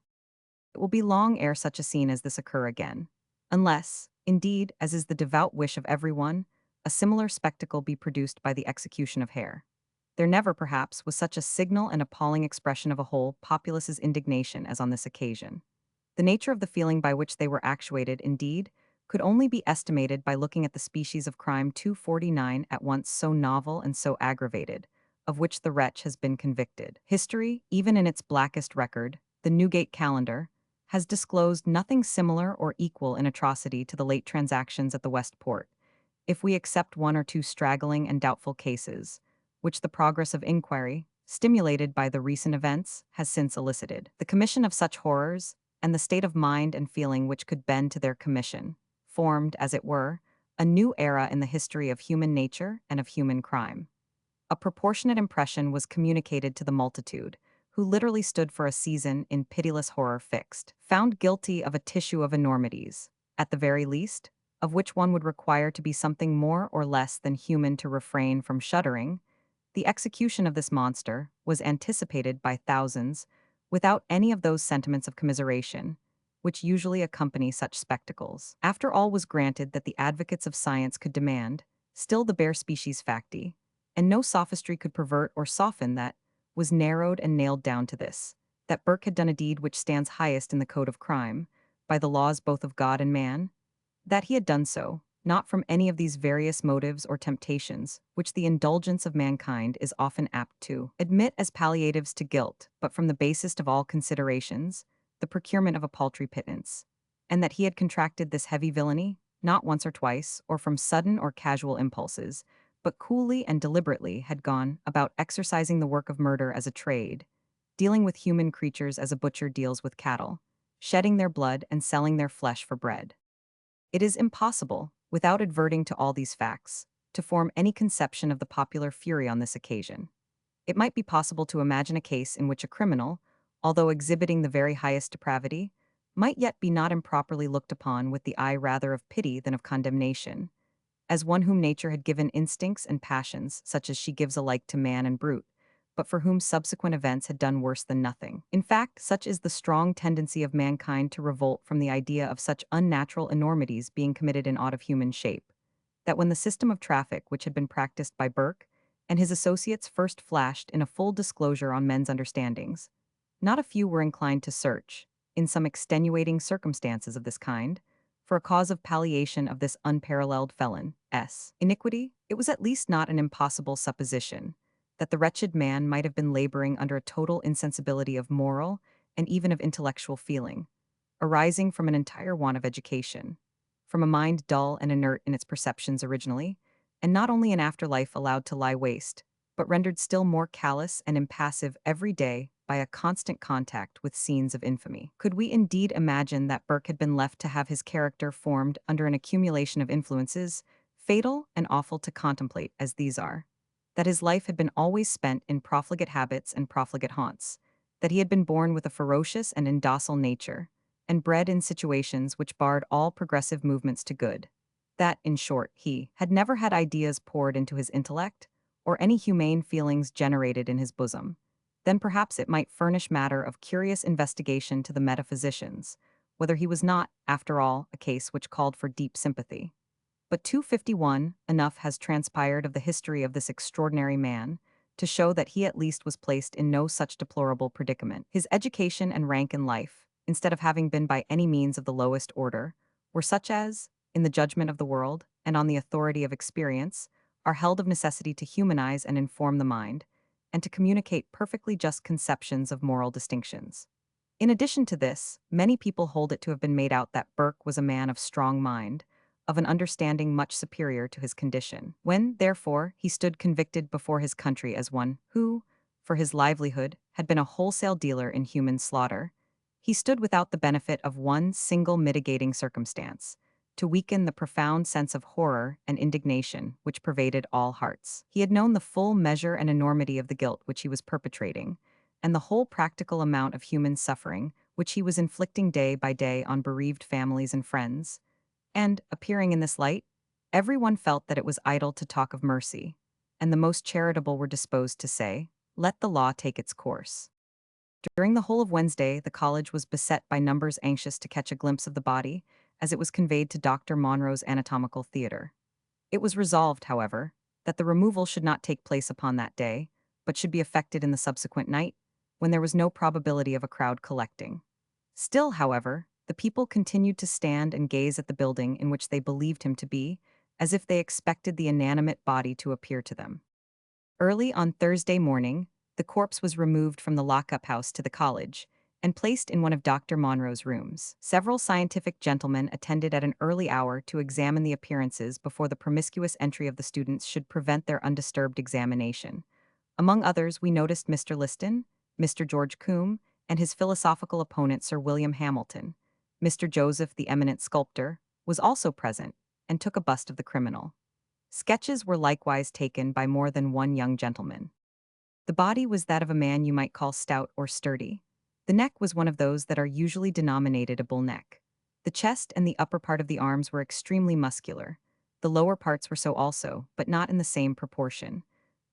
Speaker 1: It will be long ere such a scene as this occur again, unless, indeed, as is the devout wish of everyone, a similar spectacle be produced by the execution of Hare. There never, perhaps, was such a signal and appalling expression of a whole populace's indignation as on this occasion. The nature of the feeling by which they were actuated, indeed, could only be estimated by looking at the species of crime 249 at once so novel and so aggravated, of which the wretch has been convicted. History, even in its blackest record, the Newgate Calendar, has disclosed nothing similar or equal in atrocity to the late transactions at the West Port, if we accept one or two straggling and doubtful cases, which the progress of inquiry, stimulated by the recent events, has since elicited. The commission of such horrors, and the state of mind and feeling which could bend to their commission, formed, as it were, a new era in the history of human nature and of human crime. A proportionate impression was communicated to the multitude, who literally stood for a season in pitiless horror fixed, found guilty of a tissue of enormities, at the very least, of which one would require to be something more or less than human to refrain from shuddering. The execution of this monster was anticipated by thousands, without any of those sentiments of commiseration which usually accompany such spectacles. After all was granted that the advocates of science could demand, still the bare species facti, and no sophistry could pervert or soften that, was narrowed and nailed down to this, that Burke had done a deed which stands highest in the code of crime, by the laws both of God and man, that he had done so, not from any of these various motives or temptations, which the indulgence of mankind is often apt to admit as palliatives to guilt, but from the basest of all considerations, the procurement of a paltry pittance, and that he had contracted this heavy villainy, not once or twice, or from sudden or casual impulses, but coolly and deliberately had gone about exercising the work of murder as a trade, dealing with human creatures as a butcher deals with cattle, shedding their blood and selling their flesh for bread. It is impossible, without adverting to all these facts, to form any conception of the popular fury on this occasion. It might be possible to imagine a case in which a criminal, although exhibiting the very highest depravity, might yet be not improperly looked upon with the eye rather of pity than of condemnation, as one whom nature had given instincts and passions such as she gives alike to man and brute, but for whom subsequent events had done worse than nothing. In fact, such is the strong tendency of mankind to revolt from the idea of such unnatural enormities being committed in aught of human shape, that when the system of traffic which had been practiced by Burke and his associates first flashed in a full disclosure on men's understandings, not a few were inclined to search, in some extenuating circumstances of this kind, for a cause of palliation of this unparalleled felon's iniquity. It was at least not an impossible supposition that the wretched man might have been laboring under a total insensibility of moral and even of intellectual feeling, arising from an entire want of education, from a mind dull and inert in its perceptions originally, and not only in after life allowed to lie waste, but rendered still more callous and impassive every day by a constant contact with scenes of infamy. Could we indeed imagine that Burke had been left to have his character formed under an accumulation of influences, fatal and awful to contemplate as these are? That his life had been always spent in profligate habits and profligate haunts, that he had been born with a ferocious and indocile nature, and bred in situations which barred all progressive movements to good, that, in short, he had never had ideas poured into his intellect, or any humane feelings generated in his bosom, then perhaps it might furnish matter of curious investigation to the metaphysicians, whether he was not, after all, a case which called for deep sympathy. But 251 enough has transpired of the history of this extraordinary man to show that he at least was placed in no such deplorable predicament. His education and rank in life, instead of having been by any means of the lowest order, were such as, in the judgment of the world, and on the authority of experience, are held of necessity to humanize and inform the mind, and to communicate perfectly just conceptions of moral distinctions. In addition to this, many people hold it to have been made out that Burke was a man of strong mind, of an understanding much superior to his condition. When, therefore, he stood convicted before his country as one who, for his livelihood, had been a wholesale dealer in human slaughter, he stood without the benefit of one single mitigating circumstance, to weaken the profound sense of horror and indignation which pervaded all hearts. He had known the full measure and enormity of the guilt which he was perpetrating, and the whole practical amount of human suffering which he was inflicting day by day on bereaved families and friends, and, appearing in this light, everyone felt that it was idle to talk of mercy, and the most charitable were disposed to say, "Let the law take its course." During the whole of Wednesday, the college was beset by numbers anxious to catch a glimpse of the body, as it was conveyed to Dr. Monro's anatomical theater. It was resolved, however, that the removal should not take place upon that day, but should be effected in the subsequent night, when there was no probability of a crowd collecting. Still, however, the people continued to stand and gaze at the building in which they believed him to be, as if they expected the inanimate body to appear to them. Early on Thursday morning, the corpse was removed from the lockup house to the college, and placed in one of Dr. Monro's rooms. Several scientific gentlemen attended at an early hour to examine the appearances before the promiscuous entry of the students should prevent their undisturbed examination. Among others, we noticed Mr. Liston, Mr. George Combe, and his philosophical opponent Sir William Hamilton. Mr. Joseph, the eminent sculptor, was also present, and took a bust of the criminal. Sketches were likewise taken by more than one young gentleman. The body was that of a man you might call stout or sturdy. The neck was one of those that are usually denominated a bull neck. The chest and the upper part of the arms were extremely muscular. The lower parts were so also, but not in the same proportion.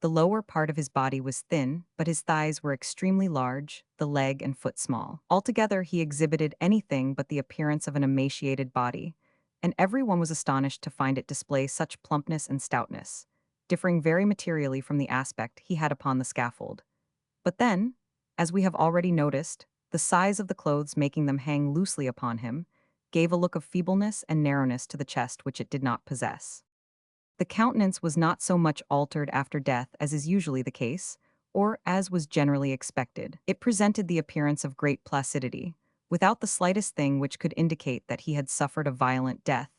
Speaker 1: The lower part of his body was thin, but his thighs were extremely large, the leg and foot small. Altogether, he exhibited anything but the appearance of an emaciated body, and everyone was astonished to find it display such plumpness and stoutness, differing very materially from the aspect he had upon the scaffold. But then, as we have already noticed, the size of the clothes making them hang loosely upon him, gave a look of feebleness and narrowness to the chest which it did not possess. The countenance was not so much altered after death as is usually the case, or as was generally expected. It presented the appearance of great placidity, without the slightest thing which could indicate that he had suffered a violent death,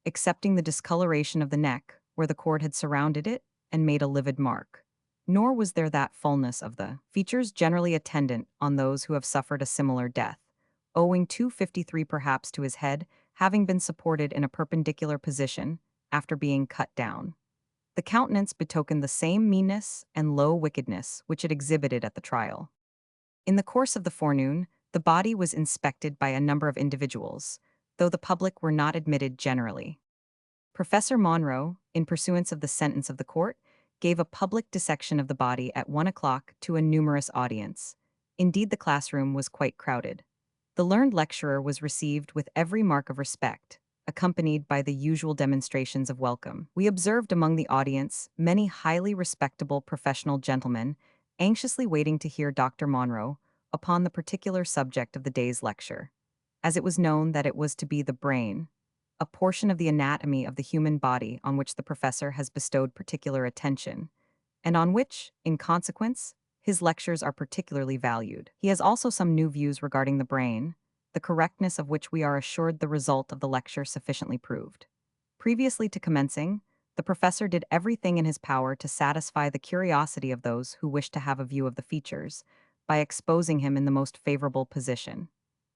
Speaker 1: excepting the discoloration of the neck, where the cord had surrounded it and made a livid mark. Nor was there that fullness of the features generally attendant on those who have suffered a similar death, owing 253 perhaps to his head having been supported in a perpendicular position after being cut down. The countenance betokened the same meanness and low wickedness which it exhibited at the trial. In the course of the forenoon, the body was inspected by a number of individuals, though the public were not admitted generally. Professor Monroe, in pursuance of the sentence of the court, gave a public dissection of the body at 1 o'clock to a numerous audience. Indeed, the classroom was quite crowded. The learned lecturer was received with every mark of respect, accompanied by the usual demonstrations of welcome. We observed among the audience many highly respectable professional gentlemen anxiously waiting to hear Dr. Monroe upon the particular subject of the day's lecture, as it was known that it was to be the brain, a portion of the anatomy of the human body on which the professor has bestowed particular attention, and on which, in consequence, his lectures are particularly valued. He has also some new views regarding the brain, the correctness of which we are assured the result of the lecture sufficiently proved. Previously to commencing, the professor did everything in his power to satisfy the curiosity of those who wished to have a view of the features, by exposing him in the most favorable position.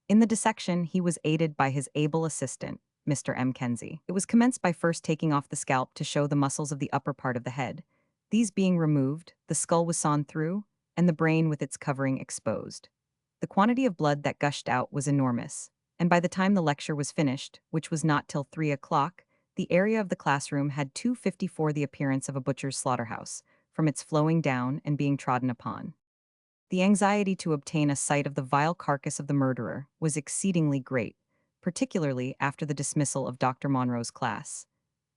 Speaker 1: In the dissection, he was aided by his able assistant, Mr. M. Kenzie. It was commenced by first taking off the scalp to show the muscles of the upper part of the head. These being removed, the skull was sawn through, and the brain with its covering exposed. The quantity of blood that gushed out was enormous, and by the time the lecture was finished, which was not till 3 o'clock, the area of the classroom had 254 the appearance of a butcher's slaughterhouse, from its flowing down and being trodden upon. The anxiety to obtain a sight of the vile carcass of the murderer was exceedingly great, particularly after the dismissal of Dr. Monroe's class.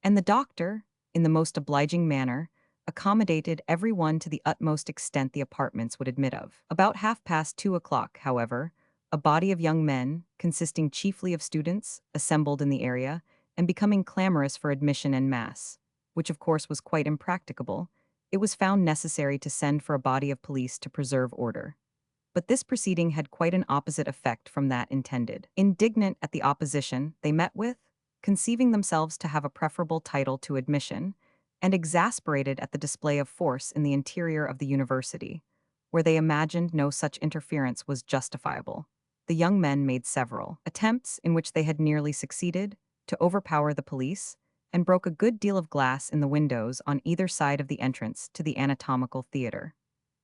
Speaker 1: And the doctor, in the most obliging manner, accommodated every one to the utmost extent the apartments would admit of. About 2:30, however, a body of young men, consisting chiefly of students, assembled in the area, and becoming clamorous for admission en masse, which of course was quite impracticable, it was found necessary to send for a body of police to preserve order. But this proceeding had quite an opposite effect from that intended. Indignant at the opposition they met with, conceiving themselves to have a preferable title to admission, and exasperated at the display of force in the interior of the university, where they imagined no such interference was justifiable, the young men made several attempts, in which they had nearly succeeded, to overpower the police, and broke a good deal of glass in the windows on either side of the entrance to the anatomical theater.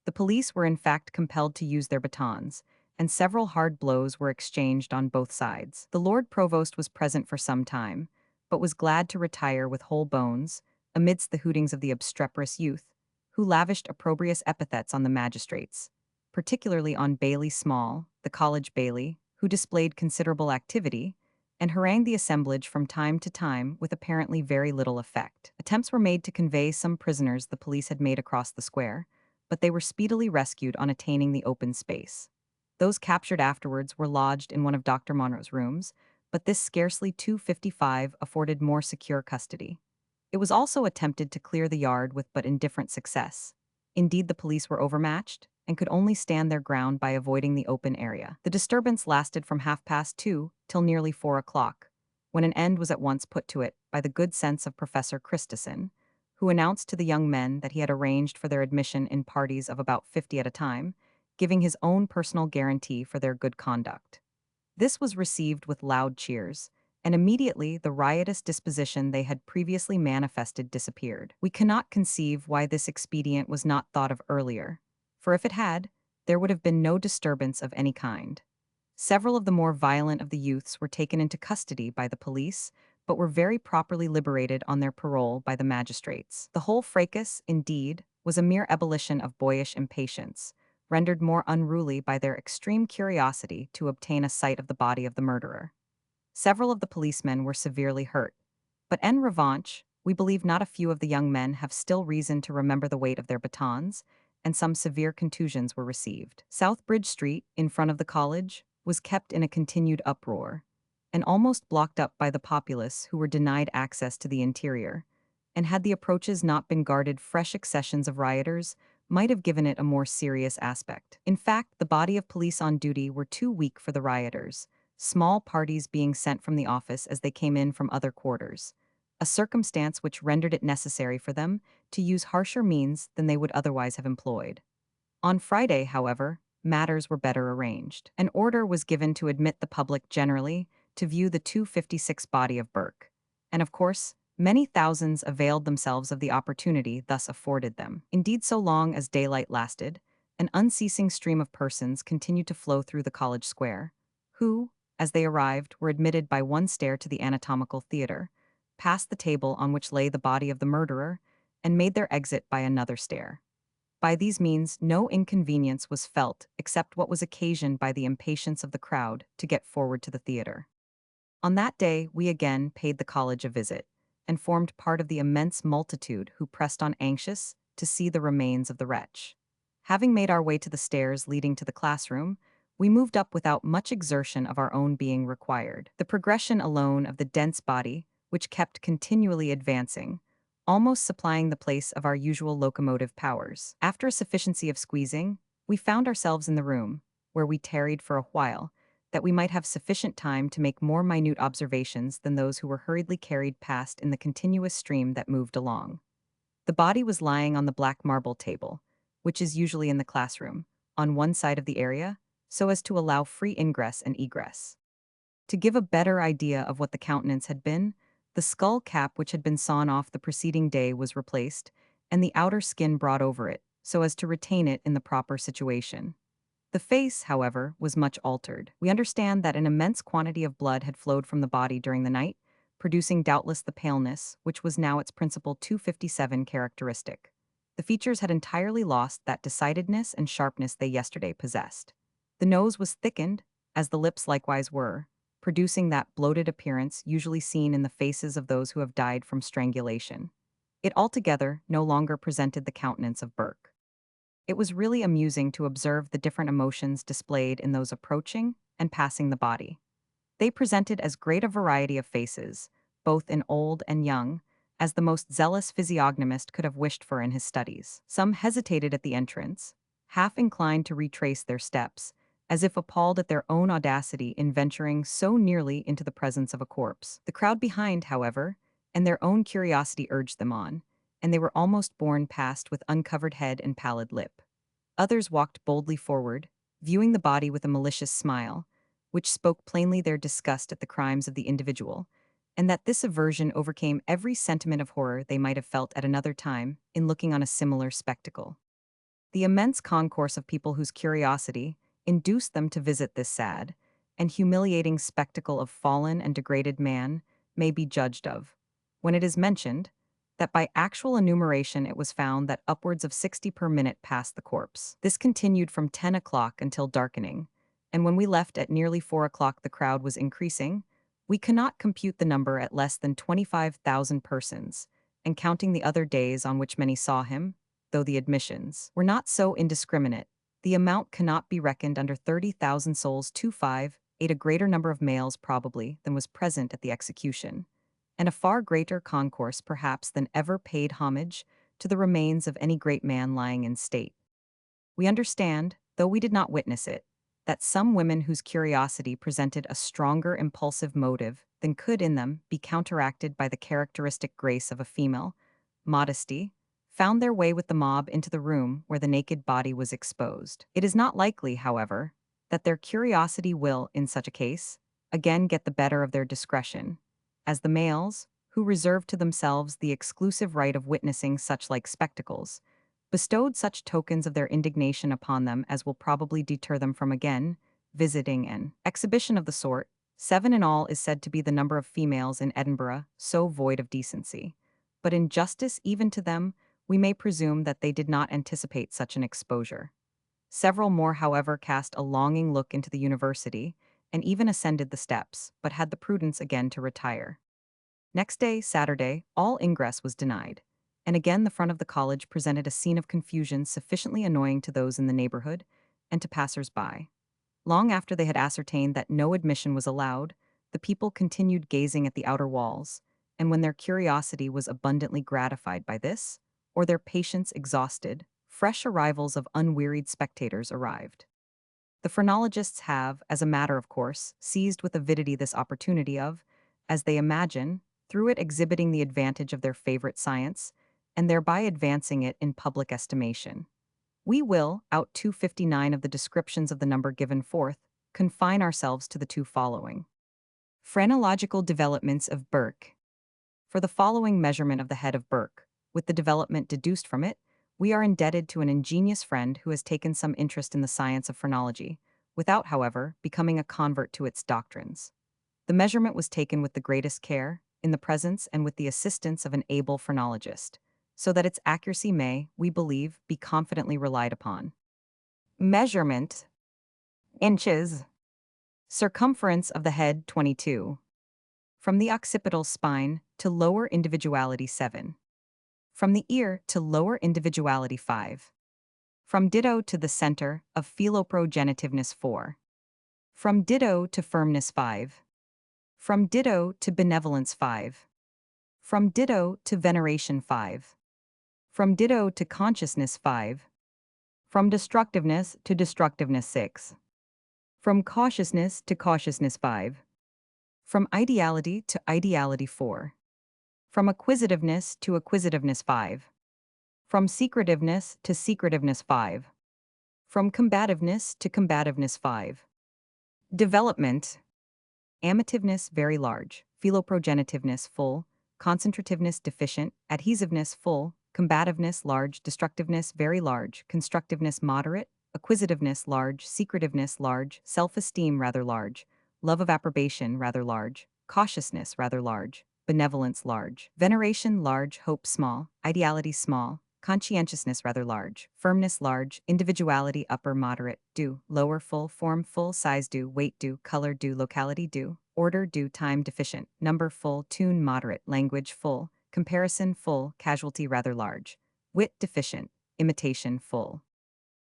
Speaker 1: The police were in fact compelled to use their batons, and several hard blows were exchanged on both sides. The Lord Provost was present for some time, but was glad to retire with whole bones, amidst the hootings of the obstreperous youth, who lavished opprobrious epithets on the magistrates, particularly on Bailey Small, the college bailey, who displayed considerable activity, and harangued the assemblage from time to time with apparently very little effect. Attempts were made to convey some prisoners the police had made across the square, but they were speedily rescued on attaining the open space. Those captured afterwards were lodged in one of Dr. Monroe's rooms, but this scarcely 255 afforded more secure custody. It was also attempted to clear the yard with but indifferent success. Indeed, the police were overmatched, and could only stand their ground by avoiding the open area. The disturbance lasted from 2:30 till nearly 4 o'clock, when an end was at once put to it by the good sense of Professor Christison, who announced to the young men that he had arranged for their admission in parties of about 50 at a time, giving his own personal guarantee for their good conduct. This was received with loud cheers, and immediately the riotous disposition they had previously manifested disappeared. We cannot conceive why this expedient was not thought of earlier, for if it had, there would have been no disturbance of any kind. Several of the more violent of the youths were taken into custody by the police, but were very properly liberated on their parole by the magistrates. The whole fracas, indeed, was a mere ebullition of boyish impatience, rendered more unruly by their extreme curiosity to obtain a sight of the body of the murderer. Several of the policemen were severely hurt. But en revanche, we believe not a few of the young men have still reason to remember the weight of their batons, and some severe contusions were received. South Bridge Street, in front of the college, was kept in a continued uproar, and almost blocked up by the populace who were denied access to the interior. And had the approaches not been guarded, fresh accessions of rioters might have given it a more serious aspect. In fact, the body of police on duty were too weak for the rioters, small parties being sent from the office as they came in from other quarters, a circumstance which rendered it necessary for them to use harsher means than they would otherwise have employed. On Friday, however, matters were better arranged. An order was given to admit the public generally to view the 256 body of Burke. And of course, many thousands availed themselves of the opportunity thus afforded them. Indeed, so long as daylight lasted, an unceasing stream of persons continued to flow through the college square, who, as they arrived, were admitted by one stair to the anatomical theater, passed the table on which lay the body of the murderer, and made their exit by another stair. By these means, no inconvenience was felt except what was occasioned by the impatience of the crowd to get forward to the theater. On that day, we again paid the college a visit, and formed part of the immense multitude who pressed on anxious to see the remains of the wretch. Having made our way to the stairs leading to the classroom, we moved up without much exertion of our own being required. The progression alone of the dense body, which kept continually advancing, almost supplying the place of our usual locomotive powers. After a sufficiency of squeezing, we found ourselves in the room, where we tarried for a while, that we might have sufficient time to make more minute observations than those who were hurriedly carried past in the continuous stream that moved along. The body was lying on the black marble table, which is usually in the classroom, on one side of the area, so as to allow free ingress and egress. To give a better idea of what the countenance had been, the skull cap which had been sawn off the preceding day was replaced, and the outer skin brought over it, so as to retain it in the proper situation. The face, however, was much altered. We understand that an immense quantity of blood had flowed from the body during the night, producing doubtless the paleness, which was now its principal 257 characteristic. The features had entirely lost that decidedness and sharpness they yesterday possessed. The nose was thickened, as the lips likewise were, producing that bloated appearance usually seen in the faces of those who have died from strangulation. It altogether no longer presented the countenance of Burke. It was really amusing to observe the different emotions displayed in those approaching and passing the body. They presented as great a variety of faces, both in old and young, as the most zealous physiognomist could have wished for in his studies. Some hesitated at the entrance, half inclined to retrace their steps, as if appalled at their own audacity in venturing so nearly into the presence of a corpse. The crowd behind, however, and their own curiosity urged them on, and they were almost borne past with uncovered head and pallid lip. Others walked boldly forward, viewing the body with a malicious smile, which spoke plainly their disgust at the crimes of the individual, and that this aversion overcame every sentiment of horror they might have felt at another time in looking on a similar spectacle. The immense concourse of people whose curiosity induced them to visit this sad and humiliating spectacle of fallen and degraded man may be judged of, when it is mentioned that by actual enumeration it was found that upwards of 60 per minute passed the corpse. This continued from 10 o'clock until darkening, and when we left at nearly 4 o'clock the crowd was increasing. We cannot compute the number at less than 25,000 persons, and counting the other days on which many saw him, though the admissions were not so indiscriminate, the amount cannot be reckoned under 30,000 souls. 25,8 a greater number of males probably than was present at the execution, and a far greater concourse perhaps than ever paid homage to the remains of any great man lying in state. We understand, though we did not witness it, that some women whose curiosity presented a stronger impulsive motive than could in them be counteracted by the characteristic grace of a female, modesty, found their way with the mob into the room where the naked body was exposed. It is not likely, however, that their curiosity will, in such a case, again get the better of their discretion, as the males, who reserved to themselves the exclusive right of witnessing such like spectacles, bestowed such tokens of their indignation upon them as will probably deter them from again visiting an exhibition of the sort. 7 in all is said to be the number of females in Edinburgh so void of decency. But in justice even to them, we may presume that they did not anticipate such an exposure. Several more, however, cast a longing look into the university, and even ascended the steps, but had the prudence again to retire. Next day, Saturday, all ingress was denied, and again the front of the college presented a scene of confusion sufficiently annoying to those in the neighborhood and to passers-by. Long after they had ascertained that no admission was allowed, the people continued gazing at the outer walls, and when their curiosity was abundantly gratified by this, or their patience exhausted, fresh arrivals of unwearied spectators arrived. The phrenologists have, as a matter of course, seized with avidity this opportunity of, as they imagine, through it exhibiting the advantage of their favorite science, and thereby advancing it in public estimation. We will, out 259 of the descriptions of the number given forth, confine ourselves to the two following. Phrenological developments of Burke. For the following measurement of the head of Burke, with the development deduced from it, we are indebted to an ingenious friend who has taken some interest in the science of phrenology, without, however, becoming a convert to its doctrines. The measurement was taken with the greatest care, in the presence and with the assistance of an able phrenologist, so that its accuracy may, we believe, be confidently relied upon. Measurement. Inches. Circumference of the head 22. From the occipital spine to lower individuality 7. From the ear to lower individuality 5. From ditto to the center of philoprogenitiveness 4. From ditto to firmness 5. From ditto to benevolence 5. From ditto to veneration 5. From ditto to consciousness 5. From destructiveness to destructiveness 6. From cautiousness to cautiousness 5. From ideality to ideality 4. From acquisitiveness to acquisitiveness 5. From secretiveness to secretiveness 5. From combativeness to combativeness 5. Development. Amativeness very large, philoprogenitiveness full, concentrativeness deficient, adhesiveness full, combativeness large, destructiveness very large, constructiveness moderate, acquisitiveness large, secretiveness large, self-esteem rather large, love of approbation rather large, cautiousness rather large, benevolence large, veneration large, hope small, ideality small, conscientiousness rather large, firmness large, individuality upper moderate, due, lower full, form full, size due, weight due, color due, locality due, order due, time deficient, number full, tune moderate, language full, comparison full, casualty rather large, wit deficient, imitation full.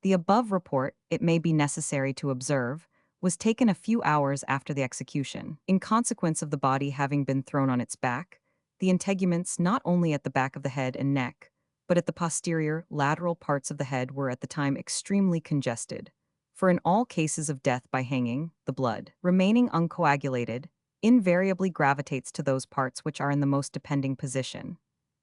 Speaker 1: The above report, it may be necessary to observe, was taken a few hours after the execution. In consequence of the body having been thrown on its back, the integuments not only at the back of the head and neck, but at the posterior, lateral parts of the head were at the time extremely congested, for in all cases of death by hanging, the blood, remaining uncoagulated, invariably gravitates to those parts which are in the most depending position.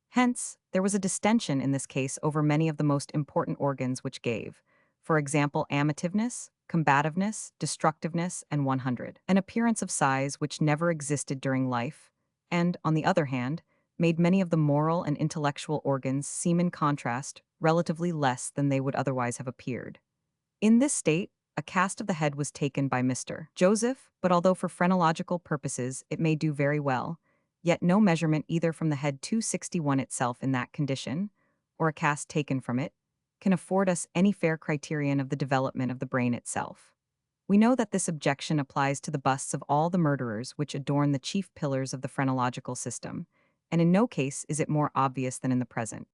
Speaker 1: Hence, there was a distension in this case over many of the most important organs which gave, for example, amativeness, combativeness, destructiveness, and 100, an appearance of size which never existed during life, and, on the other hand, made many of the moral and intellectual organs seem in contrast relatively less than they would otherwise have appeared. In this state, a cast of the head was taken by Mr. Joseph, but although for phrenological purposes it may do very well, yet no measurement either from the head 261 itself in that condition, or a cast taken from it, can afford us any fair criterion of the development of the brain itself. We know that this objection applies to the busts of all the murderers which adorn the chief pillars of the phrenological system, and in no case is it more obvious than in the present.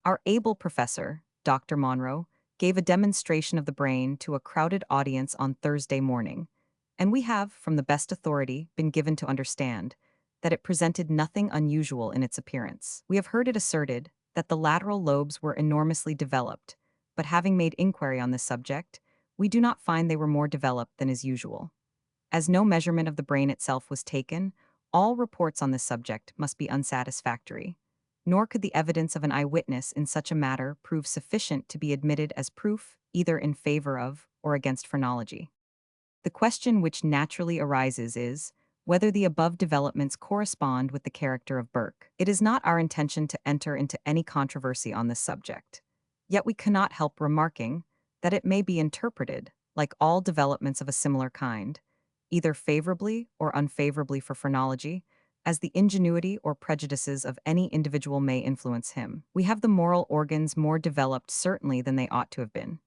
Speaker 1: Our able professor, Dr. Monroe, gave a demonstration of the brain to a crowded audience on Thursday morning, and we have, from the best authority, been given to understand that it presented nothing unusual in its appearance. We have heard it asserted that the lateral lobes were enormously developed, but having made inquiry on this subject, we do not find they were more developed than is usual. As no measurement of the brain itself was taken, all reports on this subject must be unsatisfactory, nor could the evidence of an eyewitness in such a matter prove sufficient to be admitted as proof either in favor of or against phrenology. The question which naturally arises is, whether the above developments correspond with the character of Burke. It is not our intention to enter into any controversy on this subject. Yet we cannot help remarking that it may be interpreted, like all developments of a similar kind, either favorably or unfavorably for phrenology, as the ingenuity or prejudices of any individual may influence him. We have the moral organs more developed certainly than they ought to have been.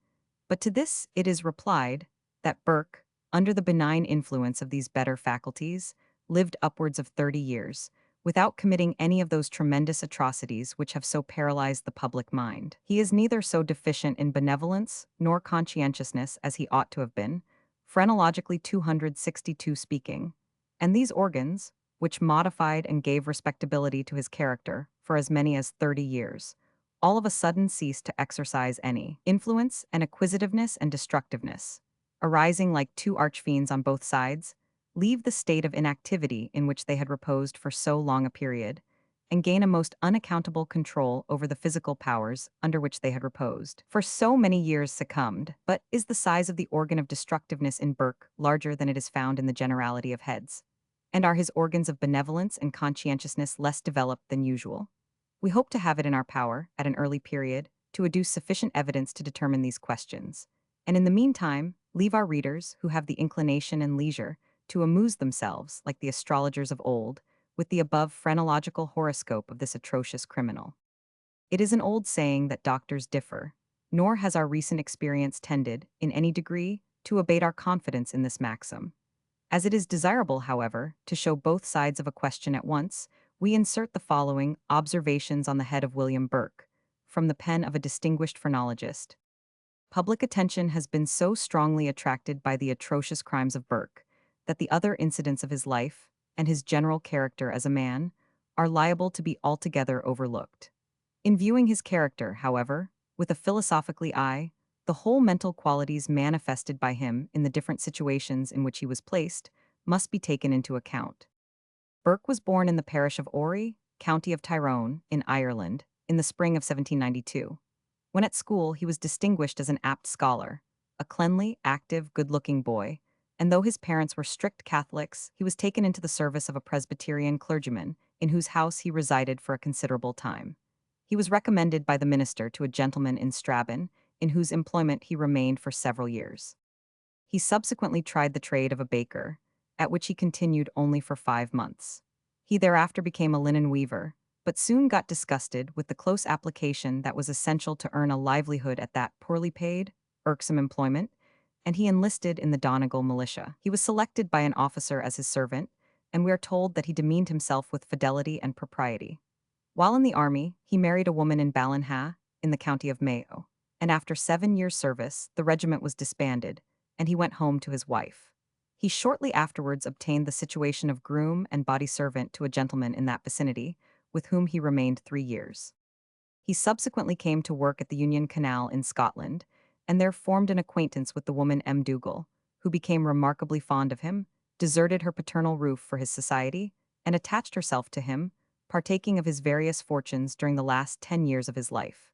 Speaker 1: But to this it is replied that Burke, under the benign influence of these better faculties, lived upwards of 30 years, without committing any of those tremendous atrocities which have so paralyzed the public mind. He is neither so deficient in benevolence nor conscientiousness as he ought to have been, phrenologically 262 speaking, and these organs, which modified and gave respectability to his character for as many as 30 years, all of a sudden ceased to exercise any influence, and acquisitiveness and destructiveness, arising like two archfiends on both sides, leave the state of inactivity in which they had reposed for so long a period, and gain a most unaccountable control over the physical powers under which they had reposed. For so many years succumbed, but is the size of the organ of destructiveness in Burke larger than it is found in the generality of heads? And are his organs of benevolence and conscientiousness less developed than usual? We hope to have it in our power, at an early period, to adduce sufficient evidence to determine these questions, and in the meantime, leave our readers, who have the inclination and leisure, to amuse themselves, like the astrologers of old, with the above phrenological horoscope of this atrocious criminal. It is an old saying that doctors differ, nor has our recent experience tended, in any degree, to abate our confidence in this maxim. As it is desirable, however, to show both sides of a question at once, we insert the following observations on the head of William Burke, from the pen of a distinguished phrenologist. Public attention has been so strongly attracted by the atrocious crimes of Burke that the other incidents of his life, and his general character as a man, are liable to be altogether overlooked. In viewing his character, however, with a philosophically eye, the whole mental qualities manifested by him in the different situations in which he was placed must be taken into account. Burke was born in the parish of Orry, county of Tyrone, in Ireland, in the spring of 1792. When at school, he was distinguished as an apt scholar, a cleanly, active, good-looking boy, and though his parents were strict Catholics, he was taken into the service of a Presbyterian clergyman, in whose house he resided for a considerable time. He was recommended by the minister to a gentleman in Strabane, in whose employment he remained for several years. He subsequently tried the trade of a baker, at which he continued only for 5 months. He thereafter became a linen weaver, but soon got disgusted with the close application that was essential to earn a livelihood at that poorly paid, irksome employment, and he enlisted in the Donegal militia. He was selected by an officer as his servant, and we are told that he demeaned himself with fidelity and propriety. While in the army, he married a woman in Ballinha, in the county of Mayo, and after 7 years' service, the regiment was disbanded, and he went home to his wife. He shortly afterwards obtained the situation of groom and body servant to a gentleman in that vicinity, with whom he remained 3 years. He subsequently came to work at the Union Canal in Scotland, and there formed an acquaintance with the woman M. Dougal, who became remarkably fond of him, deserted her paternal roof for his society, and attached herself to him, partaking of his various fortunes during the last 10 years of his life.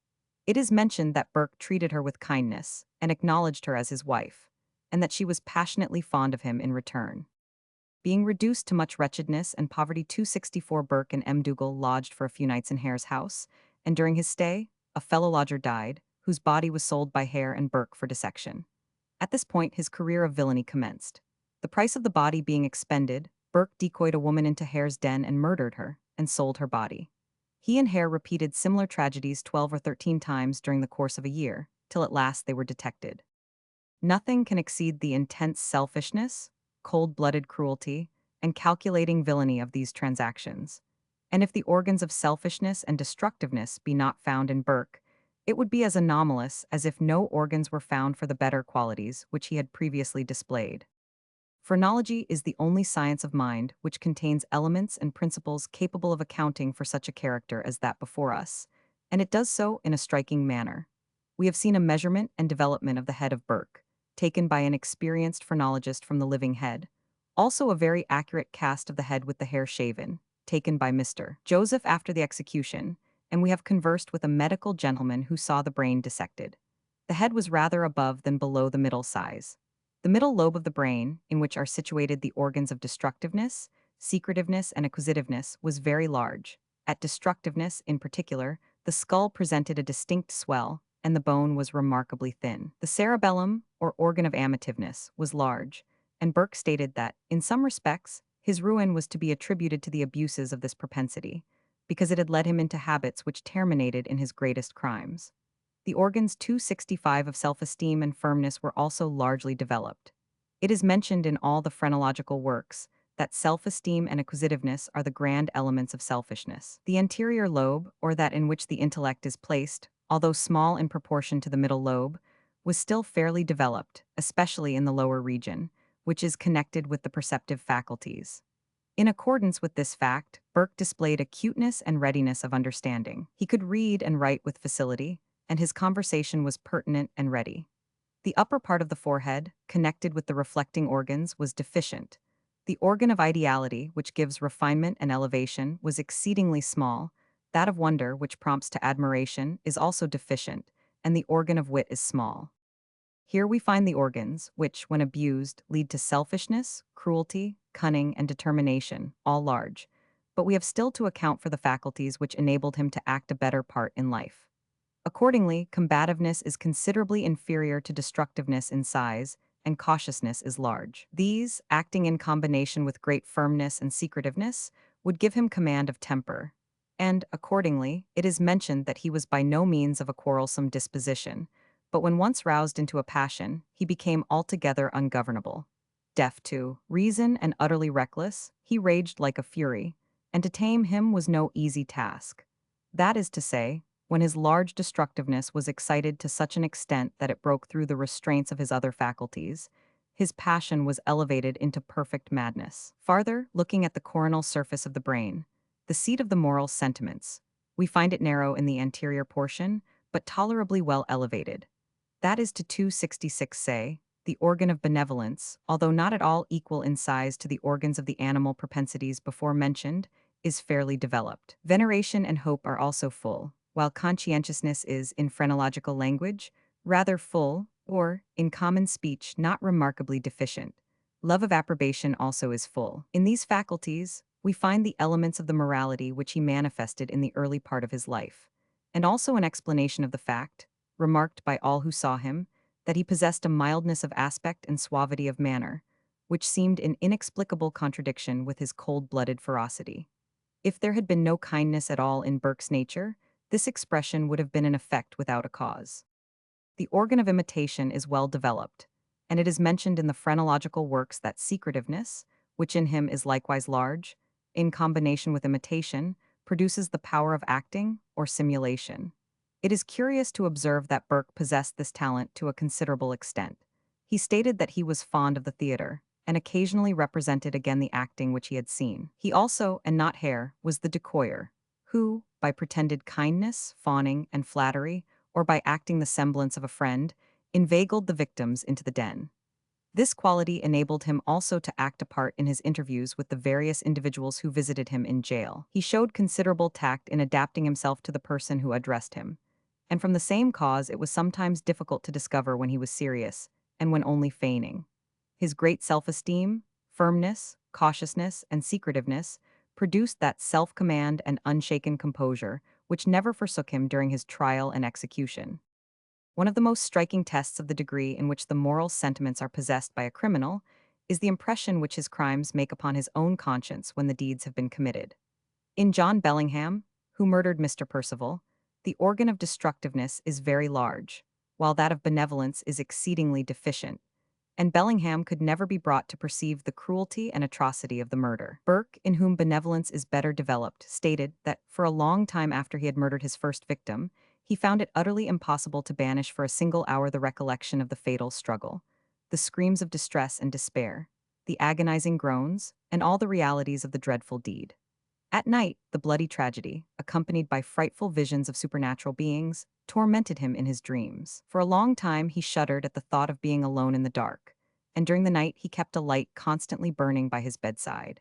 Speaker 1: It is mentioned that Burke treated her with kindness, and acknowledged her as his wife, and that she was passionately fond of him in return. Being reduced to much wretchedness and poverty, 264 Burke and M. Dougal lodged for a few nights in Hare's house, and during his stay, a fellow lodger died, whose body was sold by Hare and Burke for dissection. At this point, his career of villainy commenced. The price of the body being expended, Burke decoyed a woman into Hare's den and murdered her, and sold her body. He and Hare repeated similar tragedies 12 or 13 times during the course of a year, till at last they were detected. Nothing can exceed the intense selfishness, cold-blooded cruelty, and calculating villainy of these transactions. And if the organs of selfishness and destructiveness be not found in Burke, it would be as anomalous as if no organs were found for the better qualities which he had previously displayed. Phrenology is the only science of mind which contains elements and principles capable of accounting for such a character as that before us, and it does so in a striking manner. We have seen a measurement and development of the head of Burke, taken by an experienced phrenologist from the living head, also a very accurate cast of the head with the hair shaven, taken by Mr. Joseph after the execution, and we have conversed with a medical gentleman who saw the brain dissected. The head was rather above than below the middle size. The middle lobe of the brain, in which are situated the organs of destructiveness, secretiveness, and acquisitiveness, was very large. At destructiveness, in particular, the skull presented a distinct swell, and the bone was remarkably thin. The cerebellum, or organ of amativeness, was large, and Burke stated that, in some respects, his ruin was to be attributed to the abuses of this propensity, because it had led him into habits which terminated in his greatest crimes. The organs 265 of self-esteem and firmness were also largely developed. It is mentioned in all the phrenological works that self-esteem and acquisitiveness are the grand elements of selfishness. The anterior lobe, or that in which the intellect is placed, although small in proportion to the middle lobe, was still fairly developed, especially in the lower region, which is connected with the perceptive faculties. In accordance with this fact, Burke displayed acuteness and readiness of understanding. He could read and write with facility, and his conversation was pertinent and ready. The upper part of the forehead, connected with the reflecting organs, was deficient. The organ of ideality, which gives refinement and elevation, was exceedingly small. That of wonder, which prompts to admiration, is also deficient, and the organ of wit is small. Here we find the organs, which, when abused, lead to selfishness, cruelty, cunning, and determination, all large. But we have still to account for the faculties which enabled him to act a better part in life. Accordingly, combativeness is considerably inferior to destructiveness in size, and cautiousness is large. These, acting in combination with great firmness and secretiveness, would give him command of temper. And, accordingly, it is mentioned that he was by no means of a quarrelsome disposition, but when once roused into a passion, he became altogether ungovernable. Deaf to reason and utterly reckless, he raged like a fury, and to tame him was no easy task. That is to say, when his large destructiveness was excited to such an extent that it broke through the restraints of his other faculties, his passion was elevated into perfect madness. Farther, looking at the coronal surface of the brain, the seat of the moral sentiments, we find it narrow in the anterior portion, but tolerably well elevated. That is to 266 say, the organ of benevolence, although not at all equal in size to the organs of the animal propensities before mentioned, is fairly developed. Veneration and hope are also full, while conscientiousness is, in phrenological language, rather full, or, in common speech, not remarkably deficient. Love of approbation also is full. In these faculties, we find the elements of the morality which he manifested in the early part of his life, and also an explanation of the fact, remarked by all who saw him, that he possessed a mildness of aspect and suavity of manner, which seemed in inexplicable contradiction with his cold-blooded ferocity. If there had been no kindness at all in Burke's nature, this expression would have been an effect without a cause. The organ of imitation is well developed, and it is mentioned in the phrenological works that secretiveness, which in him is likewise large, in combination with imitation, produces the power of acting or simulation. It is curious to observe that Burke possessed this talent to a considerable extent. He stated that he was fond of the theater, and occasionally represented again the acting which he had seen. He also, and not Hare, was the decoyer, who, by pretended kindness, fawning, and flattery, or by acting the semblance of a friend, inveigled the victims into the den. This quality enabled him also to act a part in his interviews with the various individuals who visited him in jail. He showed considerable tact in adapting himself to the person who addressed him, and from the same cause it was sometimes difficult to discover when he was serious, and when only feigning. His great self-esteem, firmness, cautiousness, and secretiveness produced that self-command and unshaken composure which never forsook him during his trial and execution. One of the most striking tests of the degree in which the moral sentiments are possessed by a criminal is the impression which his crimes make upon his own conscience when the deeds have been committed. In John Bellingham, who murdered Mr. Percival, the organ of destructiveness is very large, while that of benevolence is exceedingly deficient, and Bellingham could never be brought to perceive the cruelty and atrocity of the murder. Burke, in whom benevolence is better developed, stated that for a long time after he had murdered his first victim, he found it utterly impossible to banish for a single hour the recollection of the fatal struggle, the screams of distress and despair, the agonizing groans, and all the realities of the dreadful deed. At night, the bloody tragedy, accompanied by frightful visions of supernatural beings, tormented him in his dreams. For a long time he shuddered at the thought of being alone in the dark, and during the night he kept a light constantly burning by his bedside.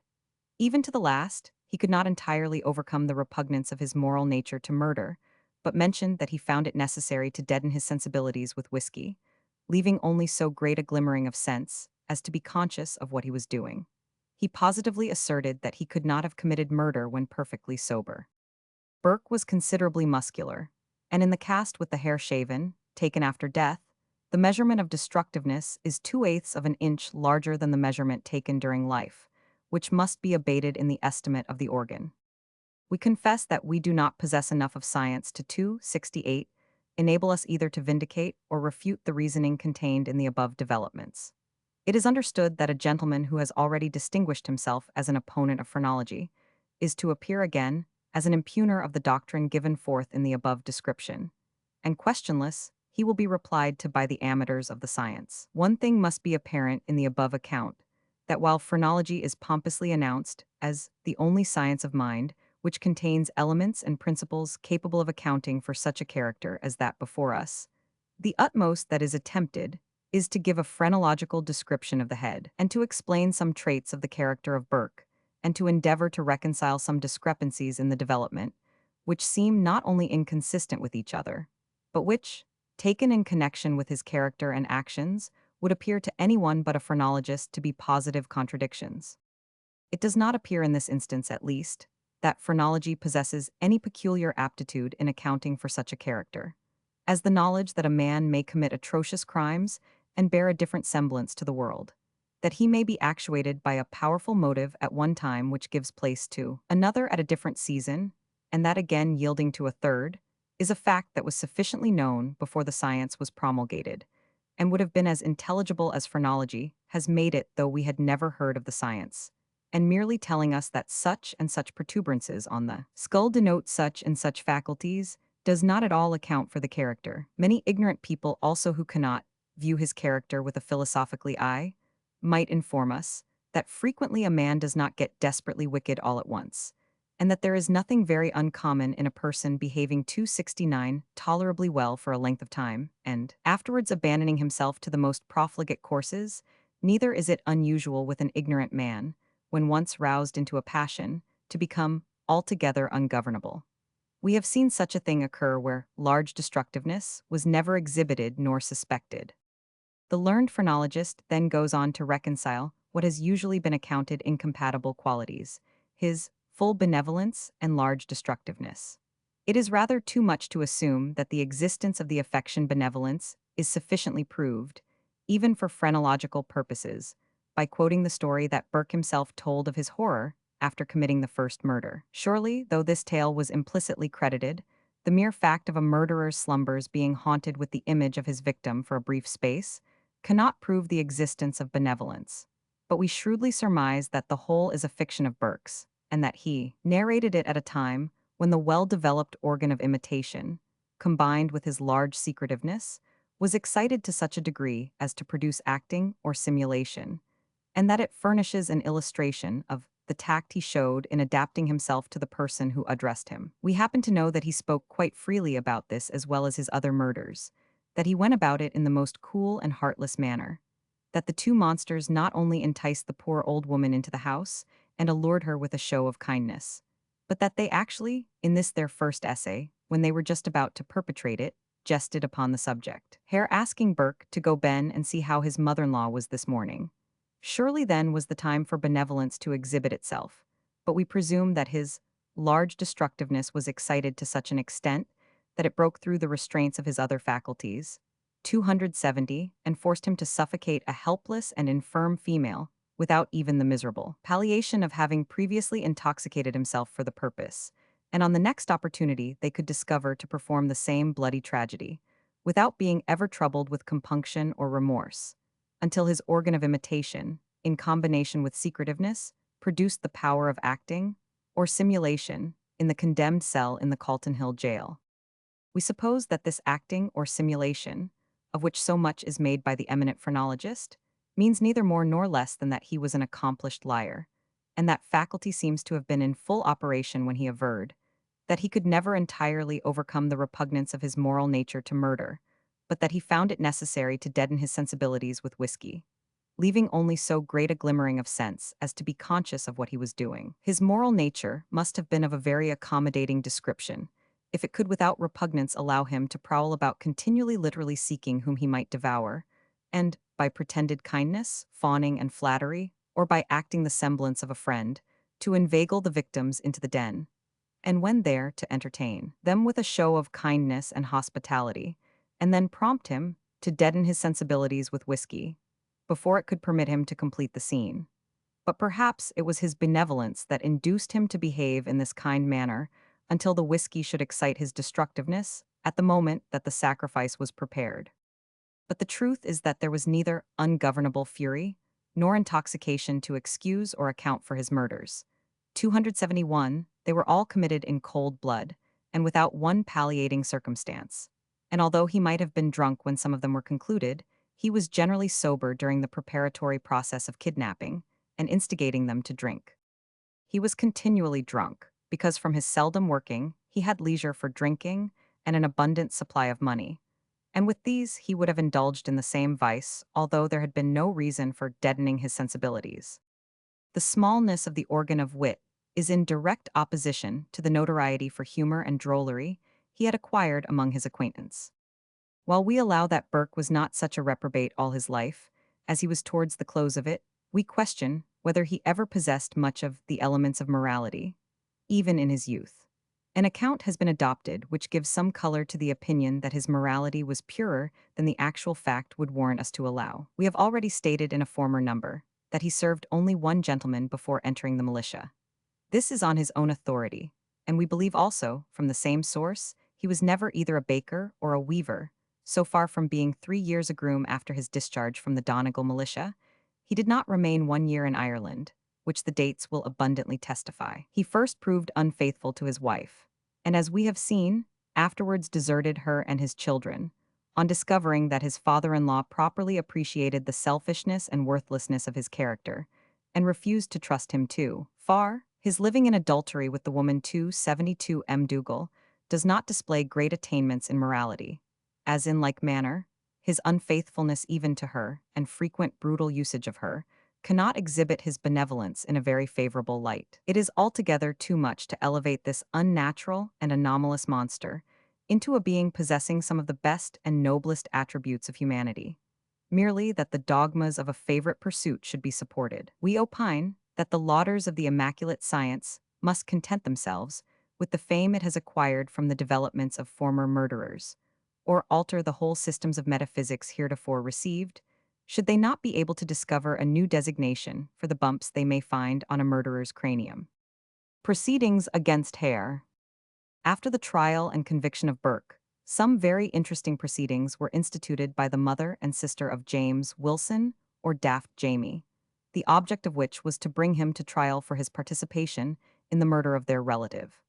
Speaker 1: Even to the last, he could not entirely overcome the repugnance of his moral nature to murder, but mentioned that he found it necessary to deaden his sensibilities with whiskey, leaving only so great a glimmering of sense as to be conscious of what he was doing. He positively asserted that he could not have committed murder when perfectly sober. Burke was considerably muscular, and in the cast with the hair shaven, taken after death, the measurement of destructiveness is 2/8 of an inch larger than the measurement taken during life, which must be abated in the estimate of the organ. We confess that we do not possess enough of science to 268 enable us either to vindicate or refute the reasoning contained in the above developments. It is understood that a gentleman who has already distinguished himself as an opponent of phrenology is to appear again as an impugner of the doctrine given forth in the above description, and questionless, he will be replied to by the amateurs of the science. One thing must be apparent in the above account, that while phrenology is pompously announced as the only science of mind, which contains elements and principles capable of accounting for such a character as that before us, the utmost that is attempted is to give a phrenological description of the head, and to explain some traits of the character of Burke, and to endeavor to reconcile some discrepancies in the development, which seem not only inconsistent with each other, but which, taken in connection with his character and actions, would appear to anyone but a phrenologist to be positive contradictions. It does not appear in this instance, at least, that phrenology possesses any peculiar aptitude in accounting for such a character, as the knowledge that a man may commit atrocious crimes and bear a different semblance to the world, that he may be actuated by a powerful motive at one time which gives place to another at a different season, and that again yielding to a third, is a fact that was sufficiently known before the science was promulgated, and would have been as intelligible as phrenology has made it though we had never heard of the science, and merely telling us that such and such protuberances on the skull denote such and such faculties does not at all account for the character. Many ignorant people also who cannot view his character with a philosophically eye might inform us that frequently a man does not get desperately wicked all at once, and that there is nothing very uncommon in a person behaving 269 tolerably well for a length of time, and afterwards abandoning himself to the most profligate courses. Neither is it unusual with an ignorant man, when once roused into a passion, to become altogether ungovernable. We have seen such a thing occur where large destructiveness was never exhibited nor suspected. The learned phrenologist then goes on to reconcile what has usually been accounted incompatible qualities, his full benevolence and large destructiveness. It is rather too much to assume that the existence of the affection benevolence is sufficiently proved, even for phrenological purposes, by quoting the story that Burke himself told of his horror after committing the first murder. Surely, though this tale was implicitly credited, the mere fact of a murderer's slumbers being haunted with the image of his victim for a brief space cannot prove the existence of benevolence. But we shrewdly surmise that the whole is a fiction of Burke's, and that he narrated it at a time when the well-developed organ of imitation, combined with his large secretiveness, was excited to such a degree as to produce acting or simulation, and that it furnishes an illustration of the tact he showed in adapting himself to the person who addressed him. We happen to know that he spoke quite freely about this as well as his other murders, that he went about it in the most cool and heartless manner, that the two monsters not only enticed the poor old woman into the house and allured her with a show of kindness, but that they actually, in this their first essay, when they were just about to perpetrate it, jested upon the subject. Hare asking Burke to go ben and see how his mother-in-law was this morning. Surely then was the time for benevolence to exhibit itself, but we presume that his large destructiveness was excited to such an extent that it broke through the restraints of his other faculties, 270, and forced him to suffocate a helpless and infirm female without even the miserable palliation of having previously intoxicated himself for the purpose, and on the next opportunity they could discover to perform the same bloody tragedy, without being ever troubled with compunction or remorse, until his organ of imitation, in combination with secretiveness, produced the power of acting, or simulation, in the condemned cell in the Calton Hill jail. We suppose that this acting or simulation, of which so much is made by the eminent phrenologist, means neither more nor less than that he was an accomplished liar, and that faculty seems to have been in full operation when he averred that he could never entirely overcome the repugnance of his moral nature to murder, but that he found it necessary to deaden his sensibilities with whiskey, leaving only so great a glimmering of sense as to be conscious of what he was doing. His moral nature must have been of a very accommodating description, if it could without repugnance allow him to prowl about continually literally seeking whom he might devour, and, by pretended kindness, fawning, and flattery, or by acting the semblance of a friend, to inveigle the victims into the den, and when there to entertain them with a show of kindness and hospitality, and then prompt him to deaden his sensibilities with whiskey, before it could permit him to complete the scene. But perhaps it was his benevolence that induced him to behave in this kind manner until the whiskey should excite his destructiveness at the moment that the sacrifice was prepared. But the truth is that there was neither ungovernable fury nor intoxication to excuse or account for his murders. 271, they were all committed in cold blood, and without one palliating circumstance. And although he might have been drunk when some of them were concluded, he was generally sober during the preparatory process of kidnapping and instigating them to drink. He was continually drunk, because from his seldom working, he had leisure for drinking and an abundant supply of money. And with these, he would have indulged in the same vice, although there had been no reason for deadening his sensibilities. The smallness of the organ of wit is in direct opposition to the notoriety for humor and drollery he had acquired among his acquaintance. While we allow that Burke was not such a reprobate all his life, as he was towards the close of it, we question whether he ever possessed much of the elements of morality, even in his youth. An account has been adopted which gives some color to the opinion that his morality was purer than the actual fact would warrant us to allow. We have already stated in a former number that he served only one gentleman before entering the militia. This is on his own authority, and we believe also, from the same source, he was never either a baker or a weaver. So far from being 3 years a groom after his discharge from the Donegal militia, he did not remain 1 year in Ireland, which the dates will abundantly testify. He first proved unfaithful to his wife, and as we have seen, afterwards deserted her and his children, on discovering that his father-in-law properly appreciated the selfishness and worthlessness of his character, and refused to trust him too far. His living in adultery with the woman 272 M. Dougal does not display great attainments in morality, as in like manner, his unfaithfulness even to her, and frequent brutal usage of her, cannot exhibit his benevolence in a very favorable light. It is altogether too much to elevate this unnatural and anomalous monster into a being possessing some of the best and noblest attributes of humanity, merely that the dogmas of a favorite pursuit should be supported. We opine that the lauders of the immaculate science must content themselves with the fame it has acquired from the developments of former murderers, or alter the whole systems of metaphysics heretofore received, should they not be able to discover a new designation for the bumps they may find on a murderer's cranium. Proceedings against Hare. After the trial and conviction of Burke, some very interesting proceedings were instituted by the mother and sister of James Wilson, or Daft Jamie, the object of which was to bring him to trial for his participation in the murder of their relative.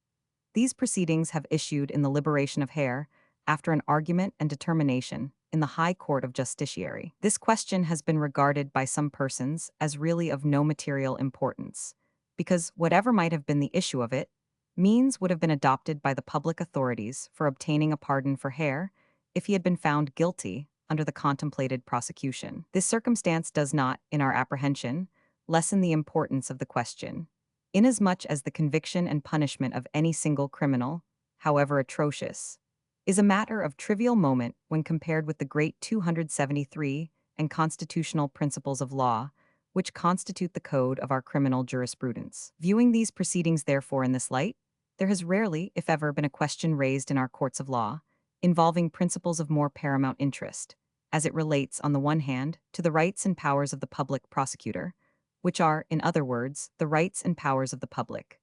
Speaker 1: These proceedings have issued in the liberation of Hare after an argument and determination in the High Court of Justiciary. This question has been regarded by some persons as really of no material importance, because whatever might have been the issue of it, means would have been adopted by the public authorities for obtaining a pardon for Hare if he had been found guilty under the contemplated prosecution. This circumstance does not, in our apprehension, lessen the importance of the question, inasmuch as the conviction and punishment of any single criminal, however atrocious, is a matter of trivial moment when compared with the great 273 and constitutional principles of law, which constitute the code of our criminal jurisprudence. Viewing these proceedings therefore in this light, there has rarely, if ever, been a question raised in our courts of law involving principles of more paramount interest, as it relates, on the one hand, to the rights and powers of the public prosecutor, which are, in other words, the rights and powers of the public,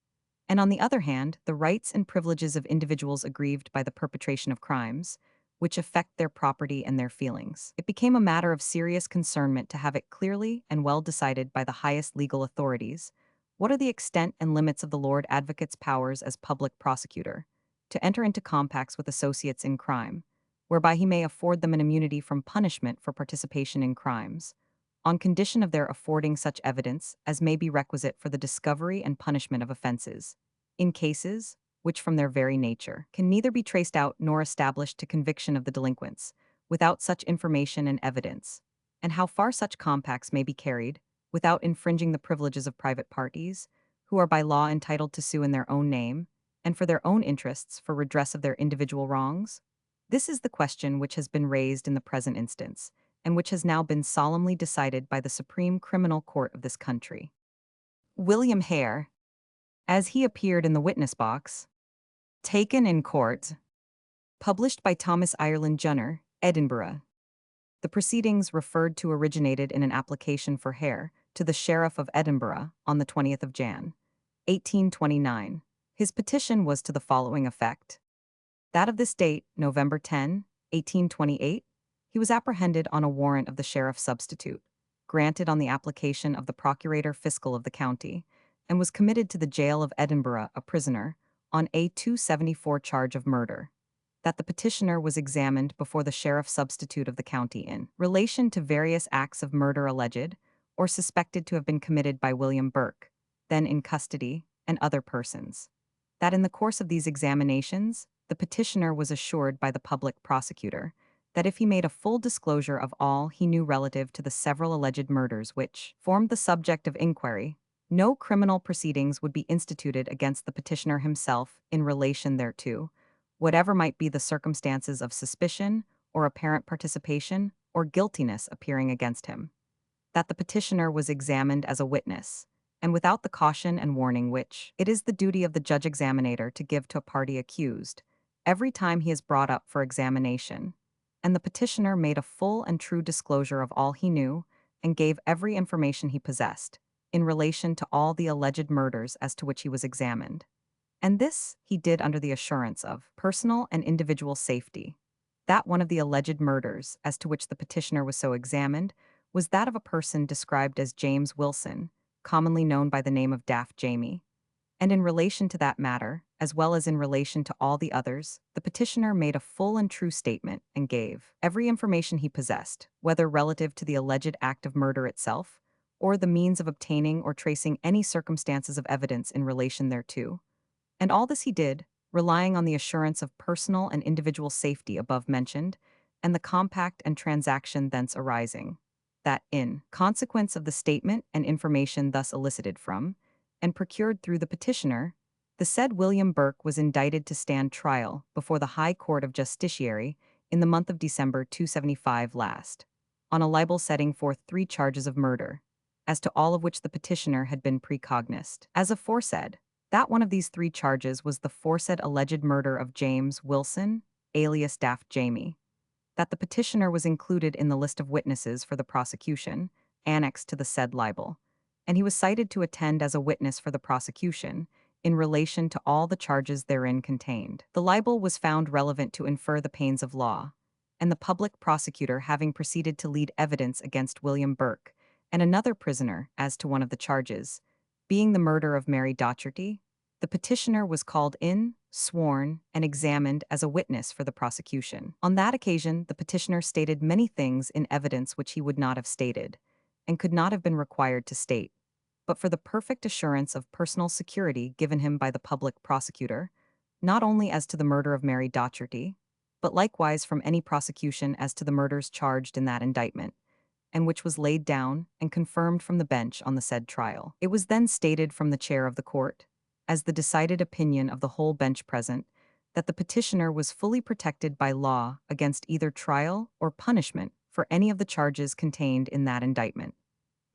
Speaker 1: and on the other hand, the rights and privileges of individuals aggrieved by the perpetration of crimes, which affect their property and their feelings. It became a matter of serious concernment to have it clearly and well decided by the highest legal authorities what are the extent and limits of the Lord Advocate's powers as public prosecutor, to enter into compacts with associates in crime, whereby he may afford them an immunity from punishment for participation in crimes, on condition of their affording such evidence as may be requisite for the discovery and punishment of offenses, in cases which from their very nature can neither be traced out nor established to conviction of the delinquents, without such information and evidence, and how far such compacts may be carried, without infringing the privileges of private parties, who are by law entitled to sue in their own name, and for their own interests for redress of their individual wrongs? This is the question which has been raised in the present instance, and which has now been solemnly decided by the Supreme Criminal Court of this country. William Hare, as he appeared in the witness box, taken in court, published by Thomas Ireland Junner, Edinburgh. The proceedings referred to originated in an application for Hare to the Sheriff of Edinburgh on the 20th of Jan, 1829. His petition was to the following effect: that of this date, November 10, 1828, He was apprehended on a warrant of the sheriff's substitute, granted on the application of the procurator fiscal of the county, and was committed to the jail of Edinburgh a prisoner on a 274 charge of murder. That the petitioner was examined before the sheriff substitute of the county in relation to various acts of murder alleged or suspected to have been committed by William Burke, then in custody, and other persons. That in the course of these examinations, the petitioner was assured by the public prosecutor that if he made a full disclosure of all he knew relative to the several alleged murders which formed the subject of inquiry, no criminal proceedings would be instituted against the petitioner himself in relation thereto, whatever might be the circumstances of suspicion or apparent participation or guiltiness appearing against him. That the petitioner was examined as a witness, and without the caution and warning which it is the duty of the judge-examinator to give to a party accused, every time he is brought up for examination, and the petitioner made a full and true disclosure of all he knew, and gave every information he possessed, in relation to all the alleged murders as to which he was examined. And this he did under the assurance of personal and individual safety. That one of the alleged murders, as to which the petitioner was so examined, was that of a person described as James Wilson, commonly known by the name of Daft Jamie. And in relation to that matter, as well as in relation to all the others, the petitioner made a full and true statement and gave every information he possessed, whether relative to the alleged act of murder itself, or the means of obtaining or tracing any circumstances of evidence in relation thereto. And all this he did, relying on the assurance of personal and individual safety above mentioned, and the compact and transaction thence arising, that in consequence of the statement and information thus elicited from, and procured through the petitioner, the said William Burke was indicted to stand trial before the High Court of Justiciary in the month of December 275 last, on a libel setting forth 3 charges of murder, as to all of which the petitioner had been precognized. As aforesaid, that one of these 3 charges was the foresaid alleged murder of James Wilson, alias Daft Jamie. That the petitioner was included in the list of witnesses for the prosecution, annexed to the said libel, and he was cited to attend as a witness for the prosecution, in relation to all the charges therein contained. The libel was found relevant to infer the pains of law, and the public prosecutor having proceeded to lead evidence against William Burke and another prisoner as to one of the charges, being the murder of Mary Docherty, the petitioner was called in, sworn, and examined as a witness for the prosecution. On that occasion, the petitioner stated many things in evidence which he would not have stated, and could not have been required to state, but for the perfect assurance of personal security given him by the public prosecutor, not only as to the murder of Mary Docherty, but likewise from any prosecution as to the murders charged in that indictment, and which was laid down and confirmed from the bench on the said trial. It was then stated from the chair of the court, as the decided opinion of the whole bench present, that the petitioner was fully protected by law against either trial or punishment for any of the charges contained in that indictment.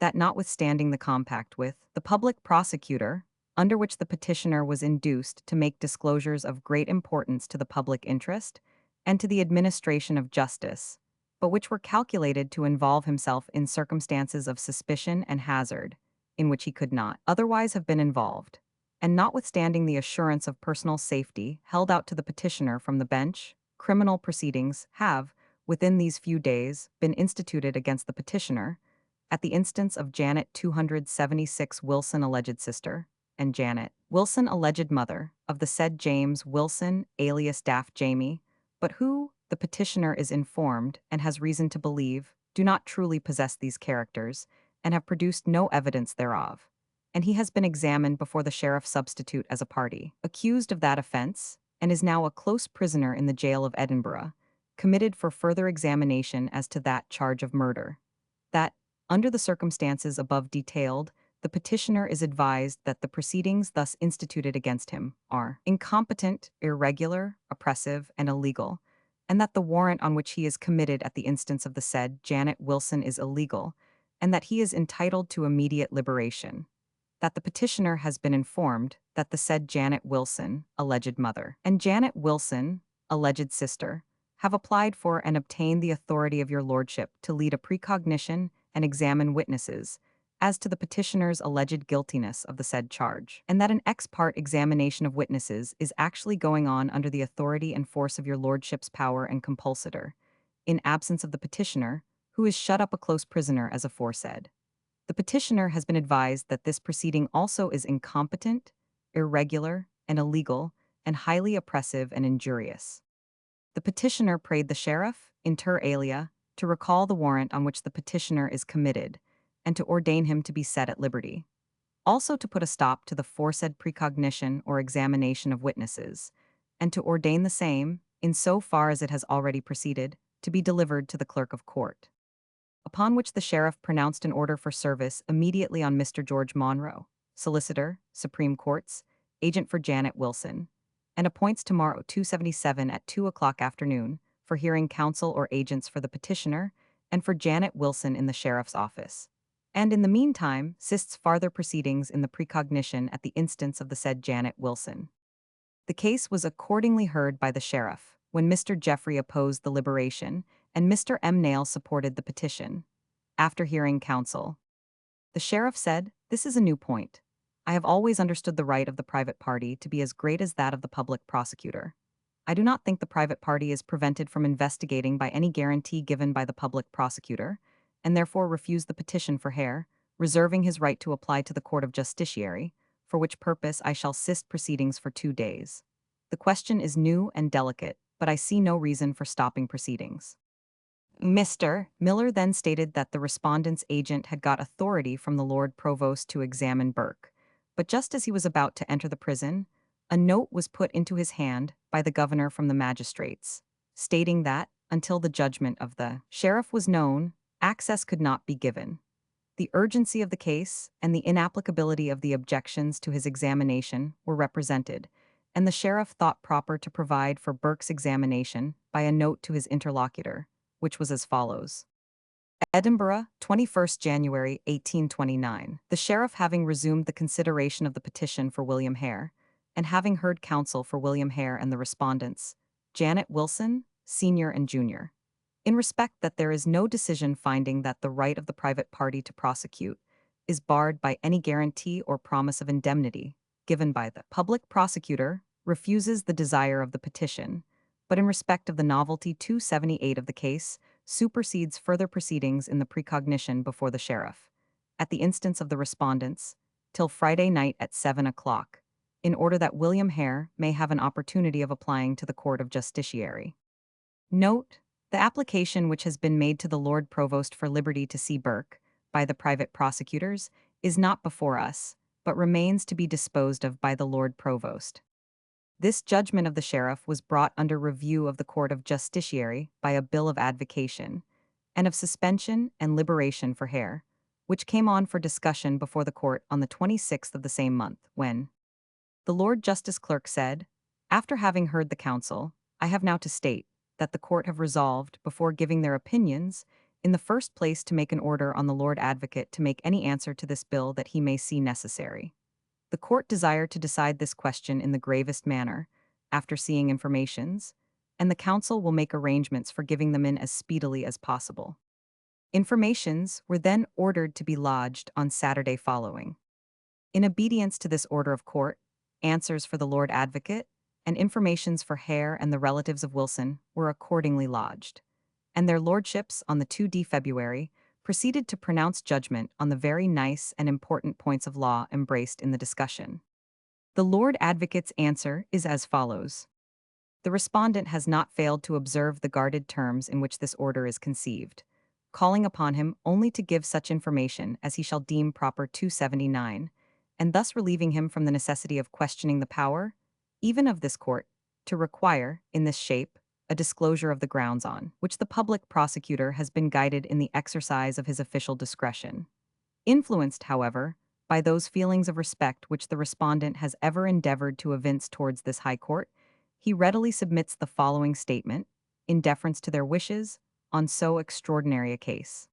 Speaker 1: That notwithstanding the compact with the public prosecutor, under which the petitioner was induced to make disclosures of great importance to the public interest and to the administration of justice, but which were calculated to involve himself in circumstances of suspicion and hazard, in which he could not otherwise have been involved, and notwithstanding the assurance of personal safety held out to the petitioner from the bench, criminal proceedings have, within these few days, been instituted against the petitioner, at the instance of Janet 276 Wilson alleged sister, and Janet Wilson alleged mother, of the said James Wilson alias Daft Jamie, but who, the petitioner is informed and has reason to believe, do not truly possess these characters, and have produced no evidence thereof. And he has been examined before the sheriff substitute as a party, accused of that offense, and is now a close prisoner in the jail of Edinburgh, committed for further examination as to that charge of murder. That, under the circumstances above detailed, the petitioner is advised that the proceedings thus instituted against him are incompetent, irregular, oppressive, and illegal, and that the warrant on which he is committed at the instance of the said Janet Wilson is illegal, and that he is entitled to immediate liberation. That the petitioner has been informed that the said Janet Wilson, alleged mother, and Janet Wilson, alleged sister, have applied for and obtained the authority of your lordship to lead a precognition and examine witnesses as to the petitioner's alleged guiltiness of the said charge, and that an ex parte examination of witnesses is actually going on under the authority and force of your lordship's power and compulsator, in absence of the petitioner, who is shut up a close prisoner as aforesaid. The petitioner has been advised that this proceeding also is incompetent, irregular, and illegal, and highly oppressive and injurious. The petitioner prayed the sheriff, inter alia, to recall the warrant on which the petitioner is committed, and to ordain him to be set at liberty. Also to put a stop to the foresaid precognition or examination of witnesses, and to ordain the same, in so far as it has already proceeded, to be delivered to the clerk of court. Upon which the sheriff pronounced an order for service immediately on Mr. George Monroe, solicitor, Supreme Courts, agent for Janet Wilson, and appoints tomorrow 277 at 2 o'clock afternoon for hearing counsel or agents for the petitioner and for Janet Wilson in the sheriff's office. And in the meantime, sists farther proceedings in the precognition at the instance of the said Janet Wilson. The case was accordingly heard by the sheriff, when Mr. Jeffrey opposed the liberation, and Mr. M. Nail supported the petition. After hearing counsel, the sheriff said, "This is a new point. I have always understood the right of the private party to be as great as that of the public prosecutor. I do not think the private party is prevented from investigating by any guarantee given by the public prosecutor, and therefore refuse the petition for hair, reserving his right to apply to the Court of Justiciary, for which purpose I shall sist proceedings for 2 days. The question is new and delicate, but I see no reason for stopping proceedings." Mr. Miller then stated that the respondent's agent had got authority from the Lord Provost to examine Burke, but just as he was about to enter the prison, a note was put into his hand by the governor from the magistrates, stating that, until the judgment of the sheriff was known, access could not be given. The urgency of the case and the inapplicability of the objections to his examination were represented, and the sheriff thought proper to provide for Burke's examination by a note to his interlocutor, which was as follows. Edinburgh, 21st January 1829. The sheriff having resumed the consideration of the petition for William Hare, and having heard counsel for William Hare and the respondents, Janet Wilson, Senior and Junior, in respect that there is no decision finding that the right of the private party to prosecute is barred by any guarantee or promise of indemnity given by the public prosecutor, refuses the desire of the petition, but in respect of the novelty 278 of the case, supersedes further proceedings in the precognition before the sheriff, at the instance of the respondents, till Friday night at 7 o'clock, in order that William Hare may have an opportunity of applying to the Court of Justiciary. Note: the application which has been made to the Lord Provost for liberty to see Burke, by the private prosecutors, is not before us, but remains to be disposed of by the Lord Provost. This judgment of the sheriff was brought under review of the Court of Justiciary by a bill of advocation, and of suspension and liberation for Hare, which came on for discussion before the court on the 26th of the same month, when the Lord Justice Clerk said, "After having heard the counsel, I have now to state that the court have resolved, before giving their opinions, in the first place to make an order on the Lord Advocate to make any answer to this bill that he may see necessary. The court desire to decide this question in the gravest manner, after seeing informations, and the council will make arrangements for giving them in as speedily as possible." Informations were then ordered to be lodged on Saturday following. In obedience to this order of court, answers for the Lord Advocate and informations for Hare and the relatives of Wilson were accordingly lodged, and their lordships on the 2d February proceeded to pronounce judgment on the very nice and important points of law embraced in the discussion. The Lord Advocate's answer is as follows. The respondent has not failed to observe the guarded terms in which this order is conceived, calling upon him only to give such information as he shall deem proper 279, and thus relieving him from the necessity of questioning the power, even of this court, to require, in this shape, a disclosure of the grounds on which the public prosecutor has been guided in the exercise of his official discretion. Influenced, however, by those feelings of respect which the respondent has ever endeavored to evince towards this high court, he readily submits the following statement, in deference to their wishes, on so extraordinary a case.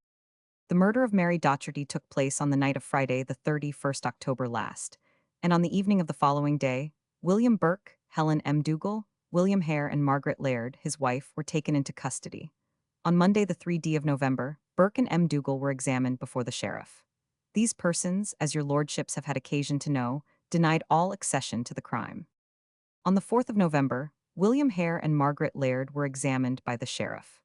Speaker 1: The murder of Mary Docherty took place on the night of Friday, the 31st October last, and on the evening of the following day, William Burke, Helen M. Dougal, William Hare, and Margaret Laird, his wife, were taken into custody. On Monday, the 3d of November, Burke and M. Dougal were examined before the sheriff. These persons, as your lordships have had occasion to know, denied all accession to the crime. On the 4th of November, William Hare and Margaret Laird were examined by the sheriff.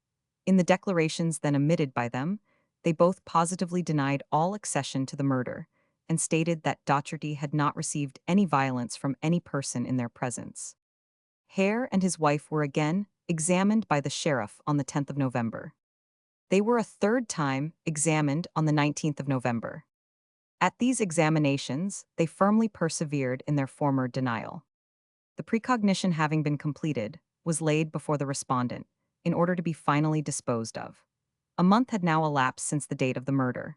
Speaker 1: In the declarations then emitted by them, they both positively denied all accession to the murder and stated that Docherty had not received any violence from any person in their presence. Hare and his wife were again examined by the sheriff on the 10th of November. They were a third time examined on the 19th of November. At these examinations, they firmly persevered in their former denial. The precognition having been completed, was laid before the respondent, in order to be finally disposed of. A month had now elapsed since the date of the murder,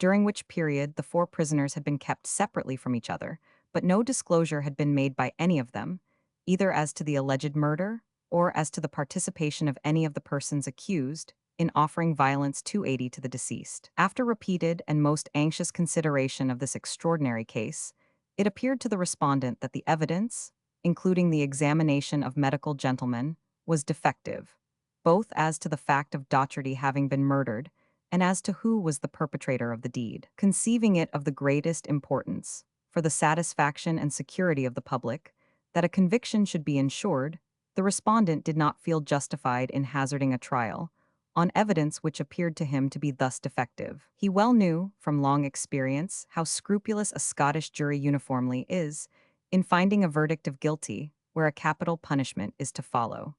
Speaker 1: during which period the four prisoners had been kept separately from each other, but no disclosure had been made by any of them, either as to the alleged murder or as to the participation of any of the persons accused in offering violence 280 to the deceased. After repeated and most anxious consideration of this extraordinary case, it appeared to the respondent that the evidence, including the examination of medical gentlemen, was defective, both as to the fact of Docherty having been murdered and as to who was the perpetrator of the deed. Conceiving it of the greatest importance, for the satisfaction and security of the public, that a conviction should be ensured, the respondent did not feel justified in hazarding a trial, on evidence which appeared to him to be thus defective. He well knew, from long experience, how scrupulous a Scottish jury uniformly is in finding a verdict of guilty where a capital punishment is to follow,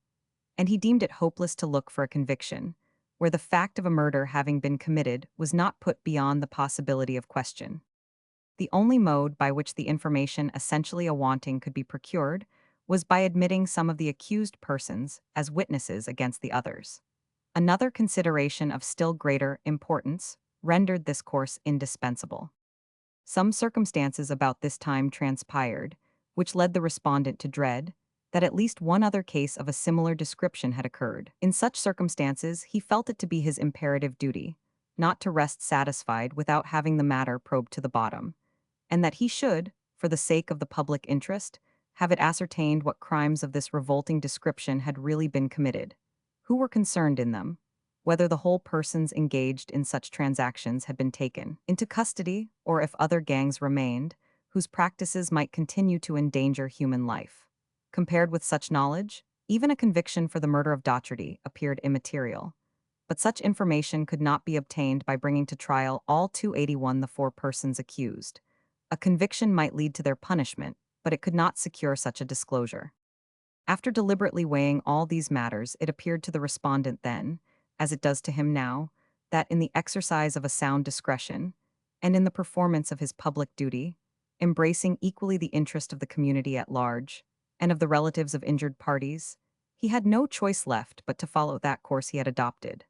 Speaker 1: and he deemed it hopeless to look for a conviction, where the fact of a murder having been committed was not put beyond the possibility of question. The only mode by which the information essentially awanting could be procured was by admitting some of the accused persons as witnesses against the others. Another consideration of still greater importance rendered this course indispensable. Some circumstances about this time transpired, which led the respondent to dread that at least one other case of a similar description had occurred. In such circumstances, he felt it to be his imperative duty not to rest satisfied without having the matter probed to the bottom, and that he should, for the sake of the public interest, have it ascertained what crimes of this revolting description had really been committed, who were concerned in them, whether the whole persons engaged in such transactions had been taken into custody, or if other gangs remained, whose practices might continue to endanger human life. Compared with such knowledge, even a conviction for the murder of Docherty appeared immaterial. But such information could not be obtained by bringing to trial all 281 the four persons accused. A conviction might lead to their punishment, but it could not secure such a disclosure. After deliberately weighing all these matters, it appeared to the respondent then, as it does to him now, that in the exercise of a sound discretion, and in the performance of his public duty, embracing equally the interest of the community at large, and of the relatives of injured parties, he had no choice left but to follow that course he had adopted.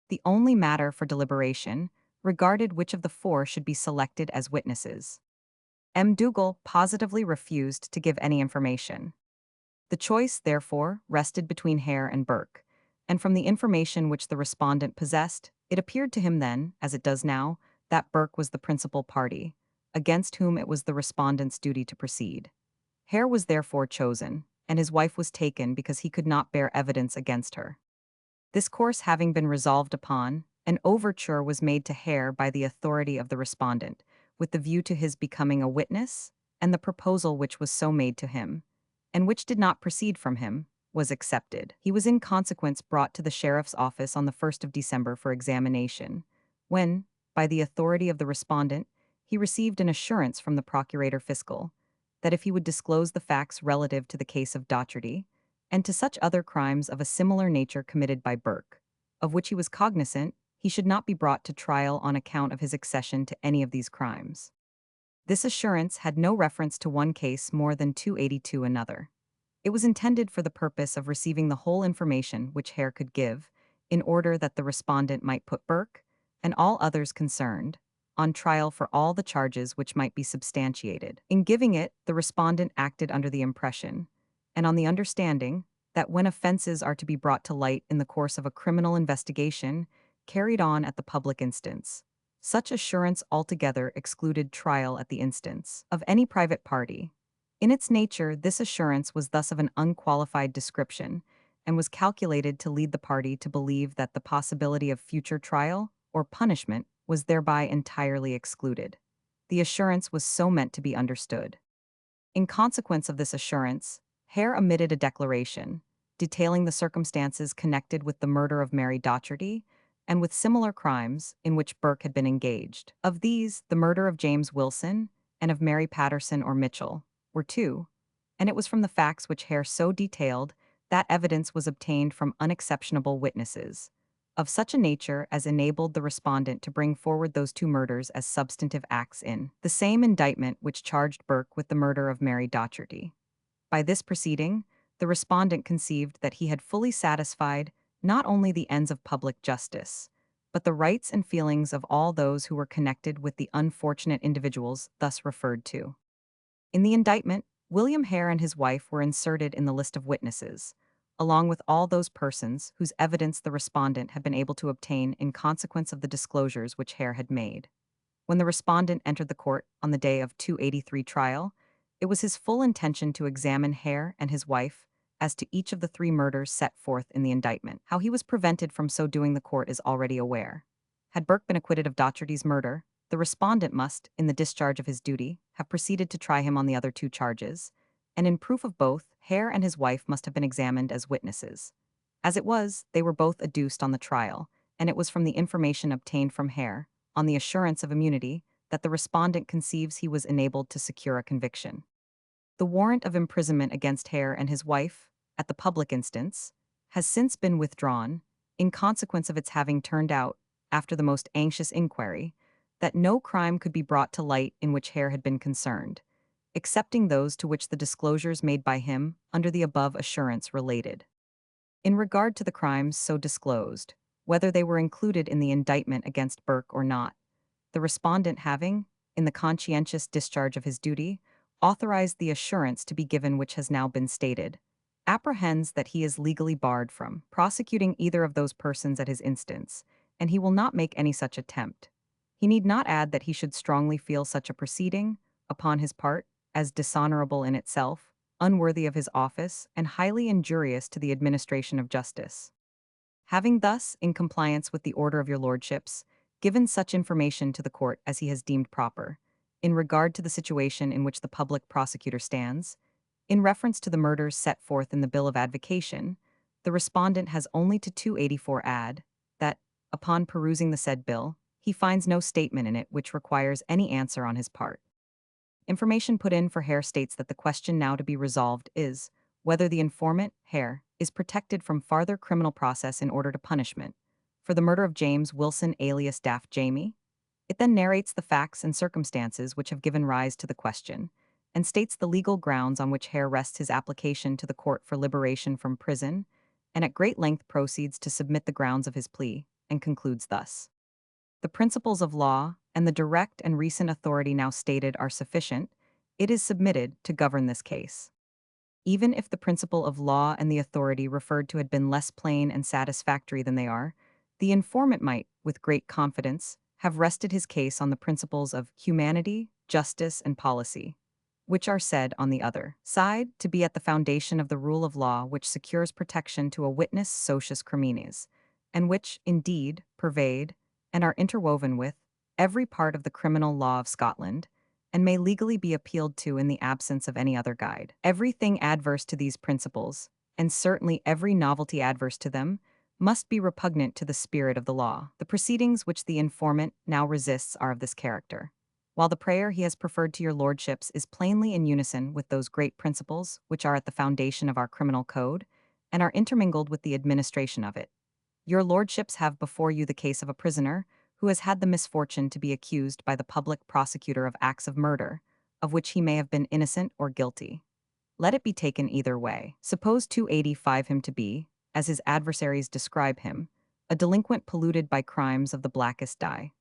Speaker 1: The only matter for deliberation regarded which of the four should be selected as witnesses. M. Dougal positively refused to give any information. The choice, therefore, rested between Hare and Burke, and from the information which the respondent possessed, it appeared to him then, as it does now, that Burke was the principal party, against whom it was the respondent's duty to proceed. Hare was therefore chosen, and his wife was taken because he could not bear evidence against her. This course having been resolved upon, an overture was made to Hare by the authority of the respondent, with the view to his becoming a witness, and the proposal which was so made to him, and which did not proceed from him, was accepted. He was in consequence brought to the sheriff's office on the 1st of December for examination, when, by the authority of the respondent, he received an assurance from the procurator fiscal that if he would disclose the facts relative to the case of Docherty, and to such other crimes of a similar nature committed by Burke, of which he was cognizant, he should not be brought to trial on account of his accession to any of these crimes. This assurance had no reference to one case more than 282 another. It was intended for the purpose of receiving the whole information which Hare could give, in order that the respondent might put Burke, and all others concerned, on trial for all the charges which might be substantiated. In giving it, the respondent acted under the impression, and on the understanding, that when offenses are to be brought to light in the course of a criminal investigation carried on at the public instance, such assurance altogether excluded trial at the instance of any private party. In its nature, this assurance was thus of an unqualified description, and was calculated to lead the party to believe that the possibility of future trial or punishment was thereby entirely excluded. The assurance was so meant to be understood. In consequence of this assurance, Hare omitted a declaration, detailing the circumstances connected with the murder of Mary Docherty and with similar crimes in which Burke had been engaged. Of these, the murder of James Wilson and of Mary Patterson or Mitchell were two, and it was from the facts which Hare so detailed that evidence was obtained from unexceptionable witnesses, of such a nature as enabled the respondent to bring forward those two murders as substantive acts in the same indictment which charged Burke with the murder of Mary Docherty. By this proceeding, the respondent conceived that he had fully satisfied not only the ends of public justice, but the rights and feelings of all those who were connected with the unfortunate individuals thus referred to. In the indictment, William Hare and his wife were inserted in the list of witnesses, along with all those persons whose evidence the respondent had been able to obtain in consequence of the disclosures which Hare had made. When the respondent entered the court on the day of 283 trial, it was his full intention to examine Hare and his wife as to each of the three murders set forth in the indictment. How he was prevented from so doing the court is already aware. Had Burke been acquitted of Docherty's murder, the respondent must, in the discharge of his duty, have proceeded to try him on the other two charges, and in proof of both, Hare and his wife must have been examined as witnesses. As it was, they were both adduced on the trial, and it was from the information obtained from Hare, on the assurance of immunity, that the respondent conceives he was enabled to secure a conviction. The warrant of imprisonment against Hare and his wife, at the public instance, has since been withdrawn, in consequence of its having turned out, after the most anxious inquiry, that no crime could be brought to light in which Hare had been concerned, excepting those to which the disclosures made by him under the above assurance related. In regard to the crimes so disclosed, whether they were included in the indictment against Burke or not, the respondent having, in the conscientious discharge of his duty, authorized the assurance to be given which has now been stated, apprehends that he is legally barred from prosecuting either of those persons at his instance, and he will not make any such attempt. He need not add that he should strongly feel such a proceeding, upon his part, as dishonorable in itself, unworthy of his office, and highly injurious to the administration of justice. Having thus, in compliance with the order of your lordships, given such information to the court as he has deemed proper, in regard to the situation in which the public prosecutor stands, in reference to the murders set forth in the bill of advocation, the respondent has only to 284 add, that, upon perusing the said bill, he finds no statement in it which requires any answer on his part. Information put in for Hare states that the question now to be resolved is, whether the informant, Hare, is protected from farther criminal process in order to punishment, for the murder of James Wilson alias Daft Jamie. It then narrates the facts and circumstances which have given rise to the question, and states the legal grounds on which Hare rests his application to the court for liberation from prison, and at great length proceeds to submit the grounds of his plea, and concludes thus. The principles of law and the direct and recent authority now stated are sufficient, it is submitted to govern this case. Even if the principle of law and the authority referred to had been less plain and satisfactory than they are, the informant might, with great confidence, have rested his case on the principles of humanity, justice, and policy, which are said, on the other side, to be at the foundation of the rule of law which secures protection to a witness socius criminis, and which, indeed, pervade, and are interwoven with, every part of the criminal law of Scotland, and may legally be appealed to in the absence of any other guide. Everything adverse to these principles, and certainly every novelty adverse to them, must be repugnant to the spirit of the law. The proceedings which the informant now resists are of this character, while the prayer he has preferred to your lordships is plainly in unison with those great principles which are at the foundation of our criminal code, and are intermingled with the administration of it. Your lordships have before you the case of a prisoner who has had the misfortune to be accused by the public prosecutor of acts of murder, of which he may have been innocent or guilty. Let it be taken either way. Suppose 285 him to be, as his adversaries describe him, a delinquent polluted by crimes of the blackest dye,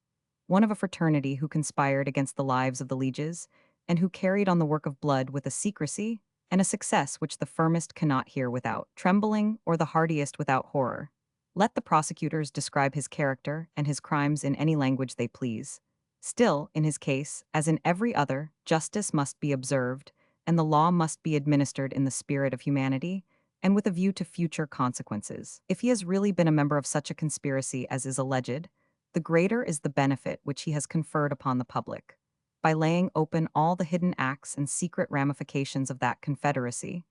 Speaker 1: one of a fraternity who conspired against the lives of the lieges, and who carried on the work of blood with a secrecy and a success which the firmest cannot hear without trembling, or the hardiest without horror. Let the prosecutors describe his character and his crimes in any language they please. Still, in his case, as in every other, justice must be observed, and the law must be administered in the spirit of humanity, and with a view to future consequences. If he has really been a member of such a conspiracy as is alleged, the greater is the benefit which he has conferred upon the public, by laying open all the hidden acts and secret ramifications of that confederacy,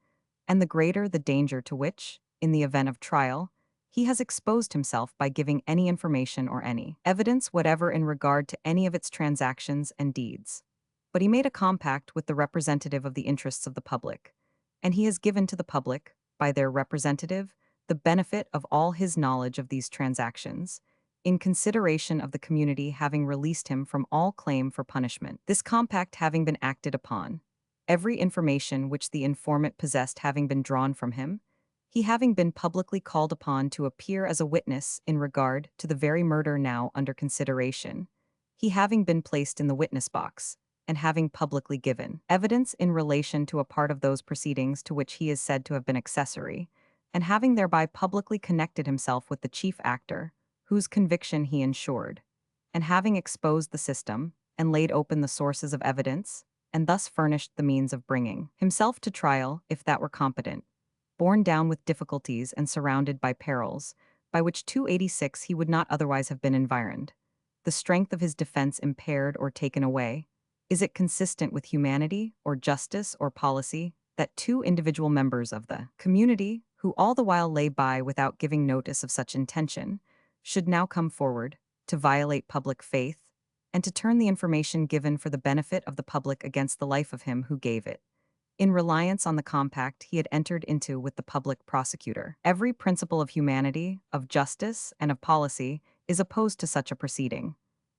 Speaker 1: and the greater the danger to which, in the event of trial, he has exposed himself by giving any information or any evidence whatever in regard to any of its transactions and deeds. But he made a compact with the representative of the interests of the public, and he has given to the public, by their representative, the benefit of all his knowledge of these transactions, in consideration of the community having released him from all claim for punishment. This compact having been acted upon, every information which the informant possessed having been drawn from him, he having been publicly called upon to appear as a witness in regard to the very murder now under consideration, he having been placed in the witness box, and having publicly given evidence in relation to a part of those proceedings to which he is said to have been accessory, and having thereby publicly connected himself with the chief actor, whose conviction he ensured, and having exposed the system, and laid open the sources of evidence, and thus furnished the means of bringing himself to trial, if that were competent, borne down with difficulties and surrounded by perils, by which 286 he would not otherwise have been environed, the strength of his defense impaired or taken away, is it consistent with humanity, or justice, or policy, that two individual members of the community, who all the while lay by without giving notice of such intention, should now come forward, to violate public faith, and to turn the information given for the benefit of the public against the life of him who gave it, in reliance on the compact he had entered into with the public prosecutor? Every principle of humanity, of justice, and of policy is opposed to such a proceeding.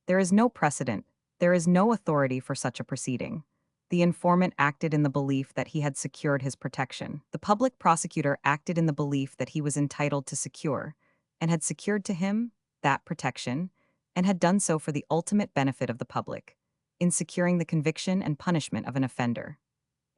Speaker 1: There is no precedent, there is no authority for such a proceeding. The informant acted in the belief that he had secured his protection. The public prosecutor acted in the belief that he was entitled to secure, and had secured to him that protection, and had done so for the ultimate benefit of the public, in securing the conviction and punishment of an offender.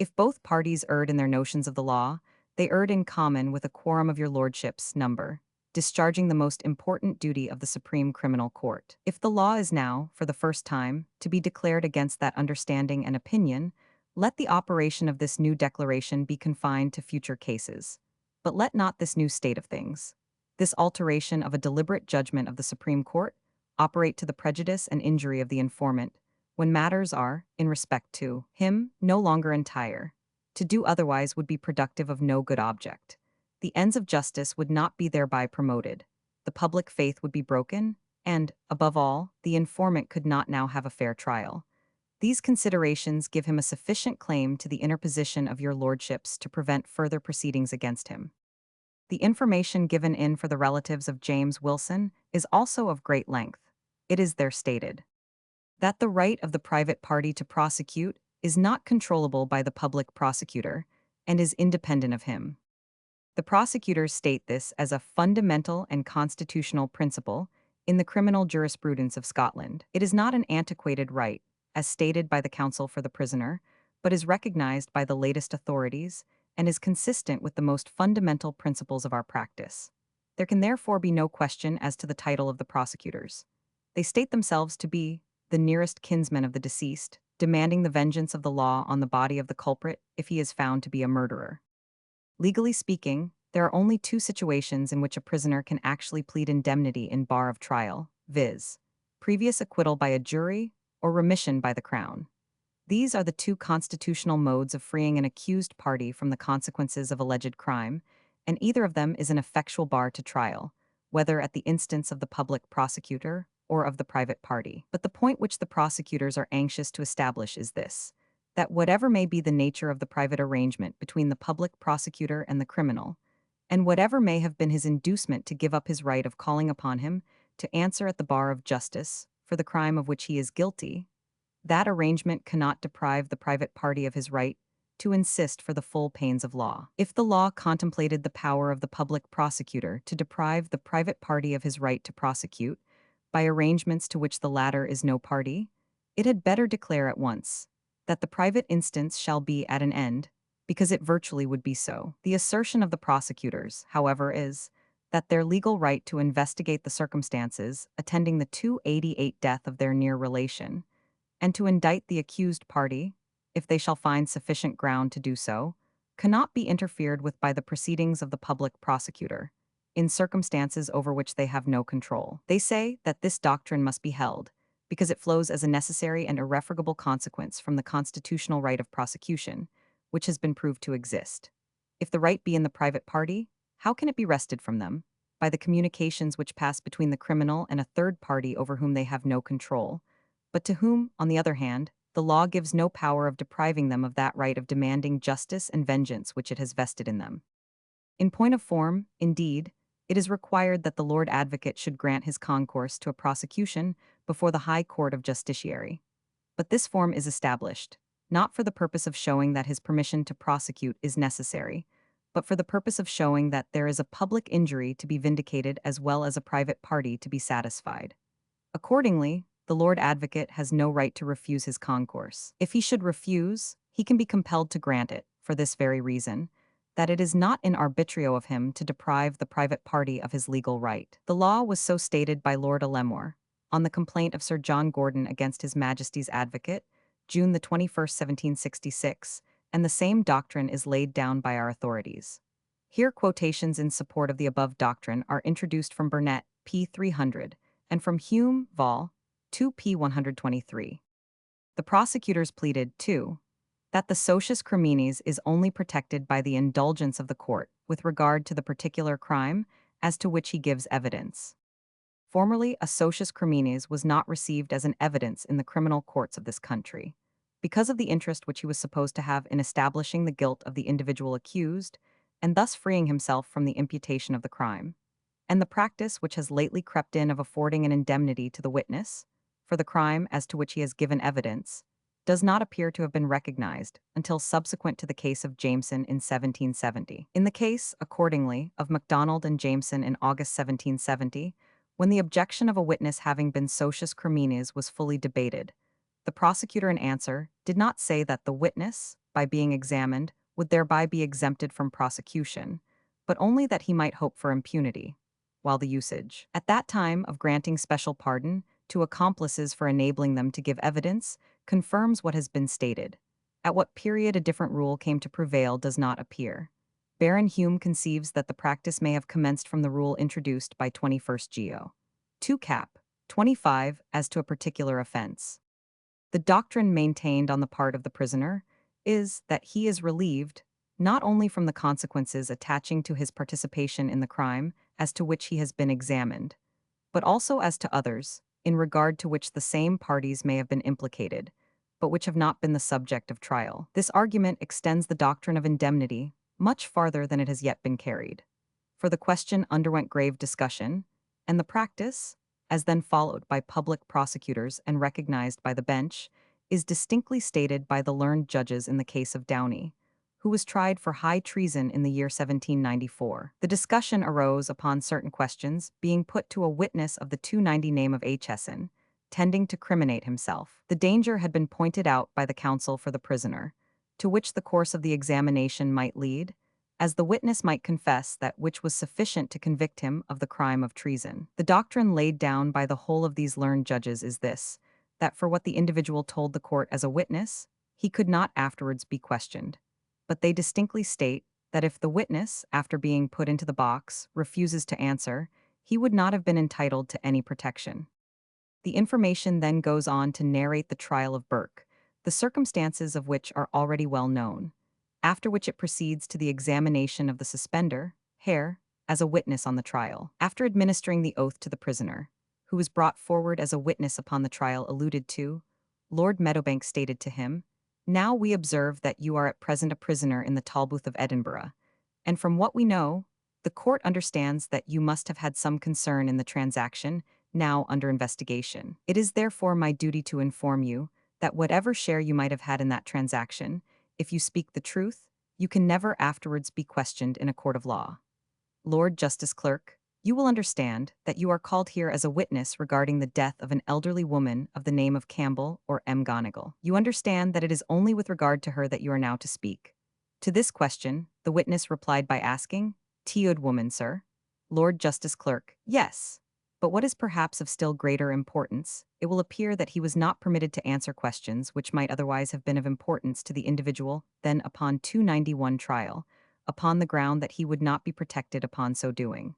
Speaker 1: If both parties erred in their notions of the law, they erred in common with a quorum of your lordship's number, discharging the most important duty of the Supreme Criminal Court. If the law is now, for the first time, to be declared against that understanding and opinion, let the operation of this new declaration be confined to future cases. But let not this new state of things, this alteration of a deliberate judgment of the Supreme Court, operate to the prejudice and injury of the informant, when matters are, in respect to him, no longer entire. To do otherwise would be productive of no good object. The ends of justice would not be thereby promoted. The public faith would be broken, and, above all, the informant could not now have a fair trial. These considerations give him a sufficient claim to the interposition of your lordships to prevent further proceedings against him. The information given in for the relatives of James Wilson is also of great length. It is there stated that the right of the private party to prosecute is not controllable by the public prosecutor, and is independent of him. The prosecutors state this as a fundamental and constitutional principle in the criminal jurisprudence of Scotland. It is not an antiquated right, as stated by the counsel for the prisoner, but is recognized by the latest authorities, and is consistent with the most fundamental principles of our practice. There can therefore be no question as to the title of the prosecutors. They state themselves to be the nearest kinsmen of the deceased, demanding the vengeance of the law on the body of the culprit if he is found to be a murderer. Legally speaking, there are only two situations in which a prisoner can actually plead indemnity in bar of trial, viz., previous acquittal by a jury or remission by the Crown. These are the two constitutional modes of freeing an accused party from the consequences of alleged crime, and either of them is an effectual bar to trial, whether at the instance of the public prosecutor or of the private party. But the point which the prosecutors are anxious to establish is this: that whatever may be the nature of the private arrangement between the public prosecutor and the criminal, and whatever may have been his inducement to give up his right of calling upon him to answer at the bar of justice for the crime of which he is guilty, that arrangement cannot deprive the private party of his right to insist for the full pains of law. If the law contemplated the power of the public prosecutor to deprive the private party of his right to prosecute, by arrangements to which the latter is no party, it had better declare at once that the private instance shall be at an end, because it virtually would be so. The assertion of the prosecutors, however, is that their legal right to investigate the circumstances attending the 288 death of their near relation, and to indict the accused party, if they shall find sufficient ground to do so, cannot be interfered with by the proceedings of the public prosecutor, in circumstances over which they have no control. They say that this doctrine must be held, because it flows as a necessary and irrefragable consequence from the constitutional right of prosecution, which has been proved to exist. If the right be in the private party, How can it be wrested from them? By the communications which pass between the criminal and a third party over whom they have no control, but to whom, on the other hand, the law gives no power of depriving them of that right of demanding justice and vengeance which it has vested in them. In point of form, indeed, it is required that the Lord Advocate should grant his concourse to a prosecution before the High Court of Justiciary. But this form is established, not for the purpose of showing that his permission to prosecute is necessary, but for the purpose of showing that there is a public injury to be vindicated as well as a private party to be satisfied. Accordingly, the Lord Advocate has no right to refuse his concourse. If he should refuse, he can be compelled to grant it, for this very reason, that it is not in arbitrio of him to deprive the private party of his legal right. The law was so stated by Lord Alemore, on the complaint of Sir John Gordon against His Majesty's Advocate, June the 21st, 1766, and the same doctrine is laid down by our authorities. Here quotations in support of the above doctrine are introduced from Burnet, p. 300, and from Hume, Vol. 2 p. 123. The prosecutors pleaded, too, that the socius criminis is only protected by the indulgence of the court with regard to the particular crime as to which he gives evidence. Formerly, a socius criminis was not received as an evidence in the criminal courts of this country, because of the interest which he was supposed to have in establishing the guilt of the individual accused, and thus freeing himself from the imputation of the crime, and the practice which has lately crept in of affording an indemnity to the witness, for the crime as to which he has given evidence, does not appear to have been recognized until subsequent to the case of Jameson in 1770. In the case, accordingly, of MacDonald and Jameson in August 1770, when the objection of a witness having been socius criminis was fully debated, the prosecutor in answer did not say that the witness, by being examined, would thereby be exempted from prosecution, but only that he might hope for impunity, while the usage, at that time, of granting special pardon to accomplices for enabling them to give evidence confirms what has been stated. At what period a different rule came to prevail does not appear. Baron Hume conceives that the practice may have commenced from the rule introduced by 21st Geo. 2 Cap. 25 as to a particular offense. The doctrine maintained on the part of the prisoner is that he is relieved not only from the consequences attaching to his participation in the crime as to which he has been examined, but also as to others, in regard to which the same parties may have been implicated, but which have not been the subject of trial. This argument extends the doctrine of indemnity much farther than it has yet been carried. For the question underwent grave discussion, and the practice, as then followed by public prosecutors and recognized by the bench, is distinctly stated by the learned judges in the case of Downey, who was tried for high treason in the year 1794. The discussion arose upon certain questions being put to a witness of the 290 name of H. Hesson, tending to criminate himself. The danger had been pointed out by the counsel for the prisoner, to which the course of the examination might lead, as the witness might confess that which was sufficient to convict him of the crime of treason. The doctrine laid down by the whole of these learned judges is this, that for what the individual told the court as a witness, he could not afterwards be questioned. But they distinctly state that if the witness, after being put into the box, refuses to answer, he would not have been entitled to any protection. The information then goes on to narrate the trial of Burke, the circumstances of which are already well known, after which it proceeds to the examination of the suspender, Hare, as a witness on the trial. After administering the oath to the prisoner, who was brought forward as a witness upon the trial alluded to, Lord Meadowbank stated to him, "Now we observe that you are at present a prisoner in the Tolbooth of Edinburgh, and from what we know, the court understands that you must have had some concern in the transaction now under investigation. It is therefore my duty to inform you that whatever share you might have had in that transaction, if you speak the truth, you can never afterwards be questioned in a court of law. Lord Justice Clerk, you will understand that you are called here as a witness regarding the death of an elderly woman of the name of Campbell or McGonigal. You understand that it is only with regard to her that you are now to speak." To this question, the witness replied by asking, "T'ood woman, sir?" Lord Justice Clerk, "Yes. But what is perhaps of still greater importance, it will appear that he was not permitted to answer questions which might otherwise have been of importance to the individual then upon 291 trial, upon the ground that he would not be protected upon so doing.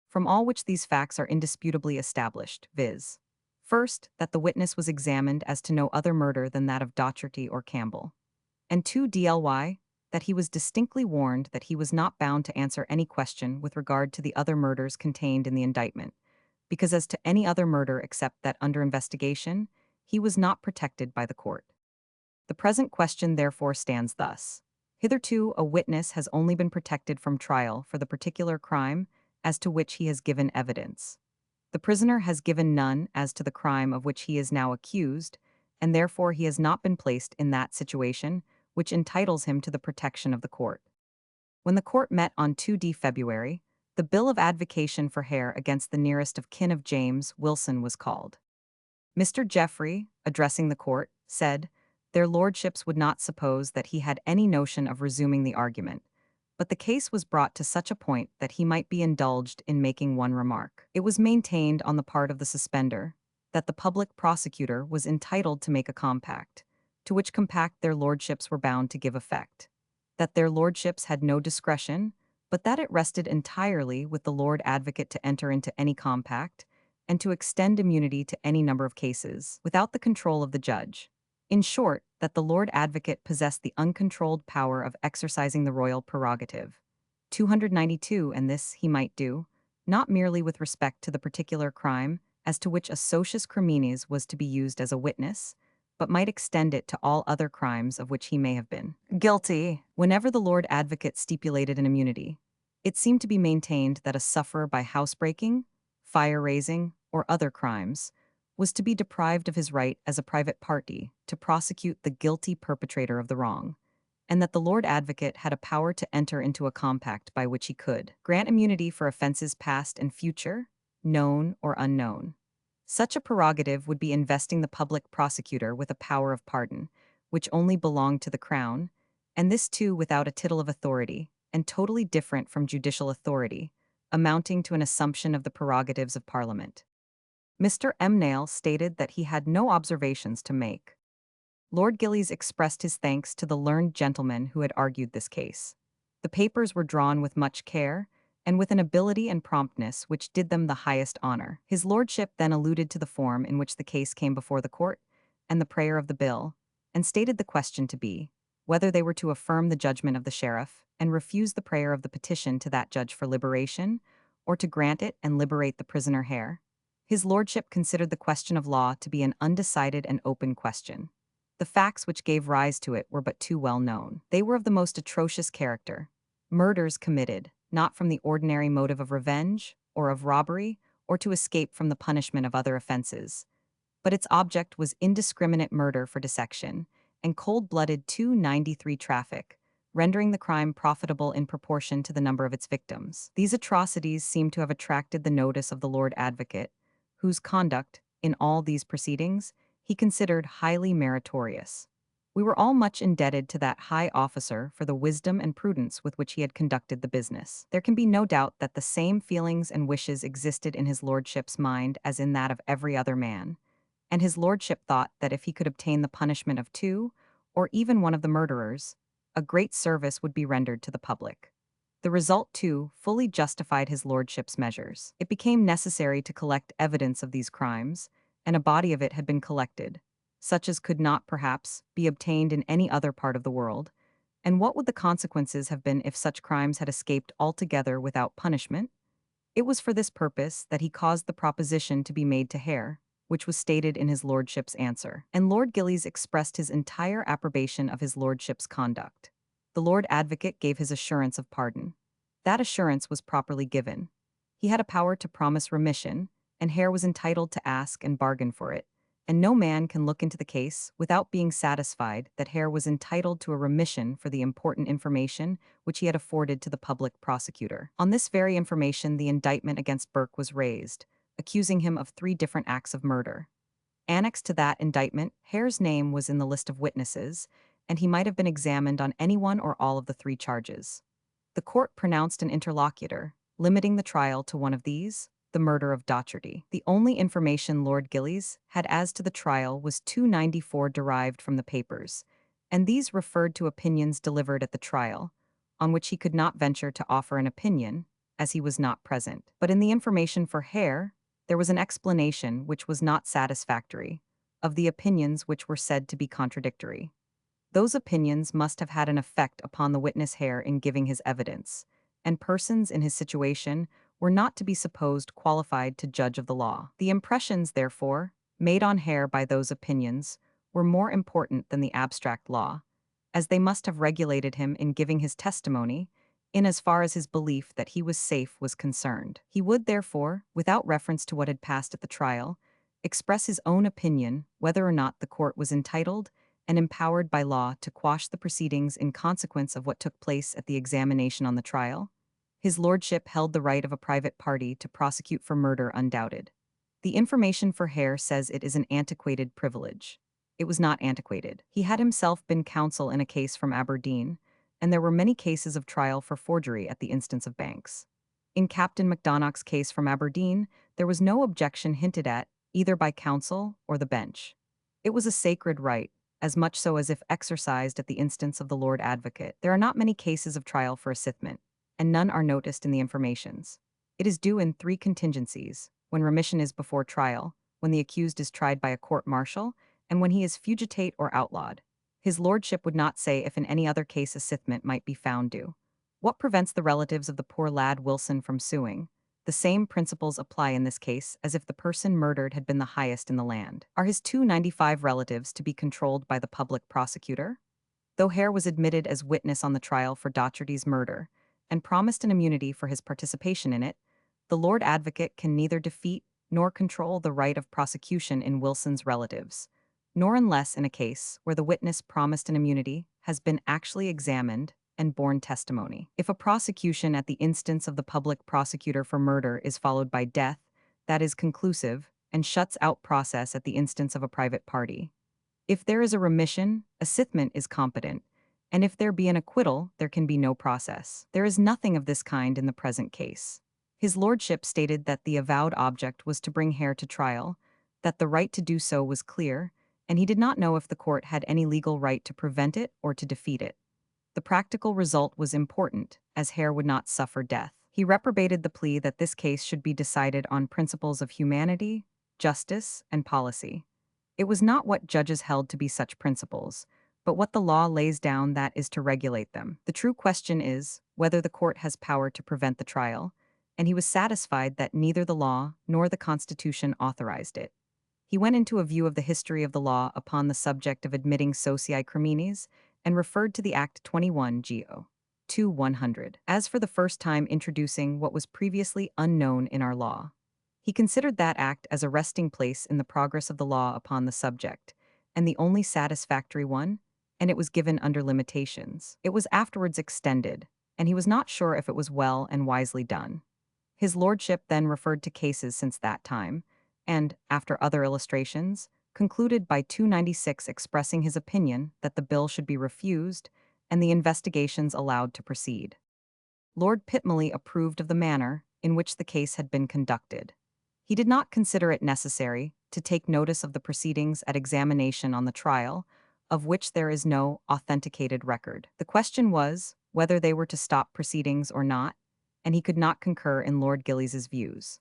Speaker 1: From all which these facts are indisputably established, viz. First, that the witness was examined as to no other murder than that of Docherty or Campbell. And 2 dly, that he was distinctly warned that he was not bound to answer any question with regard to the other murders contained in the indictment, because as to any other murder except that under investigation, he was not protected by the court. The present question therefore stands thus. Hitherto, a witness has only been protected from trial for the particular crime as to which he has given evidence. The prisoner has given none as to the crime of which he is now accused, and therefore he has not been placed in that situation which entitles him to the protection of the court. When the court met on 2 February, the bill of advocation for Hare against the nearest of kin of James, Wilson, was called. Mr. Jeffrey, addressing the court, said, "Their lordships would not suppose that he had any notion of resuming the argument, but the case was brought to such a point that he might be indulged in making one remark. It was maintained on the part of the suspender that the public prosecutor was entitled to make a compact, to which compact their lordships were bound to give effect, that their lordships had no discretion, but that it rested entirely with the Lord Advocate to enter into any compact, and to extend immunity to any number of cases, without the control of the judge. In short, that the Lord Advocate possessed the uncontrolled power of exercising the royal prerogative. 292, and this he might do, not merely with respect to the particular crime as to which a socius criminis was to be used as a witness, but might extend it to all other crimes of which he may have been guilty. Whenever the Lord Advocate stipulated an immunity, it seemed to be maintained that a sufferer by housebreaking, fire-raising, or other crimes was to be deprived of his right as a private party to prosecute the guilty perpetrator of the wrong, and that the Lord Advocate had a power to enter into a compact by which he could grant immunity for offenses past and future, known or unknown. Such a prerogative would be investing the public prosecutor with a power of pardon, which only belonged to the Crown, and this too without a tittle of authority, and totally different from judicial authority, amounting to an assumption of the prerogatives of Parliament. Mr. M. Nail stated that he had no observations to make. Lord Gillies expressed his thanks to the learned gentleman who had argued this case. The papers were drawn with much care, and with an ability and promptness which did them the highest honor. His lordship then alluded to the form in which the case came before the court, and the prayer of the bill, and stated the question to be, whether they were to affirm the judgment of the sheriff, and refuse the prayer of the petition to that judge for liberation, or to grant it and liberate the prisoner Hare. His lordship considered the question of law to be an undecided and open question. The facts which gave rise to it were but too well known. They were of the most atrocious character. Murders committed, not from the ordinary motive of revenge, or of robbery, or to escape from the punishment of other offenses. But its object was indiscriminate murder for dissection, and cold-blooded 293 traffic, rendering the crime profitable in proportion to the number of its victims. These atrocities seem to have attracted the notice of the Lord Advocate, whose conduct, in all these proceedings, he considered highly meritorious. We were all much indebted to that high officer for the wisdom and prudence with which he had conducted the business. There can be no doubt that the same feelings and wishes existed in his lordship's mind as in that of every other man, and his lordship thought that if he could obtain the punishment of two, or even one of the murderers, a great service would be rendered to the public. The result, too, fully justified his lordship's measures. It became necessary to collect evidence of these crimes, and a body of it had been collected, such as could not, perhaps, be obtained in any other part of the world. And what would the consequences have been if such crimes had escaped altogether without punishment? It was for this purpose that he caused the proposition to be made to Hare, which was stated in his lordship's answer. And Lord Gillies expressed his entire approbation of his lordship's conduct. The Lord Advocate gave his assurance of pardon. That assurance was properly given. He had a power to promise remission, and Hare was entitled to ask and bargain for it, and no man can look into the case without being satisfied that Hare was entitled to a remission for the important information which he had afforded to the public prosecutor. On this very information the indictment against Burke was raised, accusing him of 3 different acts of murder. Annexed to that indictment, Hare's name was in the list of witnesses, and he might have been examined on any one or all of the 3 charges. The court pronounced an interlocutor, limiting the trial to one of these, the murder of Docherty. The only information Lord Gillies had as to the trial was 294 derived from the papers, and these referred to opinions delivered at the trial, on which he could not venture to offer an opinion, as he was not present. But in the information for Hare, there was an explanation which was not satisfactory, of the opinions which were said to be contradictory. Those opinions must have had an effect upon the witness Hare in giving his evidence, and persons in his situation were not to be supposed qualified to judge of the law. The impressions, therefore, made on Hare by those opinions were more important than the abstract law, as they must have regulated him in giving his testimony, in as far as his belief that he was safe was concerned. He would, therefore, without reference to what had passed at the trial, express his own opinion whether or not the court was entitled and empowered by law to quash the proceedings in consequence of what took place at the examination on the trial. His lordship held the right of a private party to prosecute for murder undoubted. The information for Hare says it is an antiquated privilege. It was not antiquated. He had himself been counsel in a case from Aberdeen, and there were many cases of trial for forgery at the instance of banks. In Captain Macdonough's case from Aberdeen, there was no objection hinted at, either by counsel or the bench. It was a sacred right, as much so as if exercised at the instance of the Lord Advocate. There are not many cases of trial for assignment, and none are noticed in the informations. It is due in three contingencies: when remission is before trial, when the accused is tried by a court-martial, and when he is fugitate or outlawed. His lordship would not say if in any other case assignment might be found due. What prevents the relatives of the poor lad Wilson from suing? The same principles apply in this case as if the person murdered had been the highest in the land. Are his 295 relatives to be controlled by the public prosecutor? Though Hare was admitted as witness on the trial for Docherty's murder and promised an immunity for his participation in it, the Lord Advocate can neither defeat nor control the right of prosecution in Wilson's relatives, nor unless in a case where the witness promised an immunity has been actually examined and borne testimony. If a prosecution at the instance of the public prosecutor for murder is followed by death, that is conclusive and shuts out process at the instance of a private party. If there is a remission, assignment is competent, and if there be an acquittal, there can be no process. There is nothing of this kind in the present case. His lordship stated that the avowed object was to bring Hare to trial, that the right to do so was clear, and he did not know if the court had any legal right to prevent it or to defeat it. The practical result was important, as Hare would not suffer death. He reprobated the plea that this case should be decided on principles of humanity, justice, and policy. It was not what judges held to be such principles, but what the law lays down that is to regulate them. The true question is whether the court has power to prevent the trial, and he was satisfied that neither the law nor the Constitution authorized it. He went into a view of the history of the law upon the subject of admitting socii criminis and referred to the Act 21 Go. 2-100 as for the first time introducing what was previously unknown in our law. He considered that act as a resting place in the progress of the law upon the subject, and the only satisfactory one, and it was given under limitations. It was afterwards extended, and he was not sure if it was well and wisely done. His lordship then referred to cases since that time, and, after other illustrations, concluded by 296 expressing his opinion that the bill should be refused and the investigations allowed to proceed. Lord Pitmilly approved of the manner in which the case had been conducted. He did not consider it necessary to take notice of the proceedings at examination on the trial, of which there is no authenticated record. The question was whether they were to stop proceedings or not, and he could not concur in Lord Gillie's views.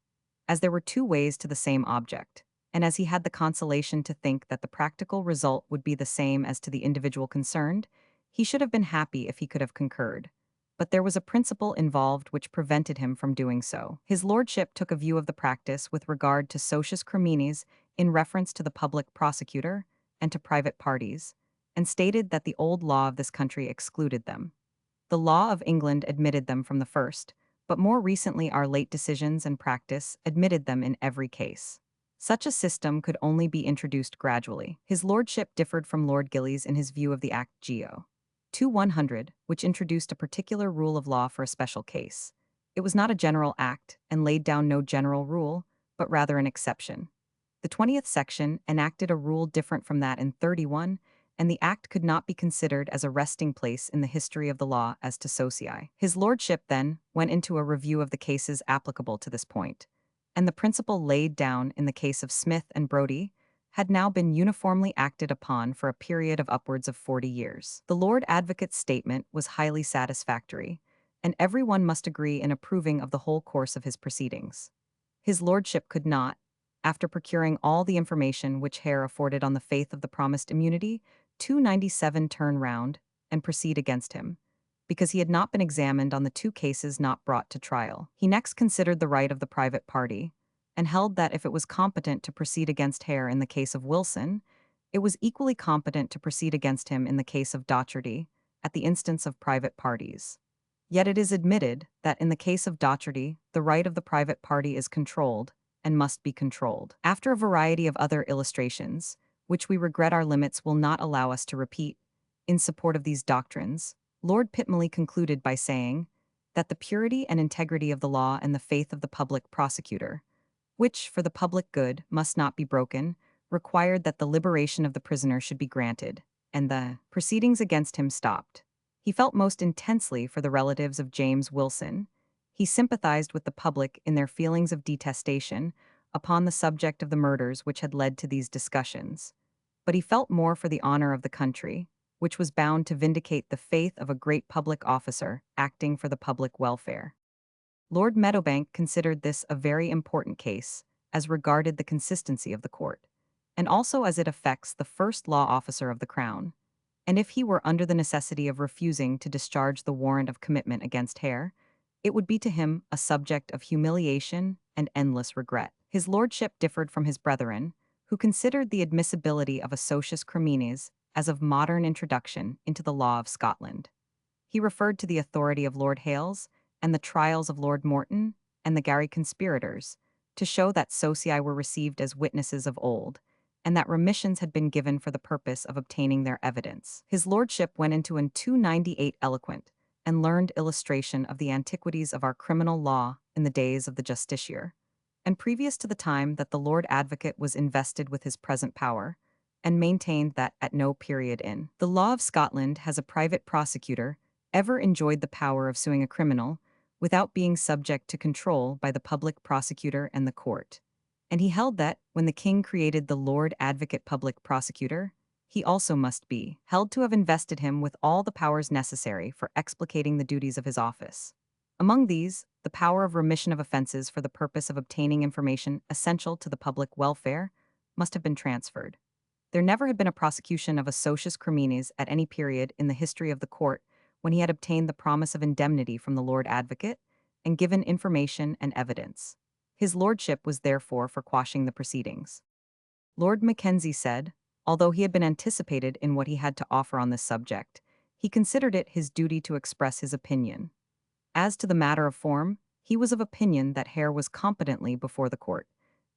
Speaker 1: As there were two ways to the same object, and as he had the consolation to think that the practical result would be the same as to the individual concerned, he should have been happy if he could have concurred. But there was a principle involved which prevented him from doing so. His lordship took a view of the practice with regard to socius criminis in reference to the public prosecutor and to private parties, and stated that the old law of this country excluded them. The law of England admitted them from the first, but more recently our late decisions and practice admitted them in every case. Such a system could only be introduced gradually. His lordship differed from Lord Gillie's in his view of the Act Go. 2-100, which introduced a particular rule of law for a special case. It was not a general act and laid down no general rule, but rather an exception. The 20th section enacted a rule different from that in 31, and the act could not be considered as a resting place in the history of the law as to socii. His lordship then went into a review of the cases applicable to this point, and the principle laid down in the case of Smith and Brodie had now been uniformly acted upon for a period of upwards of 40 years. The Lord Advocate's statement was highly satisfactory, and everyone must agree in approving of the whole course of his proceedings. His lordship could not, after procuring all the information which Hare afforded on the faith of the promised immunity, 297 turn round and proceed against him, because he had not been examined on the two cases not brought to trial. He next considered the right of the private party, and held that if it was competent to proceed against Hare in the case of Wilson, it was equally competent to proceed against him in the case of Docherty, at the instance of private parties. Yet it is admitted that in the case of Docherty, the right of the private party is controlled, and must be controlled. After a variety of other illustrations, which we regret our limits will not allow us to repeat, in support of these doctrines, Lord Pitmley concluded by saying that the purity and integrity of the law and the faith of the public prosecutor, which, for the public good, must not be broken, required that the liberation of the prisoner should be granted, and the proceedings against him stopped. He felt most intensely for the relatives of James Wilson. He sympathized with the public in their feelings of detestation upon the subject of the murders which had led to these discussions. But he felt more for the honor of the country, which was bound to vindicate the faith of a great public officer acting for the public welfare. Lord Meadowbank considered this a very important case, as regarded the consistency of the court, and also as it affects the first law officer of the Crown, and if he were under the necessity of refusing to discharge the warrant of commitment against Hare, it would be to him a subject of humiliation and endless regret. His lordship differed from his brethren, who considered the admissibility of a socius crimines as of modern introduction into the law of Scotland. He referred to the authority of Lord Hales and the trials of Lord Morton and the Gary conspirators to show that socii were received as witnesses of old, and that remissions had been given for the purpose of obtaining their evidence. His lordship went into an 298 eloquent and learned illustration of the antiquities of our criminal law in the days of the justiciar, and previous to the time that the Lord Advocate was invested with his present power, and maintained that at no period in the law of Scotland has a private prosecutor ever enjoyed the power of suing a criminal without being subject to control by the public prosecutor and the court. And he held that, when the king created the Lord Advocate public prosecutor, he also must be held to have invested him with all the powers necessary for explicating the duties of his office. Among these, the power of remission of offenses for the purpose of obtaining information essential to the public welfare must have been transferred. There never had been a prosecution of a socius crimines at any period in the history of the court when he had obtained the promise of indemnity from the Lord Advocate and given information and evidence. His lordship was therefore for quashing the proceedings. Lord Mackenzie said, although he had been anticipated in what he had to offer on this subject, he considered it his duty to express his opinion. As to the matter of form, he was of opinion that Hare was competently before the court,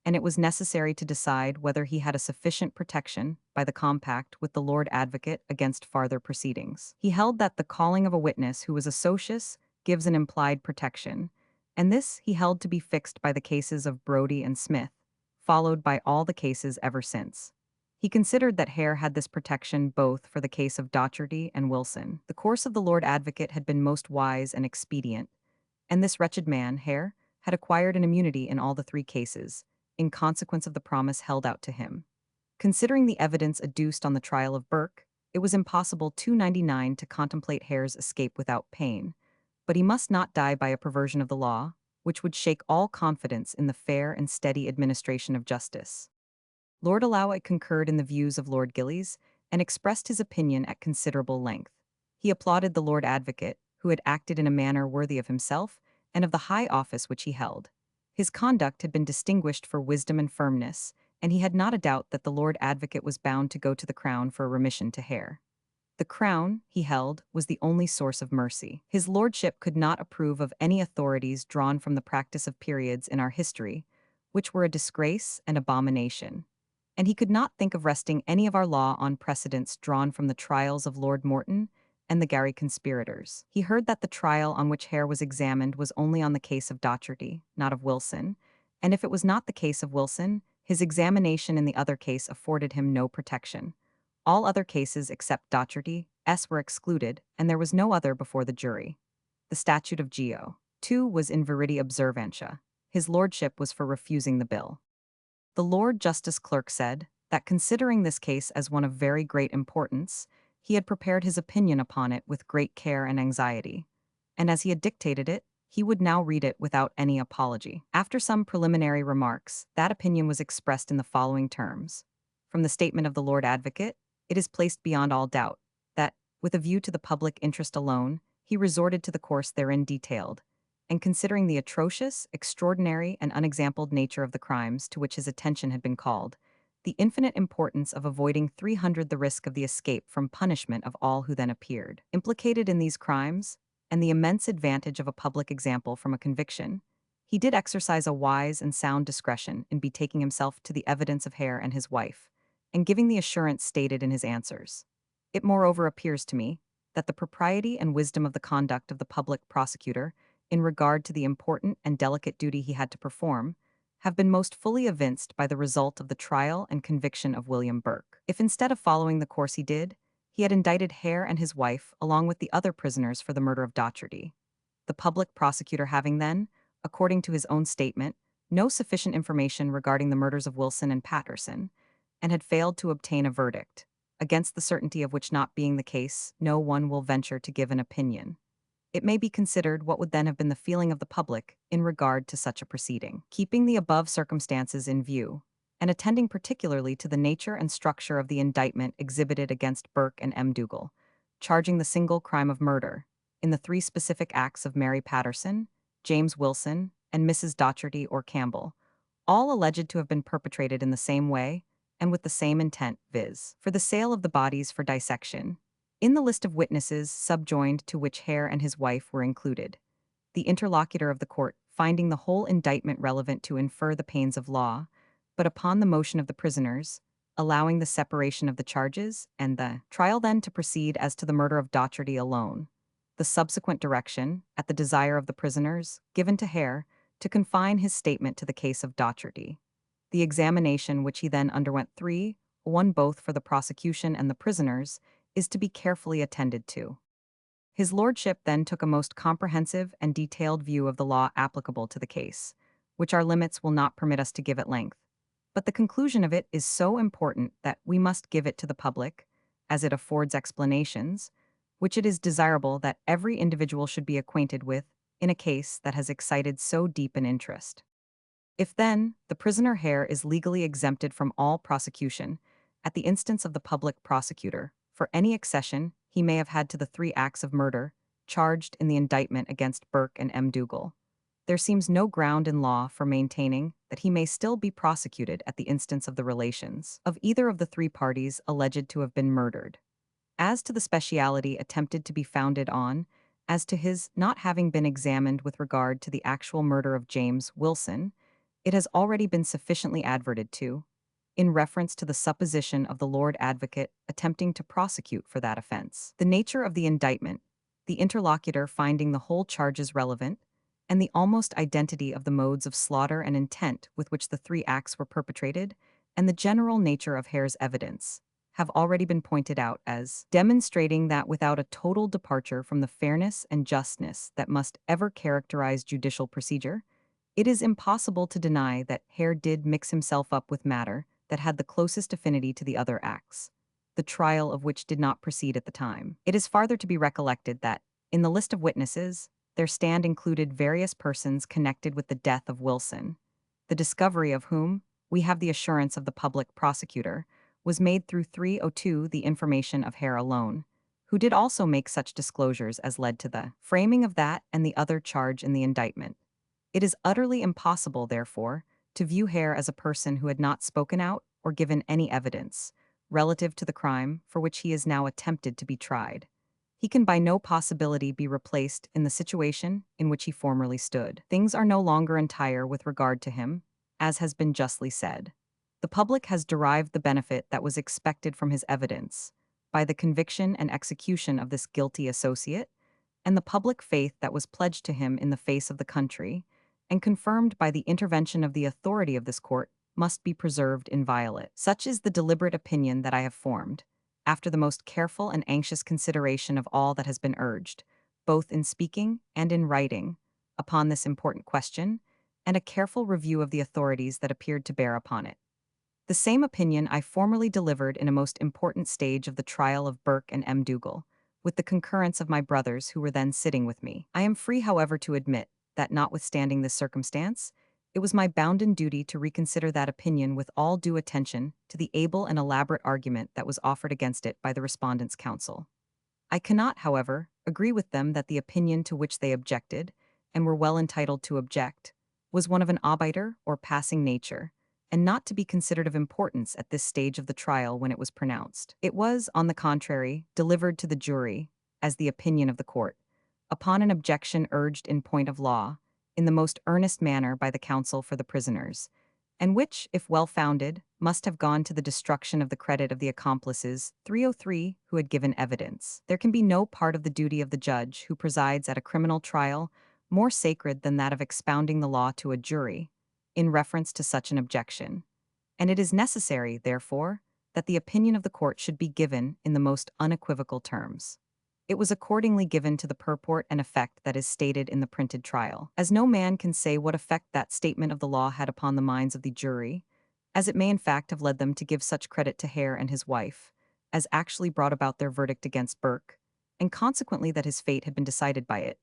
Speaker 1: and it was necessary to decide whether he had a sufficient protection by the compact with the Lord Advocate against farther proceedings. He held that the calling of a witness who was a socius gives an implied protection, and this he held to be fixed by the cases of Brodie and Smith, followed by all the cases ever since. He considered that Hare had this protection both for the case of Docherty and Wilson. The course of the Lord Advocate had been most wise and expedient, and this wretched man, Hare, had acquired an immunity in all the three cases, in consequence of the promise held out to him. Considering the evidence adduced on the trial of Burke, it was impossible 299 to contemplate Hare's escape without pain, but he must not die by a perversion of the law, which would shake all confidence in the fair and steady administration of justice. Lord Alloway concurred in the views of Lord Gillies and expressed his opinion at considerable length. He applauded the Lord Advocate, who had acted in a manner worthy of himself and of the high office which he held. His conduct had been distinguished for wisdom and firmness, and he had not a doubt that the Lord Advocate was bound to go to the Crown for a remission to Hare. The Crown, he held, was the only source of mercy. His lordship could not approve of any authorities drawn from the practice of periods in our history, which were a disgrace and abomination. And he could not think of resting any of our law on precedents drawn from the trials of Lord Morton and the Gary conspirators. He heard that the trial on which Hare was examined was only on the case of Docherty, not of Wilson, and if it was not the case of Wilson, his examination in the other case afforded him no protection. All other cases except Docherty were excluded, and there was no other before the jury. The statute of Geo. 2 was in veriti observantia. His lordship was for refusing the bill. The Lord Justice Clerk said that, considering this case as one of very great importance, he had prepared his opinion upon it with great care and anxiety, and as he had dictated it, he would now read it without any apology. After some preliminary remarks, that opinion was expressed in the following terms. From the statement of the Lord Advocate, it is placed beyond all doubt that, with a view to the public interest alone, he resorted to the course therein detailed, and considering the atrocious, extraordinary, and unexampled nature of the crimes to which his attention had been called, the infinite importance of avoiding 300 the risk of the escape from punishment of all who then appeared implicated in these crimes, and the immense advantage of a public example from a conviction, he did exercise a wise and sound discretion in betaking himself to the evidence of Hare and his wife, and giving the assurance stated in his answers. It moreover appears to me that the propriety and wisdom of the conduct of the public prosecutor, in regard to the important and delicate duty he had to perform, have been most fully evinced by the result of the trial and conviction of William Burke. If instead of following the course he did, he had indicted Hare and his wife along with the other prisoners for the murder of Docherty, the public prosecutor having then, according to his own statement, no sufficient information regarding the murders of Wilson and Patterson, and had failed to obtain a verdict, against the certainty of which not being the case, no one will venture to give an opinion. It may be considered what would then have been the feeling of the public in regard to such a proceeding. Keeping the above circumstances in view, and attending particularly to the nature and structure of the indictment exhibited against Burke and M. Dougal, charging the single crime of murder, in the three specific acts of Mary Patterson, James Wilson, and Mrs. Docherty or Campbell, all alleged to have been perpetrated in the same way and with the same intent, viz., for the sale of the bodies for dissection. In the list of witnesses subjoined to which Hare and his wife were included, the interlocutor of the court, finding the whole indictment relevant to infer the pains of law, but upon the motion of the prisoners, allowing the separation of the charges, and the trial then to proceed as to the murder of Docherty alone, the subsequent direction, at the desire of the prisoners, given to Hare, to confine his statement to the case of Docherty. The examination which he then underwent one both for the prosecution and the prisoners, is to be carefully attended to. His lordship then took a most comprehensive and detailed view of the law applicable to the case, which our limits will not permit us to give at length. But the conclusion of it is so important that we must give it to the public, as it affords explanations, which it is desirable that every individual should be acquainted with in a case that has excited so deep an interest. If then, the prisoner Hare is legally exempted from all prosecution, at the instance of the public prosecutor, for any accession he may have had to the three acts of murder charged in the indictment against Burke and M. Dougal, there seems no ground in law for maintaining that he may still be prosecuted at the instance of the relations of either of the three parties alleged to have been murdered. As to the speciality attempted to be founded on, as to his not having been examined with regard to the actual murder of James Wilson, it has already been sufficiently adverted to, in reference to the supposition of the Lord Advocate attempting to prosecute for that offense. The nature of the indictment, the interlocutor finding the whole charges relevant, and the almost identity of the modes of slaughter and intent with which the three acts were perpetrated, and the general nature of Hare's evidence, have already been pointed out as demonstrating that without a total departure from the fairness and justness that must ever characterize judicial procedure, it is impossible to deny that Hare did mix himself up with matter that had the closest affinity to the other acts, the trial of which did not proceed at the time. It is farther to be recollected that, in the list of witnesses, their stand included various persons connected with the death of Wilson, the discovery of whom, we have the assurance of the public prosecutor, was made through 302 the information of Hare alone, who did also make such disclosures as led to the framing of that and the other charge in the indictment. It is utterly impossible, therefore, to view Hare as a person who had not spoken out or given any evidence relative to the crime for which he is now attempted to be tried. He can by no possibility be replaced in the situation in which he formerly stood. Things are no longer entire with regard to him, as has been justly said. The public has derived the benefit that was expected from his evidence, by the conviction and execution of this guilty associate, and the public faith that was pledged to him in the face of the country, and confirmed by the intervention of the authority of this court, must be preserved inviolate. Such is the deliberate opinion that I have formed, after the most careful and anxious consideration of all that has been urged, both in speaking and in writing, upon this important question, and a careful review of the authorities that appeared to bear upon it. The same opinion I formerly delivered in a most important stage of the trial of Burke and M. Dougal, with the concurrence of my brothers who were then sitting with me. I am free, however, to admit that, notwithstanding this circumstance, it was my bounden duty to reconsider that opinion with all due attention to the able and elaborate argument that was offered against it by the respondents' counsel. I cannot, however, agree with them that the opinion to which they objected, and were well entitled to object, was one of an obiter or passing nature, and not to be considered of importance at this stage of the trial when it was pronounced. It was, on the contrary, delivered to the jury, as the opinion of the court, upon an objection urged in point of law, in the most earnest manner by the counsel for the prisoners, and which, if well founded, must have gone to the destruction of the credit of the accomplices 303 who had given evidence. There can be no part of the duty of the judge who presides at a criminal trial more sacred than that of expounding the law to a jury, in reference to such an objection, and it is necessary, therefore, that the opinion of the court should be given in the most unequivocal terms. It was accordingly given to the purport and effect that is stated in the printed trial. As no man can say what effect that statement of the law had upon the minds of the jury, as it may in fact have led them to give such credit to Hare and his wife, as actually brought about their verdict against Burke, and consequently that his fate had been decided by it,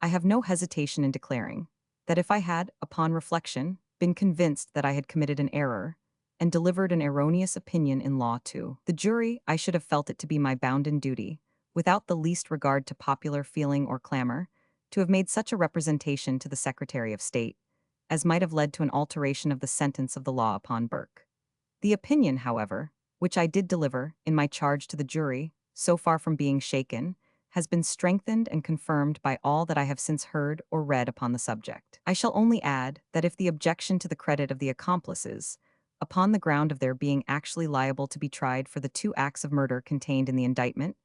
Speaker 1: I have no hesitation in declaring that if I had, upon reflection, been convinced that I had committed an error, and delivered an erroneous opinion in law to the jury, I should have felt it to be my bounden duty, without the least regard to popular feeling or clamor, to have made such a representation to the Secretary of State, as might have led to an alteration of the sentence of the law upon Burke. The opinion, however, which I did deliver in my charge to the jury, so far from being shaken, has been strengthened and confirmed by all that I have since heard or read upon the subject. I shall only add that if the objection to the credit of the accomplices, upon the ground of their being actually liable to be tried for the 2 acts of murder contained in the indictment,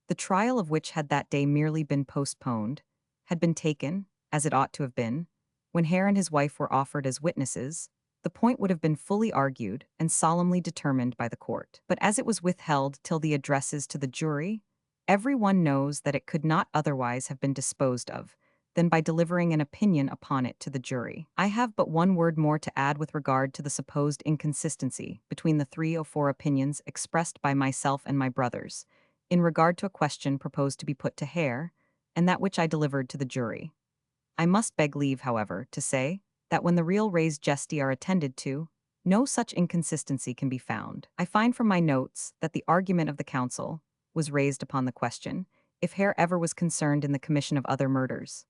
Speaker 1: the trial of which had that day merely been postponed, had been taken, as it ought to have been, when Hare and his wife were offered as witnesses, the point would have been fully argued and solemnly determined by the court. But as it was withheld till the addresses to the jury, every one knows that it could not otherwise have been disposed of than by delivering an opinion upon it to the jury. I have but one word more to add with regard to the supposed inconsistency between the 304 opinions expressed by myself and my brothers, in regard to a question proposed to be put to Hare, and that which I delivered to the jury. I must beg leave, however, to say that when the real res gesti are attended to, no such inconsistency can be found. I find from my notes that the argument of the counsel was raised upon the question if Hare ever was concerned in the commission of other murders.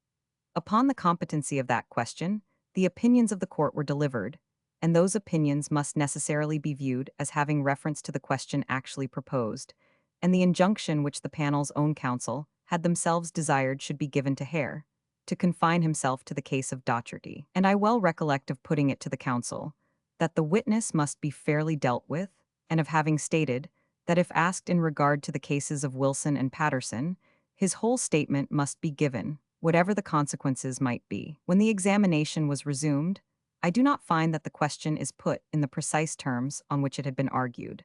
Speaker 1: Upon the competency of that question, the opinions of the court were delivered, and those opinions must necessarily be viewed as having reference to the question actually proposed, and the injunction which the panel's own counsel had themselves desired should be given to Hare, to confine himself to the case of Docherty. And I well recollect of putting it to the counsel that the witness must be fairly dealt with, and of having stated that if asked in regard to the cases of Wilson and Patterson, his whole statement must be given, whatever the consequences might be. When the examination was resumed, I do not find that the question is put in the precise terms on which it had been argued,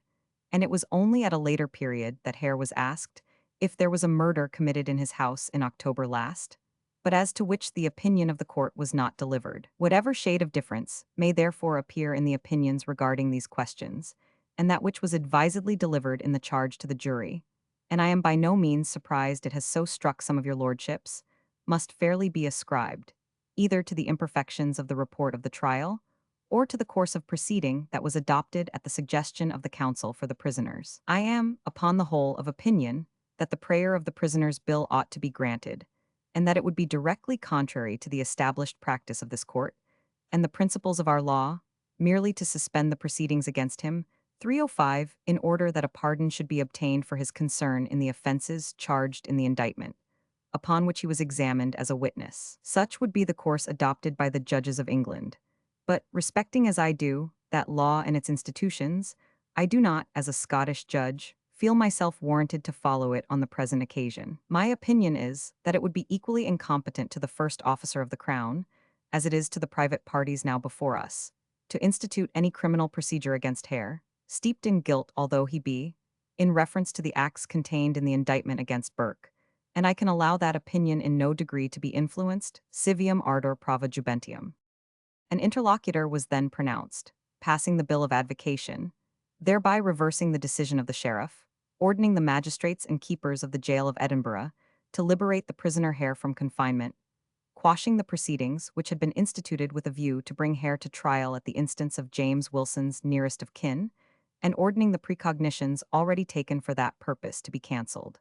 Speaker 1: and it was only at a later period that Hare was asked if there was a murder committed in his house in October last, but as to which the opinion of the court was not delivered. Whatever shade of difference may therefore appear in the opinions regarding these questions, and that which was advisedly delivered in the charge to the jury, and I am by no means surprised it has so struck some of your lordships, must fairly be ascribed, either to the imperfections of the report of the trial, or to the course of proceeding that was adopted at the suggestion of the counsel for the prisoners. I am, upon the whole, of opinion that the prayer of the prisoners' bill ought to be granted, and that it would be directly contrary to the established practice of this court, and the principles of our law, merely to suspend the proceedings against him, 305, in order that a pardon should be obtained for his concern in the offenses charged in the indictment, upon which he was examined as a witness. Such would be the course adopted by the judges of England. But, respecting as I do that law and its institutions, I do not, as a Scottish judge, feel myself warranted to follow it on the present occasion. My opinion is that it would be equally incompetent to the first officer of the Crown, as it is to the private parties now before us, to institute any criminal procedure against Hare, steeped in guilt although he be, in reference to the acts contained in the indictment against Burke, and I can allow that opinion in no degree to be influenced, civium ardor prova jubentium. An interlocutor was then pronounced, passing the bill of advocation, thereby reversing the decision of the sheriff, ordering the magistrates and keepers of the jail of Edinburgh to liberate the prisoner Hare from confinement, quashing the proceedings which had been instituted with a view to bring Hare to trial at the instance of James Wilson's nearest of kin, and ordering the precognitions already taken for that purpose to be cancelled.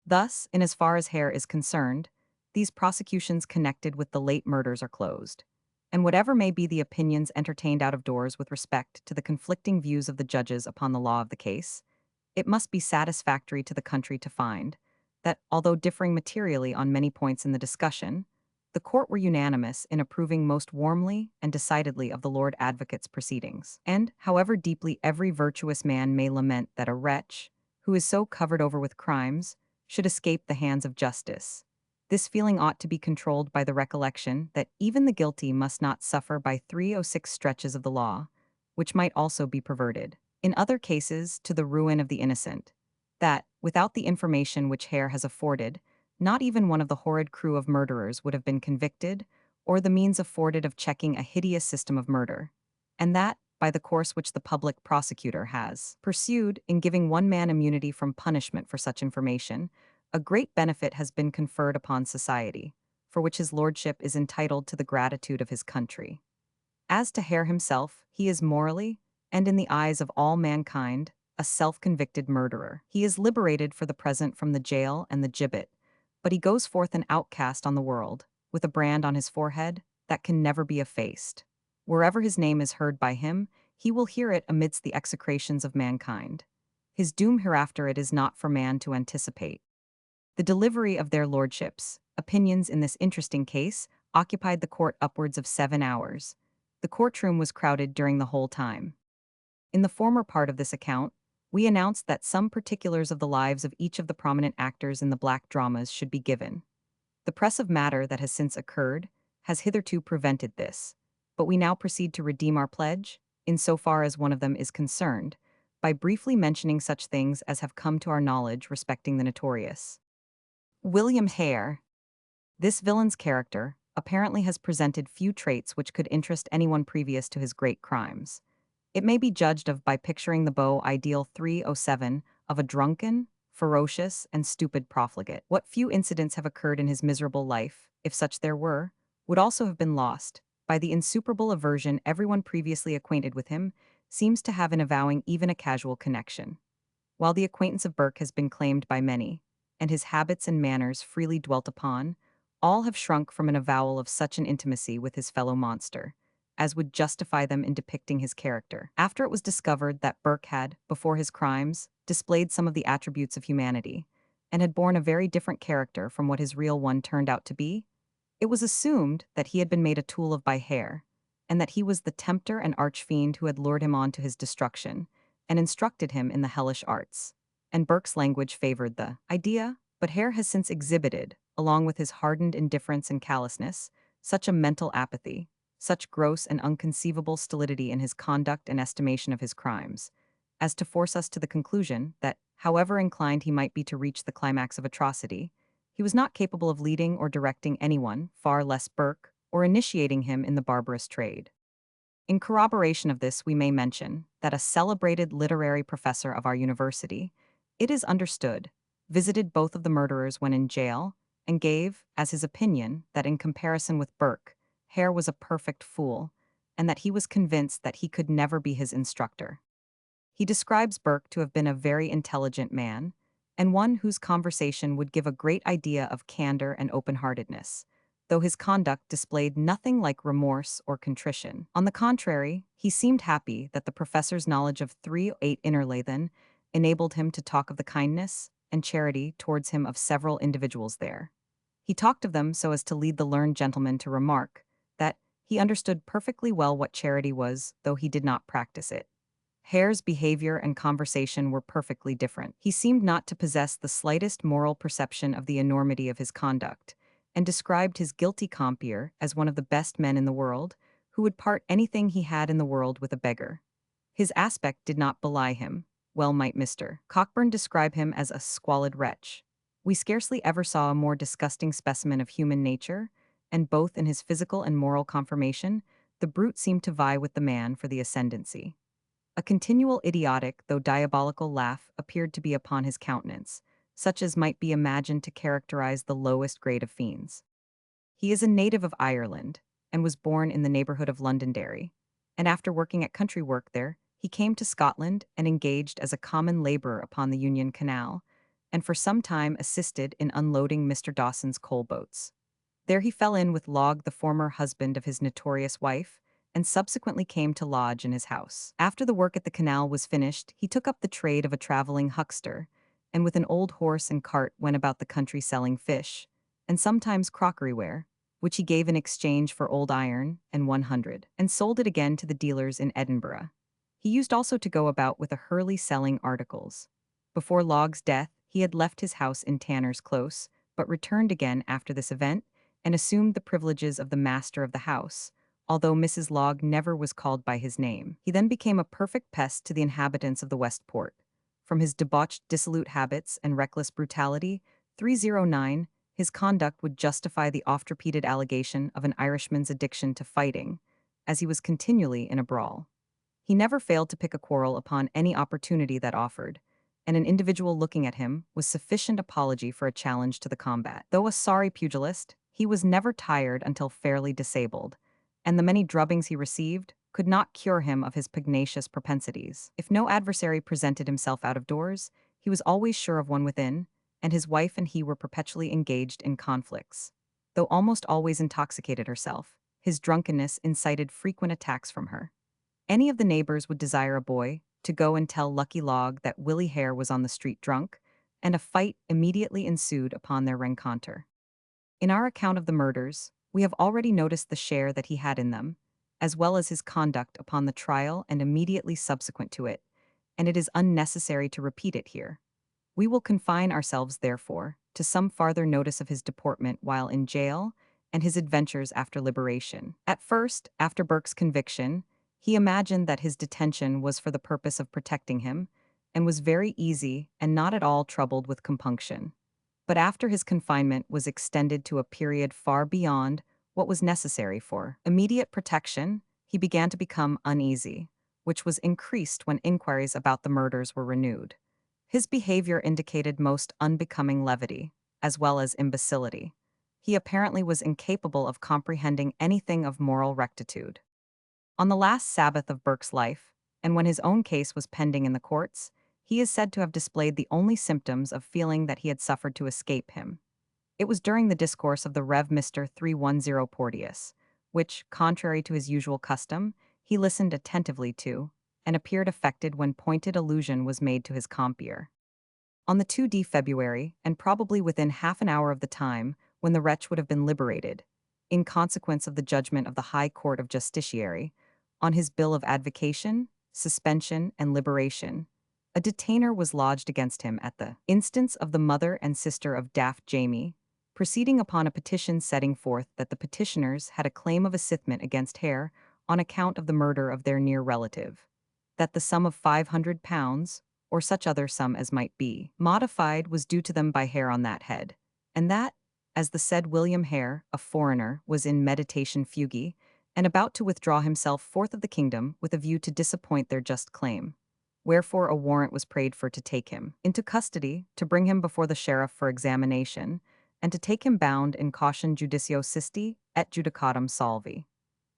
Speaker 1: Thus, in as far as Hare is concerned, these prosecutions connected with the late murders are closed, and whatever may be the opinions entertained out of doors with respect to the conflicting views of the judges upon the law of the case, it must be satisfactory to the country to find that, although differing materially on many points in the discussion, the court were unanimous in approving most warmly and decidedly of the Lord Advocate's proceedings. And, however deeply every virtuous man may lament that a wretch, who is so covered over with crimes, should escape the hands of justice, this feeling ought to be controlled by the recollection that even the guilty must not suffer by 306 stretches of the law, which might also be perverted, in other cases to the ruin of the innocent, that, without the information which Hare has afforded, not even one of the horrid crew of murderers would have been convicted, or the means afforded of checking a hideous system of murder, and that, by the course which the public prosecutor has pursued in giving one man immunity from punishment for such information, a great benefit has been conferred upon society, for which his lordship is entitled to the gratitude of his country. As to Hare himself, he is morally, and in the eyes of all mankind, a self-convicted murderer. He is liberated for the present from the jail and the gibbet, but he goes forth an outcast on the world, with a brand on his forehead that can never be effaced. Wherever his name is heard by him, he will hear it amidst the execrations of mankind. His doom hereafter it is not for man to anticipate. The delivery of their lordships' opinions in this interesting case occupied the court upwards of 7 hours. The courtroom was crowded during the whole time. In the former part of this account, we announced that some particulars of the lives of each of the prominent actors in the black dramas should be given. The press of matter that has since occurred has hitherto prevented this, but we now proceed to redeem our pledge, in so far as one of them is concerned, by briefly mentioning such things as have come to our knowledge respecting the notorious William Hare. This villain's character apparently has presented few traits which could interest anyone previous to his great crimes. It may be judged of by picturing the beau ideal 307 of a drunken, ferocious, and stupid profligate. What few incidents have occurred in his miserable life, if such there were, would also have been lost by the insuperable aversion everyone previously acquainted with him seems to have in avowing even a casual connection. While the acquaintance of Burke has been claimed by many, and his habits and manners freely dwelt upon, all have shrunk from an avowal of such an intimacy with his fellow monster as would justify them in depicting his character. After it was discovered that Burke had, before his crimes, displayed some of the attributes of humanity, and had borne a very different character from what his real one turned out to be, it was assumed that he had been made a tool of by Hare, and that he was the tempter and archfiend who had lured him on to his destruction, and instructed him in the hellish arts. And Burke's language favored the idea, but Hare has since exhibited, along with his hardened indifference and callousness, such a mental apathy, such gross and unconceivable stolidity in his conduct and estimation of his crimes, as to force us to the conclusion that, however inclined he might be to reach the climax of atrocity, he was not capable of leading or directing anyone, far less Burke, or initiating him in the barbarous trade. In corroboration of this, we may mention that a celebrated literary professor of our university, it is understood, visited both of the murderers when in jail, and gave, as his opinion, that in comparison with Burke, Hare was a perfect fool, and that he was convinced that he could never be his instructor. He describes Burke to have been a very intelligent man, and one whose conversation would give a great idea of candor and open-heartedness, though his conduct displayed nothing like remorse or contrition. On the contrary, he seemed happy that the professor's knowledge of 308 Innerlathen enabled him to talk of the kindness and charity towards him of several individuals there. He talked of them so as to lead the learned gentleman to remark that he understood perfectly well what charity was, though he did not practice it. Hare's behavior and conversation were perfectly different. He seemed not to possess the slightest moral perception of the enormity of his conduct, and described his guilty compeer as one of the best men in the world, who would part anything he had in the world with a beggar. His aspect did not belie him. Well might Mr. Cockburn describe him as a squalid wretch. We scarcely ever saw a more disgusting specimen of human nature, and both in his physical and moral conformation, the brute seemed to vie with the man for the ascendancy. A continual idiotic though diabolical laugh appeared to be upon his countenance, such as might be imagined to characterize the lowest grade of fiends. He is a native of Ireland and was born in the neighborhood of Londonderry. And after working at country work there, he came to Scotland and engaged as a common laborer upon the Union Canal, and for some time assisted in unloading Mr. Dawson's coal boats. There he fell in with Log, the former husband of his notorious wife, and subsequently came to lodge in his house. After the work at the canal was finished, he took up the trade of a traveling huckster, and with an old horse and cart went about the country selling fish, and sometimes crockeryware, which he gave in exchange for old iron and 100, and sold it again to the dealers in Edinburgh. He used also to go about with a hurley selling articles. Before Log's death, he had left his house in Tanner's Close, but returned again after this event, and assumed the privileges of the master of the house, although Mrs. Log never was called by his name. He then became a perfect pest to the inhabitants of the West Port. From his debauched, dissolute habits and reckless brutality, 309, his conduct would justify the oft-repeated allegation of an Irishman's addiction to fighting, as he was continually in a brawl. He never failed to pick a quarrel upon any opportunity that offered, and an individual looking at him was sufficient apology for a challenge to the combat. Though a sorry pugilist, he was never tired until fairly disabled, and the many drubbings he received could not cure him of his pugnacious propensities. If no adversary presented himself out of doors, he was always sure of one within, and his wife and he were perpetually engaged in conflicts. Though almost always intoxicated herself, his drunkenness incited frequent attacks from her. Any of the neighbors would desire a boy to go and tell Lucky Log that Willie Hare was on the street drunk, and a fight immediately ensued upon their rencontre. In our account of the murders, we have already noticed the share that he had in them, as well as his conduct upon the trial and immediately subsequent to it, and it is unnecessary to repeat it here. We will confine ourselves, therefore, to some farther notice of his deportment while in jail and his adventures after liberation. At first, after Burke's conviction, he imagined that his detention was for the purpose of protecting him, and was very easy and not at all troubled with compunction. But after his confinement was extended to a period far beyond what was necessary for immediate protection, he began to become uneasy, which was increased when inquiries about the murders were renewed. His behavior indicated most unbecoming levity, as well as imbecility. He apparently was incapable of comprehending anything of moral rectitude. On the last Sabbath of Burke's life, and when his own case was pending in the courts, he is said to have displayed the only symptoms of feeling that he had suffered to escape him. It was during the discourse of the Rev. Mr. 310 Porteous, which, contrary to his usual custom, he listened attentively to, and appeared affected when pointed allusion was made to his compeer. On the 2d February, and probably within half an hour of the time when the wretch would have been liberated, in consequence of the judgment of the High Court of Justiciary, on his bill of advocation, suspension, and liberation, a detainer was lodged against him at the instance of the mother and sister of Daft Jamie, proceeding upon a petition setting forth that the petitioners had a claim of assignment against Hare on account of the murder of their near relative, that the sum of £500, or such other sum as might be modified, was due to them by Hare on that head, and that, as the said William Hare, a foreigner, was in meditation fugi, and about to withdraw himself forth of the kingdom with a view to disappoint their just claim, wherefore a warrant was prayed for to take him into custody, to bring him before the sheriff for examination, and to take him bound in caution judicio sisti et judicatum solvi.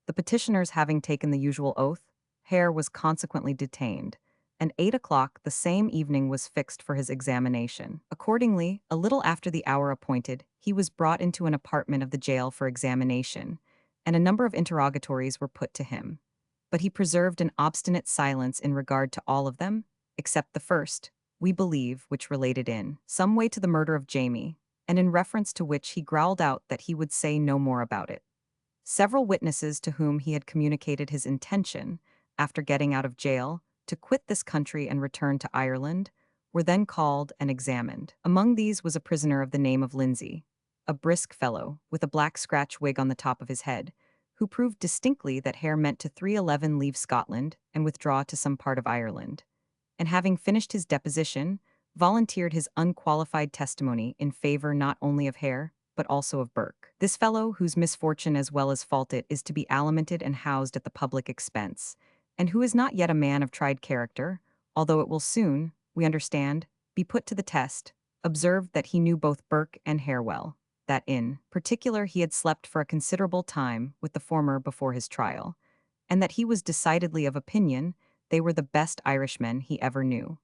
Speaker 1: The petitioners having taken the usual oath, Hare was consequently detained, and 8 o'clock the same evening was fixed for his examination. Accordingly, a little after the hour appointed, he was brought into an apartment of the jail for examination, and a number of interrogatories were put to him. But he preserved an obstinate silence in regard to all of them, except the first, we believe, which related in some way to the murder of Jamie, and in reference to which he growled out that he would say no more about it. Several witnesses to whom he had communicated his intention, after getting out of jail, to quit this country and return to Ireland, were then called and examined. Among these was a prisoner of the name of Lindsay, a brisk fellow, with a black scratch wig on the top of his head, who proved distinctly that Hare meant to 311 leave Scotland and withdraw to some part of Ireland, and having finished his deposition, volunteered his unqualified testimony in favor not only of Hare, but also of Burke. This fellow, whose misfortune as well as fault it is to be alimented and housed at the public expense, and who is not yet a man of tried character, although it will soon, we understand, be put to the test, observed that he knew both Burke and Hare well, that in particular he had slept for a considerable time with the former before his trial, and that he was decidedly of opinion they were the best Irishmen he ever knew,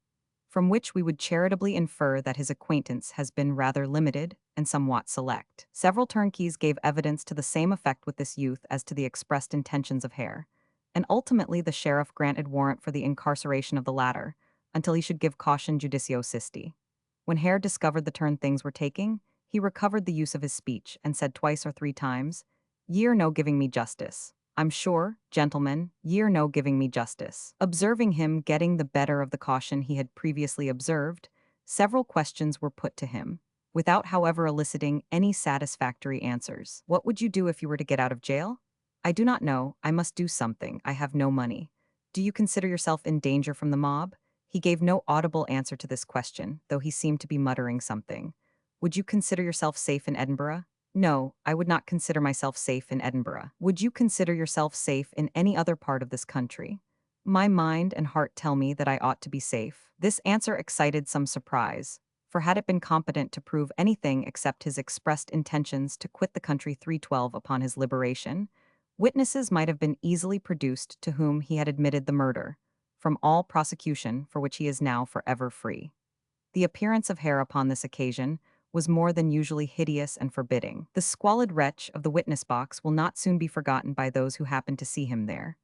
Speaker 1: from which we would charitably infer that his acquaintance has been rather limited and somewhat select. Several turnkeys gave evidence to the same effect with this youth as to the expressed intentions of Hare, and ultimately the sheriff granted warrant for the incarceration of the latter, until he should give caution judicio sisti. When Hare discovered the turn things were taking, he recovered the use of his speech, and said twice or three times, "Ye are no giving me justice. I'm sure, gentlemen, ye are no giving me justice." Observing him getting the better of the caution he had previously observed, several questions were put to him, without however eliciting any satisfactory answers. "What would you do if you were to get out of jail?" "I do not know. I must do something. I have no money." "Do you consider yourself in danger from the mob?" He gave no audible answer to this question, though he seemed to be muttering something. "Would you consider yourself safe in Edinburgh?" "No, I would not consider myself safe in Edinburgh." "Would you consider yourself safe in any other part of this country?" "My mind and heart tell me that I ought to be safe." This answer excited some surprise, for had it been competent to prove anything except his expressed intentions to quit the country 312 upon his liberation, witnesses might have been easily produced to whom he had admitted the murder, from all prosecution for which he is now forever free. The appearance of Hare upon this occasion was more than usually hideous and forbidding. The squalid wretch of the witness box will not soon be forgotten by those who happened to see him there.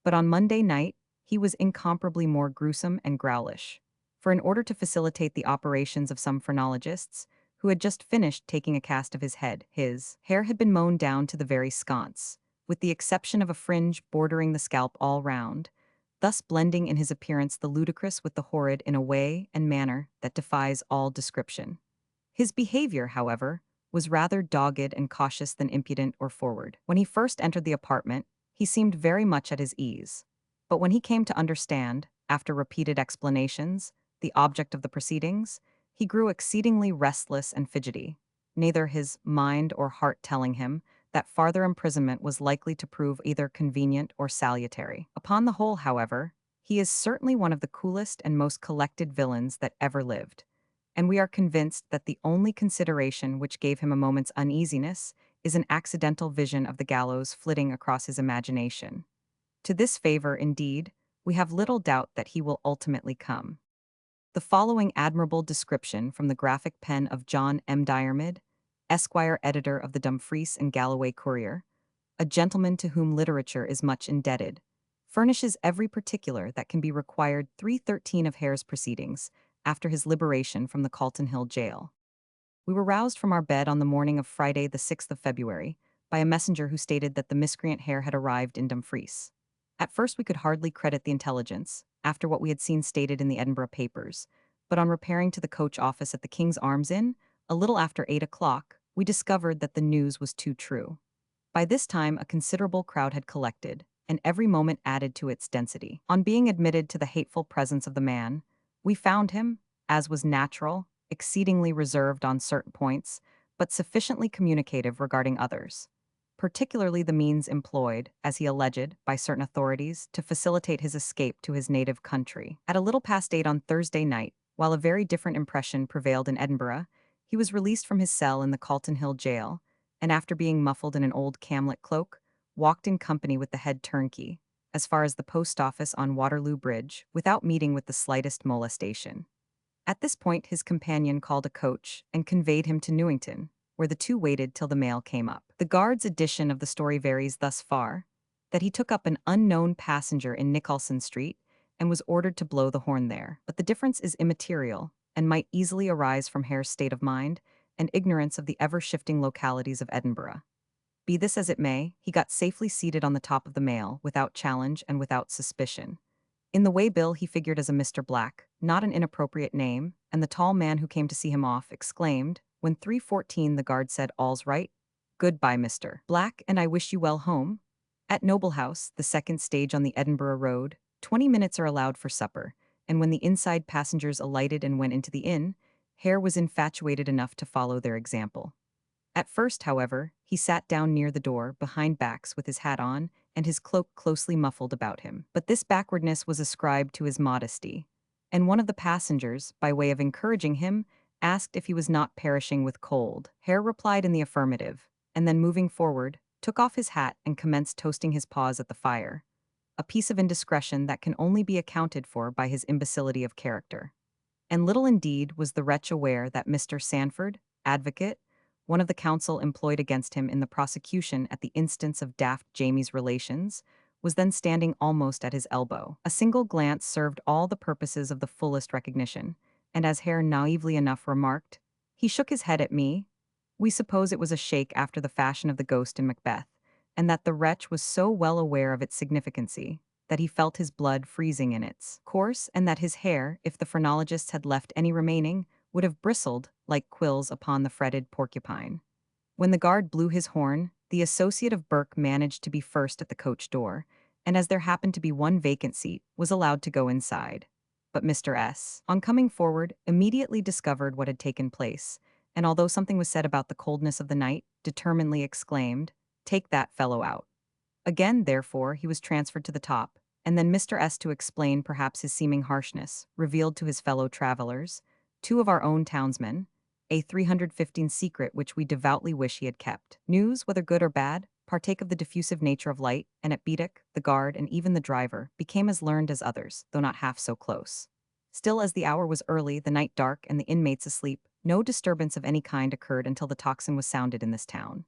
Speaker 1: But on Monday night, he was incomparably more gruesome and growlish. For in order to facilitate the operations of some phrenologists, who had just finished taking a cast of his head, his hair had been mown down to the very sconce, with the exception of a fringe bordering the scalp all round, thus blending in his appearance the ludicrous with the horrid in a way and manner that defies all description. His behavior, however, was rather dogged and cautious than impudent or forward. When he first entered the apartment, he seemed very much at his ease. But when he came to understand, after repeated explanations, the object of the proceedings, he grew exceedingly restless and fidgety, neither his mind or heart telling him that farther imprisonment was likely to prove either convenient or salutary. Upon the whole, however, he is certainly one of the coolest and most collected villains that ever lived, and we are convinced that the only consideration which gave him a moment's uneasiness is an accidental vision of the gallows flitting across his imagination. To this favor, indeed, we have little doubt that he will ultimately come. The following admirable description from the graphic pen of John M. Diarmid, Esquire, editor of the Dumfries and Galloway Courier, a gentleman to whom literature is much indebted, furnishes every particular that can be required 313 of Hare's proceedings after his liberation from the Calton Hill jail. "We were roused from our bed on the morning of Friday the 6th of February by a messenger who stated that the miscreant Hare had arrived in Dumfries. At first we could hardly credit the intelligence, after what we had seen stated in the Edinburgh papers, but on repairing to the coach office at the King's Arms Inn, a little after 8 o'clock, we discovered that the news was too true. By this time a considerable crowd had collected, and every moment added to its density. On being admitted to the hateful presence of the man, we found him, as was natural, exceedingly reserved on certain points, but sufficiently communicative regarding others, particularly the means employed, as he alleged, by certain authorities to facilitate his escape to his native country. At a little past 8 on Thursday night, while a very different impression prevailed in Edinburgh, he was released from his cell in the Calton Hill jail, and after being muffled in an old camlet cloak, walked in company with the head turnkey, as far as the post office on Waterloo Bridge, without meeting with the slightest molestation. At this point his companion called a coach and conveyed him to Newington, where the two waited till the mail came up. The guard's edition of the story varies thus far, that he took up an unknown passenger in Nicholson Street and was ordered to blow the horn there. But the difference is immaterial, and might easily arise from Hare's state of mind and ignorance of the ever-shifting localities of Edinburgh. Be this as it may, he got safely seated on the top of the mail, without challenge and without suspicion. In the way-bill he figured as a Mr. Black, not an inappropriate name, and the tall man who came to see him off exclaimed, when 3:14 the guard said, "All's right. Goodbye, Mr. Black, and I wish you well home." At Noble House, the second stage on the Edinburgh road, 20 minutes are allowed for supper, and when the inside passengers alighted and went into the inn, Hare was infatuated enough to follow their example. At first, however, he sat down near the door, behind backs, with his hat on, and his cloak closely muffled about him. But this backwardness was ascribed to his modesty, and one of the passengers, by way of encouraging him, asked if he was not perishing with cold. Hare replied in the affirmative, and then moving forward, took off his hat and commenced toasting his paws at the fire, a piece of indiscretion that can only be accounted for by his imbecility of character. And little indeed was the wretch aware that Mr. Sanford, advocate, one of the counsel employed against him in the prosecution at the instance of daft Jamie's relations, was then standing almost at his elbow. A single glance served all the purposes of the fullest recognition, and as Hare naively enough remarked, he shook his head at me. We suppose it was a shake after the fashion of the ghost in Macbeth, and that the wretch was so well aware of its significancy that he felt his blood freezing in its course, and that his hair, if the phrenologists had left any remaining, would have bristled like quills upon the fretted porcupine. When the guard blew his horn, the associate of Burke managed to be first at the coach door, and as there happened to be one vacant seat, was allowed to go inside. But Mr. S., on coming forward, immediately discovered what had taken place, and although something was said about the coldness of the night, determinedly exclaimed, "Take that fellow out." Again, therefore, he was transferred to the top, and then Mr. S. to explain perhaps his seeming harshness, revealed to his fellow travelers, two of our own townsmen, a 315 secret which we devoutly wish he had kept. News, whether good or bad, partake of the diffusive nature of light, and at Beedick, the guard, and even the driver, became as learned as others, though not half so close. Still, as the hour was early, the night dark, and the inmates asleep, no disturbance of any kind occurred until the tocsin was sounded in this town.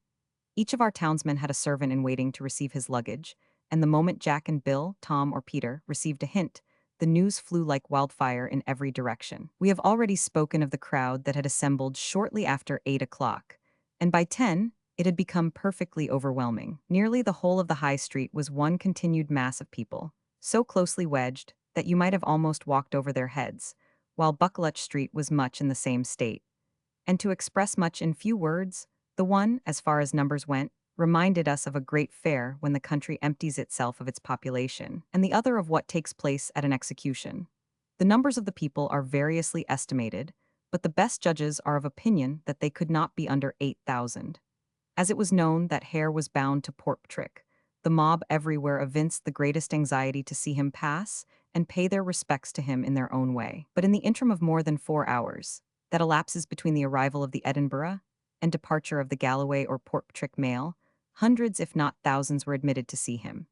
Speaker 1: Each of our townsmen had a servant in waiting to receive his luggage, and the moment Jack and Bill, Tom, or Peter received a hint, the news flew like wildfire in every direction. We have already spoken of the crowd that had assembled shortly after 8 o'clock, and by 10, it had become perfectly overwhelming. Nearly the whole of the High Street was one continued mass of people, so closely wedged that you might have almost walked over their heads, while Buccleuch Street was much in the same state. And to express much in few words, the one, as far as numbers went, reminded us of a great fair when the country empties itself of its population, and the other of what takes place at an execution. The numbers of the people are variously estimated, but the best judges are of opinion that they could not be under 8,000. As it was known that Hare was bound to Porttrick, the mob everywhere evinced the greatest anxiety to see him pass and pay their respects to him in their own way. But in the interim of more than 4 hours, that elapses between the arrival of the Edinburgh and departure of the Galloway or Porttrick mail, hundreds if not thousands were admitted to see him.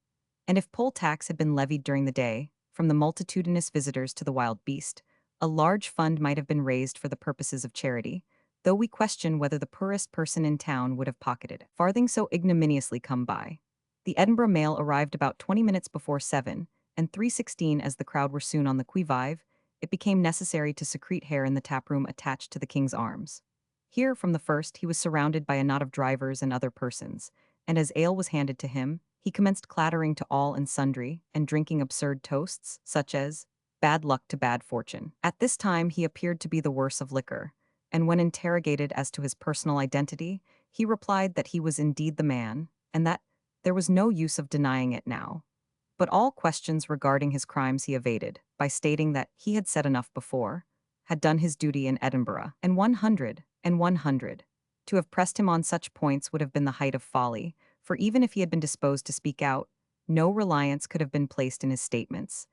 Speaker 1: And if poll tax had been levied during the day, from the multitudinous visitors to the wild beast, a large fund might have been raised for the purposes of charity, though we question whether the poorest person in town would have pocketed farthing so ignominiously come by. The Edinburgh mail arrived about 20 minutes before 7, and 3:16 as the crowd were soon on the qui-vive, it became necessary to secrete Hare in the taproom attached to the King's Arms. Here, from the first, he was surrounded by a knot of drivers and other persons, and as ale was handed to him, he commenced clattering to all and sundry, and drinking absurd toasts, such as, "Bad luck to bad fortune." At this time he appeared to be the worse of liquor, and when interrogated as to his personal identity, he replied that he was indeed the man, and that there was no use of denying it now. But all questions regarding his crimes he evaded, by stating that he had said enough before, had done his duty in Edinburgh, and 100. To have pressed him on such points would have been the height of folly, for even if he had been disposed to speak out, no reliance could have been placed in his statements.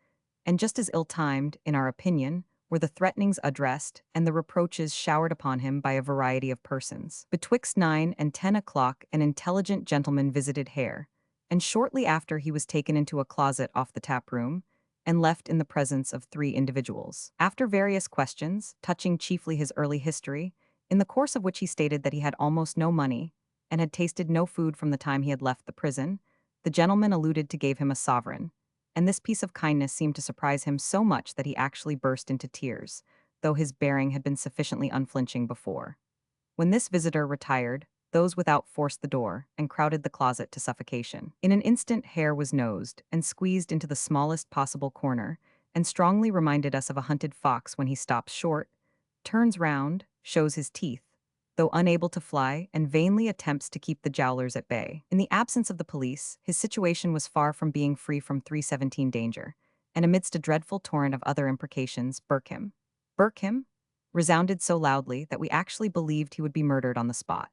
Speaker 1: And just as ill-timed, in our opinion, were the threatenings addressed and the reproaches showered upon him by a variety of persons. Betwixt 9 and 10 o'clock an intelligent gentleman visited Hare, and shortly after he was taken into a closet off the tap-room, and left in the presence of 3 individuals. After various questions, touching chiefly his early history, in the course of which he stated that he had almost no money, and had tasted no food from the time he had left the prison, the gentleman alluded to gave him a sovereign, and this piece of kindness seemed to surprise him so much that he actually burst into tears, though his bearing had been sufficiently unflinching before. When this visitor retired, those without forced the door and crowded the closet to suffocation. In an instant Hare was nosed and squeezed into the smallest possible corner, and strongly reminded us of a hunted fox when he stops short, turns round, shows his teeth, though unable to fly, and vainly attempts to keep the jowlers at bay. In the absence of the police, his situation was far from being free from 317 danger, and amidst a dreadful torrent of other imprecations, "Burke him! Burke him!" resounded so loudly that we actually believed he would be murdered on the spot.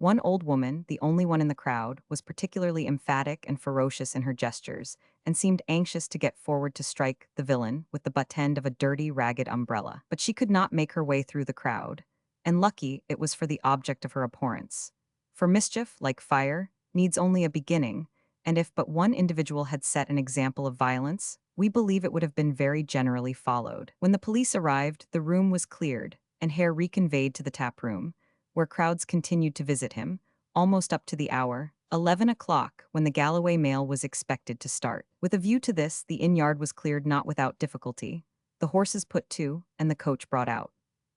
Speaker 1: One old woman, the only one in the crowd, was particularly emphatic and ferocious in her gestures, and seemed anxious to get forward to strike the villain with the butt end of a dirty, ragged umbrella. But she could not make her way through the crowd, and lucky it was for the object of her abhorrence. For mischief, like fire, needs only a beginning, and if but one individual had set an example of violence, we believe it would have been very generally followed. When the police arrived, the room was cleared, and Hare reconveyed to the tap room, where crowds continued to visit him, almost up to the hour, 11 o'clock, when the Galloway mail was expected to start. With a view to this, the inn-yard was cleared not without difficulty, the horses put to, and the coach brought out.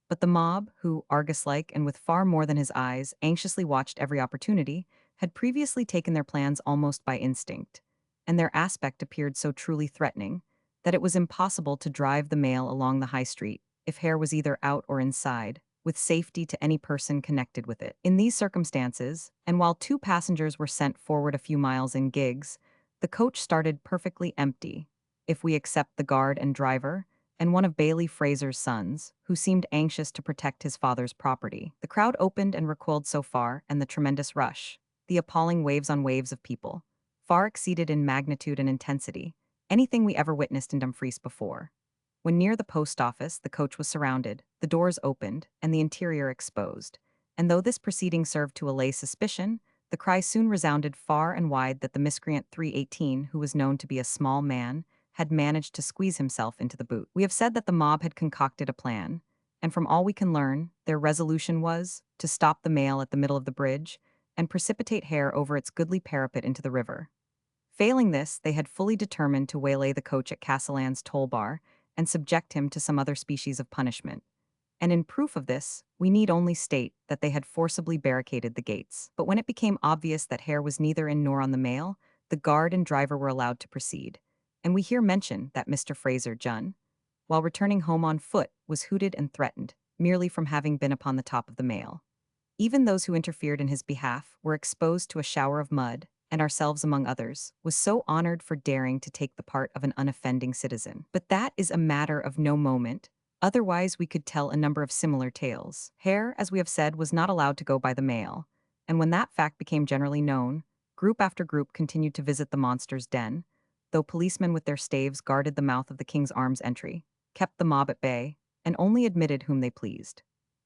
Speaker 1: But the mob, who, Argus-like and with far more than his eyes, anxiously watched every opportunity, had previously taken their plans almost by instinct, and their aspect appeared so truly threatening that it was impossible to drive the mail along the high street, if Hare was either out or inside, with safety to any person connected with it. In these circumstances, and while 2 passengers were sent forward a few miles in gigs, the coach started perfectly empty, if we accept the guard and driver, and one of Bailey Fraser's sons, who seemed anxious to protect his father's property. The crowd opened and recoiled so far, and the tremendous rush, the appalling waves on waves of people, far exceeded in magnitude and intensity anything we ever witnessed in Dumfries before. When near the post office, the coach was surrounded, the doors opened, and the interior exposed. And though this proceeding served to allay suspicion, the cry soon resounded far and wide that the miscreant 318, who was known to be a small man, had managed to squeeze himself into the boot. We have said that the mob had concocted a plan, and from all we can learn, their resolution was to stop the mail at the middle of the bridge and precipitate Hare over its goodly parapet into the river. Failing this, they had fully determined to waylay the coach at Castellan's toll bar and subject him to some other species of punishment. And in proof of this, we need only state that they had forcibly barricaded the gates. But when it became obvious that Hare was neither in nor on the mail, the guard and driver were allowed to proceed. And we here mention that Mr. Fraser Junn, while returning home on foot, was hooted and threatened, merely from having been upon the top of the mail. Even those who interfered in his behalf were exposed to a shower of mud, and ourselves among others, was so honored for daring to take the part of an unoffending citizen. But that is a matter of no moment. Otherwise, we could tell a number of similar tales. Hare, as we have said, was not allowed to go by the mail, and when that fact became generally known, group after group continued to visit the monster's den, though policemen with their staves guarded the mouth of the King's Arms entry, kept the mob at bay, and only admitted whom they pleased.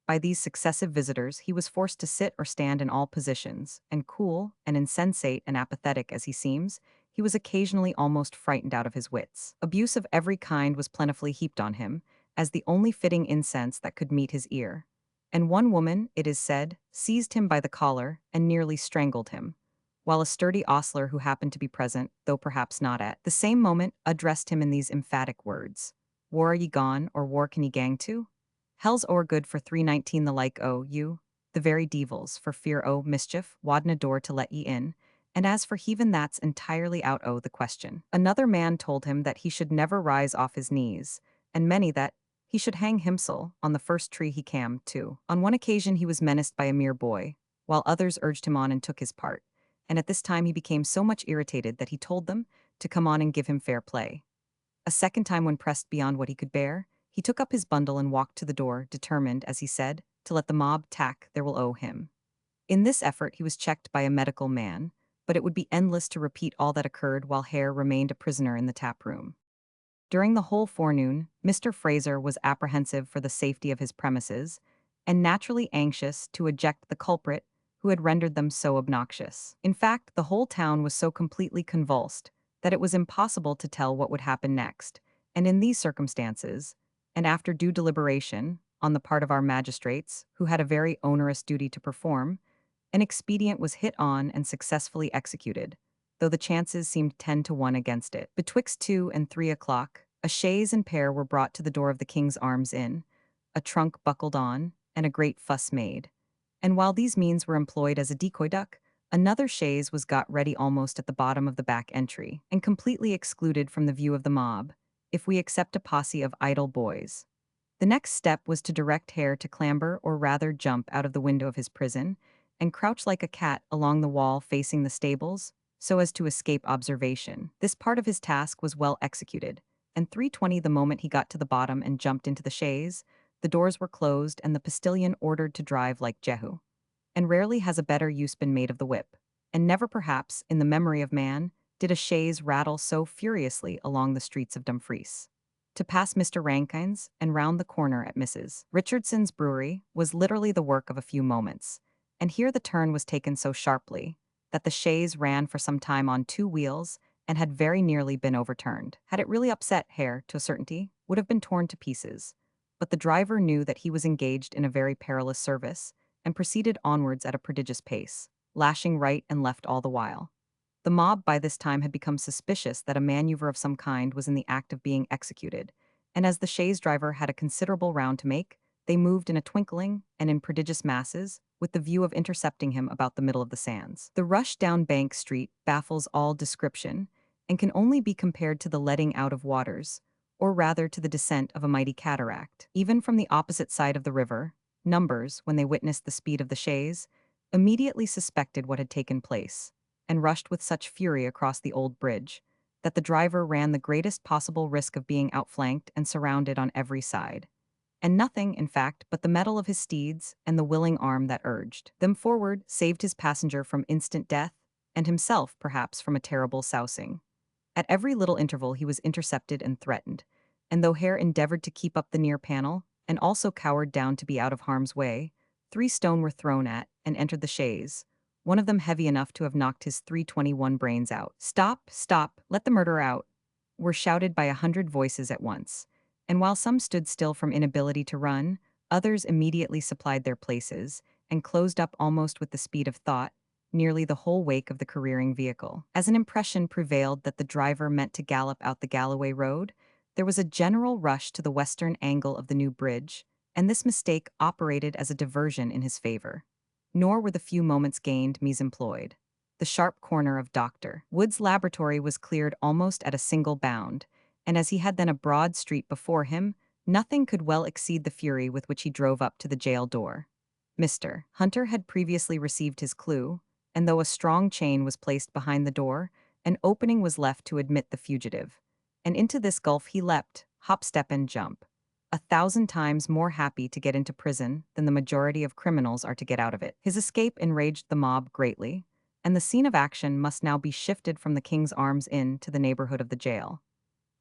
Speaker 1: By these successive visitors, he was forced to sit or stand in all positions, and cool and insensate and apathetic as he seems, he was occasionally almost frightened out of his wits. Abuse of every kind was plentifully heaped on him, as the only fitting incense that could meet his ear. And one woman, it is said, seized him by the collar and nearly strangled him, while a sturdy ostler who happened to be present, though perhaps not at the same moment, addressed him in these emphatic words: "War are ye gone, or war can ye gang to? Hell's o'er good for 319 the like o' you, the very devils, for fear o' mischief, wadna door to let ye in, and as for heathen that's entirely out o' the question." Another man told him that he should never rise off his knees, and many that he should hang himsel on the first tree he cam to. On one occasion he was menaced by a mere boy, while others urged him on and took his part, and at this time he became so much irritated that he told them to come on and give him fair play. A second time, when pressed beyond what he could bear, he took up his bundle and walked to the door, determined, as he said, to let the mob tack their will owe him. In this effort he was checked by a medical man, but it would be endless to repeat all that occurred while Hare remained a prisoner in the tap room. During the whole forenoon, Mr. Fraser was apprehensive for the safety of his premises, and naturally anxious to eject the culprit who had rendered them so obnoxious. In fact, the whole town was so completely convulsed that it was impossible to tell what would happen next, and in these circumstances, and after due deliberation, on the part of our magistrates, who had a very onerous duty to perform, an expedient was hit on and successfully executed, though the chances seemed 10 to 1 against it. Betwixt 2 and 3 o'clock, a chaise and pair were brought to the door of the King's Arms Inn, a trunk buckled on, and a great fuss made. And while these means were employed as a decoy duck, another chaise was got ready almost at the bottom of the back entry, and completely excluded from the view of the mob, if we accept a posse of idle boys. The next step was to direct Hare to clamber or rather jump out of the window of his prison, and crouch like a cat along the wall facing the stables, so as to escape observation. This part of his task was well executed, and 3:20 the moment he got to the bottom and jumped into the chaise, the doors were closed and the postilion ordered to drive like Jehu. and rarely has a better use been made of the whip. And never perhaps, in the memory of man, did a chaise rattle so furiously along the streets of Dumfries. To pass Mr. Rankine's and round the corner at Mrs. Richardson's brewery was literally the work of a few moments, and here the turn was taken so sharply that the chaise ran for some time on two wheels and had very nearly been overturned. Had it really upset, Hare, to a certainty, would have been torn to pieces. But the driver knew that he was engaged in a very perilous service, and proceeded onwards at a prodigious pace, lashing right and left all the while. The mob by this time had become suspicious that a maneuver of some kind was in the act of being executed, and as the chaise driver had a considerable round to make, they moved in a twinkling and in prodigious masses, with the view of intercepting him about the middle of the sands. The rush down Bank Street baffles all description, and can only be compared to the letting out of waters, or rather to the descent of a mighty cataract. Even from the opposite side of the river, numbers, when they witnessed the speed of the chaise, immediately suspected what had taken place, and rushed with such fury across the old bridge, that the driver ran the greatest possible risk of being outflanked and surrounded on every side. And nothing, in fact, but the mettle of his steeds and the willing arm that urged them forward saved his passenger from instant death, and himself, perhaps, from a terrible sousing. At every little interval he was intercepted and threatened, and though Hare endeavored to keep up the near panel, and also cowered down to be out of harm's way, 3 stone were thrown at and entered the chaise, one of them heavy enough to have knocked his 321 brains out. "Stop, stop, let the murderer out," were shouted by 100 voices at once, and while some stood still from inability to run, others immediately supplied their places, and closed up almost with the speed of thought, nearly the whole wake of the careering vehicle. As an impression prevailed that the driver meant to gallop out the Galloway road, there was a general rush to the western angle of the new bridge, and this mistake operated as a diversion in his favor. Nor were the few moments gained mise-employed. The sharp corner of Dr. Wood's laboratory was cleared almost at a single bound, and as he had then a broad street before him, nothing could well exceed the fury with which he drove up to the jail door. Mr. Hunter had previously received his clue, and though a strong chain was placed behind the door, an opening was left to admit the fugitive. And into this gulf he leapt, hop, step, and jump, 1,000 times more happy to get into prison than the majority of criminals are to get out of it. His escape enraged the mob greatly, and the scene of action must now be shifted from the King's Arms Inn to the neighborhood of the jail.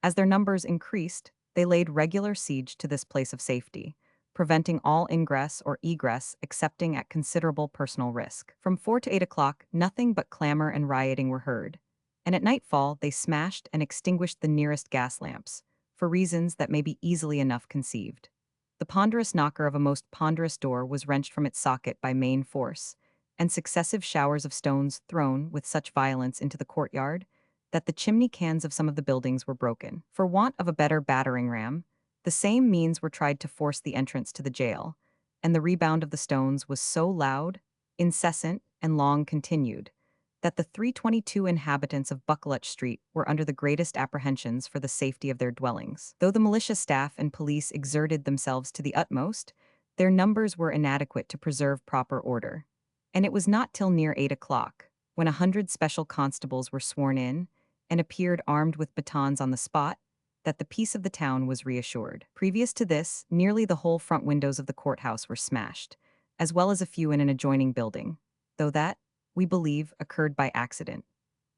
Speaker 1: As their numbers increased, they laid regular siege to this place of safety, preventing all ingress or egress excepting at considerable personal risk. From 4 to 8 o'clock, nothing but clamor and rioting were heard, and at nightfall they smashed and extinguished the nearest gas lamps, for reasons that may be easily enough conceived. The ponderous knocker of a most ponderous door was wrenched from its socket by main force, and successive showers of stones thrown with such violence into the courtyard that the chimney cans of some of the buildings were broken. For want of a better battering ram, the same means were tried to force the entrance to the jail, and the rebound of the stones was so loud, incessant, and long continued, that the 322 inhabitants of Buccleuch Street were under the greatest apprehensions for the safety of their dwellings. Though the militia staff and police exerted themselves to the utmost, their numbers were inadequate to preserve proper order. And it was not till near 8 o'clock, when 100 special constables were sworn in, and appeared armed with batons on the spot, that the peace of the town was reassured. Previous to this, nearly the whole front windows of the courthouse were smashed, as well as a few in an adjoining building, though that, we believe, occurred by accident.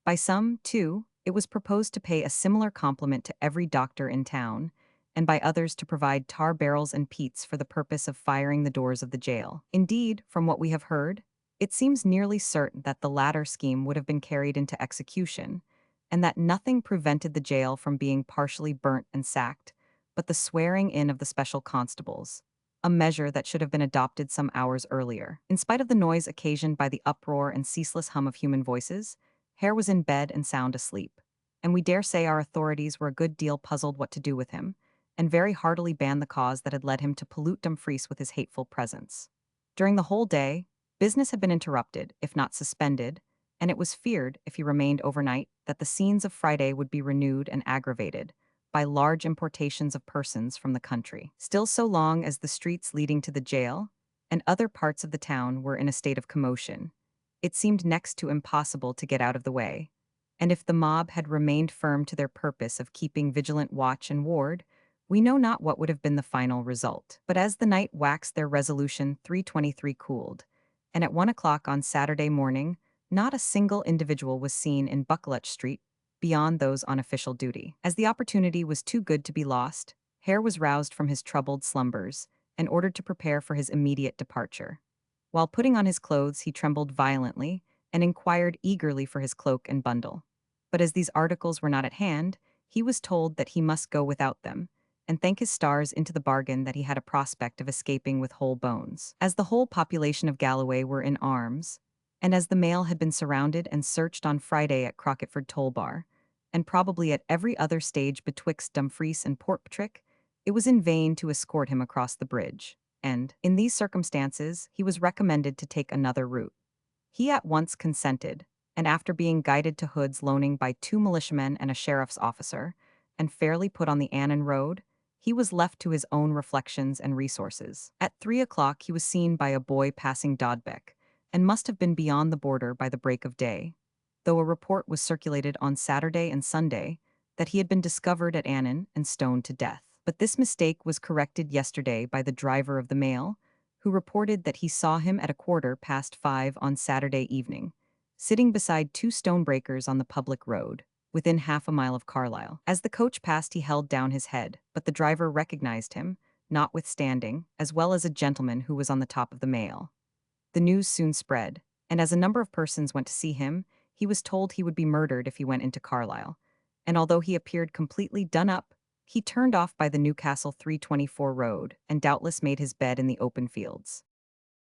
Speaker 1: By some, too, it was proposed to pay a similar compliment to every doctor in town, and by others to provide tar barrels and peats for the purpose of firing the doors of the jail. Indeed, from what we have heard, it seems nearly certain that the latter scheme would have been carried into execution, and that nothing prevented the jail from being partially burnt and sacked, but the swearing in of the special constables, a measure that should have been adopted some hours earlier. In spite of the noise occasioned by the uproar and ceaseless hum of human voices, Hare was in bed and sound asleep, and we dare say our authorities were a good deal puzzled what to do with him, and very heartily banned the cause that had led him to pollute Dumfries with his hateful presence. During the whole day, business had been interrupted, if not suspended, and it was feared, if he remained overnight, that the scenes of Friday would be renewed and aggravated by large importations of persons from the country. Still, so long as the streets leading to the jail and other parts of the town were in a state of commotion, it seemed next to impossible to get out of the way, and if the mob had remained firm to their purpose of keeping vigilant watch and ward, we know not what would have been the final result. But as the night waxed their resolution 323 cooled, and at 1 o'clock on Saturday morning, not a single individual was seen in Buccleuch Street beyond those on official duty. As the opportunity was too good to be lost, Hare was roused from his troubled slumbers and ordered to prepare for his immediate departure. While putting on his clothes, he trembled violently and inquired eagerly for his cloak and bundle. But as these articles were not at hand, he was told that he must go without them, and thank his stars into the bargain that he had a prospect of escaping with whole bones. As the whole population of Galloway were in arms, and as the mail had been surrounded and searched on Friday at Crocketford Toll Bar, and probably at every other stage betwixt Dumfries and Portpatrick, it was in vain to escort him across the bridge, and, in these circumstances, he was recommended to take another route. He at once consented, and after being guided to Hood's loaning by 2 militiamen and a sheriff's officer, and fairly put on the Annan road, he was left to his own reflections and resources. At 3 o'clock he was seen by a boy passing Dodbeck, and must have been beyond the border by the break of day, though a report was circulated on Saturday and Sunday that he had been discovered at Annan and stoned to death. But this mistake was corrected yesterday by the driver of the mail, who reported that he saw him at 5:15 on Saturday evening, sitting beside 2 stonebreakers on the public road, within half a mile of Carlisle. As the coach passed, he held down his head, but the driver recognized him, notwithstanding, as well as a gentleman who was on the top of the mail. The news soon spread, and as a number of persons went to see him, he was told he would be murdered if he went into Carlisle, and although he appeared completely done up, he turned off by the Newcastle 324 road and doubtless made his bed in the open fields.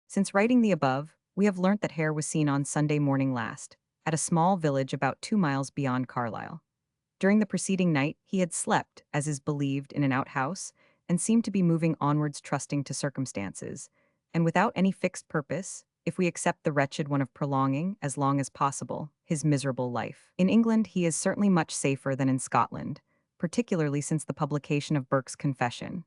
Speaker 1: Since writing the above, we have learnt that Hare was seen on Sunday morning last, at a small village about 2 miles beyond Carlisle. During the preceding night, he had slept, as is believed, in an outhouse, and seemed to be moving onwards trusting to circumstances, and without any fixed purpose, if we accept the wretched one of prolonging, as long as possible, his miserable life. In England he is certainly much safer than in Scotland, particularly since the publication of Burke's Confession.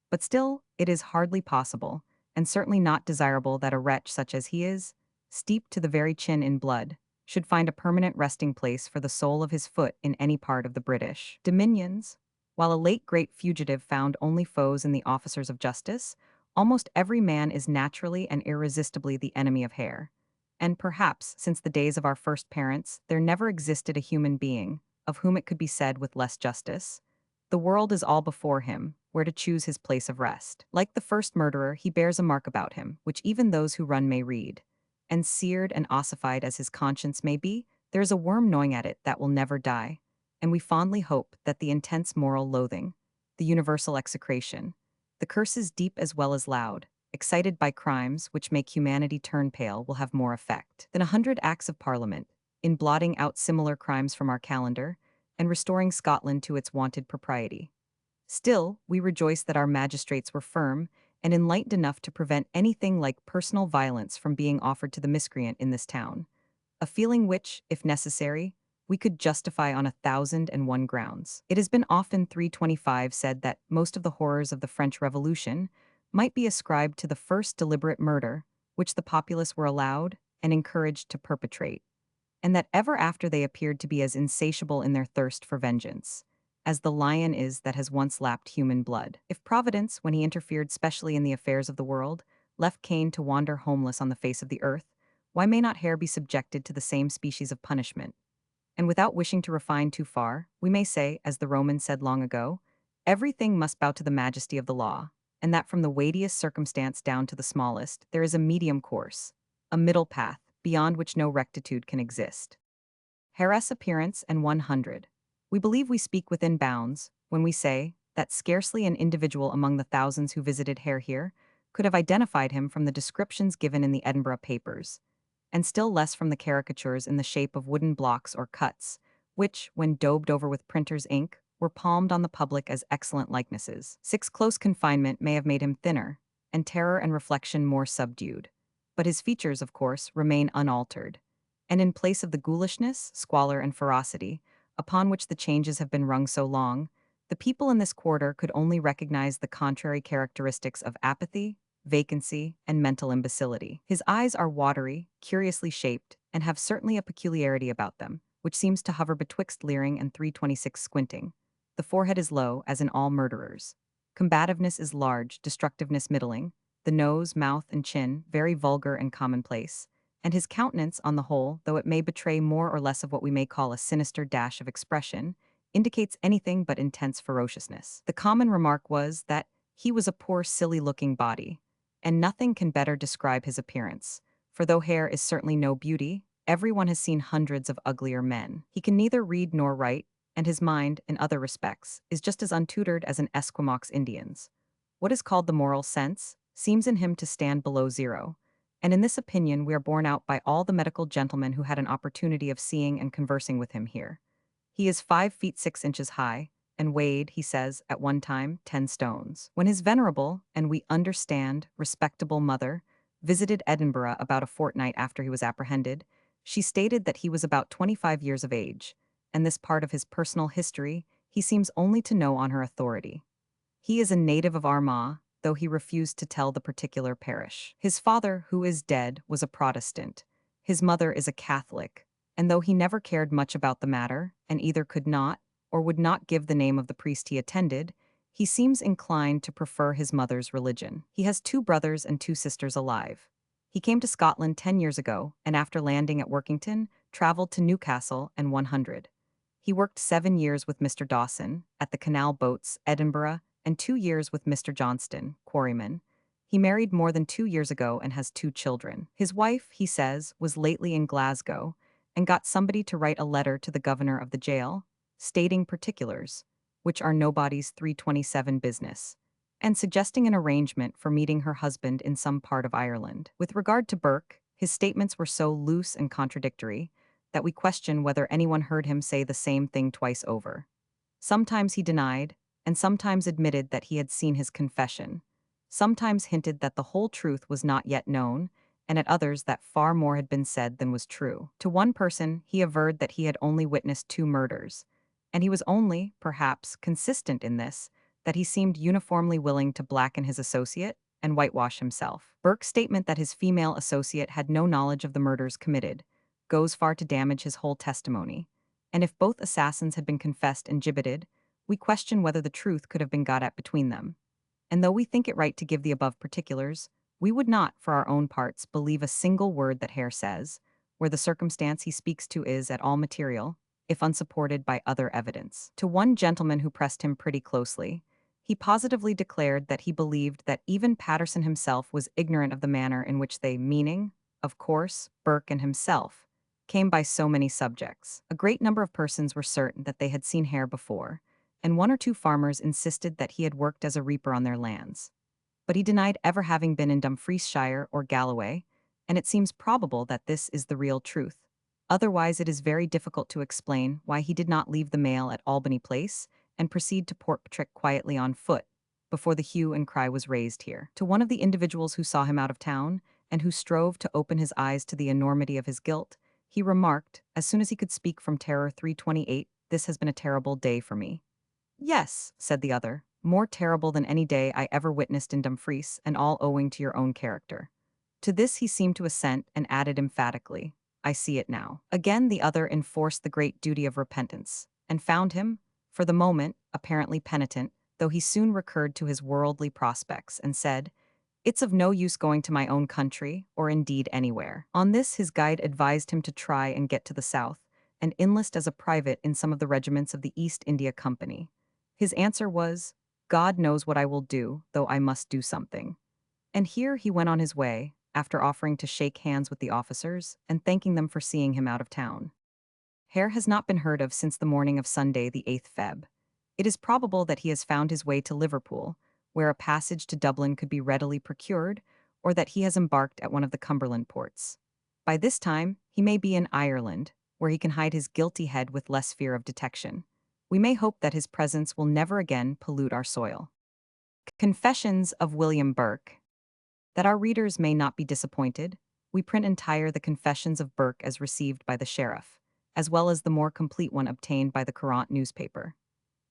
Speaker 1: But still, it is hardly possible, and certainly not desirable, that a wretch such as he is, steeped to the very chin in blood, should find a permanent resting place for the sole of his foot in any part of the British dominions. While a late great fugitive found only foes in the officers of justice, almost every man is naturally and irresistibly the enemy of Hare. And perhaps, since the days of our first parents, there never existed a human being, of whom it could be said with less justice, "The world is all before him, where to choose his place of rest." Like the first murderer, he bears a mark about him, which even those who run may read. And seared and ossified as his conscience may be, there is a worm gnawing at it that will never die, and we fondly hope that the intense moral loathing, the universal execration, the curses deep as well as loud, excited by crimes which make humanity turn pale, will have more effect than 100 Acts of Parliament, in blotting out similar crimes from our calendar, and restoring Scotland to its wonted propriety. Still, we rejoice that our magistrates were firm and enlightened enough to prevent anything like personal violence from being offered to the miscreant in this town, a feeling which, if necessary, we could justify on 1,001 grounds. It has been often 325 said that most of the horrors of the French Revolution might be ascribed to the first deliberate murder which the populace were allowed and encouraged to perpetrate, and that ever after they appeared to be as insatiable in their thirst for vengeance as the lion is that has once lapped human blood. If Providence, when he interfered specially in the affairs of the world, left Cain to wander homeless on the face of the earth, why may not Hare be subjected to the same species of punishment? And without wishing to refine too far, we may say, as the Romans said long ago, everything must bow to the majesty of the law, and that from the weightiest circumstance down to the smallest, there is a medium course, a middle path, beyond which no rectitude can exist. Hare's appearance and 100. We believe we speak within bounds when we say that scarcely an individual among the thousands who visited Hare here could have identified him from the descriptions given in the Edinburgh papers, and still less from the caricatures in the shape of wooden blocks or cuts, which, when daubed over with printer's ink, were palmed on the public as excellent likenesses. Close confinement may have made him thinner, and terror and reflection more subdued, but his features, of course, remain unaltered, and in place of the ghoulishness, squalor, and ferocity, upon which the changes have been rung so long, the people in this quarter could only recognize the contrary characteristics of apathy, vacancy, and mental imbecility. His eyes are watery, curiously shaped, and have certainly a peculiarity about them, which seems to hover betwixt leering and 326 squinting. The forehead is low, as in all murderers. Combativeness is large, destructiveness middling, the nose, mouth, and chin very vulgar and commonplace, and his countenance on the whole, though it may betray more or less of what we may call a sinister dash of expression, indicates anything but intense ferociousness. The common remark was that he was a poor silly-looking body, and nothing can better describe his appearance, for though hair is certainly no beauty, everyone has seen hundreds of uglier men. He can neither read nor write, and his mind, in other respects, is just as untutored as an Esquimaux Indian's. What is called the moral sense seems in him to stand below zero, and in this opinion we are borne out by all the medical gentlemen who had an opportunity of seeing and conversing with him here. He is 5 feet 6 inches high, and weighed, he says, at one time 10 stones. When his venerable, and we understand, respectable mother visited Edinburgh about a fortnight after he was apprehended, she stated that he was about 25 years of age, and this part of his personal history he seems only to know on her authority. He is a native of Armagh, though he refused to tell the particular parish. His father, who is dead, was a Protestant. His mother is a Catholic, and though he never cared much about the matter, and either could not or would not give the name of the priest he attended, he seems inclined to prefer his mother's religion. He has 2 brothers and 2 sisters alive. He came to Scotland 10 years ago, and after landing at Workington, traveled to Newcastle and 100. He worked 7 years with Mr. Dawson at the canal boats, Edinburgh, and 2 years with Mr. Johnston, quarryman. He married more than 2 years ago and has 2 children. His wife, he says, was lately in Glasgow and got somebody to write a letter to the governor of the jail, stating particulars, which are nobody's 327 business, and suggesting an arrangement for meeting her husband in some part of Ireland. With regard to Burke, his statements were so loose and contradictory that we question whether anyone heard him say the same thing twice over. Sometimes he denied, and sometimes admitted that he had seen his confession, sometimes hinted that the whole truth was not yet known, and at others that far more had been said than was true. To one person, he averred that he had only witnessed 2 murders, and he was only, perhaps, consistent in this, that he seemed uniformly willing to blacken his associate and whitewash himself. Burke's statement that his female associate had no knowledge of the murders committed goes far to damage his whole testimony, and if both assassins had been confessed and gibbeted, we question whether the truth could have been got at between them. And though we think it right to give the above particulars, we would not, for our own parts, believe a single word that Hare says, where the circumstance he speaks to is at all material, if unsupported by other evidence. To one gentleman who pressed him pretty closely, he positively declared that he believed that even Patterson himself was ignorant of the manner in which they, meaning, of course, Burke and himself, came by so many subjects. A great number of persons were certain that they had seen Hare before, and 1 or 2 farmers insisted that he had worked as a reaper on their lands. But he denied ever having been in Dumfriesshire or Galloway, and it seems probable that this is the real truth. Otherwise, it is very difficult to explain why he did not leave the mail at Albany Place and proceed to Portpatrick quietly on foot, before the hue and cry was raised here. To one of the individuals who saw him out of town, and who strove to open his eyes to the enormity of his guilt, he remarked, as soon as he could speak from Terror 328, "This has been a terrible day for me." "Yes," said the other, "more terrible than any day I ever witnessed in Dumfries, and all owing to your own character." To this he seemed to assent, and added emphatically, "I see it now." Again the other enforced the great duty of repentance, and found him, for the moment, apparently penitent, though he soon recurred to his worldly prospects, and said, "It's of no use going to my own country, or indeed anywhere." On this his guide advised him to try and get to the south, and enlist as a private in some of the regiments of the East India Company. His answer was, "God knows what I will do, though I must do something." And here he went on his way, after offering to shake hands with the officers, and thanking them for seeing him out of town. Hare has not been heard of since the morning of Sunday, the 8th Feb. It is probable that he has found his way to Liverpool, where a passage to Dublin could be readily procured, or that he has embarked at one of the Cumberland ports. By this time, he may be in Ireland, where he can hide his guilty head with less fear of detection. We may hope that his presence will never again pollute our soil. Confessions of William Burke. That our readers may not be disappointed, we print entire the Confessions of Burke as received by the sheriff, as well as the more complete one obtained by the Courant newspaper.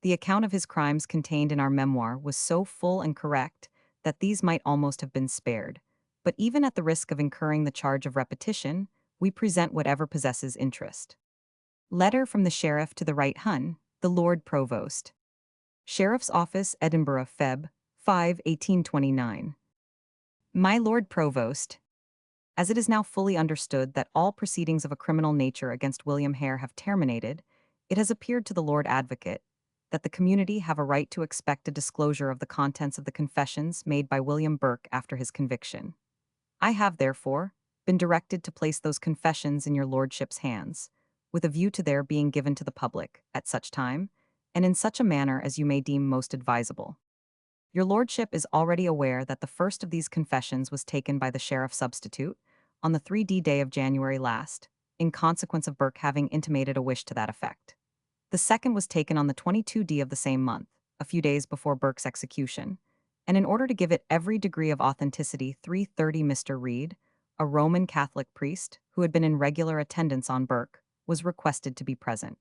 Speaker 1: The account of his crimes contained in our memoir was so full and correct that these might almost have been spared, but even at the risk of incurring the charge of repetition, we present whatever possesses interest. Letter from the Sheriff to the Right Hun, the Lord Provost. Sheriff's Office, Edinburgh, Feb. 5, 1829. My Lord Provost, as it is now fully understood that all proceedings of a criminal nature against William Hare have terminated, it has appeared to the Lord Advocate that the community have a right to expect a disclosure of the contents of the confessions made by William Burke after his conviction. I have, therefore, been directed to place those confessions in your lordship's hands, with a view to their being given to the public, at such time, and in such a manner as you may deem most advisable. Your lordship is already aware that the first of these confessions was taken by the sheriff substitute on the 3D day of January last, in consequence of Burke having intimated a wish to that effect. The second was taken on the 22D of the same month, a few days before Burke's execution, and in order to give it every degree of authenticity, 330 Mr. Reed, a Roman Catholic priest who had been in regular attendance on Burke, was requested to be present.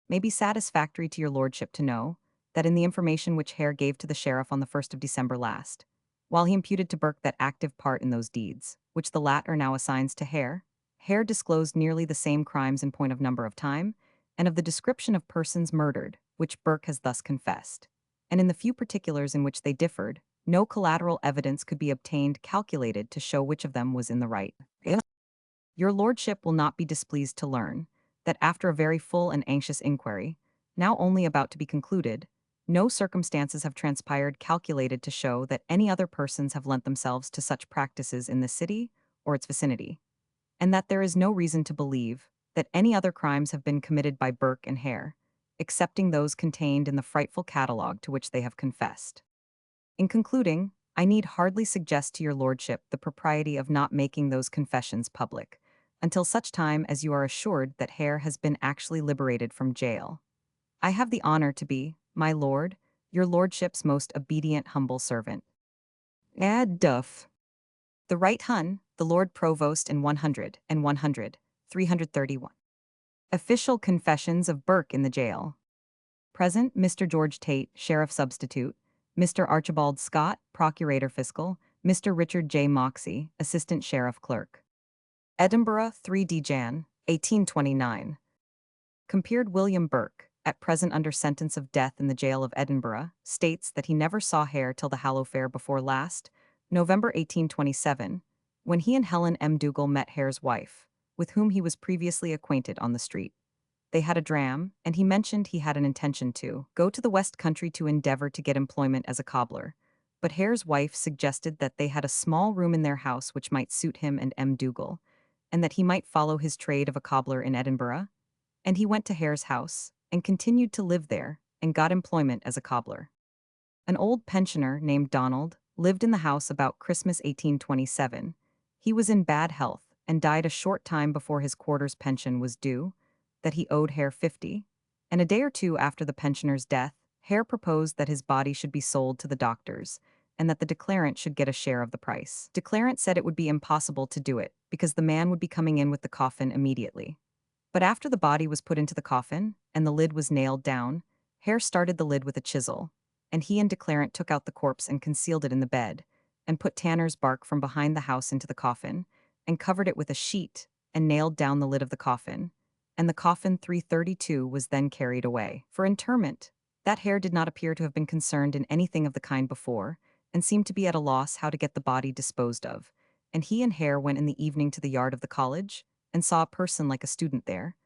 Speaker 1: May be satisfactory to your lordship to know that in the information which Hare gave to the sheriff on the 1st of December last, while he imputed to Burke that active part in those deeds, which the latter now assigns to Hare, Hare disclosed nearly the same crimes in point of number of time, and of the description of persons murdered, which Burke has thus confessed. And in the few particulars in which they differed, no collateral evidence could be obtained calculated to show which of them was in the right. Your lordship will not be displeased to learn that after a very full and anxious inquiry, now only about to be concluded, no circumstances have transpired calculated to show that any other persons have lent themselves to such practices in the city or its vicinity, and that there is no reason to believe that any other crimes have been committed by Burke and Hare, excepting those contained in the frightful catalogue to which they have confessed. In concluding, I need hardly suggest to your lordship the propriety of not making those confessions public, until such time as you are assured that Hare has been actually liberated from jail. I have the honor to be, my lord, your lordship's most obedient humble servant. Ad Duff. The Right Hun, the Lord Provost in 100 and 100, 331. Official confessions of Burke in the jail. Present, Mr. George Tate, Sheriff Substitute, Mr. Archibald Scott, Procurator Fiscal, Mr. Richard J. Moxey, Assistant Sheriff Clerk. Edinburgh, 3D Jan, 1829. Compared William Burke, at present under sentence of death in the jail of Edinburgh, states that he never saw Hare till the Hallow Fair before last, November 1827, when he and Helen M. Dougal met Hare's wife, with whom he was previously acquainted on the street. They had a dram, and he mentioned he had an intention to go to the West Country to endeavor to get employment as a cobbler. But Hare's wife suggested that they had a small room in their house which might suit him and M. Dougal, and that he might follow his trade of a cobbler in Edinburgh. And he went to Hare's house, and continued to live there, and got employment as a cobbler. An old pensioner named Donald lived in the house about Christmas 1827. He was in bad health, and died a short time before his quarter's pension was due, that he owed Hare 50, and a day or two after the pensioner's death, Hare proposed that his body should be sold to the doctors, and that the declarant should get a share of the price. Declarant said it would be impossible to do it, because the man would be coming in with the coffin immediately. But after the body was put into the coffin, and the lid was nailed down, Hare started the lid with a chisel, and he and Declarant took out the corpse and concealed it in the bed, and put tanner's bark from behind the house into the coffin, and covered it with a sheet, and nailed down the lid of the coffin, and the coffin 332 was then carried away. For interment, that Hare did not appear to have been concerned in anything of the kind before, and seemed to be at a loss how to get the body disposed of, and he and Hare went in the evening to the yard of the college, and saw a person like a student there,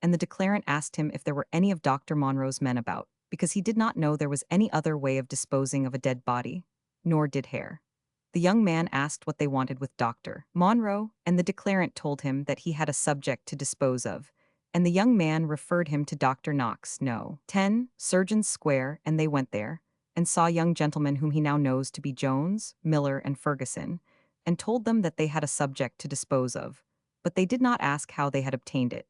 Speaker 1: and the declarant asked him if there were any of Dr. Monroe's men about, because he did not know there was any other way of disposing of a dead body, nor did Hare. The young man asked what they wanted with Dr. Monroe, and the declarant told him that he had a subject to dispose of, and the young man referred him to Dr. Knox, No. 10, Surgeon's Square, and they went there, and saw young gentlemen whom he now knows to be Jones, Miller, and Ferguson, and told them that they had a subject to dispose of, but they did not ask how they had obtained it,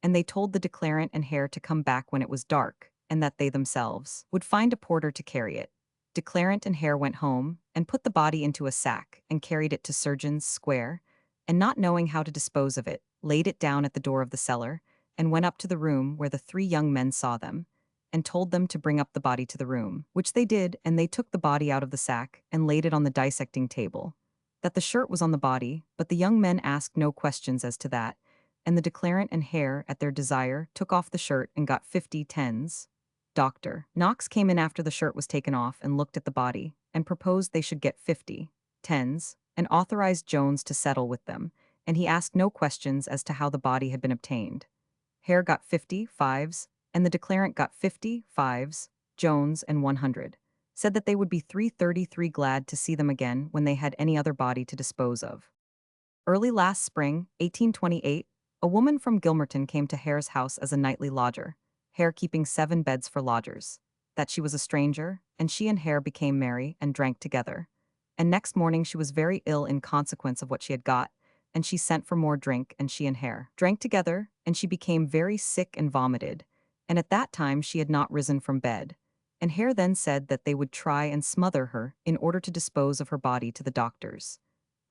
Speaker 1: and they told the declarant and Hare to come back when it was dark, and that they themselves would find a porter to carry it. Declarant and Hare went home, and put the body into a sack, and carried it to Surgeon's Square, and not knowing how to dispose of it, laid it down at the door of the cellar, and went up to the room where the three young men saw them, and told them to bring up the body to the room, which they did, and they took the body out of the sack, and laid it on the dissecting table. That the shirt was on the body, but the young men asked no questions as to that, and the declarant and Hare, at their desire, took off the shirt and got 50 tens. Dr. Knox came in after the shirt was taken off and looked at the body, and proposed they should get 50 tens, and authorized Jones to settle with them, and he asked no questions as to how the body had been obtained. Hare got 50 fives, and the declarant got 50 fives, Jones and 100. Said that they would be 333 glad to see them again when they had any other body to dispose of. Early last spring, 1828, a woman from Gilmerton came to Hare's house as a nightly lodger, Hare keeping 7 beds for lodgers. That she was a stranger, and she and Hare became merry and drank together. And next morning she was very ill in consequence of what she had got, and she sent for more drink, and she and Hare drank together, and she became very sick and vomited, and at that time she had not risen from bed. And Hare then said that they would try and smother her in order to dispose of her body to the doctors.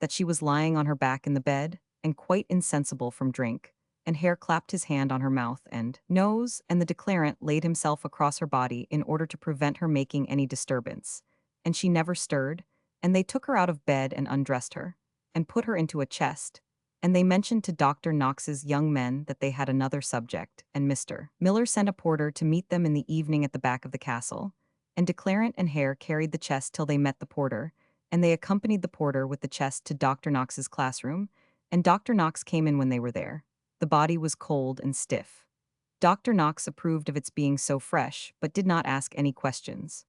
Speaker 1: That she was lying on her back in the bed, and quite insensible from drink, and Hare clapped his hand on her mouth and nose, and the declarant laid himself across her body in order to prevent her making any disturbance. And she never stirred, and they took her out of bed and undressed her, and put her into a chest, and they mentioned to Dr. Knox's young men that they had another subject, and Mr. Miller sent a porter to meet them in the evening at the back of the castle, and declarant and Hare carried the chest till they met the porter, and they accompanied the porter with the chest to Dr. Knox's classroom, and Dr. Knox came in when they were there. The body was cold and stiff. Dr. Knox approved of its being so fresh, but did not ask any questions.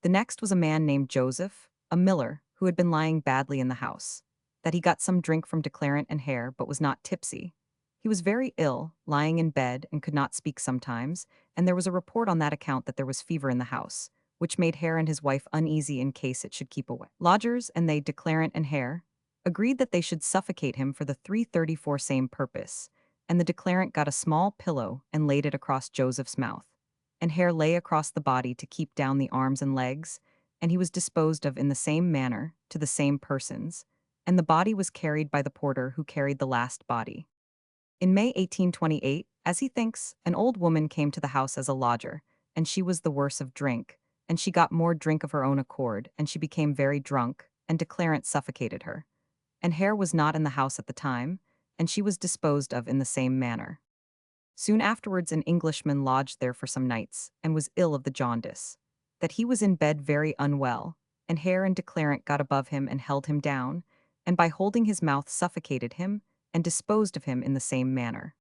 Speaker 1: The next was a man named Joseph, a miller, who had been lying badly in the house. That he got some drink from declarant and Hare, but was not tipsy. He was very ill, lying in bed, and could not speak sometimes, and there was a report on that account that there was fever in the house, which made Hare and his wife uneasy in case it should keep away. Lodgers and they, declarant and Hare, agreed that they should suffocate him for the 334 same purpose, and the declarant got a small pillow and laid it across Joseph's mouth, and Hare lay across the body to keep down the arms and legs, and he was disposed of in the same manner to the same persons, and the body was carried by the porter who carried the last body. In May 1828, as he thinks, an old woman came to the house as a lodger, and she was the worse of drink, and she got more drink of her own accord, and she became very drunk, and declarant suffocated her. And Hare was not in the house at the time, and she was disposed of in the same manner. Soon afterwards an Englishman lodged there for some nights, and was ill of the jaundice. That he was in bed very unwell, and Hare and declarant got above him and held him down, and by holding his mouth suffocated him, and disposed of him in the same manner.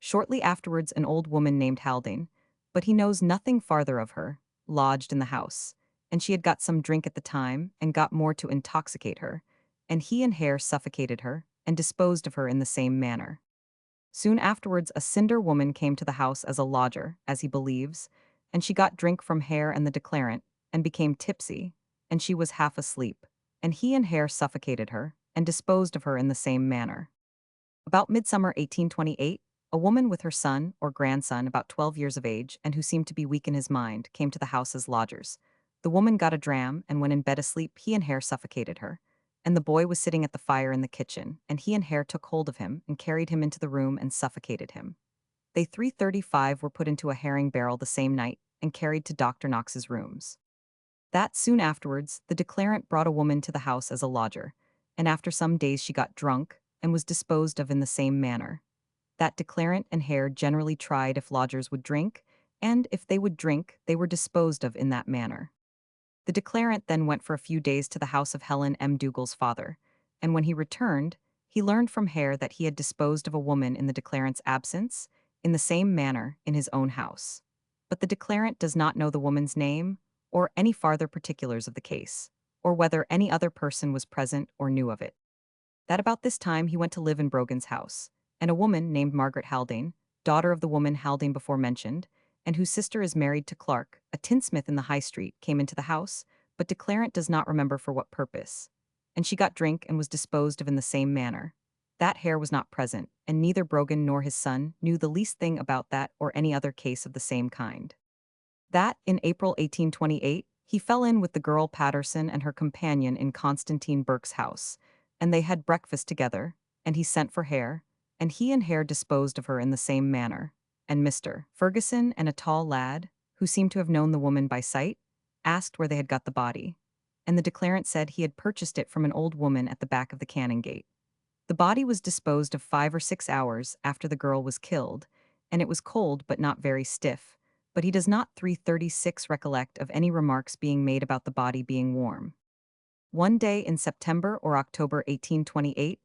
Speaker 1: Shortly afterwards an old woman named Haldane, but he knows nothing farther of her, lodged in the house, and she had got some drink at the time, and got more to intoxicate her, and he and Hare suffocated her, and disposed of her in the same manner. Soon afterwards a cinder woman came to the house as a lodger, as he believes, and she got drink from Hare and the declarant, and became tipsy, and she was half asleep, and he and Hare suffocated her, and disposed of her in the same manner. About midsummer 1828, a woman with her son, or grandson, about 12 years of age, and who seemed to be weak in his mind, came to the house as lodgers. The woman got a dram, and when in bed asleep, he and Hare suffocated her. And the boy was sitting at the fire in the kitchen, and he and Hare took hold of him, and carried him into the room, and suffocated him. They 335 were put into a herring barrel the same night, and carried to Dr. Knox's rooms. That soon afterwards, the declarant brought a woman to the house as a lodger, and after some days she got drunk, and was disposed of in the same manner. That declarant and Hare generally tried if lodgers would drink, and if they would drink, they were disposed of in that manner. The declarant then went for a few days to the house of Helen M. Dougal's father, and when he returned, he learned from Hare that he had disposed of a woman in the declarant's absence, in the same manner, in his own house. But the declarant does not know the woman's name, or any farther particulars of the case, or whether any other person was present or knew of it. That about this time he went to live in Brogan's house, and a woman named Margaret Haldane, daughter of the woman Haldane before mentioned, and whose sister is married to Clark, a tinsmith in the High Street, came into the house, but declarant does not remember for what purpose. And she got drink and was disposed of in the same manner. That Hare was not present, and neither Brogan nor his son knew the least thing about that or any other case of the same kind. That, in April 1828, he fell in with the girl Patterson and her companion in Constantine Burke's house, and they had breakfast together, and he sent for Hare, and he and Hare disposed of her in the same manner, and Mr. Ferguson and a tall lad, who seemed to have known the woman by sight, asked where they had got the body, and the declarant said he had purchased it from an old woman at the back of the cannon gate. The body was disposed of 5 or 6 hours after the girl was killed, and it was cold but not very stiff, but he does not 336 recollect of any remarks being made about the body being warm. One day in September or October 1828,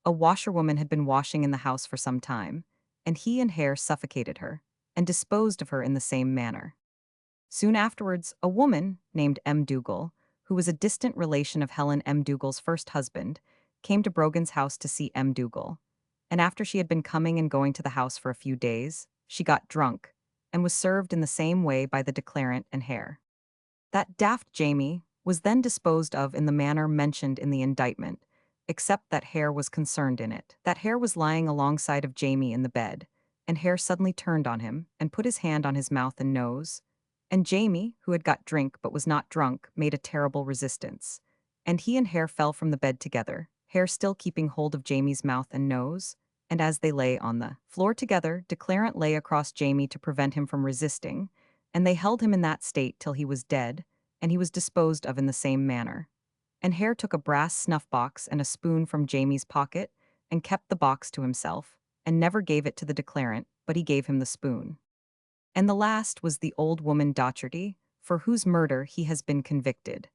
Speaker 1: a washerwoman had been washing in the house for some time, and he and Hare suffocated her and disposed of her in the same manner. Soon afterwards, a woman named M. Dougal, who was a distant relation of Helen M. Dougal's first husband, came to Brogan's house to see M. Dougal, and after she had been coming and going to the house for a few days, she got drunk and was served in the same way by the declarant and Hare. That daft Jamie was then disposed of in the manner mentioned in the indictment, except that Hare was concerned in it. That Hare was lying alongside of Jamie in the bed, and Hare suddenly turned on him and put his hand on his mouth and nose, and Jamie, who had got drink but was not drunk, made a terrible resistance, and he and Hare fell from the bed together, Hare still keeping hold of Jamie's mouth and nose, and as they lay on the floor together, declarant lay across Jamie to prevent him from resisting, and they held him in that state till he was dead, and he was disposed of in the same manner. And Hare took a brass snuff-box and a spoon from Jamie's pocket, and kept the box to himself, and never gave it to the declarant, but he gave him the spoon. And the last was the old woman Docherty, for whose murder he has been convicted.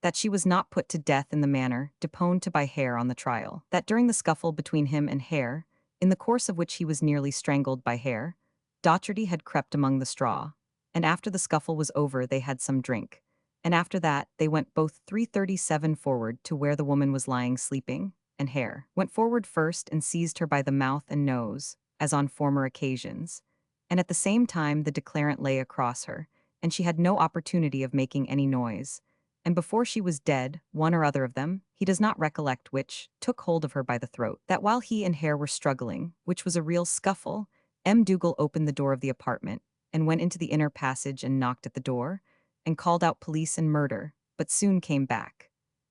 Speaker 1: That she was not put to death in the manner deponed to by Hare on the trial. That during the scuffle between him and Hare, in the course of which he was nearly strangled by Hare, Docherty had crept among the straw, and after the scuffle was over they had some drink, and after that they went both 337 forward to where the woman was lying sleeping, and Hare went forward first and seized her by the mouth and nose, as on former occasions, and at the same time the declarant lay across her, and she had no opportunity of making any noise, and before she was dead, one or other of them, he does not recollect which, took hold of her by the throat. That while he and Hare were struggling, which was a real scuffle, M. Dougal opened the door of the apartment, and went into the inner passage and knocked at the door, and called out police and murder, but soon came back.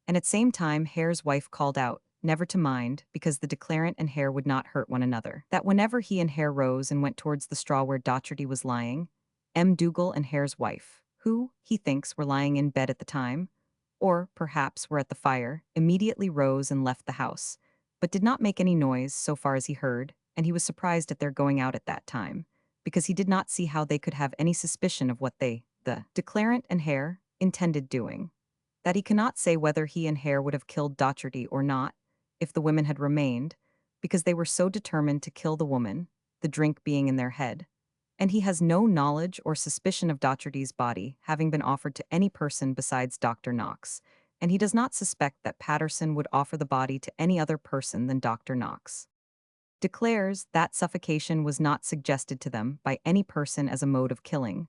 Speaker 1: And at same time Hare's wife called out, never to mind, because the declarant and Hare would not hurt one another. That whenever he and Hare rose and went towards the straw where Docherty was lying, M. Dougal and Hare's wife, who, he thinks, were lying in bed at the time, or perhaps were at the fire, immediately rose and left the house, but did not make any noise so far as he heard, and he was surprised at their going out at that time, because he did not see how they could have any suspicion of what they, the declarant and Hare, intended doing. That he cannot say whether he and Hare would have killed Docherty or not, if the women had remained, because they were so determined to kill the woman, the drink being in their head, and he has no knowledge or suspicion of Docherty's body having been offered to any person besides Dr. Knox, and he does not suspect that Patterson would offer the body to any other person than Dr. Knox. Declares that suffocation was not suggested to them by any person as a mode of killing,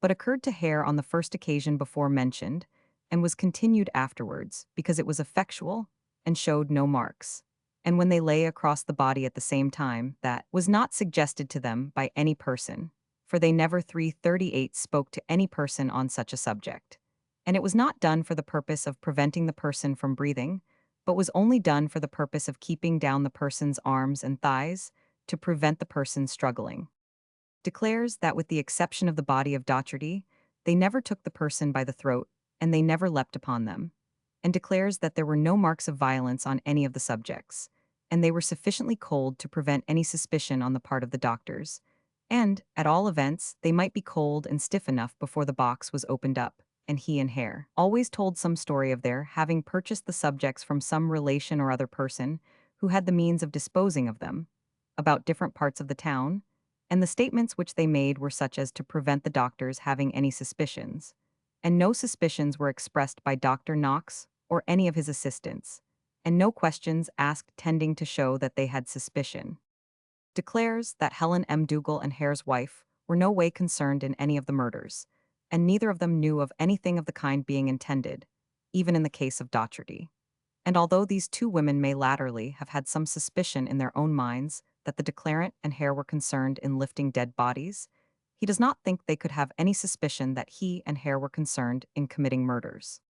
Speaker 1: but occurred to Hare on the first occasion before mentioned, and was continued afterwards because it was effectual and showed no marks, and when they lay across the body at the same time, that was not suggested to them by any person, for they never 338 spoke to any person on such a subject. And it was not done for the purpose of preventing the person from breathing, but was only done for the purpose of keeping down the person's arms and thighs to prevent the person struggling. Declares that with the exception of the body of Docherty, they never took the person by the throat, and they never leapt upon them, and declares that there were no marks of violence on any of the subjects, and they were sufficiently cold to prevent any suspicion on the part of the doctors, and, at all events, they might be cold and stiff enough before the box was opened up, and he and Hare always told some story of their having purchased the subjects from some relation or other person who had the means of disposing of them, about different parts of the town, and the statements which they made were such as to prevent the doctors having any suspicions, and no suspicions were expressed by Dr. Knox or any of his assistants, and no questions asked tending to show that they had suspicion. Declares that Helen M. Dougal and Hare's wife were no way concerned in any of the murders, and neither of them knew of anything of the kind being intended, even in the case of Docherty. And although these two women may latterly have had some suspicion in their own minds that the declarant and Hare were concerned in lifting dead bodies, he does not think they could have any suspicion that he and Hare were concerned in committing murders.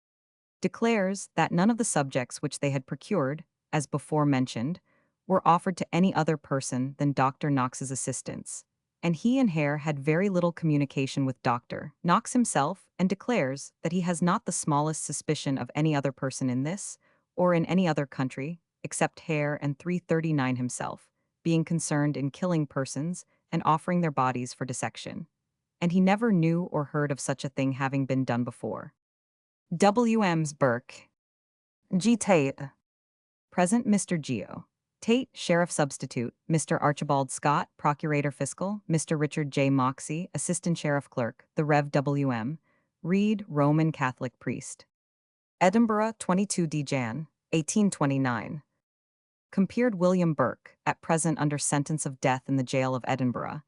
Speaker 1: Declares that none of the subjects which they had procured, as before mentioned, were offered to any other person than Dr. Knox's assistants, and he and Hare had very little communication with Dr. Knox himself, and declares that he has not the smallest suspicion of any other person in this, or in any other country, except Hare and 339 himself, being concerned in killing persons and offering their bodies for dissection. And he never knew or heard of such a thing having been done before. W. M. Burke. G. Tate. Present Mr. Geo. Tate, Sheriff Substitute, Mr. Archibald Scott, Procurator Fiscal, Mr. Richard J. Moxey, Assistant Sheriff Clerk, the Rev. W.M. Reed, Roman Catholic Priest. Edinburgh, 22 Jan, 1829. Compared William Burke, at present under sentence of death in the jail of Edinburgh,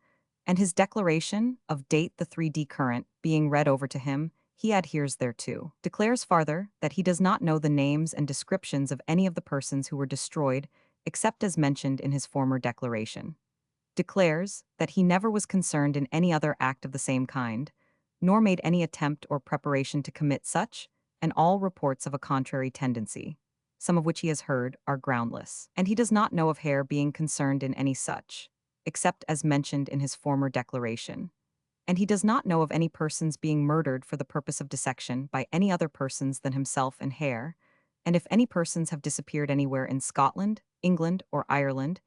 Speaker 1: and his declaration, of date the 3D current, being read over to him, he adheres thereto, declares farther that he does not know the names and descriptions of any of the persons who were destroyed, except as mentioned in his former declaration. Declares that he never was concerned in any other act of the same kind, nor made any attempt or preparation to commit such, and all reports of a contrary tendency, some of which he has heard, are groundless, and he does not know of Hare being concerned in any such, except as mentioned in his former declaration, and he does not know of any persons being murdered for the purpose of dissection by any other persons than himself and Hare, and if any persons have disappeared anywhere in Scotland, England, or Ireland,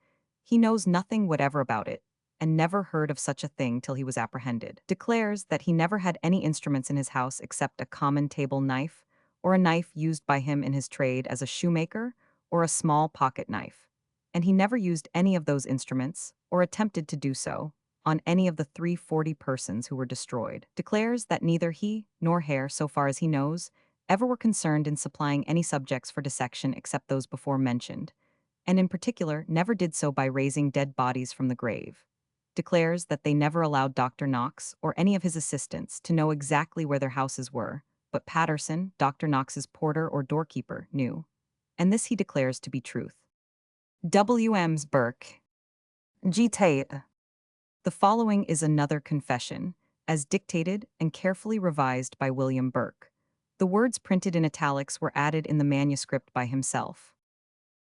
Speaker 1: he knows nothing whatever about it, and never heard of such a thing till he was apprehended. Declares that he never had any instruments in his house except a common table knife, or a knife used by him in his trade as a shoemaker, or a small pocket knife, and he never used any of those instruments, or attempted to do so, on any of the 340 persons who were destroyed. Declares that neither he nor Hare, so far as he knows, ever were concerned in supplying any subjects for dissection except those before mentioned, and in particular never did so by raising dead bodies from the grave. Declares that they never allowed Dr. Knox or any of his assistants to know exactly where their houses were, but Patterson, Dr. Knox's porter or doorkeeper, knew. And this he declares to be truth. W.M.'s Burke. G. Tate. The following is another confession, as dictated and carefully revised by William Burke. The words printed in italics were added in the manuscript by himself.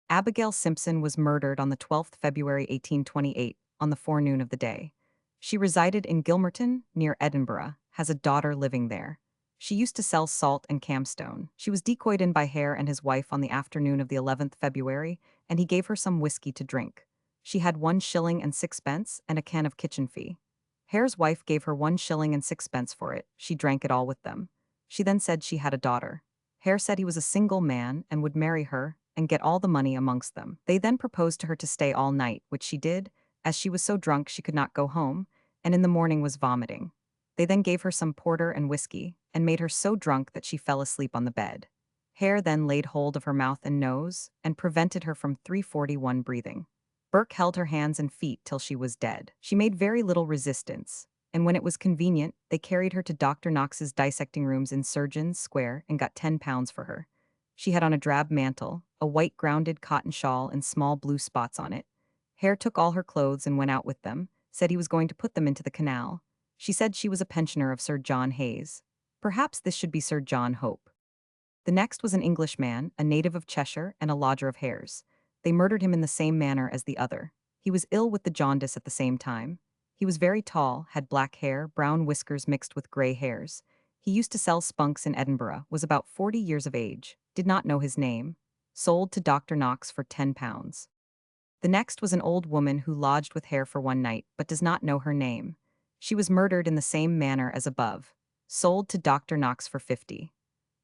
Speaker 1: Abigail Simpson was murdered on the 12th February 1828, on the forenoon of the day. She resided in Gilmerton, near Edinburgh, has a daughter living there. She used to sell salt and camstone. She was decoyed in by Hare and his wife on the afternoon of the 11th February, and he gave her some whiskey to drink. She had 1 shilling and 6 pence and a can of kitchen fee. Hare's wife gave her 1 shilling and 6 pence for it. She drank it all with them. She then said she had a daughter. Hare said he was a single man and would marry her and get all the money amongst them. They then proposed to her to stay all night, which she did, as she was so drunk she could not go home, and in the morning was vomiting. They then gave her some porter and whiskey, and made her so drunk that she fell asleep on the bed. Hare then laid hold of her mouth and nose, and prevented her from 341 breathing. Burke held her hands and feet till she was dead. She made very little resistance, and when it was convenient, they carried her to Dr. Knox's dissecting rooms in Surgeons Square and got £10 for her. She had on a drab mantle, a white grounded cotton shawl and small blue spots on it. Hare took all her clothes and went out with them, said he was going to put them into the canal. She said she was a pensioner of Sir John Hayes. Perhaps this should be Sir John Hope. The next was an Englishman, a native of Cheshire and a lodger of Hare's. They murdered him in the same manner as the other. He was ill with the jaundice at the same time. He was very tall, had black hair, brown whiskers mixed with grey hairs. He used to sell spunks in Edinburgh, was about 40 years of age, did not know his name. Sold to Dr. Knox for £10. The next was an old woman who lodged with Hare for one night, but does not know her name. She was murdered in the same manner as above. Sold to Dr. Knox for 50.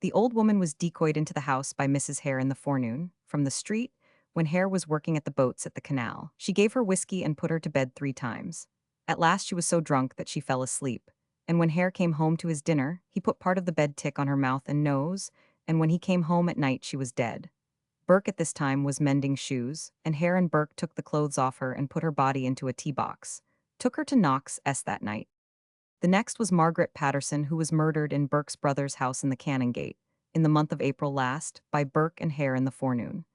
Speaker 1: The old woman was decoyed into the house by Mrs. Hare in the forenoon, from the street, when Hare was working at the boats at the canal. She gave her whiskey and put her to bed 3 times. At last she was so drunk that she fell asleep, and when Hare came home to his dinner, he put part of the bed tick on her mouth and nose, and when he came home at night she was dead. Burke at this time was mending shoes, and Hare and Burke took the clothes off her and put her body into a tea box. Took her to Knox's that night. The next was Margaret Patterson, who was murdered in Burke's brother's house in the Canongate, in the month of April last, by Burke and Hare in the forenoon.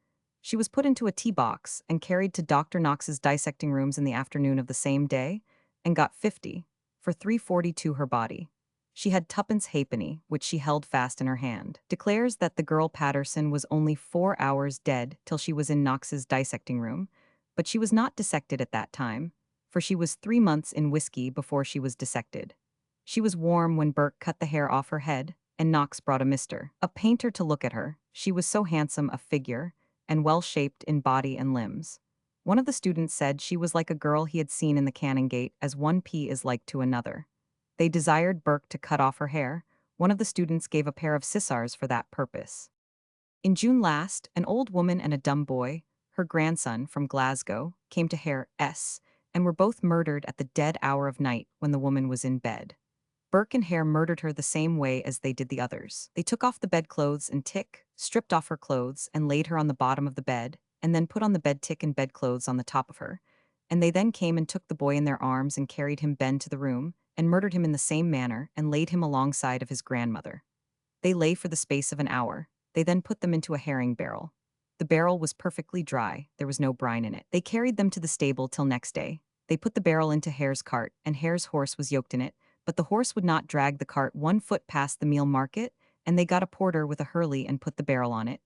Speaker 1: She was put into a tea box and carried to Dr. Knox's dissecting rooms in the afternoon of the same day, and got 50, for 342 her body. She had 2pence halfpenny, which she held fast in her hand. Declares that the girl Patterson was only 4 hours dead till she was in Knox's dissecting room, but she was not dissected at that time, for she was 3 months in whiskey before she was dissected. She was warm when Burke cut the hair off her head, and Knox brought a painter to look at her. She was so handsome a figure, and well-shaped in body and limbs. One of the students said she was like a girl he had seen in the Canongate, as one pea is like to another. They desired Burke to cut off her hair. One of the students gave a pair of scissors for that purpose. In June last, an old woman and a dumb boy, her grandson from Glasgow, came to Herr S. and were both murdered at the dead hour of night when the woman was in bed. Burke and Hare murdered her the same way as they did the others. They took off the bedclothes and tick, stripped off her clothes, and laid her on the bottom of the bed, and then put on the bed tick and bedclothes on the top of her. And they then came and took the boy in their arms and carried him Ben to the room, and murdered him in the same manner, and laid him alongside of his grandmother. They lay for the space of an hour. They then put them into a herring barrel. The barrel was perfectly dry, there was no brine in it. They carried them to the stable till next day. They put the barrel into Hare's cart, and Hare's horse was yoked in it, but the horse would not drag the cart 1 foot past the meal market, and they got a porter with a hurley and put the barrel on it.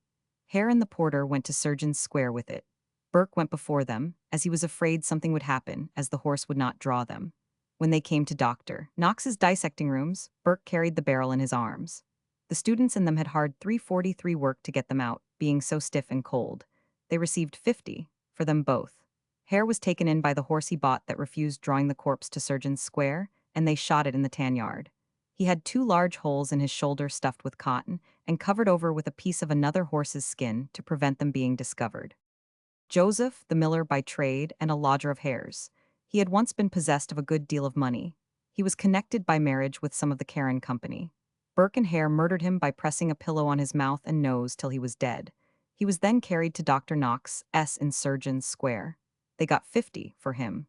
Speaker 1: Hare and the porter went to Surgeon's Square with it. Burke went before them, as he was afraid something would happen, as the horse would not draw them. When they came to Dr. Knox's dissecting rooms, Burke carried the barrel in his arms. The students in them had hard 343 work to get them out, being so stiff and cold. They received 50, for them both. Hare was taken in by the horse he bought that refused drawing the corpse to Surgeon's Square, and they shot it in the tan yard. He had 2 large holes in his shoulder stuffed with cotton, and covered over with a piece of another horse's skin to prevent them being discovered. Joseph, the miller by trade and a lodger of Hare's. He had once been possessed of a good deal of money. He was connected by marriage with some of the Karen company. Burke and Hare murdered him by pressing a pillow on his mouth and nose till he was dead. He was then carried to Dr. Knox's in Surgeon's Square. They got 50 for him.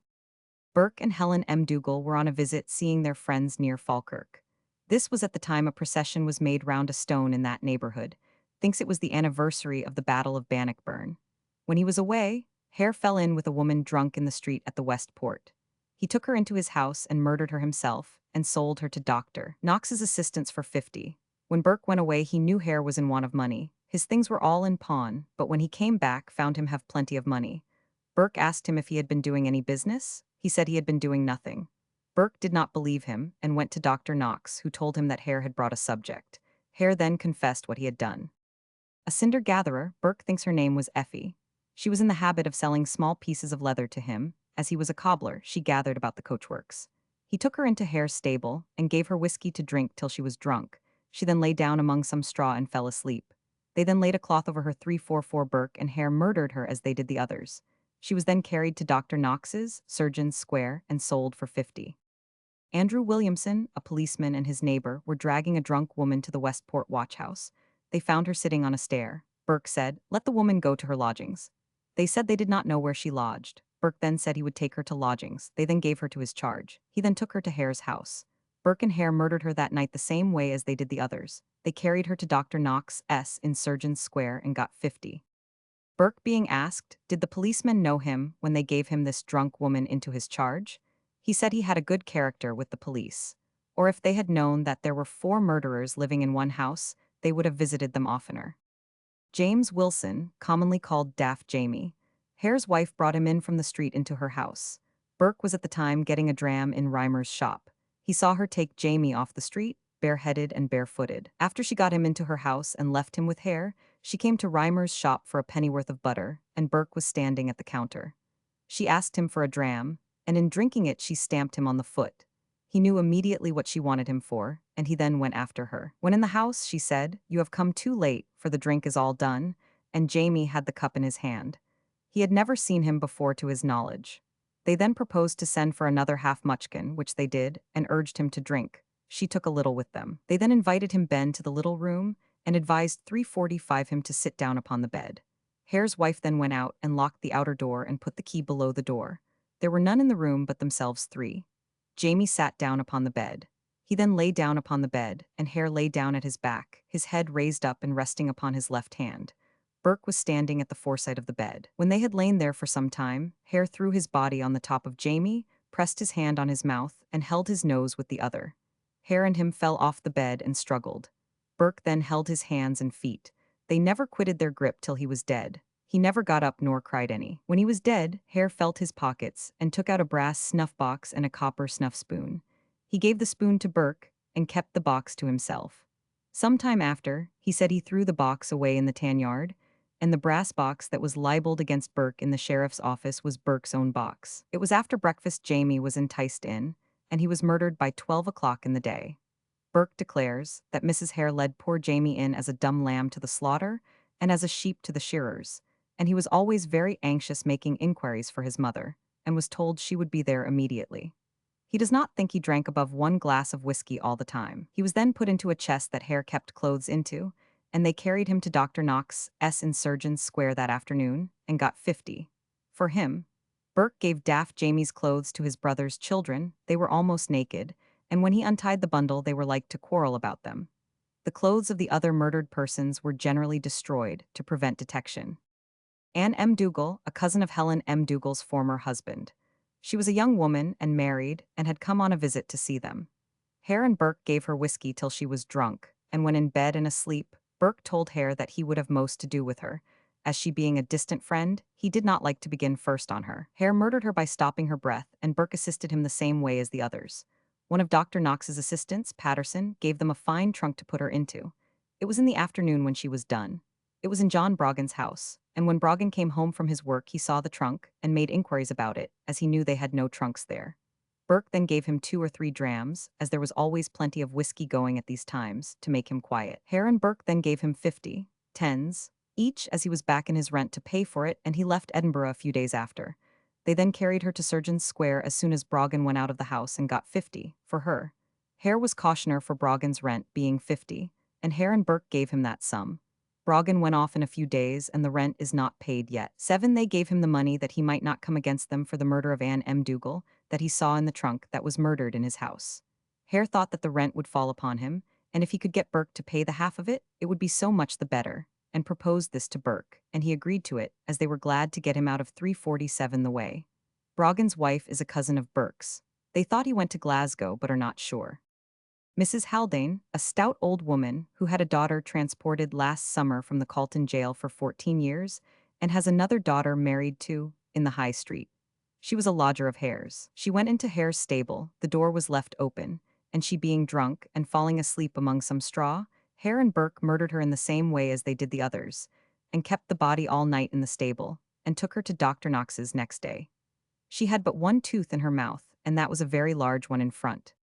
Speaker 1: Burke and Helen M. Dougal were on a visit seeing their friends near Falkirk. This was at the time a procession was made round a stone in that neighborhood. Thinks it was the anniversary of the Battle of Bannockburn. When he was away, Hare fell in with a woman drunk in the street at the West Port. He took her into his house and murdered her himself, and sold her to Dr. Knox's assistants for 50. When Burke went away, he knew Hare was in want of money. His things were all in pawn, but when he came back, found him have plenty of money. Burke asked him if he had been doing any business. He said he had been doing nothing. Burke did not believe him and went to Dr. Knox, who told him that Hare had brought a subject. Hare then confessed what he had done. A cinder gatherer, Burke thinks her name was Effie. She was in the habit of selling small pieces of leather to him. As he was a cobbler, she gathered about the coachworks. He took her into Hare's stable and gave her whiskey to drink till she was drunk. She then lay down among some straw and fell asleep. They then laid a cloth over her 344 Burke, and Hare murdered her as they did the others. She was then carried to Dr. Knox's, Surgeon's Square, and sold for 50. Andrew Williamson, a policeman, and his neighbor were dragging a drunk woman to the Westport watch house. They found her sitting on a stair. Burke said, "Let the woman go to her lodgings." They said they did not know where she lodged. Burke then said he would take her to lodgings. They then gave her to his charge. He then took her to Hare's house. Burke and Hare murdered her that night the same way as they did the others. They carried her to Dr. Knox's in Surgeon's Square and got 50. Burke being asked, did the policemen know him when they gave him this drunk woman into his charge? He said he had a good character with the police. Or if they had known that there were 4 murderers living in one house, they would have visited them oftener. James Wilson, commonly called Daft Jamie. Hare's wife brought him in from the street into her house. Burke was at the time getting a dram in Reimer's shop. He saw her take Jamie off the street, bareheaded and barefooted. After she got him into her house and left him with Hare, she came to Reimer's shop for a pennyworth of butter, and Burke was standing at the counter. She asked him for a dram, and in drinking it she stamped him on the foot. He knew immediately what she wanted him for, and he then went after her. When in the house, she said, "You have come too late, for the drink is all done," and Jamie had the cup in his hand. He had never seen him before to his knowledge. They then proposed to send for another half muchkin, which they did, and urged him to drink. She took a little with them. They then invited him Ben to the little room, and advised 345 him to sit down upon the bed. Hare's wife then went out and locked the outer door and put the key below the door. There were none in the room but themselves 3. Jamie sat down upon the bed. He then lay down upon the bed, and Hare lay down at his back, his head raised up and resting upon his left hand. Burke was standing at the foreside of the bed. When they had lain there for some time, Hare threw his body on the top of Jamie, pressed his hand on his mouth, and held his nose with the other. Hare and him fell off the bed and struggled. Burke then held his hands and feet. They never quitted their grip till he was dead. He never got up nor cried any. When he was dead, Hare felt his pockets and took out a brass snuff box and a copper snuff spoon. He gave the spoon to Burke and kept the box to himself. Some time after, he said he threw the box away in the tan yard, and the brass box that was libeled against Burke in the sheriff's office was Burke's own box. It was after breakfast Jamie was enticed in, and he was murdered by 12 o'clock in the day. Burke declares that Mrs. Hare led poor Jamie in as a dumb lamb to the slaughter, and as a sheep to the shearers, and he was always very anxious making inquiries for his mother, and was told she would be there immediately. He does not think he drank above 1 glass of whiskey all the time. He was then put into a chest that Hare kept clothes into, and they carried him to Dr. Knox's in Surgeon's Square that afternoon, and got 50. For him, Burke gave Daft Jamie's clothes to his brother's children. They were almost naked, and when he untied the bundle they were like to quarrel about them. The clothes of the other murdered persons were generally destroyed to prevent detection. Anne M. Dougal, a cousin of Helen M. Dougal's former husband. She was a young woman and married and had come on a visit to see them. Hare and Burke gave her whiskey till she was drunk, and when in bed and asleep, Burke told Hare that he would have most to do with her. As she being a distant friend, he did not like to begin first on her. Hare murdered her by stopping her breath, and Burke assisted him the same way as the others. One of Dr. Knox's assistants, Patterson, gave them a fine trunk to put her into. It was in the afternoon when she was done. It was in John Broggan's house, and when Broggan came home from his work he saw the trunk and made inquiries about it, as he knew they had no trunks there. Burke then gave him 2 or 3 drams, as there was always plenty of whiskey going at these times, to make him quiet. Hare and Burke then gave him 50 tens each as he was back in his rent to pay for it, and he left Edinburgh a few days after. They then carried her to Surgeon's Square as soon as Broggan went out of the house and got 50 for her. Hare was cautioner for Broggan's rent being 50, and Hare and Burke gave him that sum. Broggan went off in a few days, and the rent is not paid yet. 7. They gave him the money that he might not come against them for the murder of Anne M. Dougal, that he saw in the trunk that was murdered in his house. Hare thought that the rent would fall upon him, and if he could get Burke to pay the half of it, it would be so much the better, and proposed this to Burke, and he agreed to it, as they were glad to get him out of 347 the way. Broggan's wife is a cousin of Burke's. They thought he went to Glasgow, but are not sure. Mrs. Haldane, a stout old woman who had a daughter transported last summer from the Calton jail for 14 years, and has another daughter married to, in the High Street. She was a lodger of Hare's. She went into Hare's stable, the door was left open, and she being drunk and falling asleep among some straw, Hare and Burke murdered her in the same way as they did the others, and kept the body all night in the stable, and took her to Dr. Knox's next day. She had but 1 tooth in her mouth, and that was a very large one in front.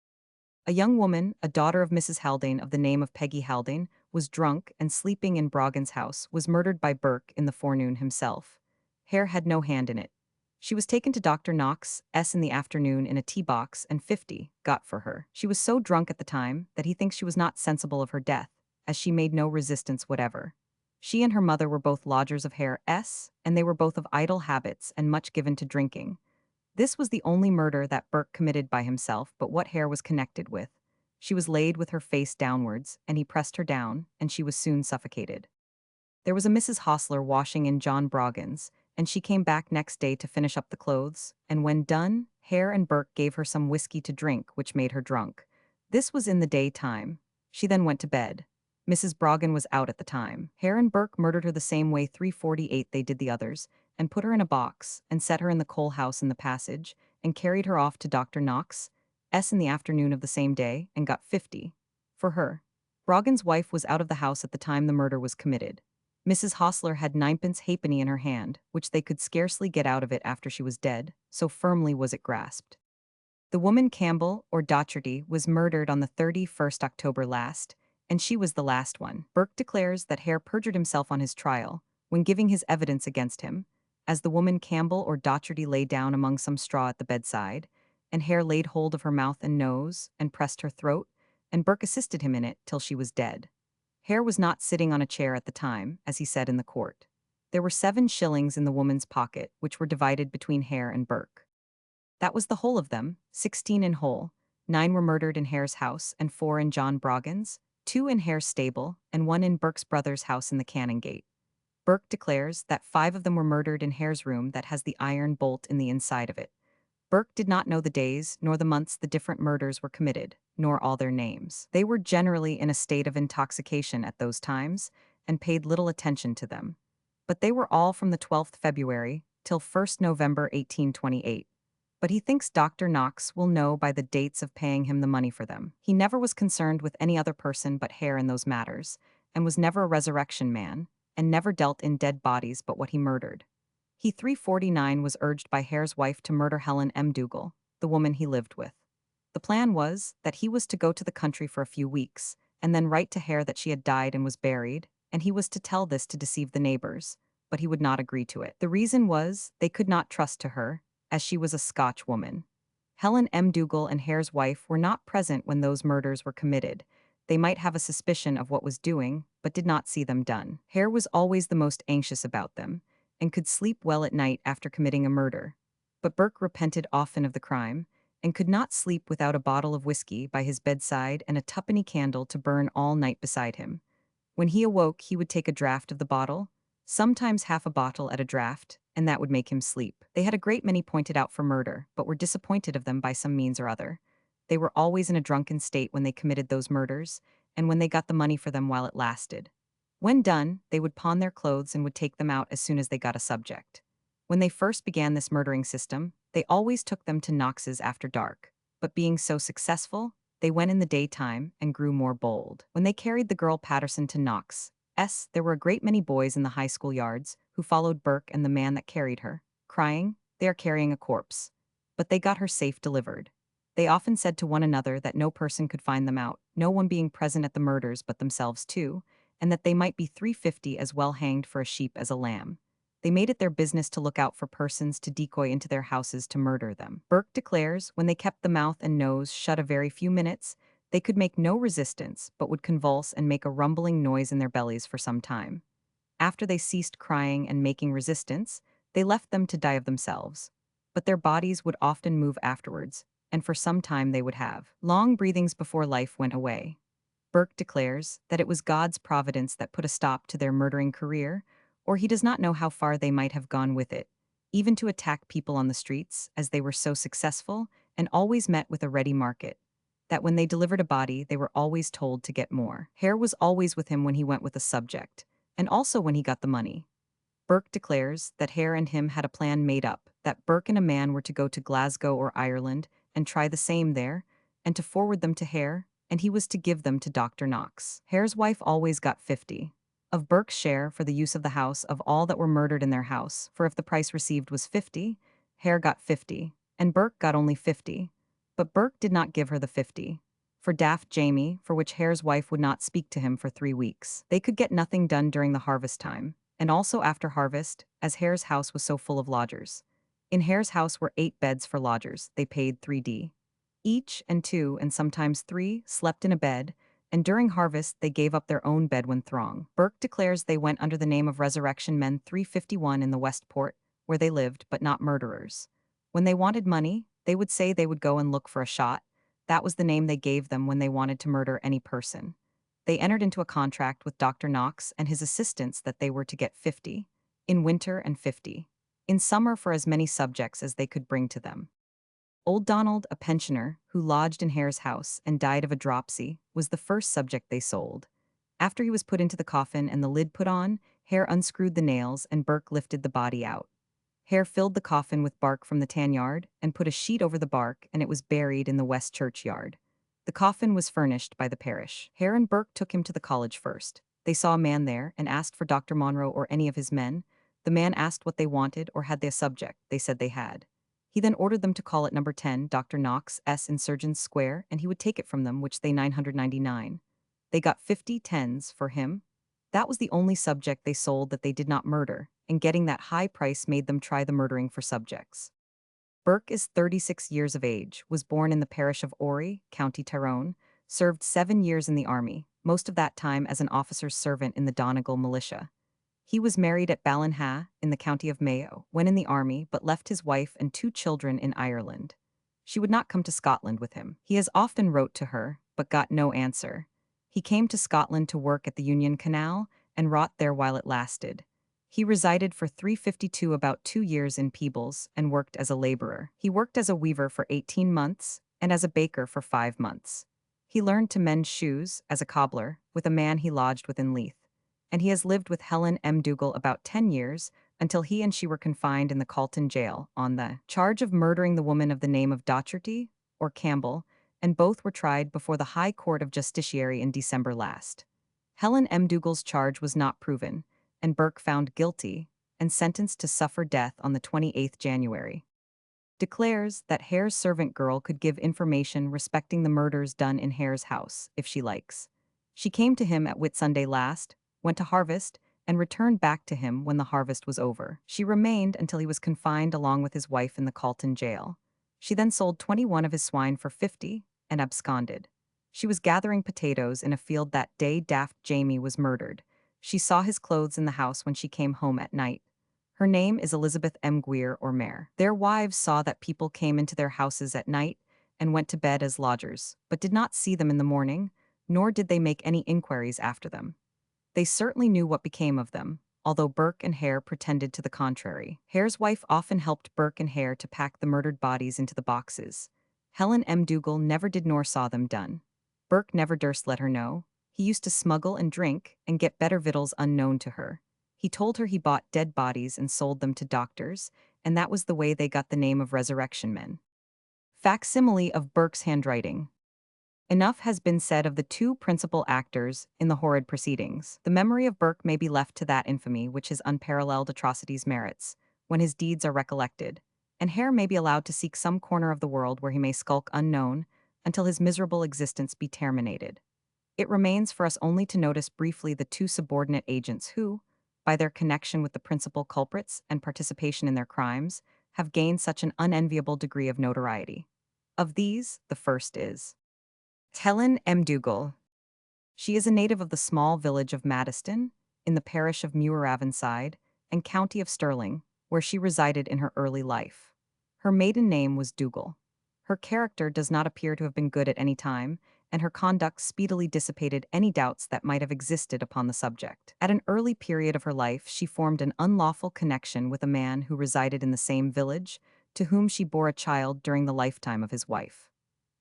Speaker 1: A young woman, a daughter of Mrs. Haldane of the name of Peggy Haldane, was drunk and sleeping in Broggan's house, was murdered by Burke in the forenoon himself. Hare had no hand in it. She was taken to Dr. Knox's in the afternoon in a tea box and 50 got for her. She was so drunk at the time that he thinks she was not sensible of her death, as she made no resistance whatever. She and her mother were both lodgers of Hare's, and they were both of idle habits and much given to drinking. This was the only murder that Burke committed by himself, but what Hare was connected with. She was laid with her face downwards, and he pressed her down, and she was soon suffocated. There was a Mrs. Hostler washing in John Broggan's, and she came back next day to finish up the clothes, and when done, Hare and Burke gave her some whiskey to drink, which made her drunk. This was in the daytime. She then went to bed. Mrs. Broggan was out at the time. Hare and Burke murdered her the same way 348 they did the others, and put her in a box, and set her in the coal house in the passage, and carried her off to Dr. Knox's in the afternoon of the same day, and got 50 for her. Broggan's wife was out of the house at the time the murder was committed. Mrs. Hostler had 9pence halfpenny in her hand, which they could scarcely get out of it after she was dead, so firmly was it grasped. The woman Campbell, or Docherty, was murdered on the 31st October last, and she was the last one. Burke declares that Hare perjured himself on his trial, when giving his evidence against him, as the woman Campbell or Docherty lay down among some straw at the bedside, and Hare laid hold of her mouth and nose, and pressed her throat, and Burke assisted him in it till she was dead. Hare was not sitting on a chair at the time, as he said in the court. There were 7 shillings in the woman's pocket, which were divided between Hare and Burke. That was the whole of them, 16 in whole. 9 were murdered in Hare's house, and 4 in John Broggan's, 2 in Hare's stable, and 1 in Burke's brother's house in the Cannon Gate. Burke declares that 5 of them were murdered in Hare's room that has the iron bolt in the inside of it. Burke did not know the days nor the months the different murders were committed, nor all their names. They were generally in a state of intoxication at those times, and paid little attention to them. But they were all from the 12th February till 1st November 1828. But he thinks Dr. Knox will know by the dates of paying him the money for them. He never was concerned with any other person but Hare in those matters, and was never a resurrection man, and never dealt in dead bodies but what he murdered. He 349 was urged by Hare's wife to murder Helen M. Dougal, the woman he lived with. The plan was that he was to go to the country for a few weeks, and then write to Hare that she had died and was buried, and he was to tell this to deceive the neighbors, but he would not agree to it. The reason was they could not trust to her, as she was a Scotch woman. Helen M. Dougal and Hare's wife were not present when those murders were committed. They might have a suspicion of what was doing, but did not see them done. Hare was always the most anxious about them, and could sleep well at night after committing a murder. But Burke repented often of the crime, and could not sleep without a bottle of whiskey by his bedside and a tuppenny candle to burn all night beside him. When he awoke, he would take a draught of the bottle, sometimes half a bottle at a draught, and that would make him sleep. They had a great many pointed out for murder, but were disappointed of them by some means or other. They were always in a drunken state when they committed those murders, and when they got the money for them while it lasted. When done, they would pawn their clothes and would take them out as soon as they got a subject. When they first began this murdering system, they always took them to Knox's after dark, but being so successful, they went in the daytime and grew more bold. When they carried the girl Patterson to Knox's, there were a great many boys in the high school yards who followed Burke and the man that carried her, crying, "They are carrying a corpse." But they got her safe delivered. They often said to one another that no person could find them out, no one being present at the murders but themselves too, and that they might be 350 as well hanged for a sheep as a lamb. They made it their business to look out for persons to decoy into their houses to murder them. Burke declares when they kept the mouth and nose shut a very few minutes, they could make no resistance, but would convulse and make a rumbling noise in their bellies for some time. After they ceased crying and making resistance, they left them to die of themselves. But their bodies would often move afterwards, and for some time they would have long breathings before life went away. Burke declares that it was God's providence that put a stop to their murdering career, or he does not know how far they might have gone with it, even to attack people on the streets, as they were so successful and always met with a ready market, that when they delivered a body, they were always told to get more. Hare was always with him when he went with a subject, and also when he got the money. Burke declares that Hare and him had a plan made up, that Burke and a man were to go to Glasgow or Ireland and try the same there, and to forward them to Hare, and he was to give them to Dr. Knox. Hare's wife always got 50 of Burke's share for the use of the house of all that were murdered in their house, for if the price received was 50, Hare got 50, and Burke got only 50. But Burke did not give her the 50. For Daft Jamie, for which Hare's wife would not speak to him for 3 weeks. They could get nothing done during the harvest time, and also after harvest, as Hare's house was so full of lodgers. In Hare's house were 8 beds for lodgers, they paid 3d. Each, and 2, and sometimes 3, slept in a bed, and during harvest they gave up their own bed when throng. Burke declares they went under the name of Resurrection Men 351 in the Westport, where they lived, but not murderers. When they wanted money, they would say they would go and look for a shot. That was the name they gave them when they wanted to murder any person. They entered into a contract with Dr. Knox and his assistants that they were to get 50, in winter and 50, in summer for as many subjects as they could bring to them. Old Donald, a pensioner, who lodged in Hare's house and died of a dropsy, was the first subject they sold. After he was put into the coffin and the lid put on, Hare unscrewed the nails and Burke lifted the body out. Hare filled the coffin with bark from the tan yard and put a sheet over the bark, and it was buried in the West Churchyard. The coffin was furnished by the parish. Hare and Burke took him to the college first. They saw a man there and asked for Dr. Monroe or any of his men. The man asked what they wanted or had they a subject. They said they had. He then ordered them to call at number 10, Dr. Knox's in Surgeons Square, and he would take it from them, which they 999. They got 50 tens for him. That was the only subject they sold that they did not murder, and getting that high price made them try the murdering for subjects. Burke is 36 years of age, was born in the parish of Ory, County Tyrone, served 7 years in the army, most of that time as an officer's servant in the Donegal militia. He was married at Ballinha, in the county of Mayo, when in the army, but left his wife and 2 children in Ireland. She would not come to Scotland with him. He has often wrote to her, but got no answer. He came to Scotland to work at the Union Canal, and wrought there while it lasted. He resided for 352 about 2 years in Peebles, and worked as a laborer. He worked as a weaver for 18 months, and as a baker for 5 months. He learned to mend shoes, as a cobbler, with a man he lodged with in Leith. And he has lived with Helen M. Dougal about 10 years, until he and she were confined in the Calton jail on the charge of murdering the woman of the name of Docherty, or Campbell, and both were tried before the High Court of Justiciary in December last. Helen M. Dougal's charge was not proven, and Burke found guilty, and sentenced to suffer death on the 28th January. Declares that Hare's servant girl could give information respecting the murders done in Hare's house, if she likes. She came to him at Whitsunday last, went to harvest, and returned back to him when the harvest was over. She remained until he was confined along with his wife in the Calton jail. She then sold 21 of his swine for 50 and absconded. She was gathering potatoes in a field that day Daft Jamie was murdered. She saw his clothes in the house when she came home at night. Her name is Elizabeth M. Guier or Mare. Their wives saw that people came into their houses at night and went to bed as lodgers, but did not see them in the morning, nor did they make any inquiries after them. They certainly knew what became of them, although Burke and Hare pretended to the contrary. Hare's wife often helped Burke and Hare to pack the murdered bodies into the boxes. Helen M. Dougal never did nor saw them done. Burke never durst let her know. He used to smuggle and drink and get better victuals unknown to her. He told her he bought dead bodies and sold them to doctors, and that was the way they got the name of resurrection men. Facsimile of Burke's handwriting. Enough has been said of the two principal actors in the horrid proceedings. The memory of Burke may be left to that infamy which his unparalleled atrocities merits, when his deeds are recollected, and Hare may be allowed to seek some corner of the world where he may skulk unknown until his miserable existence be terminated. It remains for us only to notice briefly the two subordinate agents who, by their connection with the principal culprits and participation in their crimes, have gained such an unenviable degree of notoriety. Of these, the first is Helen M. Dougal. She is a native of the small village of Maddiston, in the parish of Muiravenside, and county of Stirling, where she resided in her early life. Her maiden name was Dougal. Her character does not appear to have been good at any time, and her conduct speedily dissipated any doubts that might have existed upon the subject. At an early period of her life, she formed an unlawful connection with a man who resided in the same village, to whom she bore a child during the lifetime of his wife.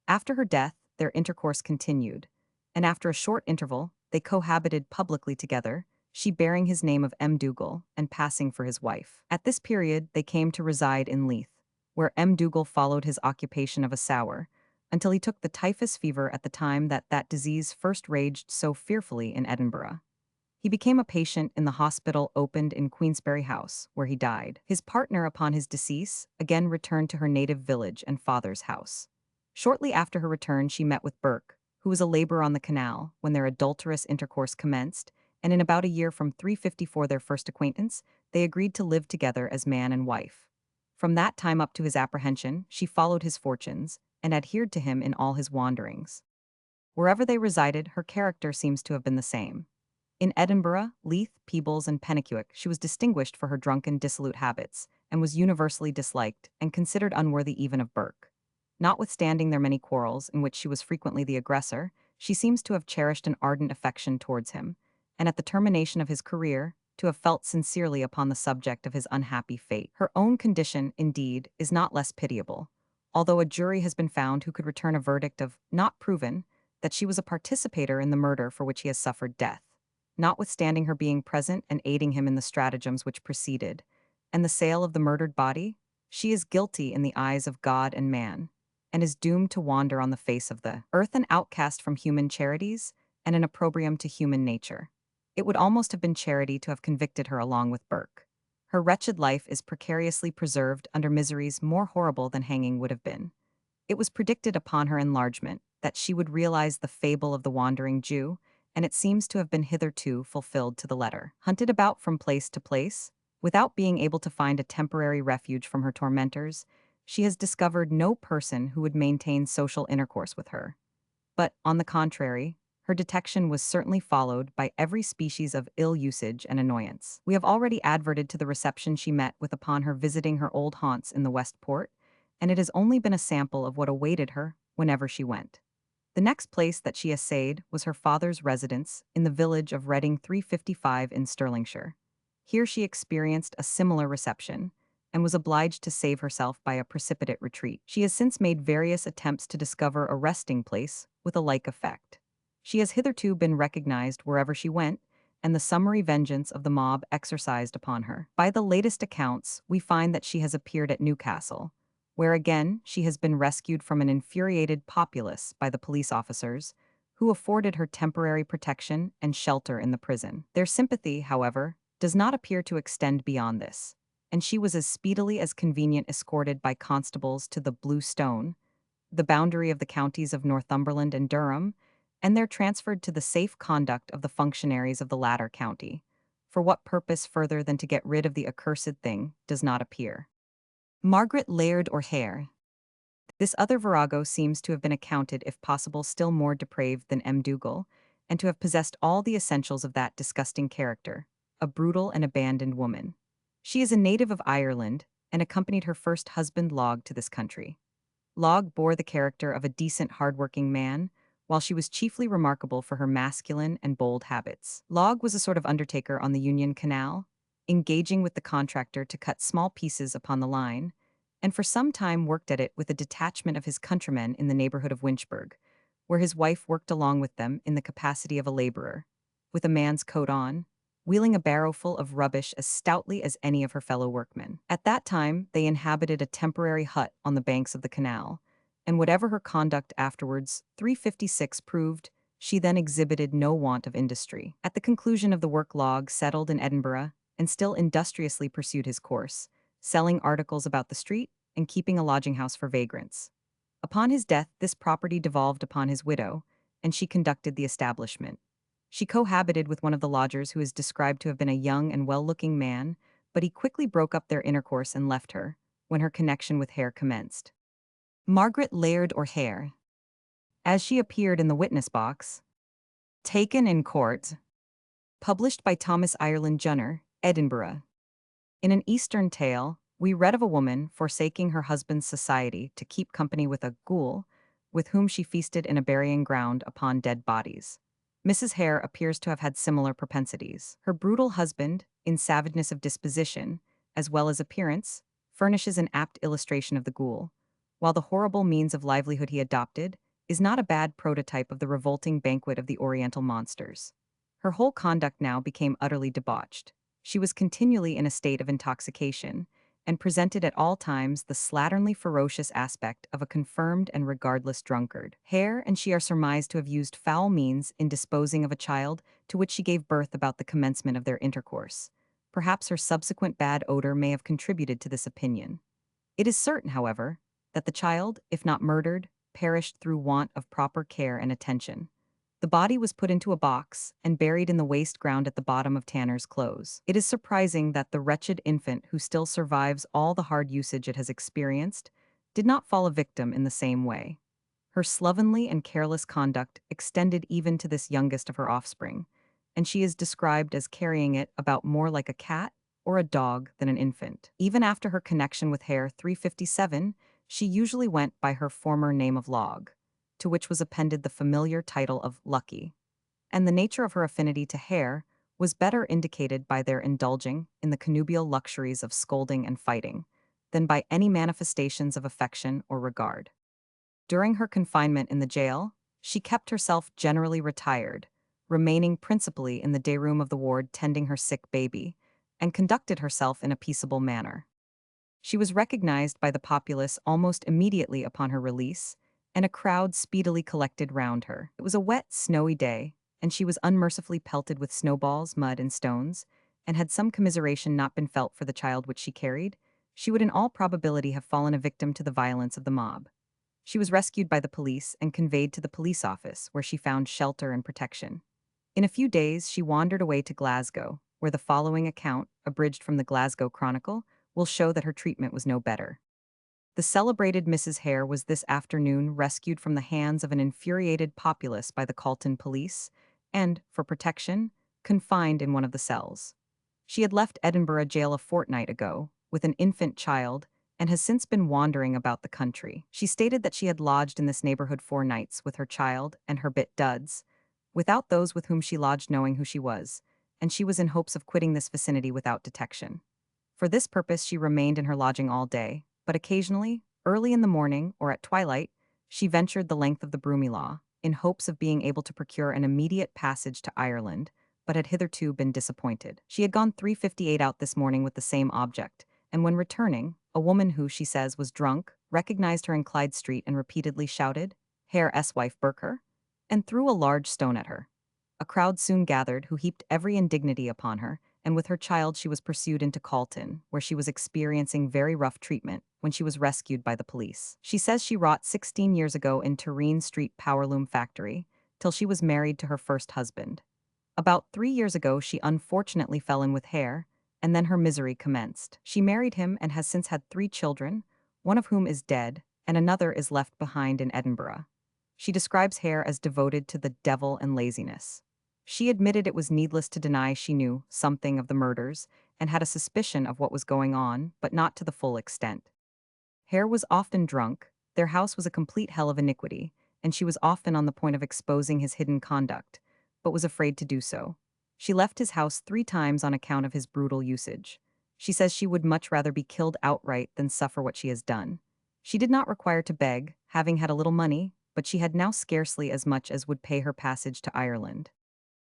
Speaker 1: After her death, their intercourse continued, and after a short interval, they cohabited publicly together, she bearing his name of M. Dougal and passing for his wife. At this period, they came to reside in Leith, where M. Dougal followed his occupation of a sower, until he took the typhus fever at the time that disease first raged so fearfully in Edinburgh. He became a patient in the hospital opened in Queensberry House, where he died. His partner, upon his decease, again returned to her native village and father's house. Shortly after her return, she met with Burke, who was a laborer on the canal, when their adulterous intercourse commenced, and in about a year from 354 their first acquaintance, they agreed to live together as man and wife. From that time up to his apprehension, she followed his fortunes, and adhered to him in all his wanderings. Wherever they resided, her character seems to have been the same. In Edinburgh, Leith, Peebles, and Penicuik, she was distinguished for her drunken, dissolute habits, and was universally disliked, and considered unworthy even of Burke. Notwithstanding their many quarrels, in which she was frequently the aggressor, she seems to have cherished an ardent affection towards him, and at the termination of his career, to have felt sincerely upon the subject of his unhappy fate. Her own condition, indeed, is not less pitiable, although a jury has been found who could return a verdict of not proven that she was a participator in the murder for which he has suffered death. Notwithstanding her being present and aiding him in the stratagems which preceded, and the sale of the murdered body, she is guilty in the eyes of God and man, and is doomed to wander on the face of the earth, an outcast from human charities and an opprobrium to human nature. It would almost have been charity to have convicted her along with Burke. Her wretched life is precariously preserved under miseries more horrible than hanging would have been. It was predicted upon her enlargement that she would realize the fable of the wandering Jew, and it seems to have been hitherto fulfilled to the letter. Hunted about from place to place, without being able to find a temporary refuge from her tormentors, she has discovered no person who would maintain social intercourse with her. But, on the contrary, her detection was certainly followed by every species of ill usage and annoyance. We have already adverted to the reception she met with upon her visiting her old haunts in the West Port, and it has only been a sample of what awaited her whenever she went. The next place that she essayed was her father's residence in the village of Reading 355 in Stirlingshire. Here she experienced a similar reception, and was obliged to save herself by a precipitate retreat. She has since made various attempts to discover a resting place with a like effect. She has hitherto been recognized wherever she went, and the summary vengeance of the mob exercised upon her. By the latest accounts, we find that she has appeared at Newcastle, where again she has been rescued from an infuriated populace by the police officers, who afforded her temporary protection and shelter in the prison. Their sympathy, however, does not appear to extend beyond this, and she was as speedily as convenient escorted by constables to the Blue Stone, the boundary of the counties of Northumberland and Durham, and they're transferred to the safe conduct of the functionaries of the latter county. For what purpose further than to get rid of the accursed thing does not appear. Margaret Laird or Hare. This other virago seems to have been accounted, if possible, still more depraved than M. Dougal, and to have possessed all the essentials of that disgusting character, a brutal and abandoned woman. She is a native of Ireland, and accompanied her first husband Log to this country. Log bore the character of a decent, hard-working man, while she was chiefly remarkable for her masculine and bold habits. Log was a sort of undertaker on the Union Canal, engaging with the contractor to cut small pieces upon the line, and for some time worked at it with a detachment of his countrymen in the neighborhood of Winchburg, where his wife worked along with them in the capacity of a laborer, with a man's coat on, wheeling a barrowful of rubbish as stoutly as any of her fellow workmen. At that time, they inhabited a temporary hut on the banks of the canal, and whatever her conduct afterwards, 356 proved, she then exhibited no want of industry. At the conclusion of the work, Log settled in Edinburgh and still industriously pursued his course, selling articles about the street and keeping a lodging house for vagrants. Upon his death, this property devolved upon his widow, and she conducted the establishment. She cohabited with one of the lodgers who is described to have been a young and well-looking man, but he quickly broke up their intercourse and left her, when her connection with Hare commenced. Margaret Laird or Hare. As she appeared in the witness box. Taken in court. Published by Thomas Ireland Junner, Edinburgh. In an Eastern tale, we read of a woman forsaking her husband's society to keep company with a ghoul, with whom she feasted in a burying ground upon dead bodies. Mrs. Hare appears to have had similar propensities. Her brutal husband, in savageness of disposition, as well as appearance, furnishes an apt illustration of the ghoul, while the horrible means of livelihood he adopted is not a bad prototype of the revolting banquet of the Oriental monsters. Her whole conduct now became utterly debauched. She was continually in a state of intoxication, and presented at all times the slatternly ferocious aspect of a confirmed and regardless drunkard. Hare and she are surmised to have used foul means in disposing of a child to which she gave birth about the commencement of their intercourse. Perhaps her subsequent bad odor may have contributed to this opinion. It is certain, however, that the child, if not murdered, perished through want of proper care and attention. The body was put into a box and buried in the waste ground at the bottom of Tanner's Close. It is surprising that the wretched infant who still survives all the hard usage it has experienced did not fall a victim in the same way. Her slovenly and careless conduct extended even to this youngest of her offspring, and she is described as carrying it about more like a cat or a dog than an infant. Even after her connection with Hare 357, she usually went by her former name of Log, to which was appended the familiar title of Lucky, and the nature of her affinity to Hare was better indicated by their indulging in the connubial luxuries of scolding and fighting than by any manifestations of affection or regard. During her confinement in the jail, she kept herself generally retired, remaining principally in the day room of the ward tending her sick baby, and conducted herself in a peaceable manner. She was recognized by the populace almost immediately upon her release, and a crowd speedily collected round her. It was a wet, snowy day, and she was unmercifully pelted with snowballs, mud, and stones, and had some commiseration not been felt for the child which she carried, she would in all probability have fallen a victim to the violence of the mob. She was rescued by the police and conveyed to the police office, where she found shelter and protection. In a few days, she wandered away to Glasgow, where the following account, abridged from the Glasgow Chronicle, will show that her treatment was no better. The celebrated Mrs. Hare was this afternoon rescued from the hands of an infuriated populace by the Calton police, and, for protection, confined in one of the cells. She had left Edinburgh jail a fortnight ago, with an infant child, and has since been wandering about the country. She stated that she had lodged in this neighborhood 4 nights with her child and her bit duds, without those with whom she lodged knowing who she was, and she was in hopes of quitting this vicinity without detection. For this purpose she remained in her lodging all day, but occasionally, early in the morning or at twilight, she ventured the length of the Broomielaw, in hopes of being able to procure an immediate passage to Ireland, but had hitherto been disappointed. She had gone 3:58 out this morning with the same object, and when returning, a woman who, she says, was drunk, recognized her in Clyde Street and repeatedly shouted, "Hare's wife Burker," and threw a large stone at her. A crowd soon gathered who heaped every indignity upon her, and with her child she was pursued into Calton, where she was experiencing very rough treatment when she was rescued by the police. She says she wrought 16 years ago in Tureen Street Powerloom Factory, till she was married to her first husband. About 3 years ago, she unfortunately fell in with Hare, and then her misery commenced. She married him and has since had 3 children, one of whom is dead, and another is left behind in Edinburgh. She describes Hare as devoted to the devil and laziness. She admitted it was needless to deny she knew something of the murders and had a suspicion of what was going on, but not to the full extent. Hare was often drunk, their house was a complete hell of iniquity, and she was often on the point of exposing his hidden conduct, but was afraid to do so. She left his house 3 times on account of his brutal usage. She says she would much rather be killed outright than suffer what she has done. She did not require to beg, having had a little money, but she had now scarcely as much as would pay her passage to Ireland.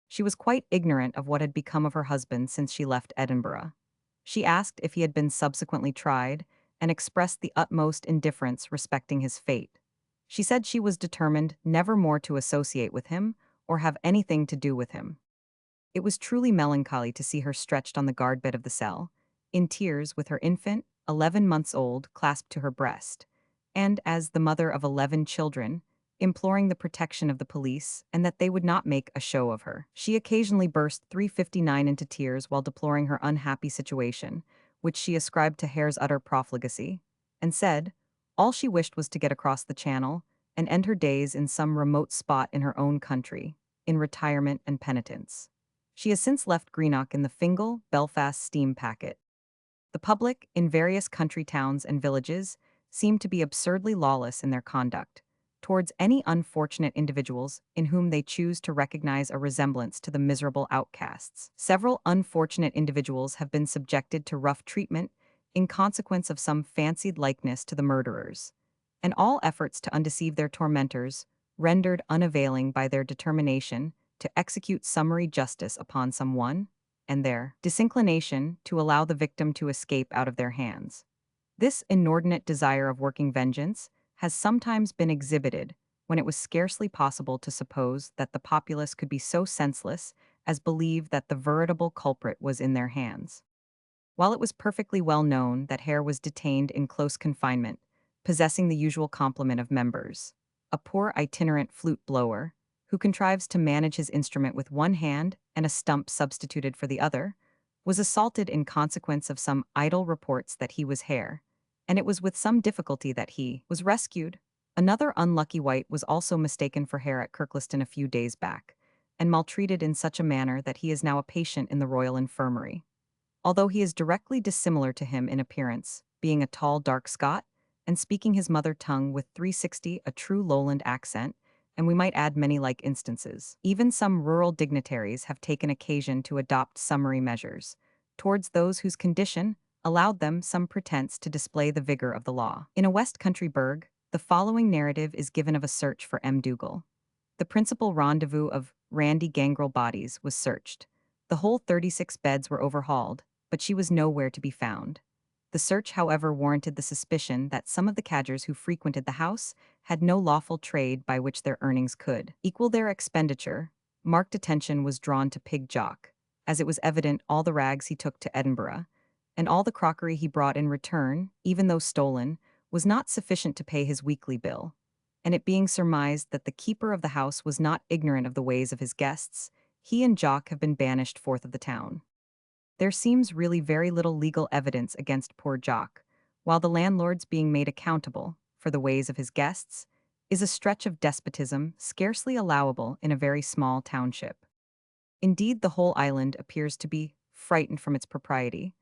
Speaker 1: She was quite ignorant of what had become of her husband since she left Edinburgh. She asked if he had been subsequently tried, and expressed the utmost indifference respecting his fate. She said she was determined never more to associate with him or have anything to do with him. It was truly melancholy to see her stretched on the guard bed of the cell, in tears with her infant, 11 months old, clasped to her breast, and, as the mother of 11 children, imploring the protection of the police and that they would not make a show of her. She occasionally burst 359 into tears while deploring her unhappy situation, which she ascribed to Hare's utter profligacy, and said all she wished was to get across the channel and end her days in some remote spot in her own country, in retirement and penitence. She has since left Greenock in the Fingal, Belfast steam packet. The public, in various country towns and villages, seem to be absurdly lawless in their conduct towards any unfortunate individuals in whom they choose to recognize a resemblance to the miserable outcasts. Several unfortunate individuals have been subjected to rough treatment in consequence of some fancied likeness to the murderers, and all efforts to undeceive their tormentors rendered unavailing by their determination to execute summary justice upon some one, and their disinclination to allow the victim to escape out of their hands. This inordinate desire of working vengeance has sometimes been exhibited when it was scarcely possible to suppose that the populace could be so senseless as believe that the veritable culprit was in their hands. While it was perfectly well known that Hare was detained in close confinement, possessing the usual complement of members, a poor itinerant flute blower, who contrives to manage his instrument with one hand and a stump substituted for the other, was assaulted in consequence of some idle reports that he was Hare, and it was with some difficulty that he was rescued. Another unlucky wight was also mistaken for Hare at Kirkliston a few days back, and maltreated in such a manner that he is now a patient in the Royal Infirmary. Although he is directly dissimilar to him in appearance, being a tall, dark Scot, and speaking his mother tongue with 360 a true lowland accent, and we might add many like instances. Even some rural dignitaries have taken occasion to adopt summary measures towards those whose condition allowed them some pretense to display the vigor of the law. In a West Country burgh, the following narrative is given of a search for M. Dougal. The principal rendezvous of Randy Gangrel bodies was searched. The whole 36 beds were overhauled, but she was nowhere to be found. The search, however, warranted the suspicion that some of the cadgers who frequented the house had no lawful trade by which their earnings could equal their expenditure. Marked attention was drawn to Pig Jock, as it was evident all the rags he took to Edinburgh, and all the crockery he brought in return, even though stolen, was not sufficient to pay his weekly bill, and it being surmised that the keeper of the house was not ignorant of the ways of his guests, he and Jock have been banished forth of the town. There seems really very little legal evidence against poor Jock, while the landlord's being made accountable for the ways of his guests is a stretch of despotism scarcely allowable in a very small township. Indeed, the whole island appears to be frightened from its propriety,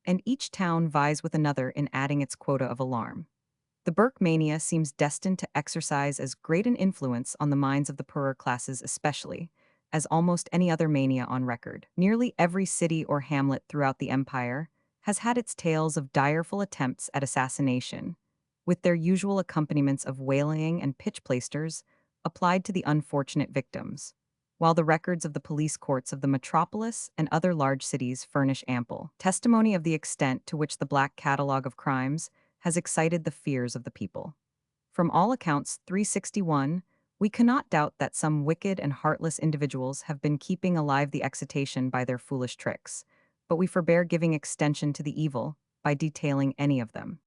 Speaker 1: and each town vies with another in adding its quota of alarm. The Burke mania seems destined to exercise as great an influence on the minds of the poorer classes especially, as almost any other mania on record. Nearly every city or hamlet throughout the empire has had its tales of direful attempts at assassination, with their usual accompaniments of wailing and pitch-plasters applied to the unfortunate victims, while the records of the police courts of the metropolis and other large cities furnish ample testimony of the extent to which the black catalogue of crimes has excited the fears of the people. From all accounts 361, we cannot doubt that some wicked and heartless individuals have been keeping alive the excitation by their foolish tricks, but we forbear giving extension to the evil by detailing any of them.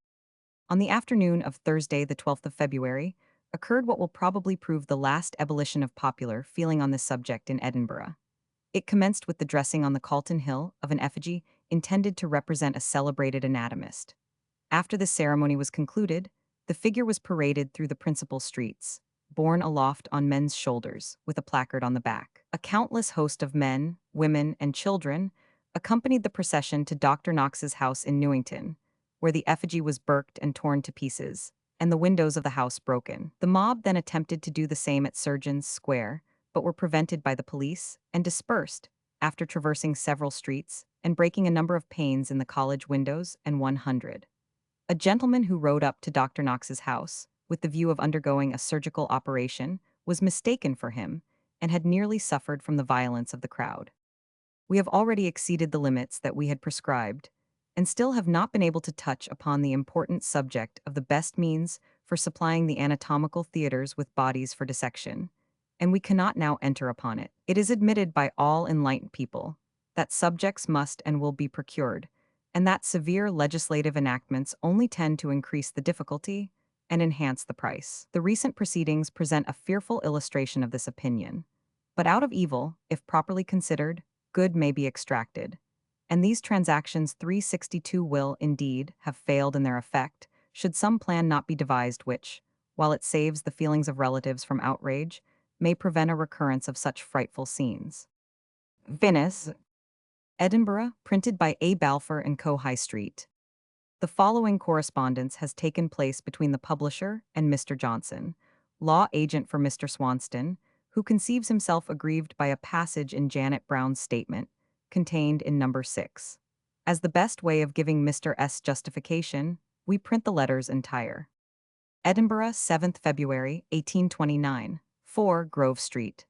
Speaker 1: On the afternoon of Thursday, the 12th of February, occurred what will probably prove the last ebullition of popular feeling on this subject in Edinburgh. It commenced with the dressing on the Calton Hill of an effigy intended to represent a celebrated anatomist. After the ceremony was concluded, the figure was paraded through the principal streets, borne aloft on men's shoulders, with a placard on the back. A countless host of men, women, and children accompanied the procession to Dr. Knox's house in Newington, where the effigy was burked and torn to pieces, and the windows of the house broken. The mob then attempted to do the same at Surgeons Square, but were prevented by the police and dispersed after traversing several streets and breaking a number of panes in the college windows and 100. A gentleman who rode up to Dr. Knox's house, with the view of undergoing a surgical operation, was mistaken for him and had nearly suffered from the violence of the crowd. We have already exceeded the limits that we had prescribed, and still have not been able to touch upon the important subject of the best means for supplying the anatomical theaters with bodies for dissection, and we cannot now enter upon it. It is admitted by all enlightened people that subjects must and will be procured, and that severe legislative enactments only tend to increase the difficulty and enhance the price. The recent proceedings present a fearful illustration of this opinion. But out of evil, if properly considered, good may be extracted. And these transactions 362 will, indeed, have failed in their effect, should some plan not be devised which, while it saves the feelings of relatives from outrage, may prevent a recurrence of such frightful scenes. Venice, Edinburgh, printed by A. Balfour and Co. High Street. The following correspondence has taken place between the publisher and Mr. Johnson, law agent for Mr. Swanston, who conceives himself aggrieved by a passage in Janet Brown's statement, contained in number 6. As the best way of giving Mr. S. justification, we print the letters entire. Edinburgh, 7th February, 1829, 4 Grove Street.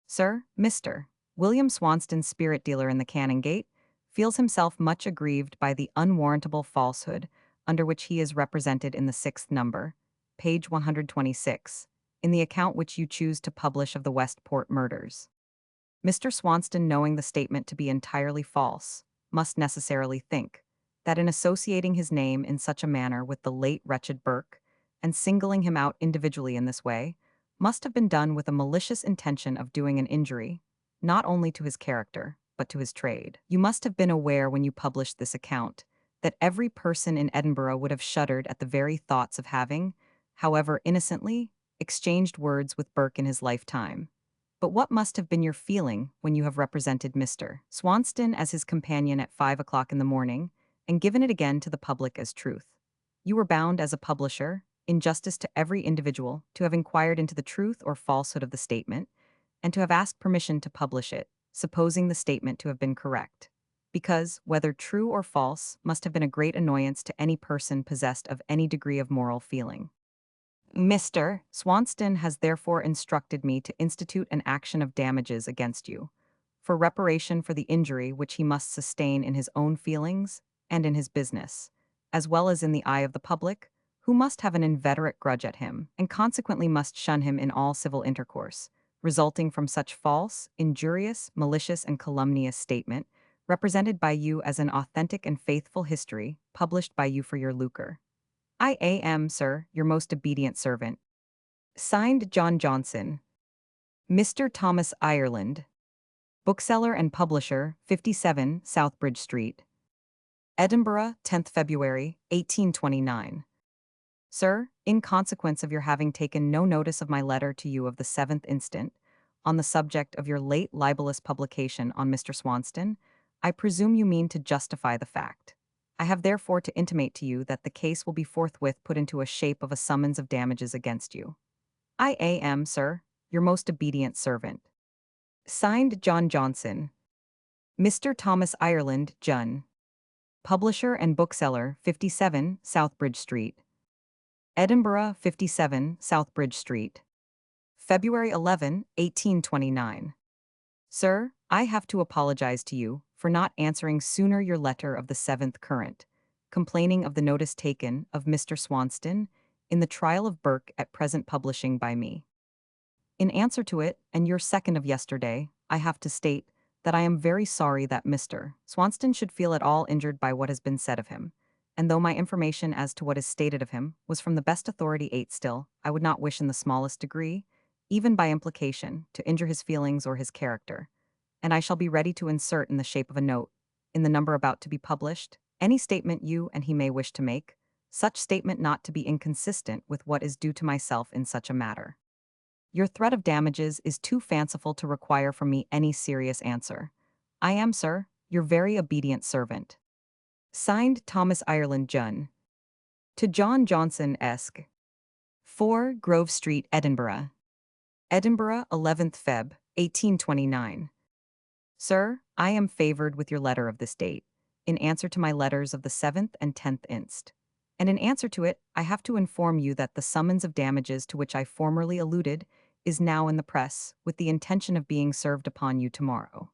Speaker 1: Sir, Mr. William Swanston, spirit dealer in the Canongate, feels himself much aggrieved by the unwarrantable falsehood under which he is represented in the 6th number, page 126, in the account which you choose to publish of the Westport murders. Mr. Swanston, knowing the statement to be entirely false, must necessarily think that in associating his name in such a manner with the late wretched Burke, and singling him out individually in this way, must have been done with a malicious intention of doing an injury, not only to his character, but to his trade. You must have been aware when you published this account that every person in Edinburgh would have shuddered at the very thoughts of having, however innocently, exchanged words with Burke in his lifetime. But what must have been your feeling when you have represented Mr. Swanston as his companion at 5 o'clock in the morning, and given it again to the public as truth? You were bound as a publisher, in justice to every individual, to have inquired into the truth or falsehood of the statement, and to have asked permission to publish it, supposing the statement to have been correct. Because, whether true or false, must have been a great annoyance to any person possessed of any degree of moral feeling. Mr. Swanston has therefore instructed me to institute an action of damages against you, for reparation for the injury which he must sustain in his own feelings and in his business, as well as in the eye of the public, who must have an inveterate grudge at him, and consequently must shun him in all civil intercourse, resulting from such false, injurious, malicious, and calumnious statement, represented by you as an authentic and faithful history, published by you for your lucre. I am, sir, your most obedient servant. Signed, John Johnson. Mr. Thomas Ireland, bookseller and publisher, 57 Southbridge Street. Edinburgh, 10th February, 1829. Sir, in consequence of your having taken no notice of my letter to you of the 7th instant, on the subject of your late libelous publication on Mr. Swanston, I presume you mean to justify the fact. I have therefore to intimate to you that the case will be forthwith put into a shape of a summons of damages against you. I am, sir, your most obedient servant. Signed, John Johnson. Mr. Thomas Ireland, Jun. Publisher and bookseller, 57 Southbridge Street. Edinburgh, 57 Southbridge Street. February 11, 1829. Sir, I have to apologize to you for not answering sooner your letter of the 7th current, complaining of the notice taken of Mr. Swanston in the trial of Burke at present publishing by me. In answer to it, and your second of yesterday, I have to state that I am very sorry that Mr. Swanston should feel at all injured by what has been said of him, and though my information as to what is stated of him was from the best authority 8 still, I would not wish in the smallest degree, even by implication, to injure his feelings or his character, and I shall be ready to insert in the shape of a note, in the number about to be published, any statement you and he may wish to make, such statement not to be inconsistent with what is due to myself in such a matter. Your threat of damages is too fanciful to require from me any serious answer. I am, sir, your very obedient servant. Signed Thomas Ireland Junn. To John Johnson, Esq. 4 Grove Street, Edinburgh. Edinburgh, 11th Feb. 1829. Sir, I am favored with your letter of this date, in answer to my letters of the 7th and 10th inst. And in answer to it, I have to inform you that the summons of damages to which I formerly alluded is now in the press, with the intention of being served upon you tomorrow.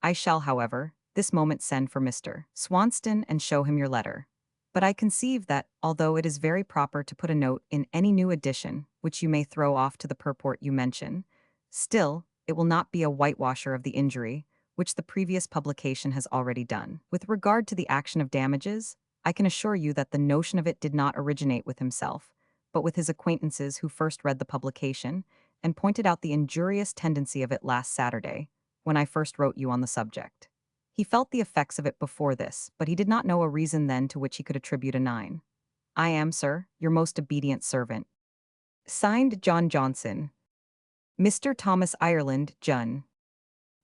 Speaker 1: I shall, however, this moment send for Mr. Swanston and show him your letter. But I conceive that, although it is very proper to put a note in any new edition, which you may throw off to the purport you mention, still, it will not be a whitewasher of the injury, which the previous publication has already done. With regard to the action of damages, I can assure you that the notion of it did not originate with himself, but with his acquaintances who first read the publication, and pointed out the injurious tendency of it last Saturday, when I first wrote you on the subject. He felt the effects of it before this, but he did not know a reason then to which he could attribute a 9. I am, sir, your most obedient servant. Signed John Johnson. Mr. Thomas Ireland, Junn.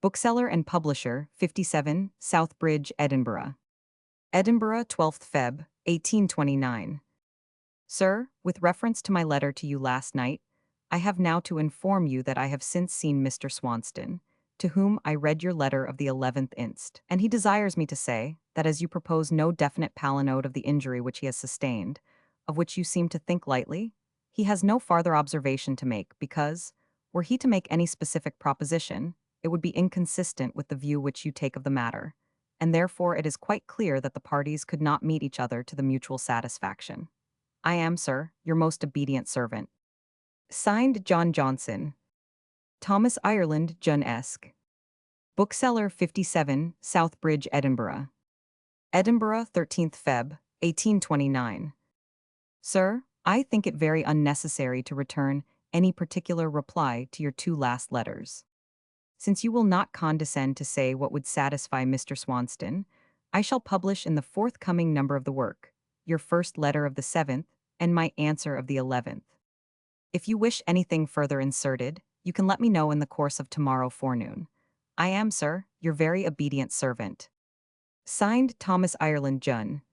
Speaker 1: Bookseller and publisher, 57, Southbridge, Edinburgh. Edinburgh, 12th Feb. 1829. Sir, with reference to my letter to you last night, I have now to inform you that I have since seen Mr. Swanston, to whom I read your letter of the 11th inst, and he desires me to say that as you propose no definite palinode of the injury which he has sustained, of which you seem to think lightly, he has no farther observation to make because, were he to make any specific proposition, it would be inconsistent with the view which you take of the matter, and therefore it is quite clear that the parties could not meet each other to the mutual satisfaction. I am, sir, your most obedient servant. Signed John Johnson. Thomas Ireland, Junn Esq. Bookseller, 57, Southbridge, Edinburgh. Edinburgh, 13th Feb. 1829. Sir, I think it very unnecessary to return any particular reply to your 2 last letters. Since you will not condescend to say what would satisfy Mr. Swanston, I shall publish in the forthcoming number of the work your first letter of the 7th and my answer of the 11th. If you wish anything further inserted, you can let me know in the course of tomorrow forenoon. I am, sir, your very obedient servant. Signed Thomas Ireland Junn.